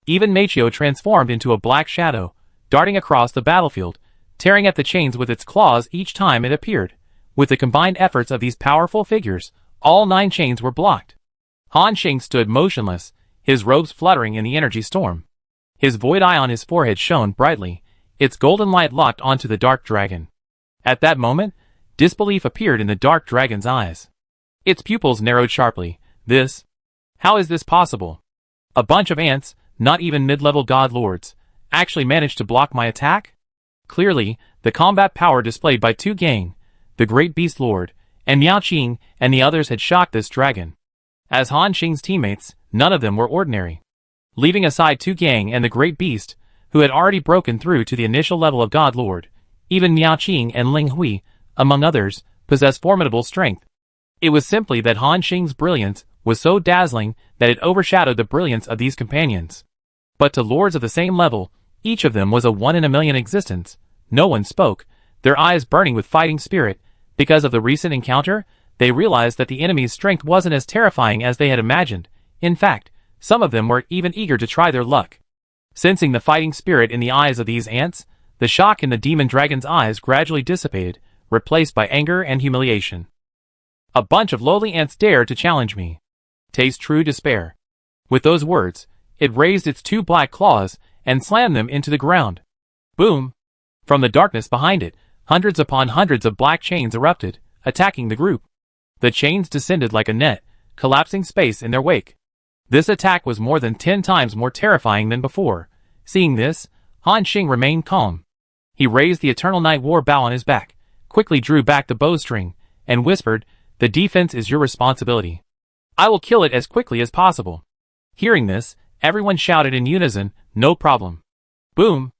Even Mei Qiu transformed into a black shadow, darting across the battlefield, tearing at the chains with its claws each time it appeared. With the combined efforts of these powerful figures, all 9 chains were blocked. Han Xing stood motionless, his robes fluttering in the energy storm. His void eye on his forehead shone brightly, its golden light locked onto the dark dragon. At that moment, disbelief appeared in the dark dragon's eyes. Its pupils narrowed sharply. How is this possible? A bunch of ants, not even mid-level god lords, actually managed to block my attack? Clearly, the combat power displayed by 2 gang, the Great Beast Lord, and Miao Qing and the others had shocked this dragon. As Han Xing's teammates, none of them were ordinary. Leaving aside 2 gang and the Great Beast, who had already broken through to the initial level of God Lord, even Miao Qing and Ling Hui, among others, possessed formidable strength. It was simply that Han Xing's brilliance was so dazzling that it overshadowed the brilliance of these companions. But to lords of the same level, each of them was a 1 in a million existence. No one spoke, their eyes burning with fighting spirit. Because of the recent encounter, they realized that the enemy's strength wasn't as terrifying as they had imagined. In fact, Some of them were even eager to try their luck. Sensing the fighting spirit in the eyes of these ants, the shock in the demon dragon's eyes gradually dissipated, replaced by anger and humiliation. A bunch of lowly ants dared to challenge me. Taste true despair. With those words, it raised its 2 black claws and slammed them into the ground. Boom! From the darkness behind it, hundreds upon hundreds of black chains erupted, attacking the group. The chains descended like a net, collapsing space in their wake. This attack was more than 10 times more terrifying than before. Seeing this, Han Xing remained calm. He raised the Eternal Night War bow on his back, quickly drew back the bowstring, and whispered, "The defense is your responsibility. I will kill it as quickly as possible." Hearing this, everyone shouted in unison, "No problem." Boom!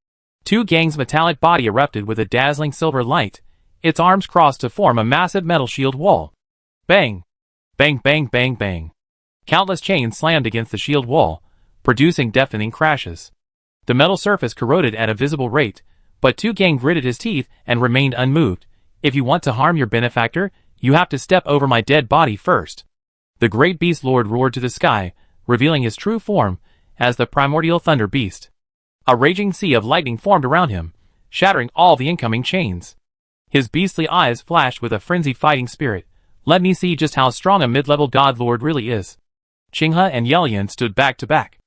2 Gang's metallic body erupted with a dazzling silver light. Its arms crossed to form a massive metal shield wall. Bang! Bang bang bang bang. Countless chains slammed against the shield wall, producing deafening crashes. The metal surface corroded at a visible rate, but 2 Gang gritted his teeth and remained unmoved. "If you want to harm your benefactor, you have to step over my dead body first." The great beast lord roared to the sky, revealing his true form as the primordial thunder beast. A raging sea of lightning formed around him, shattering all the incoming chains. His beastly eyes flashed with a frenzied fighting spirit. "Let me see just how strong a mid-level god lord really is." Qinghe and Yelian stood back to back.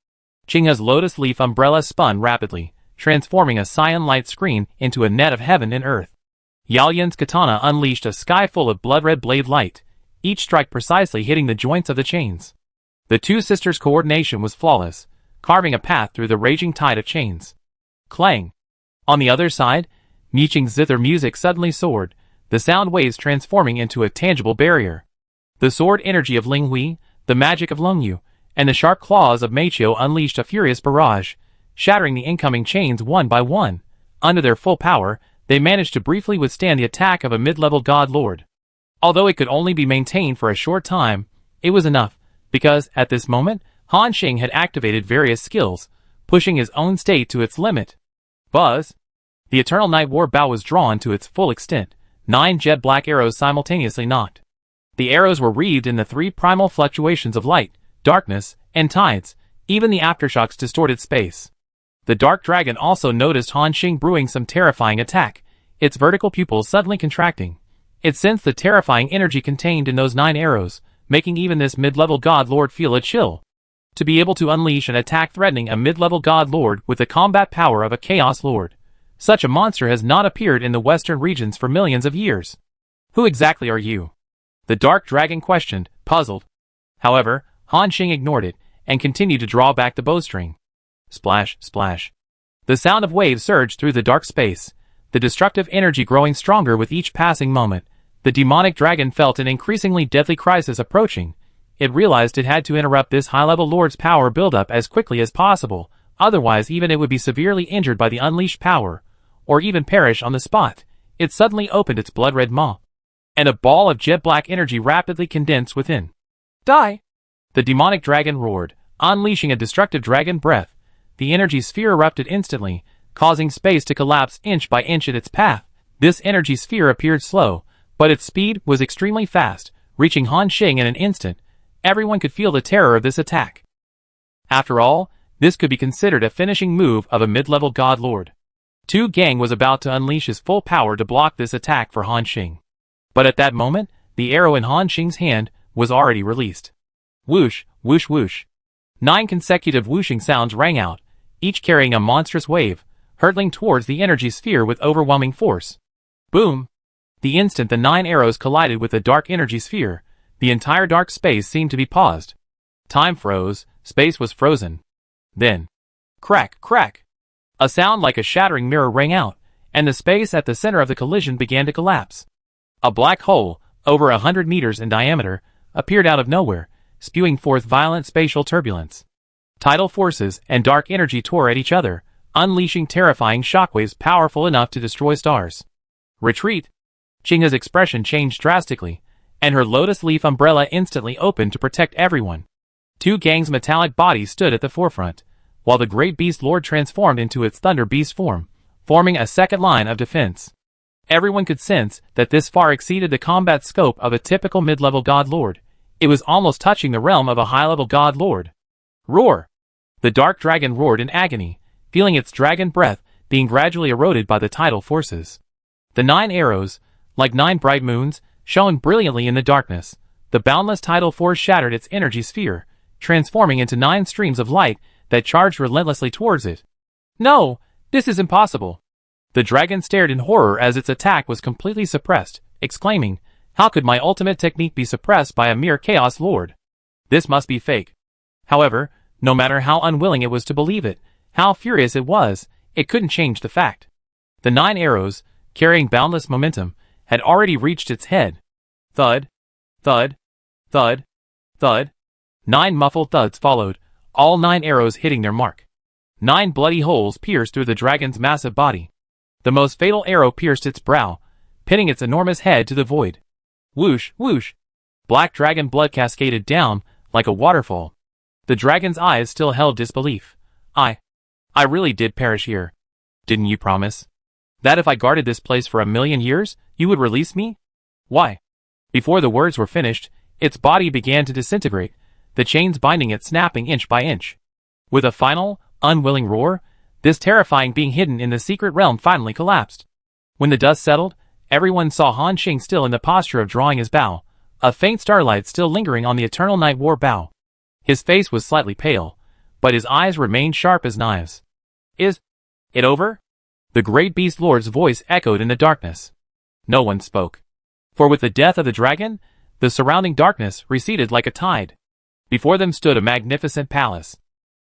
Qinghe's lotus leaf umbrella spun rapidly, transforming a cyan light screen into a net of heaven and earth. Yalian's katana unleashed a sky full of blood-red blade light, each strike precisely hitting the joints of the chains. The 2 sisters' coordination was flawless, carving a path through the raging tide of chains. Clang! On the other side, Miqing's zither music suddenly soared, the sound waves transforming into a tangible barrier. The sword energy of Ling Hui, the magic of Longyu, and the sharp claws of Meiqiu unleashed a furious barrage, shattering the incoming chains one by one. Under their full power, they managed to briefly withstand the attack of a mid-level god lord. Although it could only be maintained for a short time, it was enough, because, at this moment, Han Xing had activated various skills, pushing his own state to its limit. Buzz! The Eternal Night War bow was drawn to its full extent, 9 jet black arrows simultaneously knocked. The arrows were wreathed in the 3 primal fluctuations of light, darkness, and tides. Even the aftershocks distorted space. The dark dragon also noticed Han Xing brewing some terrifying attack, its vertical pupils suddenly contracting. It sensed the terrifying energy contained in those 9 arrows, making even this mid-level god lord feel a chill. To be able to unleash an attack threatening a mid-level god lord with the combat power of a chaos lord. Such a monster has not appeared in the western regions for millions of years. "Who exactly are you?" the dark dragon questioned, puzzled. However, Han Xing ignored it, and continued to draw back the bowstring. Splash, splash. The sound of waves surged through the dark space, the destructive energy growing stronger with each passing moment. The demonic dragon felt an increasingly deadly crisis approaching. It realized it had to interrupt this high-level lord's power buildup as quickly as possible, otherwise even it would be severely injured by the unleashed power, or even perish on the spot. It suddenly opened its blood-red maw, and a ball of jet-black energy rapidly condensed within. "Die!" The demonic dragon roared, unleashing a destructive dragon breath. The energy sphere erupted instantly, causing space to collapse inch by inch in its path. This energy sphere appeared slow, but its speed was extremely fast, reaching Han Xing in an instant. Everyone could feel the terror of this attack. After all, this could be considered a finishing move of a mid-level god lord. 2 Gang was about to unleash his full power to block this attack for Han Xing. But at that moment, the arrow in Han Xing's hand was already released. Whoosh, whoosh whoosh. 9 consecutive whooshing sounds rang out, each carrying a monstrous wave, hurtling towards the energy sphere with overwhelming force. Boom! The instant the 9 arrows collided with the dark energy sphere, the entire dark space seemed to be paused. Time froze, space was frozen. Then, crack, crack! A sound like a shattering mirror rang out, and the space at the center of the collision began to collapse. A black hole, over 100 meters in diameter, appeared out of nowhere, spewing forth violent spatial turbulence. Tidal forces and dark energy tore at each other, unleashing terrifying shockwaves powerful enough to destroy stars. Retreat! Qinghe's expression changed drastically, and her lotus leaf umbrella instantly opened to protect everyone. 2 Gang's metallic body stood at the forefront, while the great beast lord transformed into its thunder beast form, forming a second line of defense. Everyone could sense that this far exceeded the combat scope of a typical mid-level god lord. It was almost touching the realm of a high-level god lord. Roar! The dark dragon roared in agony, feeling its dragon breath being gradually eroded by the tidal forces. The 9 arrows, like 9 bright moons, shone brilliantly in the darkness. The boundless tidal force shattered its energy sphere, transforming into 9 streams of light that charged relentlessly towards it. No, this is impossible. The dragon stared in horror as its attack was completely suppressed, exclaiming, "How could my ultimate technique be suppressed by a mere Chaos Lord? This must be fake." However, no matter how unwilling it was to believe it, how furious it was, it couldn't change the fact. The 9 arrows, carrying boundless momentum, had already reached its head. Thud, thud, thud, thud. 9 muffled thuds followed, all 9 arrows hitting their mark. 9 bloody holes pierced through the dragon's massive body. The most fatal arrow pierced its brow, pinning its enormous head to the void. Whoosh, whoosh. Black dragon blood cascaded down like a waterfall. The dragon's eyes still held disbelief. I really did perish here. Didn't you promise that if I guarded this place for 1,000,000 years, you would release me? Why? Before the words were finished, its body began to disintegrate, the chains binding it snapping inch by inch. With a final, unwilling roar, this terrifying being hidden in the secret realm finally collapsed. When the dust settled, everyone saw Han Xing still in the posture of drawing his bow, a faint starlight still lingering on the eternal night war bow. His face was slightly pale, but his eyes remained sharp as knives. Is it over? The great beast lord's voice echoed in the darkness. No one spoke. For with the death of the dragon, the surrounding darkness receded like a tide. Before them stood a magnificent palace.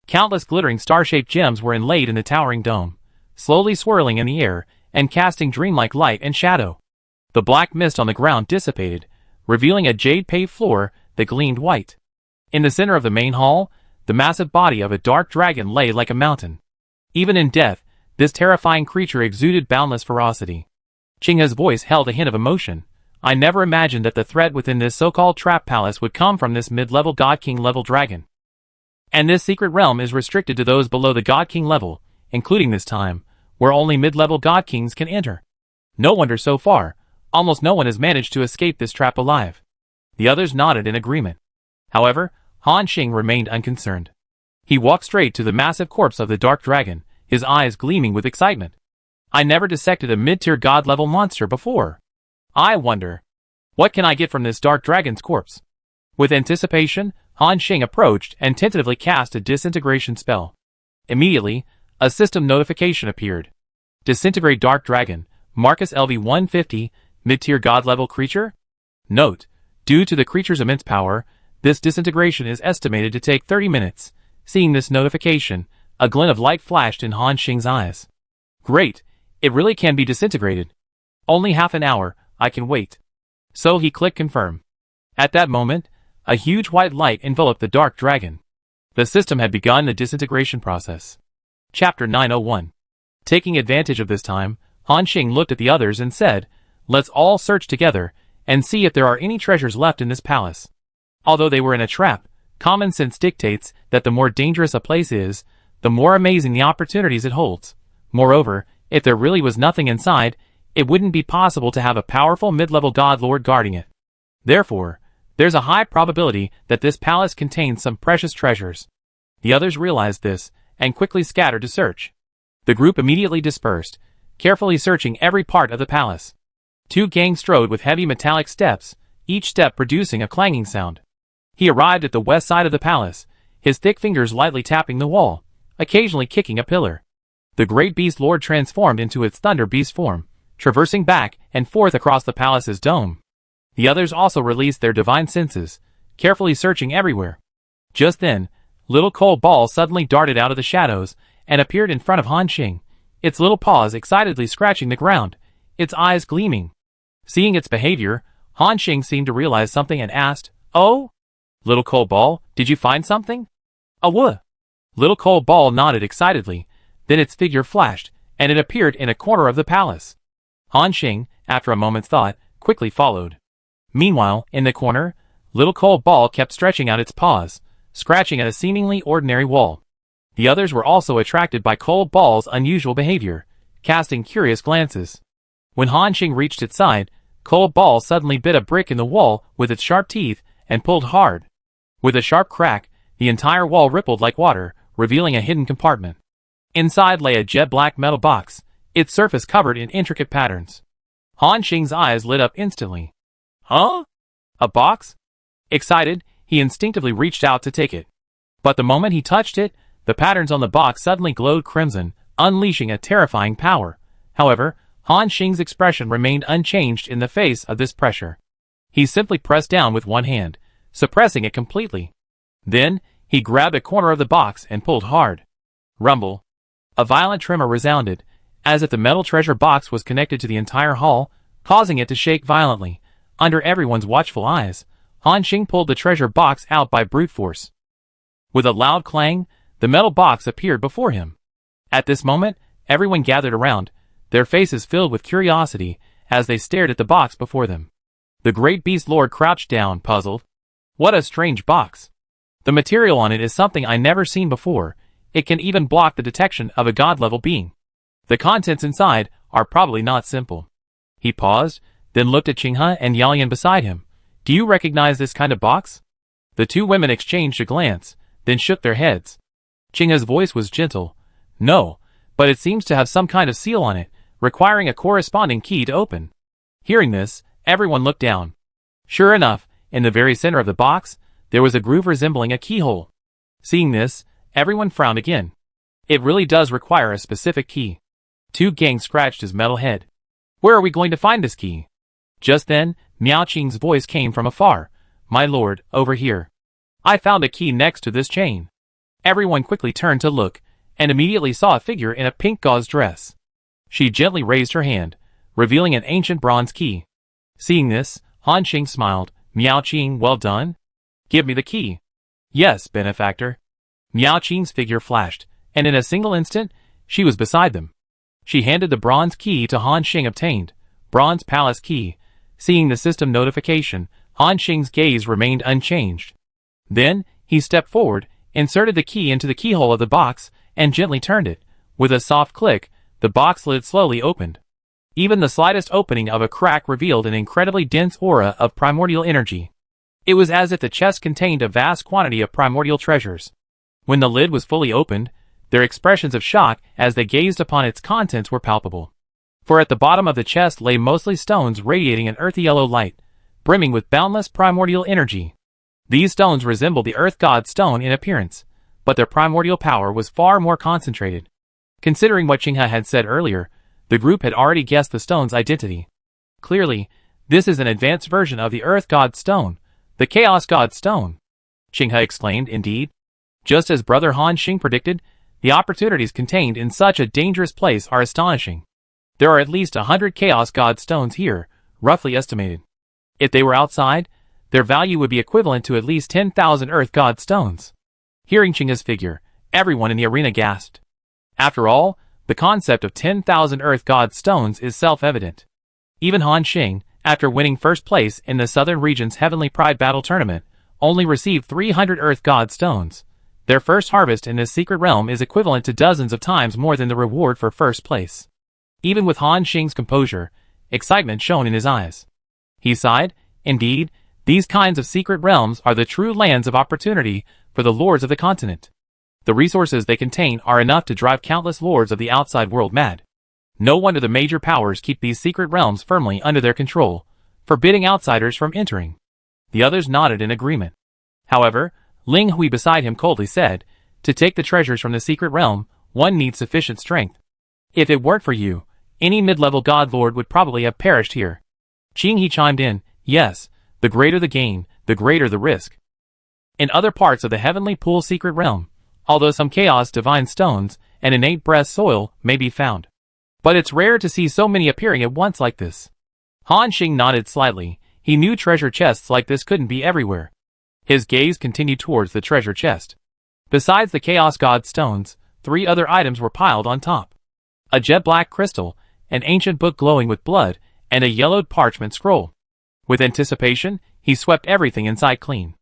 Countless glittering star-shaped gems were inlaid in the towering dome, slowly swirling in the air and casting dreamlike light and shadow. The black mist on the ground dissipated, revealing a jade-paved floor that gleamed white. In the center of the main hall, the massive body of a dark dragon lay like a mountain. Even in death, this terrifying creature exuded boundless ferocity. Qinghe's voice held a hint of emotion. I never imagined that the threat within this so-called trap palace would come from this mid-level God King level dragon. And this secret realm is restricted to those below the God King level, including this time, where only mid-level God Kings can enter. No wonder so far, almost no one has managed to escape this trap alive. The others nodded in agreement. However, Han Xing remained unconcerned. He walked straight to the massive corpse of the dark dragon, his eyes gleaming with excitement. I never dissected a mid-tier god-level monster before. I wonder, what can I get from this dark dragon's corpse? With anticipation, Han Xing approached and tentatively cast a disintegration spell. Immediately, a system notification appeared. Disintegrate Dark Dragon, Marcus LV-150, mid-tier god-level creature? Note, due to the creature's immense power, this disintegration is estimated to take 30 minutes. Seeing this notification, a glint of light flashed in Han Xing's eyes. Great, it really can be disintegrated. Only half an hour, I can wait. So he clicked confirm. At that moment, a huge white light enveloped the dark dragon. The system had begun the disintegration process. Chapter 901. Taking advantage of this time, Han Xing looked at the others and said, "Let's all search together and see if there are any treasures left in this palace." Although they were in a trap, common sense dictates that the more dangerous a place is, the more amazing the opportunities it holds. Moreover, if there really was nothing inside, it wouldn't be possible to have a powerful mid-level god lord guarding it. Therefore, there's a high probability that this palace contains some precious treasures. The others realized this, and quickly scattered to search. The group immediately dispersed, carefully searching every part of the palace. 2 gangs strode with heavy metallic steps, each step producing a clanging sound. He arrived at the west side of the palace, his thick fingers lightly tapping the wall, occasionally kicking a pillar. The great beast lord transformed into its thunder beast form, traversing back and forth across the palace's dome. The others also released their divine senses, carefully searching everywhere. Just then, little cold ball suddenly darted out of the shadows and appeared in front of Han Xing, its little paws excitedly scratching the ground, its eyes gleaming. Seeing its behavior, Han Xing seemed to realize something and asked, "Oh? Little cold ball, did you find something?" "Awah." Little cold ball nodded excitedly, then its figure flashed, and it appeared in a corner of the palace. Han Xing, after a moment's thought, quickly followed. Meanwhile, in the corner, little cold ball kept stretching out its paws, scratching at a seemingly ordinary wall. The others were also attracted by cold ball's unusual behavior, casting curious glances. When Han Xing reached its side, cold ball suddenly bit a brick in the wall with its sharp teeth and pulled hard. With a sharp crack, The entire wall rippled like water, revealing a hidden compartment. Inside lay a jet-black metal box, its surface covered in intricate patterns. Han Xing's eyes lit up instantly. Huh? A box? Excited, he instinctively reached out to take it. But the moment he touched it, the patterns on the box suddenly glowed crimson, unleashing a terrifying power. However, Han Xing's expression remained unchanged in the face of this pressure. He simply pressed down with one hand, suppressing it completely. Then, he grabbed a corner of the box and pulled hard. Rumble. A violent tremor resounded, as if the metal treasure box was connected to the entire hall, causing it to shake violently. Under everyone's watchful eyes, Han Xing pulled the treasure box out by brute force. With a loud clang, the metal box appeared before him. At this moment, everyone gathered around, their faces filled with curiosity as they stared at the box before them. The great beast lord crouched down, puzzled. What a strange box. The material on it is something I never seen before. It can even block the detection of a god-level being. The contents inside are probably not simple. He paused, then looked at Qinghe and Yaoyan beside him. Do you recognize this kind of box? The two women exchanged a glance, then shook their heads. Qinghe's voice was gentle. No, but it seems to have some kind of seal on it, requiring a corresponding key to open. Hearing this, everyone looked down. Sure enough, in the very center of the box, there was a groove resembling a keyhole. Seeing this, everyone frowned again. It really does require a specific key. Tu Gang scratched his metal head. Where are we going to find this key? Just then, Miao Qing's voice came from afar. My lord, over here. I found a key next to this chain. Everyone quickly turned to look, and immediately saw a figure in a pink gauze dress. She gently raised her hand, revealing an ancient bronze key. Seeing this, Han Xing smiled. Miao Qing, well done? Give me the key. Yes, benefactor. Miao Qing's figure flashed, and in a single instant, she was beside them. She handed the bronze key to Han Xing. Obtained. Bronze palace key. Seeing the system notification, Han Xing's gaze remained unchanged. Then, he stepped forward, inserted the key into the keyhole of the box, and gently turned it. With a soft click, the box lid slowly opened. Even the slightest opening of a crack revealed an incredibly dense aura of primordial energy. It was as if the chest contained a vast quantity of primordial treasures. When the lid was fully opened, their expressions of shock as they gazed upon its contents were palpable. For at the bottom of the chest lay mostly stones radiating an earthy yellow light, brimming with boundless primordial energy. These stones resembled the earth god stone in appearance, but their primordial power was far more concentrated. Considering what Qinghe had said earlier, the group had already guessed the stone's identity. Clearly, this is an advanced version of the earth god stone, the chaos god stone. Qinghe exclaimed, indeed. Just as brother Han Xing predicted, the opportunities contained in such a dangerous place are astonishing. There are at least 100 chaos god stones here, roughly estimated. If they were outside, their value would be equivalent to at least 10,000 earth god stones. Hearing Qinghe's figure, everyone in the arena gasped. After all, the concept of 10,000 earth god stones is self-evident. Even Han Xing, after winning first place in the Southern Region's Heavenly Pride Battle Tournament, only received 300 earth god stones. Their first harvest in this secret realm is equivalent to dozens of times more than the reward for first place. Even with Han Xing's composure, excitement shone in his eyes. He sighed. Indeed, these kinds of secret realms are the true lands of opportunity for the lords of the continent. The resources they contain are enough to drive countless lords of the outside world mad. No wonder the major powers keep these secret realms firmly under their control, forbidding outsiders from entering. The others nodded in agreement. However, Ling Hui beside him coldly said, to take the treasures from the secret realm, one needs sufficient strength. If it weren't for you, any mid-level god lord would probably have perished here. Qinghe chimed in, yes, the greater the gain, the greater the risk. In other parts of the Heavenly Pool secret realm, although some chaos divine stones and innate breath soil may be found. But it's rare to see so many appearing at once like this. Han Xing nodded slightly. He knew treasure chests like this couldn't be everywhere. His gaze continued towards the treasure chest. Besides the chaos god stones, 3 other items were piled on top. A jet-black crystal, an ancient book glowing with blood, and a yellowed parchment scroll. With anticipation, he swept everything inside clean.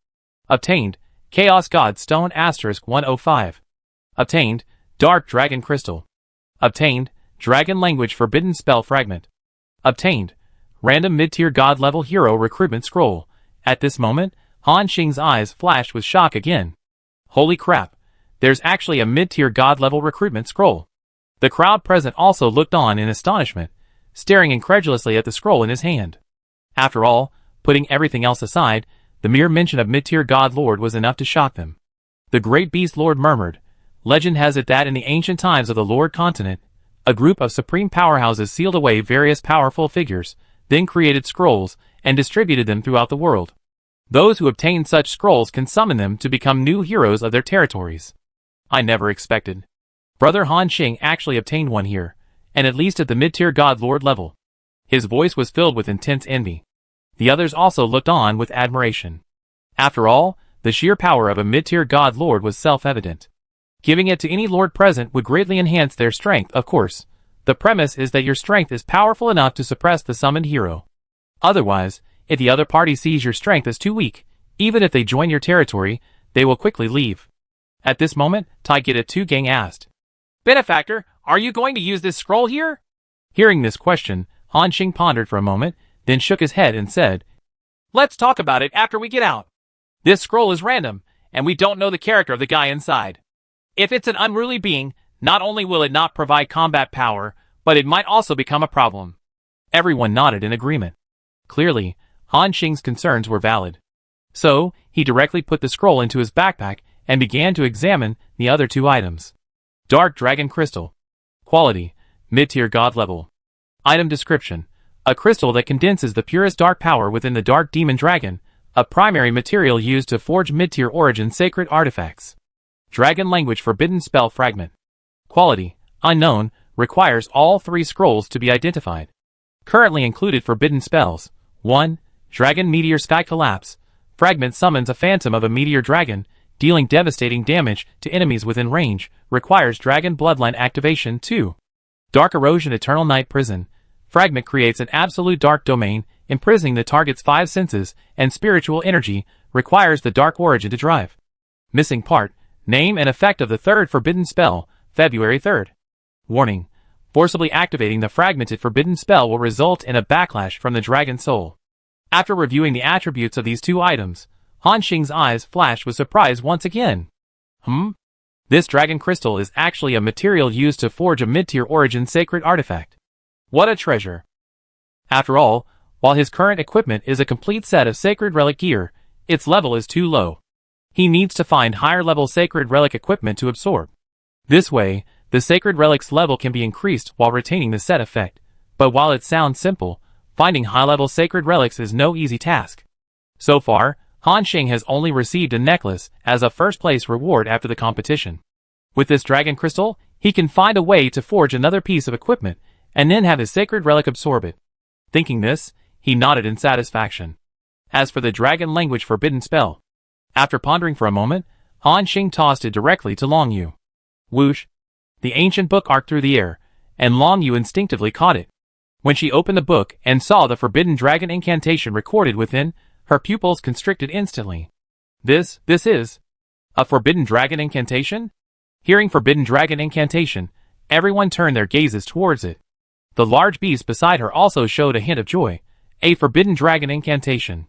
Obtained, Chaos God Stone *105. Obtained, Dark Dragon Crystal. Obtained, Dragon Language Forbidden Spell Fragment. Obtained, Random Mid-Tier God Level Hero Recruitment Scroll. At this moment, Han Xing's eyes flashed with shock again. Holy crap, there's actually a mid-tier god-level recruitment scroll. The crowd present also looked on in astonishment, staring incredulously at the scroll in his hand. After all, putting everything else aside, the mere mention of mid-tier god lord was enough to shock them. The great beast lord murmured, "Legend has it that in the ancient times of the Lord continent, a group of supreme powerhouses sealed away various powerful figures, then created scrolls, and distributed them throughout the world. Those who obtain such scrolls can summon them to become new heroes of their territories. I never expected. Brother Han Xing actually obtained one here, and at least at the mid-tier god lord level." His voice was filled with intense envy. The others also looked on with admiration. After all, the sheer power of a mid-tier god lord was self-evident. Giving it to any lord present would greatly enhance their strength, of course. The premise is that your strength is powerful enough to suppress the summoned hero. Otherwise, if the other party sees your strength as too weak, even if they join your territory, they will quickly leave. At this moment, Taikita 2 Gang asked, "Benefactor, are you going to use this scroll here?" Hearing this question, Han Xing pondered for a moment, then shook his head and said, "Let's talk about it after we get out. This scroll is random, and we don't know the character of the guy inside. If it's an unruly being, not only will it not provide combat power, but it might also become a problem." Everyone nodded in agreement. Clearly, Han Xing's concerns were valid. So, he directly put the scroll into his backpack and began to examine the other two items. Dark Dragon Crystal. Quality: mid-tier god level. Item description: a crystal that condenses the purest dark power within the dark demon dragon, a primary material used to forge mid-tier origin sacred artifacts. Dragon language forbidden spell fragment. Quality: unknown, requires all 3 scrolls to be identified. Currently included forbidden spells: 1. Dragon Meteor Sky Collapse. Fragment summons a phantom of a meteor dragon, dealing devastating damage to enemies within range, requires dragon bloodline activation. 2. Dark Erosion Eternal Night Prison. Fragment creates an absolute dark domain, imprisoning the target's 5 senses and spiritual energy, requires the dark origin to drive. Missing part: name and effect of the 3rd forbidden spell, February 3rd. Warning: forcibly activating the fragmented forbidden spell will result in a backlash from the dragon soul. After reviewing the attributes of these 2 items, Han Xing's eyes flashed with surprise once again. This dragon crystal is actually a material used to forge a mid-tier origin sacred artifact. What a treasure! After all, while his current equipment is a complete set of sacred relic gear, its level is too low. He needs to find higher-level sacred relic equipment to absorb. This way, the sacred relic's level can be increased while retaining the set effect, but while it sounds simple, finding high-level sacred relics is no easy task. So far, Han Xing has only received a necklace as a first-place reward after the competition. With this dragon crystal, he can find a way to forge another piece of equipment, and then have his sacred relic absorb it. Thinking this, he nodded in satisfaction. As for the dragon language forbidden spell, after pondering for a moment, Han Xing tossed it directly to Long Yu. Whoosh! The ancient book arced through the air, and Long Yu instinctively caught it. When she opened the book and saw the forbidden dragon incantation recorded within, her pupils constricted instantly. This is a forbidden dragon incantation? Hearing forbidden dragon incantation, everyone turned their gazes towards it. The large beast beside her also showed a hint of joy. A forbidden dragon incantation.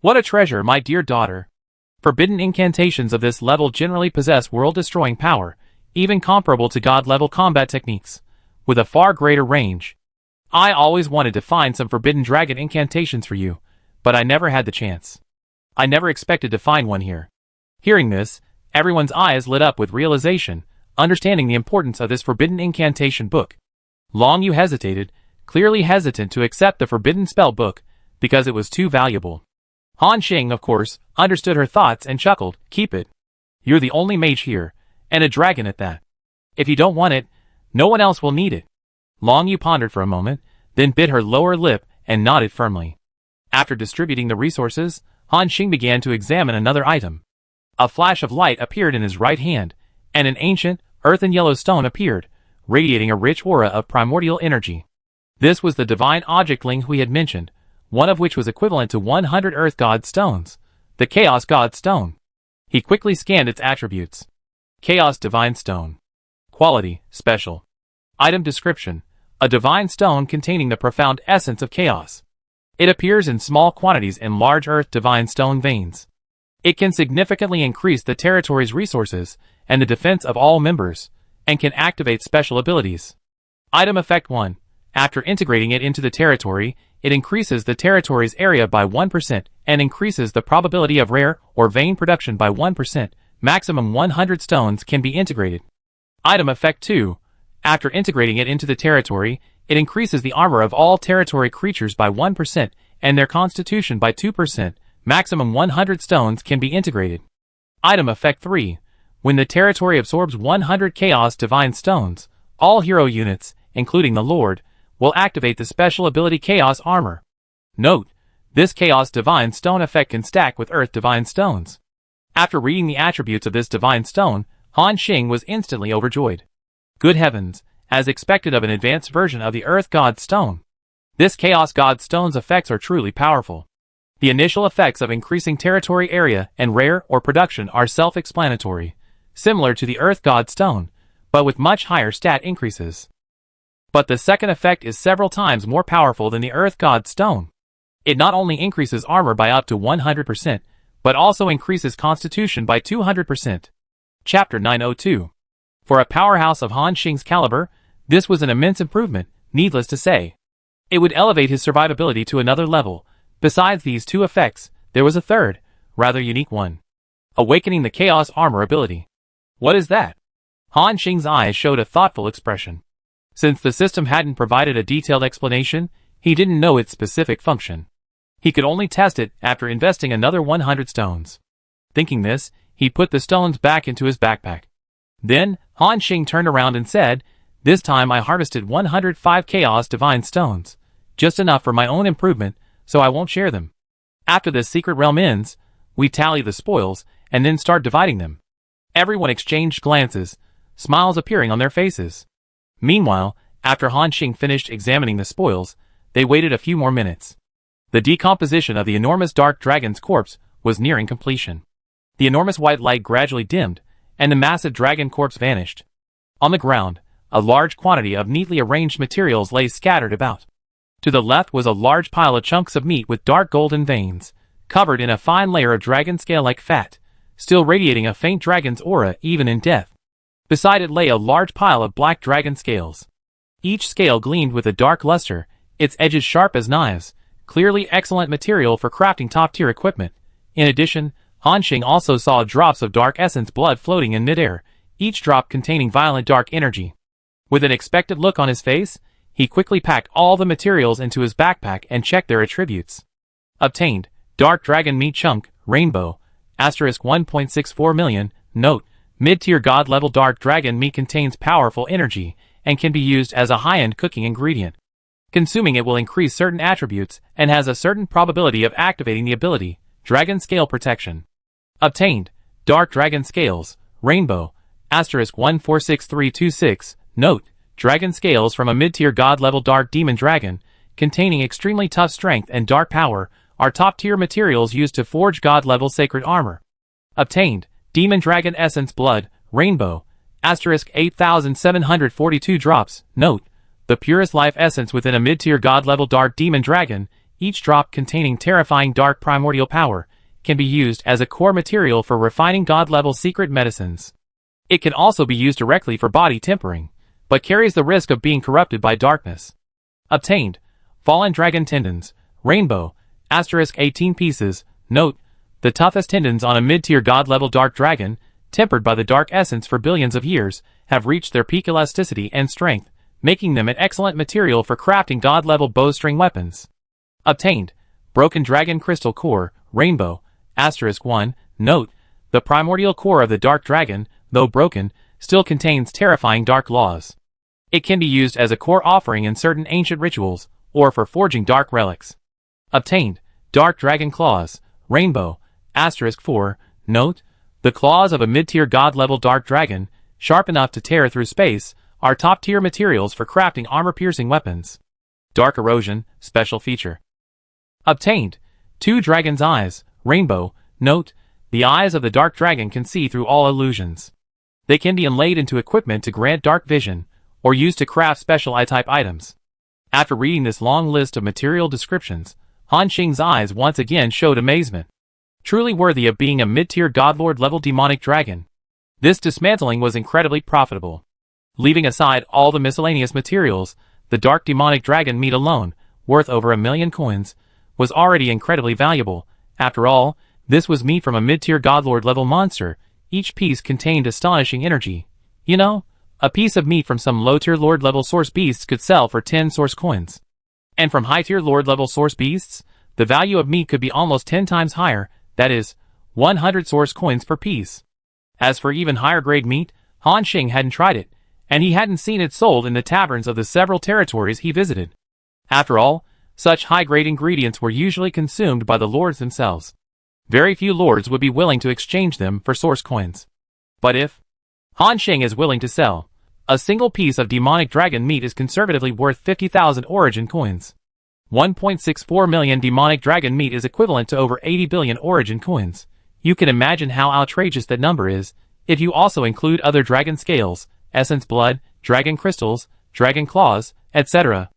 What a treasure, my dear daughter. Forbidden incantations of this level generally possess world-destroying power, even comparable to god-level combat techniques, with a far greater range. I always wanted to find some forbidden dragon incantations for you, but I never had the chance. I never expected to find one here. Hearing this, everyone's eyes lit up with realization, understanding the importance of this forbidden incantation book. Long Yu hesitated, clearly hesitant to accept the forbidden spell book, because it was too valuable. Han Xing, of course, understood her thoughts and chuckled. Keep it. You're the only mage here, and a dragon at that. If you don't want it, no one else will need it. Long Yu pondered for a moment, then bit her lower lip and nodded firmly. After distributing the resources, Han Xing began to examine another item. A flash of light appeared in his right hand, and an ancient, earthen yellow stone appeared, radiating a rich aura of primordial energy. This was the divine object Ling Hui had mentioned, one of which was equivalent to 100 Earth God stones, the Chaos God Stone. He quickly scanned its attributes. Chaos Divine Stone. Quality: special. Item description: a divine stone containing the profound essence of chaos. It appears in small quantities in large earth divine stone veins. It can significantly increase the territory's resources and the defense of all members, and can activate special abilities. Item Effect 1. After integrating it into the territory, it increases the territory's area by 1% and increases the probability of rare or vein production by 1%. Maximum 100 stones can be integrated. Item Effect 2. After integrating it into the territory, it increases the armor of all territory creatures by 1% and their constitution by 2%. Maximum 100 stones can be integrated. Item Effect 3. When the territory absorbs 100 Chaos Divine Stones, all hero units, including the Lord, will activate the special ability Chaos Armor. Note: this Chaos Divine Stone effect can stack with Earth Divine Stones. After reading the attributes of this Divine Stone, Han Xing was instantly overjoyed. Good heavens, as expected of an advanced version of the Earth God Stone. This Chaos God Stone's effects are truly powerful. The initial effects of increasing territory area and rare or production are self-explanatory, similar to the Earth God Stone, but with much higher stat increases. But the second effect is several times more powerful than the Earth God Stone. It not only increases armor by up to 100%, but also increases constitution by 200%. Chapter 902. For a powerhouse of Han Xing's caliber, this was an immense improvement, needless to say. It would elevate his survivability to another level. Besides these two effects, there was a third, rather unique one. Awakening the Chaos Armor ability. What is that? Han Xing's eyes showed a thoughtful expression. Since the system hadn't provided a detailed explanation, he didn't know its specific function. He could only test it after investing another 100 stones. Thinking this, he put the stones back into his backpack. Then, Han Xing turned around and said, "This time I harvested 105 Chaos Divine Stones. Just enough for my own improvement, so I won't share them. After this secret realm ends, we tally the spoils, and then start dividing them." Everyone exchanged glances, smiles appearing on their faces. Meanwhile, after Han Xing finished examining the spoils, they waited a few more minutes. The decomposition of the enormous dark dragon's corpse was nearing completion. The enormous white light gradually dimmed, and the massive dragon corpse vanished. On the ground, a large quantity of neatly arranged materials lay scattered about. To the left was a large pile of chunks of meat with dark golden veins, covered in a fine layer of dragon scale-like fat, still radiating a faint dragon's aura even in death. Beside it lay a large pile of black dragon scales. Each scale gleamed with a dark luster, its edges sharp as knives, clearly excellent material for crafting top-tier equipment. In addition, Han Xing also saw drops of dark essence blood floating in midair, each drop containing violent dark energy. With an expectant look on his face, he quickly packed all the materials into his backpack and checked their attributes. Obtained: Dark Dragon Meat Chunk, Rainbow, asterisk 1.64 million, note, mid-tier god-level dark dragon meat contains powerful energy, and can be used as a high-end cooking ingredient. Consuming it will increase certain attributes, and has a certain probability of activating the ability, Dragon Scale Protection. Obtained: Dark Dragon Scales, Rainbow, asterisk 146326, note, dragon scales from a mid-tier god-level dark demon dragon, containing extremely tough strength and dark power, are top-tier materials used to forge god-level sacred armor. Obtained: Demon Dragon Essence Blood, Rainbow, asterisk 8742 drops, note, the purest life essence within a mid-tier god-level dark demon dragon, each drop containing terrifying dark primordial power, can be used as a core material for refining god-level secret medicines. It can also be used directly for body tempering, but carries the risk of being corrupted by darkness. Obtained: Fallen Dragon Tendons, Rainbow, asterisk 18 pieces, note, the toughest tendons on a mid-tier god-level dark dragon, tempered by the dark essence for billions of years, have reached their peak elasticity and strength, making them an excellent material for crafting god-level bowstring weapons. Obtained: Broken Dragon Crystal Core, Rainbow, asterisk 1, note, the primordial core of the dark dragon, though broken, still contains terrifying dark laws. It can be used as a core offering in certain ancient rituals, or for forging dark relics. Obtained: Dark Dragon Claws, Rainbow, asterisk 4, note, the claws of a mid-tier god-level dark dragon, sharp enough to tear through space, are top-tier materials for crafting armor-piercing weapons. Dark Erosion, special feature. Obtained: Two Dragon's Eyes, Rainbow, note, the eyes of the dark dragon can see through all illusions. They can be inlaid into equipment to grant dark vision, or used to craft special eye-type items. After reading this long list of material descriptions, Han Xing's eyes once again showed amazement. truly worthy of being a mid-tier godlord level demonic dragon. This dismantling was incredibly profitable. Leaving aside all the miscellaneous materials, the dark demonic dragon meat alone, worth over 1 million coins, was already incredibly valuable. After all, this was meat from a mid-tier godlord level monster. Each piece contained astonishing energy. You know, a piece of meat from some low-tier lord level source beasts could sell for 10 source coins. And from high-tier lord level source beasts, the value of meat could be almost 10 times higher, that is, 100 source coins per piece. As for even higher grade meat, Han Xing hadn't tried it, and he hadn't seen it sold in the taverns of the several territories he visited. After all, such high-grade ingredients were usually consumed by the lords themselves. Very few lords would be willing to exchange them for source coins. But if Han Xing is willing to sell, a single piece of demonic dragon meat is conservatively worth 50,000 origin coins. 1.64 million demonic dragon meat is equivalent to over 80 billion origin coins. You can imagine how outrageous that number is, if you also include other dragon scales, essence blood, dragon crystals, dragon claws, etc.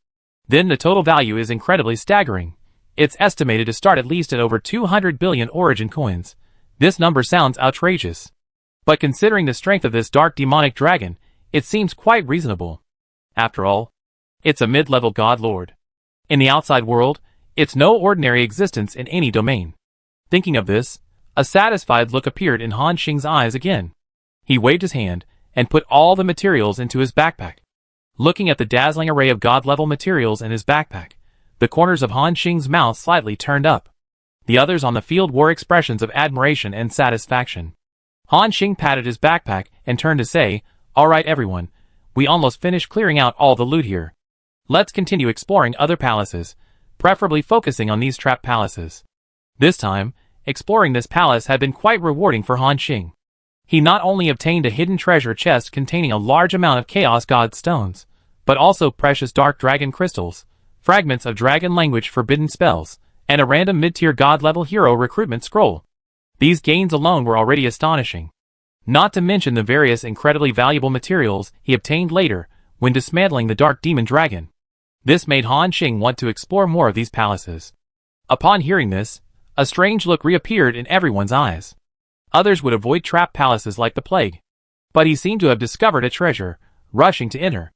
Then the total value is incredibly staggering. It's estimated to start at least at over 200 billion origin coins. This number sounds outrageous. But considering the strength of this dark demonic dragon, it seems quite reasonable. After all, it's a mid-level god lord. In the outside world, it's no ordinary existence in any domain. Thinking of this, a satisfied look appeared in Han Xing's eyes again. He waved his hand and put all the materials into his backpack. Looking at the dazzling array of god-level materials in his backpack, the corners of Han Xing's mouth slightly turned up. The others on the field wore expressions of admiration and satisfaction. Han Xing patted his backpack and turned to say, "All right everyone, we almost finished clearing out all the loot here. Let's continue exploring other palaces, preferably focusing on these trap palaces." This time, exploring this palace had been quite rewarding for Han Xing. He not only obtained a hidden treasure chest containing a large amount of Chaos God stones, but also precious dark dragon crystals, fragments of dragon language forbidden spells, and a random mid-tier god-level hero recruitment scroll. These gains alone were already astonishing. Not to mention the various incredibly valuable materials he obtained later when dismantling the dark demon dragon. This made Han Xing want to explore more of these palaces. Upon hearing this, a strange look reappeared in everyone's eyes. Others would avoid trap palaces like the plague. But he seemed to have discovered a treasure, rushing to enter.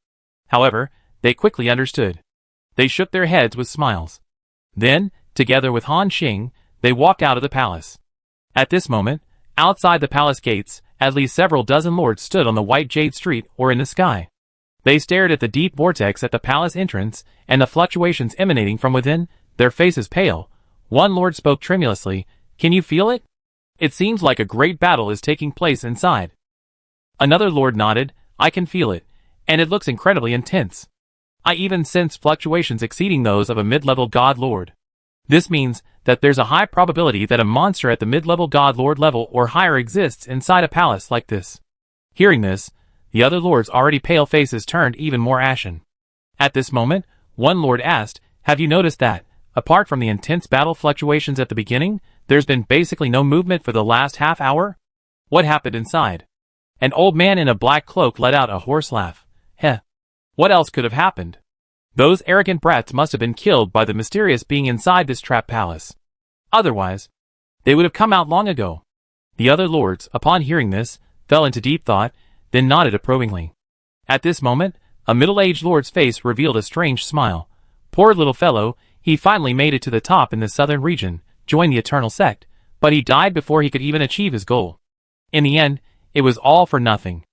However, they quickly understood. They shook their heads with smiles. Then, together with Han Xing, they walked out of the palace. At this moment, outside the palace gates, at least several dozen lords stood on the white jade street or in the sky. They stared at the deep vortex at the palace entrance and the fluctuations emanating from within, their faces pale. One lord spoke tremulously, "Can you feel it? It seems like a great battle is taking place inside." Another lord nodded, "I can feel it, and it looks incredibly intense. I even sense fluctuations exceeding those of a mid-level god lord. This means that there's a high probability that a monster at the mid-level god lord level or higher exists inside a palace like this." Hearing this, the other lords' already pale faces turned even more ashen. At this moment, one lord asked, "Have you noticed that, apart from the intense battle fluctuations at the beginning, there's been basically no movement for the last half hour? What happened inside?" An old man in a black cloak let out a hoarse laugh. "Heh. What else could have happened? Those arrogant brats must have been killed by the mysterious being inside this trap palace. Otherwise, they would have come out long ago." The other lords, upon hearing this, fell into deep thought, then nodded approvingly. At this moment, a middle-aged lord's face revealed a strange smile. Poor little fellow, he finally made it to the top in the southern region, joined the Eternal Sect, but he died before he could even achieve his goal. In the end, it was all for nothing.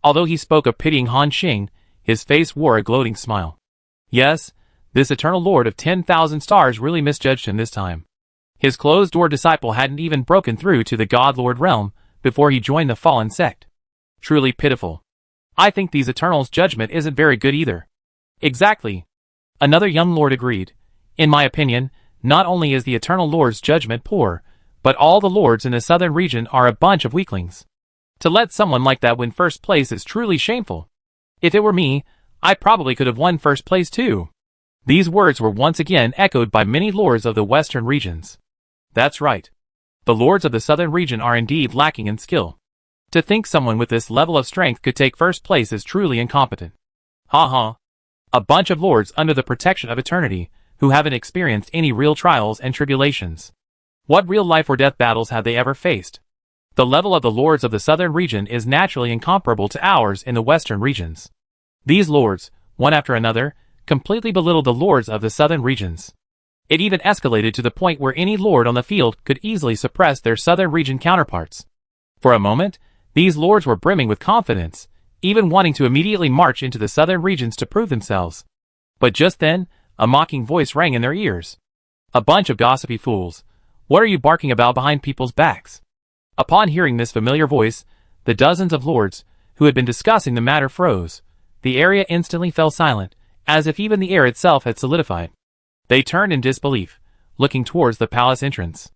Although he spoke of pitying Han Xing, his face wore a gloating smile. Yes, this Eternal Lord of 10,000 stars really misjudged him this time. His closed-door disciple hadn't even broken through to the God Lord realm before he joined the fallen sect. Truly pitiful. I think these Eternals' judgment isn't very good either. Exactly. Another young lord agreed. In my opinion, not only is the Eternal Lord's judgment poor, but all the lords in the southern region are a bunch of weaklings. To let someone like that win first place is truly shameful. If it were me, I probably could have won first place too. These words were once again echoed by many lords of the western regions. That's right. The lords of the southern region are indeed lacking in skill. To think someone with this level of strength could take first place is truly incompetent. Ha ha. A bunch of lords under the protection of eternity, who haven't experienced any real trials and tribulations. What real life or death battles have they ever faced? The level of the lords of the southern region is naturally incomparable to ours in the western regions. These lords, one after another, completely belittled the lords of the southern regions. It even escalated to the point where any lord on the field could easily suppress their southern region counterparts. For a moment, these lords were brimming with confidence, even wanting to immediately march into the southern regions to prove themselves. But just then, a mocking voice rang in their ears. "A bunch of gossipy fools. What are you barking about behind people's backs?" Upon hearing this familiar voice, the dozens of lords, who had been discussing the matter, froze. The area instantly fell silent, as if even the air itself had solidified. They turned in disbelief, looking towards the palace entrance.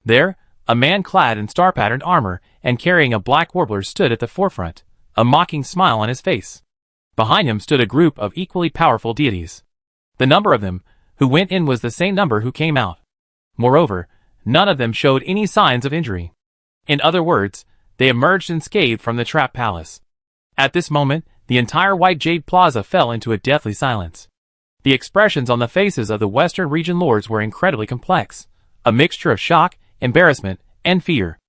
There, a man clad in star-patterned armor and carrying a black warbler stood at the forefront, a mocking smile on his face. Behind him stood a group of equally powerful deities. The number of them who went in was the same number who came out. Moreover, none of them showed any signs of injury. In other words, they emerged unscathed from the trap palace. At this moment, the entire White Jade Plaza fell into a deathly silence. The expressions on the faces of the Western region lords were incredibly complex, a mixture of shock, embarrassment, and fear.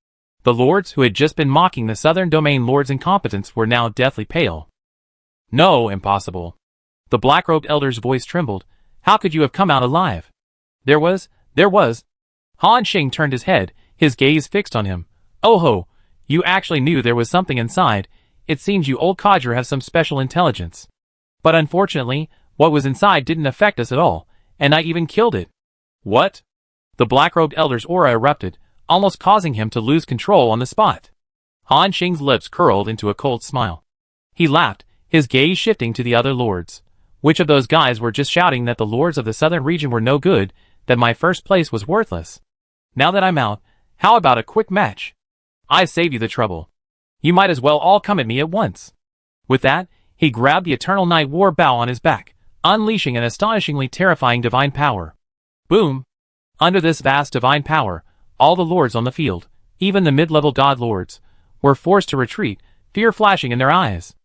The lords who had just been mocking the Southern Domain lords' incompetence were now deathly pale. "No, impossible." The black-robed elder's voice trembled. "How could you have come out alive?" There was. Han Xing turned his head, his gaze fixed on him. "Oh ho, you actually knew there was something inside. It seems you old codger have some special intelligence. But unfortunately, what was inside didn't affect us at all, and I even killed it." "What?" The black-robed elder's aura erupted, almost causing him to lose control on the spot. Han Xing's lips curled into a cold smile. He laughed, his gaze shifting to the other lords. "Which of those guys were just shouting that the lords of the southern region were no good, that my first place was worthless? Now that I'm out, how about a quick match? I save you the trouble. You might as well all come at me at once." With that, he grabbed the Eternal Night War bow on his back, unleashing an astonishingly terrifying divine power. Boom! Under this vast divine power, all the lords on the field, even the mid-level god lords, were forced to retreat, fear flashing in their eyes.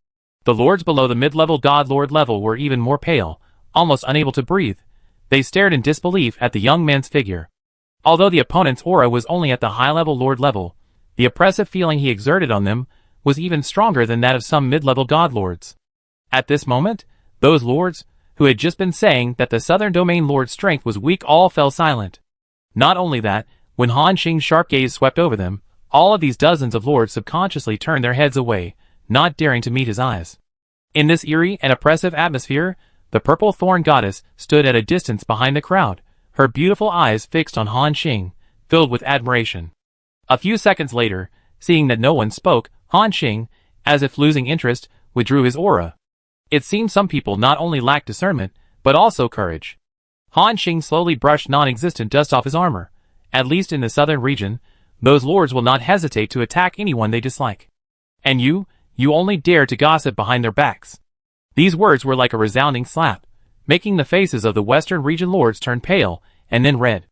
The lords below the mid-level god lord level were even more pale, almost unable to breathe. They stared in disbelief at the young man's figure. Although the opponent's aura was only at the high-level lord level, the oppressive feeling he exerted on them was even stronger than that of some mid-level god lords. At this moment, those lords, who had just been saying that the Southern Domain lord's strength was weak, all fell silent. Not only that, when Han Xing's sharp gaze swept over them, all of these dozens of lords subconsciously turned their heads away, not daring to meet his eyes. In this eerie and oppressive atmosphere, the purple thorn goddess stood at a distance behind the crowd, her beautiful eyes fixed on Han Xing, filled with admiration. A few seconds later, seeing that no one spoke, Han Xing, as if losing interest, withdrew his aura. It seemed some people not only lacked discernment, but also courage. Han Xing slowly brushed non-existent dust off his armor. At least in the southern region, those lords will not hesitate to attack anyone they dislike. And you only dare to gossip behind their backs. These words were like a resounding slap, making the faces of the western region lords turn pale, and then red.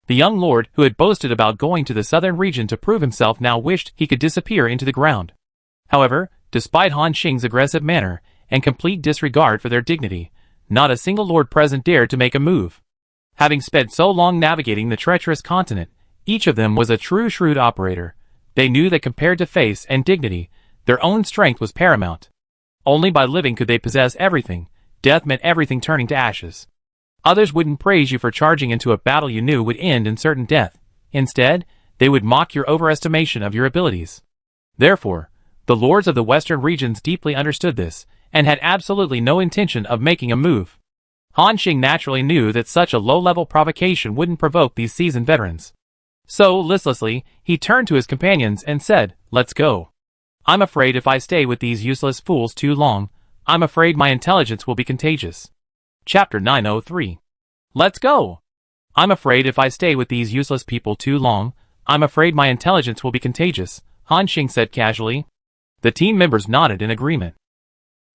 The young lord who had boasted about going to the southern region to prove himself now wished he could disappear into the ground. However, despite Han Xing's aggressive manner and complete disregard for their dignity, not a single lord present dared to make a move. Having spent so long navigating the treacherous continent, each of them was a true shrewd operator. They knew that compared to face and dignity, their own strength was paramount. Only by living could they possess everything. Death meant everything turning to ashes. Others wouldn't praise you for charging into a battle you knew would end in certain death. Instead, they would mock your overestimation of your abilities. Therefore, the lords of the western regions deeply understood this, and had absolutely no intention of making a move. Han Xing naturally knew that such a low-level provocation wouldn't provoke these seasoned veterans. So, listlessly, he turned to his companions and said, "Let's go. I'm afraid if I stay with these useless fools too long, I'm afraid my intelligence will be contagious." Chapter 903. Let's go. I'm afraid if I stay with these useless people too long, I'm afraid my intelligence will be contagious, Han Xing said casually. The team members nodded in agreement.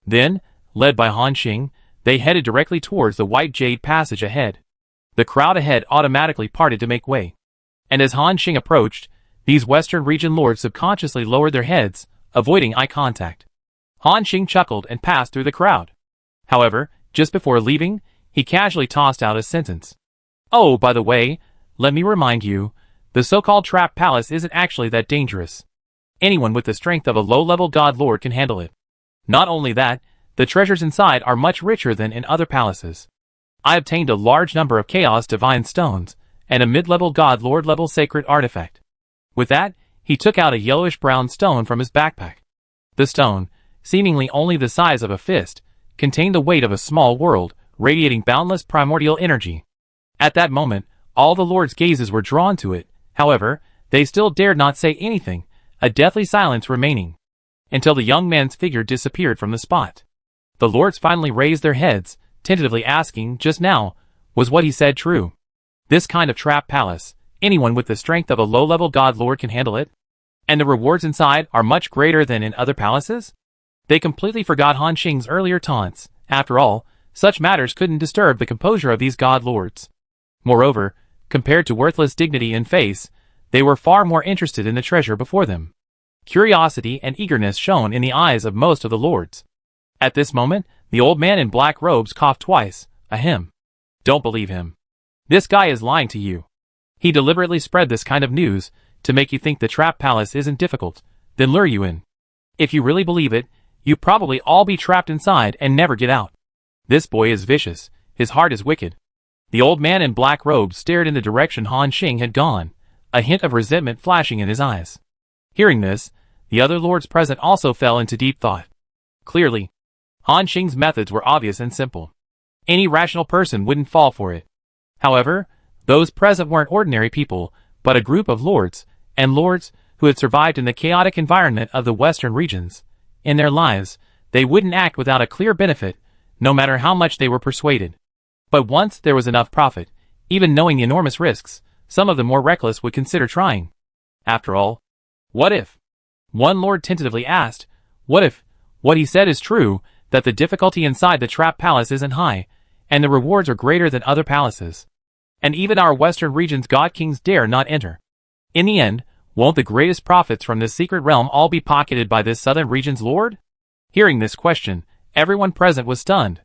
Then, led by Han Xing, they headed directly towards the White Jade Passage ahead. The crowd ahead automatically parted to make way. And as Han Xing approached, these Western region lords subconsciously lowered their heads, avoiding eye contact. Han Xing chuckled and passed through the crowd. However, just before leaving, he casually tossed out a sentence. "Oh, by the way, let me remind you, The so-called trap palace isn't actually that dangerous. Anyone with the strength of a low-level god lord can handle it. Not only that, the treasures inside are much richer than in other palaces. I obtained a large number of chaos divine stones, and a mid-level god lord level sacred artifact. With that, he took out a yellowish-brown stone from his backpack. The stone, seemingly only the size of a fist, contained the weight of a small world, radiating boundless primordial energy. At that moment, all the lords' gazes were drawn to it. However, they still dared not say anything, a deathly silence remaining, until the young man's figure disappeared from the spot. The lords finally raised their heads, tentatively asking, just now, was what he said true? This kind of trap palace, anyone with the strength of a low-level god lord can handle it? And the rewards inside are much greater than in other palaces? They completely forgot Han Xing's earlier taunts. After all, such matters couldn't disturb the composure of these god lords. Moreover, compared to worthless dignity and face, they were far more interested in the treasure before them. Curiosity and eagerness shone in the eyes of most of the lords. At this moment, the old man in black robes coughed twice. Ahem. Don't believe him. This guy is lying to you. He deliberately spread this kind of news to make you think the trap palace isn't difficult, then lure you in. If you really believe it, you probably all be trapped inside and never get out. This boy is vicious. His heart is wicked. The old man in black robes stared in the direction Han Xing had gone, a hint of resentment flashing in his eyes. Hearing this, the other lords present also fell into deep thought. Clearly, Han Xing's methods were obvious and simple. Any rational person wouldn't fall for it. However, those present weren't ordinary people, but a group of lords, and lords who had survived in the chaotic environment of the western regions. In their lives, they wouldn't act without a clear benefit, no matter how much they were persuaded. But once there was enough profit, even knowing the enormous risks, some of the more reckless would consider trying. After all, what if? One lord tentatively asked, what if what he said is true, that the difficulty inside the trap palace isn't high, and the rewards are greater than other palaces? And even our western region's god kings dare not enter. In the end, won't the greatest profits from this secret realm all be pocketed by this southern region's lord? Hearing this question, everyone present was stunned.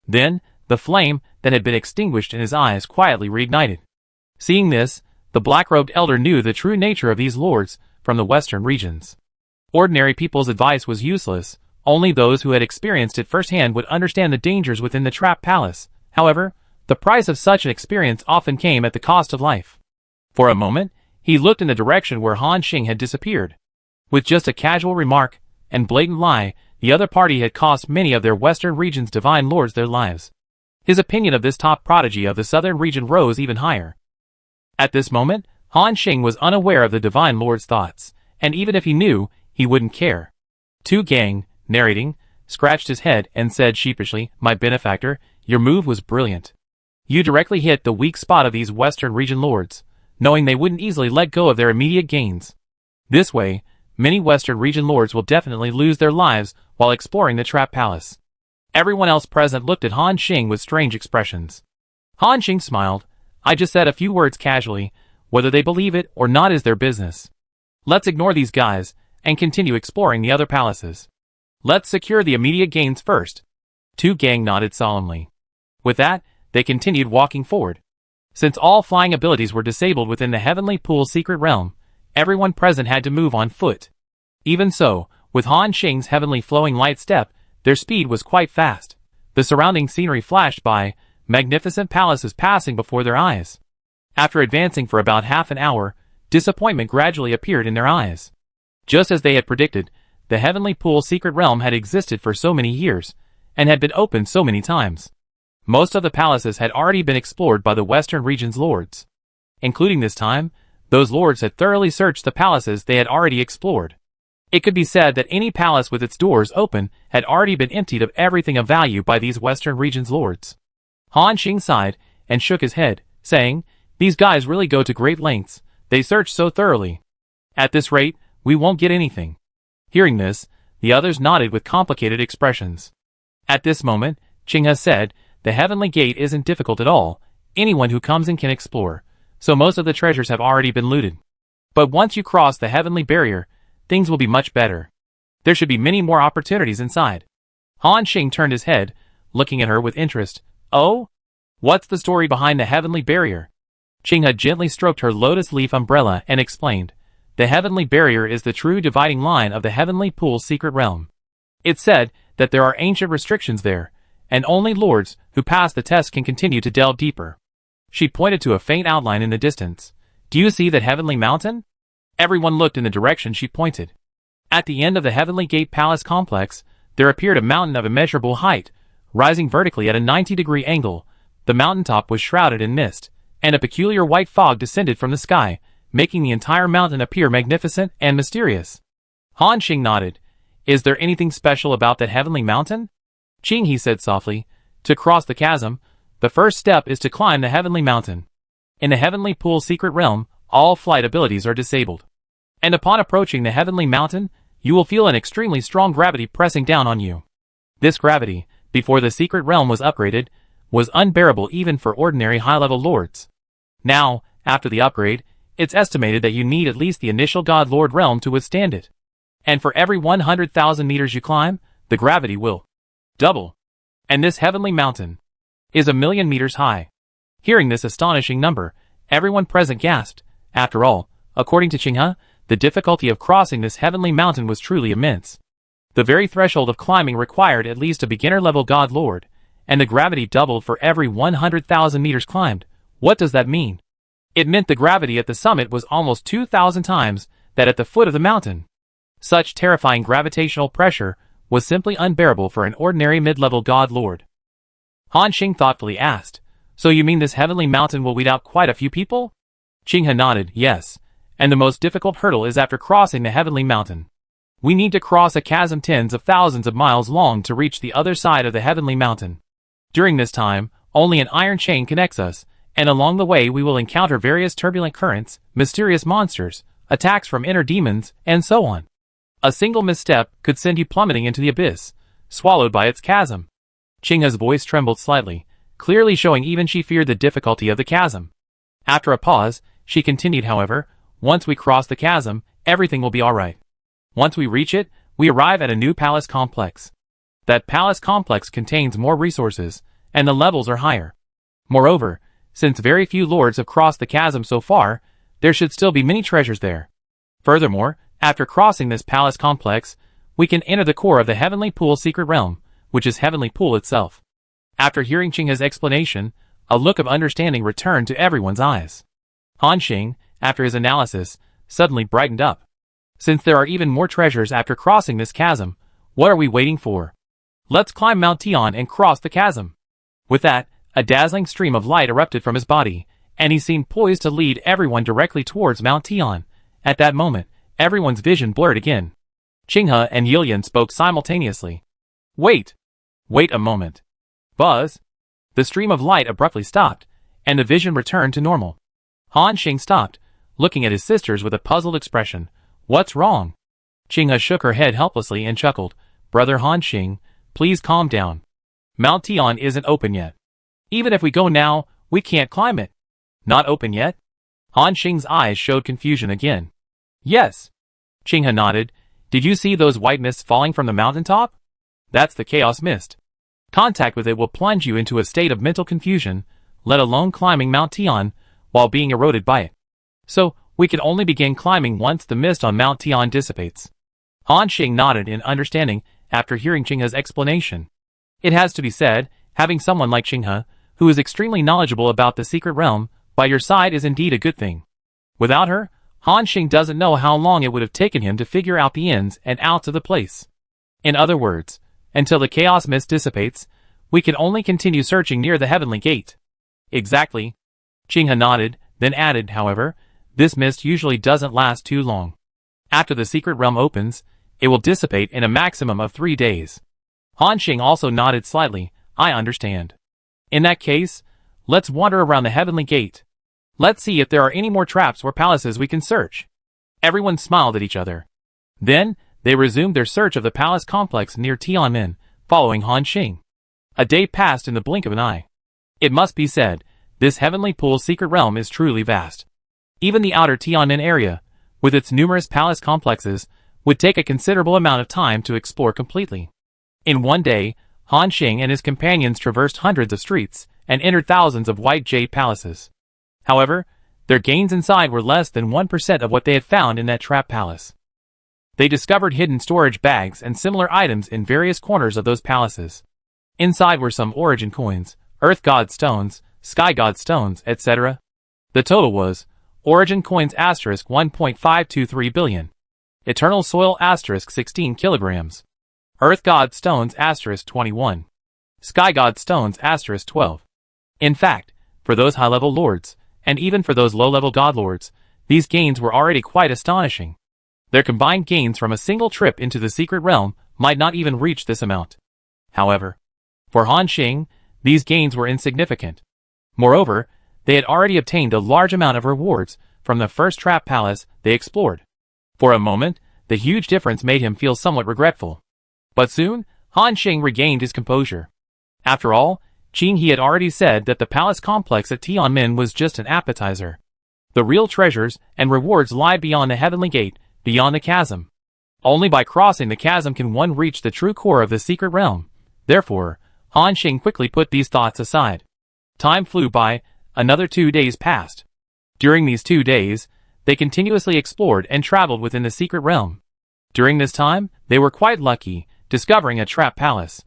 Then, the flame that had been extinguished in his eyes quietly reignited. Seeing this, the black-robed elder knew the true nature of these lords from the western regions. Ordinary people's advice was useless. Only those who had experienced it firsthand would understand the dangers within the trap palace. However, the price of such an experience often came at the cost of life. For a moment, he looked in the direction where Han Xing had disappeared. With just a casual remark and blatant lie, the other party had cost many of their western region's divine lords their lives. His opinion of this top prodigy of the southern region rose even higher. At this moment, Han Xing was unaware of the divine lord's thoughts, and even if he knew, he wouldn't care. Tu Gang, narrating, scratched his head and said sheepishly, "My benefactor, your move was brilliant. You directly hit the weak spot of these western region lords, knowing they wouldn't easily let go of their immediate gains. This way, many western region lords will definitely lose their lives while exploring the trap palace." Everyone else present looked at Han Xing with strange expressions. Han Xing smiled. "I just said a few words casually. Whether they believe it or not is their business. Let's ignore these guys and continue exploring the other palaces. Let's secure the immediate gains first." Tu Gang nodded solemnly. With that, they continued walking forward. Since all flying abilities were disabled within the Heavenly Pool secret realm, everyone present had to move on foot. Even so, with Han Xing's heavenly flowing light step, their speed was quite fast. The surrounding scenery flashed by, magnificent palaces passing before their eyes. After advancing for about half an hour, disappointment gradually appeared in their eyes. Just as they had predicted, the Heavenly Pool secret realm had existed for so many years, and had been opened so many times. Most of the palaces had already been explored by the western region's lords. Including this time, those lords had thoroughly searched the palaces they had already explored. It could be said that any palace with its doors open had already been emptied of everything of value by these western region's lords. Han Xing sighed and shook his head, saying, "These guys really go to great lengths. They search so thoroughly. At this rate, we won't get anything." Hearing this, the others nodded with complicated expressions. At this moment, Qinghe said, "The Heavenly Gate isn't difficult at all. Anyone who comes in can explore, so most of the treasures have already been looted. But once you cross the Heavenly Barrier, things will be much better. There should be many more opportunities inside." Han Xing turned his head, looking at her with interest. "Oh? What's the story behind the Heavenly Barrier?" Qinghe gently stroked her lotus leaf umbrella and explained, "The heavenly barrier is the true dividing line of the heavenly pool's secret realm. It's said that there are ancient restrictions there, and only lords who pass the test can continue to delve deeper." She pointed to a faint outline in the distance. "Do you see that heavenly mountain?" Everyone looked in the direction she pointed. At the end of the Heavenly Gate Palace complex, there appeared a mountain of immeasurable height, rising vertically at a 90-degree angle. The mountaintop was shrouded in mist, and a peculiar white fog descended from the sky, making the entire mountain appear magnificent and mysterious. Han Xing nodded. "Is there anything special about that heavenly mountain?" "Qing," he said softly, "to cross the chasm, the first step is to climb the heavenly mountain. In the heavenly pool's secret realm, all flight abilities are disabled. And upon approaching the heavenly mountain, you will feel an extremely strong gravity pressing down on you. This gravity, before the secret realm was upgraded, was unbearable even for ordinary high-level lords. Now, after the upgrade, it's estimated that you need at least the initial God Lord realm to withstand it. And for every 100,000 meters you climb, the gravity will double. And this heavenly mountain is 1,000,000 meters high." Hearing this astonishing number, everyone present gasped. After all, according to Qinghe, the difficulty of crossing this heavenly mountain was truly immense. The very threshold of climbing required at least a beginner-level God Lord, and the gravity doubled for every 100,000 meters climbed. What does that mean? It meant the gravity at the summit was almost 2,000 times that at the foot of the mountain. Such terrifying gravitational pressure was simply unbearable for an ordinary mid-level God Lord. Han Xing thoughtfully asked, "So you mean this heavenly mountain will weed out quite a few people?" Qinghe nodded, "Yes, and the most difficult hurdle is after crossing the heavenly mountain. We need to cross a chasm tens of thousands of miles long to reach the other side of the heavenly mountain. During this time, only an iron chain connects us, and along the way we will encounter various turbulent currents, mysterious monsters, attacks from inner demons, and so on. A single misstep could send you plummeting into the abyss, swallowed by its chasm." Qinghe's voice trembled slightly, clearly showing even she feared the difficulty of the chasm. After a pause, she continued, "However, once we cross the chasm, everything will be alright. Once we reach it, we arrive at a new palace complex. That palace complex contains more resources, and the levels are higher. Moreover, since very few lords have crossed the chasm so far, there should still be many treasures there. Furthermore, after crossing this palace complex, we can enter the core of the Heavenly Pool's secret realm, which is Heavenly Pool itself." After hearing Qinghe's explanation, a look of understanding returned to everyone's eyes. Han Xing, after his analysis, suddenly brightened up. "Since there are even more treasures after crossing this chasm, what are we waiting for? Let's climb Mount Tian and cross the chasm." With that, a dazzling stream of light erupted from his body, and he seemed poised to lead everyone directly towards Mount Tian. At that moment, everyone's vision blurred again. Qinghe and Yilian spoke simultaneously. Wait a moment. Buzz!" The stream of light abruptly stopped, and the vision returned to normal. Han Xing stopped, looking at his sisters with a puzzled expression. "What's wrong?" Qinghe shook her head helplessly and chuckled. "Brother Han Xing, please calm down. Mount Tian isn't open yet. Even if we go now, we can't climb it." "Not open yet?" Han Xing's eyes showed confusion again. "Yes." Qinghe nodded. "Did you see those white mists falling from the mountaintop? That's the chaos mist. Contact with it will plunge you into a state of mental confusion, let alone climbing Mount Tian, while being eroded by it. So, we can only begin climbing once the mist on Mount Tian dissipates." Han Xing nodded in understanding after hearing Qinghe's explanation. It has to be said, having someone like Qinghe, who is extremely knowledgeable about the secret realm, by your side is indeed a good thing. Without her, Han Xing doesn't know how long it would have taken him to figure out the ins and outs of the place. In other words, until the chaos mist dissipates, we can only continue searching near the heavenly gate. "Exactly." Qinghe nodded, then added, "However, this mist usually doesn't last too long. After the secret realm opens, it will dissipate in a maximum of 3 days." Han Xing also nodded slightly. "I understand. In that case, let's wander around the heavenly gate. Let's see if there are any more traps or palaces we can search." Everyone smiled at each other. Then, they resumed their search of the palace complex near Tianmen, following Han Xing. A day passed in the blink of an eye. It must be said, this Heavenly Pool's secret realm is truly vast. Even the outer Tianmen area, with its numerous palace complexes, would take a considerable amount of time to explore completely. In one day, Han Xing and his companions traversed hundreds of streets and entered thousands of white jade palaces. However, Their gains inside were less than 1% of what they had found in that trap palace. They discovered hidden storage bags and similar items in various corners of those palaces. Inside were some origin coins, earth god stones, sky god stones, etc. The total was origin coins asterisk 1.523 billion. Eternal soil asterisk 16 kilograms. Earth god stones asterisk 21. Sky god stones asterisk 12. In fact, for those high-level lords, and even for those low-level god lords, these gains were already quite astonishing. Their combined gains from a single trip into the secret realm might not even reach this amount. However, for Han Xing, these gains were insignificant. Moreover, they had already obtained a large amount of rewards from the first trap palace they explored. For a moment, the huge difference made him feel somewhat regretful. But soon, Han Xing regained his composure. After all, Qing He had already said that the palace complex at Tianmin was just an appetizer. The real treasures and rewards lie beyond the heavenly gate, beyond the chasm. Only by crossing the chasm can one reach the true core of the secret realm. Therefore, Han Xing quickly put these thoughts aside. Time flew by, another 2 days passed. During these 2 days, they continuously explored and traveled within the secret realm. During this time, they were quite lucky, discovering a trap palace.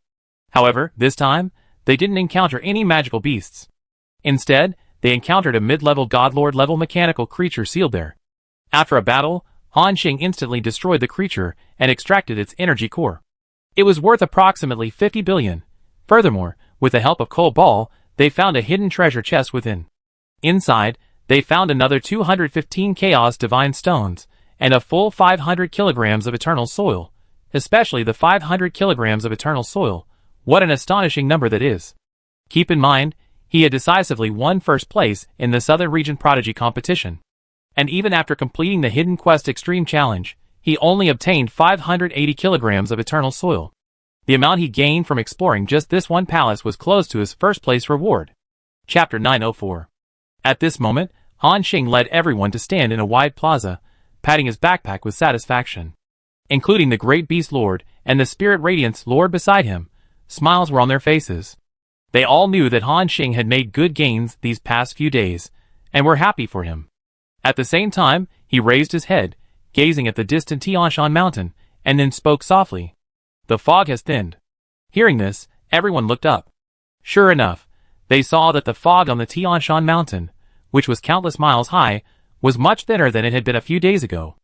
However, this time, they didn't encounter any magical beasts. Instead, they encountered a mid-level godlord-level mechanical creature sealed there. After a battle, Han Xing instantly destroyed the creature and extracted its energy core. It was worth approximately 50 billion. Furthermore, with the help of Cole Ball, they found a hidden treasure chest within. Inside, they found another 215 Chaos Divine Stones, and a full 500 kilograms of Eternal Soil, especially the 500 kilograms of Eternal Soil. What an astonishing number that is. Keep in mind, he had decisively won first place in the Southern Region Prodigy competition. And even after completing the Hidden Quest Extreme Challenge, he only obtained 580 kilograms of Eternal Soil. The amount he gained from exploring just this one palace was close to his first place reward. Chapter 904. At this moment, Han Xing led everyone to stand in a wide plaza, patting his backpack with satisfaction. Including the Great Beast Lord and the Spirit Radiance Lord beside him, smiles were on their faces. They all knew that Han Xing had made good gains these past few days, and were happy for him. At the same time, he raised his head, gazing at the distant Tianshan mountain, and then spoke softly. The fog has thinned. Hearing this, everyone looked up. Sure enough, they saw that the fog on the Tianshan mountain, which was countless miles high, was much thinner than it had been a few days ago.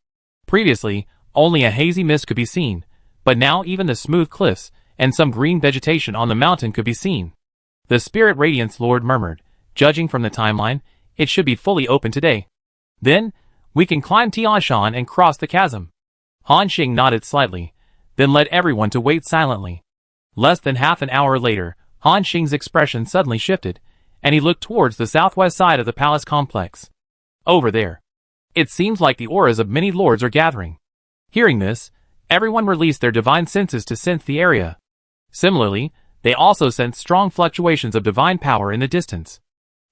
Previously, only a hazy mist could be seen, but now even the smooth cliffs and some green vegetation on the mountain could be seen. The Spirit Radiance Lord murmured, judging from the timeline, it should be fully open today. Then, we can climb Tianshan and cross the chasm. Han Xing nodded slightly, then led everyone to wait silently. Less than half an hour later, Han Xing's expression suddenly shifted, and he looked towards the southwest side of the palace complex. Over there. It seems like the auras of many lords are gathering. Hearing this, everyone released their divine senses to sense the area. Similarly, they also sensed strong fluctuations of divine power in the distance.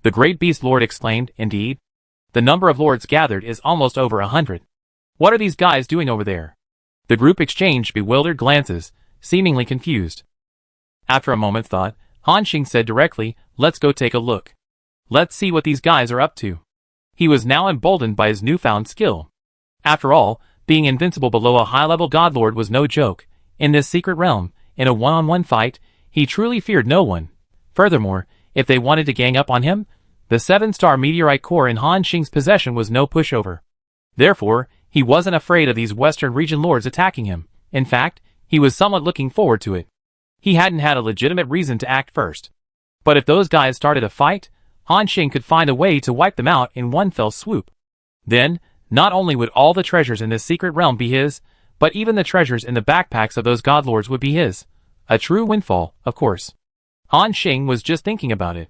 The Great Beast Lord exclaimed, indeed. The number of lords gathered is almost over 100. What are these guys doing over there? The group exchanged bewildered glances, seemingly confused. After a moment's thought, Han Xing said directly, let's go take a look. Let's see what these guys are up to. He was now emboldened by his newfound skill. After all, being invincible below a high-level godlord was no joke. In this secret realm, in a one-on-one fight, he truly feared no one. Furthermore, if they wanted to gang up on him, the 7-star meteorite core in Han Xing's possession was no pushover. Therefore, he wasn't afraid of these Western region lords attacking him. In fact, he was somewhat looking forward to it. He hadn't had a legitimate reason to act first. But if those guys started a fight, Han Xing could find a way to wipe them out in one fell swoop. Then, not only would all the treasures in this secret realm be his, but even the treasures in the backpacks of those godlords would be his. A true windfall, of course. Han Xing was just thinking about it.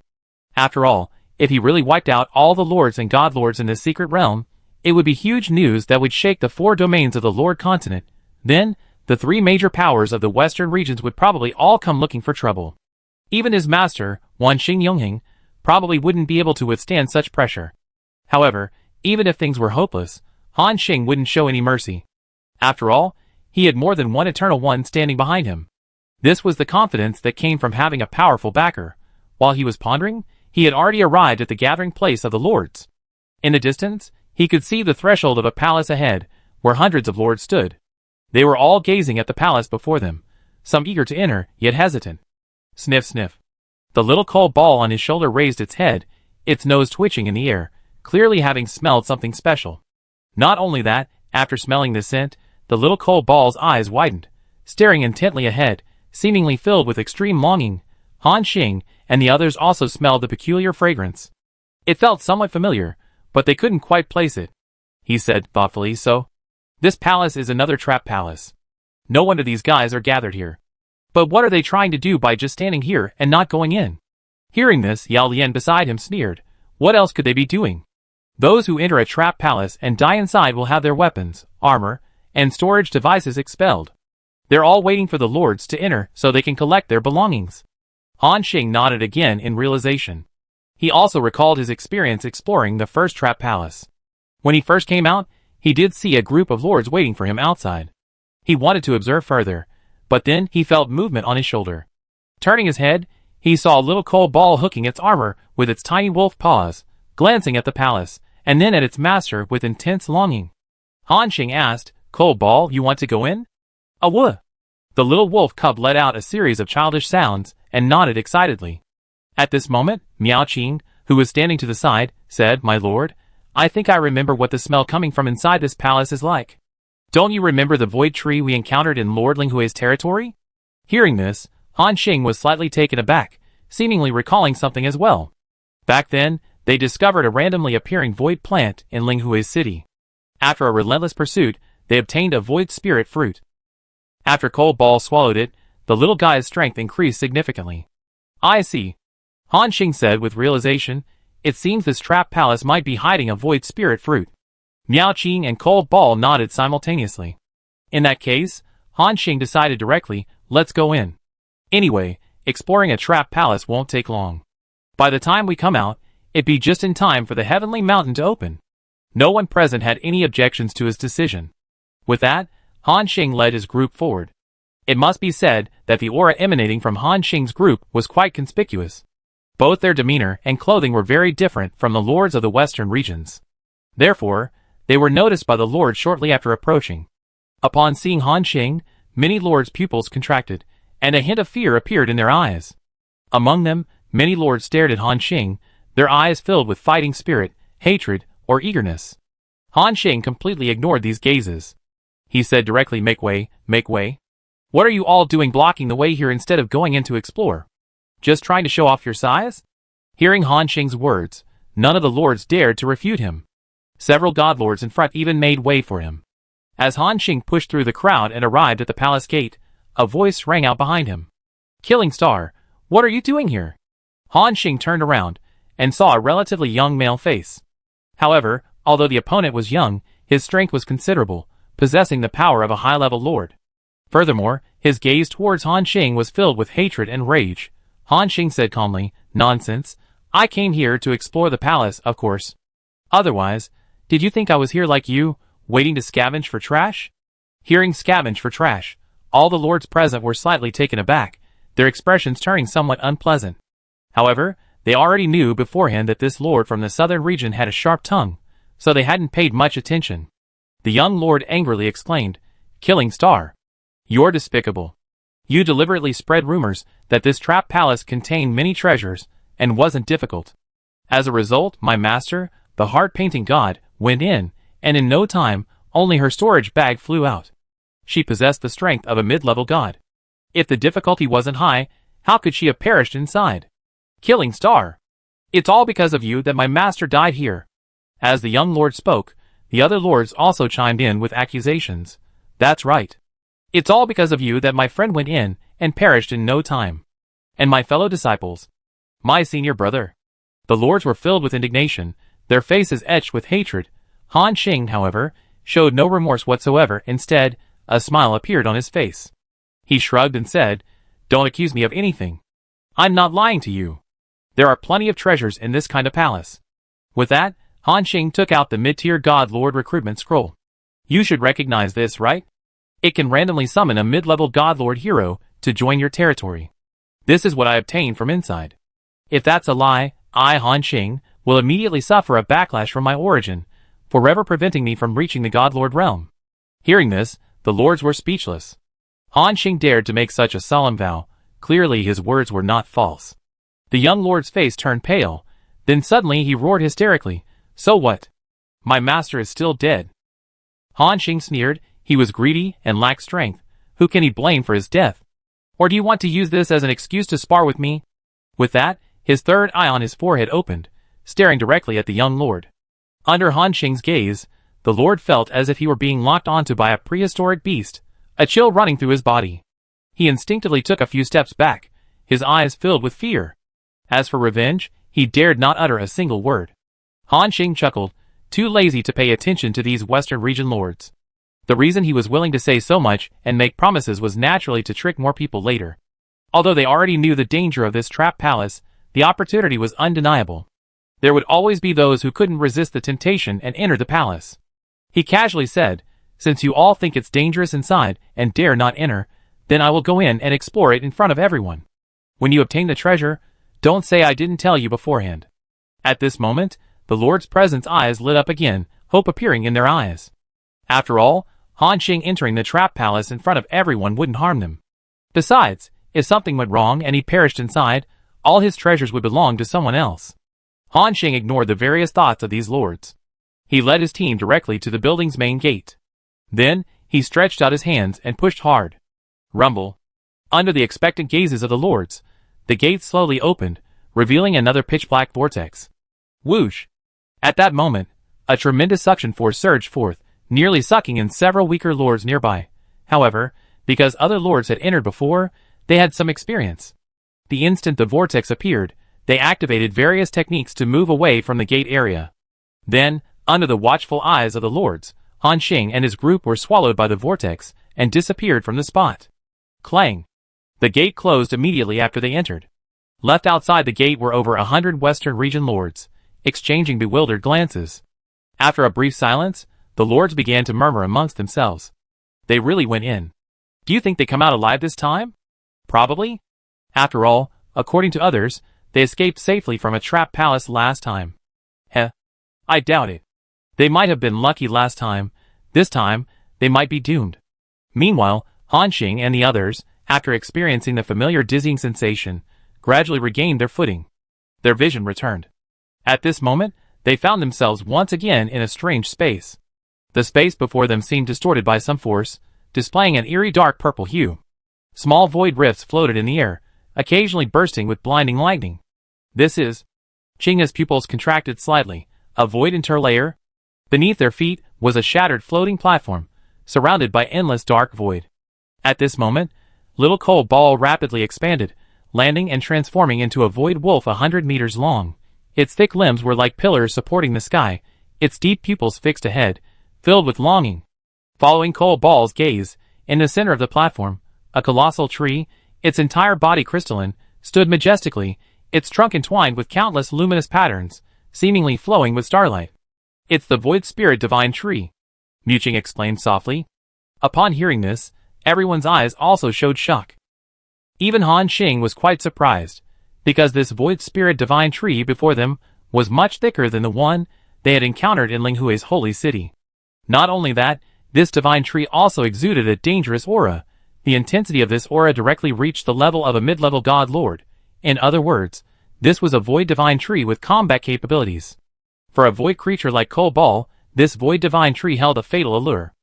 After all, if he really wiped out all the lords and godlords in this secret realm, it would be huge news that would shake the 4 domains of the Lord continent. Then, the 3 major powers of the western regions would probably all come looking for trouble. Even his master, Wan Xing Yongheng, probably wouldn't be able to withstand such pressure. However, even if things were hopeless, Han Xing wouldn't show any mercy. After all, he had more than one Eternal One standing behind him. This was the confidence that came from having a powerful backer. While he was pondering, he had already arrived at the gathering place of the lords. In the distance, he could see the threshold of a palace ahead, where hundreds of lords stood. They were all gazing at the palace before them, some eager to enter, yet hesitant. Sniff, sniff. The little coal ball on his shoulder raised its head, its nose twitching in the air, clearly having smelled something special. Not only that, after smelling the scent, the little coal ball's eyes widened, staring intently ahead, seemingly filled with extreme longing. Han Xing and the others also smelled the peculiar fragrance. It felt somewhat familiar, but they couldn't quite place it. He said thoughtfully, so, this palace is another trap palace. No wonder these guys are gathered here. But what are they trying to do by just standing here and not going in? Hearing this, Yao Lian beside him sneered. What else could they be doing? Those who enter a trap palace and die inside will have their weapons, armor, and storage devices expelled. They're all waiting for the lords to enter so they can collect their belongings. Han Xing nodded again in realization. He also recalled his experience exploring the first trap palace. When he first came out, he did see a group of lords waiting for him outside. He wanted to observe further, but then he felt movement on his shoulder. Turning his head, he saw a little coal ball hooking its armor with its tiny wolf paws, glancing at the palace, and then at its master with intense longing. Han Xing asked, Coal ball, you want to go in? Awuh! The little wolf cub let out a series of childish sounds and nodded excitedly. At this moment, Miao Qing, who was standing to the side, said, My lord, I think I remember what the smell coming from inside this palace is like. Don't you remember the void tree we encountered in Lord Linghui's territory? Hearing this, Han Xing was slightly taken aback, seemingly recalling something as well. Back then, they discovered a randomly appearing void plant in Linghui's city. After a relentless pursuit, they obtained a void spirit fruit. After Coal Ball swallowed it, the little guy's strength increased significantly. I see. Han Xing said with realization, it seems this trap palace might be hiding a void spirit fruit. Miao Qing and Coal Ball nodded simultaneously. In that case, Han Xing decided directly, let's go in. Anyway, exploring a trap palace won't take long. By the time we come out, it'd be just in time for the heavenly mountain to open. No one present had any objections to his decision. With that, Han Xing led his group forward. It must be said that the aura emanating from Han Xing's group was quite conspicuous. Both their demeanor and clothing were very different from the lords of the western regions. Therefore, they were noticed by the lords shortly after approaching. Upon seeing Han Xing, many lords' pupils contracted, and a hint of fear appeared in their eyes. Among them, many lords stared at Han Xing, their eyes filled with fighting spirit, hatred, or eagerness. Han Xing completely ignored these gazes. He said directly, Make way, make way. What are you all doing blocking the way here instead of going in to explore? Just trying to show off your size? Hearing Han Xing's words, none of the lords dared to refute him. Several godlords in front even made way for him. As Han Xing pushed through the crowd and arrived at the palace gate, a voice rang out behind him. Killing Star, what are you doing here? Han Xing turned around and saw a relatively young male face. However, although the opponent was young, his strength was considerable, possessing the power of a high-level lord. Furthermore, his gaze towards Han Xing was filled with hatred and rage. Han Xing said calmly, Nonsense. I came here to explore the palace, of course. Otherwise, did you think I was here like you, waiting to scavenge for trash? Hearing scavenge for trash, all the lords present were slightly taken aback, their expressions turning somewhat unpleasant. However, they already knew beforehand that this lord from the southern region had a sharp tongue, so they hadn't paid much attention. The young lord angrily exclaimed, Killing Star. You're despicable. You deliberately spread rumors that this trap palace contained many treasures and wasn't difficult. As a result, my master, the heart-painting god, went in, and in no time, only her storage bag flew out. She possessed the strength of a mid-level god. If the difficulty wasn't high, how could she have perished inside? Killing Star. It's all because of you that my master died here. As the young lord spoke, the other lords also chimed in with accusations. That's right. It's all because of you that my friend went in and perished in no time. And my fellow disciples. My senior brother. The lords were filled with indignation, their faces etched with hatred. Han Xing, however, showed no remorse whatsoever. Instead, a smile appeared on his face. He shrugged and said, Don't accuse me of anything. I'm not lying to you. There are plenty of treasures in this kind of palace. With that, Han Xing took out the mid-tier God Lord recruitment scroll. You should recognize this, right? It can randomly summon a mid-level God Lord hero to join your territory. This is what I obtained from inside. If that's a lie, I, Han Xing, will will immediately suffer a backlash from my origin, forever preventing me from reaching the Godlord realm." Hearing this, the lords were speechless. Han Xing dared to make such a solemn vow. Clearly his words were not false. The young lord's face turned pale. Then suddenly he roared hysterically, "So what? My master is still dead." Han Xing sneered. He was greedy and lacked strength. Who can he blame for his death? Or do you want to use this as an excuse to spar with me? With that, his third eye on his forehead opened, staring directly at the young lord. Under Han Xing's gaze, the lord felt as if he were being locked onto by a prehistoric beast, a chill running through his body. He instinctively took a few steps back, his eyes filled with fear. As for revenge, he dared not utter a single word. Han Xing chuckled, too lazy to pay attention to these Western region lords. The reason he was willing to say so much and make promises was naturally to trick more people later. Although they already knew the danger of this trap palace, the opportunity was undeniable. There would always be those who couldn't resist the temptation and enter the palace. He casually said, "Since you all think it's dangerous inside and dare not enter, then I will go in and explore it in front of everyone. When you obtain the treasure, don't say I didn't tell you beforehand." At this moment, the Lord's presence eyes lit up again, hope appearing in their eyes. After all, Han Xing entering the trap palace in front of everyone wouldn't harm them. Besides, if something went wrong and he perished inside, all his treasures would belong to someone else. Han Xing ignored the various thoughts of these lords. He led his team directly to the building's main gate. Then, he stretched out his hands and pushed hard. Rumble. Under the expectant gazes of the lords, the gate slowly opened, revealing another pitch-black vortex. Whoosh! At that moment, a tremendous suction force surged forth, nearly sucking in several weaker lords nearby. However, because other lords had entered before, they had some experience. The instant the vortex appeared, they activated various techniques to move away from the gate area. Then, under the watchful eyes of the lords, Han Xing and his group were swallowed by the vortex and disappeared from the spot. Clang! The gate closed immediately after they entered. Left outside the gate were over 100 Western region lords, exchanging bewildered glances. After a brief silence, the lords began to murmur amongst themselves. They really went in. Do you think they come out alive this time? Probably. After all, according to others, they escaped safely from a trap palace last time. Heh. I doubt it. They might have been lucky last time. This time, they might be doomed. Meanwhile, Han Xing and the others, after experiencing the familiar dizzying sensation, gradually regained their footing. Their vision returned. At this moment, they found themselves once again in a strange space. The space before them seemed distorted by some force, displaying an eerie dark purple hue. Small void rifts floated in the air, occasionally bursting with blinding lightning. This is... Xing's pupils contracted slightly. A void interlayer? Beneath their feet was a shattered floating platform, surrounded by endless dark void. At this moment, little coal ball rapidly expanded, landing and transforming into a void wolf 100 meters long. Its thick limbs were like pillars supporting the sky, its deep pupils fixed ahead, filled with longing. Following Coal Ball's gaze, in the center of the platform, a colossal tree, its entire body crystalline, stood majestically, its trunk entwined with countless luminous patterns, seemingly flowing with starlight. "It's the Void Spirit Divine Tree," Mu Qing exclaimed softly. Upon hearing this, everyone's eyes also showed shock. Even Han Xing was quite surprised, because this Void Spirit Divine Tree before them was much thicker than the one they had encountered in Linghui's holy city. Not only that, this divine tree also exuded a dangerous aura. The intensity of this aura directly reached the level of a mid-level god lord. In other words, this was a void divine tree with combat capabilities. For a void creature like Coal Ball, this void divine tree held a fatal allure.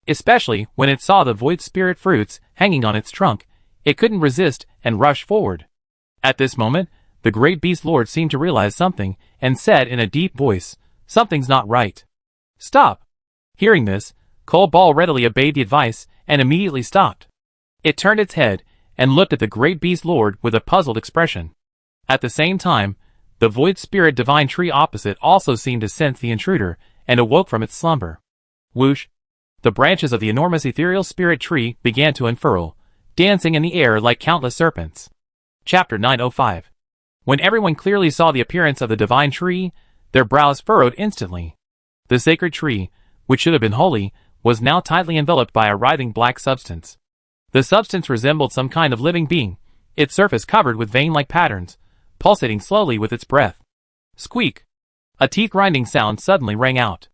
Especially when it saw the void spirit fruits hanging on its trunk, it couldn't resist and rushed forward. At this moment, the great beast lord seemed to realize something and said in a deep voice, "Something's not right. Stop." Hearing this, Coal Ball readily obeyed the advice and immediately stopped. It turned its head and looked at the great beast lord with a puzzled expression. At the same time, the void spirit divine tree opposite also seemed to sense the intruder and awoke from its slumber. Whoosh! The branches of the enormous ethereal spirit tree began to unfurl, dancing in the air like countless serpents. Chapter 905. When everyone clearly saw the appearance of the divine tree, their brows furrowed instantly. The sacred tree, which should have been holy, was now tightly enveloped by a writhing black substance. The substance resembled some kind of living being, its surface covered with vein-like patterns, pulsating slowly with its breath. Squeak! A teeth-grinding sound suddenly rang out.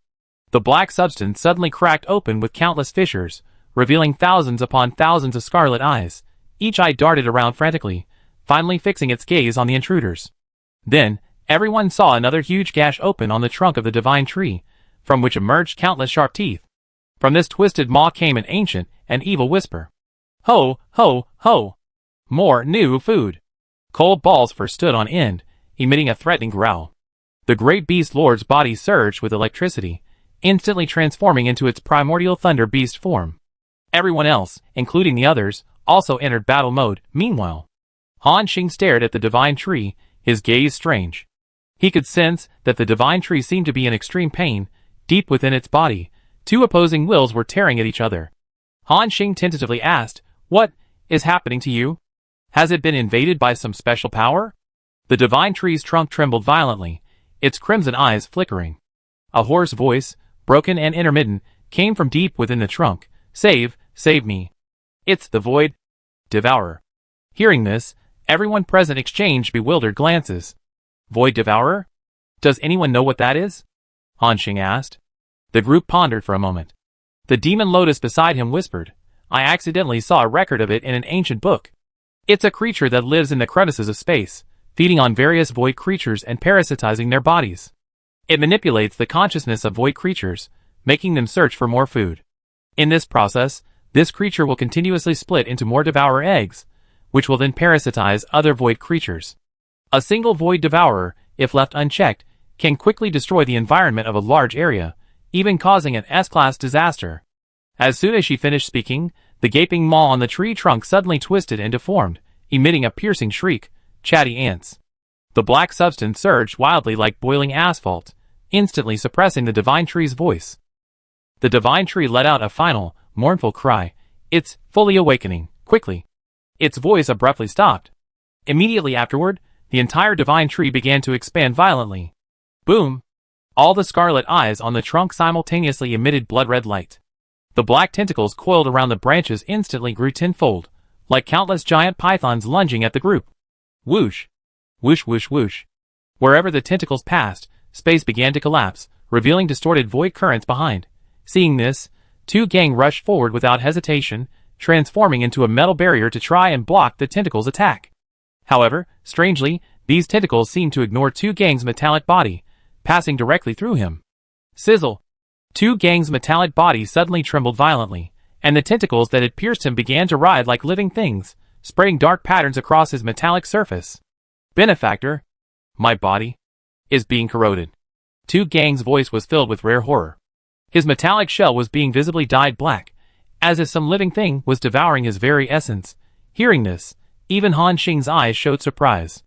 The black substance suddenly cracked open with countless fissures, revealing thousands upon thousands of scarlet eyes. Each eye darted around frantically, finally fixing its gaze on the intruders. Then, everyone saw another huge gash open on the trunk of the divine tree, from which emerged countless sharp teeth. From this twisted maw came an ancient and evil whisper. Ho, ho, ho! More new food! Cold balls first stood on end, emitting a threatening growl. The great beast lord's body surged with electricity, instantly transforming into its primordial thunder beast form. Everyone else, including the others, also entered battle mode. Meanwhile, Han Xing stared at the divine tree, his gaze strange. He could sense that the divine tree seemed to be in extreme pain. Deep within its body, two opposing wills were tearing at each other. Han Xing tentatively asked, "What is happening to you? Has it been invaded by some special power?" The divine tree's trunk trembled violently, its crimson eyes flickering. A hoarse voice, broken and intermittent, came from deep within the trunk. Save me. It's the Void Devourer." Hearing this, everyone present exchanged bewildered glances. Void Devourer? Does anyone know what that is? Han Xing asked. The group pondered for a moment. The demon lotus beside him whispered, "I accidentally saw a record of it in an ancient book. It's a creature that lives in the crevices of space, feeding on various void creatures and parasitizing their bodies. It manipulates the consciousness of void creatures, making them search for more food. In this process, this creature will continuously split into more devourer eggs, which will then parasitize other void creatures. A single void devourer, if left unchecked, can quickly destroy the environment of a large area, even causing an S-class disaster." As soon as she finished speaking, the gaping maw on the tree trunk suddenly twisted and deformed, emitting a piercing shriek. Chatty ants. The black substance surged wildly like boiling asphalt, instantly suppressing the divine tree's voice. The divine tree let out a final, mournful cry. "It's fully awakening, quickly." Its voice abruptly stopped. Immediately afterward, the entire divine tree began to expand violently. Boom! All the scarlet eyes on the trunk simultaneously emitted blood-red light. The black tentacles coiled around the branches instantly grew tenfold, like countless giant pythons lunging at the group. Whoosh! Whoosh whoosh whoosh. Wherever the tentacles passed, space began to collapse, revealing distorted void currents behind. Seeing this, two gang rushed forward without hesitation, transforming into a metal barrier to try and block the tentacles' attack. However, strangely, these tentacles seemed to ignore two gangs' metallic body, passing directly through him. Sizzle! Two gangs' metallic body suddenly trembled violently, and the tentacles that had pierced him began to writhe like living things, spreading dark patterns across his metallic surface. Benefactor, my body is being corroded. Two Gang's voice was filled with rare horror. His metallic shell was being visibly dyed black, as if some living thing was devouring his very essence. Hearing this, even Han Xing's eyes showed surprise.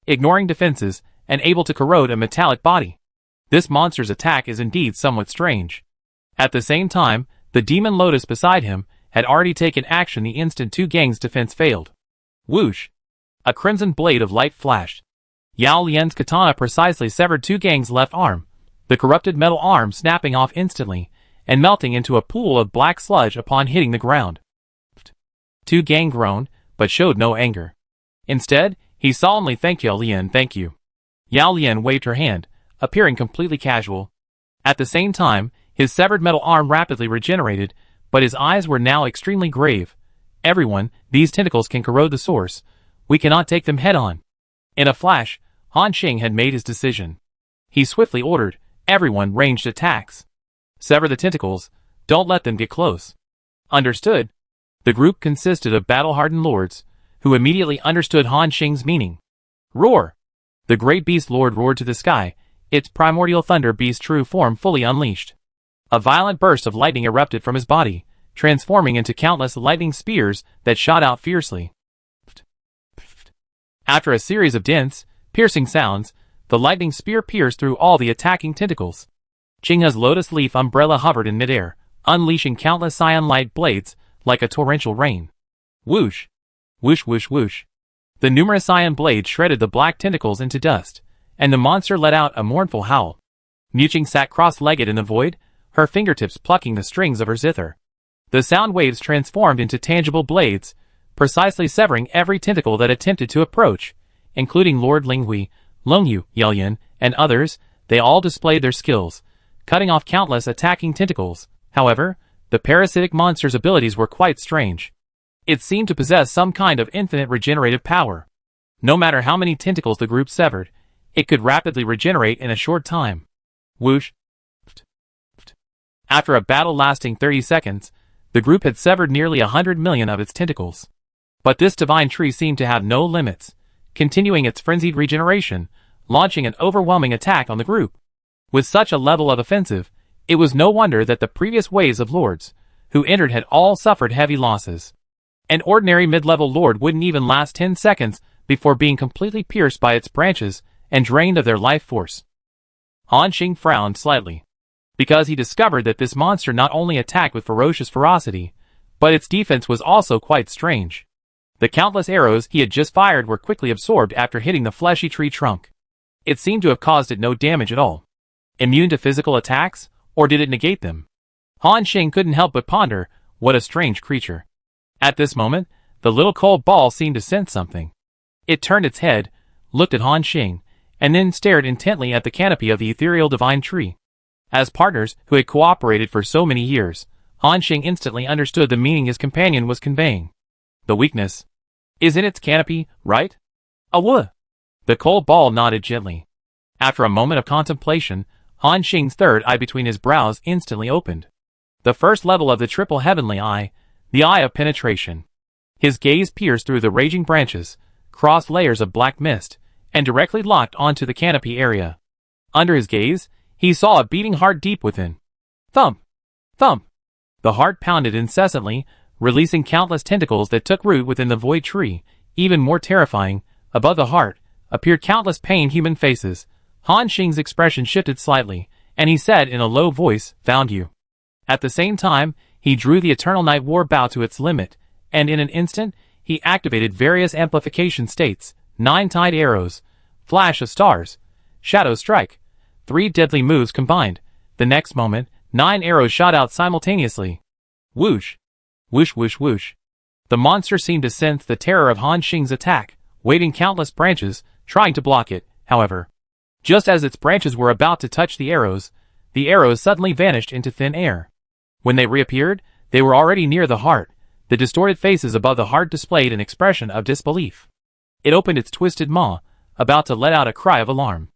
Ignoring defenses, and able to corrode a metallic body. This monster's attack is indeed somewhat strange. At the same time, the demon lotus beside him had already taken action the instant two Gang's defense failed. Whoosh! A crimson blade of light flashed. Yao Lian's katana precisely severed two Gang's left arm, the corrupted metal arm snapping off instantly, and melting into a pool of black sludge upon hitting the ground. Two Gang groaned, but showed no anger. Instead, he solemnly thanked Yao Lian. "Thank you." Yao Lian waved her hand, appearing completely casual. At the same time, his severed metal arm rapidly regenerated, but his eyes were now extremely grave. "Everyone, these tentacles can corrode the source. We cannot take them head-on." In a flash, Han Xing had made his decision. He swiftly ordered, "Everyone ranged attacks. Sever the tentacles, don't let them get close." Understood. The group consisted of battle-hardened lords, who immediately understood Han Xing's meaning. Roar! The great beast lord roared to the sky, its primordial thunder beast true form fully unleashed. A violent burst of lightning erupted from his body, transforming into countless lightning spears that shot out fiercely. After a series of dense, piercing sounds, the lightning spear pierced through all the attacking tentacles. Qinghe's lotus leaf umbrella hovered in midair, unleashing countless cyan light blades like a torrential rain. Whoosh! Whoosh whoosh whoosh! The numerous cyan blades shredded the black tentacles into dust, and the monster let out a mournful howl. Muqing sat cross-legged in the void, her fingertips plucking the strings of her zither. The sound waves transformed into tangible blades, precisely severing every tentacle that attempted to approach, including Lord Linghui, Longyu, Yelyan, and others, they all displayed their skills, cutting off countless attacking tentacles. However, the parasitic monster's abilities were quite strange. It seemed to possess some kind of infinite regenerative power. No matter how many tentacles the group severed, it could rapidly regenerate in a short time. Whoosh. After a battle lasting 30 seconds, the group had severed nearly 100 million of its tentacles. But this divine tree seemed to have no limits, continuing its frenzied regeneration, launching an overwhelming attack on the group. With such a level of offensive, it was no wonder that the previous waves of lords who entered had all suffered heavy losses. An ordinary mid-level lord wouldn't even last 10 seconds before being completely pierced by its branches and drained of their life force. Han Xing frowned slightly, because he discovered that this monster not only attacked with ferocious ferocity, but its defense was also quite strange. The countless arrows he had just fired were quickly absorbed after hitting the fleshy tree trunk. It seemed to have caused it no damage at all. Immune to physical attacks, or did it negate them? Han Xing couldn't help but ponder, what a strange creature. At this moment, the little cold ball seemed to sense something. It turned its head, looked at Han Xing, and then stared intently at the canopy of the ethereal divine tree. As partners who had cooperated for so many years, Han Xing instantly understood the meaning his companion was conveying. The weakness is in its canopy, right? Awuh! The cold ball nodded gently. After a moment of contemplation, Han Xing's third eye between his brows instantly opened. The first level of the triple heavenly eye, the eye of penetration. His gaze pierced through the raging branches, crossed layers of black mist, and directly locked onto the canopy area. Under his gaze, he saw a beating heart deep within. Thump! Thump! The heart pounded incessantly, releasing countless tentacles that took root within the void tree. Even more terrifying, above the heart, appeared countless pained human faces. Han Xing's expression shifted slightly, and he said in a low voice, "Found you." At the same time, he drew the Eternal Night War bow to its limit, and in an instant, he activated various amplification states, 9 tied arrows, flash of stars, shadow strike, 3 deadly moves combined. The next moment, 9 arrows shot out simultaneously. Whoosh! Whoosh whoosh whoosh. The monster seemed to sense the terror of Han Xing's attack, waving countless branches, trying to block it. However, just as its branches were about to touch the arrows suddenly vanished into thin air. When they reappeared, they were already near the heart. The distorted faces above the heart displayed an expression of disbelief. It opened its twisted maw, about to let out a cry of alarm.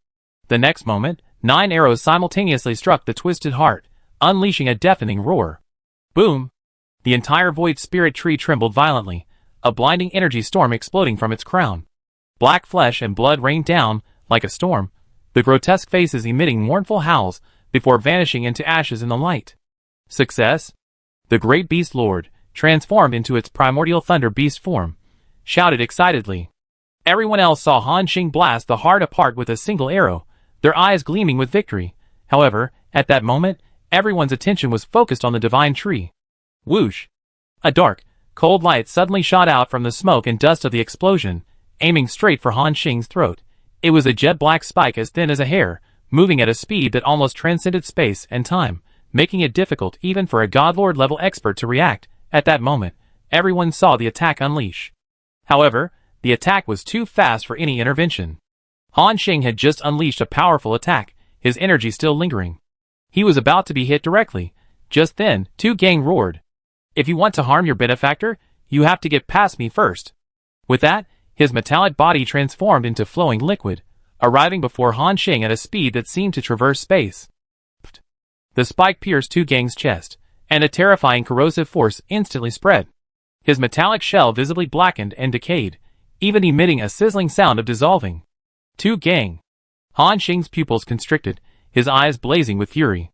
The next moment, 9 arrows simultaneously struck the twisted heart, unleashing a deafening roar. Boom! The entire void spirit tree trembled violently, a blinding energy storm exploding from its crown. Black flesh and blood rained down, like a storm, the grotesque faces emitting mournful howls, before vanishing into ashes in the light. Success? The great beast lord, transformed into its primordial thunder beast form, shouted excitedly. Everyone else saw Han Xing blast the heart apart with a single arrow, their eyes gleaming with victory. However, at that moment, everyone's attention was focused on the divine tree. Whoosh! A dark, cold light suddenly shot out from the smoke and dust of the explosion, aiming straight for Han Xing's throat. It was a jet-black spike as thin as a hair, moving at a speed that almost transcended space and time, making it difficult even for a Godlord-level expert to react. At that moment, everyone saw the attack unleash. However, the attack was too fast for any intervention. Han Xing had just unleashed a powerful attack, his energy still lingering. He was about to be hit directly. Just then, Tu Gang roared. "If you want to harm your benefactor, you have to get past me first." With that, his metallic body transformed into flowing liquid, arriving before Han Xing at a speed that seemed to traverse space. The spike pierced Tu Gang's chest, and a terrifying corrosive force instantly spread. His metallic shell visibly blackened and decayed, even emitting a sizzling sound of dissolving. Tu Gang! Han Xing's pupils constricted, his eyes blazing with fury.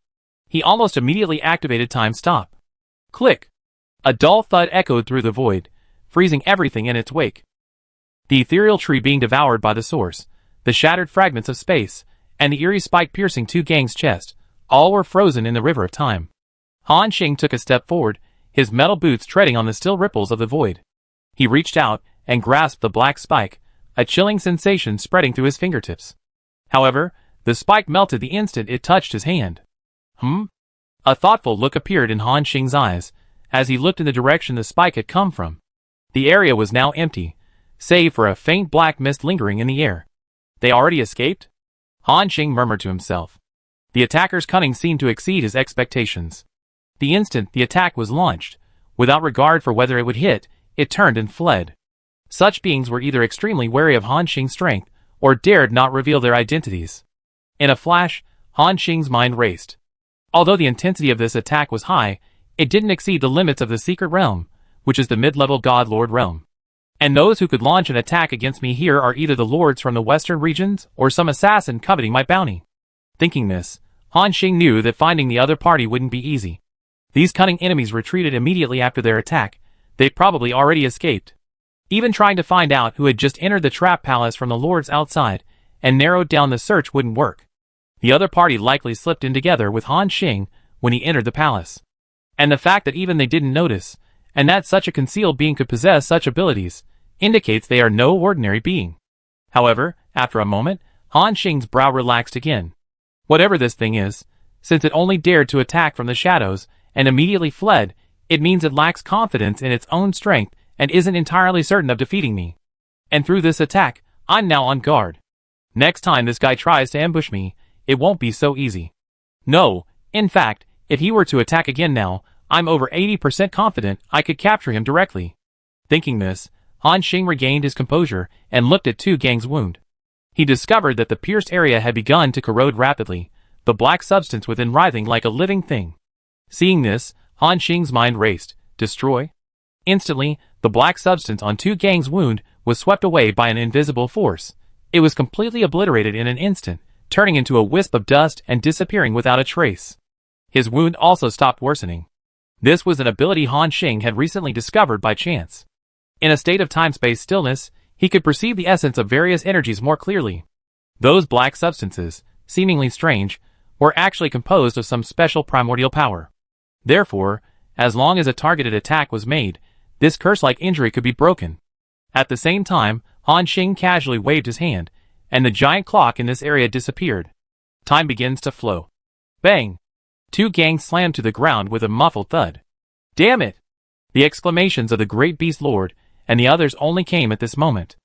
He almost immediately activated Time Stop. Click! A dull thud echoed through the void, freezing everything in its wake. The ethereal tree being devoured by the source, the shattered fragments of space, and the eerie spike piercing Tu Gang's chest, all were frozen in the river of time. Han Xing took a step forward, his metal boots treading on the still ripples of the void. He reached out and grasped the black spike, a chilling sensation spreading through his fingertips. However, the spike melted the instant it touched his hand. A thoughtful look appeared in Han Xing's eyes, as he looked in the direction the spike had come from. The area was now empty, save for a faint black mist lingering in the air. They already escaped? Han Xing murmured to himself. The attacker's cunning seemed to exceed his expectations. The instant the attack was launched, without regard for whether it would hit, it turned and fled. Such beings were either extremely wary of Han Xing's strength, or dared not reveal their identities. In a flash, Han Xing's mind raced. Although the intensity of this attack was high, it didn't exceed the limits of the secret realm, which is the mid-level God Lord realm. And those who could launch an attack against me here are either the lords from the western regions, or some assassin coveting my bounty. Thinking this, Han Xing knew that finding the other party wouldn't be easy. These cunning enemies retreated immediately after their attack. They probably already escaped. Even trying to find out who had just entered the trap palace from the lords outside and narrowed down the search wouldn't work. The other party likely slipped in together with Han Xing when he entered the palace. And the fact that even they didn't notice, and that such a concealed being could possess such abilities, indicates they are no ordinary being. However, after a moment, Han Xing's brow relaxed again. Whatever this thing is, since it only dared to attack from the shadows and immediately fled, it means it lacks confidence in its own strength and isn't entirely certain of defeating me. And through this attack, I'm now on guard. Next time this guy tries to ambush me, it won't be so easy. No, in fact, if he were to attack again now, I'm over 80% confident I could capture him directly. Thinking this, Han Xing regained his composure and looked at Tu Gang's wound. He discovered that the pierced area had begun to corrode rapidly, the black substance within writhing like a living thing. Seeing this, Han Xing's mind raced. Destroy? Instantly, the black substance on Tu Gang's wound was swept away by an invisible force. It was completely obliterated in an instant, turning into a wisp of dust and disappearing without a trace. His wound also stopped worsening. This was an ability Han Xing had recently discovered by chance. In a state of time-space stillness, he could perceive the essence of various energies more clearly. Those black substances, seemingly strange, were actually composed of some special primordial power. Therefore, as long as a targeted attack was made, this curse-like injury could be broken. At the same time, Han Xing casually waved his hand, and the giant clock in this area disappeared. Time begins to flow. Bang! Tu Gang slammed to the ground with a muffled thud. Damn it! The exclamations of the great beast lord and the others only came at this moment.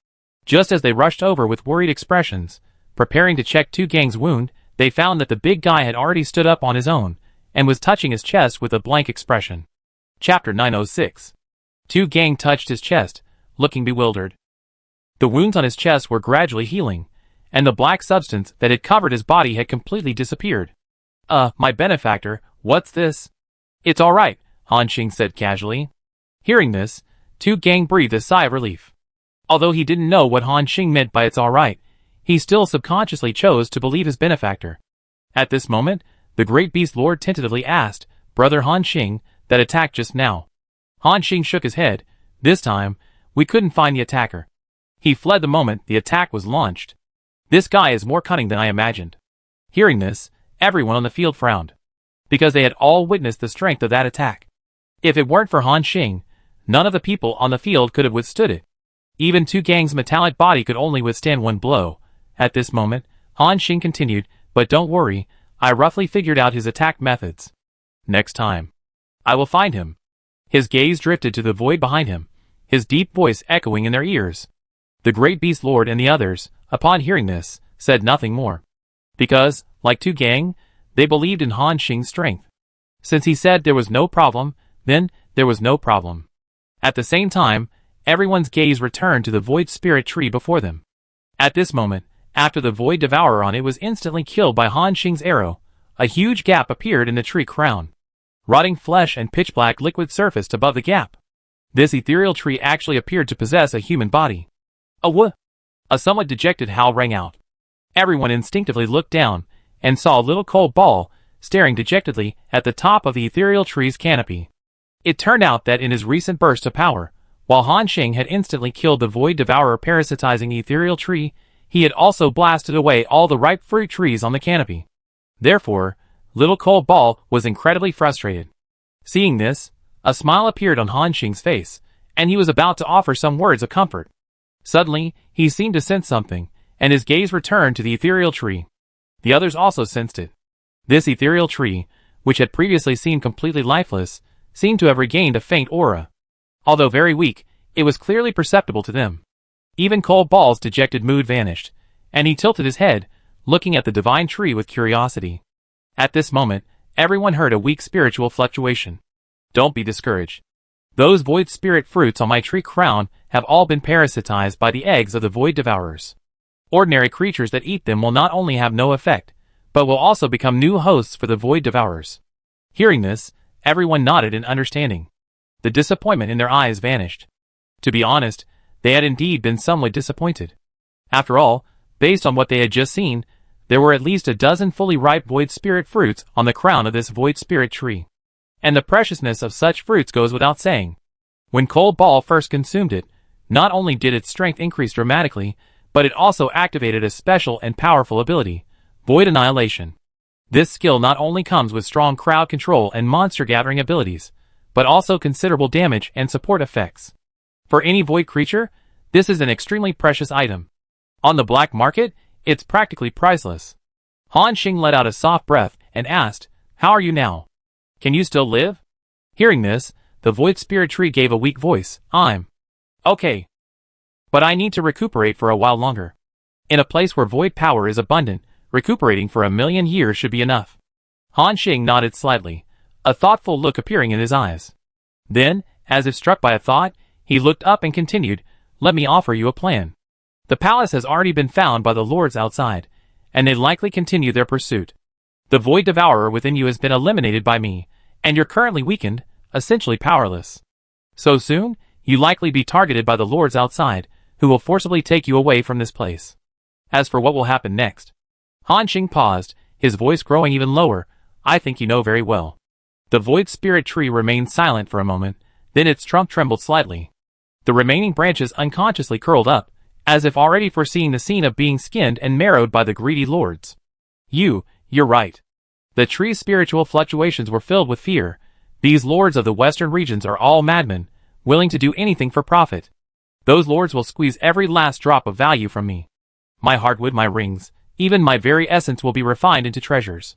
Just as they rushed over with worried expressions, preparing to check Tu Gang's wound, they found that the big guy had already stood up on his own and was touching his chest with a blank expression. Chapter 906. Tu Gang touched his chest, looking bewildered. The wounds on his chest were gradually healing, and the black substance that had covered his body had completely disappeared. My benefactor, what's this? It's all right, Han Xing said casually. Hearing this, Tu Gang breathed a sigh of relief. Although he didn't know what Han Xing meant by it's all right, he still subconsciously chose to believe his benefactor. At this moment, the great beast lord tentatively asked, Brother Han Xing, that attacked just now. Han Xing shook his head. This time, we couldn't find the attacker. He fled the moment the attack was launched. This guy is more cunning than I imagined. Hearing this, everyone on the field frowned, because they had all witnessed the strength of that attack. If it weren't for Han Xing, none of the people on the field could have withstood it. Even Tu Gang's metallic body could only withstand one blow. At this moment, Han Xing continued, but don't worry, I roughly figured out his attack methods. Next time, I will find him. His gaze drifted to the void behind him, his deep voice echoing in their ears. The great beast lord and the others, upon hearing this, said nothing more. Because, like Tu Gang, they believed in Han Xing's strength. Since he said there was no problem, then there was no problem. At the same time, everyone's gaze returned to the void spirit tree before them. At this moment, after the void devourer on it was instantly killed by Han Xing's arrow, a huge gap appeared in the tree crown. Rotting flesh and pitch-black liquid surfaced above the gap. This ethereal tree actually appeared to possess a human body. A somewhat dejected howl rang out. Everyone instinctively looked down and saw a little cold ball staring dejectedly at the top of the ethereal tree's canopy. It turned out that in his recent burst of power, while Han Xing had instantly killed the void devourer parasitizing ethereal tree, he had also blasted away all the ripe fruit trees on the canopy. Therefore, little cold ball was incredibly frustrated. Seeing this, a smile appeared on Han Xing's face, and he was about to offer some words of comfort. Suddenly, he seemed to sense something, and his gaze returned to the ethereal tree. The others also sensed it. This ethereal tree, which had previously seemed completely lifeless, seemed to have regained a faint aura. Although very weak, it was clearly perceptible to them. Even Cold Ball's dejected mood vanished, and he tilted his head, looking at the divine tree with curiosity. At this moment, everyone heard a weak spiritual fluctuation. Don't be discouraged. Those void spirit fruits on my tree crown have all been parasitized by the eggs of the void devourers. Ordinary creatures that eat them will not only have no effect, but will also become new hosts for the void devourers. Hearing this, everyone nodded in understanding. The disappointment in their eyes vanished. To be honest, they had indeed been somewhat disappointed. After all, based on what they had just seen, there were at least a dozen fully ripe void spirit fruits on the crown of this void spirit tree. And the preciousness of such fruits goes without saying. When Cold Ball first consumed it, not only did its strength increase dramatically, but it also activated a special and powerful ability, Void Annihilation. This skill not only comes with strong crowd control and monster gathering abilities, but also considerable damage and support effects. For any void creature, this is an extremely precious item. On the black market, it's practically priceless. Han Xing let out a soft breath and asked, "How are you now? Can you still live?" Hearing this, the void spirit tree gave a weak voice, "I'm okay. But I need to recuperate for a while longer. In a place where void power is abundant, recuperating for 1,000,000 years should be enough." Han Xing nodded slightly, a thoughtful look appearing in his eyes. Then, as if struck by a thought, he looked up and continued, "Let me offer you a plan. The palace has already been found by the lords outside, and they likely continue their pursuit. The void devourer within you has been eliminated by me, and you're currently weakened, essentially powerless. So soon, you likely be targeted by the lords outside, who will forcibly take you away from this place. As for what will happen next..." Han Xing paused, his voice growing even lower. "I think you know very well." The void spirit tree remained silent for a moment, then its trunk trembled slightly. The remaining branches unconsciously curled up, as if already foreseeing the scene of being skinned and marrowed by the greedy lords. You're right. The tree's spiritual fluctuations were filled with fear. These lords of the western regions are all madmen, willing to do anything for profit. Those lords will squeeze every last drop of value from me. My hardwood, my rings, even my very essence will be refined into treasures."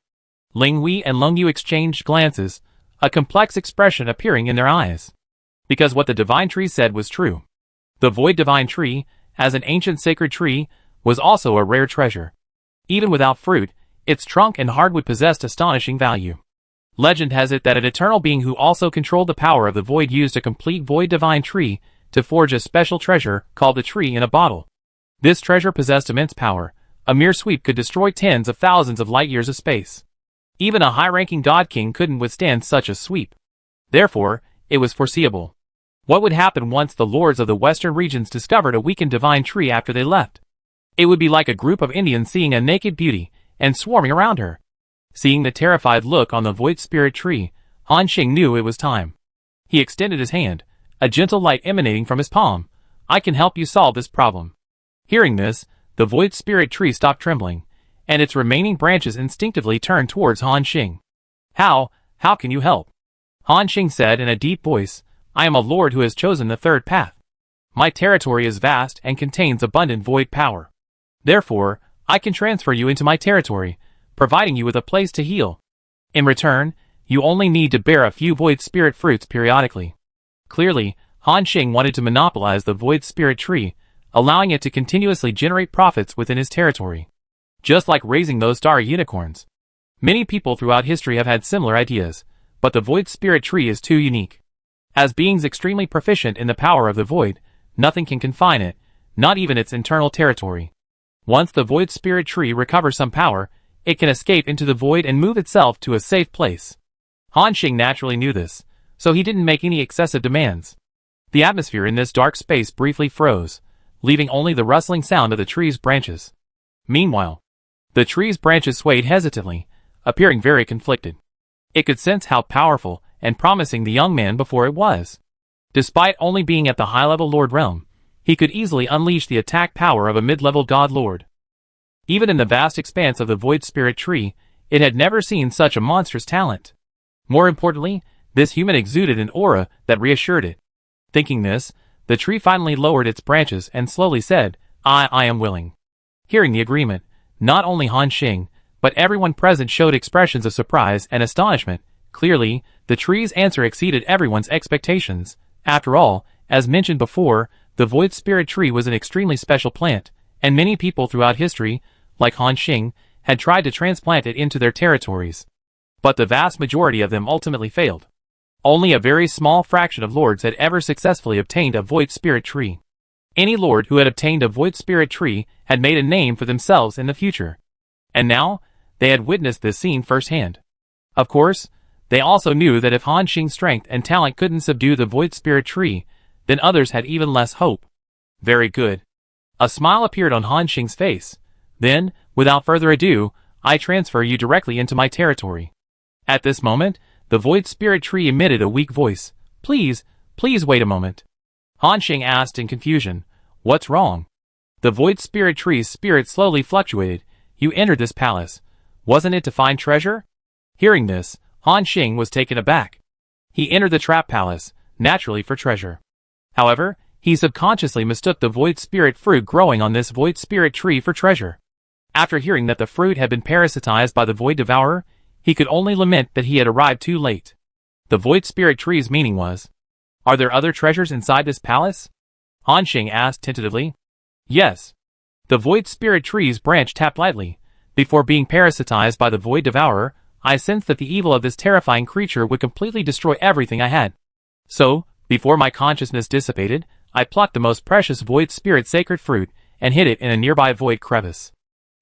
Ling Wei and Lung Yu exchanged glances, a complex expression appearing in their eyes. Because what the divine tree said was true. The void divine tree, as an ancient sacred tree, was also a rare treasure. Even without fruit, its trunk and hardwood possessed astonishing value. Legend has it that an eternal being who also controlled the power of the void used a complete void divine tree to forge a special treasure called the tree in a bottle. This treasure possessed immense power. A mere sweep could destroy tens of thousands of light years of space. Even a high-ranking god king couldn't withstand such a sweep. Therefore, it was foreseeable. What would happen once the lords of the western regions discovered a weakened divine tree after they left? It would be like a group of Indians seeing a naked beauty and swarming around her. Seeing the terrified look on the void spirit tree, Han Xing knew it was time. He extended his hand, a gentle light emanating from his palm. "I can help you solve this problem." Hearing this, the void spirit tree stopped trembling, and its remaining branches instinctively turned towards Han Xing. How can you help?" Han Xing said in a deep voice, "I am a lord who has chosen the third path. My territory is vast and contains abundant void power. Therefore, I can transfer you into my territory, providing you with a place to heal. In return, you only need to bear a few void spirit fruits periodically." Clearly, Han Xing wanted to monopolize the void spirit tree, allowing it to continuously generate profits within his territory. Just like raising those star unicorns. Many people throughout history have had similar ideas, but the void spirit tree is too unique. As beings extremely proficient in the power of the void, nothing can confine it, not even its internal territory. Once the void spirit tree recovers some power, it can escape into the void and move itself to a safe place. Han Xing naturally knew this, so he didn't make any excessive demands. The atmosphere in this dark space briefly froze, leaving only the rustling sound of the tree's branches. Meanwhile, the tree's branches swayed hesitantly, appearing very conflicted. It could sense how powerful and promising the young man before it was. Despite only being at the high-level Lord realm, he could easily unleash the attack power of a mid-level god lord. Even in the vast expanse of the void spirit tree, it had never seen such a monstrous talent. More importantly, this human exuded an aura that reassured it. Thinking this, the tree finally lowered its branches and slowly said, I am willing." Hearing the agreement, not only Han Xing, but everyone present showed expressions of surprise and astonishment. Clearly, the tree's answer exceeded everyone's expectations. After all, as mentioned before, the void spirit tree was an extremely special plant, and many people throughout history, like Han Xing, had tried to transplant it into their territories. But the vast majority of them ultimately failed. Only a very small fraction of lords had ever successfully obtained a Void Spirit Tree. Any lord who had obtained a Void Spirit Tree had made a name for themselves in the future. And now, they had witnessed this scene firsthand. Of course, they also knew that if Han Xing's strength and talent couldn't subdue the Void Spirit Tree, then others had even less hope. Very good. A smile appeared on Han Xing's face. Then, without further ado, I transfer you directly into my territory. At this moment, the Void Spirit Tree emitted a weak voice. Please wait a moment. Han Xing asked in confusion. What's wrong? The Void Spirit Tree's spirit slowly fluctuated. You entered this palace. Wasn't it to find treasure? Hearing this, Han Xing was taken aback. He entered the trap palace, naturally for treasure. However, he subconsciously mistook the Void Spirit fruit growing on this Void Spirit Tree for treasure. After hearing that the fruit had been parasitized by the Void Devourer, he could only lament that he had arrived too late. The Void Spirit Tree's meaning was, are there other treasures inside this palace? Han Xing asked tentatively. Yes. The Void Spirit Tree's branch tapped lightly. Before being parasitized by the Void Devourer, I sensed that the evil of this terrifying creature would completely destroy everything I had. So, before my consciousness dissipated, I plucked the most precious Void Spirit Sacred Fruit and hid it in a nearby void crevice.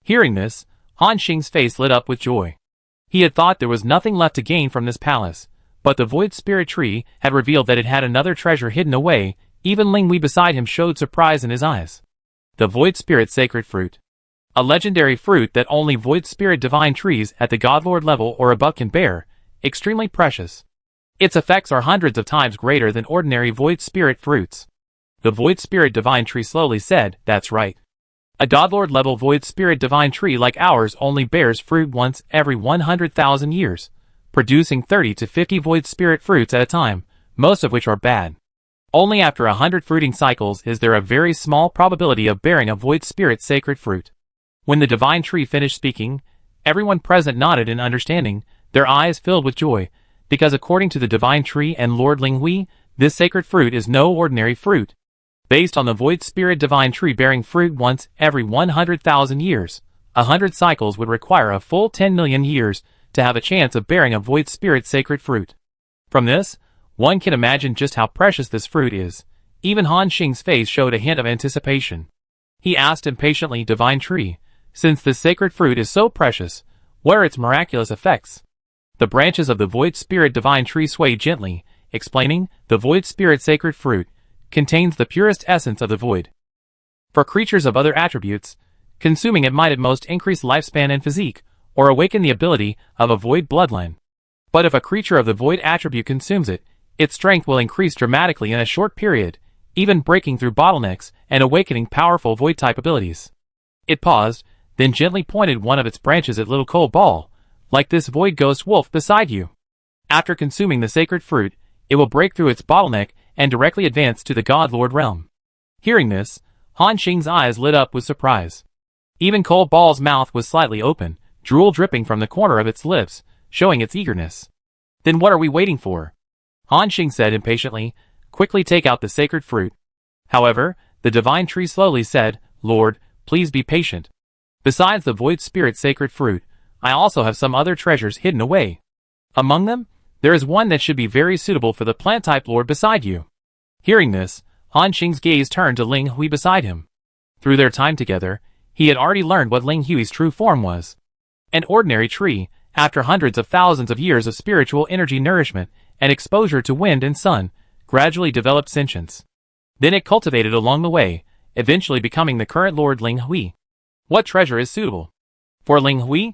Hearing this, Han Xing's face lit up with joy. He had thought there was nothing left to gain from this palace, but the Void Spirit Tree had revealed that it had another treasure hidden away. Even Ling Hui beside him showed surprise in his eyes. The Void Spirit Sacred Fruit. A legendary fruit that only Void Spirit Divine Trees at the Godlord level or above can bear, extremely precious. Its effects are hundreds of times greater than ordinary Void Spirit fruits. The Void Spirit Divine Tree slowly said, that's right. A Godlord level Void Spirit Divine Tree like ours only bears fruit once every 100,000 years, producing 30 to 50 Void Spirit fruits at a time, most of which are bad. Only after 100 fruiting cycles is there a very small probability of bearing a Void Spirit Sacred Fruit. When the Divine Tree finished speaking, everyone present nodded in understanding, their eyes filled with joy, because according to the Divine Tree and Lord Ling Hui, this sacred fruit is no ordinary fruit. Based on the Void Spirit Divine Tree bearing fruit once every 100,000 years, 100 cycles would require a full 10 million years to have a chance of bearing a Void Spirit Sacred Fruit. From this, one can imagine just how precious this fruit is. Even Han Xing's face showed a hint of anticipation. He asked impatiently, Divine Tree, since this sacred fruit is so precious, what are its miraculous effects? The branches of the Void Spirit Divine Tree swayed gently, explaining, the Void Spirit Sacred Fruit contains the purest essence of the void. For creatures of other attributes, consuming it might at most increase lifespan and physique, or awaken the ability of a void bloodline. But if a creature of the void attribute consumes it, its strength will increase dramatically in a short period, even breaking through bottlenecks and awakening powerful void-type abilities. It paused, then gently pointed one of its branches at Little Cold Ball, like this void ghost wolf beside you. After consuming the sacred fruit, it will break through its bottleneck and directly advance to the Godlord realm. Hearing this, Han Xing's eyes lit up with surprise. Even Cold Ball's mouth was slightly open, drool dripping from the corner of its lips, showing its eagerness. Then what are we waiting for? Han Xing said impatiently, quickly take out the sacred fruit. However, the Divine Tree slowly said, Lord, please be patient. Besides the Void Spirit Sacred Fruit, I also have some other treasures hidden away. Among them, there is one that should be very suitable for the plant-type lord beside you. Hearing this, Han Xing's gaze turned to Ling Hui beside him. Through their time together, he had already learned what Ling Hui's true form was. An ordinary tree, after hundreds of thousands of years of spiritual energy nourishment and exposure to wind and sun, gradually developed sentience. Then it cultivated along the way, eventually becoming the current Lord Ling Hui. What treasure is suitable for Ling Hui?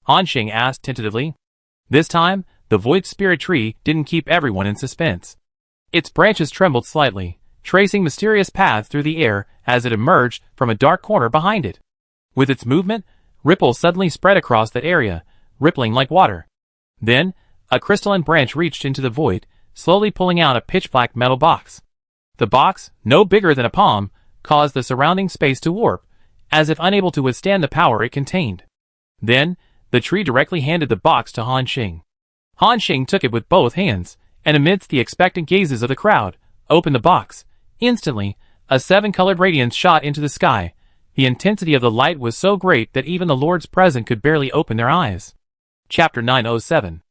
Han Xing asked tentatively. This time, the Void Spirit Tree didn't keep everyone in suspense. Its branches trembled slightly, tracing mysterious paths through the air as it emerged from a dark corner behind it. With its movement, ripples suddenly spread across that area, rippling like water. Then, a crystalline branch reached into the void, slowly pulling out a pitch-black metal box. The box, no bigger than a palm, caused the surrounding space to warp, as if unable to withstand the power it contained. Then, the tree directly handed the box to Han Xing. Han Xing took it with both hands, and amidst the expectant gazes of the crowd, opened the box. Instantly, a 7-colored radiance shot into the sky, The intensity of the light was so great that even the lords present could barely open their eyes. Chapter 907.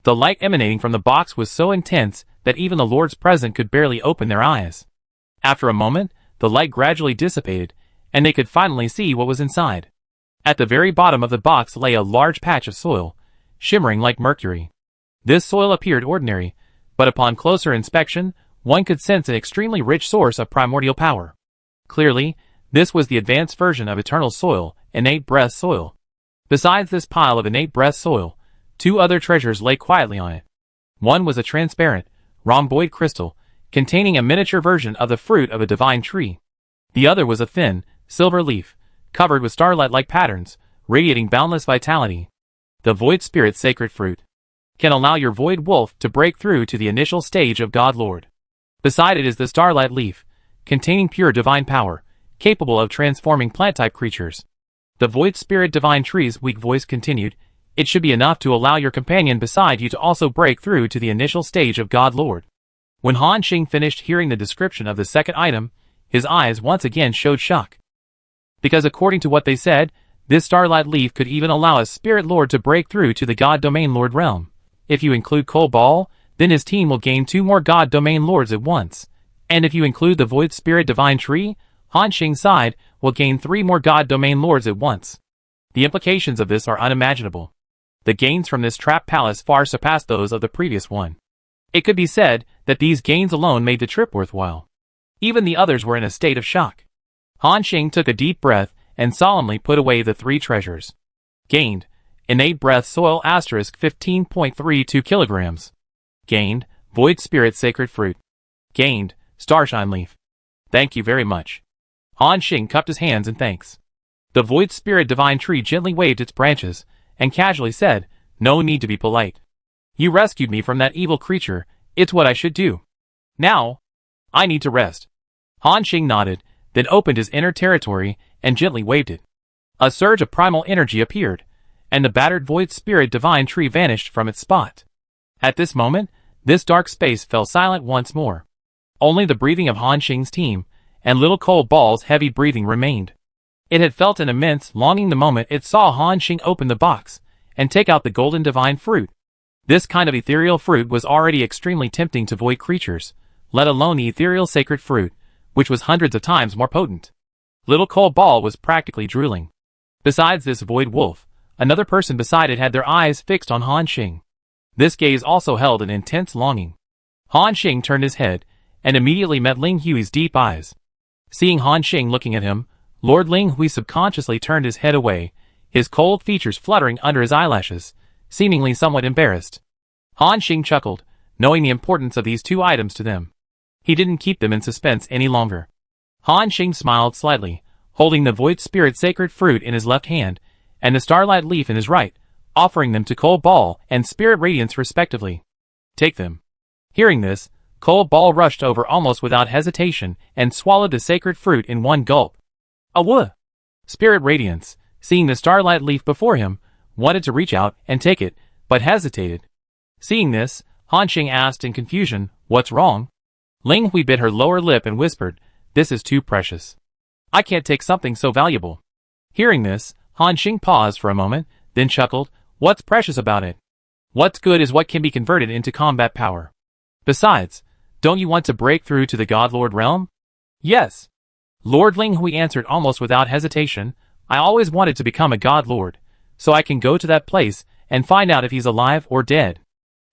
The light emanating from the box was so intense that even the lords present could barely open their eyes. After a moment, the light gradually dissipated, and they could finally see what was inside. At the very bottom of the box lay a large patch of soil, shimmering like mercury. This soil appeared ordinary, but upon closer inspection, one could sense an extremely rich source of primordial power. Clearly, this was the advanced version of eternal soil, innate breath soil. Besides this pile of innate breath soil, two other treasures lay quietly on it. One was a transparent, rhomboid crystal, containing a miniature version of the fruit of a divine tree. The other was a thin, silver leaf, covered with starlight-like patterns, radiating boundless vitality. The Void Spirit's sacred fruit can allow your Void Wolf to break through to the initial stage of God Lord. Beside it is the starlight leaf, containing pure divine power, capable of transforming plant-type creatures. The Void Spirit Divine Tree's weak voice continued, "It should be enough to allow your companion beside you to also break through to the initial stage of God Lord." When Han Xing finished hearing the description of the second item, his eyes once again showed shock. Because according to what they said, this starlight leaf could even allow a Spirit Lord to break through to the God Domain Lord realm. If you include Cole Ball, then his team will gain 2 more God Domain Lords at once. And if you include the Void Spirit Divine Tree, Han Xing's side will gain 3 more God Domain Lords at once. The implications of this are unimaginable. The gains from this trap palace far surpass those of the previous one. It could be said that these gains alone made the trip worthwhile. Even the others were in a state of shock. Han Xing took a deep breath and solemnly put away the 3 treasures. Gained, innate breath soil asterisk 15.32 kilograms. Gained, Void Spirit sacred fruit. Gained, Starshine leaf. Thank you very much. Han Xing cupped his hands in thanks. The Void Spirit Divine Tree gently waved its branches, and casually said, "No need to be polite. You rescued me from that evil creature, it's what I should do. Now, I need to rest." Han Xing nodded, then opened his inner territory, and gently waved it. A surge of primal energy appeared, and the battered Void Spirit Divine Tree vanished from its spot. At this moment, this dark space fell silent once more. Only the breathing of Han Xing's team, and little Cole Ball's heavy breathing remained. It had felt an immense longing the moment it saw Han Xing open the box, and take out the golden divine fruit. This kind of ethereal fruit was already extremely tempting to void creatures, let alone the ethereal sacred fruit, which was hundreds of times more potent. Little Cole Ball was practically drooling. Besides this void wolf, another person beside it had their eyes fixed on Han Xing. This gaze also held an intense longing. Han Xing turned his head, and immediately met Ling Hui's deep eyes. Seeing Han Xing looking at him, Lord Ling Hui subconsciously turned his head away, his cold features fluttering under his eyelashes, seemingly somewhat embarrassed. Han Xing chuckled, knowing the importance of these 2 items to them. He didn't keep them in suspense any longer. Han Xing smiled slightly, holding the Void Spirit sacred fruit in his left hand, and the starlight leaf in his right, offering them to Cole Ball and Spirit Radiance respectively. "Take them." Hearing this, Cole Ball rushed over almost without hesitation and swallowed the sacred fruit in one gulp. "Awuh!" Spirit Radiance, seeing the starlight leaf before him, wanted to reach out and take it, but hesitated. Seeing this, Han Xing asked in confusion, "What's wrong?" Ling Hui bit her lower lip and whispered, "This is too precious. I can't take something so valuable." Hearing this, Han Xing paused for a moment, then chuckled, "What's precious about it? What's good is what can be converted into combat power. Besides, don't you want to break through to the God Lord realm?" "Yes." Lord Ling Hui answered almost without hesitation, "I always wanted to become a God Lord, so I can go to that place and find out if he's alive or dead."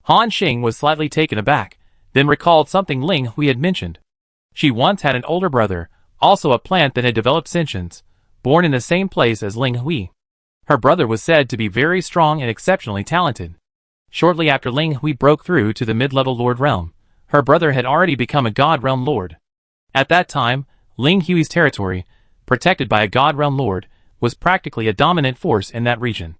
Han Xing was slightly taken aback, then recalled something Ling Hui had mentioned. She once had an older brother, also a plant that had developed sentience, born in the same place as Ling Hui. Her brother was said to be very strong and exceptionally talented. Shortly after Ling Hui broke through to the mid-level Lord realm, her brother had already become a God realm Lord. At that time, Ling Hui's territory, protected by a God realm Lord, was practically a dominant force in that region.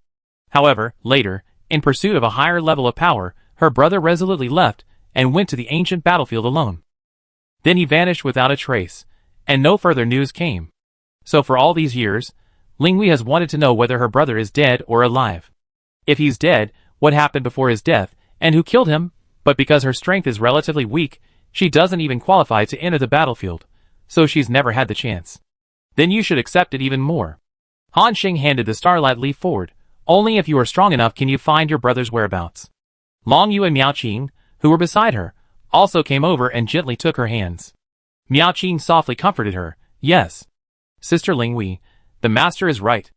However, later, in pursuit of a higher level of power, her brother resolutely left and went to the ancient battlefield alone. Then he vanished without a trace, and no further news came. So for all these years, Ling Hui has wanted to know whether her brother is dead or alive. If he's dead, what happened before his death, and who killed him? But because her strength is relatively weak, she doesn't even qualify to enter the battlefield, so she's never had the chance. then you should accept it even more. Han Xing handed the starlight leaf forward. Only if you are strong enough can you find your brother's whereabouts. Long Yu and Miao Qing, who were beside her, also came over and gently took her hands. Miao Qing softly comforted her. Yes, Sister Ling Wei, the master is right.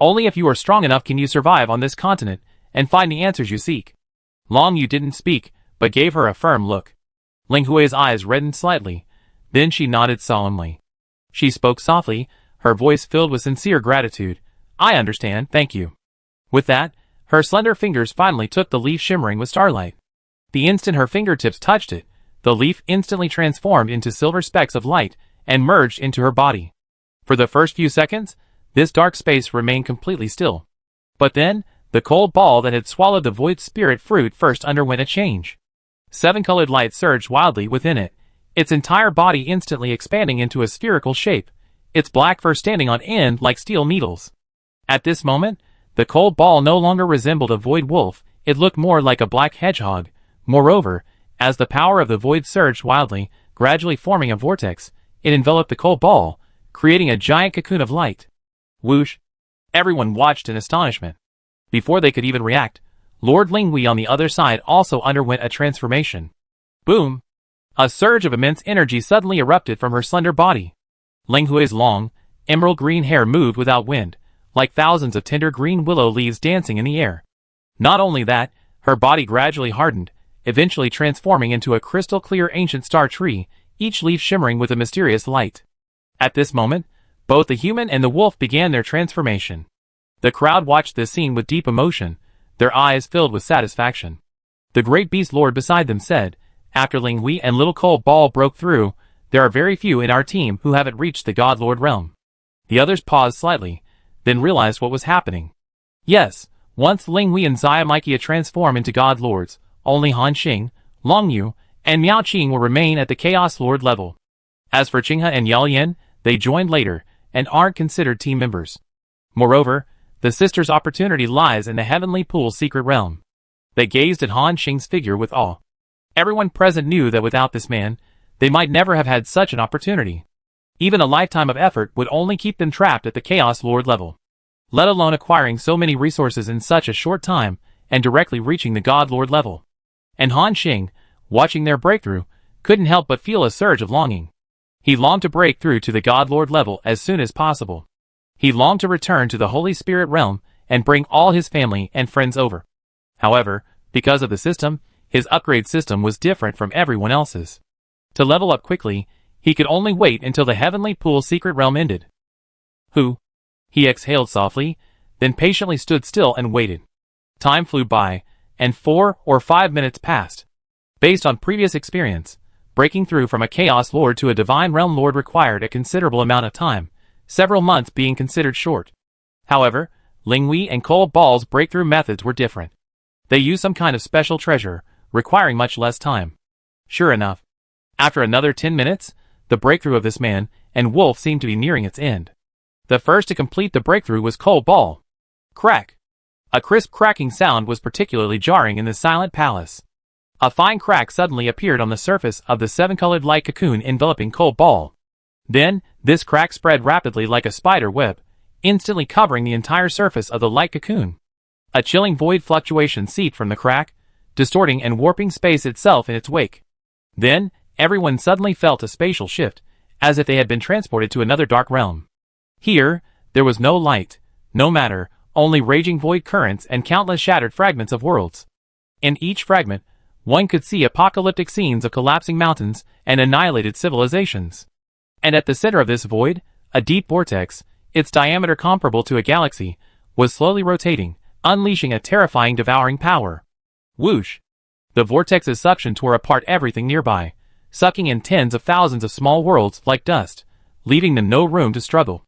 Only if you are strong enough can you survive on this continent and find the answers you seek. Long Yu didn't speak, but gave her a firm look. Ling Hui's eyes reddened slightly, then she nodded solemnly. She spoke softly, her voice filled with sincere gratitude. I understand, thank you. With that, her slender fingers finally took the leaf shimmering with starlight. The instant her fingertips touched it, the leaf instantly transformed into silver specks of light and merged into her body. For the first few seconds, this dark space remained completely still. But then, the cold ball that had swallowed the void spirit fruit first underwent a change. Seven-colored light surged wildly within it, its entire body instantly expanding into a spherical shape, its black fur standing on end like steel needles. At this moment, the cold ball no longer resembled a void wolf, it looked more like a black hedgehog. Moreover, as the power of the void surged wildly, gradually forming a vortex, it enveloped the cold ball, creating a giant cocoon of light. Whoosh! Everyone watched in astonishment. Before they could even react, Lord Ling Wei on the other side also underwent a transformation. Boom! A surge of immense energy suddenly erupted from her slender body. Ling Hui's long, emerald green hair moved without wind, like thousands of tender green willow leaves dancing in the air. Not only that, her body gradually hardened, eventually transforming into a crystal-clear ancient star tree, each leaf shimmering with a mysterious light. At this moment, both the human and the wolf began their transformation. The crowd watched this scene with deep emotion, their eyes filled with satisfaction. The great beast lord beside them said, after Ling Wei and Little Cold Ball broke through, there are very few in our team who haven't reached the God Lord realm. The others paused slightly, then realized what was happening. Yes, once Ling Wei and Xiamaikia transform into God Lords, only Han Xing, Long Yu, and Miao Qing will remain at the Chaos Lord level. As for Qinghe and Yao Yan, they joined later, and aren't considered team members. Moreover, the sisters' opportunity lies in the Heavenly Pool's secret realm. They gazed at Han Xing's figure with awe. Everyone present knew that without this man, they might never have had such an opportunity. Even a lifetime of effort would only keep them trapped at the Chaos Lord level, let alone acquiring so many resources in such a short time and directly reaching the God Lord level. And Han Xing, watching their breakthrough, couldn't help but feel a surge of longing. He longed to break through to the God Lord level as soon as possible. He longed to return to the Holy Spirit realm and bring all his family and friends over. However, because of the system, his upgrade system was different from everyone else's. To level up quickly, he could only wait until the Heavenly Pool secret realm ended. He exhaled softly, then patiently stood still and waited. Time flew by, and 4 or 5 minutes passed. Based on previous experience, breaking through from a Chaos Lord to a Divine Realm Lord required a considerable amount of time, several months being considered short. However, Ling Wei and Cold Ball's breakthrough methods were different. They used some kind of special treasure, requiring much less time. Sure enough, after another 10 minutes, the breakthrough of this man and wolf seemed to be nearing its end. The first to complete the breakthrough was Cold Ball. Crack! A crisp cracking sound was particularly jarring in the silent palace. A fine crack suddenly appeared on the surface of the seven-colored light cocoon enveloping Cold Ball. Then, this crack spread rapidly like a spider web, instantly covering the entire surface of the light cocoon. A chilling void fluctuation seeped from the crack, distorting and warping space itself in its wake. Then, everyone suddenly felt a spatial shift, as if they had been transported to another dark realm. Here, there was no light, no matter, only raging void currents and countless shattered fragments of worlds. In each fragment, one could see apocalyptic scenes of collapsing mountains and annihilated civilizations. And at the center of this void, a deep vortex, its diameter comparable to a galaxy, was slowly rotating, unleashing a terrifying devouring power. Whoosh! The vortex's suction tore apart everything nearby, sucking in tens of thousands of small worlds like dust, leaving them no room to struggle.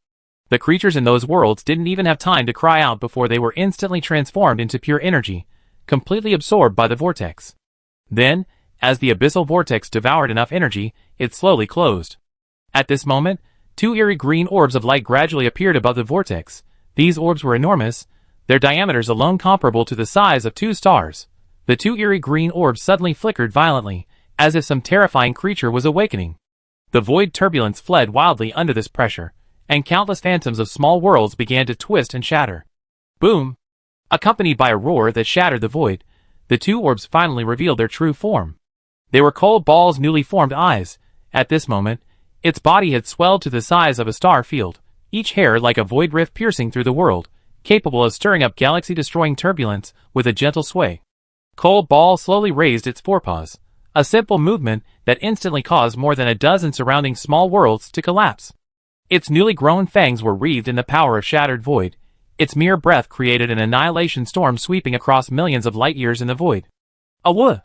The creatures in those worlds didn't even have time to cry out before they were instantly transformed into pure energy, completely absorbed by the vortex. Then, as the abyssal vortex devoured enough energy, it slowly closed. At this moment, 2 eerie green orbs of light gradually appeared above the vortex. These orbs were enormous, their diameters alone comparable to the size of 2 stars. The 2 eerie green orbs suddenly flickered violently, as if some terrifying creature was awakening. The void turbulence fled wildly under this pressure, and countless phantoms of small worlds began to twist and shatter. Boom! Accompanied by a roar that shattered the void, the two orbs finally revealed their true form. They were Cold Ball's newly formed eyes. At this moment, its body had swelled to the size of a star field, each hair like a void rift piercing through the world, capable of stirring up galaxy-destroying turbulence with a gentle sway. Cold Ball slowly raised its forepaws, a simple movement that instantly caused more than a dozen surrounding small worlds to collapse. Its newly grown fangs were wreathed in the power of shattered void. Its mere breath created an annihilation storm sweeping across millions of light-years in the void. Awooh!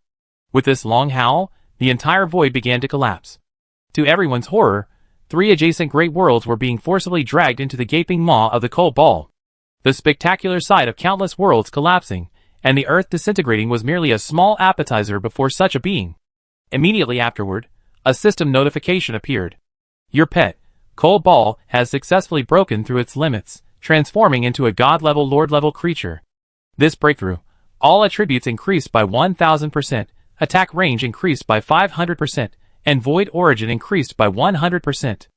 With this long howl, the entire void began to collapse. To everyone's horror, 3 adjacent great worlds were being forcibly dragged into the gaping maw of the Cold Ball. The spectacular sight of countless worlds collapsing and the earth disintegrating was merely a small appetizer before such a being. Immediately afterward, a system notification appeared. Your pet, Cold Ball, has successfully broken through its limits, transforming into a god-level, lord-level creature. This breakthrough, all attributes increased by 1000%, attack range increased by 500%, and void origin increased by 100%.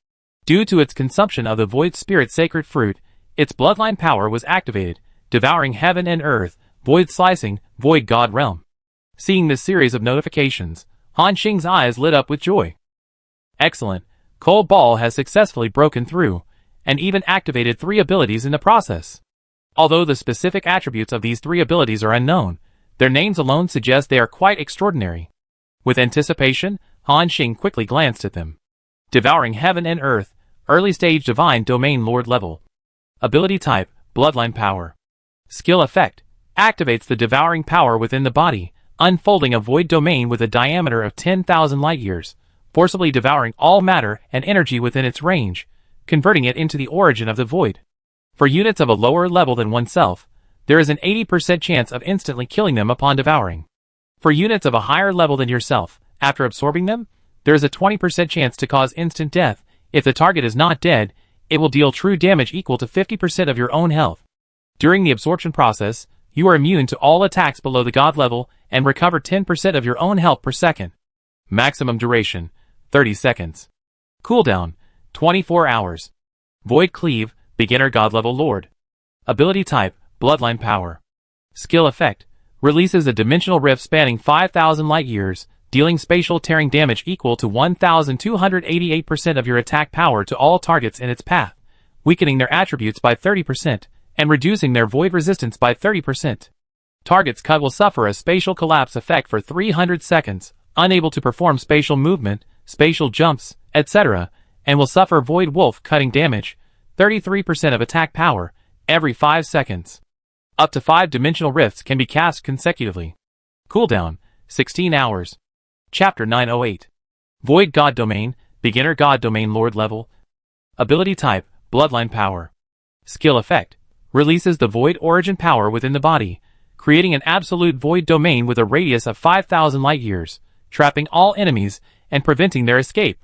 Due to its consumption of the Void Spirit Sacred Fruit, its bloodline power was activated, devouring heaven and earth, void slicing, void god realm. Seeing this series of notifications, Han Xing's eyes lit up with joy. Excellent, Cold Ball has successfully broken through, and even activated 3 abilities in the process. Although the specific attributes of these 3 abilities are unknown, their names alone suggest they are quite extraordinary. With anticipation, Han Xing quickly glanced at them. Devouring heaven and earth, early stage divine domain lord level. Ability type, bloodline power. Skill effect, activates the devouring power within the body, unfolding a void domain with a diameter of 10,000 light-years, forcibly devouring all matter and energy within its range, converting it into the origin of the void. For units of a lower level than oneself, there is an 80% chance of instantly killing them upon devouring. For units of a higher level than yourself, after absorbing them, there is a 20% chance to cause instant death. If the target is not dead, it will deal true damage equal to 50% of your own health. During the absorption process, you are immune to all attacks below the god level and recover 10% of your own health per second. Maximum duration, 30 seconds. Cooldown, 24 hours. Void Cleave, beginner god level lord. Ability type, bloodline power. Skill effect, releases a dimensional rift spanning 5,000 light-years, dealing spatial tearing damage equal to 1,288% of your attack power to all targets in its path, weakening their attributes by 30%, and reducing their void resistance by 30%. Targets cut will suffer a spatial collapse effect for 300 seconds, unable to perform spatial movement, spatial jumps, etc., and will suffer void wolf cutting damage, 33% of attack power, every 5 seconds. Up to 5 dimensional rifts can be cast consecutively. Cooldown, 16 hours. Chapter 908. Void God Domain, beginner God Domain lord level. Ability type, bloodline power. Skill effect, releases the void origin power within the body, creating an absolute void domain with a radius of 5,000 light-years, trapping all enemies and preventing their escape.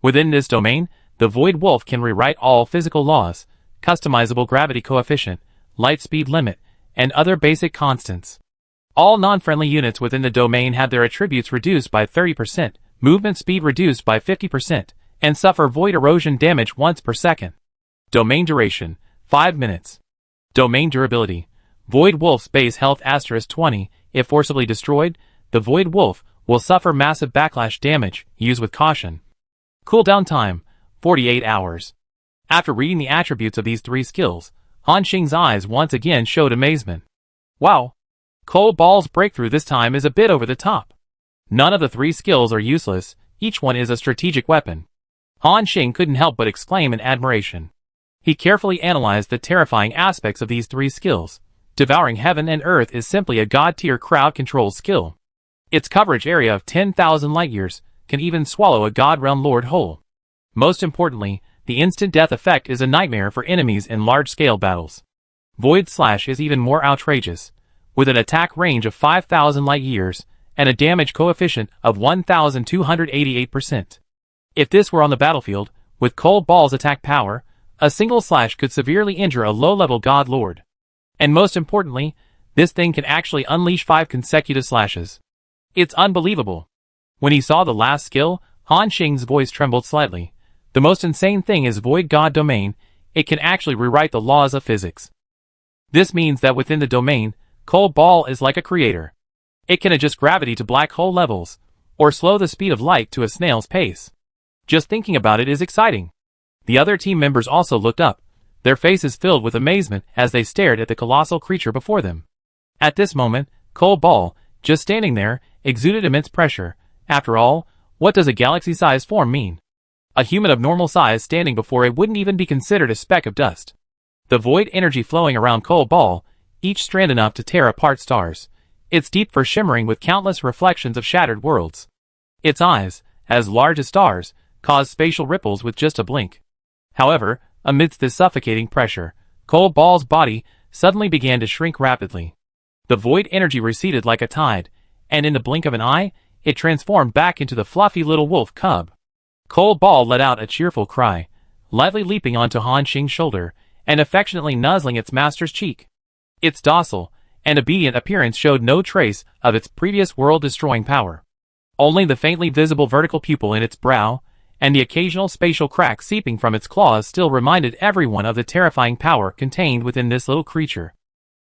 Within this domain, the void wolf can rewrite all physical laws, customizable gravity coefficient, light speed limit, and other basic constants. All non-friendly units within the domain have their attributes reduced by 30%, movement speed reduced by 50%, and suffer void erosion damage once per second. Domain duration, 5 minutes. Domain durability, Void Wolf's base health *20, if forcibly destroyed, the Void Wolf will suffer massive backlash damage, use with caution. Cooldown time, 48 hours. After reading the attributes of these 3 skills, Han Xing's eyes once again showed amazement. Wow! Cold Ball's breakthrough this time is a bit over the top. None of the 3 skills are useless, each one is a strategic weapon. Han Xing couldn't help but exclaim in admiration. He carefully analyzed the terrifying aspects of these 3 skills. Devouring heaven and earth is simply a god-tier crowd control skill. Its coverage area of 10,000 light-years can even swallow a god realm lord whole. Most importantly, the instant death effect is a nightmare for enemies in large-scale battles. Void Slash is even more outrageous, with an attack range of 5,000 light-years and a damage coefficient of 1,288%. If this were on the battlefield, with Cold Ball's attack power, a single slash could severely injure a low-level god lord. And most importantly, this thing can actually unleash 5 consecutive slashes. It's unbelievable. When he saw the last skill, Han Xing's voice trembled slightly, The most insane thing is Void God Domain. It can actually rewrite the laws of physics. This means that within the domain, Cold Ball is like a creator. It can adjust gravity to black hole levels, or slow the speed of light to a snail's pace. Just thinking about it is exciting. The other team members also looked up, their faces filled with amazement as they stared at the colossal creature before them. At this moment, Cold Ball, just standing there, exuded immense pressure. After all, what does a galaxy-sized form mean? A human of normal size standing before it wouldn't even be considered a speck of dust. The void energy flowing around Cold Ball, each strand enough to tear apart stars. Its deep for shimmering with countless reflections of shattered worlds. Its eyes, as large as stars, caused spatial ripples with just a blink. However, amidst this suffocating pressure, Cold Ball's body suddenly began to shrink rapidly. The void energy receded like a tide, and in the blink of an eye, it transformed back into the fluffy little wolf cub. Cold Ball let out a cheerful cry, lightly leaping onto Han Xing's shoulder, and affectionately nuzzling its master's cheek. Its docile and obedient appearance showed no trace of its previous world-destroying power. Only the faintly visible vertical pupil in its brow, and the occasional spatial crack seeping from its claws still reminded everyone of the terrifying power contained within this little creature.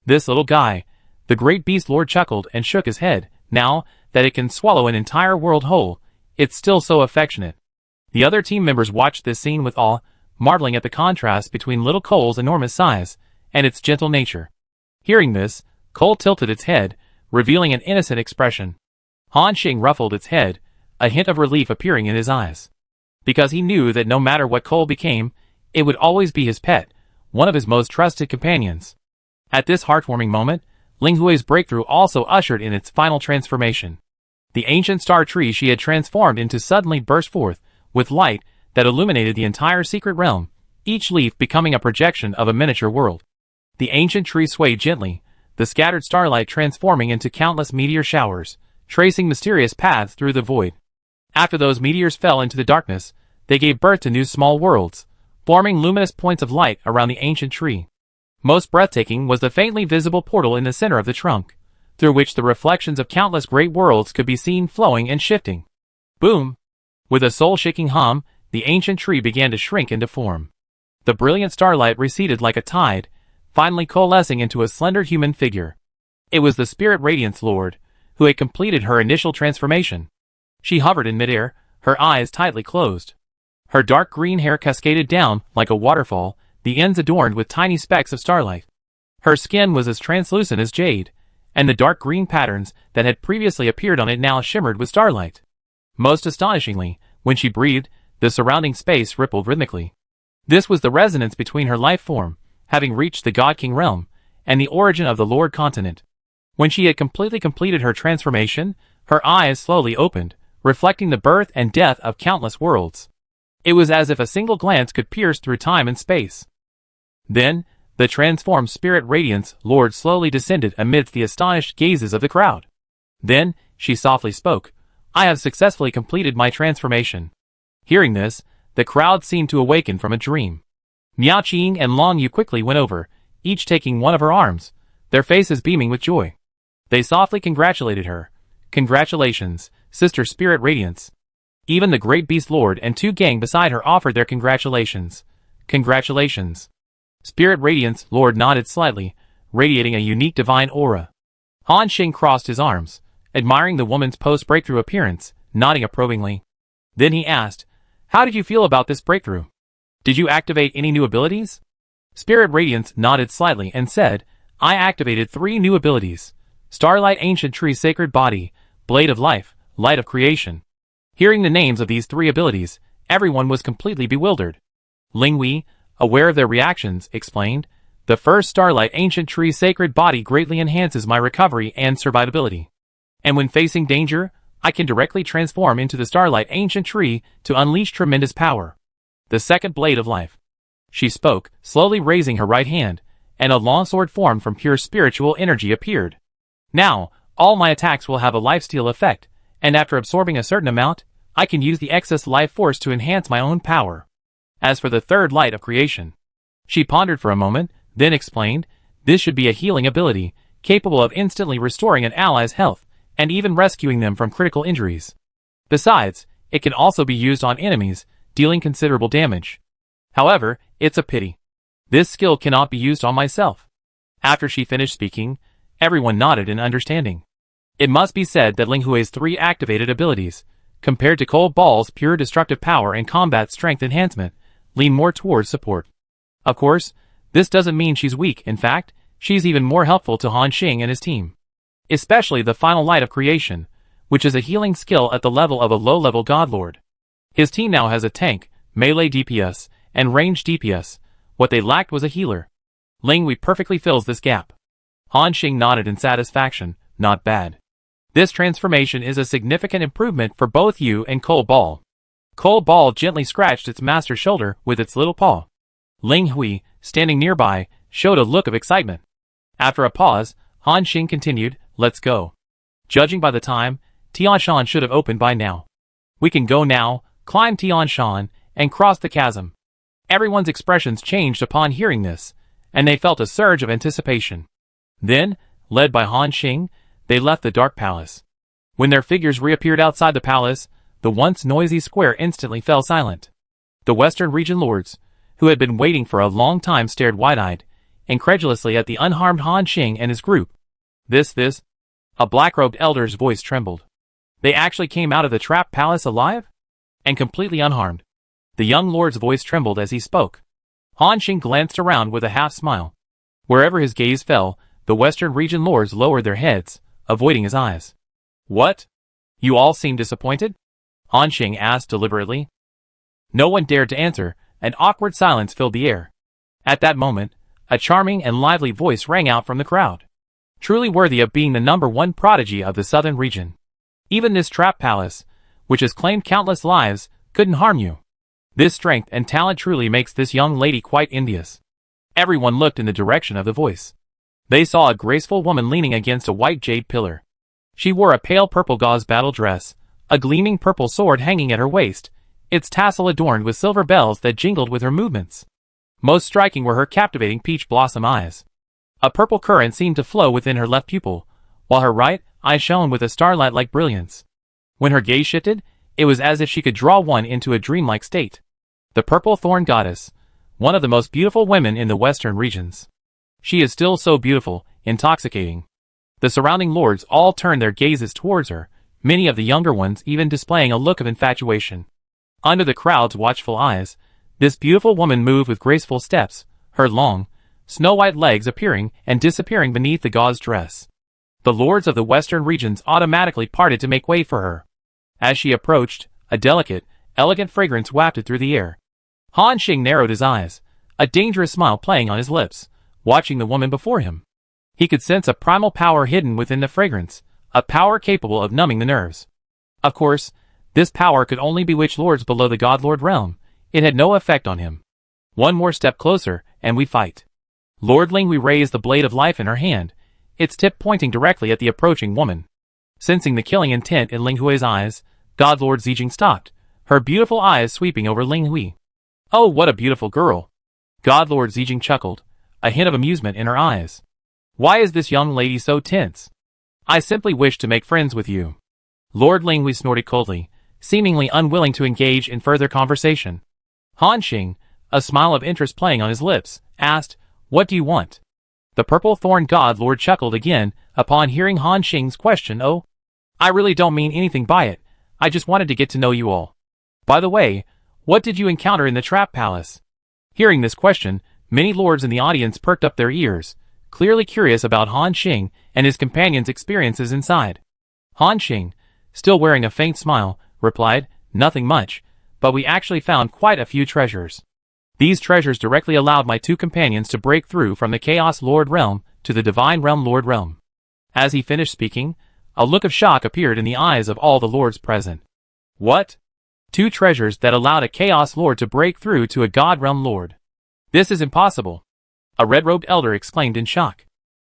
This little guy, the great beast lord chuckled and shook his head. Now that it can swallow an entire world whole, it's still so affectionate. The other team members watched this scene with awe, marveling at the contrast between little Cole's enormous size and its gentle nature. Hearing this, Cole tilted its head, revealing an innocent expression. Han Xing ruffled its head, a hint of relief appearing in his eyes. Because he knew that no matter what Cole became, it would always be his pet, one of his most trusted companions. At this heartwarming moment, Ling Hui's breakthrough also ushered in its final transformation. The ancient star tree she had transformed into suddenly burst forth, with light that illuminated the entire secret realm, each leaf becoming a projection of a miniature world. The ancient tree swayed gently, the scattered starlight transforming into countless meteor showers, tracing mysterious paths through the void. After those meteors fell into the darkness, they gave birth to new small worlds, forming luminous points of light around the ancient tree. Most breathtaking was the faintly visible portal in the center of the trunk, through which the reflections of countless great worlds could be seen flowing and shifting. Boom! With a soul-shaking hum, the ancient tree began to shrink into form. The brilliant starlight receded like a tide, finally coalescing into a slender human figure. It was the Spirit Radiance Lord, who had completed her initial transformation. She hovered in midair, her eyes tightly closed. Her dark green hair cascaded down like a waterfall, the ends adorned with tiny specks of starlight. Her skin was as translucent as jade, and the dark green patterns that had previously appeared on it now shimmered with starlight. Most astonishingly, when she breathed, the surrounding space rippled rhythmically. This was the resonance between her life form, having reached the God King realm, and the origin of the Lord continent. When she had completely completed her transformation, her eyes slowly opened, reflecting the birth and death of countless worlds. It was as if a single glance could pierce through time and space. Then, the transformed Spirit Radiance Lord slowly descended amidst the astonished gazes of the crowd. Then, she softly spoke, "I have successfully completed my transformation." Hearing this, the crowd seemed to awaken from a dream. Miao Qing and Long Yu quickly went over, each taking one of her arms, their faces beaming with joy. They softly congratulated her. "Congratulations, Sister Spirit Radiance." Even the Great Beast Lord and two gang beside her offered their congratulations. "Congratulations." Spirit Radiance Lord nodded slightly, radiating a unique divine aura. Han Xing crossed his arms, admiring the woman's post-breakthrough appearance, nodding approvingly. Then he asked, "How did you feel about this breakthrough? Did you activate any new abilities?" Spirit Radiance nodded slightly and said, "I activated 3 new abilities. Starlight Ancient Tree Sacred Body, Blade of Life, Light of Creation." Hearing the names of these 3 abilities, everyone was completely bewildered. Ling Wei, aware of their reactions, explained, "The first Starlight Ancient Tree Sacred Body greatly enhances my recovery and survivability. And when facing danger, I can directly transform into the Starlight Ancient Tree to unleash tremendous power." The second Blade of Life. She spoke, slowly raising her right hand, and a long sword formed from pure spiritual energy appeared. "Now, all my attacks will have a lifesteal effect, and after absorbing a certain amount, I can use the excess life force to enhance my own power." As for the third Light of Creation, she pondered for a moment, then explained, "This should be a healing ability, capable of instantly restoring an ally's health, and even rescuing them from critical injuries. Besides, it can also be used on enemies, dealing considerable damage. However, it's a pity. This skill cannot be used on myself. After she finished speaking, everyone nodded in understanding. It must be said that Ling Hui's 3 activated abilities, compared to Cold Ball's pure destructive power and combat strength enhancement, lean more towards support. Of course, this doesn't mean she's weak. In fact, she's even more helpful to Han Xing and his team. Especially the Final Light of Creation, which is a healing skill at the level of a low-level godlord. His team now has a tank, melee DPS, and range DPS. What they lacked was a healer. Ling Hui perfectly fills this gap. Han Xing nodded in satisfaction. Not bad. This transformation is a significant improvement for both you and Cold Ball. Cold Ball gently scratched its master's shoulder with its little paw. Ling Hui, standing nearby, showed a look of excitement. After a pause, Han Xing continued, "Let's go." Judging by the time, Tianshan should have opened by now. "We can go now, climb Tianshan, and cross the chasm." Everyone's expressions changed upon hearing this, and they felt a surge of anticipation. Then, led by Han Xing, they left the dark palace. When their figures reappeared outside the palace, the once noisy square instantly fell silent. The Western region lords, who had been waiting for a long time, stared wide-eyed, incredulously at the unharmed Han Xing and his group. This, a black-robed elder's voice trembled. They actually came out of the trapped palace alive? And completely unharmed. The young lord's voice trembled as he spoke. Han Xing glanced around with a half-smile. Wherever his gaze fell, the Western region lords lowered their heads, avoiding his eyes. "What? You all seem disappointed?" Han Xing asked deliberately. No one dared to answer. An awkward silence filled the air. At that moment, a charming and lively voice rang out from the crowd. "Truly worthy of being the #1 prodigy of the southern region. Even this trap palace, which has claimed countless lives, couldn't harm you. This strength and talent truly makes this young lady quite envious." Everyone looked in the direction of the voice. They saw a graceful woman leaning against a white jade pillar. She wore a pale purple gauze battle dress, a gleaming purple sword hanging at her waist, its tassel adorned with silver bells that jingled with her movements. Most striking were her captivating peach blossom eyes. A purple current seemed to flow within her left pupil, while her right eye shone with a starlight-like brilliance. When her gaze shifted, it was as if she could draw one into a dreamlike state. The Purple Thorn Goddess, one of the most beautiful women in the western regions. She is still so beautiful, intoxicating. The surrounding lords all turned their gazes towards her, many of the younger ones even displaying a look of infatuation. Under the crowd's watchful eyes, this beautiful woman moved with graceful steps, her long, snow-white legs appearing and disappearing beneath the gauze dress. The lords of the western regions automatically parted to make way for her. As she approached, a delicate, elegant fragrance wafted through the air. Han Xing narrowed his eyes, a dangerous smile playing on his lips, watching the woman before him. He could sense a primal power hidden within the fragrance, a power capable of numbing the nerves. Of course, this power could only bewitch lords below the Godlord realm. It had no effect on him. One more step closer, and we fight. Lord Ling Hui raised the blade of life in her hand, its tip pointing directly at the approaching woman. Sensing the killing intent in Ling Hui's eyes, Godlord Zijing stopped, her beautiful eyes sweeping over Ling Hui. "Oh, what a beautiful girl!" Godlord Zijing chuckled, a hint of amusement in her eyes. "Why is this young lady so tense?" "I simply wish to make friends with you." Lord Ling Hui snorted coldly, seemingly unwilling to engage in further conversation. Han Xing, a smile of interest playing on his lips, asked, "What do you want?" The Purple Thorn God Lord chuckled again upon hearing Han Xing's question. "Oh, I really don't mean anything by it. I just wanted to get to know you all. By the way, what did you encounter in the Trap Palace?" Hearing this question, many lords in the audience perked up their ears, clearly curious about Han Xing and his companion's experiences inside. Han Xing, still wearing a faint smile, replied, "Nothing much, but we actually found quite a few treasures. These treasures directly allowed my 2 companions to break through from the Chaos Lord realm to the Divine Realm Lord realm." As he finished speaking, a look of shock appeared in the eyes of all the lords present. "What? 2 treasures that allowed a Chaos Lord to break through to a God Realm Lord? This is impossible!" A red-robed elder exclaimed in shock.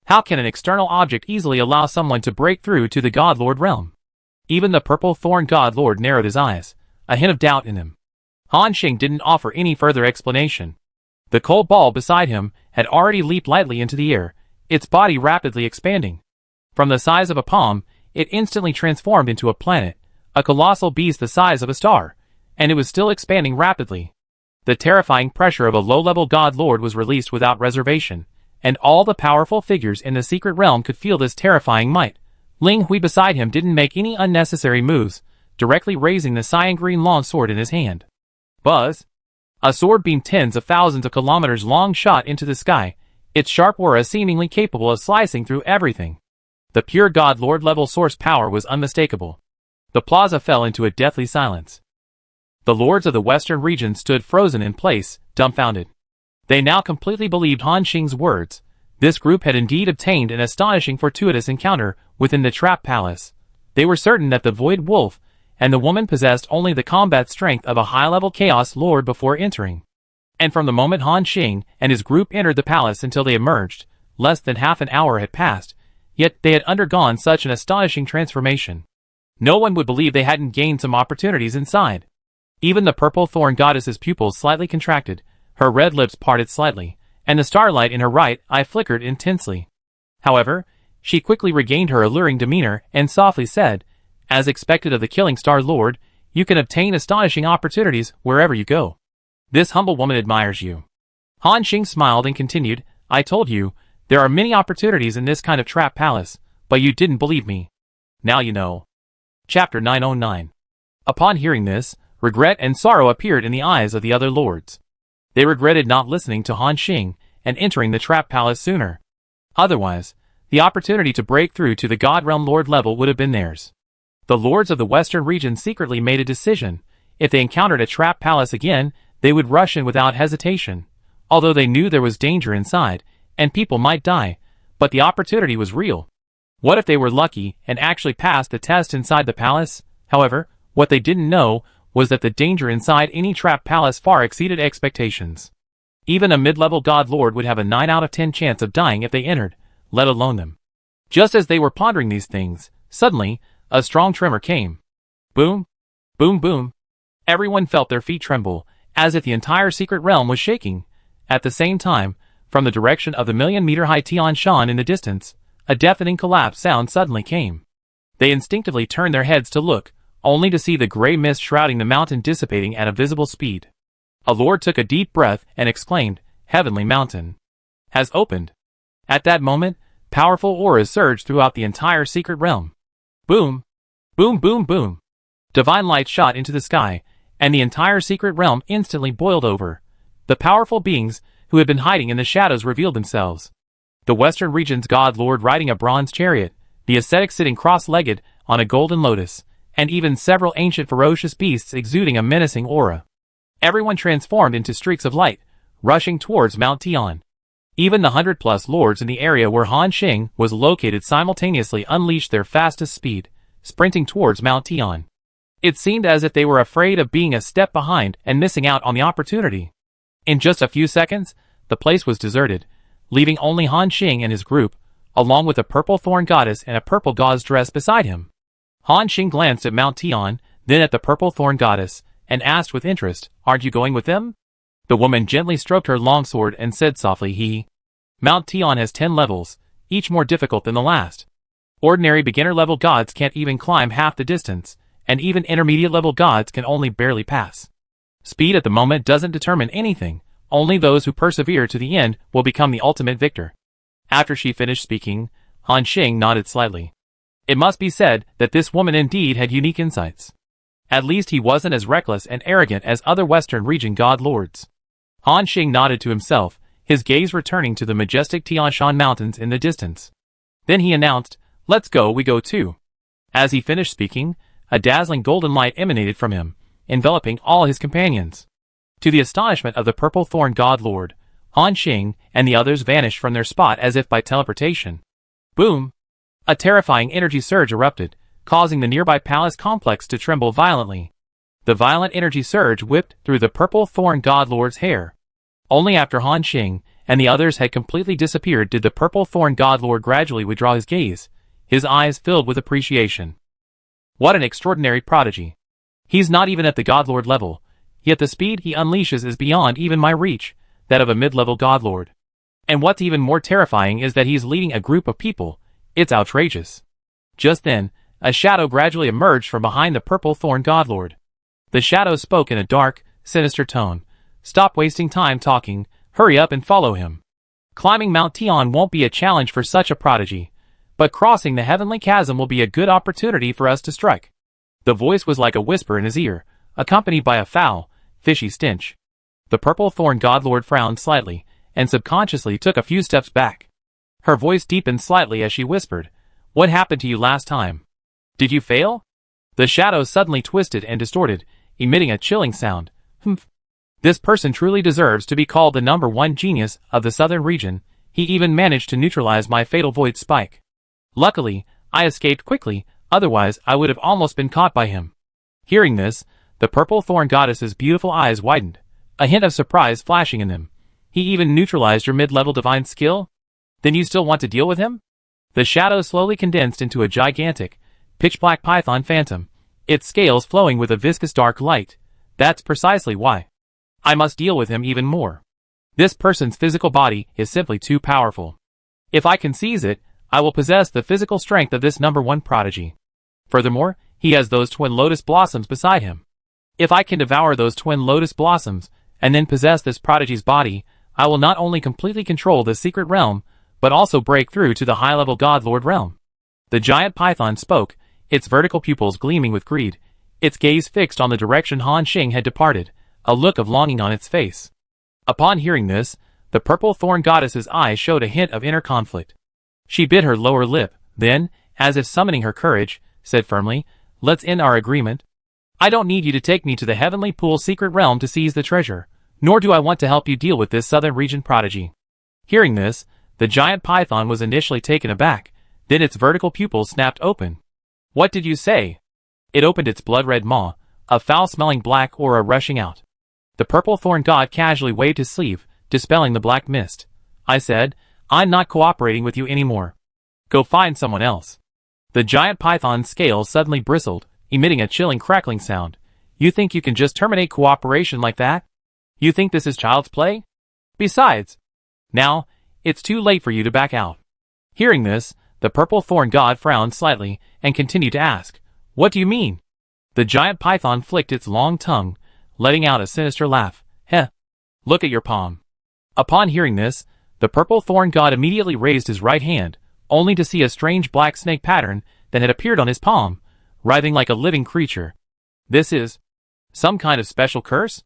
"How can an external object easily allow someone to break through to the God Lord realm?" Even the Purple Thorn God Lord narrowed his eyes, a hint of doubt in him. Han Xing didn't offer any further explanation. The cold ball beside him had already leaped lightly into the air, its body rapidly expanding. From the size of a palm, it instantly transformed into a planet, a colossal beast the size of a star, and it was still expanding rapidly. The terrifying pressure of a low-level God Lord was released without reservation, and all the powerful figures in the secret realm could feel this terrifying might. Ling Hui beside him didn't make any unnecessary moves, directly raising the cyan-green long sword in his hand. Buzz! A sword beam tens of thousands of kilometers long shot into the sky, its sharp aura seemingly capable of slicing through everything. The pure God Lord level source power was unmistakable. The plaza fell into a deathly silence. The lords of the western region stood frozen in place, dumbfounded. They now completely believed Han Xing's words. This group had indeed obtained an astonishing fortuitous encounter within the trap palace. They were certain that the Void Wolf and the woman possessed only the combat strength of a high-level Chaos Lord before entering. And from the moment Han Xing and his group entered the palace until they emerged, less than half an hour had passed, yet they had undergone such an astonishing transformation. No one would believe they hadn't gained some opportunities inside. Even the purple thorn goddess's pupils slightly contracted, her red lips parted slightly, and the starlight in her right eye flickered intensely. However, she quickly regained her alluring demeanor and softly said, "As expected of the Killing Star Lord, you can obtain astonishing opportunities wherever you go. This humble woman admires you." Han Xing smiled and continued, "I told you, there are many opportunities in this kind of trap palace, but you didn't believe me. Now you know." Chapter 909. Upon hearing this, regret and sorrow appeared in the eyes of the other lords. They regretted not listening to Han Xing and entering the trap palace sooner. Otherwise, the opportunity to break through to the God Realm Lord level would have been theirs. The lords of the western region secretly made a decision. If they encountered a trap palace again, they would rush in without hesitation. Although they knew there was danger inside, and people might die, but the opportunity was real. What if they were lucky and actually passed the test inside the palace? However, what they didn't know was that the danger inside any trap palace far exceeded expectations. Even a mid-level God Lord would have a 9 out of 10 chance of dying if they entered, let alone them. Just as they were pondering these things, suddenly, a strong tremor came. Boom! Boom boom! Everyone felt their feet tremble, as if the entire secret realm was shaking. At the same time, from the direction of the million-meter-high Tian Shan in the distance, a deafening collapse sound suddenly came. They instinctively turned their heads to look, only to see the gray mist shrouding the mountain dissipating at a visible speed. A lord took a deep breath and exclaimed, "Heavenly Mountain has opened." At that moment, powerful auras surged throughout the entire secret realm. Boom! Boom boom boom! Divine light shot into the sky, and the entire secret realm instantly boiled over. The powerful beings who had been hiding in the shadows revealed themselves. The western region's God Lord riding a bronze chariot, the ascetic sitting cross-legged on a golden lotus, and even several ancient ferocious beasts exuding a menacing aura. Everyone transformed into streaks of light, rushing towards Mount Tian. Even the 100-plus lords in the area where Han Xing was located simultaneously unleashed their fastest speed, sprinting towards Mount Tian. It seemed as if they were afraid of being a step behind and missing out on the opportunity. In just a few seconds, the place was deserted, leaving only Han Xing and his group, along with a purple thorn goddess and a purple gauze dress beside him. Han Xing glanced at Mount Tian, then at the purple thorn goddess, and asked with interest, "Aren't you going with them?" The woman gently stroked her longsword and said softly, Mount Tian has 10 levels, each more difficult than the last. Ordinary beginner-level gods can't even climb half the distance, and even intermediate-level gods can only barely pass. Speed at the moment doesn't determine anything, only those who persevere to the end will become the ultimate victor. After she finished speaking, Han Xing nodded slightly. It must be said that this woman indeed had unique insights. At least he wasn't as reckless and arrogant as other Western region god lords. Han Xing nodded to himself, his gaze returning to the majestic Tian Shan mountains in the distance. Then he announced, "Let's go, we go too." As he finished speaking, a dazzling golden light emanated from him, enveloping all his companions. To the astonishment of the purple thorn god lord, Han Xing and the others vanished from their spot as if by teleportation. Boom! A terrifying energy surge erupted, causing the nearby palace complex to tremble violently. The violent energy surge whipped through the purple thorn god lord's hair. Only after Han Xing and the others had completely disappeared did the purple thorn god lord gradually withdraw his gaze, his eyes filled with appreciation. What an extraordinary prodigy. He's not even at the god lord level, yet the speed he unleashes is beyond even my reach, that of a mid-level god lord. And what's even more terrifying is that he's leading a group of people. It's outrageous. Just then, a shadow gradually emerged from behind the purple thorn god lord. The shadow spoke in a dark, sinister tone. Stop wasting time talking, hurry up and follow him. Climbing Mount Tian won't be a challenge for such a prodigy, but crossing the heavenly chasm will be a good opportunity for us to strike. The voice was like a whisper in his ear, accompanied by a foul, fishy stench. The purple thorn godlord frowned slightly, and subconsciously took a few steps back. Her voice deepened slightly as she whispered, "What happened to you last time? Did you fail?" The shadow suddenly twisted and distorted, emitting a chilling sound. Humph. This person truly deserves to be called the #1 genius of the southern region. He even managed to neutralize my fatal void spike. Luckily, I escaped quickly, otherwise I would have almost been caught by him. Hearing this, the purple thorn goddess's beautiful eyes widened, a hint of surprise flashing in them. He even neutralized your mid-level divine skill? Then you still want to deal with him? The shadow slowly condensed into a gigantic, pitch-black python phantom, its scales flowing with a viscous dark light. That's precisely why I must deal with him even more. This person's physical body is simply too powerful. If I can seize it, I will possess the physical strength of this #1 prodigy. Furthermore, he has those twin lotus blossoms beside him. If I can devour those twin lotus blossoms, and then possess this prodigy's body, I will not only completely control the secret realm, but also break through to the high-level godlord realm. The giant python spoke, its vertical pupils gleaming with greed, its gaze fixed on the direction Han Xing had departed, a look of longing on its face. Upon hearing this, the purple thorn goddess's eyes showed a hint of inner conflict. She bit her lower lip, then, as if summoning her courage, said firmly, "Let's end our agreement. I don't need you to take me to the heavenly pool secret realm to seize the treasure, nor do I want to help you deal with this southern region prodigy." Hearing this, the giant python was initially taken aback, then its vertical pupils snapped open. "What did you say?" It opened its blood-red maw, a foul-smelling black aura rushing out. The purple thorn god casually waved his sleeve, dispelling the black mist. "I said, I'm not cooperating with you anymore. Go find someone else." The giant python's scales suddenly bristled, emitting a chilling crackling sound. "You think you can just terminate cooperation like that? You think this is child's play? Besides, now, it's too late for you to back out." Hearing this, the purple thorn god frowned slightly and continued to ask, "What do you mean?" The giant python flicked its long tongue, letting out a sinister laugh. "Heh. Look at your palm." Upon hearing this, the purple thorn god immediately raised his right hand, only to see a strange black snake pattern that had appeared on his palm, writhing like a living creature. "This is some kind of special curse?"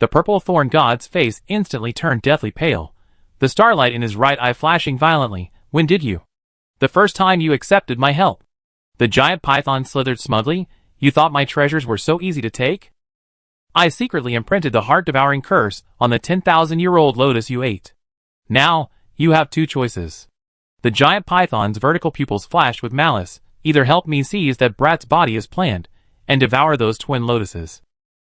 The purple thorn god's face instantly turned deathly pale, the starlight in his right eye flashing violently. "When did you?" "The first time you accepted my help." The giant python slithered smugly. "You thought my treasures were so easy to take? I secretly imprinted the heart-devouring curse on the 10,000-year-old lotus you ate. Now, you have two choices." The giant python's vertical pupils flashed with malice. "Either help me seize that brat's body as planned, and devour those twin lotuses.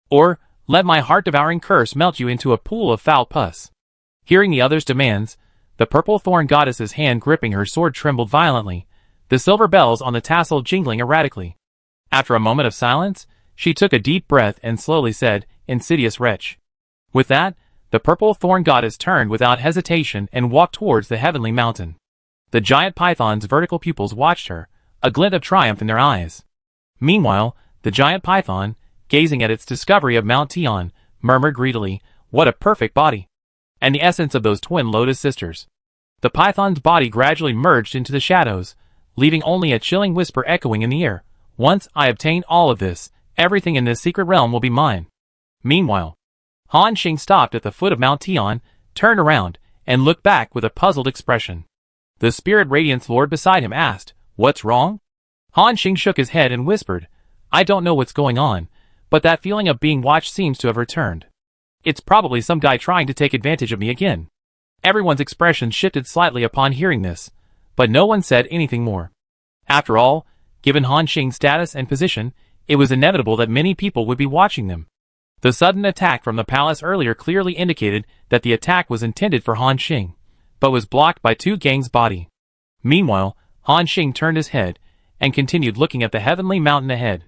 Or, let my heart-devouring curse melt you into a pool of foul pus." Hearing the other's demands, the purple thorn goddess's hand gripping her sword trembled violently, the silver bells on the tassel jingling erratically. After a moment of silence, she took a deep breath and slowly said, "Insidious wretch." With that, the purple thorn goddess turned without hesitation and walked towards the heavenly mountain. The giant python's vertical pupils watched her, a glint of triumph in their eyes. Meanwhile, the giant python, gazing at its discovery of Mount Tian, murmured greedily, "What a perfect body! And the essence of those twin lotus sisters." The python's body gradually merged into the shadows, leaving only a chilling whisper echoing in the air. "Once I obtain all of this, everything in this secret realm will be mine." Meanwhile, Han Xing stopped at the foot of Mount Tian, turned around, and looked back with a puzzled expression. The spirit radiance lord beside him asked, "What's wrong?" Han Xing shook his head and whispered, "I don't know what's going on, but that feeling of being watched seems to have returned. It's probably some guy trying to take advantage of me again." Everyone's expression shifted slightly upon hearing this, but no one said anything more. After all, given Han Xing's status and position, it was inevitable that many people would be watching them. The sudden attack from the palace earlier clearly indicated that the attack was intended for Han Xing, but was blocked by two gangs' body. Meanwhile, Han Xing turned his head, and continued looking at the heavenly mountain ahead.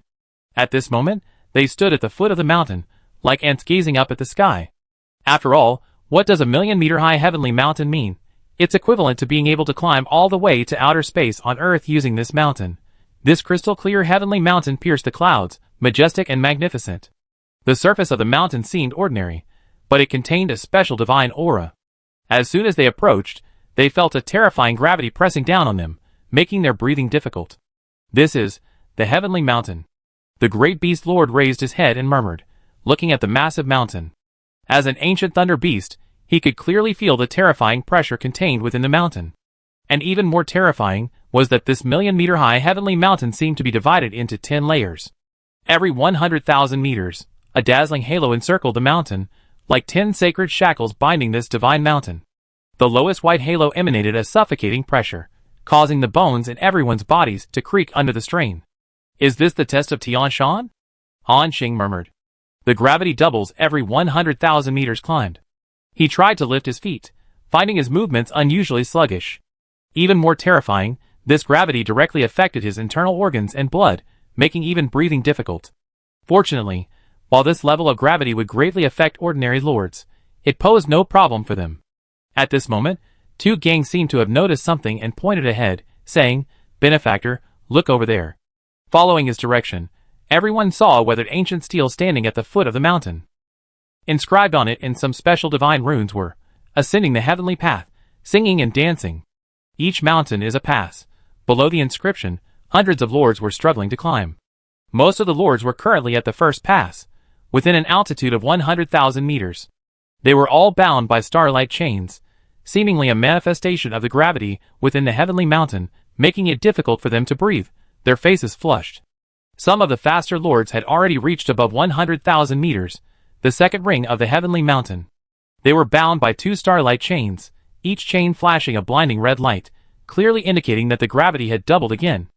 At this moment, they stood at the foot of the mountain, like ants gazing up at the sky. After all, what does a 1,000,000-meter-high heavenly mountain mean? It's equivalent to being able to climb all the way to outer space on Earth using this mountain. This crystal-clear heavenly mountain pierced the clouds, majestic and magnificent. The surface of the mountain seemed ordinary, but it contained a special divine aura. As soon as they approached, they felt a terrifying gravity pressing down on them, making their breathing difficult. This is the heavenly mountain. The great beast lord raised his head and murmured, looking at the massive mountain. As an ancient thunder beast, he could clearly feel the terrifying pressure contained within the mountain. And even more terrifying was that this million-meter-high heavenly mountain seemed to be divided into 10 layers. Every 100,000 meters, a dazzling halo encircled the mountain, like 10 sacred shackles binding this divine mountain. The lowest white halo emanated a suffocating pressure, causing the bones in everyone's bodies to creak under the strain. Is this the test of Tian Shan? Han Xing murmured. The gravity doubles every 100,000 meters climbed. He tried to lift his feet, finding his movements unusually sluggish. Even more terrifying, this gravity directly affected his internal organs and blood, making even breathing difficult. Fortunately, while this level of gravity would greatly affect ordinary lords, it posed no problem for them. At this moment, two gangs seemed to have noticed something and pointed ahead, saying, "Benefactor, look over there." Following his direction, everyone saw a weathered ancient stele standing at the foot of the mountain. Inscribed on it in some special divine runes were, "Ascending the heavenly path, singing and dancing." Each mountain is a pass. Below the inscription, hundreds of lords were struggling to climb. Most of the lords were currently at the first pass, within an altitude of 100,000 meters. They were all bound by starlight chains, seemingly a manifestation of the gravity within the heavenly mountain, making it difficult for them to breathe, their faces flushed. Some of the faster lords had already reached above 100,000 meters, the second ring of the heavenly mountain. They were bound by 2 starlight chains, each chain flashing a blinding red light, clearly indicating that the gravity had doubled again.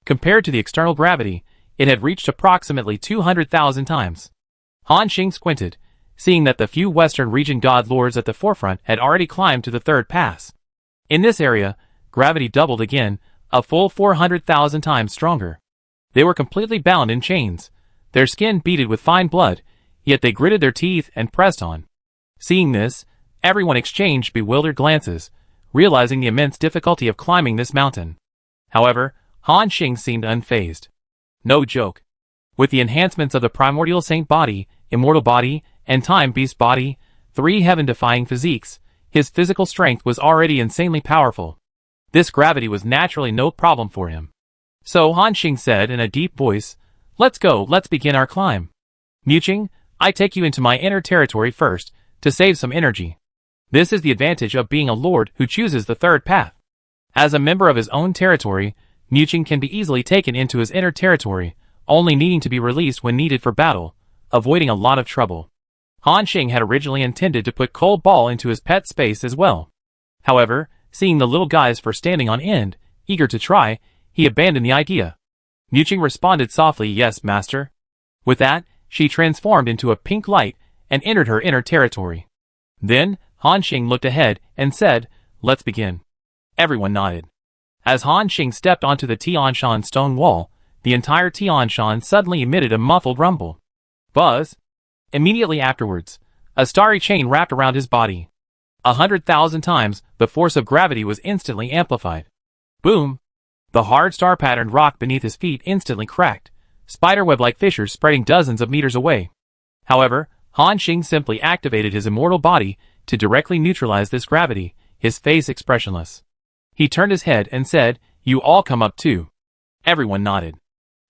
Compared to the external gravity, it had reached approximately 200,000 times. Han Xing squinted, seeing that the few Western region god lords at the forefront had already climbed to the third pass. In this area, gravity doubled again, a full 400,000 times stronger. They were completely bound in chains, their skin beaded with fine blood, yet they gritted their teeth and pressed on. Seeing this, everyone exchanged bewildered glances, realizing the immense difficulty of climbing this mountain. However, Han Xing seemed unfazed. No joke. With the enhancements of the primordial saint body, immortal body, and time beast body, 3 heaven-defying physiques, his physical strength was already insanely powerful. This gravity was naturally no problem for him. So Han Xing said in a deep voice, "Let's go, let's begin our climb. Muqing, I take you into my inner territory first, to save some energy." This is the advantage of being a lord who chooses the third path. As a member of his own territory, Muqing can be easily taken into his inner territory, only needing to be released when needed for battle, avoiding a lot of trouble. Han Xing had originally intended to put Cold Ball into his pet space as well. However, seeing the little guys for standing on end, eager to try, he abandoned the idea. Muqing responded softly, "Yes, master." With that, she transformed into a pink light and entered her inner territory. Then, Han Xing looked ahead and said, "Let's begin." Everyone nodded. As Han Xing stepped onto the Tian Shan stone wall, the entire Tian Shan suddenly emitted a muffled rumble. Buzz! Immediately afterwards, a starry chain wrapped around his body. 100,000 times, the force of gravity was instantly amplified. Boom! The hard star-patterned rock beneath his feet instantly cracked, spiderweb-like fissures spreading dozens of meters away. However, Han Xing simply activated his immortal body to directly neutralize this gravity, his face expressionless. He turned his head and said, "You all come up too." Everyone nodded.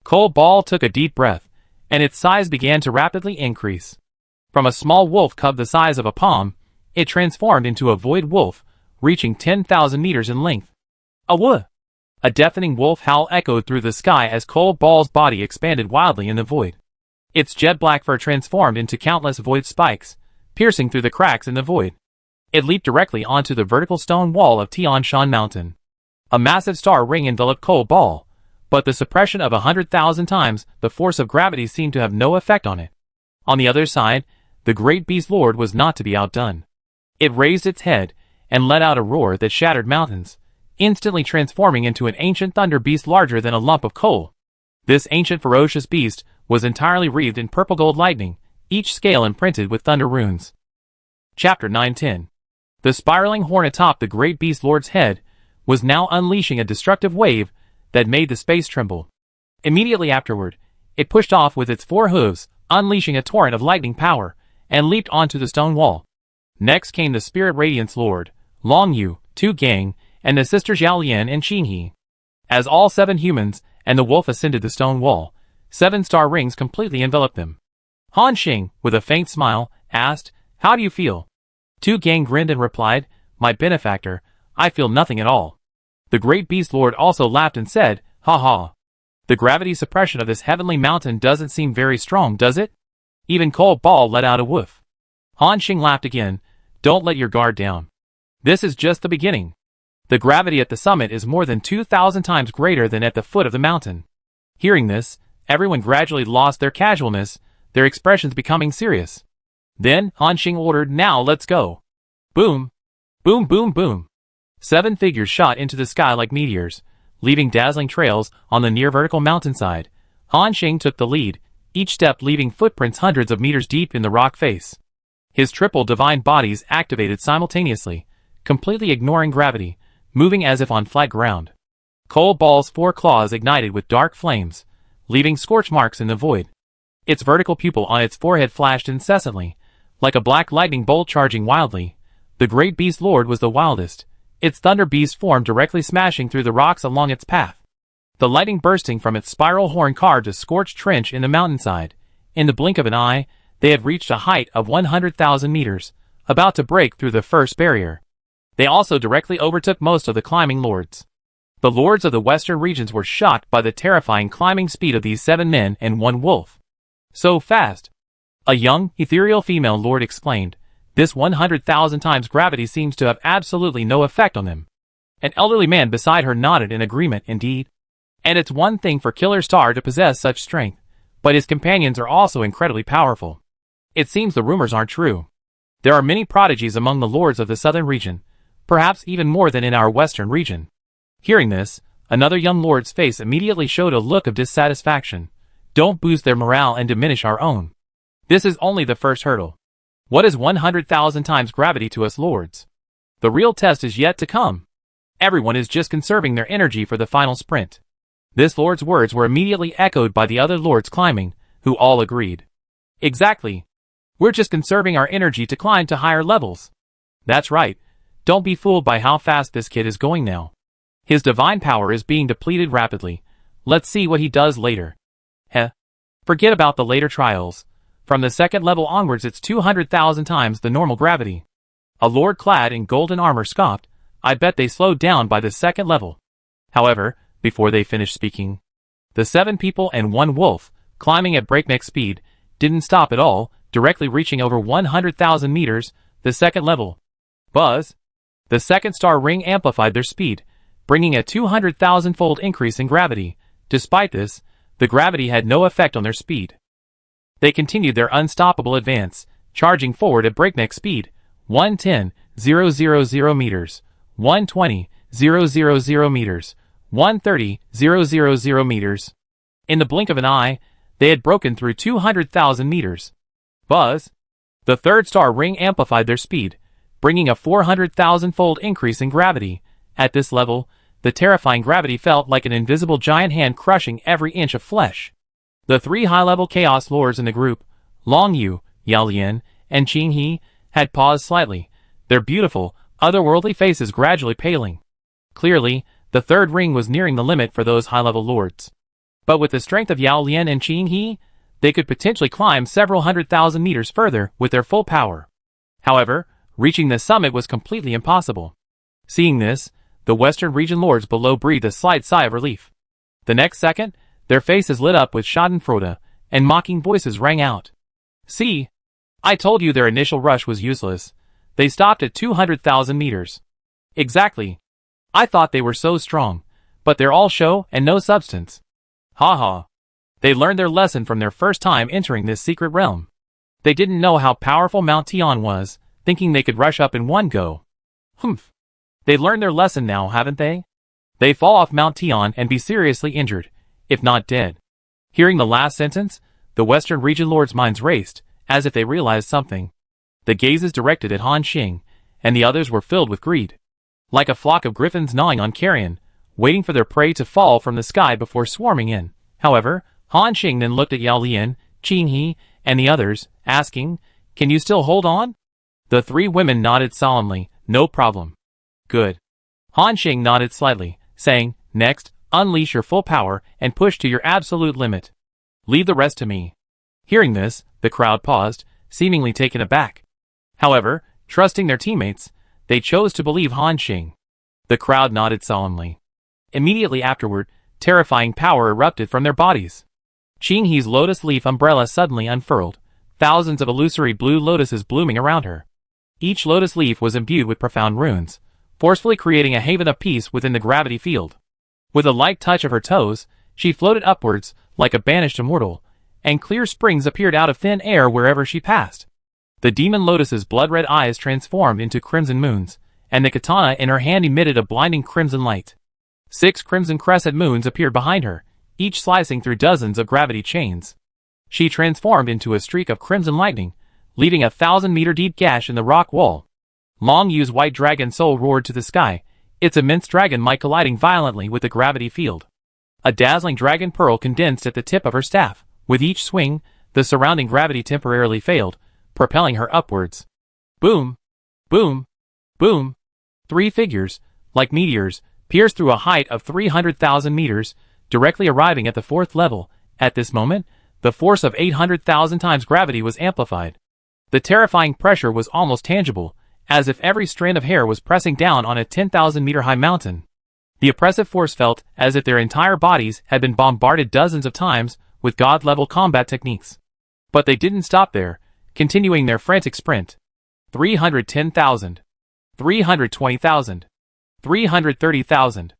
Cold Ball took a deep breath, and its size began to rapidly increase. From a small wolf cub the size of a palm, it transformed into a void wolf, reaching 10,000 meters in length. Awooh! A deafening wolf howl echoed through the sky as Cold Ball's body expanded wildly in the void. Its jet-black fur transformed into countless void spikes, piercing through the cracks in the void. It leaped directly onto the vertical stone wall of Tian Shan Mountain. A massive star ring enveloped Cold Ball, but the suppression of 100,000 times the force of gravity seemed to have no effect on it. On the other side, the great beast lord was not to be outdone. It raised its head and let out a roar that shattered mountains, instantly transforming into an ancient thunder beast larger than a lump of coal. This ancient ferocious beast was entirely wreathed in purple gold lightning, each scale imprinted with thunder runes. Chapter 910. The spiraling horn atop the great beast lord's head was now unleashing a destructive wave that made the space tremble. Immediately afterward, it pushed off with its 4 hooves, unleashing a torrent of lightning power, and leaped onto the stone wall. Next came the Spirit Radiance Lord, Long Yu, Tu Gang, and the sisters Yao Lian and Qin He. As all 7 humans and the wolf ascended the stone wall, 7 star rings completely enveloped them. Han Xing, with a faint smile, asked, "How do you feel?" Tu Gang grinned and replied, "My benefactor, I feel nothing at all." The great beast lord also laughed and said, "Ha ha. The gravity suppression of this heavenly mountain doesn't seem very strong, does it?" Even Cole Ball let out a woof. Han Xing laughed again, "Don't let your guard down. This is just the beginning. The gravity at the summit is more than 2,000 times greater than at the foot of the mountain." Hearing this, everyone gradually lost their casualness, their expressions becoming serious. Then Han Xing ordered, "Now let's go." Boom! Boom boom boom! 7 figures shot into the sky like meteors, leaving dazzling trails on the near vertical mountainside. Han Xing took the lead, each step leaving footprints hundreds of meters deep in the rock face. His triple divine bodies activated simultaneously, completely ignoring gravity, moving as if on flat ground. Cole Ball's 4 claws ignited with dark flames, leaving scorch marks in the void. Its vertical pupil on its forehead flashed incessantly, like a black lightning bolt charging wildly. The great beast lord was the wildest, its thunder beast form directly smashing through the rocks along its path. The lightning bursting from its spiral horn carved a scorched trench in the mountainside. In the blink of an eye, they had reached a height of 100,000 meters, about to break through the first barrier. They also directly overtook most of the climbing lords. The lords of the western regions were shocked by the terrifying climbing speed of these 7 men and 1 wolf. "So fast!" a young, ethereal female lord exclaimed. "This 100,000 times gravity seems to have absolutely no effect on them." An elderly man beside her nodded in agreement. "Indeed. And it's one thing for Killer Star to possess such strength, but his companions are also incredibly powerful. It seems the rumors aren't true. There are many prodigies among the lords of the southern region, perhaps even more than in our western region." Hearing this, another young lord's face immediately showed a look of dissatisfaction. "Don't boost their morale and diminish our own. This is only the first hurdle. What is 100,000 times gravity to us lords? The real test is yet to come. Everyone is just conserving their energy for the final sprint." This lord's words were immediately echoed by the other lords climbing, who all agreed. "Exactly. We're just conserving our energy to climb to higher levels." "That's right. Don't be fooled by how fast this kid is going now. His divine power is being depleted rapidly. Let's see what he does later." "Heh. Forget about the later trials. From the 2nd level onwards it's 200,000 times the normal gravity." A lord clad in golden armor scoffed, "I bet they slowed down by the 2nd level." However, before they finished speaking, the 7 people and 1 wolf, climbing at breakneck speed, didn't stop at all, directly reaching over 100,000 meters, the 2nd level. Buzz! The 2nd star ring amplified their speed, bringing a 200,000-fold increase in gravity. Despite this, the gravity had no effect on their speed. They continued their unstoppable advance, charging forward at breakneck speed, 110,000 meters, 120,000 meters, 130,000 meters. In the blink of an eye, they had broken through 200,000 meters. Buzz! The 3rd star ring amplified their speed, bringing a 400,000-fold increase in gravity. At this level, the terrifying gravity felt like an invisible giant hand crushing every inch of flesh. The 3 high-level Chaos Lords in the group, Long Yu, Yao Lian, and Qin He, had paused slightly, their beautiful, otherworldly faces gradually paling. Clearly, the 3rd ring was nearing the limit for those high-level lords. But with the strength of Yao Lian and Qin He, they could potentially climb several 100,000 meters further with their full power. However, reaching the summit was completely impossible. Seeing this, the western region lords below breathed a slight sigh of relief. The next second, their faces lit up with schadenfreude, and mocking voices rang out. "See? I told you their initial rush was useless. They stopped at 200,000 meters. Exactly. I thought they were so strong, but they're all show and no substance. Ha ha. They learned their lesson from their first time entering this secret realm. They didn't know how powerful Mount Tian was, thinking they could rush up in one go. Humph. They learned their lesson now, haven't they? They fall off Mount Tian and be seriously injured, if not dead." Hearing the last sentence, the western region lords' minds raced, as if they realized something. The gazes directed at Han Xing, and the others were filled with greed. Like a flock of griffins gnawing on carrion, waiting for their prey to fall from the sky before swarming in. However, Han Xing then looked at Yao Lian, Qin He, and the others, asking, "Can you still hold on?" The three women nodded solemnly, "No problem." "Good." Han Xing nodded slightly, saying, "Next, unleash your full power and push to your absolute limit. Leave the rest to me." Hearing this, the crowd paused, seemingly taken aback. However, trusting their teammates, they chose to believe Han Xing. The crowd nodded solemnly. Immediately afterward, terrifying power erupted from their bodies. Qing He's lotus leaf umbrella suddenly unfurled, thousands of illusory blue lotuses blooming around her. Each lotus leaf was imbued with profound runes, forcefully creating a haven of peace within the gravity field. With a light touch of her toes, she floated upwards, like a banished immortal, and clear springs appeared out of thin air wherever she passed. The demon lotus's blood-red eyes transformed into crimson moons, and the katana in her hand emitted a blinding crimson light. 6 crimson crescent moons appeared behind her, each slicing through dozens of gravity chains. She transformed into a streak of crimson lightning, leaving a 1,000-meter deep gash in the rock wall. Long Yu's white dragon soul roared to the sky, its immense dragon might colliding violently with the gravity field. A dazzling dragon pearl condensed at the tip of her staff. With each swing, the surrounding gravity temporarily failed, propelling her upwards. Boom! Boom! Boom! 3 figures, like meteors, pierced through a height of 300,000 meters, directly arriving at the 4th level. At this moment, the force of 800,000 times gravity was amplified. The terrifying pressure was almost tangible, as if every strand of hair was pressing down on a 10,000-meter-high mountain. The oppressive force felt as if their entire bodies had been bombarded dozens of times with god-level combat techniques. But they didn't stop there, continuing their frantic sprint. 310,000. 320,000. 330,000.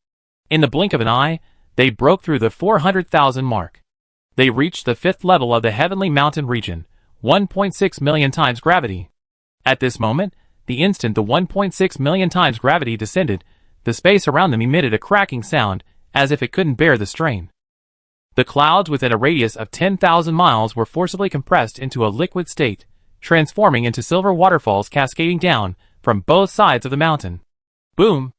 In the blink of an eye, they broke through the 400,000 mark. They reached the 5th level of the heavenly mountain region, 1.6 million times gravity. At this moment, the instant the 1.6 million times gravity descended, the space around them emitted a cracking sound, as if it couldn't bear the strain. The clouds within a radius of 10,000 miles were forcibly compressed into a liquid state, transforming into silver waterfalls cascading down from both sides of the mountain. Boom!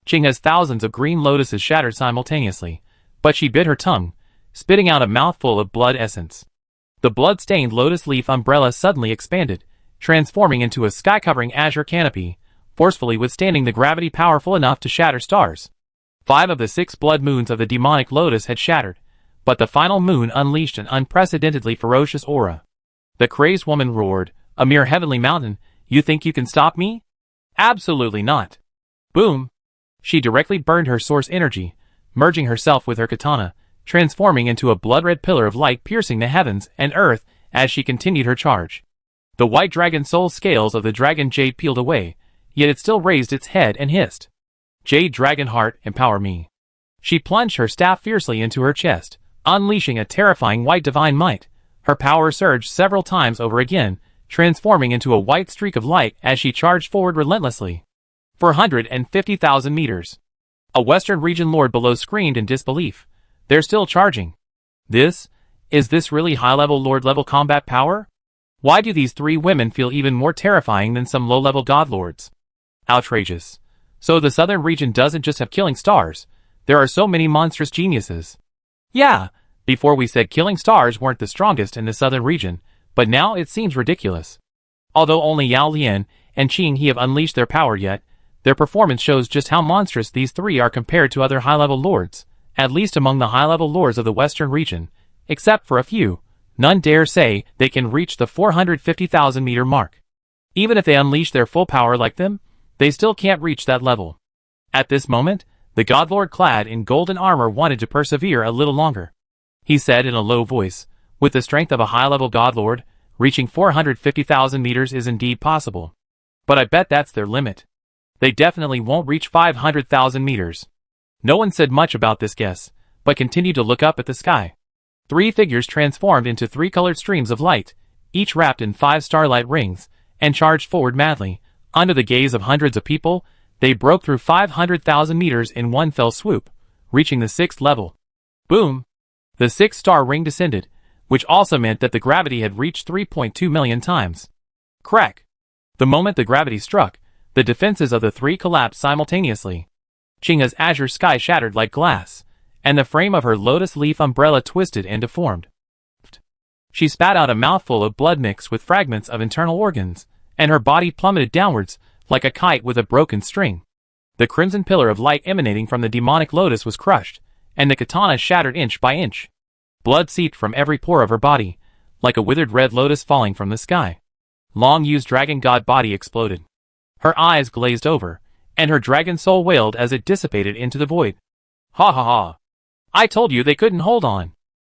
Qing's thousands of green lotuses shattered simultaneously, but she bit her tongue, spitting out a mouthful of blood essence. The blood-stained lotus leaf umbrella suddenly expanded, transforming into a sky-covering azure canopy, forcefully withstanding the gravity powerful enough to shatter stars. 5 of the 6 blood moons of the demonic lotus had shattered, but the final moon unleashed an unprecedentedly ferocious aura. The crazed woman roared, "A mere heavenly mountain, you think you can stop me? Absolutely not." Boom! She directly burned her source energy, merging herself with her katana, transforming into a blood-red pillar of light piercing the heavens and earth as she continued her charge. The white dragon soul scales of the dragon jade peeled away, yet it still raised its head and hissed. "Jade dragon heart, empower me." She plunged her staff fiercely into her chest, unleashing a terrifying white divine might. Her power surged several times over again, transforming into a white streak of light as she charged forward relentlessly. 450,000 meters. A Western region lord below screamed in disbelief. "They're still charging. Is this really high-level lord-level combat power? Why do these 3 women feel even more terrifying than some low-level god lords? Outrageous. So the southern region doesn't just have killing stars. There are so many monstrous geniuses." Yeah, before we said killing stars weren't the strongest in the southern region, but now it seems ridiculous. Although only Yao Lian and Qing He have unleashed their power yet, their performance shows just how monstrous these 3 are compared to other high-level lords, at least among the high-level lords of the western region, except for a few. None dare say they can reach the 450,000 meter mark. Even if they unleash their full power like them, they still can't reach that level. At this moment, the godlord clad in golden armor wanted to persevere a little longer. He said in a low voice, "With the strength of a high-level godlord, reaching 450,000 meters is indeed possible. But I bet that's their limit. They definitely won't reach 500,000 meters." No one said much about this guess, but continued to look up at the sky. 3 figures transformed into 3 colored streams of light, each wrapped in 5 starlight rings, and charged forward madly. Under the gaze of hundreds of people, they broke through 500,000 meters in one fell swoop, reaching the 6th level. Boom! The 6th star ring descended, which also meant that the gravity had reached 3.2 million times. Crack! The moment the gravity struck, the defenses of the 3 collapsed simultaneously. Qing's azure sky shattered like glass, and the frame of her lotus leaf umbrella twisted and deformed. She spat out a mouthful of blood mixed with fragments of internal organs, and her body plummeted downwards, like a kite with a broken string. The crimson pillar of light emanating from the demonic lotus was crushed, and the katana shattered inch by inch. Blood seeped from every pore of her body, like a withered red lotus falling from the sky. Long Yu's dragon god body exploded. Her eyes glazed over, and her dragon soul wailed as it dissipated into the void. Ha ha ha! I told you they couldn't hold on!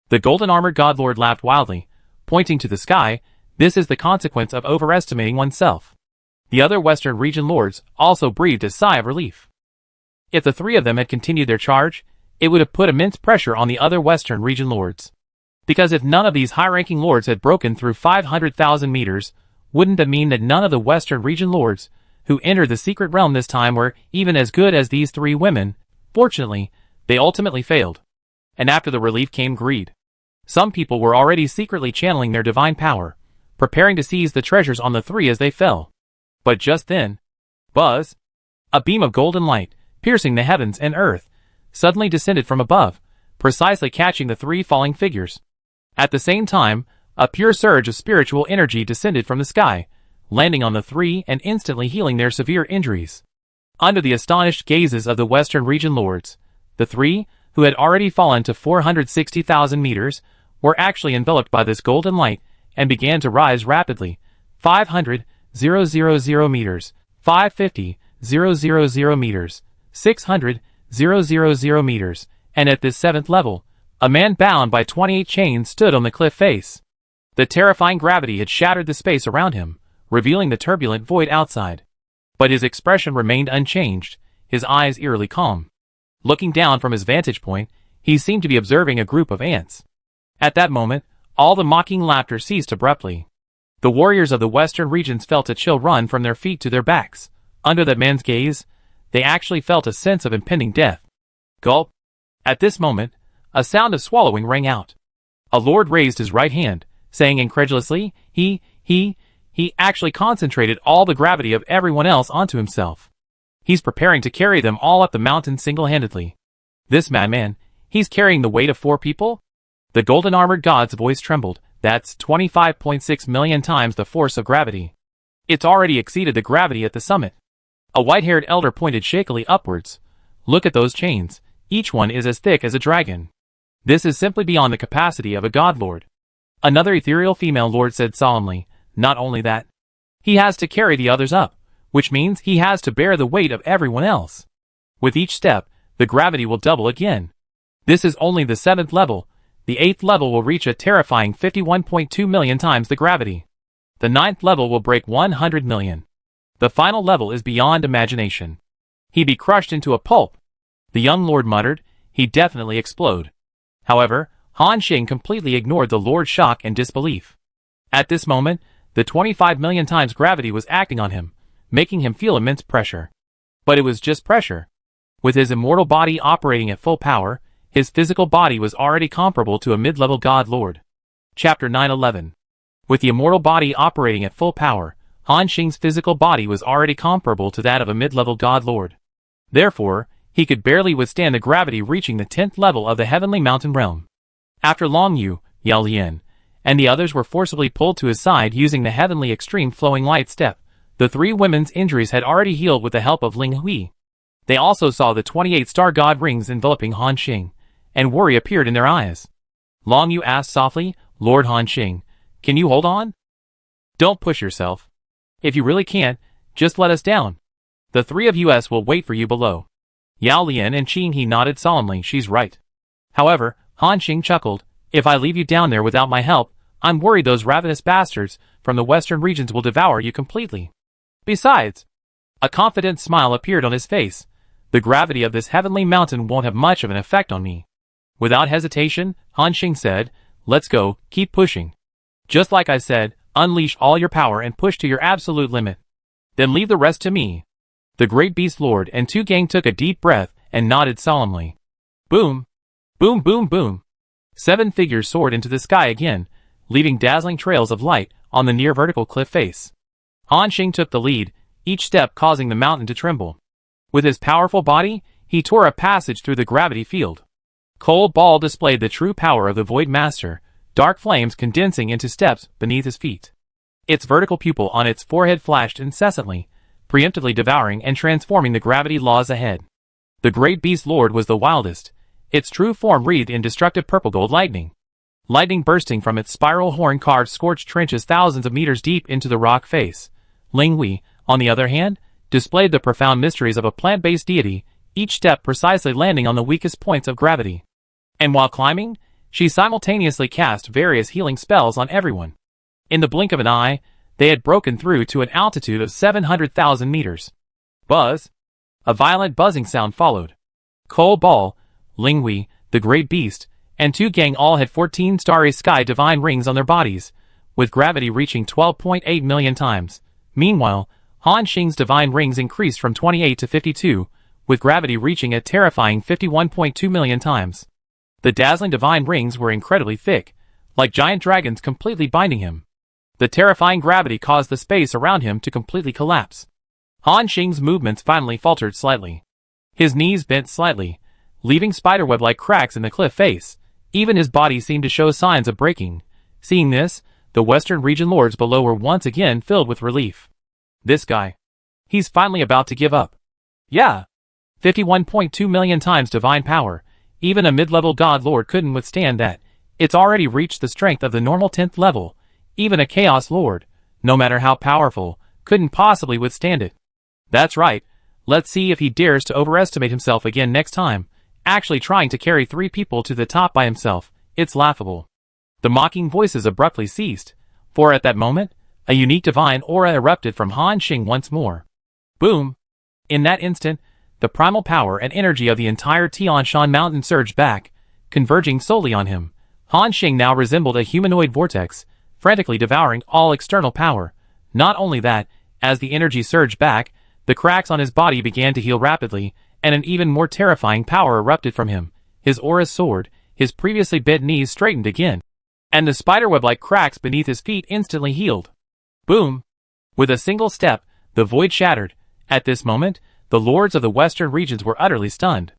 The golden-armored godlord laughed wildly, pointing to the sky. This is the consequence of overestimating oneself. The other Western region lords also breathed a sigh of relief. If the three of them had continued their charge, it would have put immense pressure on the other Western region lords. Because if none of these high-ranking lords had broken through 500,000 meters, wouldn't that mean that none of the Western region lords who entered the secret realm this time were even as good as these three women? Fortunately, they ultimately failed. And after the relief came greed. Some people were already secretly channeling their divine power, preparing to seize the treasures on the three as they fell. But just then, buzz! A beam of golden light, piercing the heavens and earth, suddenly descended from above, precisely catching the three falling figures. At the same time, a pure surge of spiritual energy descended from the sky, landing on the three and instantly healing their severe injuries. Under the astonished gazes of the Western region lords, the three, who had already fallen to 460,000 meters, were actually enveloped by this golden light and began to rise rapidly. 500,000 meters, 550,000 meters, 600,000 meters, and at this seventh level, a man bound by 28 chains stood on the cliff face. The terrifying gravity had shattered the space around him, revealing the turbulent void outside. But his expression remained unchanged, his eyes eerily calm. Looking down from his vantage point, he seemed to be observing a group of ants. At that moment, all the mocking laughter ceased abruptly. The warriors of the western regions felt a chill run from their feet to their backs. Under the man's gaze, they actually felt a sense of impending death. Gulp! At this moment, a sound of swallowing rang out. A lord raised his right hand, saying incredulously, he actually concentrated all the gravity of everyone else onto himself. He's preparing to carry them all up the mountain single-handedly. This madman, he's carrying the weight of 4 people? The golden-armored god's voice trembled. That's 25.6 million times the force of gravity. It's already exceeded the gravity at the summit. A white-haired elder pointed shakily upwards. Look at those chains. Each one is as thick as a dragon. This is simply beyond the capacity of a god lord. Another ethereal female lord said solemnly, not only that, he has to carry the others up, which means he has to bear the weight of everyone else. With each step, the gravity will double again. This is only the 7th level. The 8th level will reach a terrifying 51.2 million times the gravity. The 9th level will break 100 million. The final level is beyond imagination. He'd be crushed into a pulp. The young lord muttered, he'd definitely explode. However, Han Xing completely ignored the lord's shock and disbelief. At this moment, the 25 million times gravity was acting on him, making him feel immense pressure. But it was just pressure. With his immortal body operating at full power, his physical body was already comparable to a mid-level god lord. Chapter 9:11. With the immortal body operating at full power, Han Xing's physical body was already comparable to that of a mid-level god lord. Therefore, he could barely withstand the gravity reaching the 10th level of the heavenly mountain realm. After Long Yu, Yao Lian, and the others were forcibly pulled to his side using the heavenly extreme flowing light step, the 3 women's injuries had already healed with the help of Ling Hui. They also saw the 28 star god rings enveloping Han Xing, and worry appeared in their eyes. Long Yu asked softly, Lord Han Xing, can you hold on? Don't push yourself. If you really can't, just let us down. The 3 of us will wait for you below. Yao Lian and Qing He nodded solemnly, she's right. However, Han Xing chuckled, if I leave you down there without my help, I'm worried those ravenous bastards from the western regions will devour you completely. Besides, a confident smile appeared on his face. The gravity of this heavenly mountain won't have much of an effect on me. Without hesitation, Han Xing said, let's go, keep pushing. Just like I said, unleash all your power and push to your absolute limit. Then leave the rest to me. The great beast lord and 2 gang took a deep breath and nodded solemnly. Boom! Boom boom boom! 7 figures soared into the sky again, leaving dazzling trails of light on the near vertical cliff face. Han Xing took the lead, each step causing the mountain to tremble. With his powerful body, he tore a passage through the gravity field. Cole Ball displayed the true power of the Void Master, dark flames condensing into steps beneath his feet. Its vertical pupil on its forehead flashed incessantly, preemptively devouring and transforming the gravity laws ahead. The great beast lord was the wildest, its true form wreathed in destructive purple-gold lightning. Lightning bursting from its spiral horn carved scorched trenches thousands of meters deep into the rock face. Ling Wei, on the other hand, displayed the profound mysteries of a plant-based deity, each step precisely landing on the weakest points of gravity. And while climbing, she simultaneously cast various healing spells on everyone. In the blink of an eye, they had broken through to an altitude of 700,000 meters. Buzz! A violent buzzing sound followed. Cole Ball, Ling Wei, the great beast, and Tu Gang all had 14 starry sky divine rings on their bodies, with gravity reaching 12.8 million times. Meanwhile, Han Xing's divine rings increased from 28 to 52, with gravity reaching a terrifying 51.2 million times. The dazzling divine rings were incredibly thick, like giant dragons completely binding him. The terrifying gravity caused the space around him to completely collapse. Han Xing's movements finally faltered slightly. His knees bent slightly, leaving spiderweb-like cracks in the cliff face. Even his body seemed to show signs of breaking. Seeing this, the Western region lords below were once again filled with relief. This guy. He's finally about to give up. Yeah. 51.2 million times divine power. Even a mid-level god lord couldn't withstand that. It's already reached the strength of the normal 10th level. Even a chaos lord, no matter how powerful, couldn't possibly withstand it. That's right. Let's see if he dares to overestimate himself again next time. Actually trying to carry 3 people to the top by himself, it's laughable. The mocking voices abruptly ceased, for at that moment, a unique divine aura erupted from Han Xing once more. Boom! In that instant, the primal power and energy of the entire Tian Shan mountain surged back, converging solely on him. Han Xing now resembled a humanoid vortex, frantically devouring all external power. Not only that, as the energy surged back, the cracks on his body began to heal rapidly, and an even more terrifying power erupted from him. His aura soared, his previously bent knees straightened again, and the spiderweb-like cracks beneath his feet instantly healed. Boom! With a single step, the void shattered. At this moment, the lords of the western regions were utterly stunned.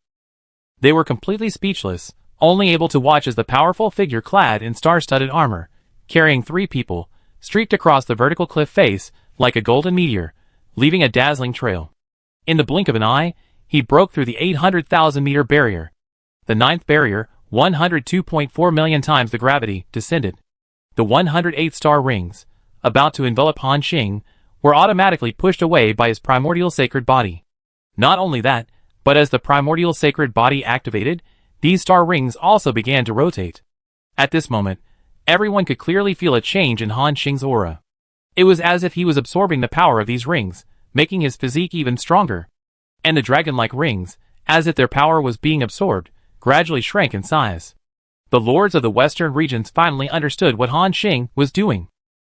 They were completely speechless, only able to watch as the powerful figure clad in star-studded armor, carrying 3 people, streaked across the vertical cliff face like a golden meteor, leaving a dazzling trail. In the blink of an eye, he broke through the 800,000-meter barrier. The 9th barrier, 102.4 million times the gravity, descended. The 108 star rings, about to envelop Han Xing, were automatically pushed away by his primordial sacred body. Not only that, but as the primordial sacred body activated, these star rings also began to rotate. At this moment, everyone could clearly feel a change in Han Xing's aura. It was as if he was absorbing the power of these rings, making his physique even stronger. And the dragon-like rings, as if their power was being absorbed, gradually shrank in size. The lords of the western regions finally understood what Han Xing was doing.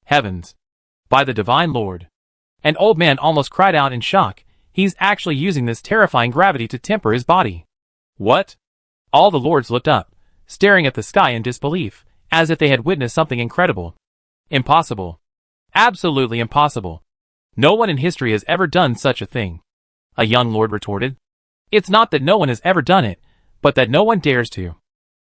Heavens! By the divine lord! An old man almost cried out in shock. He's actually using this terrifying gravity to temper his body. What? All the lords looked up, staring at the sky in disbelief, as if they had witnessed something incredible. Impossible. Absolutely impossible. No one in history has ever done such a thing. A young lord retorted. It's not that no one has ever done it, but that no one dares to.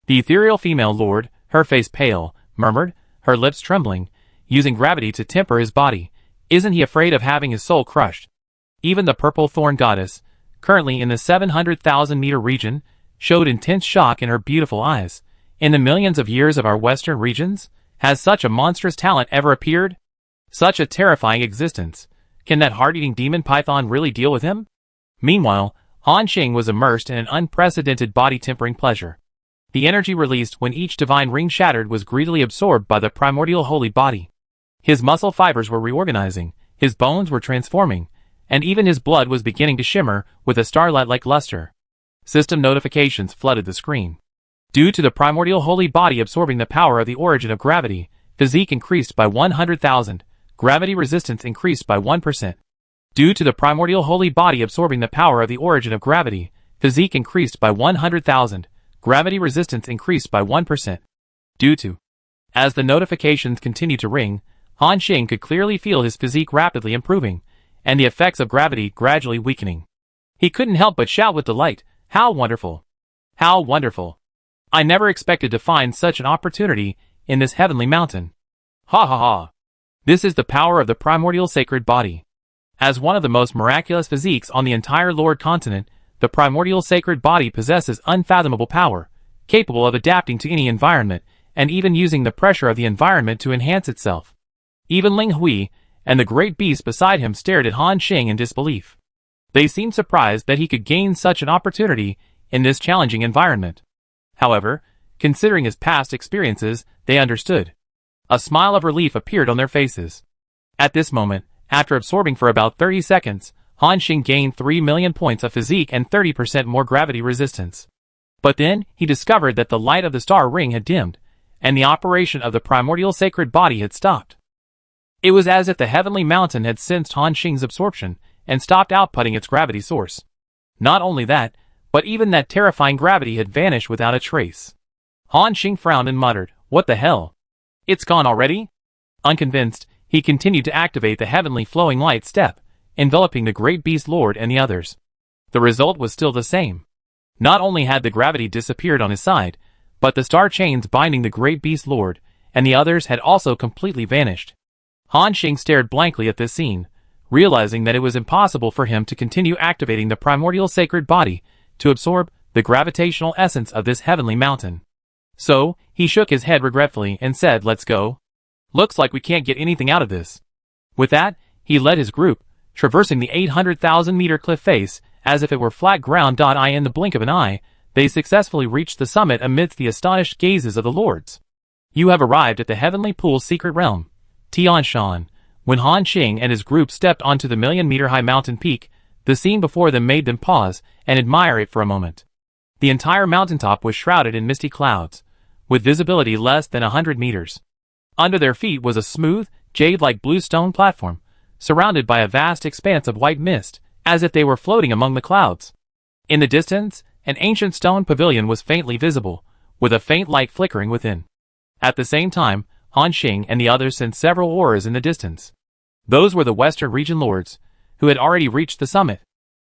The ethereal female lord, her face pale, murmured, her lips trembling, using gravity to temper his body. Isn't he afraid of having his soul crushed? Even the purple thorn goddess, currently in the 700,000-meter region, showed intense shock in her beautiful eyes. In the millions of years of our western regions, has such a monstrous talent ever appeared? Such a terrifying existence. Can that heart-eating demon python really deal with him? Meanwhile, Han Xing was immersed in an unprecedented body-tempering pleasure. The energy released when each divine ring shattered was greedily absorbed by the primordial holy body. His muscle fibers were reorganizing, his bones were transforming, and even his blood was beginning to shimmer with a starlight-like luster. System notifications flooded the screen. Due to the primordial holy body absorbing the power of the origin of gravity, physique increased by 100,000, gravity resistance increased by 1%. Due to the primordial holy body absorbing the power of the origin of gravity, physique increased by 100,000, gravity resistance increased by 1%. Due to. As the notifications continued to ring, Han Xing could clearly feel his physique rapidly improving, and the effects of gravity gradually weakening. He couldn't help but shout with delight, "How wonderful! How wonderful! I never expected to find such an opportunity, in this heavenly mountain. Ha ha ha. This is the power of the primordial sacred body. As one of the most miraculous physiques on the entire Lord continent, the primordial sacred body possesses unfathomable power, capable of adapting to any environment, and even using the pressure of the environment to enhance itself. Even Ling Hui and the great beast beside him stared at Han Xing in disbelief. They seemed surprised that he could gain such an opportunity in this challenging environment. However, considering his past experiences, they understood. A smile of relief appeared on their faces. At this moment, after absorbing for about 30 seconds, Han Xing gained 3 million points of physique and 30% more gravity resistance. But then, he discovered that the light of the star ring had dimmed, and the operation of the primordial sacred body had stopped. It was as if the heavenly mountain had sensed Han Xing's absorption and stopped outputting its gravity source. Not only that, but even that terrifying gravity had vanished without a trace. Han Xing frowned and muttered, "What the hell? It's gone already?" Unconvinced, he continued to activate the heavenly flowing light step, enveloping the great beast lord and the others. The result was still the same. Not only had the gravity disappeared on his side, but the star chains binding the great beast lord and the others had also completely vanished. Han Xing stared blankly at this scene, realizing that it was impossible for him to continue activating the primordial sacred body to absorb the gravitational essence of this heavenly mountain. So, he shook his head regretfully and said, "Let's go. Looks like we can't get anything out of this." With that, he led his group, traversing the 800,000-meter cliff face as if it were flat ground. In the blink of an eye, they successfully reached the summit amidst the astonished gazes of the lords. "You have arrived at the Heavenly Pool's secret realm, Tian Shan." When Han Xing and his group stepped onto the million-meter-high mountain peak, the scene before them made them pause and admire it for a moment. The entire mountaintop was shrouded in misty clouds, with visibility less than 100 meters. Under their feet was a smooth, jade-like blue stone platform, surrounded by a vast expanse of white mist, as if they were floating among the clouds. In the distance, an ancient stone pavilion was faintly visible, with a faint light flickering within. At the same time, Han Xing and the others sensed several auras in the distance. Those were the Western region lords, who had already reached the summit.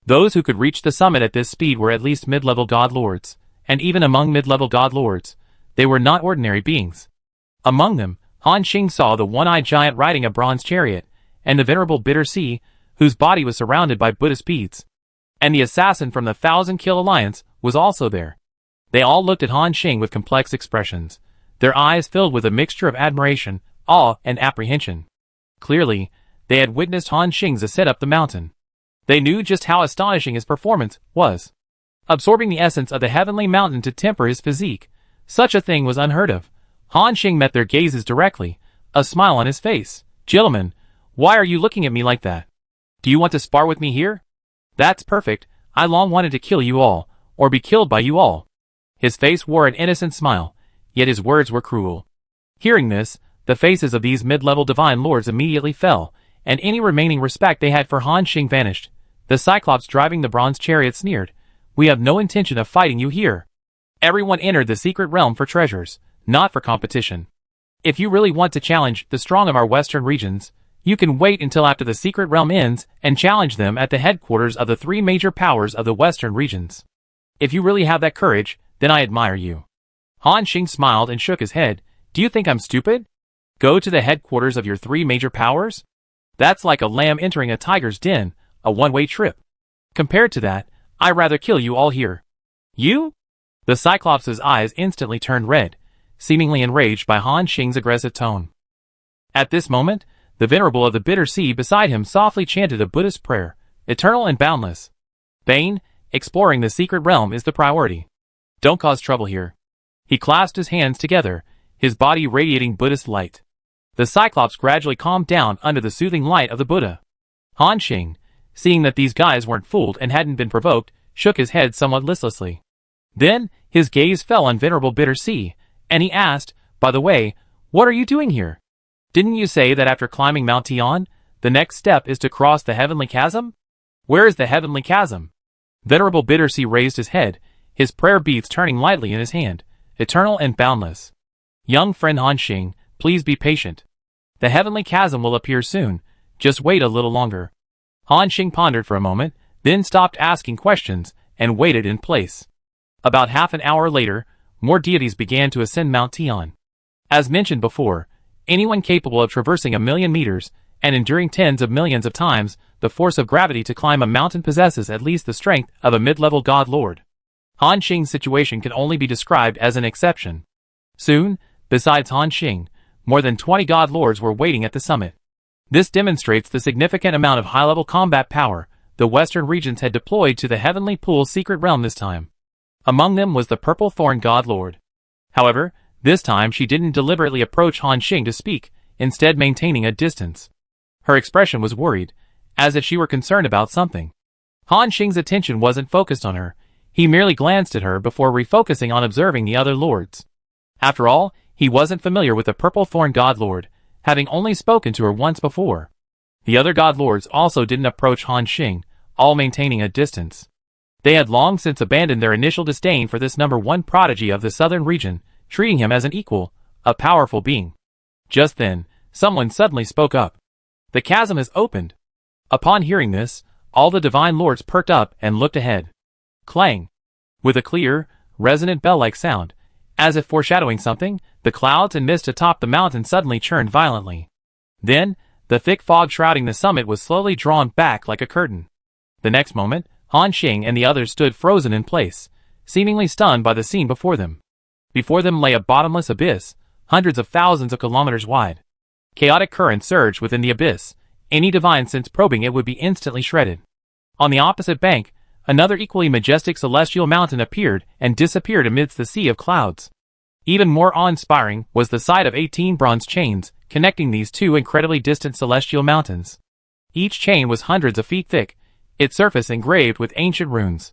Those who could reach the summit at this speed were at least mid-level god lords, and even among mid-level god lords, they were not ordinary beings. Among them, Han Xing saw the one-eyed giant riding a bronze chariot, and the venerable Bitter Sea, whose body was surrounded by Buddhist beads. And the assassin from the Thousand Kill Alliance was also there. They all looked at Han Xing with complex expressions, their eyes filled with a mixture of admiration, awe, and apprehension. Clearly, they had witnessed Han Xing's ascent up the mountain. They knew just how astonishing his performance was. Absorbing the essence of the heavenly mountain to temper his physique, such a thing was unheard of. Han Xing met their gazes directly, a smile on his face. "Gentlemen, why are you looking at me like that? Do you want to spar with me here? That's perfect. I long wanted to kill you all, or be killed by you all." His face wore an innocent smile, yet his words were cruel. Hearing this, the faces of these mid-level divine lords immediately fell, and any remaining respect they had for Han Xing vanished. The Cyclops driving the bronze chariot sneered, "We have no intention of fighting you here. Everyone entered the secret realm for treasures, not for competition. If you really want to challenge the strong of our western regions, you can wait until after the secret realm ends and challenge them at the headquarters of the three major powers of the western regions. If you really have that courage, then I admire you." Han Xing smiled and shook his head. "Do you think I'm stupid? Go to the headquarters of your three major powers? That's like a lamb entering a tiger's den, a one-way trip. Compared to that, I'd rather kill you all here." "You?" The Cyclops' eyes instantly turned red, seemingly enraged by Han Xing's aggressive tone. At this moment, the venerable of the Bitter Sea beside him softly chanted a Buddhist prayer, eternal and boundless. "Bane, exploring the secret realm is the priority. Don't cause trouble here." He clasped his hands together, his body radiating Buddhist light. The Cyclops gradually calmed down under the soothing light of the Buddha. Han Xing, seeing that these guys weren't fooled and hadn't been provoked, shook his head somewhat listlessly. Then, his gaze fell on venerable Bitter Sea, and he asked, "By the way, what are you doing here? Didn't you say that after climbing Mount Tian, the next step is to cross the Heavenly Chasm? Where is the Heavenly Chasm?" Venerable Bitter Sea raised his head, his prayer beads turning lightly in his hand, eternal and boundless. "Young friend Han Xing, please be patient. The Heavenly Chasm will appear soon, just wait a little longer." Han Xing pondered for a moment, then stopped asking questions, and waited in place. About half an hour later, more deities began to ascend Mount Tian. As mentioned before, anyone capable of traversing 1,000,000 meters and enduring tens of millions of times the force of gravity to climb a mountain possesses at least the strength of a mid-level god lord. Han Xing's situation can only be described as an exception. Soon, besides Han Xing, more than 20 god lords were waiting at the summit. This demonstrates the significant amount of high-level combat power the Western regions had deployed to the Heavenly Pool's secret realm this time. Among them was the Purple Thorn God Lord. However, this time she didn't deliberately approach Han Xing to speak, instead maintaining a distance. Her expression was worried, as if she were concerned about something. Han Xing's attention wasn't focused on her. He merely glanced at her before refocusing on observing the other lords. After all, he wasn't familiar with the Purple Thorn God Lord, having only spoken to her once before. The other god lords also didn't approach Han Xing, all maintaining a distance. They had long since abandoned their initial disdain for this #1 prodigy of the southern region, treating him as an equal, a powerful being. Just then, someone suddenly spoke up. "The chasm has opened." Upon hearing this, all the divine lords perked up and looked ahead. Clang! With a clear, resonant bell-like sound, as if foreshadowing something, the clouds and mist atop the mountain suddenly churned violently. Then, the thick fog shrouding the summit was slowly drawn back like a curtain. The next moment, Han Xing and the others stood frozen in place, seemingly stunned by the scene before them. Before them lay a bottomless abyss, hundreds of thousands of kilometers wide. Chaotic currents surged within the abyss. Any divine sense probing it would be instantly shredded. On the opposite bank, another equally majestic celestial mountain appeared and disappeared amidst the sea of clouds. Even more awe-inspiring was the sight of 18 bronze chains connecting these two incredibly distant celestial mountains. Each chain was hundreds of feet thick, its surface engraved with ancient runes.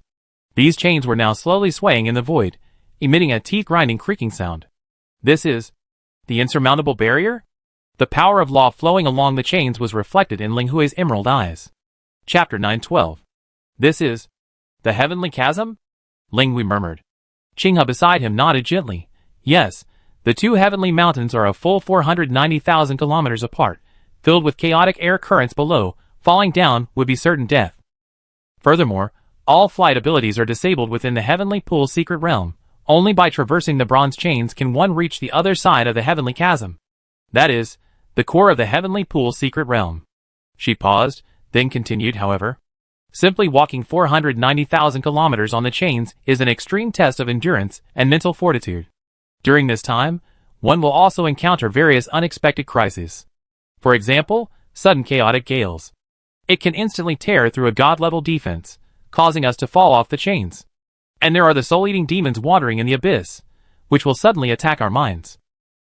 These chains were now slowly swaying in the void, emitting a teeth-grinding creaking sound. This is the insurmountable barrier? The power of law flowing along the chains was reflected in Ling Hui's emerald eyes. Chapter 9:12. This is the heavenly chasm? Ling Hui murmured. Qinghe beside him nodded gently. Yes, the two heavenly mountains are a full 490,000 kilometers apart, filled with chaotic air currents below. Falling down would be certain death. Furthermore, all flight abilities are disabled within the Heavenly Pool's secret realm. Only by traversing the bronze chains can one reach the other side of the heavenly chasm. That is, the core of the Heavenly Pool's secret realm. She paused, then continued, however. Simply walking 490,000 kilometers on the chains is an extreme test of endurance and mental fortitude. During this time, one will also encounter various unexpected crises. For example, sudden chaotic gales. It can instantly tear through a god-level defense, causing us to fall off the chains. And there are the soul-eating demons wandering in the abyss, which will suddenly attack our minds.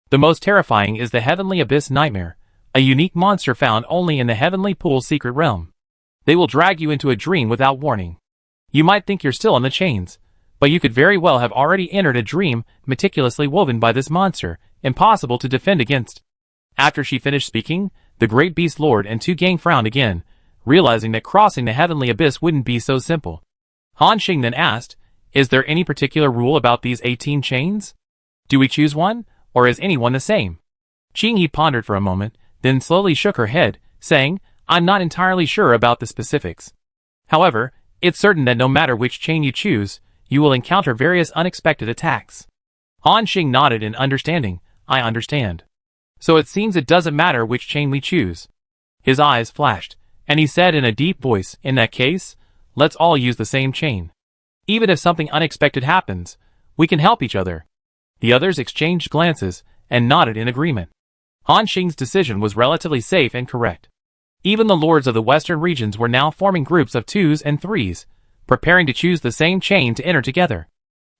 The most terrifying is the Heavenly Abyss Nightmare, a unique monster found only in the Heavenly Pool's secret realm. They will drag you into a dream without warning. You might think you're still on the chains, but you could very well have already entered a dream meticulously woven by this monster, impossible to defend against. After she finished speaking, the great beast lord and Tu Gang frowned again, realizing that crossing the heavenly abyss wouldn't be so simple. Han Xing then asked, "Is there any particular rule about these 18 chains? Do we choose one, or is any one the same?" Qinghe pondered for a moment, then slowly shook her head, saying, "I'm not entirely sure about the specifics. However, it's certain that no matter which chain you choose, you will encounter various unexpected attacks." Han Xing nodded in understanding. "I understand. So it seems it doesn't matter which chain we choose." His eyes flashed, and he said in a deep voice, "In that case, let's all use the same chain. Even if something unexpected happens, we can help each other." The others exchanged glances and nodded in agreement. Han Xing's decision was relatively safe and correct. Even the lords of the western regions were now forming groups of 2s and 3s, preparing to choose the same chain to enter together.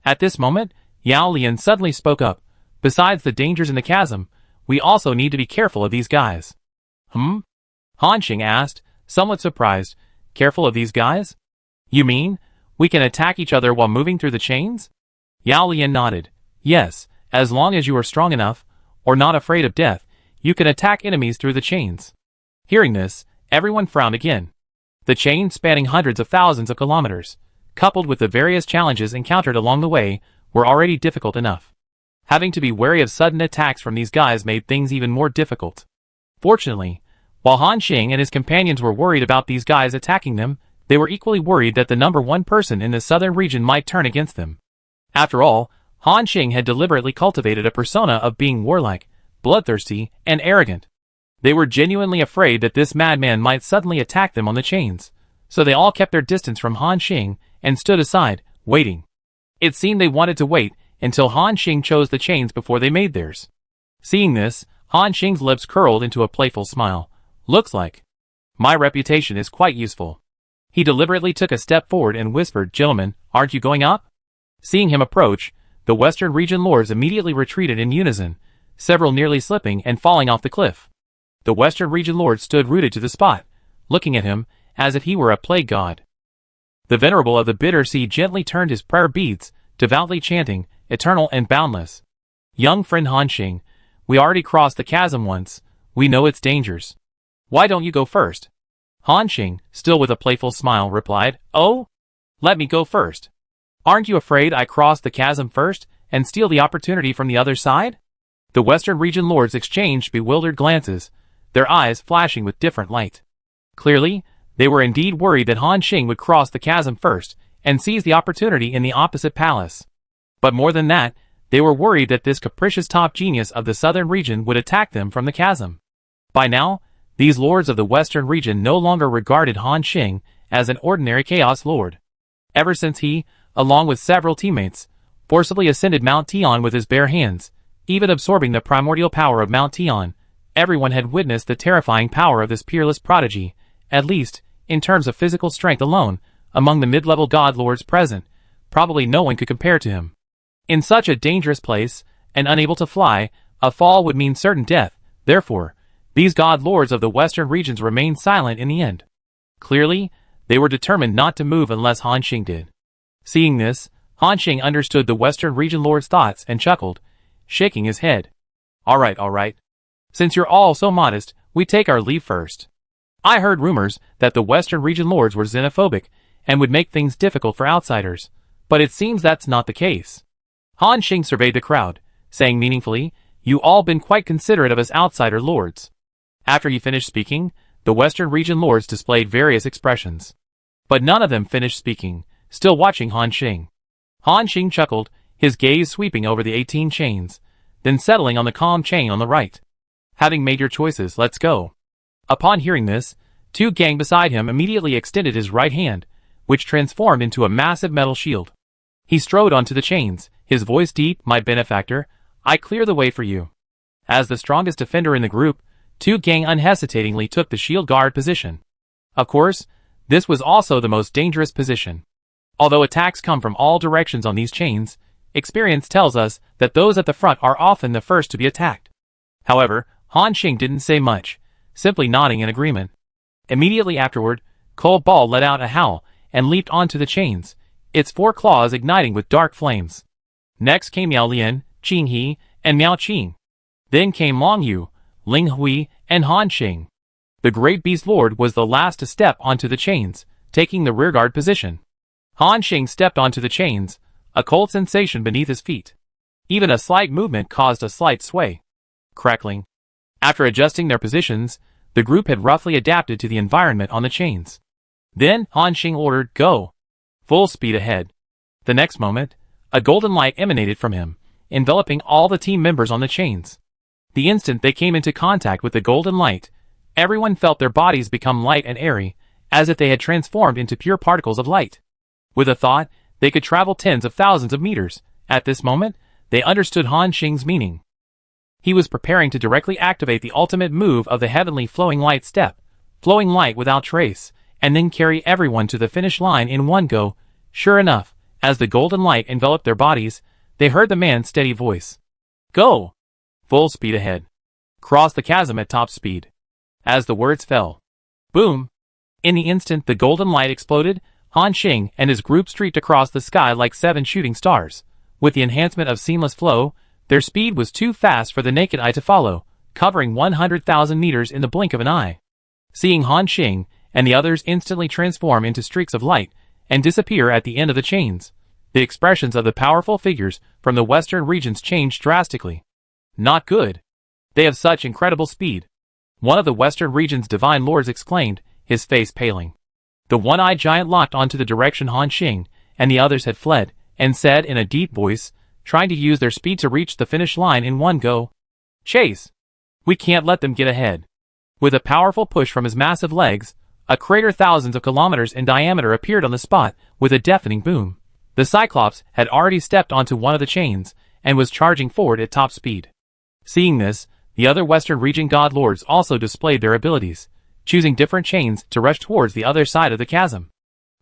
At this moment, Yao Lian suddenly spoke up. "Besides the dangers in the chasm, we also need to be careful of these guys." Han Xing asked, somewhat surprised. "Careful of these guys? You mean, we can attack each other while moving through the chains?" Yao Lian nodded. "Yes, as long as you are strong enough, or not afraid of death, you can attack enemies through the chains." Hearing this, everyone frowned again. The chains spanning hundreds of thousands of kilometers, coupled with the various challenges encountered along the way, were already difficult enough. Having to be wary of sudden attacks from these guys made things even more difficult. Fortunately, while Han Xing and his companions were worried about these guys attacking them, they were equally worried that the #1 person in the southern region might turn against them. After all, Han Xing had deliberately cultivated a persona of being warlike, bloodthirsty, and arrogant. They were genuinely afraid that this madman might suddenly attack them on the chains, so they all kept their distance from Han Xing and stood aside, waiting. It seemed they wanted to wait until Han Xing chose the chains before they made theirs. Seeing this, Han Xing's lips curled into a playful smile. Looks like my reputation is quite useful. He deliberately took a step forward and whispered, "Gentlemen, aren't you going up?" Seeing him approach, the Western Region lords immediately retreated in unison, several nearly slipping and falling off the cliff. The Western Region lords stood rooted to the spot, looking at him as if he were a plague god. The Venerable of the Bitter Sea gently turned his prayer beads, devoutly chanting, "Eternal and boundless. Young friend Han Xing, we already crossed the chasm once, we know its dangers. Why don't you go first?" Han Xing, still with a playful smile, replied, "Oh? Let me go first. Aren't you afraid I cross the chasm first and steal the opportunity from the other side?" The Western Region lords exchanged bewildered glances, their eyes flashing with different light. Clearly, they were indeed worried that Han Xing would cross the chasm first and seize the opportunity in the opposite palace. But more than that, they were worried that this capricious top genius of the southern region would attack them from the chasm. By now, these lords of the western region no longer regarded Han Xing as an ordinary chaos lord. Ever since he, along with several teammates, forcibly ascended Mount Tian with his bare hands, even absorbing the primordial power of Mount Tian, everyone had witnessed the terrifying power of this peerless prodigy. At least, in terms of physical strength alone, among the mid-level god lords present, probably no one could compare to him. In such a dangerous place, and unable to fly, a fall would mean certain death. Therefore, these god lords of the western regions remained silent in the end. Clearly, they were determined not to move unless Han Xing did. Seeing this, Han Xing understood the western region lord's thoughts and chuckled, shaking his head. All right. Since you're all so modest, we take our leave first. I heard rumors that the western region lords were xenophobic and would make things difficult for outsiders, but it seems that's not the case. Han Xing surveyed the crowd, saying meaningfully, "You all been quite considerate of us outsider lords." After he finished speaking, the western region lords displayed various expressions. But none of them finished speaking, still watching Han Xing. Han Xing chuckled, his gaze sweeping over the 18 chains, then settling on the calm chain on the right. "Having made your choices, let's go." Upon hearing this, Tu Gang beside him immediately extended his right hand, which transformed into a massive metal shield. He strode onto the chains, his voice deep, "My benefactor, I clear the way for you." As the strongest defender in the group, Tu Gang unhesitatingly took the shield guard position. Of course, this was also the most dangerous position. Although attacks come from all directions on these chains, experience tells us that those at the front are often the first to be attacked. However, Han Xing didn't say much, simply nodding in agreement. Immediately afterward, Cold Ball let out a howl and leaped onto the chains, its 4 claws igniting with dark flames. Next came Miao Lian, Qing He, and Miao Qing. Then came Long Yu, Ling Hui, and Han Xing. The Great Beast Lord was the last to step onto the chains, taking the rearguard position. Han Xing stepped onto the chains, a cold sensation beneath his feet. Even a slight movement caused a slight sway. Crackling. After adjusting their positions, the group had roughly adapted to the environment on the chains. Then Han Xing ordered, "Go." Full speed ahead. The next moment, a golden light emanated from him, enveloping all the team members on the chains. The instant they came into contact with the golden light, everyone felt their bodies become light and airy, as if they had transformed into pure particles of light. With a thought, they could travel tens of thousands of meters. At this moment, they understood Han Xing's meaning. He was preparing to directly activate the ultimate move of the heavenly flowing light step, flowing light without trace, and then carry everyone to the finish line in one go. Sure enough, as the golden light enveloped their bodies, they heard the man's steady voice. "Go!" Full speed ahead. Cross the chasm at top speed. As the words fell. Boom! In the instant the golden light exploded, Han Xing and his group streaked across the sky like 7 shooting stars. With the enhancement of seamless flow, their speed was too fast for the naked eye to follow, covering 100,000 meters in the blink of an eye. Seeing Han Xing and the others instantly transform into streaks of light and disappear at the end of the chains, the expressions of the powerful figures from the western regions changed drastically. Not good. They have such incredible speed. One of the western region's divine lords exclaimed, his face paling. The one-eyed giant locked onto the direction Han Xing and the others had fled, and said in a deep voice, trying to use their speed to reach the finish line in one go. Chase! We can't let them get ahead. With a powerful push from his massive legs, a crater thousands of kilometers in diameter appeared on the spot with a deafening boom. The Cyclops had already stepped onto one of the chains and was charging forward at top speed. Seeing this, the other Western region god lords also displayed their abilities, choosing different chains to rush towards the other side of the chasm.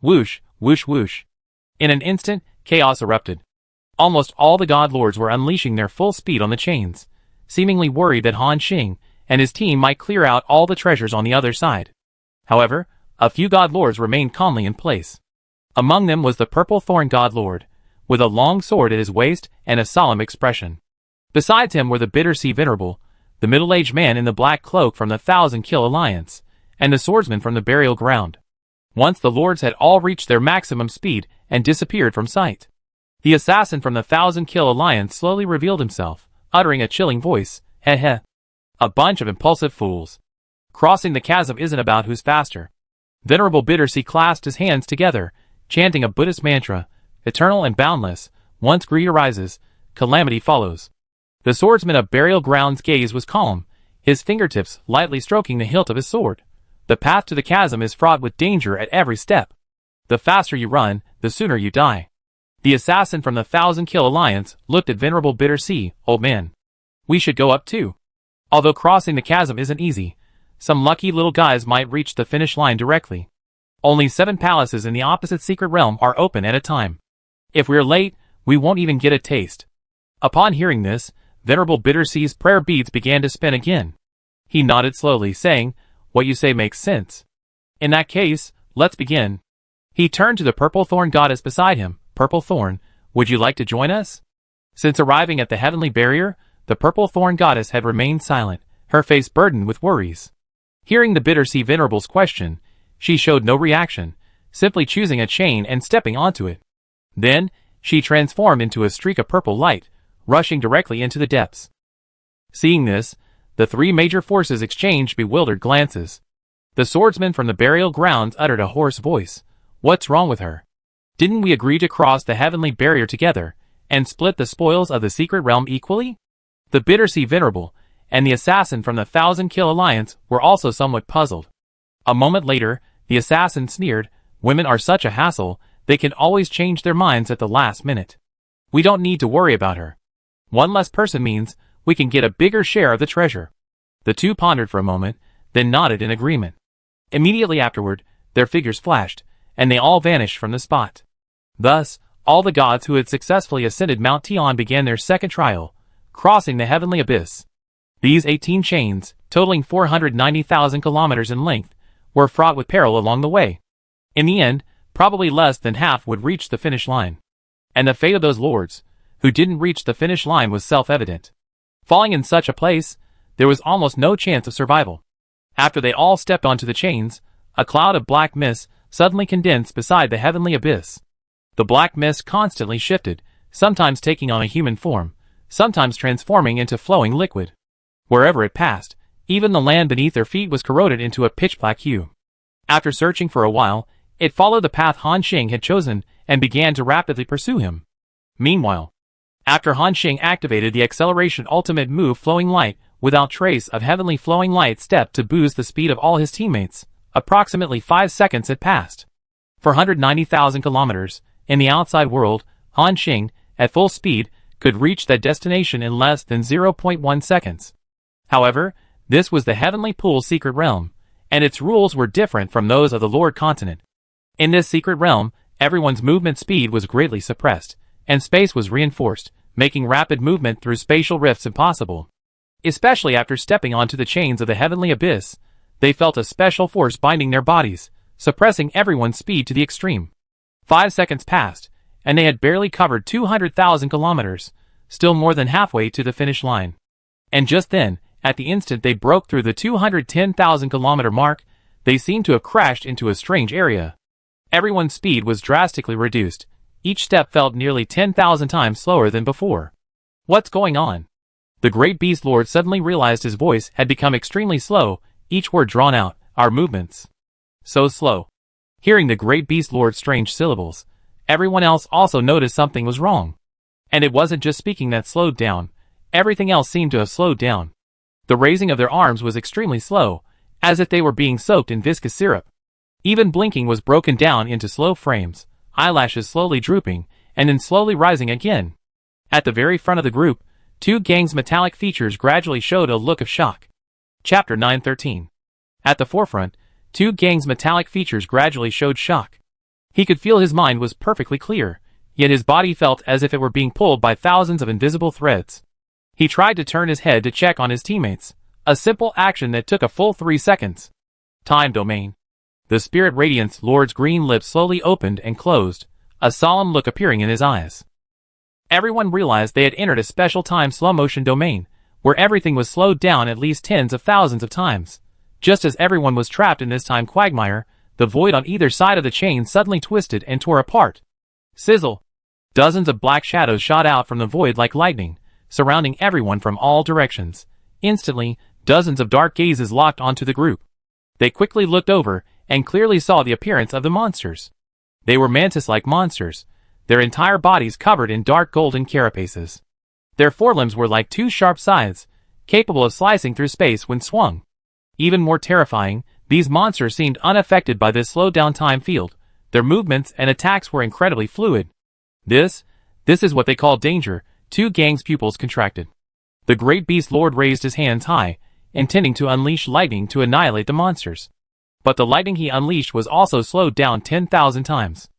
Whoosh, whoosh, whoosh. In an instant, chaos erupted. Almost all the god lords were unleashing their full speed on the chains, seemingly worried that Han Xing and his team might clear out all the treasures on the other side. However, a few god lords remained calmly in place. Among them was the Purple Thorn god lord, with a long sword at his waist and a solemn expression. Besides him were the Bitter Sea Venerable, the middle-aged man in the black cloak from the Thousand Kill Alliance, and the swordsman from the Burial Ground. Once the lords had all reached their maximum speed and disappeared from sight. The assassin from the Thousand Kill Alliance slowly revealed himself, uttering a chilling voice, "Heh heh. A bunch of impulsive fools. Crossing the chasm isn't about who's faster." Venerable Bittersea clasped his hands together, chanting a Buddhist mantra, eternal and boundless. Once greed arises, calamity follows. The swordsman of Burial Ground's gaze was calm, his fingertips lightly stroking the hilt of his sword. The path to the chasm is fraught with danger at every step. The faster you run, the sooner you die. The assassin from the Thousand Kill Alliance looked at Venerable Bittersea. "Old man. We should go up too. Although crossing the chasm isn't easy, some lucky little guys might reach the finish line directly. Only 7 palaces in the opposite secret realm are open at a time. If we're late, we won't even get a taste." Upon hearing this, Venerable Bittersea's prayer beads began to spin again. He nodded slowly, saying, "What you say makes sense. In that case, let's begin." He turned to the Purple Thorn goddess beside him. "Purple Thorn, would you like to join us?" Since arriving at the heavenly barrier, the Purple Thorn goddess had remained silent, her face burdened with worries. Hearing the Bittersea Venerable's question, she showed no reaction, simply choosing a chain and stepping onto it. Then, she transformed into a streak of purple light, rushing directly into the depths. Seeing this, the 3 major forces exchanged bewildered glances. The swordsman from the Burial Grounds uttered a hoarse voice. "What's wrong with her? Didn't we agree to cross the heavenly barrier together, and split the spoils of the secret realm equally?" The Bittersea Venerable, and the assassin from the Thousand Kill Alliance were also somewhat puzzled. A moment later, the assassin sneered, "Women are such a hassle, they can always change their minds at the last minute. We don't need to worry about her. One less person means we can get a bigger share of the treasure." The two pondered for a moment, then nodded in agreement. Immediately afterward, their figures flashed, and they all vanished from the spot. Thus, all the gods who had successfully ascended Mount Tian began their second trial, crossing the heavenly abyss. These 18 chains, totaling 490,000 kilometers in length, were fraught with peril along the way. In the end, probably less than half would reach the finish line. And the fate of those lords who didn't reach the finish line was self-evident. Falling in such a place, there was almost no chance of survival. After they all stepped onto the chains, a cloud of black mist suddenly condensed beside the heavenly abyss. The black mist constantly shifted, sometimes taking on a human form, sometimes transforming into flowing liquid. Wherever it passed, even the land beneath their feet was corroded into a pitch-black hue. After searching for a while, it followed the path Han Xing had chosen and began to rapidly pursue him. Meanwhile, after Han Xing activated the acceleration ultimate move Flowing Light, without trace of heavenly Flowing Light stepped to boost the speed of all his teammates, approximately 5 seconds had passed. For 190,000 kilometers, in the outside world, Han Xing, at full speed, could reach that destination in less than 0.1 seconds. However, this was the Heavenly Pool's secret realm, and its rules were different from those of the Lord Continent. In this secret realm, everyone's movement speed was greatly suppressed, and space was reinforced, making rapid movement through spatial rifts impossible. Especially after stepping onto the chains of the heavenly abyss, they felt a special force binding their bodies, suppressing everyone's speed to the extreme. 5 seconds passed, and they had barely covered 200,000 kilometers, still more than halfway to the finish line. And just then, at the instant they broke through the 210,000 kilometer mark, they seemed to have crashed into a strange area. Everyone's speed was drastically reduced. Each step felt nearly 10,000 times slower than before. "What's going on?" The great beast lord suddenly realized his voice had become extremely slow, each word drawn out. "Our movements. So slow." Hearing the great beast lord's strange syllables, everyone else also noticed something was wrong. And it wasn't just speaking that slowed down. Everything else seemed to have slowed down. The raising of their arms was extremely slow, as if they were being soaked in viscous syrup. Even blinking was broken down into slow frames, eyelashes slowly drooping, and then slowly rising again. At the very front of the group, two gangs' metallic features gradually showed a look of shock. Chapter 913. At the forefront, two gangs' metallic features gradually showed shock. He could feel his mind was perfectly clear, yet his body felt as if it were being pulled by thousands of invisible threads. He tried to turn his head to check on his teammates, a simple action that took a full 3 seconds. Time domain. The spirit radiance lord's green lips slowly opened and closed, a solemn look appearing in his eyes. Everyone realized they had entered a special time slow-motion domain, where everything was slowed down at least tens of thousands of times. Just as everyone was trapped in this time quagmire, the void on either side of the chain suddenly twisted and tore apart. Sizzle! Dozens of black shadows shot out from the void like lightning, surrounding everyone from all directions. Instantly, dozens of dark gazes locked onto the group. They quickly looked over and clearly saw the appearance of the monsters. They were mantis-like monsters, their entire bodies covered in dark golden carapaces. Their forelimbs were like two sharp scythes, capable of slicing through space when swung. Even more terrifying, these monsters seemed unaffected by this slowed-down time field. Their movements and attacks were incredibly fluid. This is what they call danger. Two gangs' pupils contracted. The great beast lord raised his hands high, intending to unleash lightning to annihilate the monsters. But the lightning he unleashed was also slowed down 10,000 times.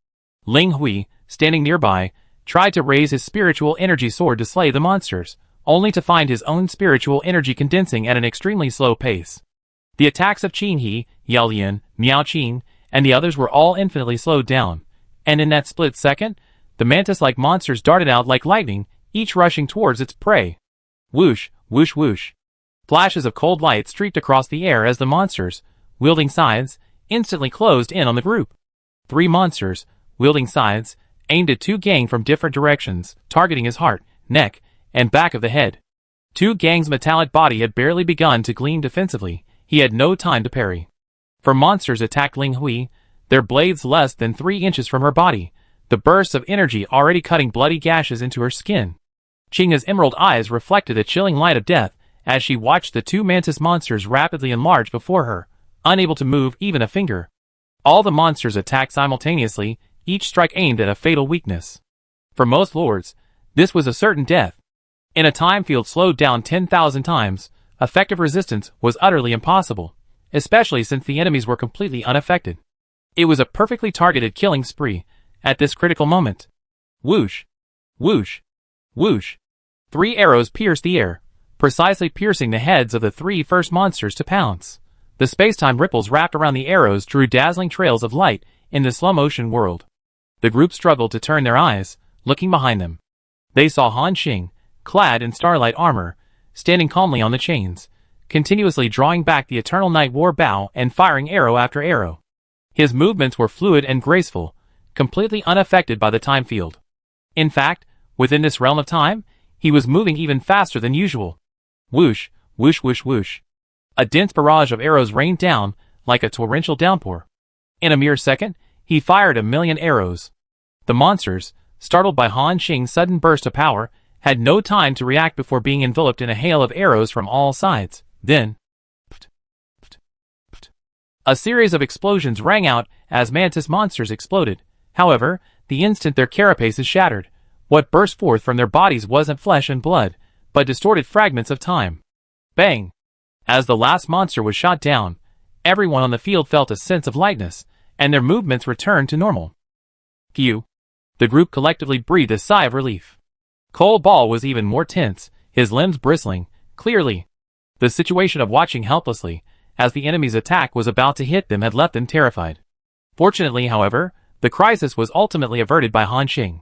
Ling Hui, standing nearby, tried to raise his spiritual energy sword to slay the monsters, only to find his own spiritual energy condensing at an extremely slow pace. The attacks of Qin He, Yao Lian, Miao Qin, and the others were all infinitely slowed down, and in that split second, the mantis-like monsters darted out like lightning, each rushing towards its prey. Whoosh, whoosh, whoosh. Flashes of cold light streaked across the air as the monsters, wielding scythes, instantly closed in on the group. 3 monsters, wielding scythes, aimed at two gangs from different directions, targeting his heart, neck, and back of the head. Two gangs' metallic body had barely begun to gleam defensively. He had no time to parry. For monsters attacked Ling Hui, their blades less than 3 inches from her body, the bursts of energy already cutting bloody gashes into her skin. Qing's emerald eyes reflected a chilling light of death as she watched the two mantis monsters rapidly enlarge before her, unable to move even a finger. All the monsters attacked simultaneously, each strike aimed at a fatal weakness. For most lords, this was a certain death. In a time field slowed down 10,000 times, effective resistance was utterly impossible, especially since the enemies were completely unaffected. It was a perfectly targeted killing spree at this critical moment. Whoosh! Whoosh! Whoosh! 3 arrows pierced the air, precisely piercing the heads of the 3 first monsters to pounce. The space-time ripples wrapped around the arrows drew dazzling trails of light in the slow-motion world. The group struggled to turn their eyes, looking behind them. They saw Han Xing, clad in starlight armor, standing calmly on the chains, continuously drawing back the eternal night war bow and firing arrow after arrow. His movements were fluid and graceful, completely unaffected by the time field. In fact, within this realm of time, he was moving even faster than usual. Whoosh, whoosh, whoosh, whoosh. A dense barrage of arrows rained down, like a torrential downpour. In a mere second, he fired 1,000,000 arrows. The monsters, startled by Han Xing's sudden burst of power, had no time to react before being enveloped in a hail of arrows from all sides. Then, a series of explosions rang out as mantis monsters exploded. However, the instant their carapaces shattered, what burst forth from their bodies wasn't flesh and blood, but distorted fragments of time. Bang! As the last monster was shot down, everyone on the field felt a sense of lightness, and their movements returned to normal. Phew! The group collectively breathed a sigh of relief. Cole Ball was even more tense, his limbs bristling. Clearly, the situation of watching helplessly as the enemy's attack was about to hit them had left them terrified. Fortunately, however, the crisis was ultimately averted by Han Xing.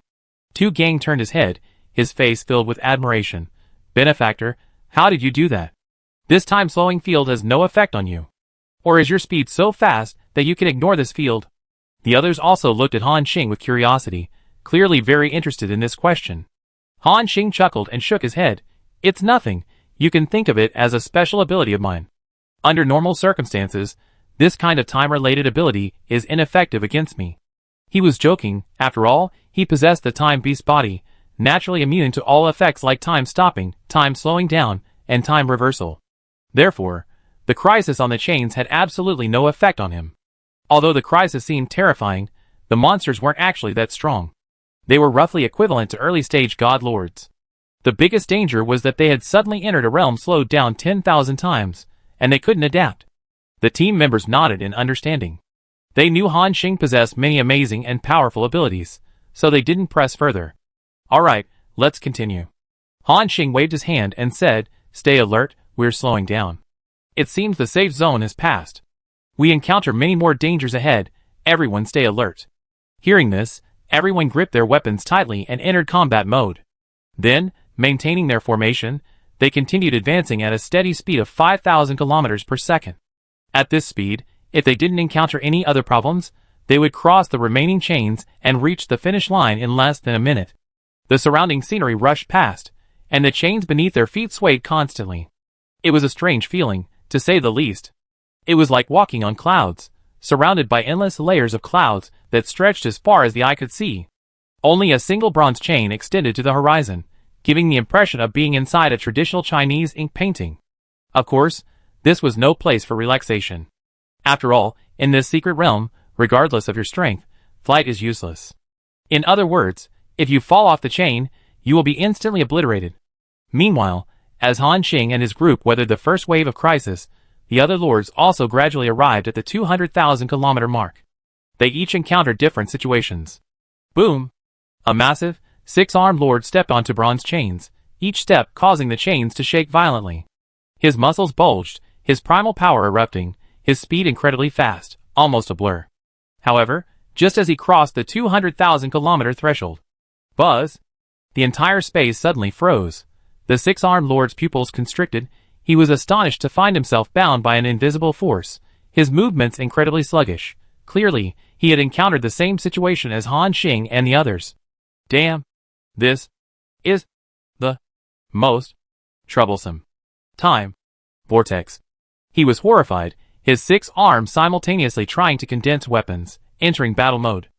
Tu Gang turned his head, his face filled with admiration. Benefactor, how did you do that? This time-slowing field has no effect on you. Or is your speed so fast that you can ignore this field? The others also looked at Han Xing with curiosity, clearly very interested in this question. Han Xing chuckled and shook his head. It's nothing, you can think of it as a special ability of mine. Under normal circumstances, this kind of time-related ability is ineffective against me. He was joking, after all, he possessed the Time Beast body, naturally immune to all effects like time stopping, time slowing down, and time reversal. Therefore, the crisis on the chains had absolutely no effect on him. Although the crisis seemed terrifying, the monsters weren't actually that strong. They were roughly equivalent to early-stage god lords. The biggest danger was that they had suddenly entered a realm slowed down 10,000 times, and they couldn't adapt. The team members nodded in understanding. They knew Han Xing possessed many amazing and powerful abilities, so they didn't press further. Alright, let's continue. Han Xing waved his hand and said, "Stay alert, we're slowing down. It seems the safe zone has passed. We encounter many more dangers ahead, everyone stay alert." Hearing this, everyone gripped their weapons tightly and entered combat mode. Then, maintaining their formation, they continued advancing at a steady speed of 5,000 kilometers per second. At this speed, if they didn't encounter any other problems, they would cross the remaining chains and reach the finish line in less than a minute. The surrounding scenery rushed past, and the chains beneath their feet swayed constantly. It was a strange feeling, to say the least. It was like walking on clouds, surrounded by endless layers of clouds that stretched as far as the eye could see. Only a single bronze chain extended to the horizon, giving the impression of being inside a traditional Chinese ink painting. Of course, this was no place for relaxation. After all, in this secret realm, regardless of your strength, flight is useless. In other words, if you fall off the chain, you will be instantly obliterated. Meanwhile, as Han Xing and his group weathered the first wave of crisis, the other lords also gradually arrived at the 200,000 kilometer mark. They each encountered different situations. Boom! A massive, six-armed lord stepped onto bronze chains, each step causing the chains to shake violently. His muscles bulged, his primal power erupting, his speed incredibly fast, almost a blur. However, just as he crossed the 200,000 kilometer threshold, buzz! The entire space suddenly froze. The six-armed lord's pupils constricted. He was astonished to find himself bound by an invisible force, his movements incredibly sluggish. Clearly, he had encountered the same situation as Han Xing and the others. Damn! This is the most troublesome time vortex. He was horrified, his 6 arms simultaneously trying to condense weapons, entering battle mode.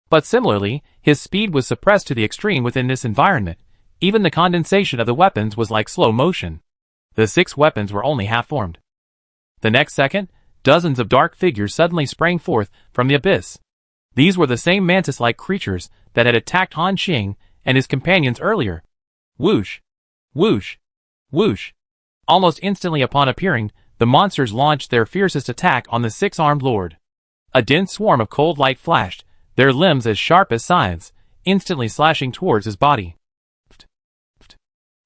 But similarly, his speed was suppressed to the extreme within this environment. Even the condensation of the weapons was like slow motion. The 6 weapons were only half-formed. The next second, dozens of dark figures suddenly sprang forth from the abyss. These were the same mantis-like creatures that had attacked Han Xing and his companions earlier. Whoosh! Whoosh! Whoosh! Almost instantly upon appearing, the monsters launched their fiercest attack on the 6-armed lord. A dense swarm of cold light flashed, their limbs as sharp as scythes, instantly slashing towards his body.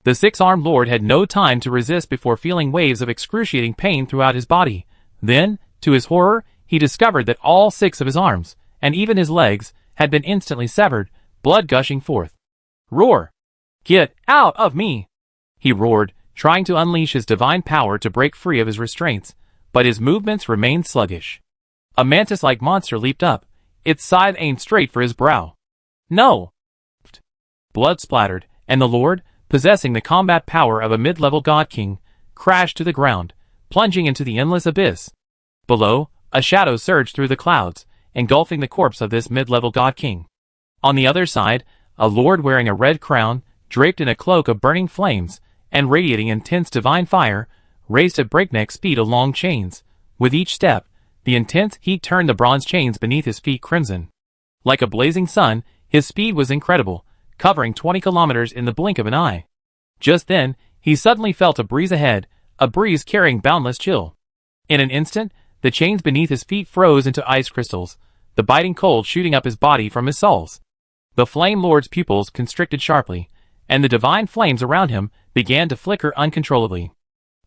The 6-armed lord had no time to resist before feeling waves of excruciating pain throughout his body. Then, to his horror, he discovered that all 6 of his arms, and even his legs, had been instantly severed, blood gushing forth. Roar! Get out of me! He roared, trying to unleash his divine power to break free of his restraints, but his movements remained sluggish. A mantis-like monster leaped up, its scythe aimed straight for his brow. No! Blood splattered, and the lord, possessing the combat power of a mid-level god king, crashed to the ground, plunging into the endless abyss. Below, a shadow surged through the clouds, engulfing the corpse of this mid-level god king. On the other side, a lord wearing a red crown, draped in a cloak of burning flames, and radiating intense divine fire, raced at breakneck speed along chains. With each step, the intense heat turned the bronze chains beneath his feet crimson. Like a blazing sun, his speed was incredible, covering 20 kilometers in the blink of an eye. Just then, he suddenly felt a breeze ahead, a breeze carrying boundless chill. In an instant, the chains beneath his feet froze into ice crystals, the biting cold shooting up his body from his soles. The Flame Lord's pupils constricted sharply, and the divine flames around him began to flicker uncontrollably.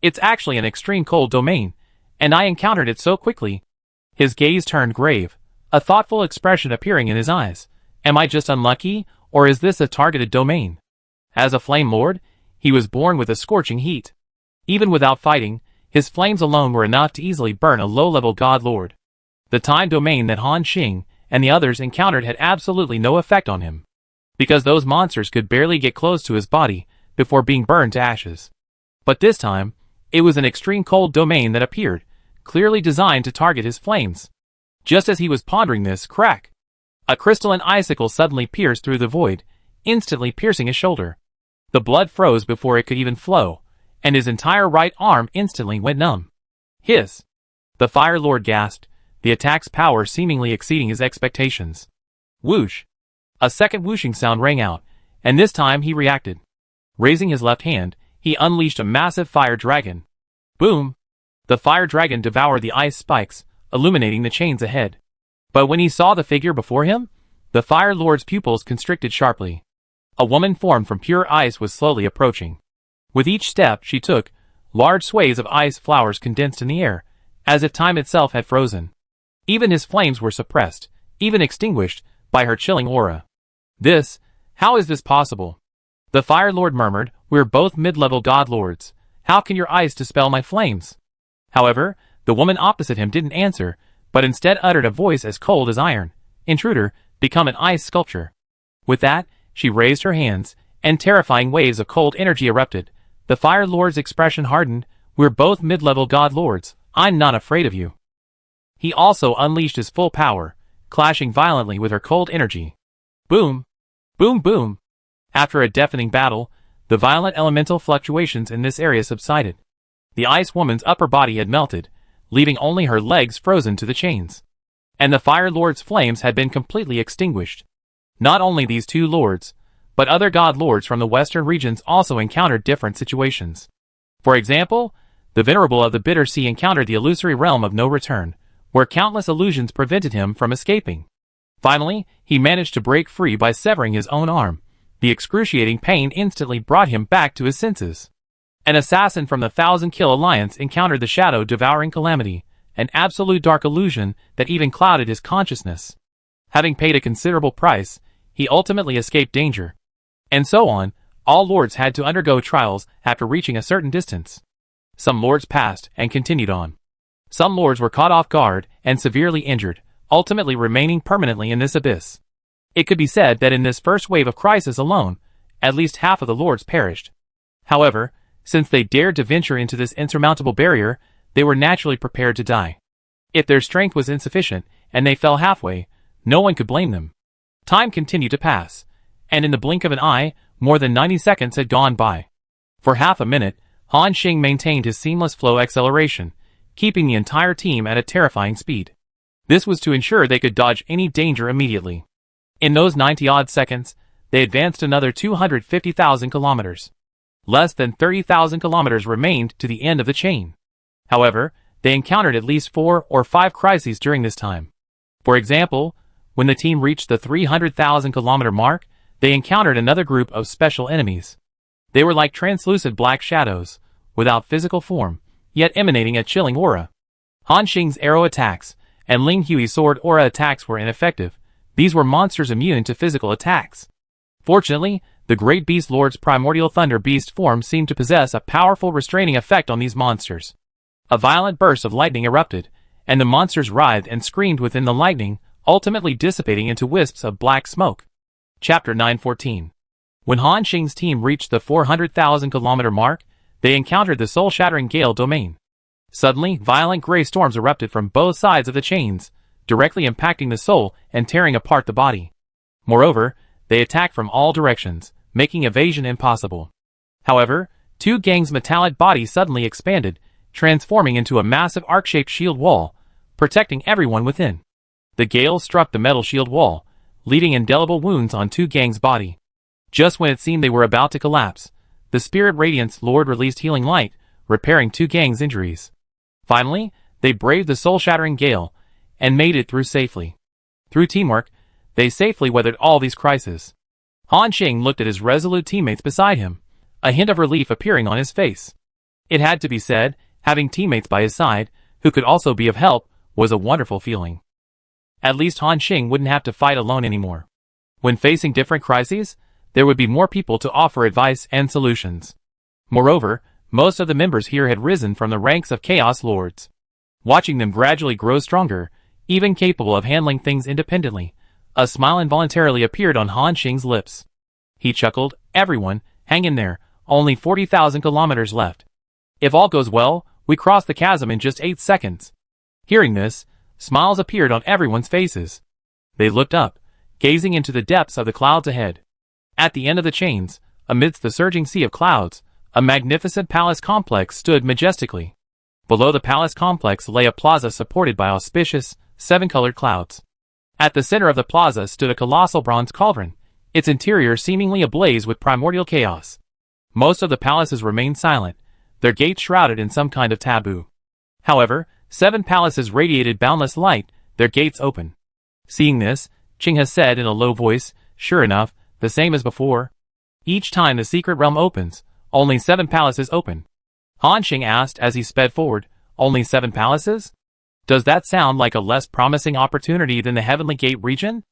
It's actually an extreme cold domain, and I encountered it so quickly. His gaze turned grave, a thoughtful expression appearing in his eyes. Am I just unlucky, or is this a targeted domain? As a Flame Lord, he was born with a scorching heat. Even without fighting, his flames alone were enough to easily burn a low-level god lord. The time domain that Han Xing and the others encountered had absolutely no effect on him, because those monsters could barely get close to his body before being burned to ashes. But this time, it was an extreme cold domain that appeared, clearly designed to target his flames. Just as he was pondering this, crack! A crystalline icicle suddenly pierced through the void, instantly piercing his shoulder. The blood froze before it could even flow, and his entire right arm instantly went numb. Hiss! The Fire Lord gasped, the attack's power seemingly exceeding his expectations. Whoosh! A second whooshing sound rang out, and this time he reacted. Raising his left hand, he unleashed a massive fire dragon. Boom! The fire dragon devoured the ice spikes, illuminating the chains ahead. But when he saw the figure before him, the Fire Lord's pupils constricted sharply. A woman formed from pure ice was slowly approaching. With each step she took, large swathes of ice flowers condensed in the air, as if time itself had frozen. Even his flames were suppressed, even extinguished, by her chilling aura. How is this possible? The Fire Lord murmured, we're both mid-level god lords. How can your ice dispel my flames? However, the woman opposite him didn't answer, but instead uttered a voice as cold as iron. Intruder, become an ice sculpture. With that, she raised her hands, and terrifying waves of cold energy erupted. The Fire Lord's expression hardened, we're both mid-level god lords, I'm not afraid of you. He also unleashed his full power, clashing violently with her cold energy. Boom! Boom boom! After a deafening battle, the violent elemental fluctuations in this area subsided. The Ice Woman's upper body had melted, leaving only her legs frozen to the chains. And the Fire Lord's flames had been completely extinguished. Not only these two lords, but other god lords from the western regions also encountered different situations. For example, the Venerable of the Bitter Sea encountered the illusory realm of no return, where countless illusions prevented him from escaping. Finally, he managed to break free by severing his own arm. The excruciating pain instantly brought him back to his senses. An assassin from the Thousand Kill Alliance encountered the shadow-devouring calamity, an absolute dark illusion that even clouded his consciousness. Having paid a considerable price, he ultimately escaped danger. And so on, all lords had to undergo trials after reaching a certain distance. Some lords passed and continued on. Some lords were caught off guard and severely injured, ultimately remaining permanently in this abyss. It could be said that in this first wave of crisis alone, at least half of the lords perished. However, since they dared to venture into this insurmountable barrier, they were naturally prepared to die. If their strength was insufficient, and they fell halfway, no one could blame them. Time continued to pass, and in the blink of an eye, more than 90 seconds had gone by. For half a minute, Han Xing maintained his seamless flow acceleration, keeping the entire team at a terrifying speed. This was to ensure they could dodge any danger immediately. In those 90-odd seconds, they advanced another 250,000 kilometers. Less than 30,000 kilometers remained to the end of the chain. However, they encountered at least 4 or 5 crises during this time. For example, when the team reached the 300,000 kilometer mark, they encountered another group of special enemies. They were like translucent black shadows, without physical form, yet emanating a chilling aura. Han Xing's arrow attacks and Ling Hui's sword aura attacks were ineffective. These were monsters immune to physical attacks. Fortunately, the Great Beast Lord's primordial thunder beast form seemed to possess a powerful restraining effect on these monsters. A violent burst of lightning erupted, and the monsters writhed and screamed within the lightning, ultimately dissipating into wisps of black smoke. Chapter 914. When Han Xing's team reached the 400,000 kilometer mark, they encountered the soul-shattering gale domain. Suddenly, violent gray storms erupted from both sides of the chains, directly impacting the soul and tearing apart the body. Moreover, they attacked from all directions, making evasion impossible. However, two gangs' metallic bodies suddenly expanded, transforming into a massive arc-shaped shield wall, protecting everyone within. The gale struck the metal shield wall, leaving indelible wounds on two gangs' body. Just when it seemed they were about to collapse, the Spirit Radiance Lord released healing light, repairing two gangs' injuries. Finally, they braved the soul-shattering gale, and made it through safely. Through teamwork, they safely weathered all these crises. Han Xing looked at his resolute teammates beside him, a hint of relief appearing on his face. It had to be said, having teammates by his side, who could also be of help, was a wonderful feeling. At least Han Xing wouldn't have to fight alone anymore. When facing different crises, there would be more people to offer advice and solutions. Moreover, most of the members here had risen from the ranks of Chaos Lords. Watching them gradually grow stronger, even capable of handling things independently, a smile involuntarily appeared on Han Xing's lips. He chuckled, everyone, hang in there, only 40,000 kilometers left. If all goes well, we cross the chasm in just 8 seconds. Hearing this, smiles appeared on everyone's faces. They looked up, gazing into the depths of the clouds ahead. At the end of the chains, amidst the surging sea of clouds, a magnificent palace complex stood majestically. Below the palace complex lay a plaza supported by auspicious, seven-colored clouds. At the center of the plaza stood a colossal bronze cauldron, its interior seemingly ablaze with primordial chaos. Most of the palaces remained silent, their gates shrouded in some kind of taboo. However, 7 palaces radiated boundless light, their gates open. Seeing this, Qinghe said in a low voice, "Sure enough, the same as before. Each time the secret realm opens, only 7 palaces open." Han Xing asked as he sped forward, "Only 7 palaces? Does that sound like a less promising opportunity than the Heavenly Gate region?"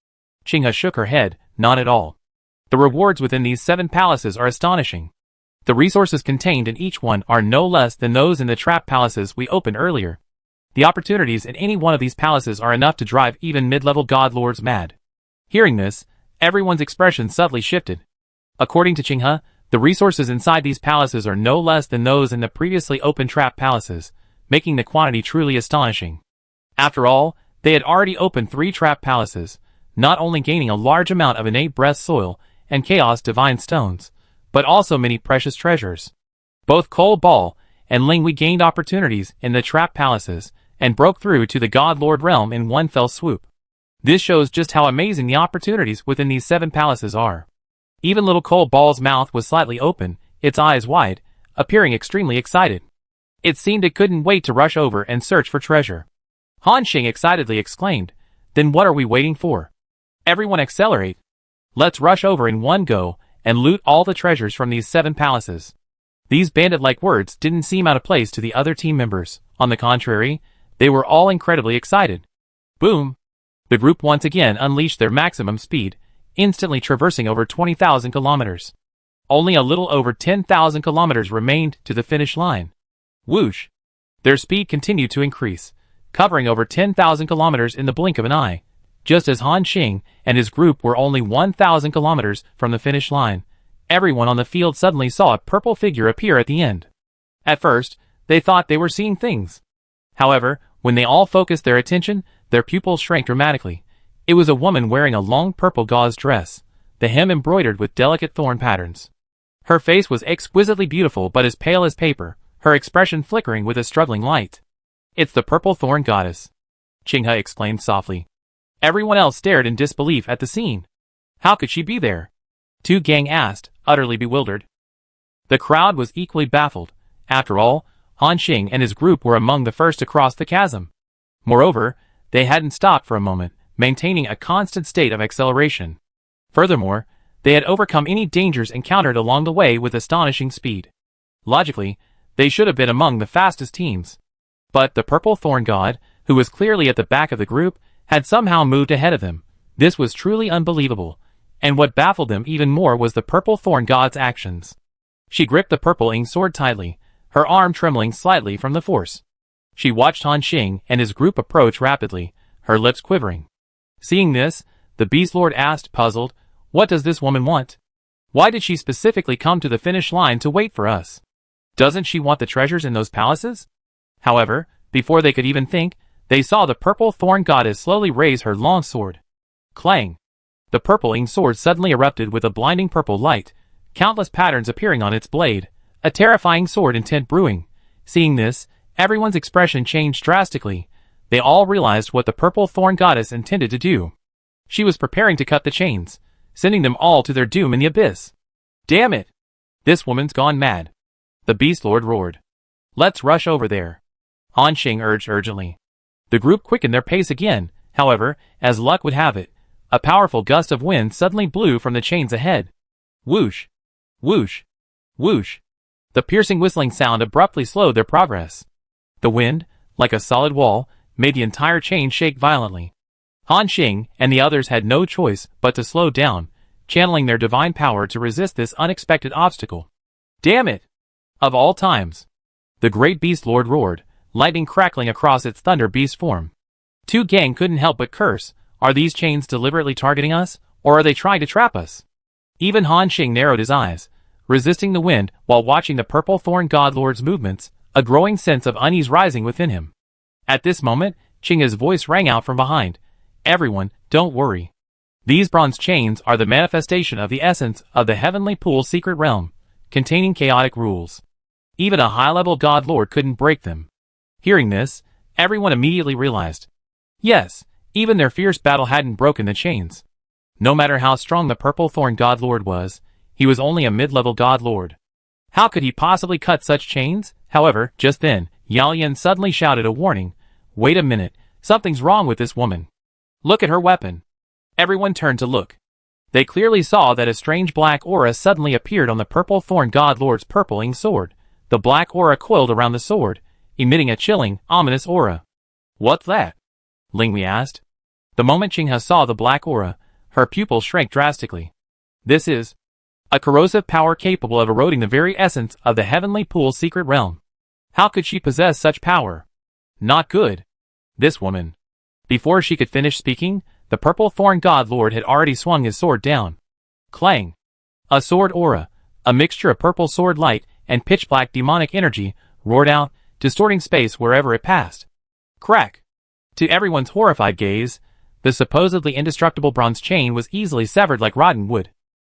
Qinghe shook her head, "Not at all. The rewards within these 7 palaces are astonishing. The resources contained in each one are no less than those in the trap palaces we opened earlier. The opportunities in any one of these palaces are enough to drive even mid-level god lords mad." Hearing this, everyone's expression subtly shifted. According to Qinghe, the resources inside these palaces are no less than those in the previously opened trap palaces, making the quantity truly astonishing. After all, they had already opened 3 trap palaces, not only gaining a large amount of innate breath soil and chaos divine stones, but also many precious treasures. Both Cole Ball and Ling Wei gained opportunities in the trap palaces and broke through to the god lord realm in one fell swoop. This shows just how amazing the opportunities within these 7 palaces are. Even little Cole Ball's mouth was slightly open, its eyes wide, appearing extremely excited. It seemed it couldn't wait to rush over and search for treasure. Han Xing excitedly exclaimed, "Then what are we waiting for? Everyone accelerate. Let's rush over in one go and loot all the treasures from these 7 palaces." These bandit-like words didn't seem out of place to the other team members. On the contrary, they were all incredibly excited. Boom! The group once again unleashed their maximum speed, instantly traversing over 20,000 kilometers. Only a little over 10,000 kilometers remained to the finish line. Whoosh! Their speed continued to increase, covering over 10,000 kilometers in the blink of an eye. Just as Han Xing and his group were only 1,000 kilometers from the finish line, everyone on the field suddenly saw a purple figure appear at the end. At first, they thought they were seeing things. However, when they all focused their attention, their pupils shrank dramatically. It was a woman wearing a long purple gauze dress, the hem embroidered with delicate thorn patterns. Her face was exquisitely beautiful but as pale as paper, her expression flickering with a struggling light. "It's the purple thorn goddess," Qinghe exclaimed softly. Everyone else stared in disbelief at the scene. How could she be there? Tu Gang asked, utterly bewildered. The crowd was equally baffled. After all, Han Xing and his group were among the first to cross the chasm. Moreover, they hadn't stopped for a moment, maintaining a constant state of acceleration. Furthermore, they had overcome any dangers encountered along the way with astonishing speed. Logically, they should have been among the fastest teams. But the purple thorn god, who was clearly at the back of the group, had somehow moved ahead of them. This was truly unbelievable, and what baffled them even more was the purple thorn god's actions. She gripped the purple-ing sword tightly, her arm trembling slightly from the force. She watched Han Xing and his group approach rapidly, her lips quivering. Seeing this, the Beast Lord asked, puzzled, "What does this woman want? Why did she specifically come to the finish line to wait for us? Doesn't she want the treasures in those palaces?" However, before they could even think, they saw the purple thorn goddess slowly raise her long sword. Clang! The purple-ing sword suddenly erupted with a blinding purple light, countless patterns appearing on its blade, a terrifying sword intent brewing. Seeing this, everyone's expression changed drastically. They all realized what the purple thorn goddess intended to do. She was preparing to cut the chains, sending them all to their doom in the abyss. "Damn it! This woman's gone mad," the Beast Lord roared. "Let's rush over there," Han Xing urged urgently. The group quickened their pace again. However, as luck would have it, a powerful gust of wind suddenly blew from the chains ahead. Whoosh! Whoosh! Whoosh! The piercing whistling sound abruptly slowed their progress. The wind, like a solid wall, made the entire chain shake violently. Han Xing and the others had no choice but to slow down, channeling their divine power to resist this unexpected obstacle. "Damn it! Of all times!" the great Beast Lord roared, lightning crackling across its thunder beast form. Tu Gang couldn't help but curse. Are these chains deliberately targeting us, or are they trying to trap us? Even Han Xing narrowed his eyes, resisting the wind while watching the purple thorn god lord's movements, a growing sense of unease rising within him. At this moment, Qinghe's voice rang out from behind. "Everyone, don't worry. These bronze chains are the manifestation of the essence of the Heavenly Pool's secret realm, containing chaotic rules. Even a high-level God Lord couldn't break them. Hearing this, everyone immediately realized. Yes, even their fierce battle hadn't broken the chains. No matter how strong the Purple Thorn God Lord was, he was only a mid-level God Lord. How could he possibly cut such chains? However, just then, Yao Yan suddenly shouted a warning. Wait a minute, something's wrong with this woman. Look at her weapon. Everyone turned to look. They clearly saw that a strange black aura suddenly appeared on the Purple Thorn God Lord's purpling sword. The black aura coiled around the sword, emitting a chilling, ominous aura. What's that? Linghui asked. The moment Qinghe saw the black aura, her pupils shrank drastically. This is a corrosive power capable of eroding the very essence of the Heavenly Pool's secret realm. How could she possess such power? Not good. This woman. Before she could finish speaking, the Purple Thorn God Lord had already swung his sword down. Clang! A sword aura, a mixture of purple sword light and pitch-black demonic energy, roared out, distorting space wherever it passed. Crack! To everyone's horrified gaze, the supposedly indestructible bronze chain was easily severed like rotten wood.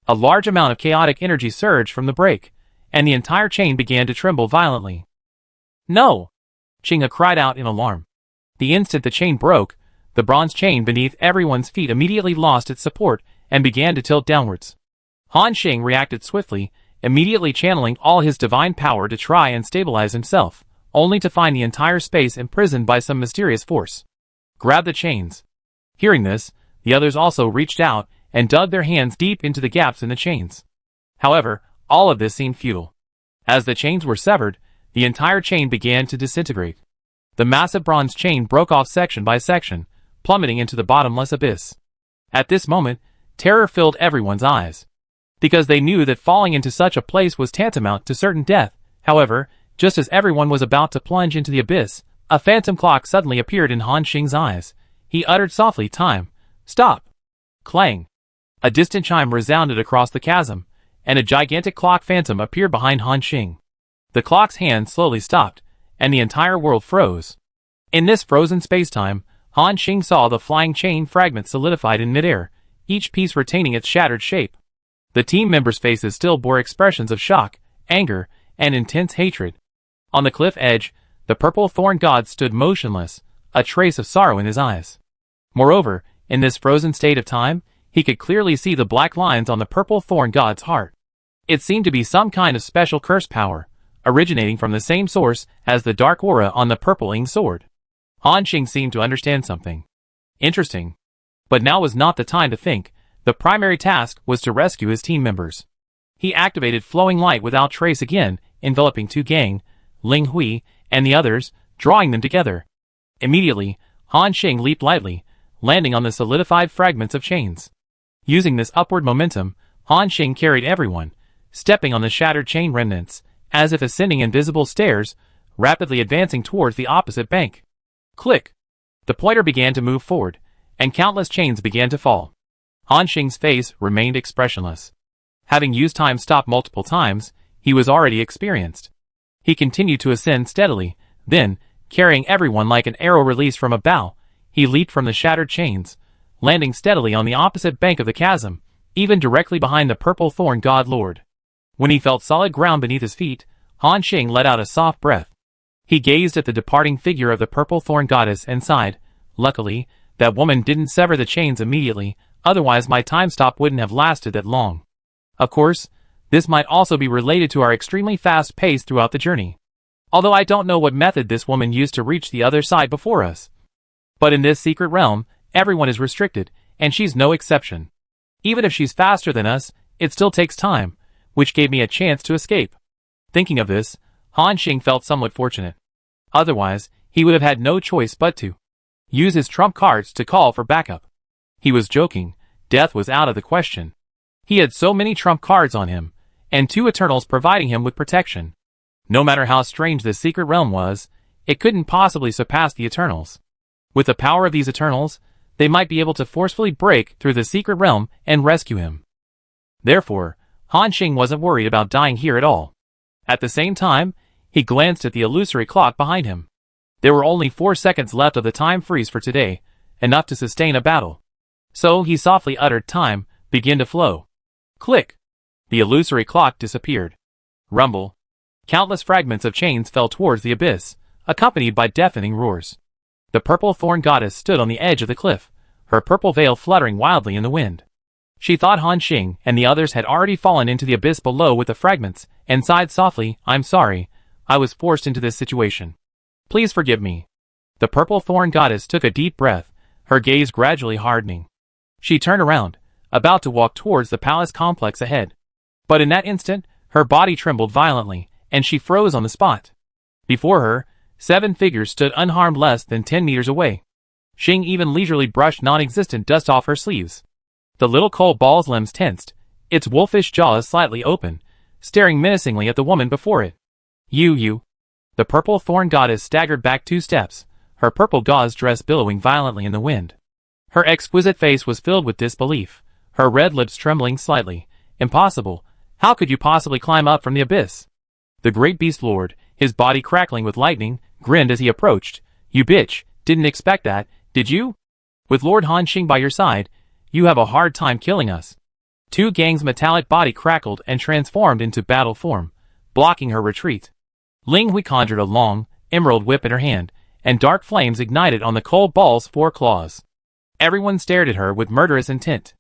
A large amount of chaotic energy surged from the break, and the entire chain began to tremble violently. No! Qinghe cried out in alarm. The instant the chain broke, the bronze chain beneath everyone's feet immediately lost its support and began to tilt downwards. Han Xing reacted swiftly, immediately channeling all his divine power to try and stabilize himself, only to find the entire space imprisoned by some mysterious force. Grab the chains. Hearing this, the others also reached out and dug their hands deep into the gaps in the chains. However, all of this seemed futile. As the chains were severed, the entire chain began to disintegrate. The massive bronze chain broke off section by section, plummeting into the bottomless abyss. At this moment, terror filled everyone's eyes. Because they knew that falling into such a place was tantamount to certain death. However, just as everyone was about to plunge into the abyss, a phantom clock suddenly appeared in Han Xing's eyes. He uttered softly, "Time. Stop." Clang. A distant chime resounded across the chasm, and a gigantic clock phantom appeared behind Han Xing. The clock's hand slowly stopped, and the entire world froze. In this frozen space-time, Han Xing saw the flying chain fragments solidified in midair, each piece retaining its shattered shape. The team members' faces still bore expressions of shock, anger, and intense hatred. On the cliff edge, the Purple Thorn God stood motionless, a trace of sorrow in his eyes. Moreover, in this frozen state of time, he could clearly see the black lines on the Purple Thorn God's heart. It seemed to be some kind of special curse power, originating from the same source as the dark aura on the purpling sword. Han Xing seemed to understand something. Interesting. But now was not the time to think. The primary task was to rescue his team members. He activated flowing light without trace again, enveloping Tu Gang, Ling Hui, and the others, drawing them together. Immediately, Han Xing leaped lightly, landing on the solidified fragments of chains. Using this upward momentum, Han Xing carried everyone, stepping on the shattered chain remnants, as if ascending invisible stairs, rapidly advancing towards the opposite bank. Click! The pointer began to move forward, and countless chains began to fall. Han Xing's face remained expressionless. Having used time stop multiple times, he was already experienced. He continued to ascend steadily, then, carrying everyone like an arrow released from a bow, he leaped from the shattered chains, landing steadily on the opposite bank of the chasm, even directly behind the Purple Thorn God Lord. When he felt solid ground beneath his feet, Han Xing let out a soft breath. He gazed at the departing figure of the Purple Thorn Goddess and sighed. Luckily, that woman didn't sever the chains immediately, otherwise my time stop wouldn't have lasted that long. Of course, this might also be related to our extremely fast pace throughout the journey. Although I don't know what method this woman used to reach the other side before us. But in this secret realm, everyone is restricted, and she's no exception. Even if she's faster than us, it still takes time, which gave me a chance to escape. Thinking of this, Han Xing felt somewhat fortunate. Otherwise, he would have had no choice but to use his trump cards to call for backup. He was joking, death was out of the question. He had so many trump cards on him, and 2 Eternals providing him with protection. No matter how strange this secret realm was, it couldn't possibly surpass the Eternals. With the power of these Eternals, they might be able to forcefully break through the secret realm and rescue him. Therefore, Han Xing wasn't worried about dying here at all. At the same time, he glanced at the illusory clock behind him. There were only 4 seconds left of the time freeze for today, enough to sustain a battle. So he softly uttered, "Time, begin to flow." Click. The illusory clock disappeared. Rumble. Countless fragments of chains fell towards the abyss, accompanied by deafening roars. The purple thorn goddess stood on the edge of the cliff, her purple veil fluttering wildly in the wind. She thought Han Xing and the others had already fallen into the abyss below with the fragments, and sighed softly, "I'm sorry, I was forced into this situation. Please forgive me." The purple thorn goddess took a deep breath, her gaze gradually hardening. She turned around, about to walk towards the palace complex ahead. But in that instant, her body trembled violently, and she froze on the spot. Before her, 7 figures stood unharmed less than 10 meters away. Xing even leisurely brushed non-existent dust off her sleeves. The little coal ball's limbs tensed, its wolfish jaws slightly open, staring menacingly at the woman before it. You. The purple thorn goddess staggered back 2 steps, her purple gauze dress billowing violently in the wind. Her exquisite face was filled with disbelief, her red lips trembling slightly. "Impossible. How could you possibly climb up from the abyss?" The great beast lord, his body crackling with lightning, grinned as he approached. "You bitch, didn't expect that, did you? With Lord Han Xing by your side, you have a hard time killing us." Tu Gang's metallic body crackled and transformed into battle form, blocking her retreat. Ling Hui conjured a long, emerald whip in her hand, and dark flames ignited on the coal ball's 4 claws. Everyone stared at her with murderous intent.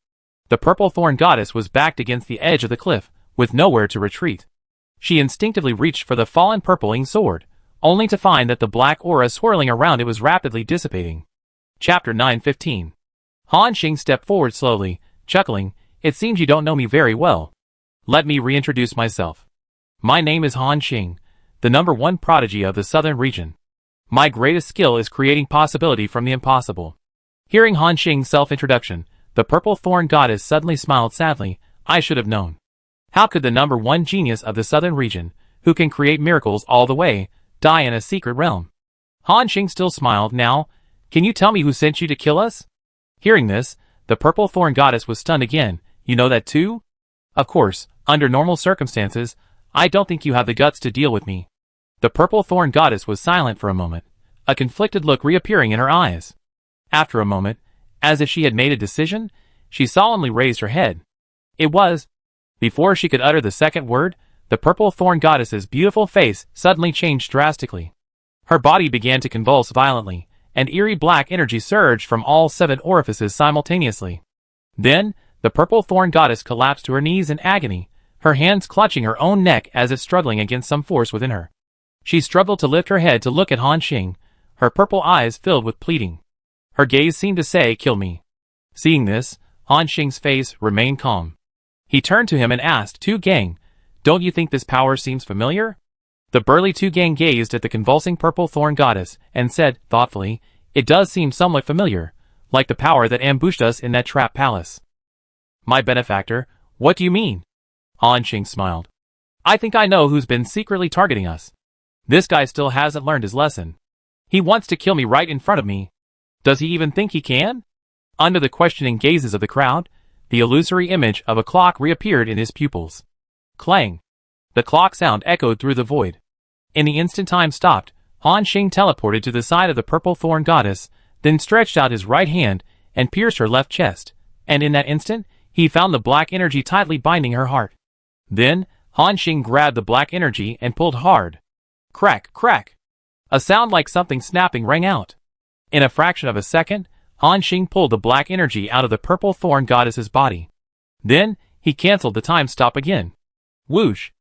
The purple thorn goddess was backed against the edge of the cliff, with nowhere to retreat. She instinctively reached for the fallen purpling sword, only to find that the black aura swirling around it was rapidly dissipating. Chapter 9:15. Han Xing stepped forward slowly, chuckling, "It seems you don't know me very well. Let me reintroduce myself. My name is Han Xing, the #1 prodigy of the southern region. My greatest skill is creating possibility from the impossible." Hearing Han Xing's self-introduction, the purple thorn goddess suddenly smiled sadly. "I should have known. How could the #1 genius of the southern region, who can create miracles all the way, die in a secret realm?" Han Xing still smiled. "Now, can you tell me who sent you to kill us?" Hearing this, the purple thorn goddess was stunned again. "You know that too? Of course, under normal circumstances, I don't think you have the guts to deal with me." The purple thorn goddess was silent for a moment, a conflicted look reappearing in her eyes. After a moment, as if she had made a decision, she solemnly raised her head. It was. Before she could utter the second word, the purple thorn goddess's beautiful face suddenly changed drastically. Her body began to convulse violently, and eerie black energy surged from all 7 orifices simultaneously. Then, the purple thorn goddess collapsed to her knees in agony, her hands clutching her own neck as if struggling against some force within her. She struggled to lift her head to look at Han Xing, her purple eyes filled with pleading. Her gaze seemed to say, "Kill me." Seeing this, Han Xing's face remained calm. He turned to him and asked, "Tu Gang, don't you think this power seems familiar?" The burly Tu Gang gazed at the convulsing purple thorn goddess and said, thoughtfully, "It does seem somewhat familiar, like the power that ambushed us in that trap palace." "My benefactor, what do you mean?" Han Xing smiled. "I think I know who's been secretly targeting us. This guy still hasn't learned his lesson. He wants to kill me right in front of me. Does he even think he can?" Under the questioning gazes of the crowd, the illusory image of a clock reappeared in his pupils. Clang! The clock sound echoed through the void. In the instant time stopped, Han Xing teleported to the side of the purple thorn goddess, then stretched out his right hand and pierced her left chest, and in that instant, he found the black energy tightly binding her heart. Then, Han Xing grabbed the black energy and pulled hard. Crack, crack! A sound like something snapping rang out. In a fraction of a second, Han Xing pulled the black energy out of the purple thorn goddess's body. Then, he canceled the time stop again. Whoosh!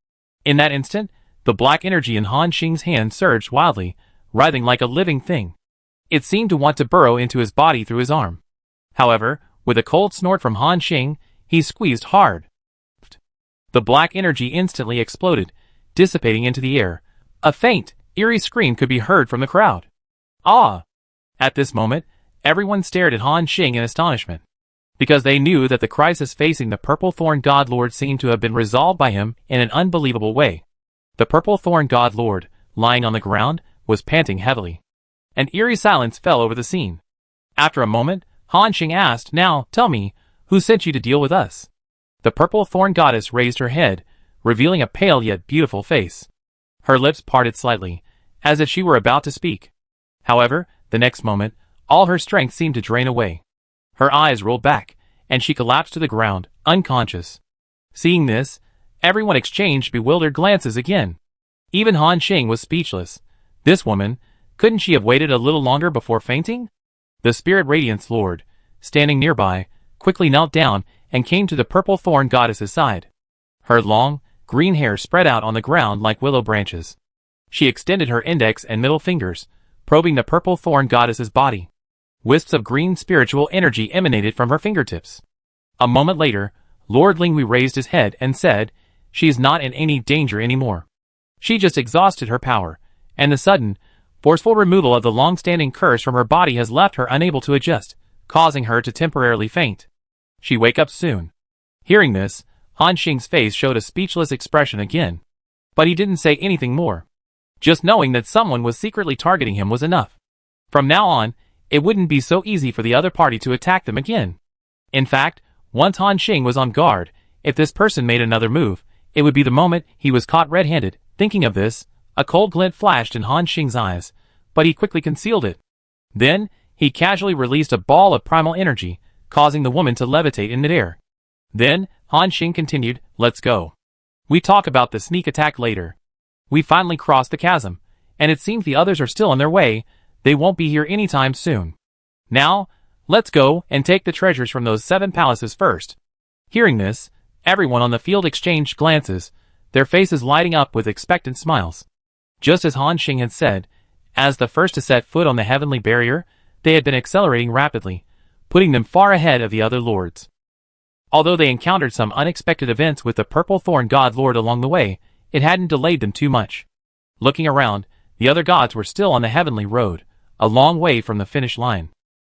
In that instant, the black energy in Han Xing's hand surged wildly, writhing like a living thing. It seemed to want to burrow into his body through his arm. However, with a cold snort from Han Xing, he squeezed hard. The black energy instantly exploded, dissipating into the air. A faint, eerie scream could be heard from the crowd. Ah! At this moment, everyone stared at Han Xing in astonishment, because they knew that the crisis facing the Purple Thorn God Lord seemed to have been resolved by him in an unbelievable way. The Purple Thorn God Lord, lying on the ground, was panting heavily. An eerie silence fell over the scene. After a moment, Han Xing asked, "Now, tell me, who sent you to deal with us?" The Purple Thorn Goddess raised her head, revealing a pale yet beautiful face. Her lips parted slightly, as if she were about to speak. However, the next moment, all her strength seemed to drain away. Her eyes rolled back, and she collapsed to the ground, unconscious. Seeing this, everyone exchanged bewildered glances again. Even Han Xing was speechless. This woman, couldn't she have waited a little longer before fainting? The Spirit Radiance Lord, standing nearby, quickly knelt down and came to the purple thorn goddess's side. Her long, green hair spread out on the ground like willow branches. She extended her index and middle fingers, probing the purple thorn goddess's body. Wisps of green spiritual energy emanated from her fingertips. A moment later, Lord Linghui raised his head and said, "She is not in any danger anymore. She just exhausted her power, and the sudden, forceful removal of the long-standing curse from her body has left her unable to adjust, causing her to temporarily faint. She wake up soon." Hearing this, Han Xing's face showed a speechless expression again. But he didn't say anything more. Just knowing that someone was secretly targeting him was enough. From now on, it wouldn't be so easy for the other party to attack them again. In fact, once Han Xing was on guard, if this person made another move, it would be the moment he was caught red-handed. Thinking of this, a cold glint flashed in Han Xing's eyes, but he quickly concealed it. Then, he casually released a ball of primal energy, causing the woman to levitate in midair. Then, Han Xing continued, "Let's go. We talk about the sneak attack later. We finally crossed the chasm, and it seems the others are still on their way. They won't be here anytime soon. Now, let's go and take the treasures from those 7 palaces first." Hearing this, everyone on the field exchanged glances, their faces lighting up with expectant smiles. Just as Han Xing had said, as the first to set foot on the heavenly barrier, they had been accelerating rapidly, putting them far ahead of the other lords. Although they encountered some unexpected events with the Purple Thorn God Lord along the way, it hadn't delayed them too much. Looking around, the other gods were still on the heavenly road, a long way from the finish line.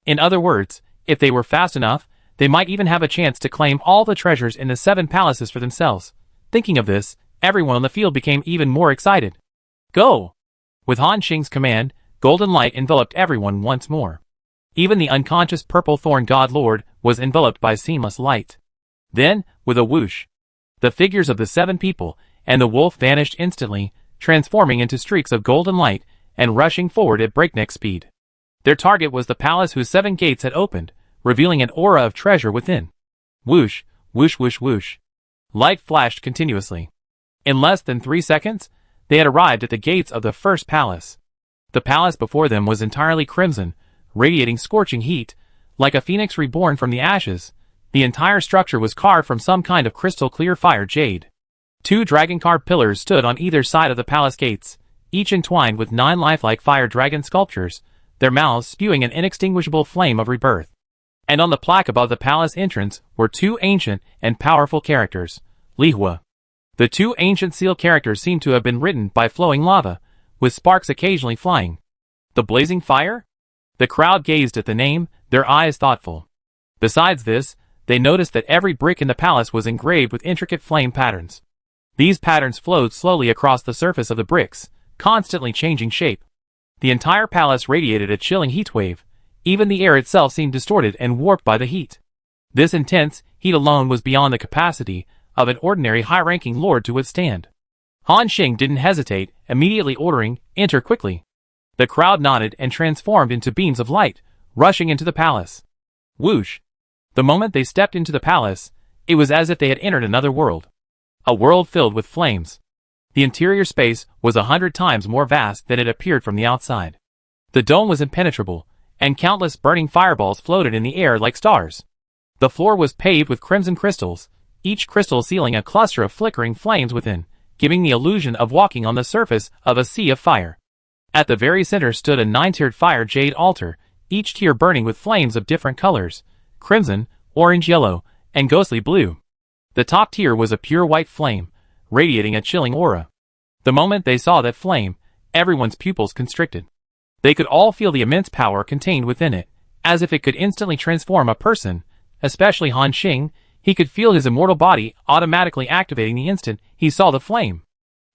In other words, if they were fast enough, they might even have a chance to claim all the treasures in the 7 palaces for themselves. Thinking of this, everyone on the field became even more excited. "Go!" With Han Xing's command, golden light enveloped everyone once more. Even the unconscious Purple Thorn God Lord was enveloped by seamless light. Then, with a whoosh, the figures of the 7 people and the wolf vanished instantly, transforming into streaks of golden light and rushing forward at breakneck speed. Their target was the palace whose 7 gates had opened, revealing an aura of treasure within. Whoosh, whoosh, whoosh, whoosh. Light flashed continuously. In less than 3 seconds, they had arrived at the gates of the first palace. The palace before them was entirely crimson, radiating scorching heat, like a phoenix reborn from the ashes. The entire structure was carved from some kind of crystal-clear fire jade. 2 dragon-carved pillars stood on either side of the palace gates, each entwined with 9 lifelike fire dragon sculptures, their mouths spewing an inextinguishable flame of rebirth. And on the plaque above the palace entrance were 2 ancient and powerful characters, Lihua. The 2 ancient seal characters seemed to have been written by flowing lava, with sparks occasionally flying. The blazing fire? The crowd gazed at the name, their eyes thoughtful. Besides this, they noticed that every brick in the palace was engraved with intricate flame patterns. These patterns flowed slowly across the surface of the bricks, constantly changing shape. The entire palace radiated a chilling heat wave. Even the air itself seemed distorted and warped by the heat. This intense heat alone was beyond the capacity of an ordinary high-ranking lord to withstand. Han Xing didn't hesitate, immediately ordering, "Enter quickly." The crowd nodded and transformed into beams of light, rushing into the palace. Whoosh! The moment they stepped into the palace, it was as if they had entered another world. A world filled with flames. The interior space was 100 times more vast than it appeared from the outside. The dome was impenetrable, and countless burning fireballs floated in the air like stars. The floor was paved with crimson crystals, each crystal sealing a cluster of flickering flames within, giving the illusion of walking on the surface of a sea of fire. At the very center stood a 9-tiered fire jade altar, each tier burning with flames of different colors: crimson, orange, yellow, and ghostly blue. The top tier was a pure white flame, radiating a chilling aura. The moment they saw that flame, everyone's pupils constricted. They could all feel the immense power contained within it, as if it could instantly transform a person, especially Han Xing. He could feel his immortal body automatically activating the instant he saw the flame.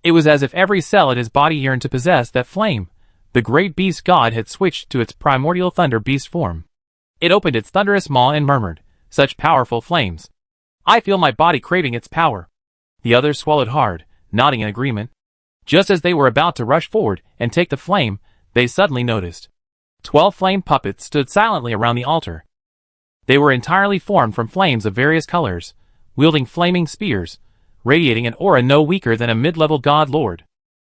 It was as if every cell in his body yearned to possess that flame. The great beast god had switched to its primordial thunder beast form. It opened its thunderous maw and murmured, "Such powerful flames. I feel my body craving its power." The others swallowed hard, nodding in agreement. Just as they were about to rush forward and take the flame, they suddenly noticed 12 flame puppets stood silently around the altar. They were entirely formed from flames of various colors, wielding flaming spears, radiating an aura no weaker than a mid-level god lord.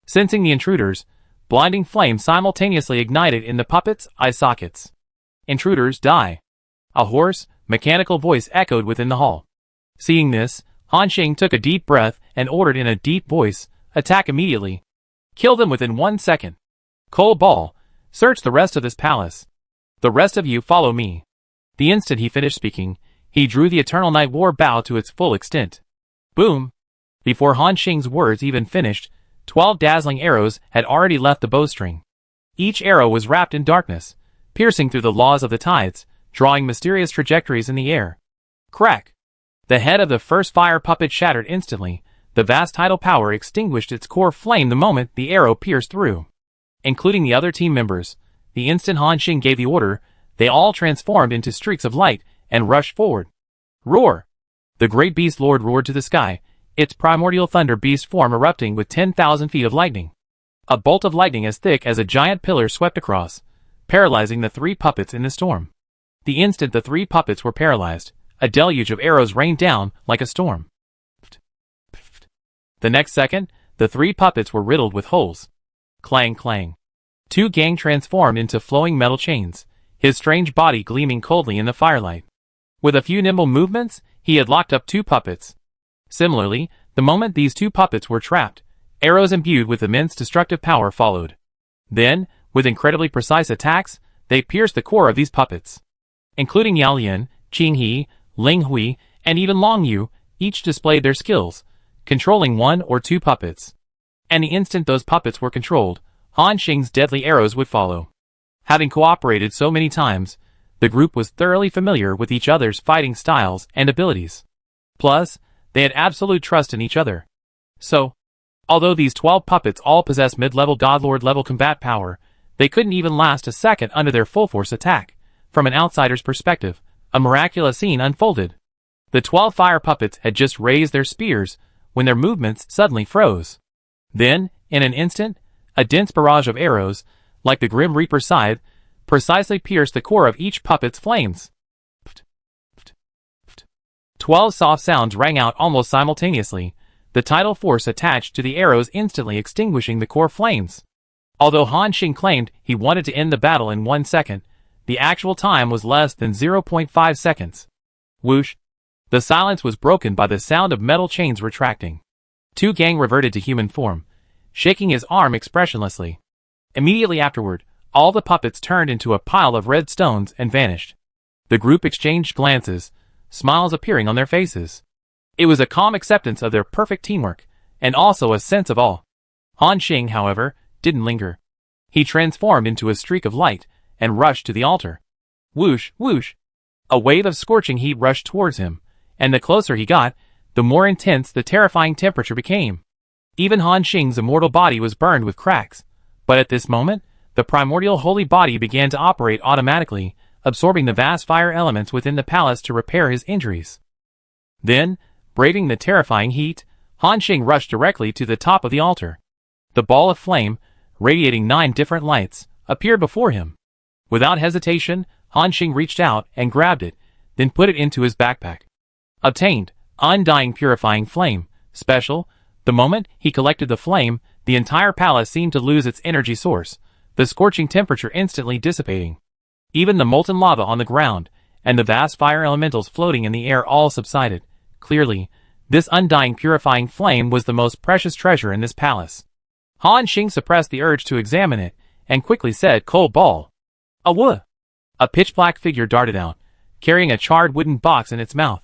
Sensing the intruders, blinding flame simultaneously ignited in the puppets' eye sockets. Intruders, die. A hoarse, mechanical voice echoed within the hall. Seeing this, Han Xing took a deep breath and ordered in a deep voice, attack immediately. Kill them within 1 second. Cold Ball, search the rest of this palace. The rest of you follow me. The instant he finished speaking, he drew the Eternal Night War bow to its full extent. Boom! Before Han Xing's words even finished, 12 dazzling arrows had already left the bowstring. Each arrow was wrapped in darkness, piercing through the laws of the tides, drawing mysterious trajectories in the air. Crack! The head of the first fire puppet shattered instantly. The vast tidal power extinguished its core flame the moment the arrow pierced through. Including the other team members, the instant Han Xing gave the order, they all transformed into streaks of light and rushed forward. Roar! The great beast lord roared to the sky, its primordial thunder beast form erupting with 10,000 feet of lightning. A bolt of lightning as thick as a giant pillar swept across, paralyzing the 3 puppets in the storm. The instant the 3 puppets were paralyzed, a deluge of arrows rained down like a storm. The next second, the 3 puppets were riddled with holes. Clang clang. 2 Gang transformed into flowing metal chains, his strange body gleaming coldly in the firelight. With a few nimble movements, he had locked up 2 puppets. Similarly, the moment these 2 puppets were trapped, arrows imbued with immense destructive power followed. Then, with incredibly precise attacks, they pierced the core of these puppets. Including Yao Lian, Qing He, Ling Hui, and even Long Yu, each displayed their skills, controlling 1 or 2 puppets. And the instant those puppets were controlled, Han Xing's deadly arrows would follow. Having cooperated so many times, the group was thoroughly familiar with each other's fighting styles and abilities. Plus, they had absolute trust in each other. So, although these 12 puppets all possessed mid-level godlord level combat power, they couldn't even last a second under their full-force attack. From an outsider's perspective, a miraculous scene unfolded. The 12 fire puppets had just raised their spears when their movements suddenly froze. Then, in an instant, a dense barrage of arrows, like the Grim Reaper's scythe, precisely pierced the core of each puppet's flames. 12 soft sounds rang out almost simultaneously, the tidal force attached to the arrows instantly extinguishing the core flames. Although Han Xing claimed he wanted to end the battle in 1 second, the actual time was less than 0.5 seconds. Whoosh! The silence was broken by the sound of metal chains retracting. 2 Gang reverted to human form, shaking his arm expressionlessly. Immediately afterward, all the puppets turned into a pile of red stones and vanished. The group exchanged glances, smiles appearing on their faces. It was a calm acceptance of their perfect teamwork, and also a sense of awe. Han Xing, however, didn't linger. He transformed into a streak of light, and rushed to the altar. Whoosh, whoosh! A wave of scorching heat rushed towards him, and the closer he got, the more intense the terrifying temperature became. Even Han Xing's immortal body was burned with cracks, but at this moment, the primordial holy body began to operate automatically, absorbing the vast fire elements within the palace to repair his injuries. Then, braving the terrifying heat, Han Xing rushed directly to the top of the altar. The ball of flame, radiating 9 different lights, appeared before him. Without hesitation, Han Xing reached out and grabbed it, then put it into his backpack. Obtained, undying purifying flame, special. The moment he collected the flame, the entire palace seemed to lose its energy source, the scorching temperature instantly dissipating. Even the molten lava on the ground, and the vast fire elementals floating in the air all subsided. Clearly, this undying purifying flame was the most precious treasure in this palace. Han Xing suppressed the urge to examine it, and quickly said, "Cold Ball." "Awah!" A pitch-black figure darted out, carrying a charred wooden box in its mouth.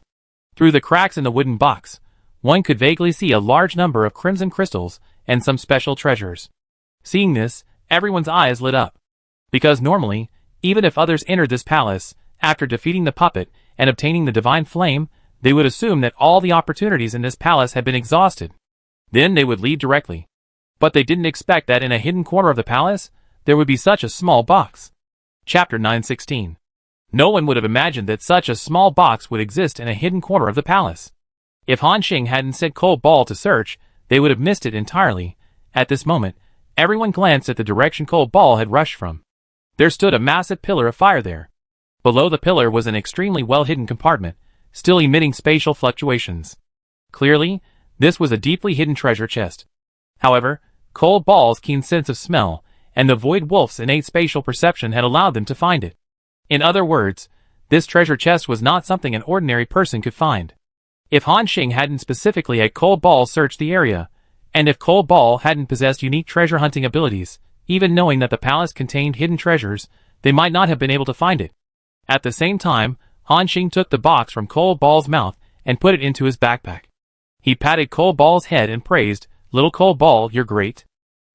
Through the cracks in the wooden box, one could vaguely see a large number of crimson crystals and some special treasures. Seeing this, everyone's eyes lit up. Because normally, even if others entered this palace, after defeating the puppet and obtaining the divine flame, they would assume that all the opportunities in this palace had been exhausted. Then they would leave directly. But they didn't expect that in a hidden corner of the palace, there would be such a small box. Chapter 916. No one would have imagined that such a small box would exist in a hidden corner of the palace. If Han Xing hadn't sent Cold Ball to search, they would have missed it entirely. At this moment, everyone glanced at the direction Cold Ball had rushed from. There stood a massive pillar of fire there. Below the pillar was an extremely well-hidden compartment, still emitting spatial fluctuations. Clearly, this was a deeply hidden treasure chest. However, Cold Ball's keen sense of smell and the Void Wolf's innate spatial perception had allowed them to find it. In other words, this treasure chest was not something an ordinary person could find. If Han Xing hadn't specifically had Cold Ball search the area, and if Cold Ball hadn't possessed unique treasure hunting abilities, even knowing that the palace contained hidden treasures, they might not have been able to find it. At the same time, Han Xing took the box from Cold Ball's mouth and put it into his backpack. He patted Cold Ball's head and praised, "Little Cold Ball, you're great.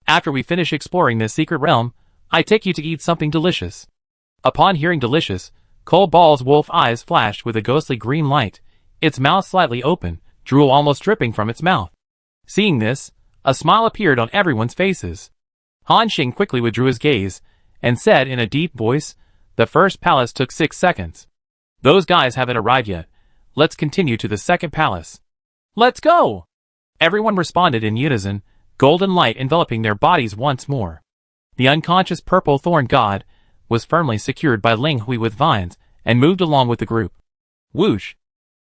After we finish exploring this secret realm, I take you to eat something delicious." Upon hearing delicious, Cold Ball's wolf eyes flashed with a ghostly green light, its mouth slightly open, drool almost dripping from its mouth. Seeing this, a smile appeared on everyone's faces. Han Xing quickly withdrew his gaze, and said in a deep voice, "The first palace took 6 seconds. Those guys haven't arrived yet. Let's continue to the second palace." "Let's go!" Everyone responded in unison, golden light enveloping their bodies once more. The unconscious purple thorn god was firmly secured by Ling Hui with vines, and moved along with the group. Whoosh!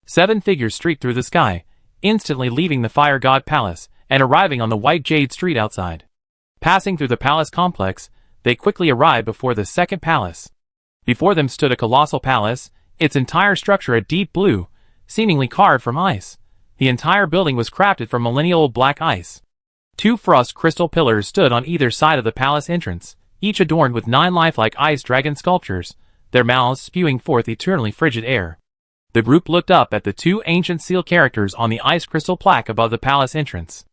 7 figures streaked through the sky, instantly leaving the fire god palace, and arriving on the white jade street outside. Passing through the palace complex, they quickly arrived before the second palace. Before them stood a colossal palace, its entire structure a deep blue, seemingly carved from ice. The entire building was crafted from millennial-old black ice. 2 frost crystal pillars stood on either side of the palace entrance, each adorned with 9 lifelike ice dragon sculptures, their mouths spewing forth eternally frigid air. The group looked up at the 2 ancient seal characters on the ice crystal plaque above the palace entrance.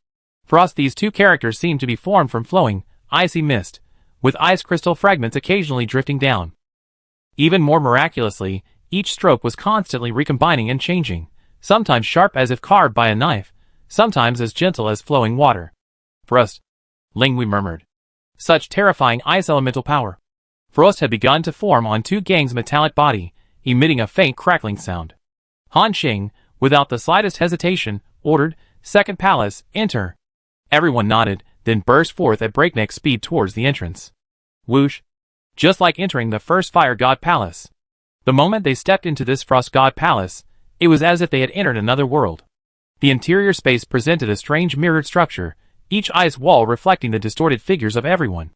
For us, these 2 characters seemed to be formed from flowing, icy mist, with ice crystal fragments occasionally drifting down. Even more miraculously, each stroke was constantly recombining and changing, sometimes sharp as if carved by a knife, sometimes as gentle as flowing water. "Frost," Ling Hui murmured. Such terrifying ice elemental power. Frost had begun to form on 2 gangs' metallic body, emitting a faint crackling sound. Han Xing, without the slightest hesitation, ordered, "Second palace, enter." Everyone nodded, then burst forth at breakneck speed towards the entrance. Whoosh! Just like entering the first fire god palace. The moment they stepped into this frost god palace, it was as if they had entered another world. The interior space presented a strange mirrored structure, each ice wall reflecting the distorted figures of everyone.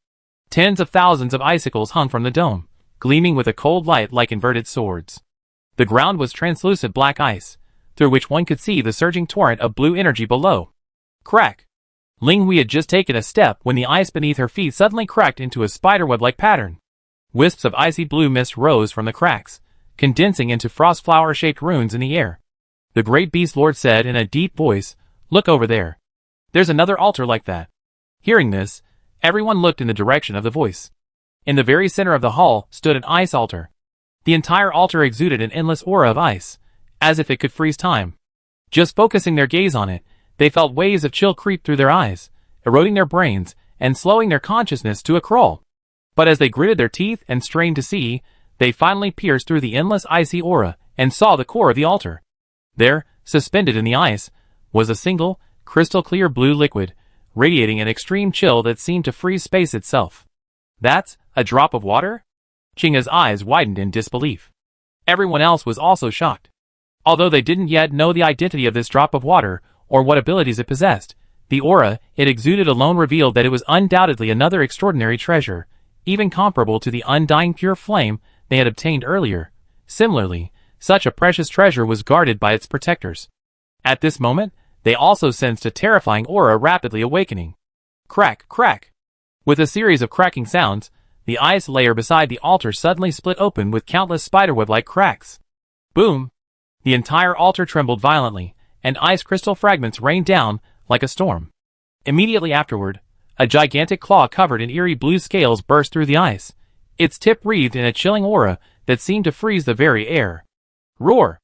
Tens of thousands of icicles hung from the dome, gleaming with a cold light like inverted swords. The ground was translucent black ice, through which one could see the surging torrent of blue energy below. Crack! Ling Hui had just taken a step when the ice beneath her feet suddenly cracked into a spiderweb-like pattern. Wisps of icy blue mist rose from the cracks, condensing into frost flower-shaped runes in the air. The great beast lord said in a deep voice, "Look over there. There's another altar like that." Hearing this, everyone looked in the direction of the voice. In the very center of the hall stood an ice altar. The entire altar exuded an endless aura of ice, as if it could freeze time. Just focusing their gaze on it, they felt waves of chill creep through their eyes, eroding their brains, and slowing their consciousness to a crawl. But as they gritted their teeth and strained to see, they finally pierced through the endless icy aura, and saw the core of the altar. There, suspended in the ice, was a single, crystal-clear blue liquid, radiating an extreme chill that seemed to freeze space itself. "That's a drop of water?" Qing's eyes widened in disbelief. Everyone else was also shocked. Although they didn't yet know the identity of this drop of water, or what abilities it possessed, the aura it exuded alone revealed that it was undoubtedly another extraordinary treasure, even comparable to the undying pure flame they had obtained earlier. Similarly, such a precious treasure was guarded by its protectors. At this moment, they also sensed a terrifying aura rapidly awakening. Crack, crack! With a series of cracking sounds, the ice layer beside the altar suddenly split open with countless spiderweb-like cracks. Boom! The entire altar trembled violently, and ice crystal fragments rained down like a storm. Immediately afterward, a gigantic claw covered in eerie blue scales burst through the ice, its tip wreathed in a chilling aura that seemed to freeze the very air. Roar!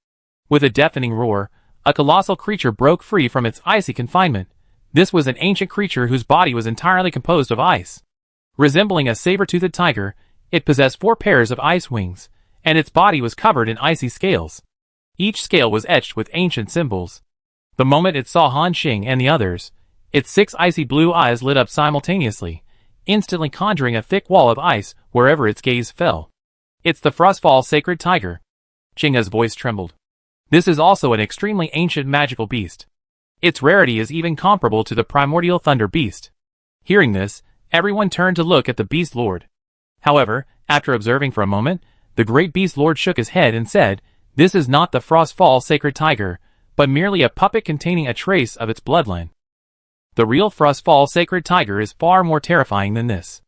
With a deafening roar, a colossal creature broke free from its icy confinement. This was an ancient creature whose body was entirely composed of ice. Resembling a saber-toothed tiger, it possessed 4 pairs of ice wings, and its body was covered in icy scales. Each scale was etched with ancient symbols. The moment it saw Han Xing and the others, its 6 icy blue eyes lit up simultaneously, instantly conjuring a thick wall of ice wherever its gaze fell. It's the Frostfall Sacred Tiger. Qinghe's voice trembled. This is also an extremely ancient magical beast. Its rarity is even comparable to the primordial thunder beast. Hearing this, everyone turned to look at the beast lord. However, after observing for a moment, the great beast lord shook his head and said, "This is not the Frostfall Sacred Tiger, but merely a puppet containing a trace of its bloodline. The real Frostfall Sacred Tiger is far more terrifying than this."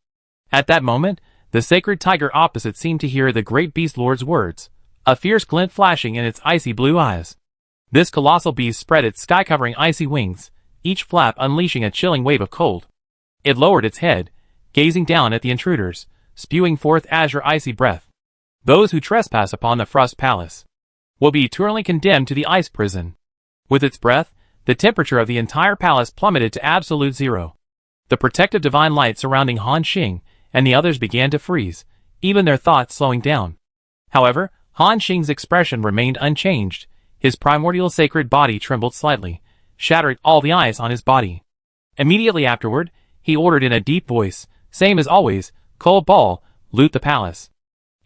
At that moment, the sacred tiger opposite seemed to hear the great beast lord's words, a fierce glint flashing in its icy blue eyes. This colossal beast spread its sky-covering icy wings, each flap unleashing a chilling wave of cold. It lowered its head, gazing down at the intruders, spewing forth azure icy breath. Those who trespass upon the Frost Palace will be eternally condemned to the ice prison. With its breath, the temperature of the entire palace plummeted to absolute zero. The protective divine light surrounding Han Xing and the others began to freeze, even their thoughts slowing down. However, Han Xing's expression remained unchanged. His primordial sacred body trembled slightly, shattering all the ice on his body. Immediately afterward, he ordered in a deep voice, "Same as always, Cold Ball, loot the palace."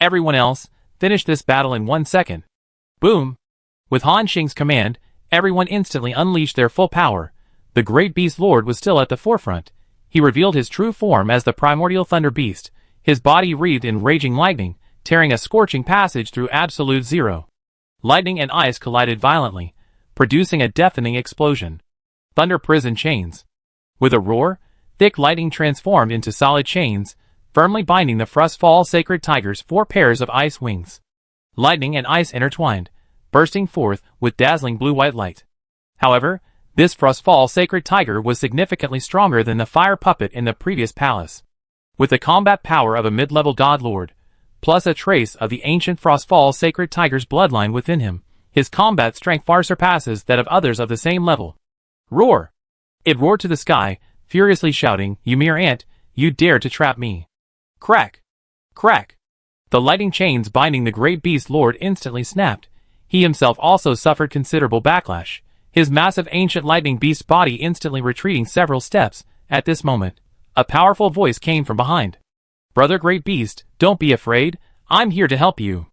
Everyone else, "Finish this battle in 1 second." Boom! With Han Xing's command, everyone instantly unleashed their full power. The great beast lord was still at the forefront. He revealed his true form as the primordial thunder beast, his body wreathed in raging lightning, tearing a scorching passage through absolute zero. Lightning and ice collided violently, producing a deafening explosion. Thunder prison chains. With a roar, thick lightning transformed into solid chains, firmly binding the Frostfall Sacred Tiger's 4 pairs of ice wings. Lightning and ice intertwined, bursting forth with dazzling blue-white light. However, this Frostfall Sacred Tiger was significantly stronger than the fire puppet in the previous palace. With the combat power of a mid-level god lord, plus a trace of the ancient Frostfall Sacred Tiger's bloodline within him, his combat strength far surpasses that of others of the same level. Roar! It roared to the sky, furiously shouting, "You mere ant, you dare to trap me!" Crack! Crack! The lightning chains binding the great beast lord instantly snapped. He himself also suffered considerable backlash, his massive ancient lightning beast body instantly retreating several steps. At this moment, a powerful voice came from behind. "Brother Great Beast, don't be afraid, I'm here to help you."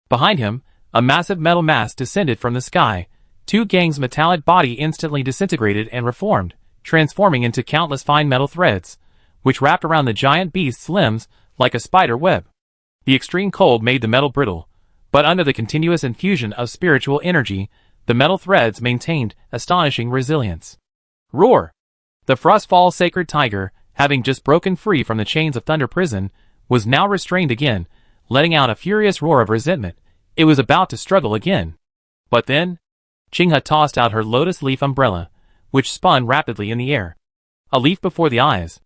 Behind him, a massive metal mass descended from the sky. 2 gangs' metallic body instantly disintegrated and reformed, transforming into countless fine metal threads, which wrapped around the giant beast's limbs like a spider web. The extreme cold made the metal brittle, but under the continuous infusion of spiritual energy, the metal threads maintained astonishing resilience. Roar! The Frostfall Sacred Tiger, having just broken free from the chains of Thunder Prison, was now restrained again, letting out a furious roar of resentment. It was about to struggle again. But then, Qinghe tossed out her lotus leaf umbrella, which spun rapidly in the air. A leaf before the eyes.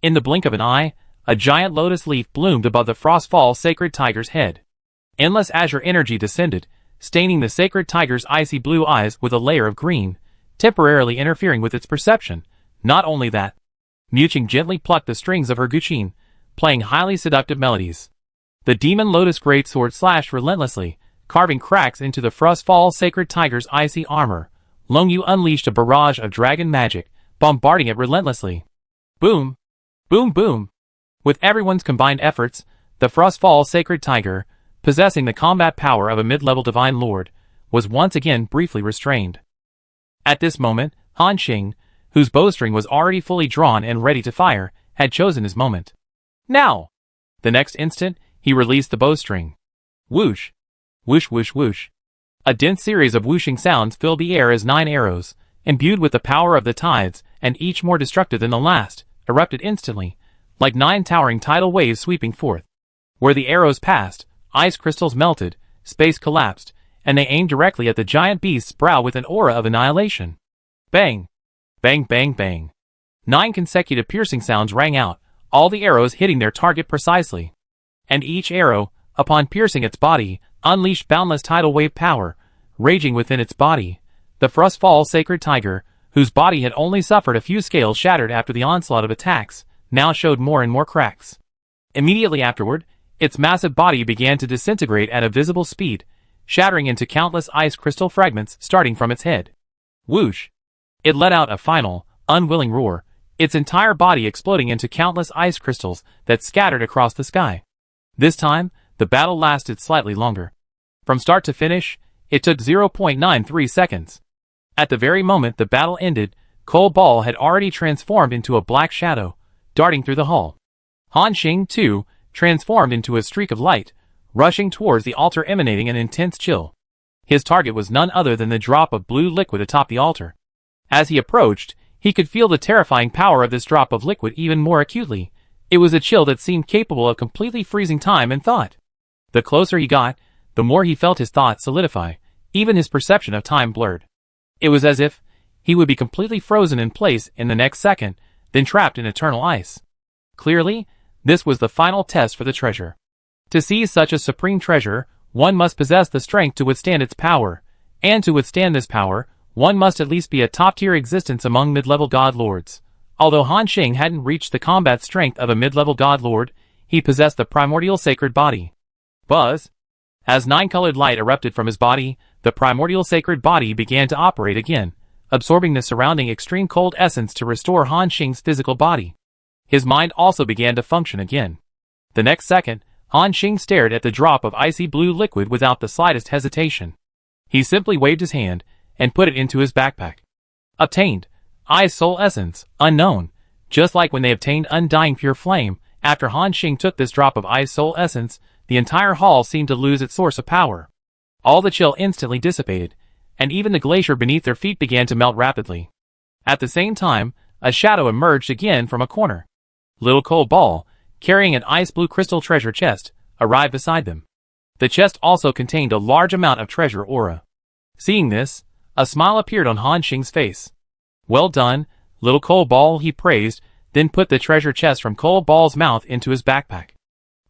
In the blink of an eye, a giant lotus leaf bloomed above the Frostfall Sacred Tiger's head. Endless azure energy descended, staining the Sacred Tiger's icy blue eyes with a layer of green, temporarily interfering with its perception. Not only that, Muqing gently plucked the strings of her guqin, playing highly seductive melodies. The demon lotus greatsword slashed relentlessly, carving cracks into the Frostfall Sacred Tiger's icy armor. Long Yu unleashed a barrage of dragon magic, bombarding it relentlessly. Boom! Boom boom! With everyone's combined efforts, the Frostfall Sacred Tiger, possessing the combat power of a mid-level divine lord, was once again briefly restrained. At this moment, Han Xing, whose bowstring was already fully drawn and ready to fire, had chosen his moment. Now! The next instant, he released the bowstring. Whoosh! Whoosh whoosh whoosh! A dense series of whooshing sounds filled the air as 9 arrows, imbued with the power of the tides, and each more destructive than the last, erupted instantly, like 9 towering tidal waves sweeping forth. Where the arrows passed, ice crystals melted, space collapsed, and they aimed directly at the giant beast's brow with an aura of annihilation. Bang! Bang bang bang! 9 consecutive piercing sounds rang out, all the arrows hitting their target precisely. And each arrow, upon piercing its body, unleashed boundless tidal wave power, raging within its body. The Frostfall Sacred Tiger, whose body had only suffered a few scales shattered after the onslaught of attacks, now showed more and more cracks. Immediately afterward, its massive body began to disintegrate at a visible speed, shattering into countless ice crystal fragments starting from its head. Whoosh! It let out a final, unwilling roar, its entire body exploding into countless ice crystals that scattered across the sky. This time, the battle lasted slightly longer. From start to finish, it took 0.93 seconds. At the very moment the battle ended, Cole Ball had already transformed into a black shadow, darting through the hall. Han Xing, too, transformed into a streak of light, rushing towards the altar emanating an intense chill. His target was none other than the drop of blue liquid atop the altar. As he approached, he could feel the terrifying power of this drop of liquid even more acutely. It was a chill that seemed capable of completely freezing time and thought. The closer he got, the more he felt his thoughts solidify, even his perception of time blurred. It was as if he would be completely frozen in place in the next second, then trapped in eternal ice. Clearly, this was the final test for the treasure. To seize such a supreme treasure, one must possess the strength to withstand its power, and to withstand this power, one must at least be a top-tier existence among mid-level god lords. Although Han Xing hadn't reached the combat strength of a mid-level god lord, he possessed the primordial sacred body. Buzz! As nine-colored light erupted from his body, the primordial sacred body began to operate again, absorbing the surrounding extreme cold essence to restore Han Xing's physical body. His mind also began to function again. The next second, Han Xing stared at the drop of icy blue liquid without the slightest hesitation. He simply waved his hand and put it into his backpack. Obtained. Ice Soul Essence, unknown. Just like when they obtained Undying Pure Flame, after Han Xing took this drop of Ice Soul Essence, the entire hall seemed to lose its source of power. All the chill instantly dissipated, and even the glacier beneath their feet began to melt rapidly. At the same time, a shadow emerged again from a corner. Little Cole Ball, carrying an ice blue crystal treasure chest, arrived beside them. The chest also contained a large amount of treasure aura. Seeing this, a smile appeared on Han Xing's face. Well done, little Cole Ball, he praised, then put the treasure chest from Cole Ball's mouth into his backpack.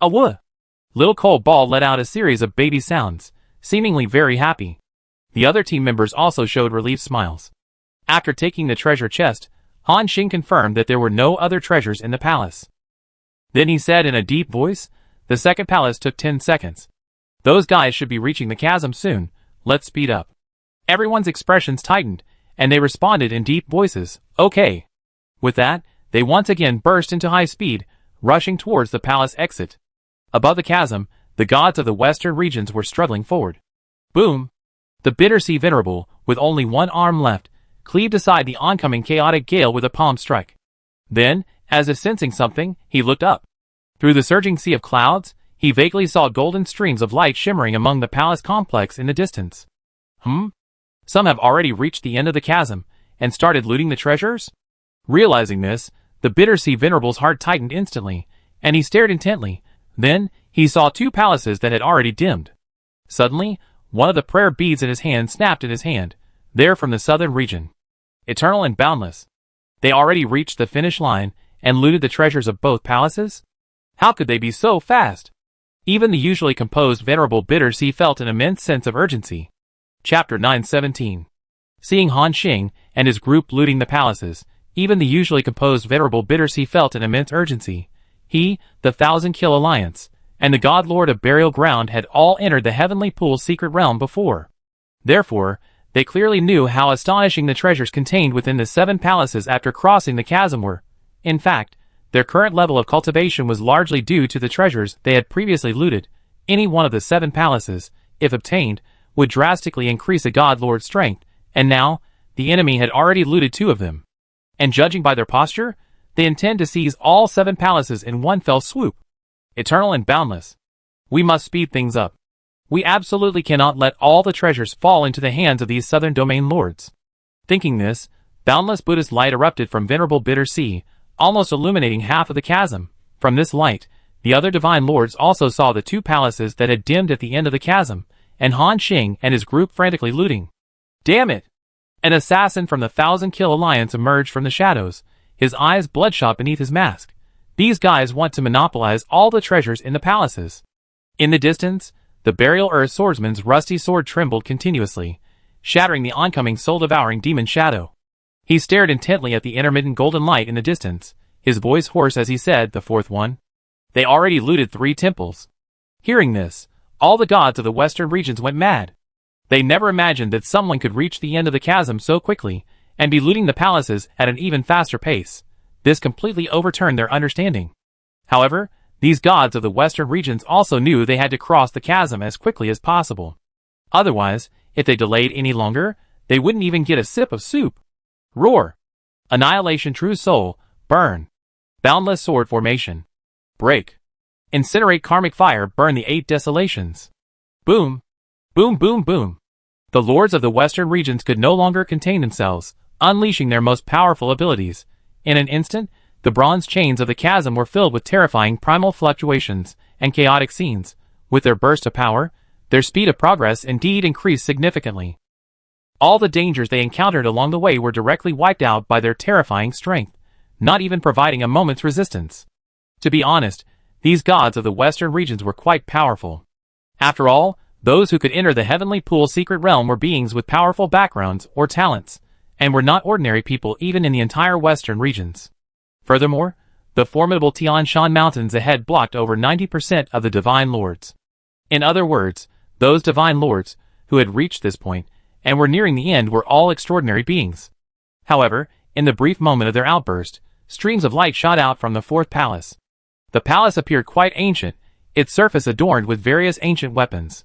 Awoo! Little Cole Ball let out a series of baby sounds, seemingly very happy. The other team members also showed relieved smiles. After taking the treasure chest, Han Xing confirmed that there were no other treasures in the palace. Then he said in a deep voice, "The second palace took 10 seconds. Those guys should be reaching the chasm soon, let's speed up." Everyone's expressions tightened, and they responded in deep voices, "Okay." With that, they once again burst into high speed, rushing towards the palace exit. Above the chasm, the gods of the western regions were struggling forward. Boom! The Bitter Sea Venerable, with only one arm left, cleaved aside the oncoming chaotic gale with a palm strike. Then, as if sensing something, he looked up. Through the surging sea of clouds, he vaguely saw golden streams of light shimmering among the palace complex in the distance. Some have already reached the end of the chasm, and started looting the treasures? Realizing this, the Bitter Sea Venerable's heart tightened instantly, and he stared intently. Then, he saw two palaces that had already dimmed. Suddenly, one of the prayer beads in his hand snapped in his hand. They're from the southern region. Eternal and boundless. They already reached the finish line, and looted the treasures of both palaces? How could they be so fast? Even the usually composed Venerable Bitter Sea felt an immense sense of urgency. Chapter 917. Seeing Han Xing and his group looting the palaces, even the usually composed Venerable Bitter Sea felt an immense urgency. He, the Thousand Kill Alliance, and the God Lord of Burial Ground had all entered the Heavenly Pool's secret realm before. Therefore, they clearly knew how astonishing the treasures contained within the 7 palaces after crossing the chasm were. In fact, their current level of cultivation was largely due to the treasures they had previously looted. Any one of the 7 palaces, if obtained, would drastically increase a God Lord's strength, and now, the enemy had already looted 2 of them. And judging by their posture, they intend to seize all 7 palaces in one fell swoop. Eternal and boundless. We must speed things up. We absolutely cannot let all the treasures fall into the hands of these southern domain lords. Thinking this, boundless Buddhist light erupted from Venerable Bitter Sea, almost illuminating half of the chasm. From this light, the other divine lords also saw the 2 palaces that had dimmed at the end of the chasm, and Han Xing and his group frantically looting. Damn it! An assassin from the Thousand Kill Alliance emerged from the shadows, his eyes bloodshot beneath his mask. These guys want to monopolize all the treasures in the palaces. In the distance, the Burial Earth swordsman's rusty sword trembled continuously, shattering the oncoming soul-devouring demon shadow. He stared intently at the intermittent golden light in the distance, his voice hoarse as he said, "The 4th one. They already looted 3 temples." Hearing this, all the gods of the western regions went mad. They never imagined that someone could reach the end of the chasm so quickly, and be looting the palaces at an even faster pace. This completely overturned their understanding. However, These gods of the western regions also knew they had to cross the chasm as quickly as possible. Otherwise, if they delayed any longer, they wouldn't even get a sip of soup. Roar! Annihilation, true soul, burn. Boundless sword formation. Break. Incinerate, karmic fire, burn the 8 desolations. Boom. Boom, boom, boom. The lords of the western regions could no longer contain themselves, unleashing their most powerful abilities. In an instant, the bronze chains of the chasm were filled with terrifying primal fluctuations and chaotic scenes. With their burst of power, their speed of progress indeed increased significantly. All the dangers they encountered along the way were directly wiped out by their terrifying strength, not even providing a moment's resistance. To be honest, these gods of the western regions were quite powerful. After all, those who could enter the heavenly pool's secret realm were beings with powerful backgrounds or talents, and were not ordinary people even in the entire western regions. Furthermore, the formidable Tian Shan mountains ahead blocked over 90% of the divine lords. In other words, those divine lords, who had reached this point, and were nearing the end, were all extraordinary beings. However, in the brief moment of their outburst, streams of light shot out from the fourth palace. The palace appeared quite ancient, its surface adorned with various ancient weapons.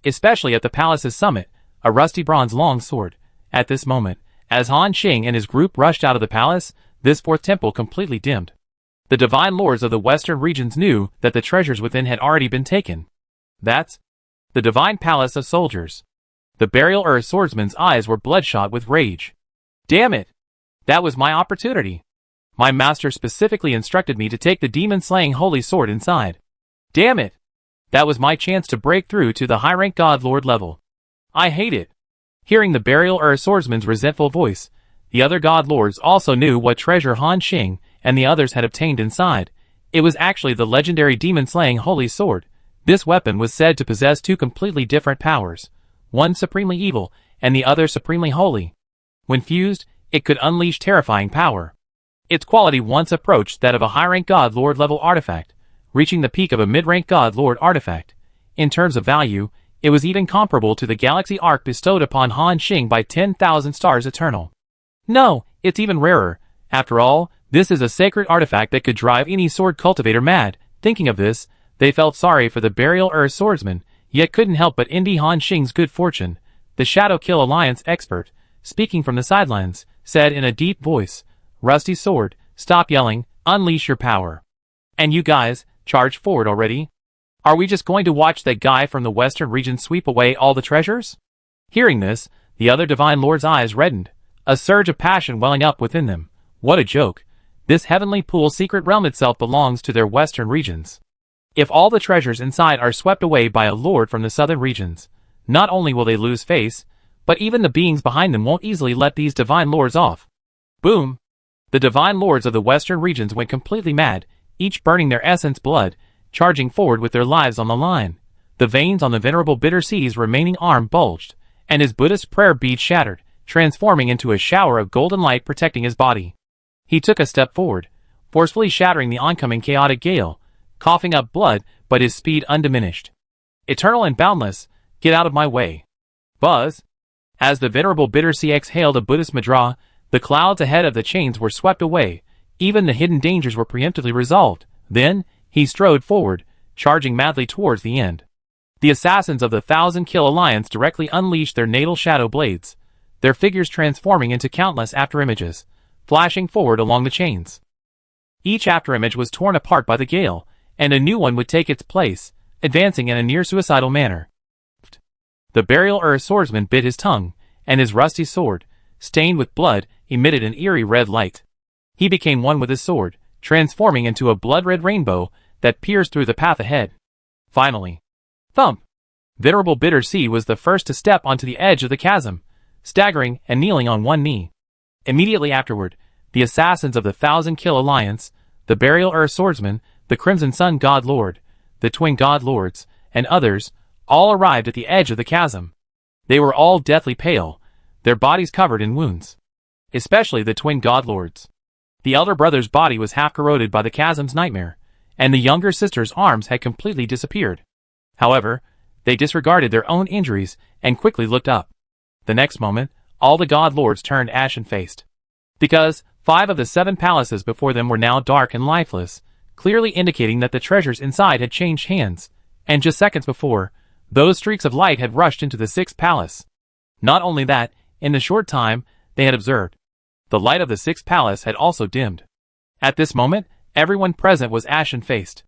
Especially at the palace's summit, a rusty bronze long sword. At this moment, as Han Xing and his group rushed out of the palace, this fourth temple completely dimmed. The divine lords of the western regions knew that the treasures within had already been taken. That's the divine palace of soldiers. The burial earth swordsman's eyes were bloodshot with rage. Damn it! That was my opportunity. My master specifically instructed me to take the demon-slaying holy sword inside. Damn it! That was my chance to break through to the high-rank god lord level. I hate it. Hearing the burial earth swordsman's resentful voice, the other god lords also knew what treasure Han Xing and the others had obtained inside. It was actually the legendary demon-slaying holy sword. This weapon was said to possess 2 completely different powers, one supremely evil and the other supremely holy. When fused, it could unleash terrifying power. Its quality once approached that of a high-rank god lord level artifact, reaching the peak of a mid-rank god lord artifact. In terms of value, it was even comparable to the galaxy arc bestowed upon Han Xing by 10,000 stars eternal. No, it's even rarer. After all, this is a sacred artifact that could drive any sword cultivator mad. Thinking of this, they felt sorry for the burial earth swordsman, yet couldn't help but envy Han Xing's good fortune. The Shadow Kill Alliance expert, speaking from the sidelines, said in a deep voice, "Rusty sword, stop yelling, unleash your power. And you guys, charge forward already. Are we just going to watch that guy from the western region sweep away all the treasures?" Hearing this, the other divine lord's eyes reddened, a surge of passion welling up within them. What a joke. This heavenly pool's secret realm itself belongs to their western regions. If all the treasures inside are swept away by a lord from the southern regions, not only will they lose face, but even the beings behind them won't easily let these divine lords off. Boom! The divine lords of the western regions went completely mad, each burning their essence blood, charging forward with their lives on the line. The veins on the venerable Bitter Sea's remaining arm bulged, and his Buddhist prayer bead shattered, transforming into a shower of golden light protecting his body. He took a step forward, forcefully shattering the oncoming chaotic gale, coughing up blood, but his speed undiminished. Eternal and boundless, get out of my way. Buzz! As the venerable Bitter Sea exhaled a Buddhist mudra, the clouds ahead of the chains were swept away, even the hidden dangers were preemptively resolved. Then, he strode forward, charging madly towards the end. The assassins of the 1,000 Kill Alliance directly unleashed their natal shadow blades, their figures transforming into countless afterimages, flashing forward along the chains. Each afterimage was torn apart by the gale, and a new one would take its place, advancing in a near-suicidal manner. The burial earth swordsman bit his tongue, and his rusty sword, stained with blood, emitted an eerie red light. He became one with his sword, transforming into a blood-red rainbow that pierced through the path ahead. Finally, thump! Venerable Bitter Sea was the first to step onto the edge of the chasm, staggering and kneeling on one knee. Immediately afterward, the assassins of the 1,000 Kill Alliance, the burial earth swordsman, the Crimson Sun God Lord, the Twin God Lords, and others, all arrived at the edge of the chasm. They were all deathly pale, their bodies covered in wounds. Especially the Twin God Lords. The elder brother's body was half corroded by the chasm's nightmare, and the younger sister's arms had completely disappeared. However, they disregarded their own injuries and quickly looked up. The next moment, all the God Lords turned ashen-faced. Because 5 of the 7 palaces before them were now dark and lifeless, clearly indicating that the treasures inside had changed hands, and just seconds before, those streaks of light had rushed into the sixth palace. Not only that, in the short time they had observed, the light of the sixth palace had also dimmed. At this moment, everyone present was ashen-faced.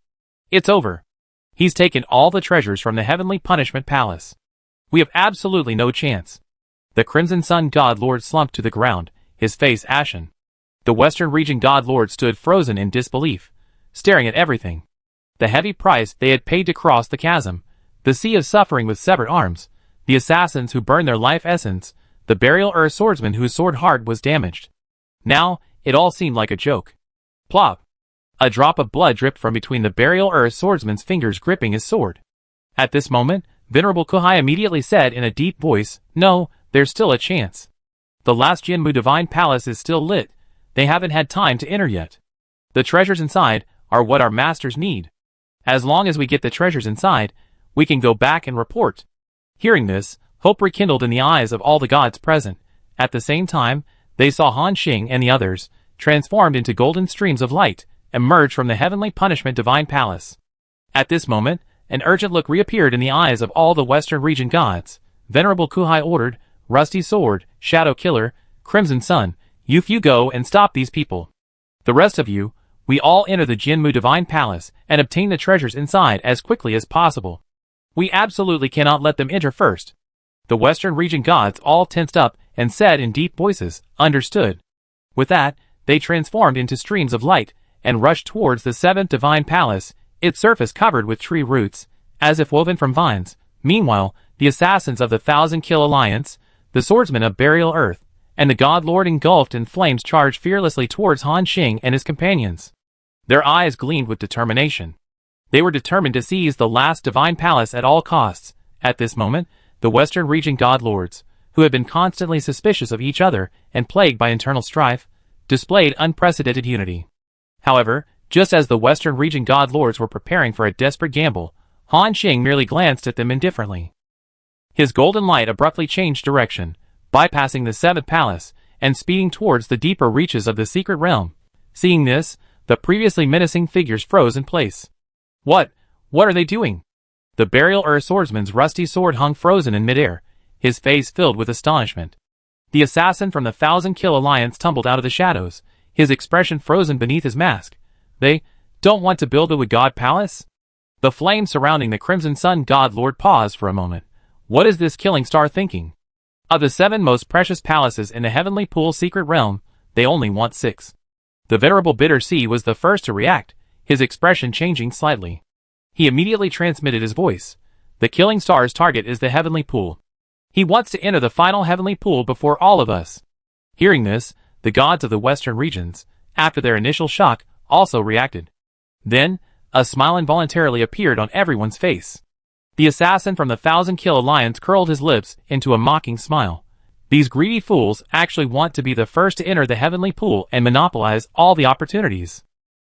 It's over. He's taken all the treasures from the heavenly punishment palace. We have absolutely no chance. The Crimson Sun God Lord slumped to the ground, his face ashen. The Western Region God Lord stood frozen in disbelief, staring at everything. The heavy price they had paid to cross the chasm, the sea of suffering with severed arms, the assassins who burned their life essence, the burial earth swordsman whose sword heart was damaged. Now, it all seemed like a joke. Plop! A drop of blood dripped from between the burial earth swordsman's fingers gripping his sword. At this moment, Venerable Kuhai immediately said in a deep voice, "No, there's still a chance. The last Jinmu Divine Palace is still lit. They haven't had time to enter yet. The treasures inside are what our masters need. As long as we get the treasures inside, we can go back and report." Hearing this, hope rekindled in the eyes of all the gods present. At the same time, they saw Han Xing and the others, transformed into golden streams of light, emerge from the heavenly punishment divine palace. At this moment, an urgent look reappeared in the eyes of all the Western Region gods. Venerable Kuhai ordered, "Rusty Sword, Shadow Killer, Crimson Sun, you go and stop these people. The rest of you, we all enter the Jinmu Divine Palace and obtain the treasures inside as quickly as possible. We absolutely cannot let them enter first." The Western Region gods all tensed up and said in deep voices, "Understood." With that, they transformed into streams of light and rushed towards the seventh Divine Palace, its surface covered with tree roots, as if woven from vines. Meanwhile, the assassins of the Thousand Kill Alliance, the swordsmen of Burial Earth, and the God Lord engulfed in flames charged fearlessly towards Han Xing and his companions. Their eyes gleamed with determination. They were determined to seize the last Divine Palace at all costs. At this moment, the Western Region God Lords, who had been constantly suspicious of each other and plagued by internal strife, displayed unprecedented unity. However, just as the Western Region God Lords were preparing for a desperate gamble, Han Xing merely glanced at them indifferently. His golden light abruptly changed direction, bypassing the seventh palace, and speeding towards the deeper reaches of the secret realm. Seeing this, the previously menacing figures froze in place. What are they doing? The Burial Earth swordsman's rusty sword hung frozen in midair, his face filled with astonishment. The assassin from the Thousand Kill Alliance tumbled out of the shadows, his expression frozen beneath his mask. They don't want to build a God Palace? The flame surrounding the Crimson Sun God Lord paused for a moment. What is this killing star thinking? Of the 7 most precious palaces in the Heavenly Pool secret realm, they only want 6. The Venerable Bitter Sea was the first to react, his expression changing slightly. He immediately transmitted his voice. The killing star's target is the Heavenly Pool. He wants to enter the final Heavenly Pool before all of us. Hearing this, the gods of the Western regions, after their initial shock, also reacted. Then, a smile involuntarily appeared on everyone's face. The assassin from the Thousand Kill Alliance curled his lips into a mocking smile. These greedy fools actually want to be the first to enter the Heavenly Pool and monopolize all the opportunities.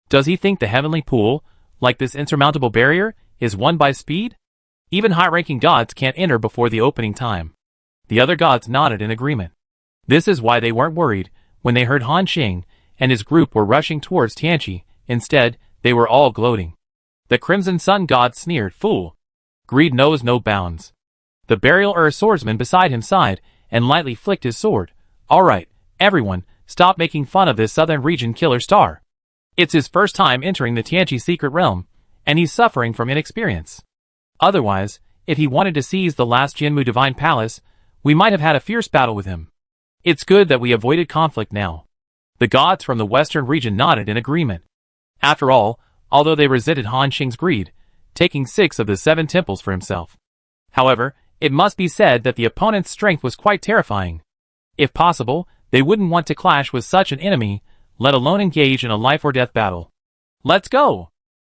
Does he think the Heavenly Pool, like this insurmountable barrier, is won by speed? Even high-ranking gods can't enter before the opening time. The other gods nodded in agreement. This is why they weren't worried when they heard Han Xing and his group were rushing towards Tianqi. Instead, they were all gloating. The Crimson Sun God sneered, "Fool! Greed knows no bounds." The Burial Earth swordsman beside him sighed and lightly flicked his sword. "All right, everyone, stop making fun of this Southern Region killer star. It's his first time entering the Tianqi secret realm, and he's suffering from inexperience. Otherwise, if he wanted to seize the last Jinmu Divine Palace, we might have had a fierce battle with him. It's good that we avoided conflict now." The gods from the Western region nodded in agreement. After all, although they resented Han Xing's greed, taking 6 of the 7 temples for himself. However, it must be said that the opponent's strength was quite terrifying. If possible, they wouldn't want to clash with such an enemy, let alone engage in a life-or-death battle. "Let's go!"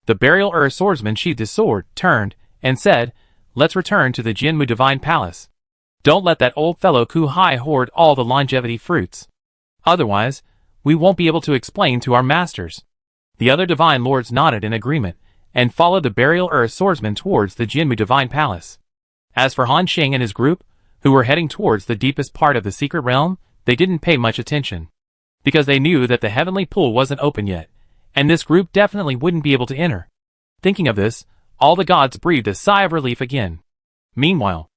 The Burial Earth swordsman sheathed his sword, turned, and said, "Let's return to the Jinmu Divine Palace. Don't let that old fellow Kuhai hoard all the longevity fruits. Otherwise, we won't be able to explain to our masters." The other divine lords nodded in agreement, and followed the Burial Earth swordsman towards the Jinmu Divine Palace. As for Han Xing and his group, who were heading towards the deepest part of the secret realm, they didn't pay much attention. Because they knew that the Heavenly Pool wasn't open yet, and this group definitely wouldn't be able to enter. Thinking of this, all the gods breathed a sigh of relief again. Meanwhile,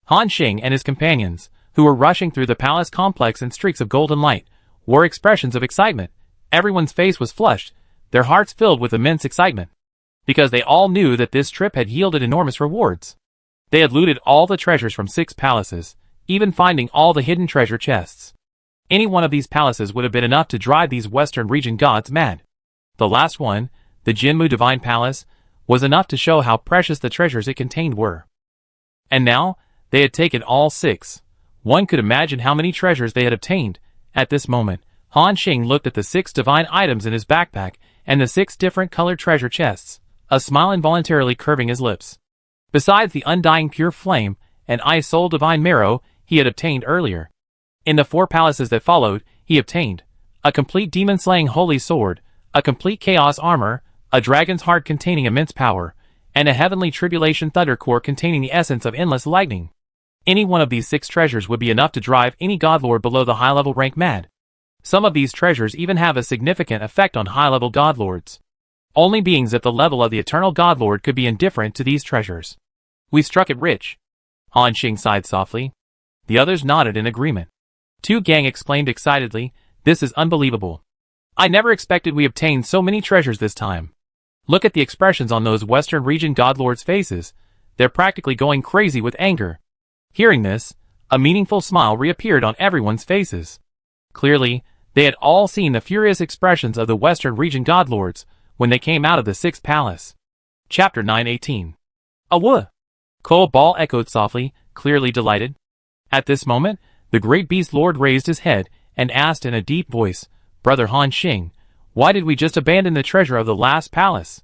Han Xing and his companions, who were rushing through the palace complex in streaks of golden light, wore expressions of excitement. Everyone's face was flushed, their hearts filled with immense excitement, because they all knew that this trip had yielded enormous rewards. They had looted all the treasures from 6 palaces, even finding all the hidden treasure chests. Any one of these palaces would have been enough to drive these Western region gods mad. The last one, the Jinmu Divine Palace, was enough to show how precious the treasures it contained were. And now, they had taken all 6. One could imagine how many treasures they had obtained. At this moment, Han Xing looked at the 6 divine items in his backpack and the 6 different colored treasure chests, a smile involuntarily curving his lips. Besides the undying pure flame and ice soul divine marrow he had obtained earlier. In the 4 palaces that followed, he obtained a complete demon-slaying holy sword, a complete chaos armor, a dragon's heart containing immense power, and a heavenly tribulation thunder core containing the essence of endless lightning. Any one of these 6 treasures would be enough to drive any godlord below the high-level rank mad. Some of these treasures even have a significant effect on high-level godlords. Only beings at the level of the eternal godlord could be indifferent to these treasures. We struck it rich. Han Xing sighed softly. The others nodded in agreement. Tu Gang exclaimed excitedly, "This is unbelievable. I never expected we obtained so many treasures this time. Look at the expressions on those Western region godlords' faces. They're practically going crazy with anger." Hearing this, a meaningful smile reappeared on everyone's faces. Clearly, they had all seen the furious expressions of the Western region godlords when they came out of the 6th palace. Chapter 9:18. "Awuh!" Ko Bal echoed softly, clearly delighted. At this moment, the great beast lord raised his head and asked in a deep voice, "Brother Han Xing, why did we just abandon the treasure of the last palace?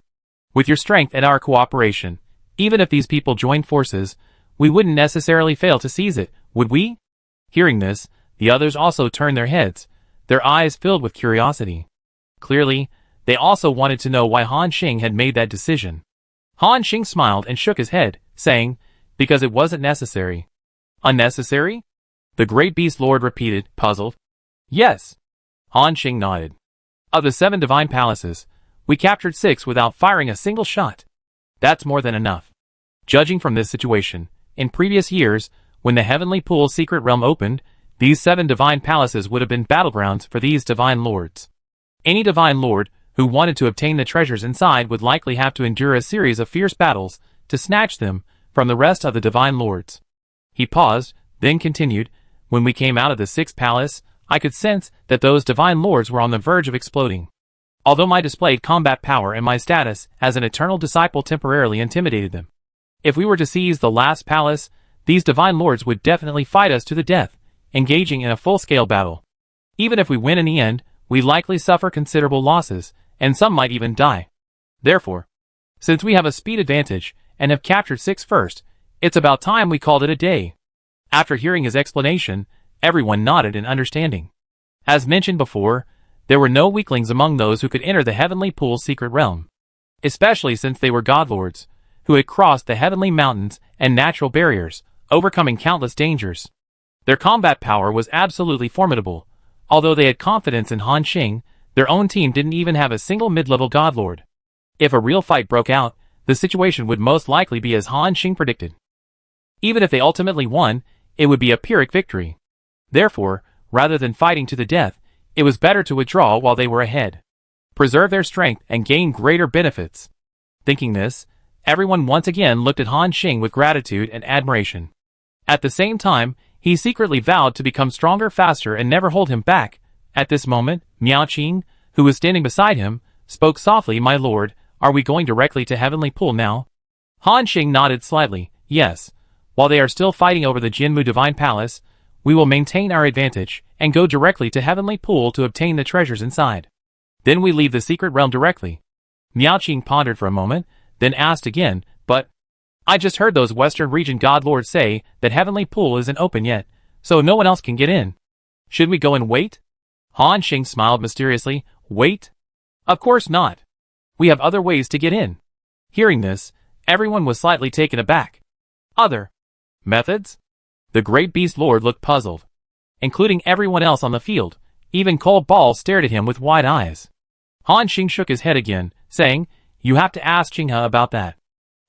With your strength and our cooperation, even if these people joined forces, we wouldn't necessarily fail to seize it, would we?" Hearing this, the others also turned their heads, their eyes filled with curiosity. Clearly, they also wanted to know why Han Xing had made that decision. Han Xing smiled and shook his head, saying, "Because it wasn't necessary." "Unnecessary?" the great beast lord repeated, puzzled. "Yes." Han Xing nodded. "Of the 7 divine palaces, we captured 6 without firing a single shot. That's more than enough. Judging from this situation, in previous years, when the Heavenly Pool's secret realm opened, these 7 divine palaces would have been battlegrounds for these divine lords. Any divine lord who wanted to obtain the treasures inside would likely have to endure a series of fierce battles to snatch them from the rest of the divine lords." He paused, then continued, "When we came out of the 6th palace, I could sense that those divine lords were on the verge of exploding. Although my displayed combat power and my status as an eternal disciple temporarily intimidated them. If we were to seize the last palace, these divine lords would definitely fight us to the death, engaging in a full-scale battle. Even if we win in the end, we likely suffer considerable losses, and some might even die. Therefore, since we have a speed advantage and have captured 6 first, it's about time we called it a day." After hearing his explanation, everyone nodded in understanding. As mentioned before, there were no weaklings among those who could enter the Heavenly Pool's secret realm, especially since they were godlords, who had crossed the heavenly mountains and natural barriers, overcoming countless dangers. Their combat power was absolutely formidable. Although they had confidence in Han Xing, their own team didn't even have a single mid-level godlord. If a real fight broke out, the situation would most likely be as Han Xing predicted. Even if they ultimately won, it would be a Pyrrhic victory. Therefore, rather than fighting to the death, it was better to withdraw while they were ahead, preserve their strength and gain greater benefits. Thinking this, everyone once again looked at Han Xing with gratitude and admiration. At the same time, he secretly vowed to become stronger faster and never hold him back. At this moment, Miao Qing, who was standing beside him, spoke softly, "My lord, are we going directly to Heavenly Pool now?" Han Xing nodded slightly, "Yes. While they are still fighting over the Jinmu Divine Palace, we will maintain our advantage and go directly to Heavenly Pool to obtain the treasures inside. Then we leave the secret realm directly." Miao Qing pondered for a moment, then asked again, "But I just heard those Western region godlords say that Heavenly Pool isn't open yet, so no one else can get in. Should we go and wait?" Han Xing smiled mysteriously. "Wait? Of course not. We have other ways to get in." Hearing this, everyone was slightly taken aback. "Other methods?" The great beast lord looked puzzled. Including everyone else on the field, even Ko Bal stared at him with wide eyes. Han Xing shook his head again, saying, "You have to ask Qinghe about that."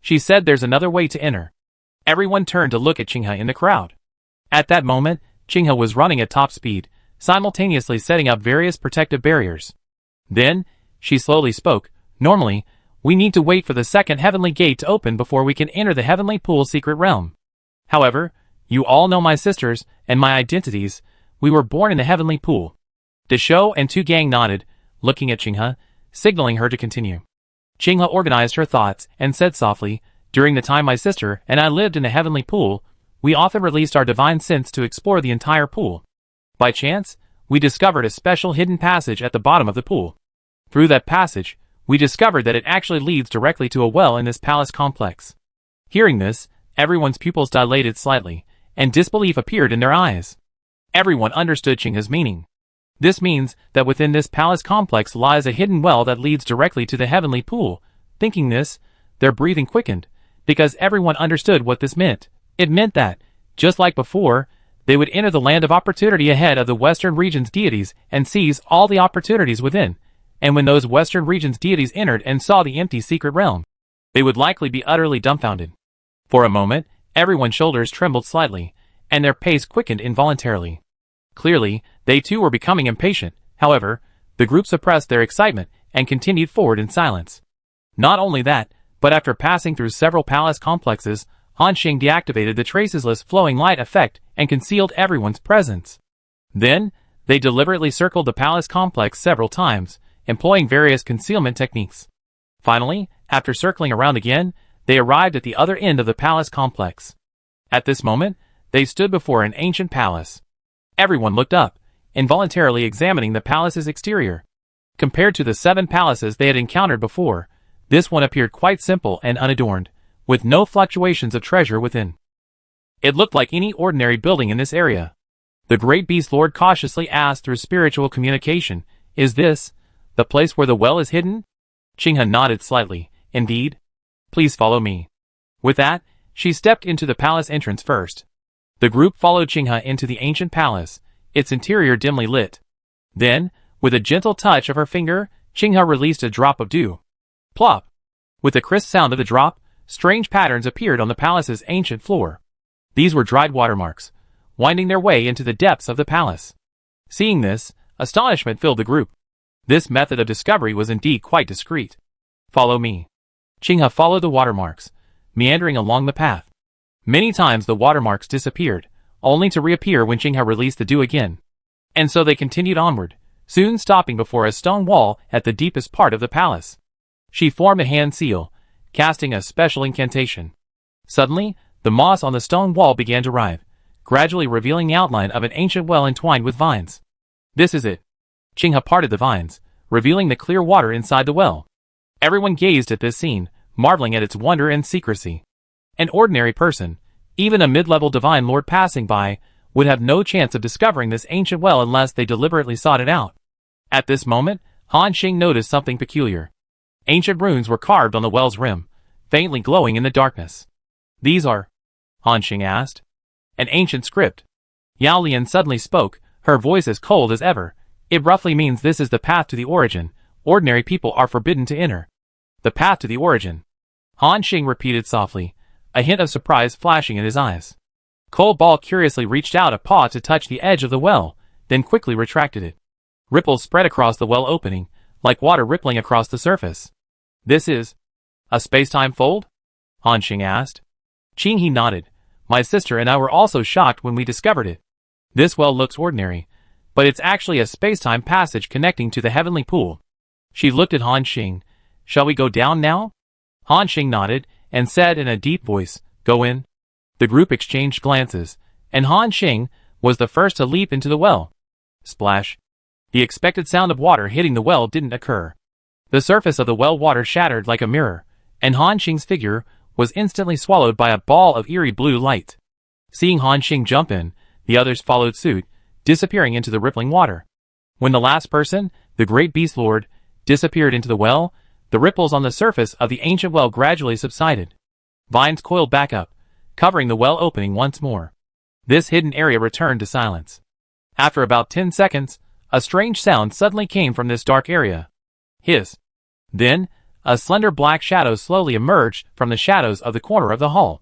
She said there's another way to enter. Everyone turned to look at Qinghe in the crowd. At that moment, Qinghe was running at top speed, simultaneously setting up various protective barriers. Then, she slowly spoke, "Normally, we need to wait for the second heavenly gate to open before we can enter the heavenly pool secret realm. However, you all know my sisters and my identities. We were born in the heavenly pool." Desho and Tu Gang nodded, looking at Qinghe, signaling her to continue. Qinghe organized her thoughts and said softly, "During the time my sister and I lived in the heavenly pool, we often released our divine sense to explore the entire pool. By chance, we discovered a special hidden passage at the bottom of the pool. Through that passage, we discovered that it actually leads directly to a well in this palace complex." Hearing this, everyone's pupils dilated slightly, and disbelief appeared in their eyes. Everyone understood Qinghe's meaning. This means that within this palace complex lies a hidden well that leads directly to the heavenly pool. Thinking this, their breathing quickened, because everyone understood what this meant. It meant that, just like before, they would enter the land of opportunity ahead of the Western region's deities and seize all the opportunities within. And when those Western region's deities entered and saw the empty secret realm, they would likely be utterly dumbfounded. For a moment, everyone's shoulders trembled slightly, and their pace quickened involuntarily. Clearly, they too were becoming impatient. However, the group suppressed their excitement and continued forward in silence. Not only that, but after passing through several palace complexes, Han Xing deactivated the tracesless flowing light effect and concealed everyone's presence. Then, they deliberately circled the palace complex several times, employing various concealment techniques. Finally, after circling around again, they arrived at the other end of the palace complex. At this moment, they stood before an ancient palace. Everyone looked up, involuntarily examining the palace's exterior. Compared to the 7 palaces they had encountered before, this one appeared quite simple and unadorned, with no fluctuations of treasure within. It looked like any ordinary building in this area. The great beast lord cautiously asked through spiritual communication, "Is this the place where the well is hidden?" Qinghe nodded slightly. "Indeed. Please follow me." With that, she stepped into the palace entrance first. The group followed Qinghe into the ancient palace, its interior dimly lit. Then, with a gentle touch of her finger, Qinghe released a drop of dew. Plop! With the crisp sound of the drop, strange patterns appeared on the palace's ancient floor. These were dried watermarks, winding their way into the depths of the palace. Seeing this, astonishment filled the group. This method of discovery was indeed quite discreet. "Follow me." Qinghe followed the watermarks, meandering along the path. Many times the watermarks disappeared, only to reappear when Qinghe released the dew again. And so they continued onward, soon stopping before a stone wall at the deepest part of the palace. She formed a hand seal, casting a special incantation. Suddenly, the moss on the stone wall began to writhe, gradually revealing the outline of an ancient well entwined with vines. "This is it." Qinghe parted the vines, revealing the clear water inside the well. Everyone gazed at this scene, marveling at its wonder and secrecy. An ordinary person, even a mid-level divine lord passing by, would have no chance of discovering this ancient well unless they deliberately sought it out. At this moment, Han Xing noticed something peculiar. Ancient runes were carved on the well's rim, faintly glowing in the darkness. "These are?" Han Xing asked. "An ancient script." Yao Lian suddenly spoke, her voice as cold as ever. "It roughly means this is the path to the origin. Ordinary people are forbidden to enter." "The path to the origin," Han Xing repeated softly, a hint of surprise flashing in his eyes. Cole Ball curiously reached out a paw to touch the edge of the well, then quickly retracted it. Ripples spread across the well opening, like water rippling across the surface. "This is a space-time fold?" Han Xing asked. Qinghe nodded. "My sister and I were also shocked when we discovered it. This well looks ordinary, but it's actually a space-time passage connecting to the heavenly pool." She looked at Han Xing. "Shall we go down now?" Han Xing nodded, and said in a deep voice, "Go in." The group exchanged glances, and Han Xing was the first to leap into the well. Splash! The expected sound of water hitting the well didn't occur. The surface of the well water shattered like a mirror, and Han Xing's figure was instantly swallowed by a ball of eerie blue light. Seeing Han Xing jump in, the others followed suit, disappearing into the rippling water. When the last person, the great beast lord, disappeared into the well, the ripples on the surface of the ancient well gradually subsided. Vines coiled back up, covering the well opening once more. This hidden area returned to silence. After about 10 seconds, a strange sound suddenly came from this dark area. Hiss. Then, a slender black shadow slowly emerged from the shadows of the corner of the hall.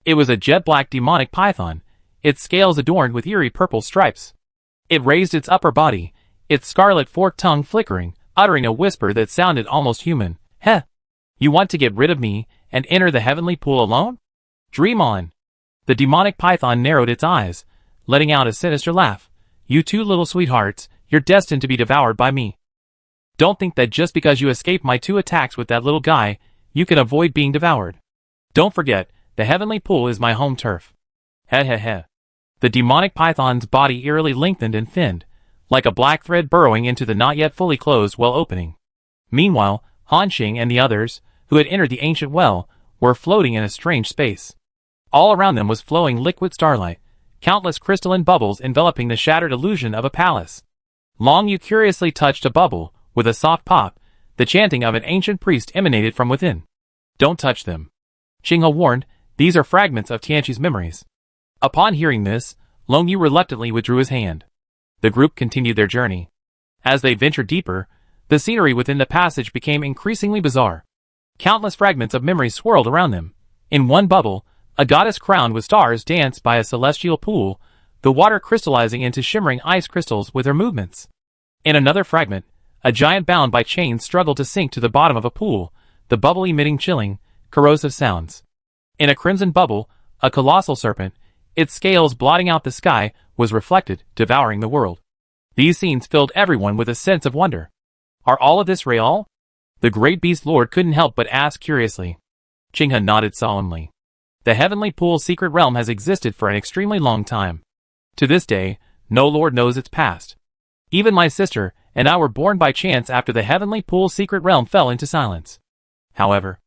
It was a jet-black demonic python, its scales adorned with eerie purple stripes. It raised its upper body, its scarlet forked tongue flickering, uttering a whisper that sounded almost human. Heh! You want to get rid of me and enter the heavenly pool alone? Dream on! The demonic python narrowed its eyes, letting out a sinister laugh. You two little sweethearts, you're destined to be devoured by me. Don't think that just because you escaped my 2 attacks with that little guy, you can avoid being devoured. Don't forget, the heavenly pool is my home turf. Heh heh heh. The demonic python's body eerily lengthened and thinned, like a black thread burrowing into the not yet fully closed well opening. Meanwhile, Hanxing and the others, who had entered the ancient well, were floating in a strange space. All around them was flowing liquid starlight, countless crystalline bubbles enveloping the shattered illusion of a palace. Long Yu curiously touched a bubble. With a soft pop, the chanting of an ancient priest emanated from within. Don't touch them. Qinghe warned, these are fragments of Tianqi's memories. Upon hearing this, Long Yu reluctantly withdrew his hand. The group continued their journey. As they ventured deeper, the scenery within the passage became increasingly bizarre. Countless fragments of memories swirled around them. In one bubble, a goddess crowned with stars danced by a celestial pool, the water crystallizing into shimmering ice crystals with her movements. In another fragment, a giant bound by chains struggled to sink to the bottom of a pool, the bubble emitting chilling, corrosive sounds. In a crimson bubble, a colossal serpent, its scales blotting out the sky, was reflected, devouring the world. These scenes filled everyone with a sense of wonder. Are all of this real? The great beast lord couldn't help but ask curiously. Qinghe nodded solemnly. The heavenly pool's secret realm has existed for an extremely long time. To this day, no lord knows its past. Even my sister and I were born by chance after the heavenly pool's secret realm fell into silence. However,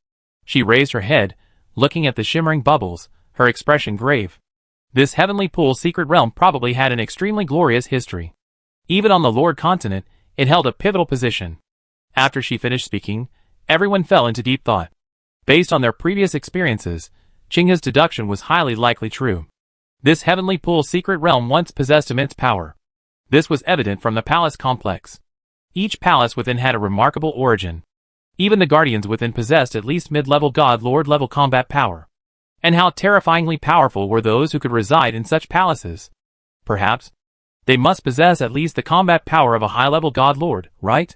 she raised her head, looking at the shimmering bubbles, her expression grave. This heavenly pool's secret realm probably had an extremely glorious history. Even on the Lord continent, it held a pivotal position. After she finished speaking, everyone fell into deep thought. Based on their previous experiences, Qinghe's deduction was highly likely true. This heavenly pool's secret realm once possessed immense power. This was evident from the palace complex. Each palace within had a remarkable origin. Even the guardians within possessed at least mid-level god-lord level combat power. And how terrifyingly powerful were those who could reside in such palaces? Perhaps they must possess at least the combat power of a high-level god-lord, right?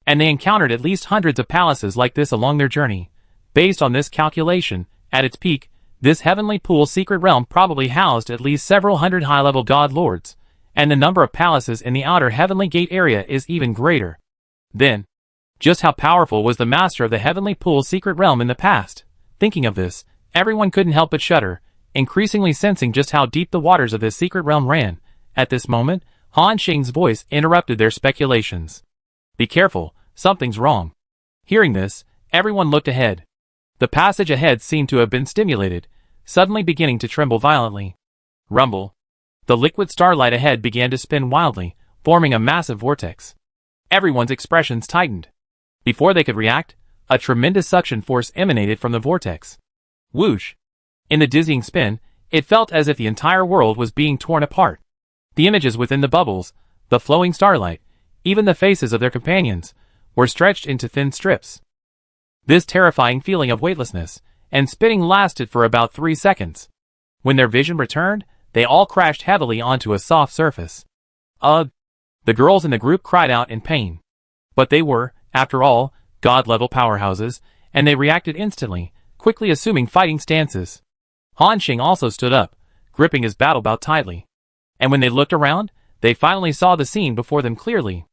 And they encountered at least hundreds of palaces like this along their journey. Based on this calculation, at its peak, this heavenly pool's secret realm probably housed at least several hundred high-level god-lords. And the number of palaces in the outer heavenly gate area is even greater. Then, just how powerful was the master of the heavenly pool's secret realm in the past? Thinking of this, everyone couldn't help but shudder, increasingly sensing just how deep the waters of this secret realm ran. At this moment, Hanxing's voice interrupted their speculations. Be careful, something's wrong. Hearing this, everyone looked ahead. The passage ahead seemed to have been stimulated, suddenly beginning to tremble violently. Rumble. The liquid starlight ahead began to spin wildly, forming a massive vortex. Everyone's expressions tightened. Before they could react, a tremendous suction force emanated from the vortex. Whoosh! In the dizzying spin, it felt as if the entire world was being torn apart. The images within the bubbles, the flowing starlight, even the faces of their companions, were stretched into thin strips. This terrifying feeling of weightlessness and spinning lasted for about 3 seconds. When their vision returned, they all crashed heavily onto a soft surface. Ugh! The girls in the group cried out in pain. But they were, after all, god-level powerhouses, and they reacted instantly, quickly assuming fighting stances. Hanxing also stood up, gripping his battle bout tightly. And when they looked around, they finally saw the scene before them clearly.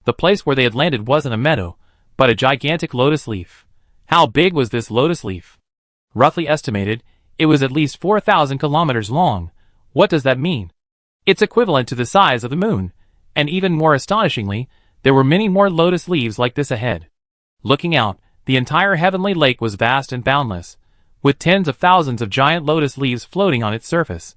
The place where they had landed wasn't a meadow, but a gigantic lotus leaf. How big was this lotus leaf? Roughly estimated, it was at least 4,000 kilometers long. What does that mean? It's equivalent to the size of the moon, and even more astonishingly, there were many more lotus leaves like this ahead. Looking out, the entire heavenly lake was vast and boundless, with tens of thousands of giant lotus leaves floating on its surface.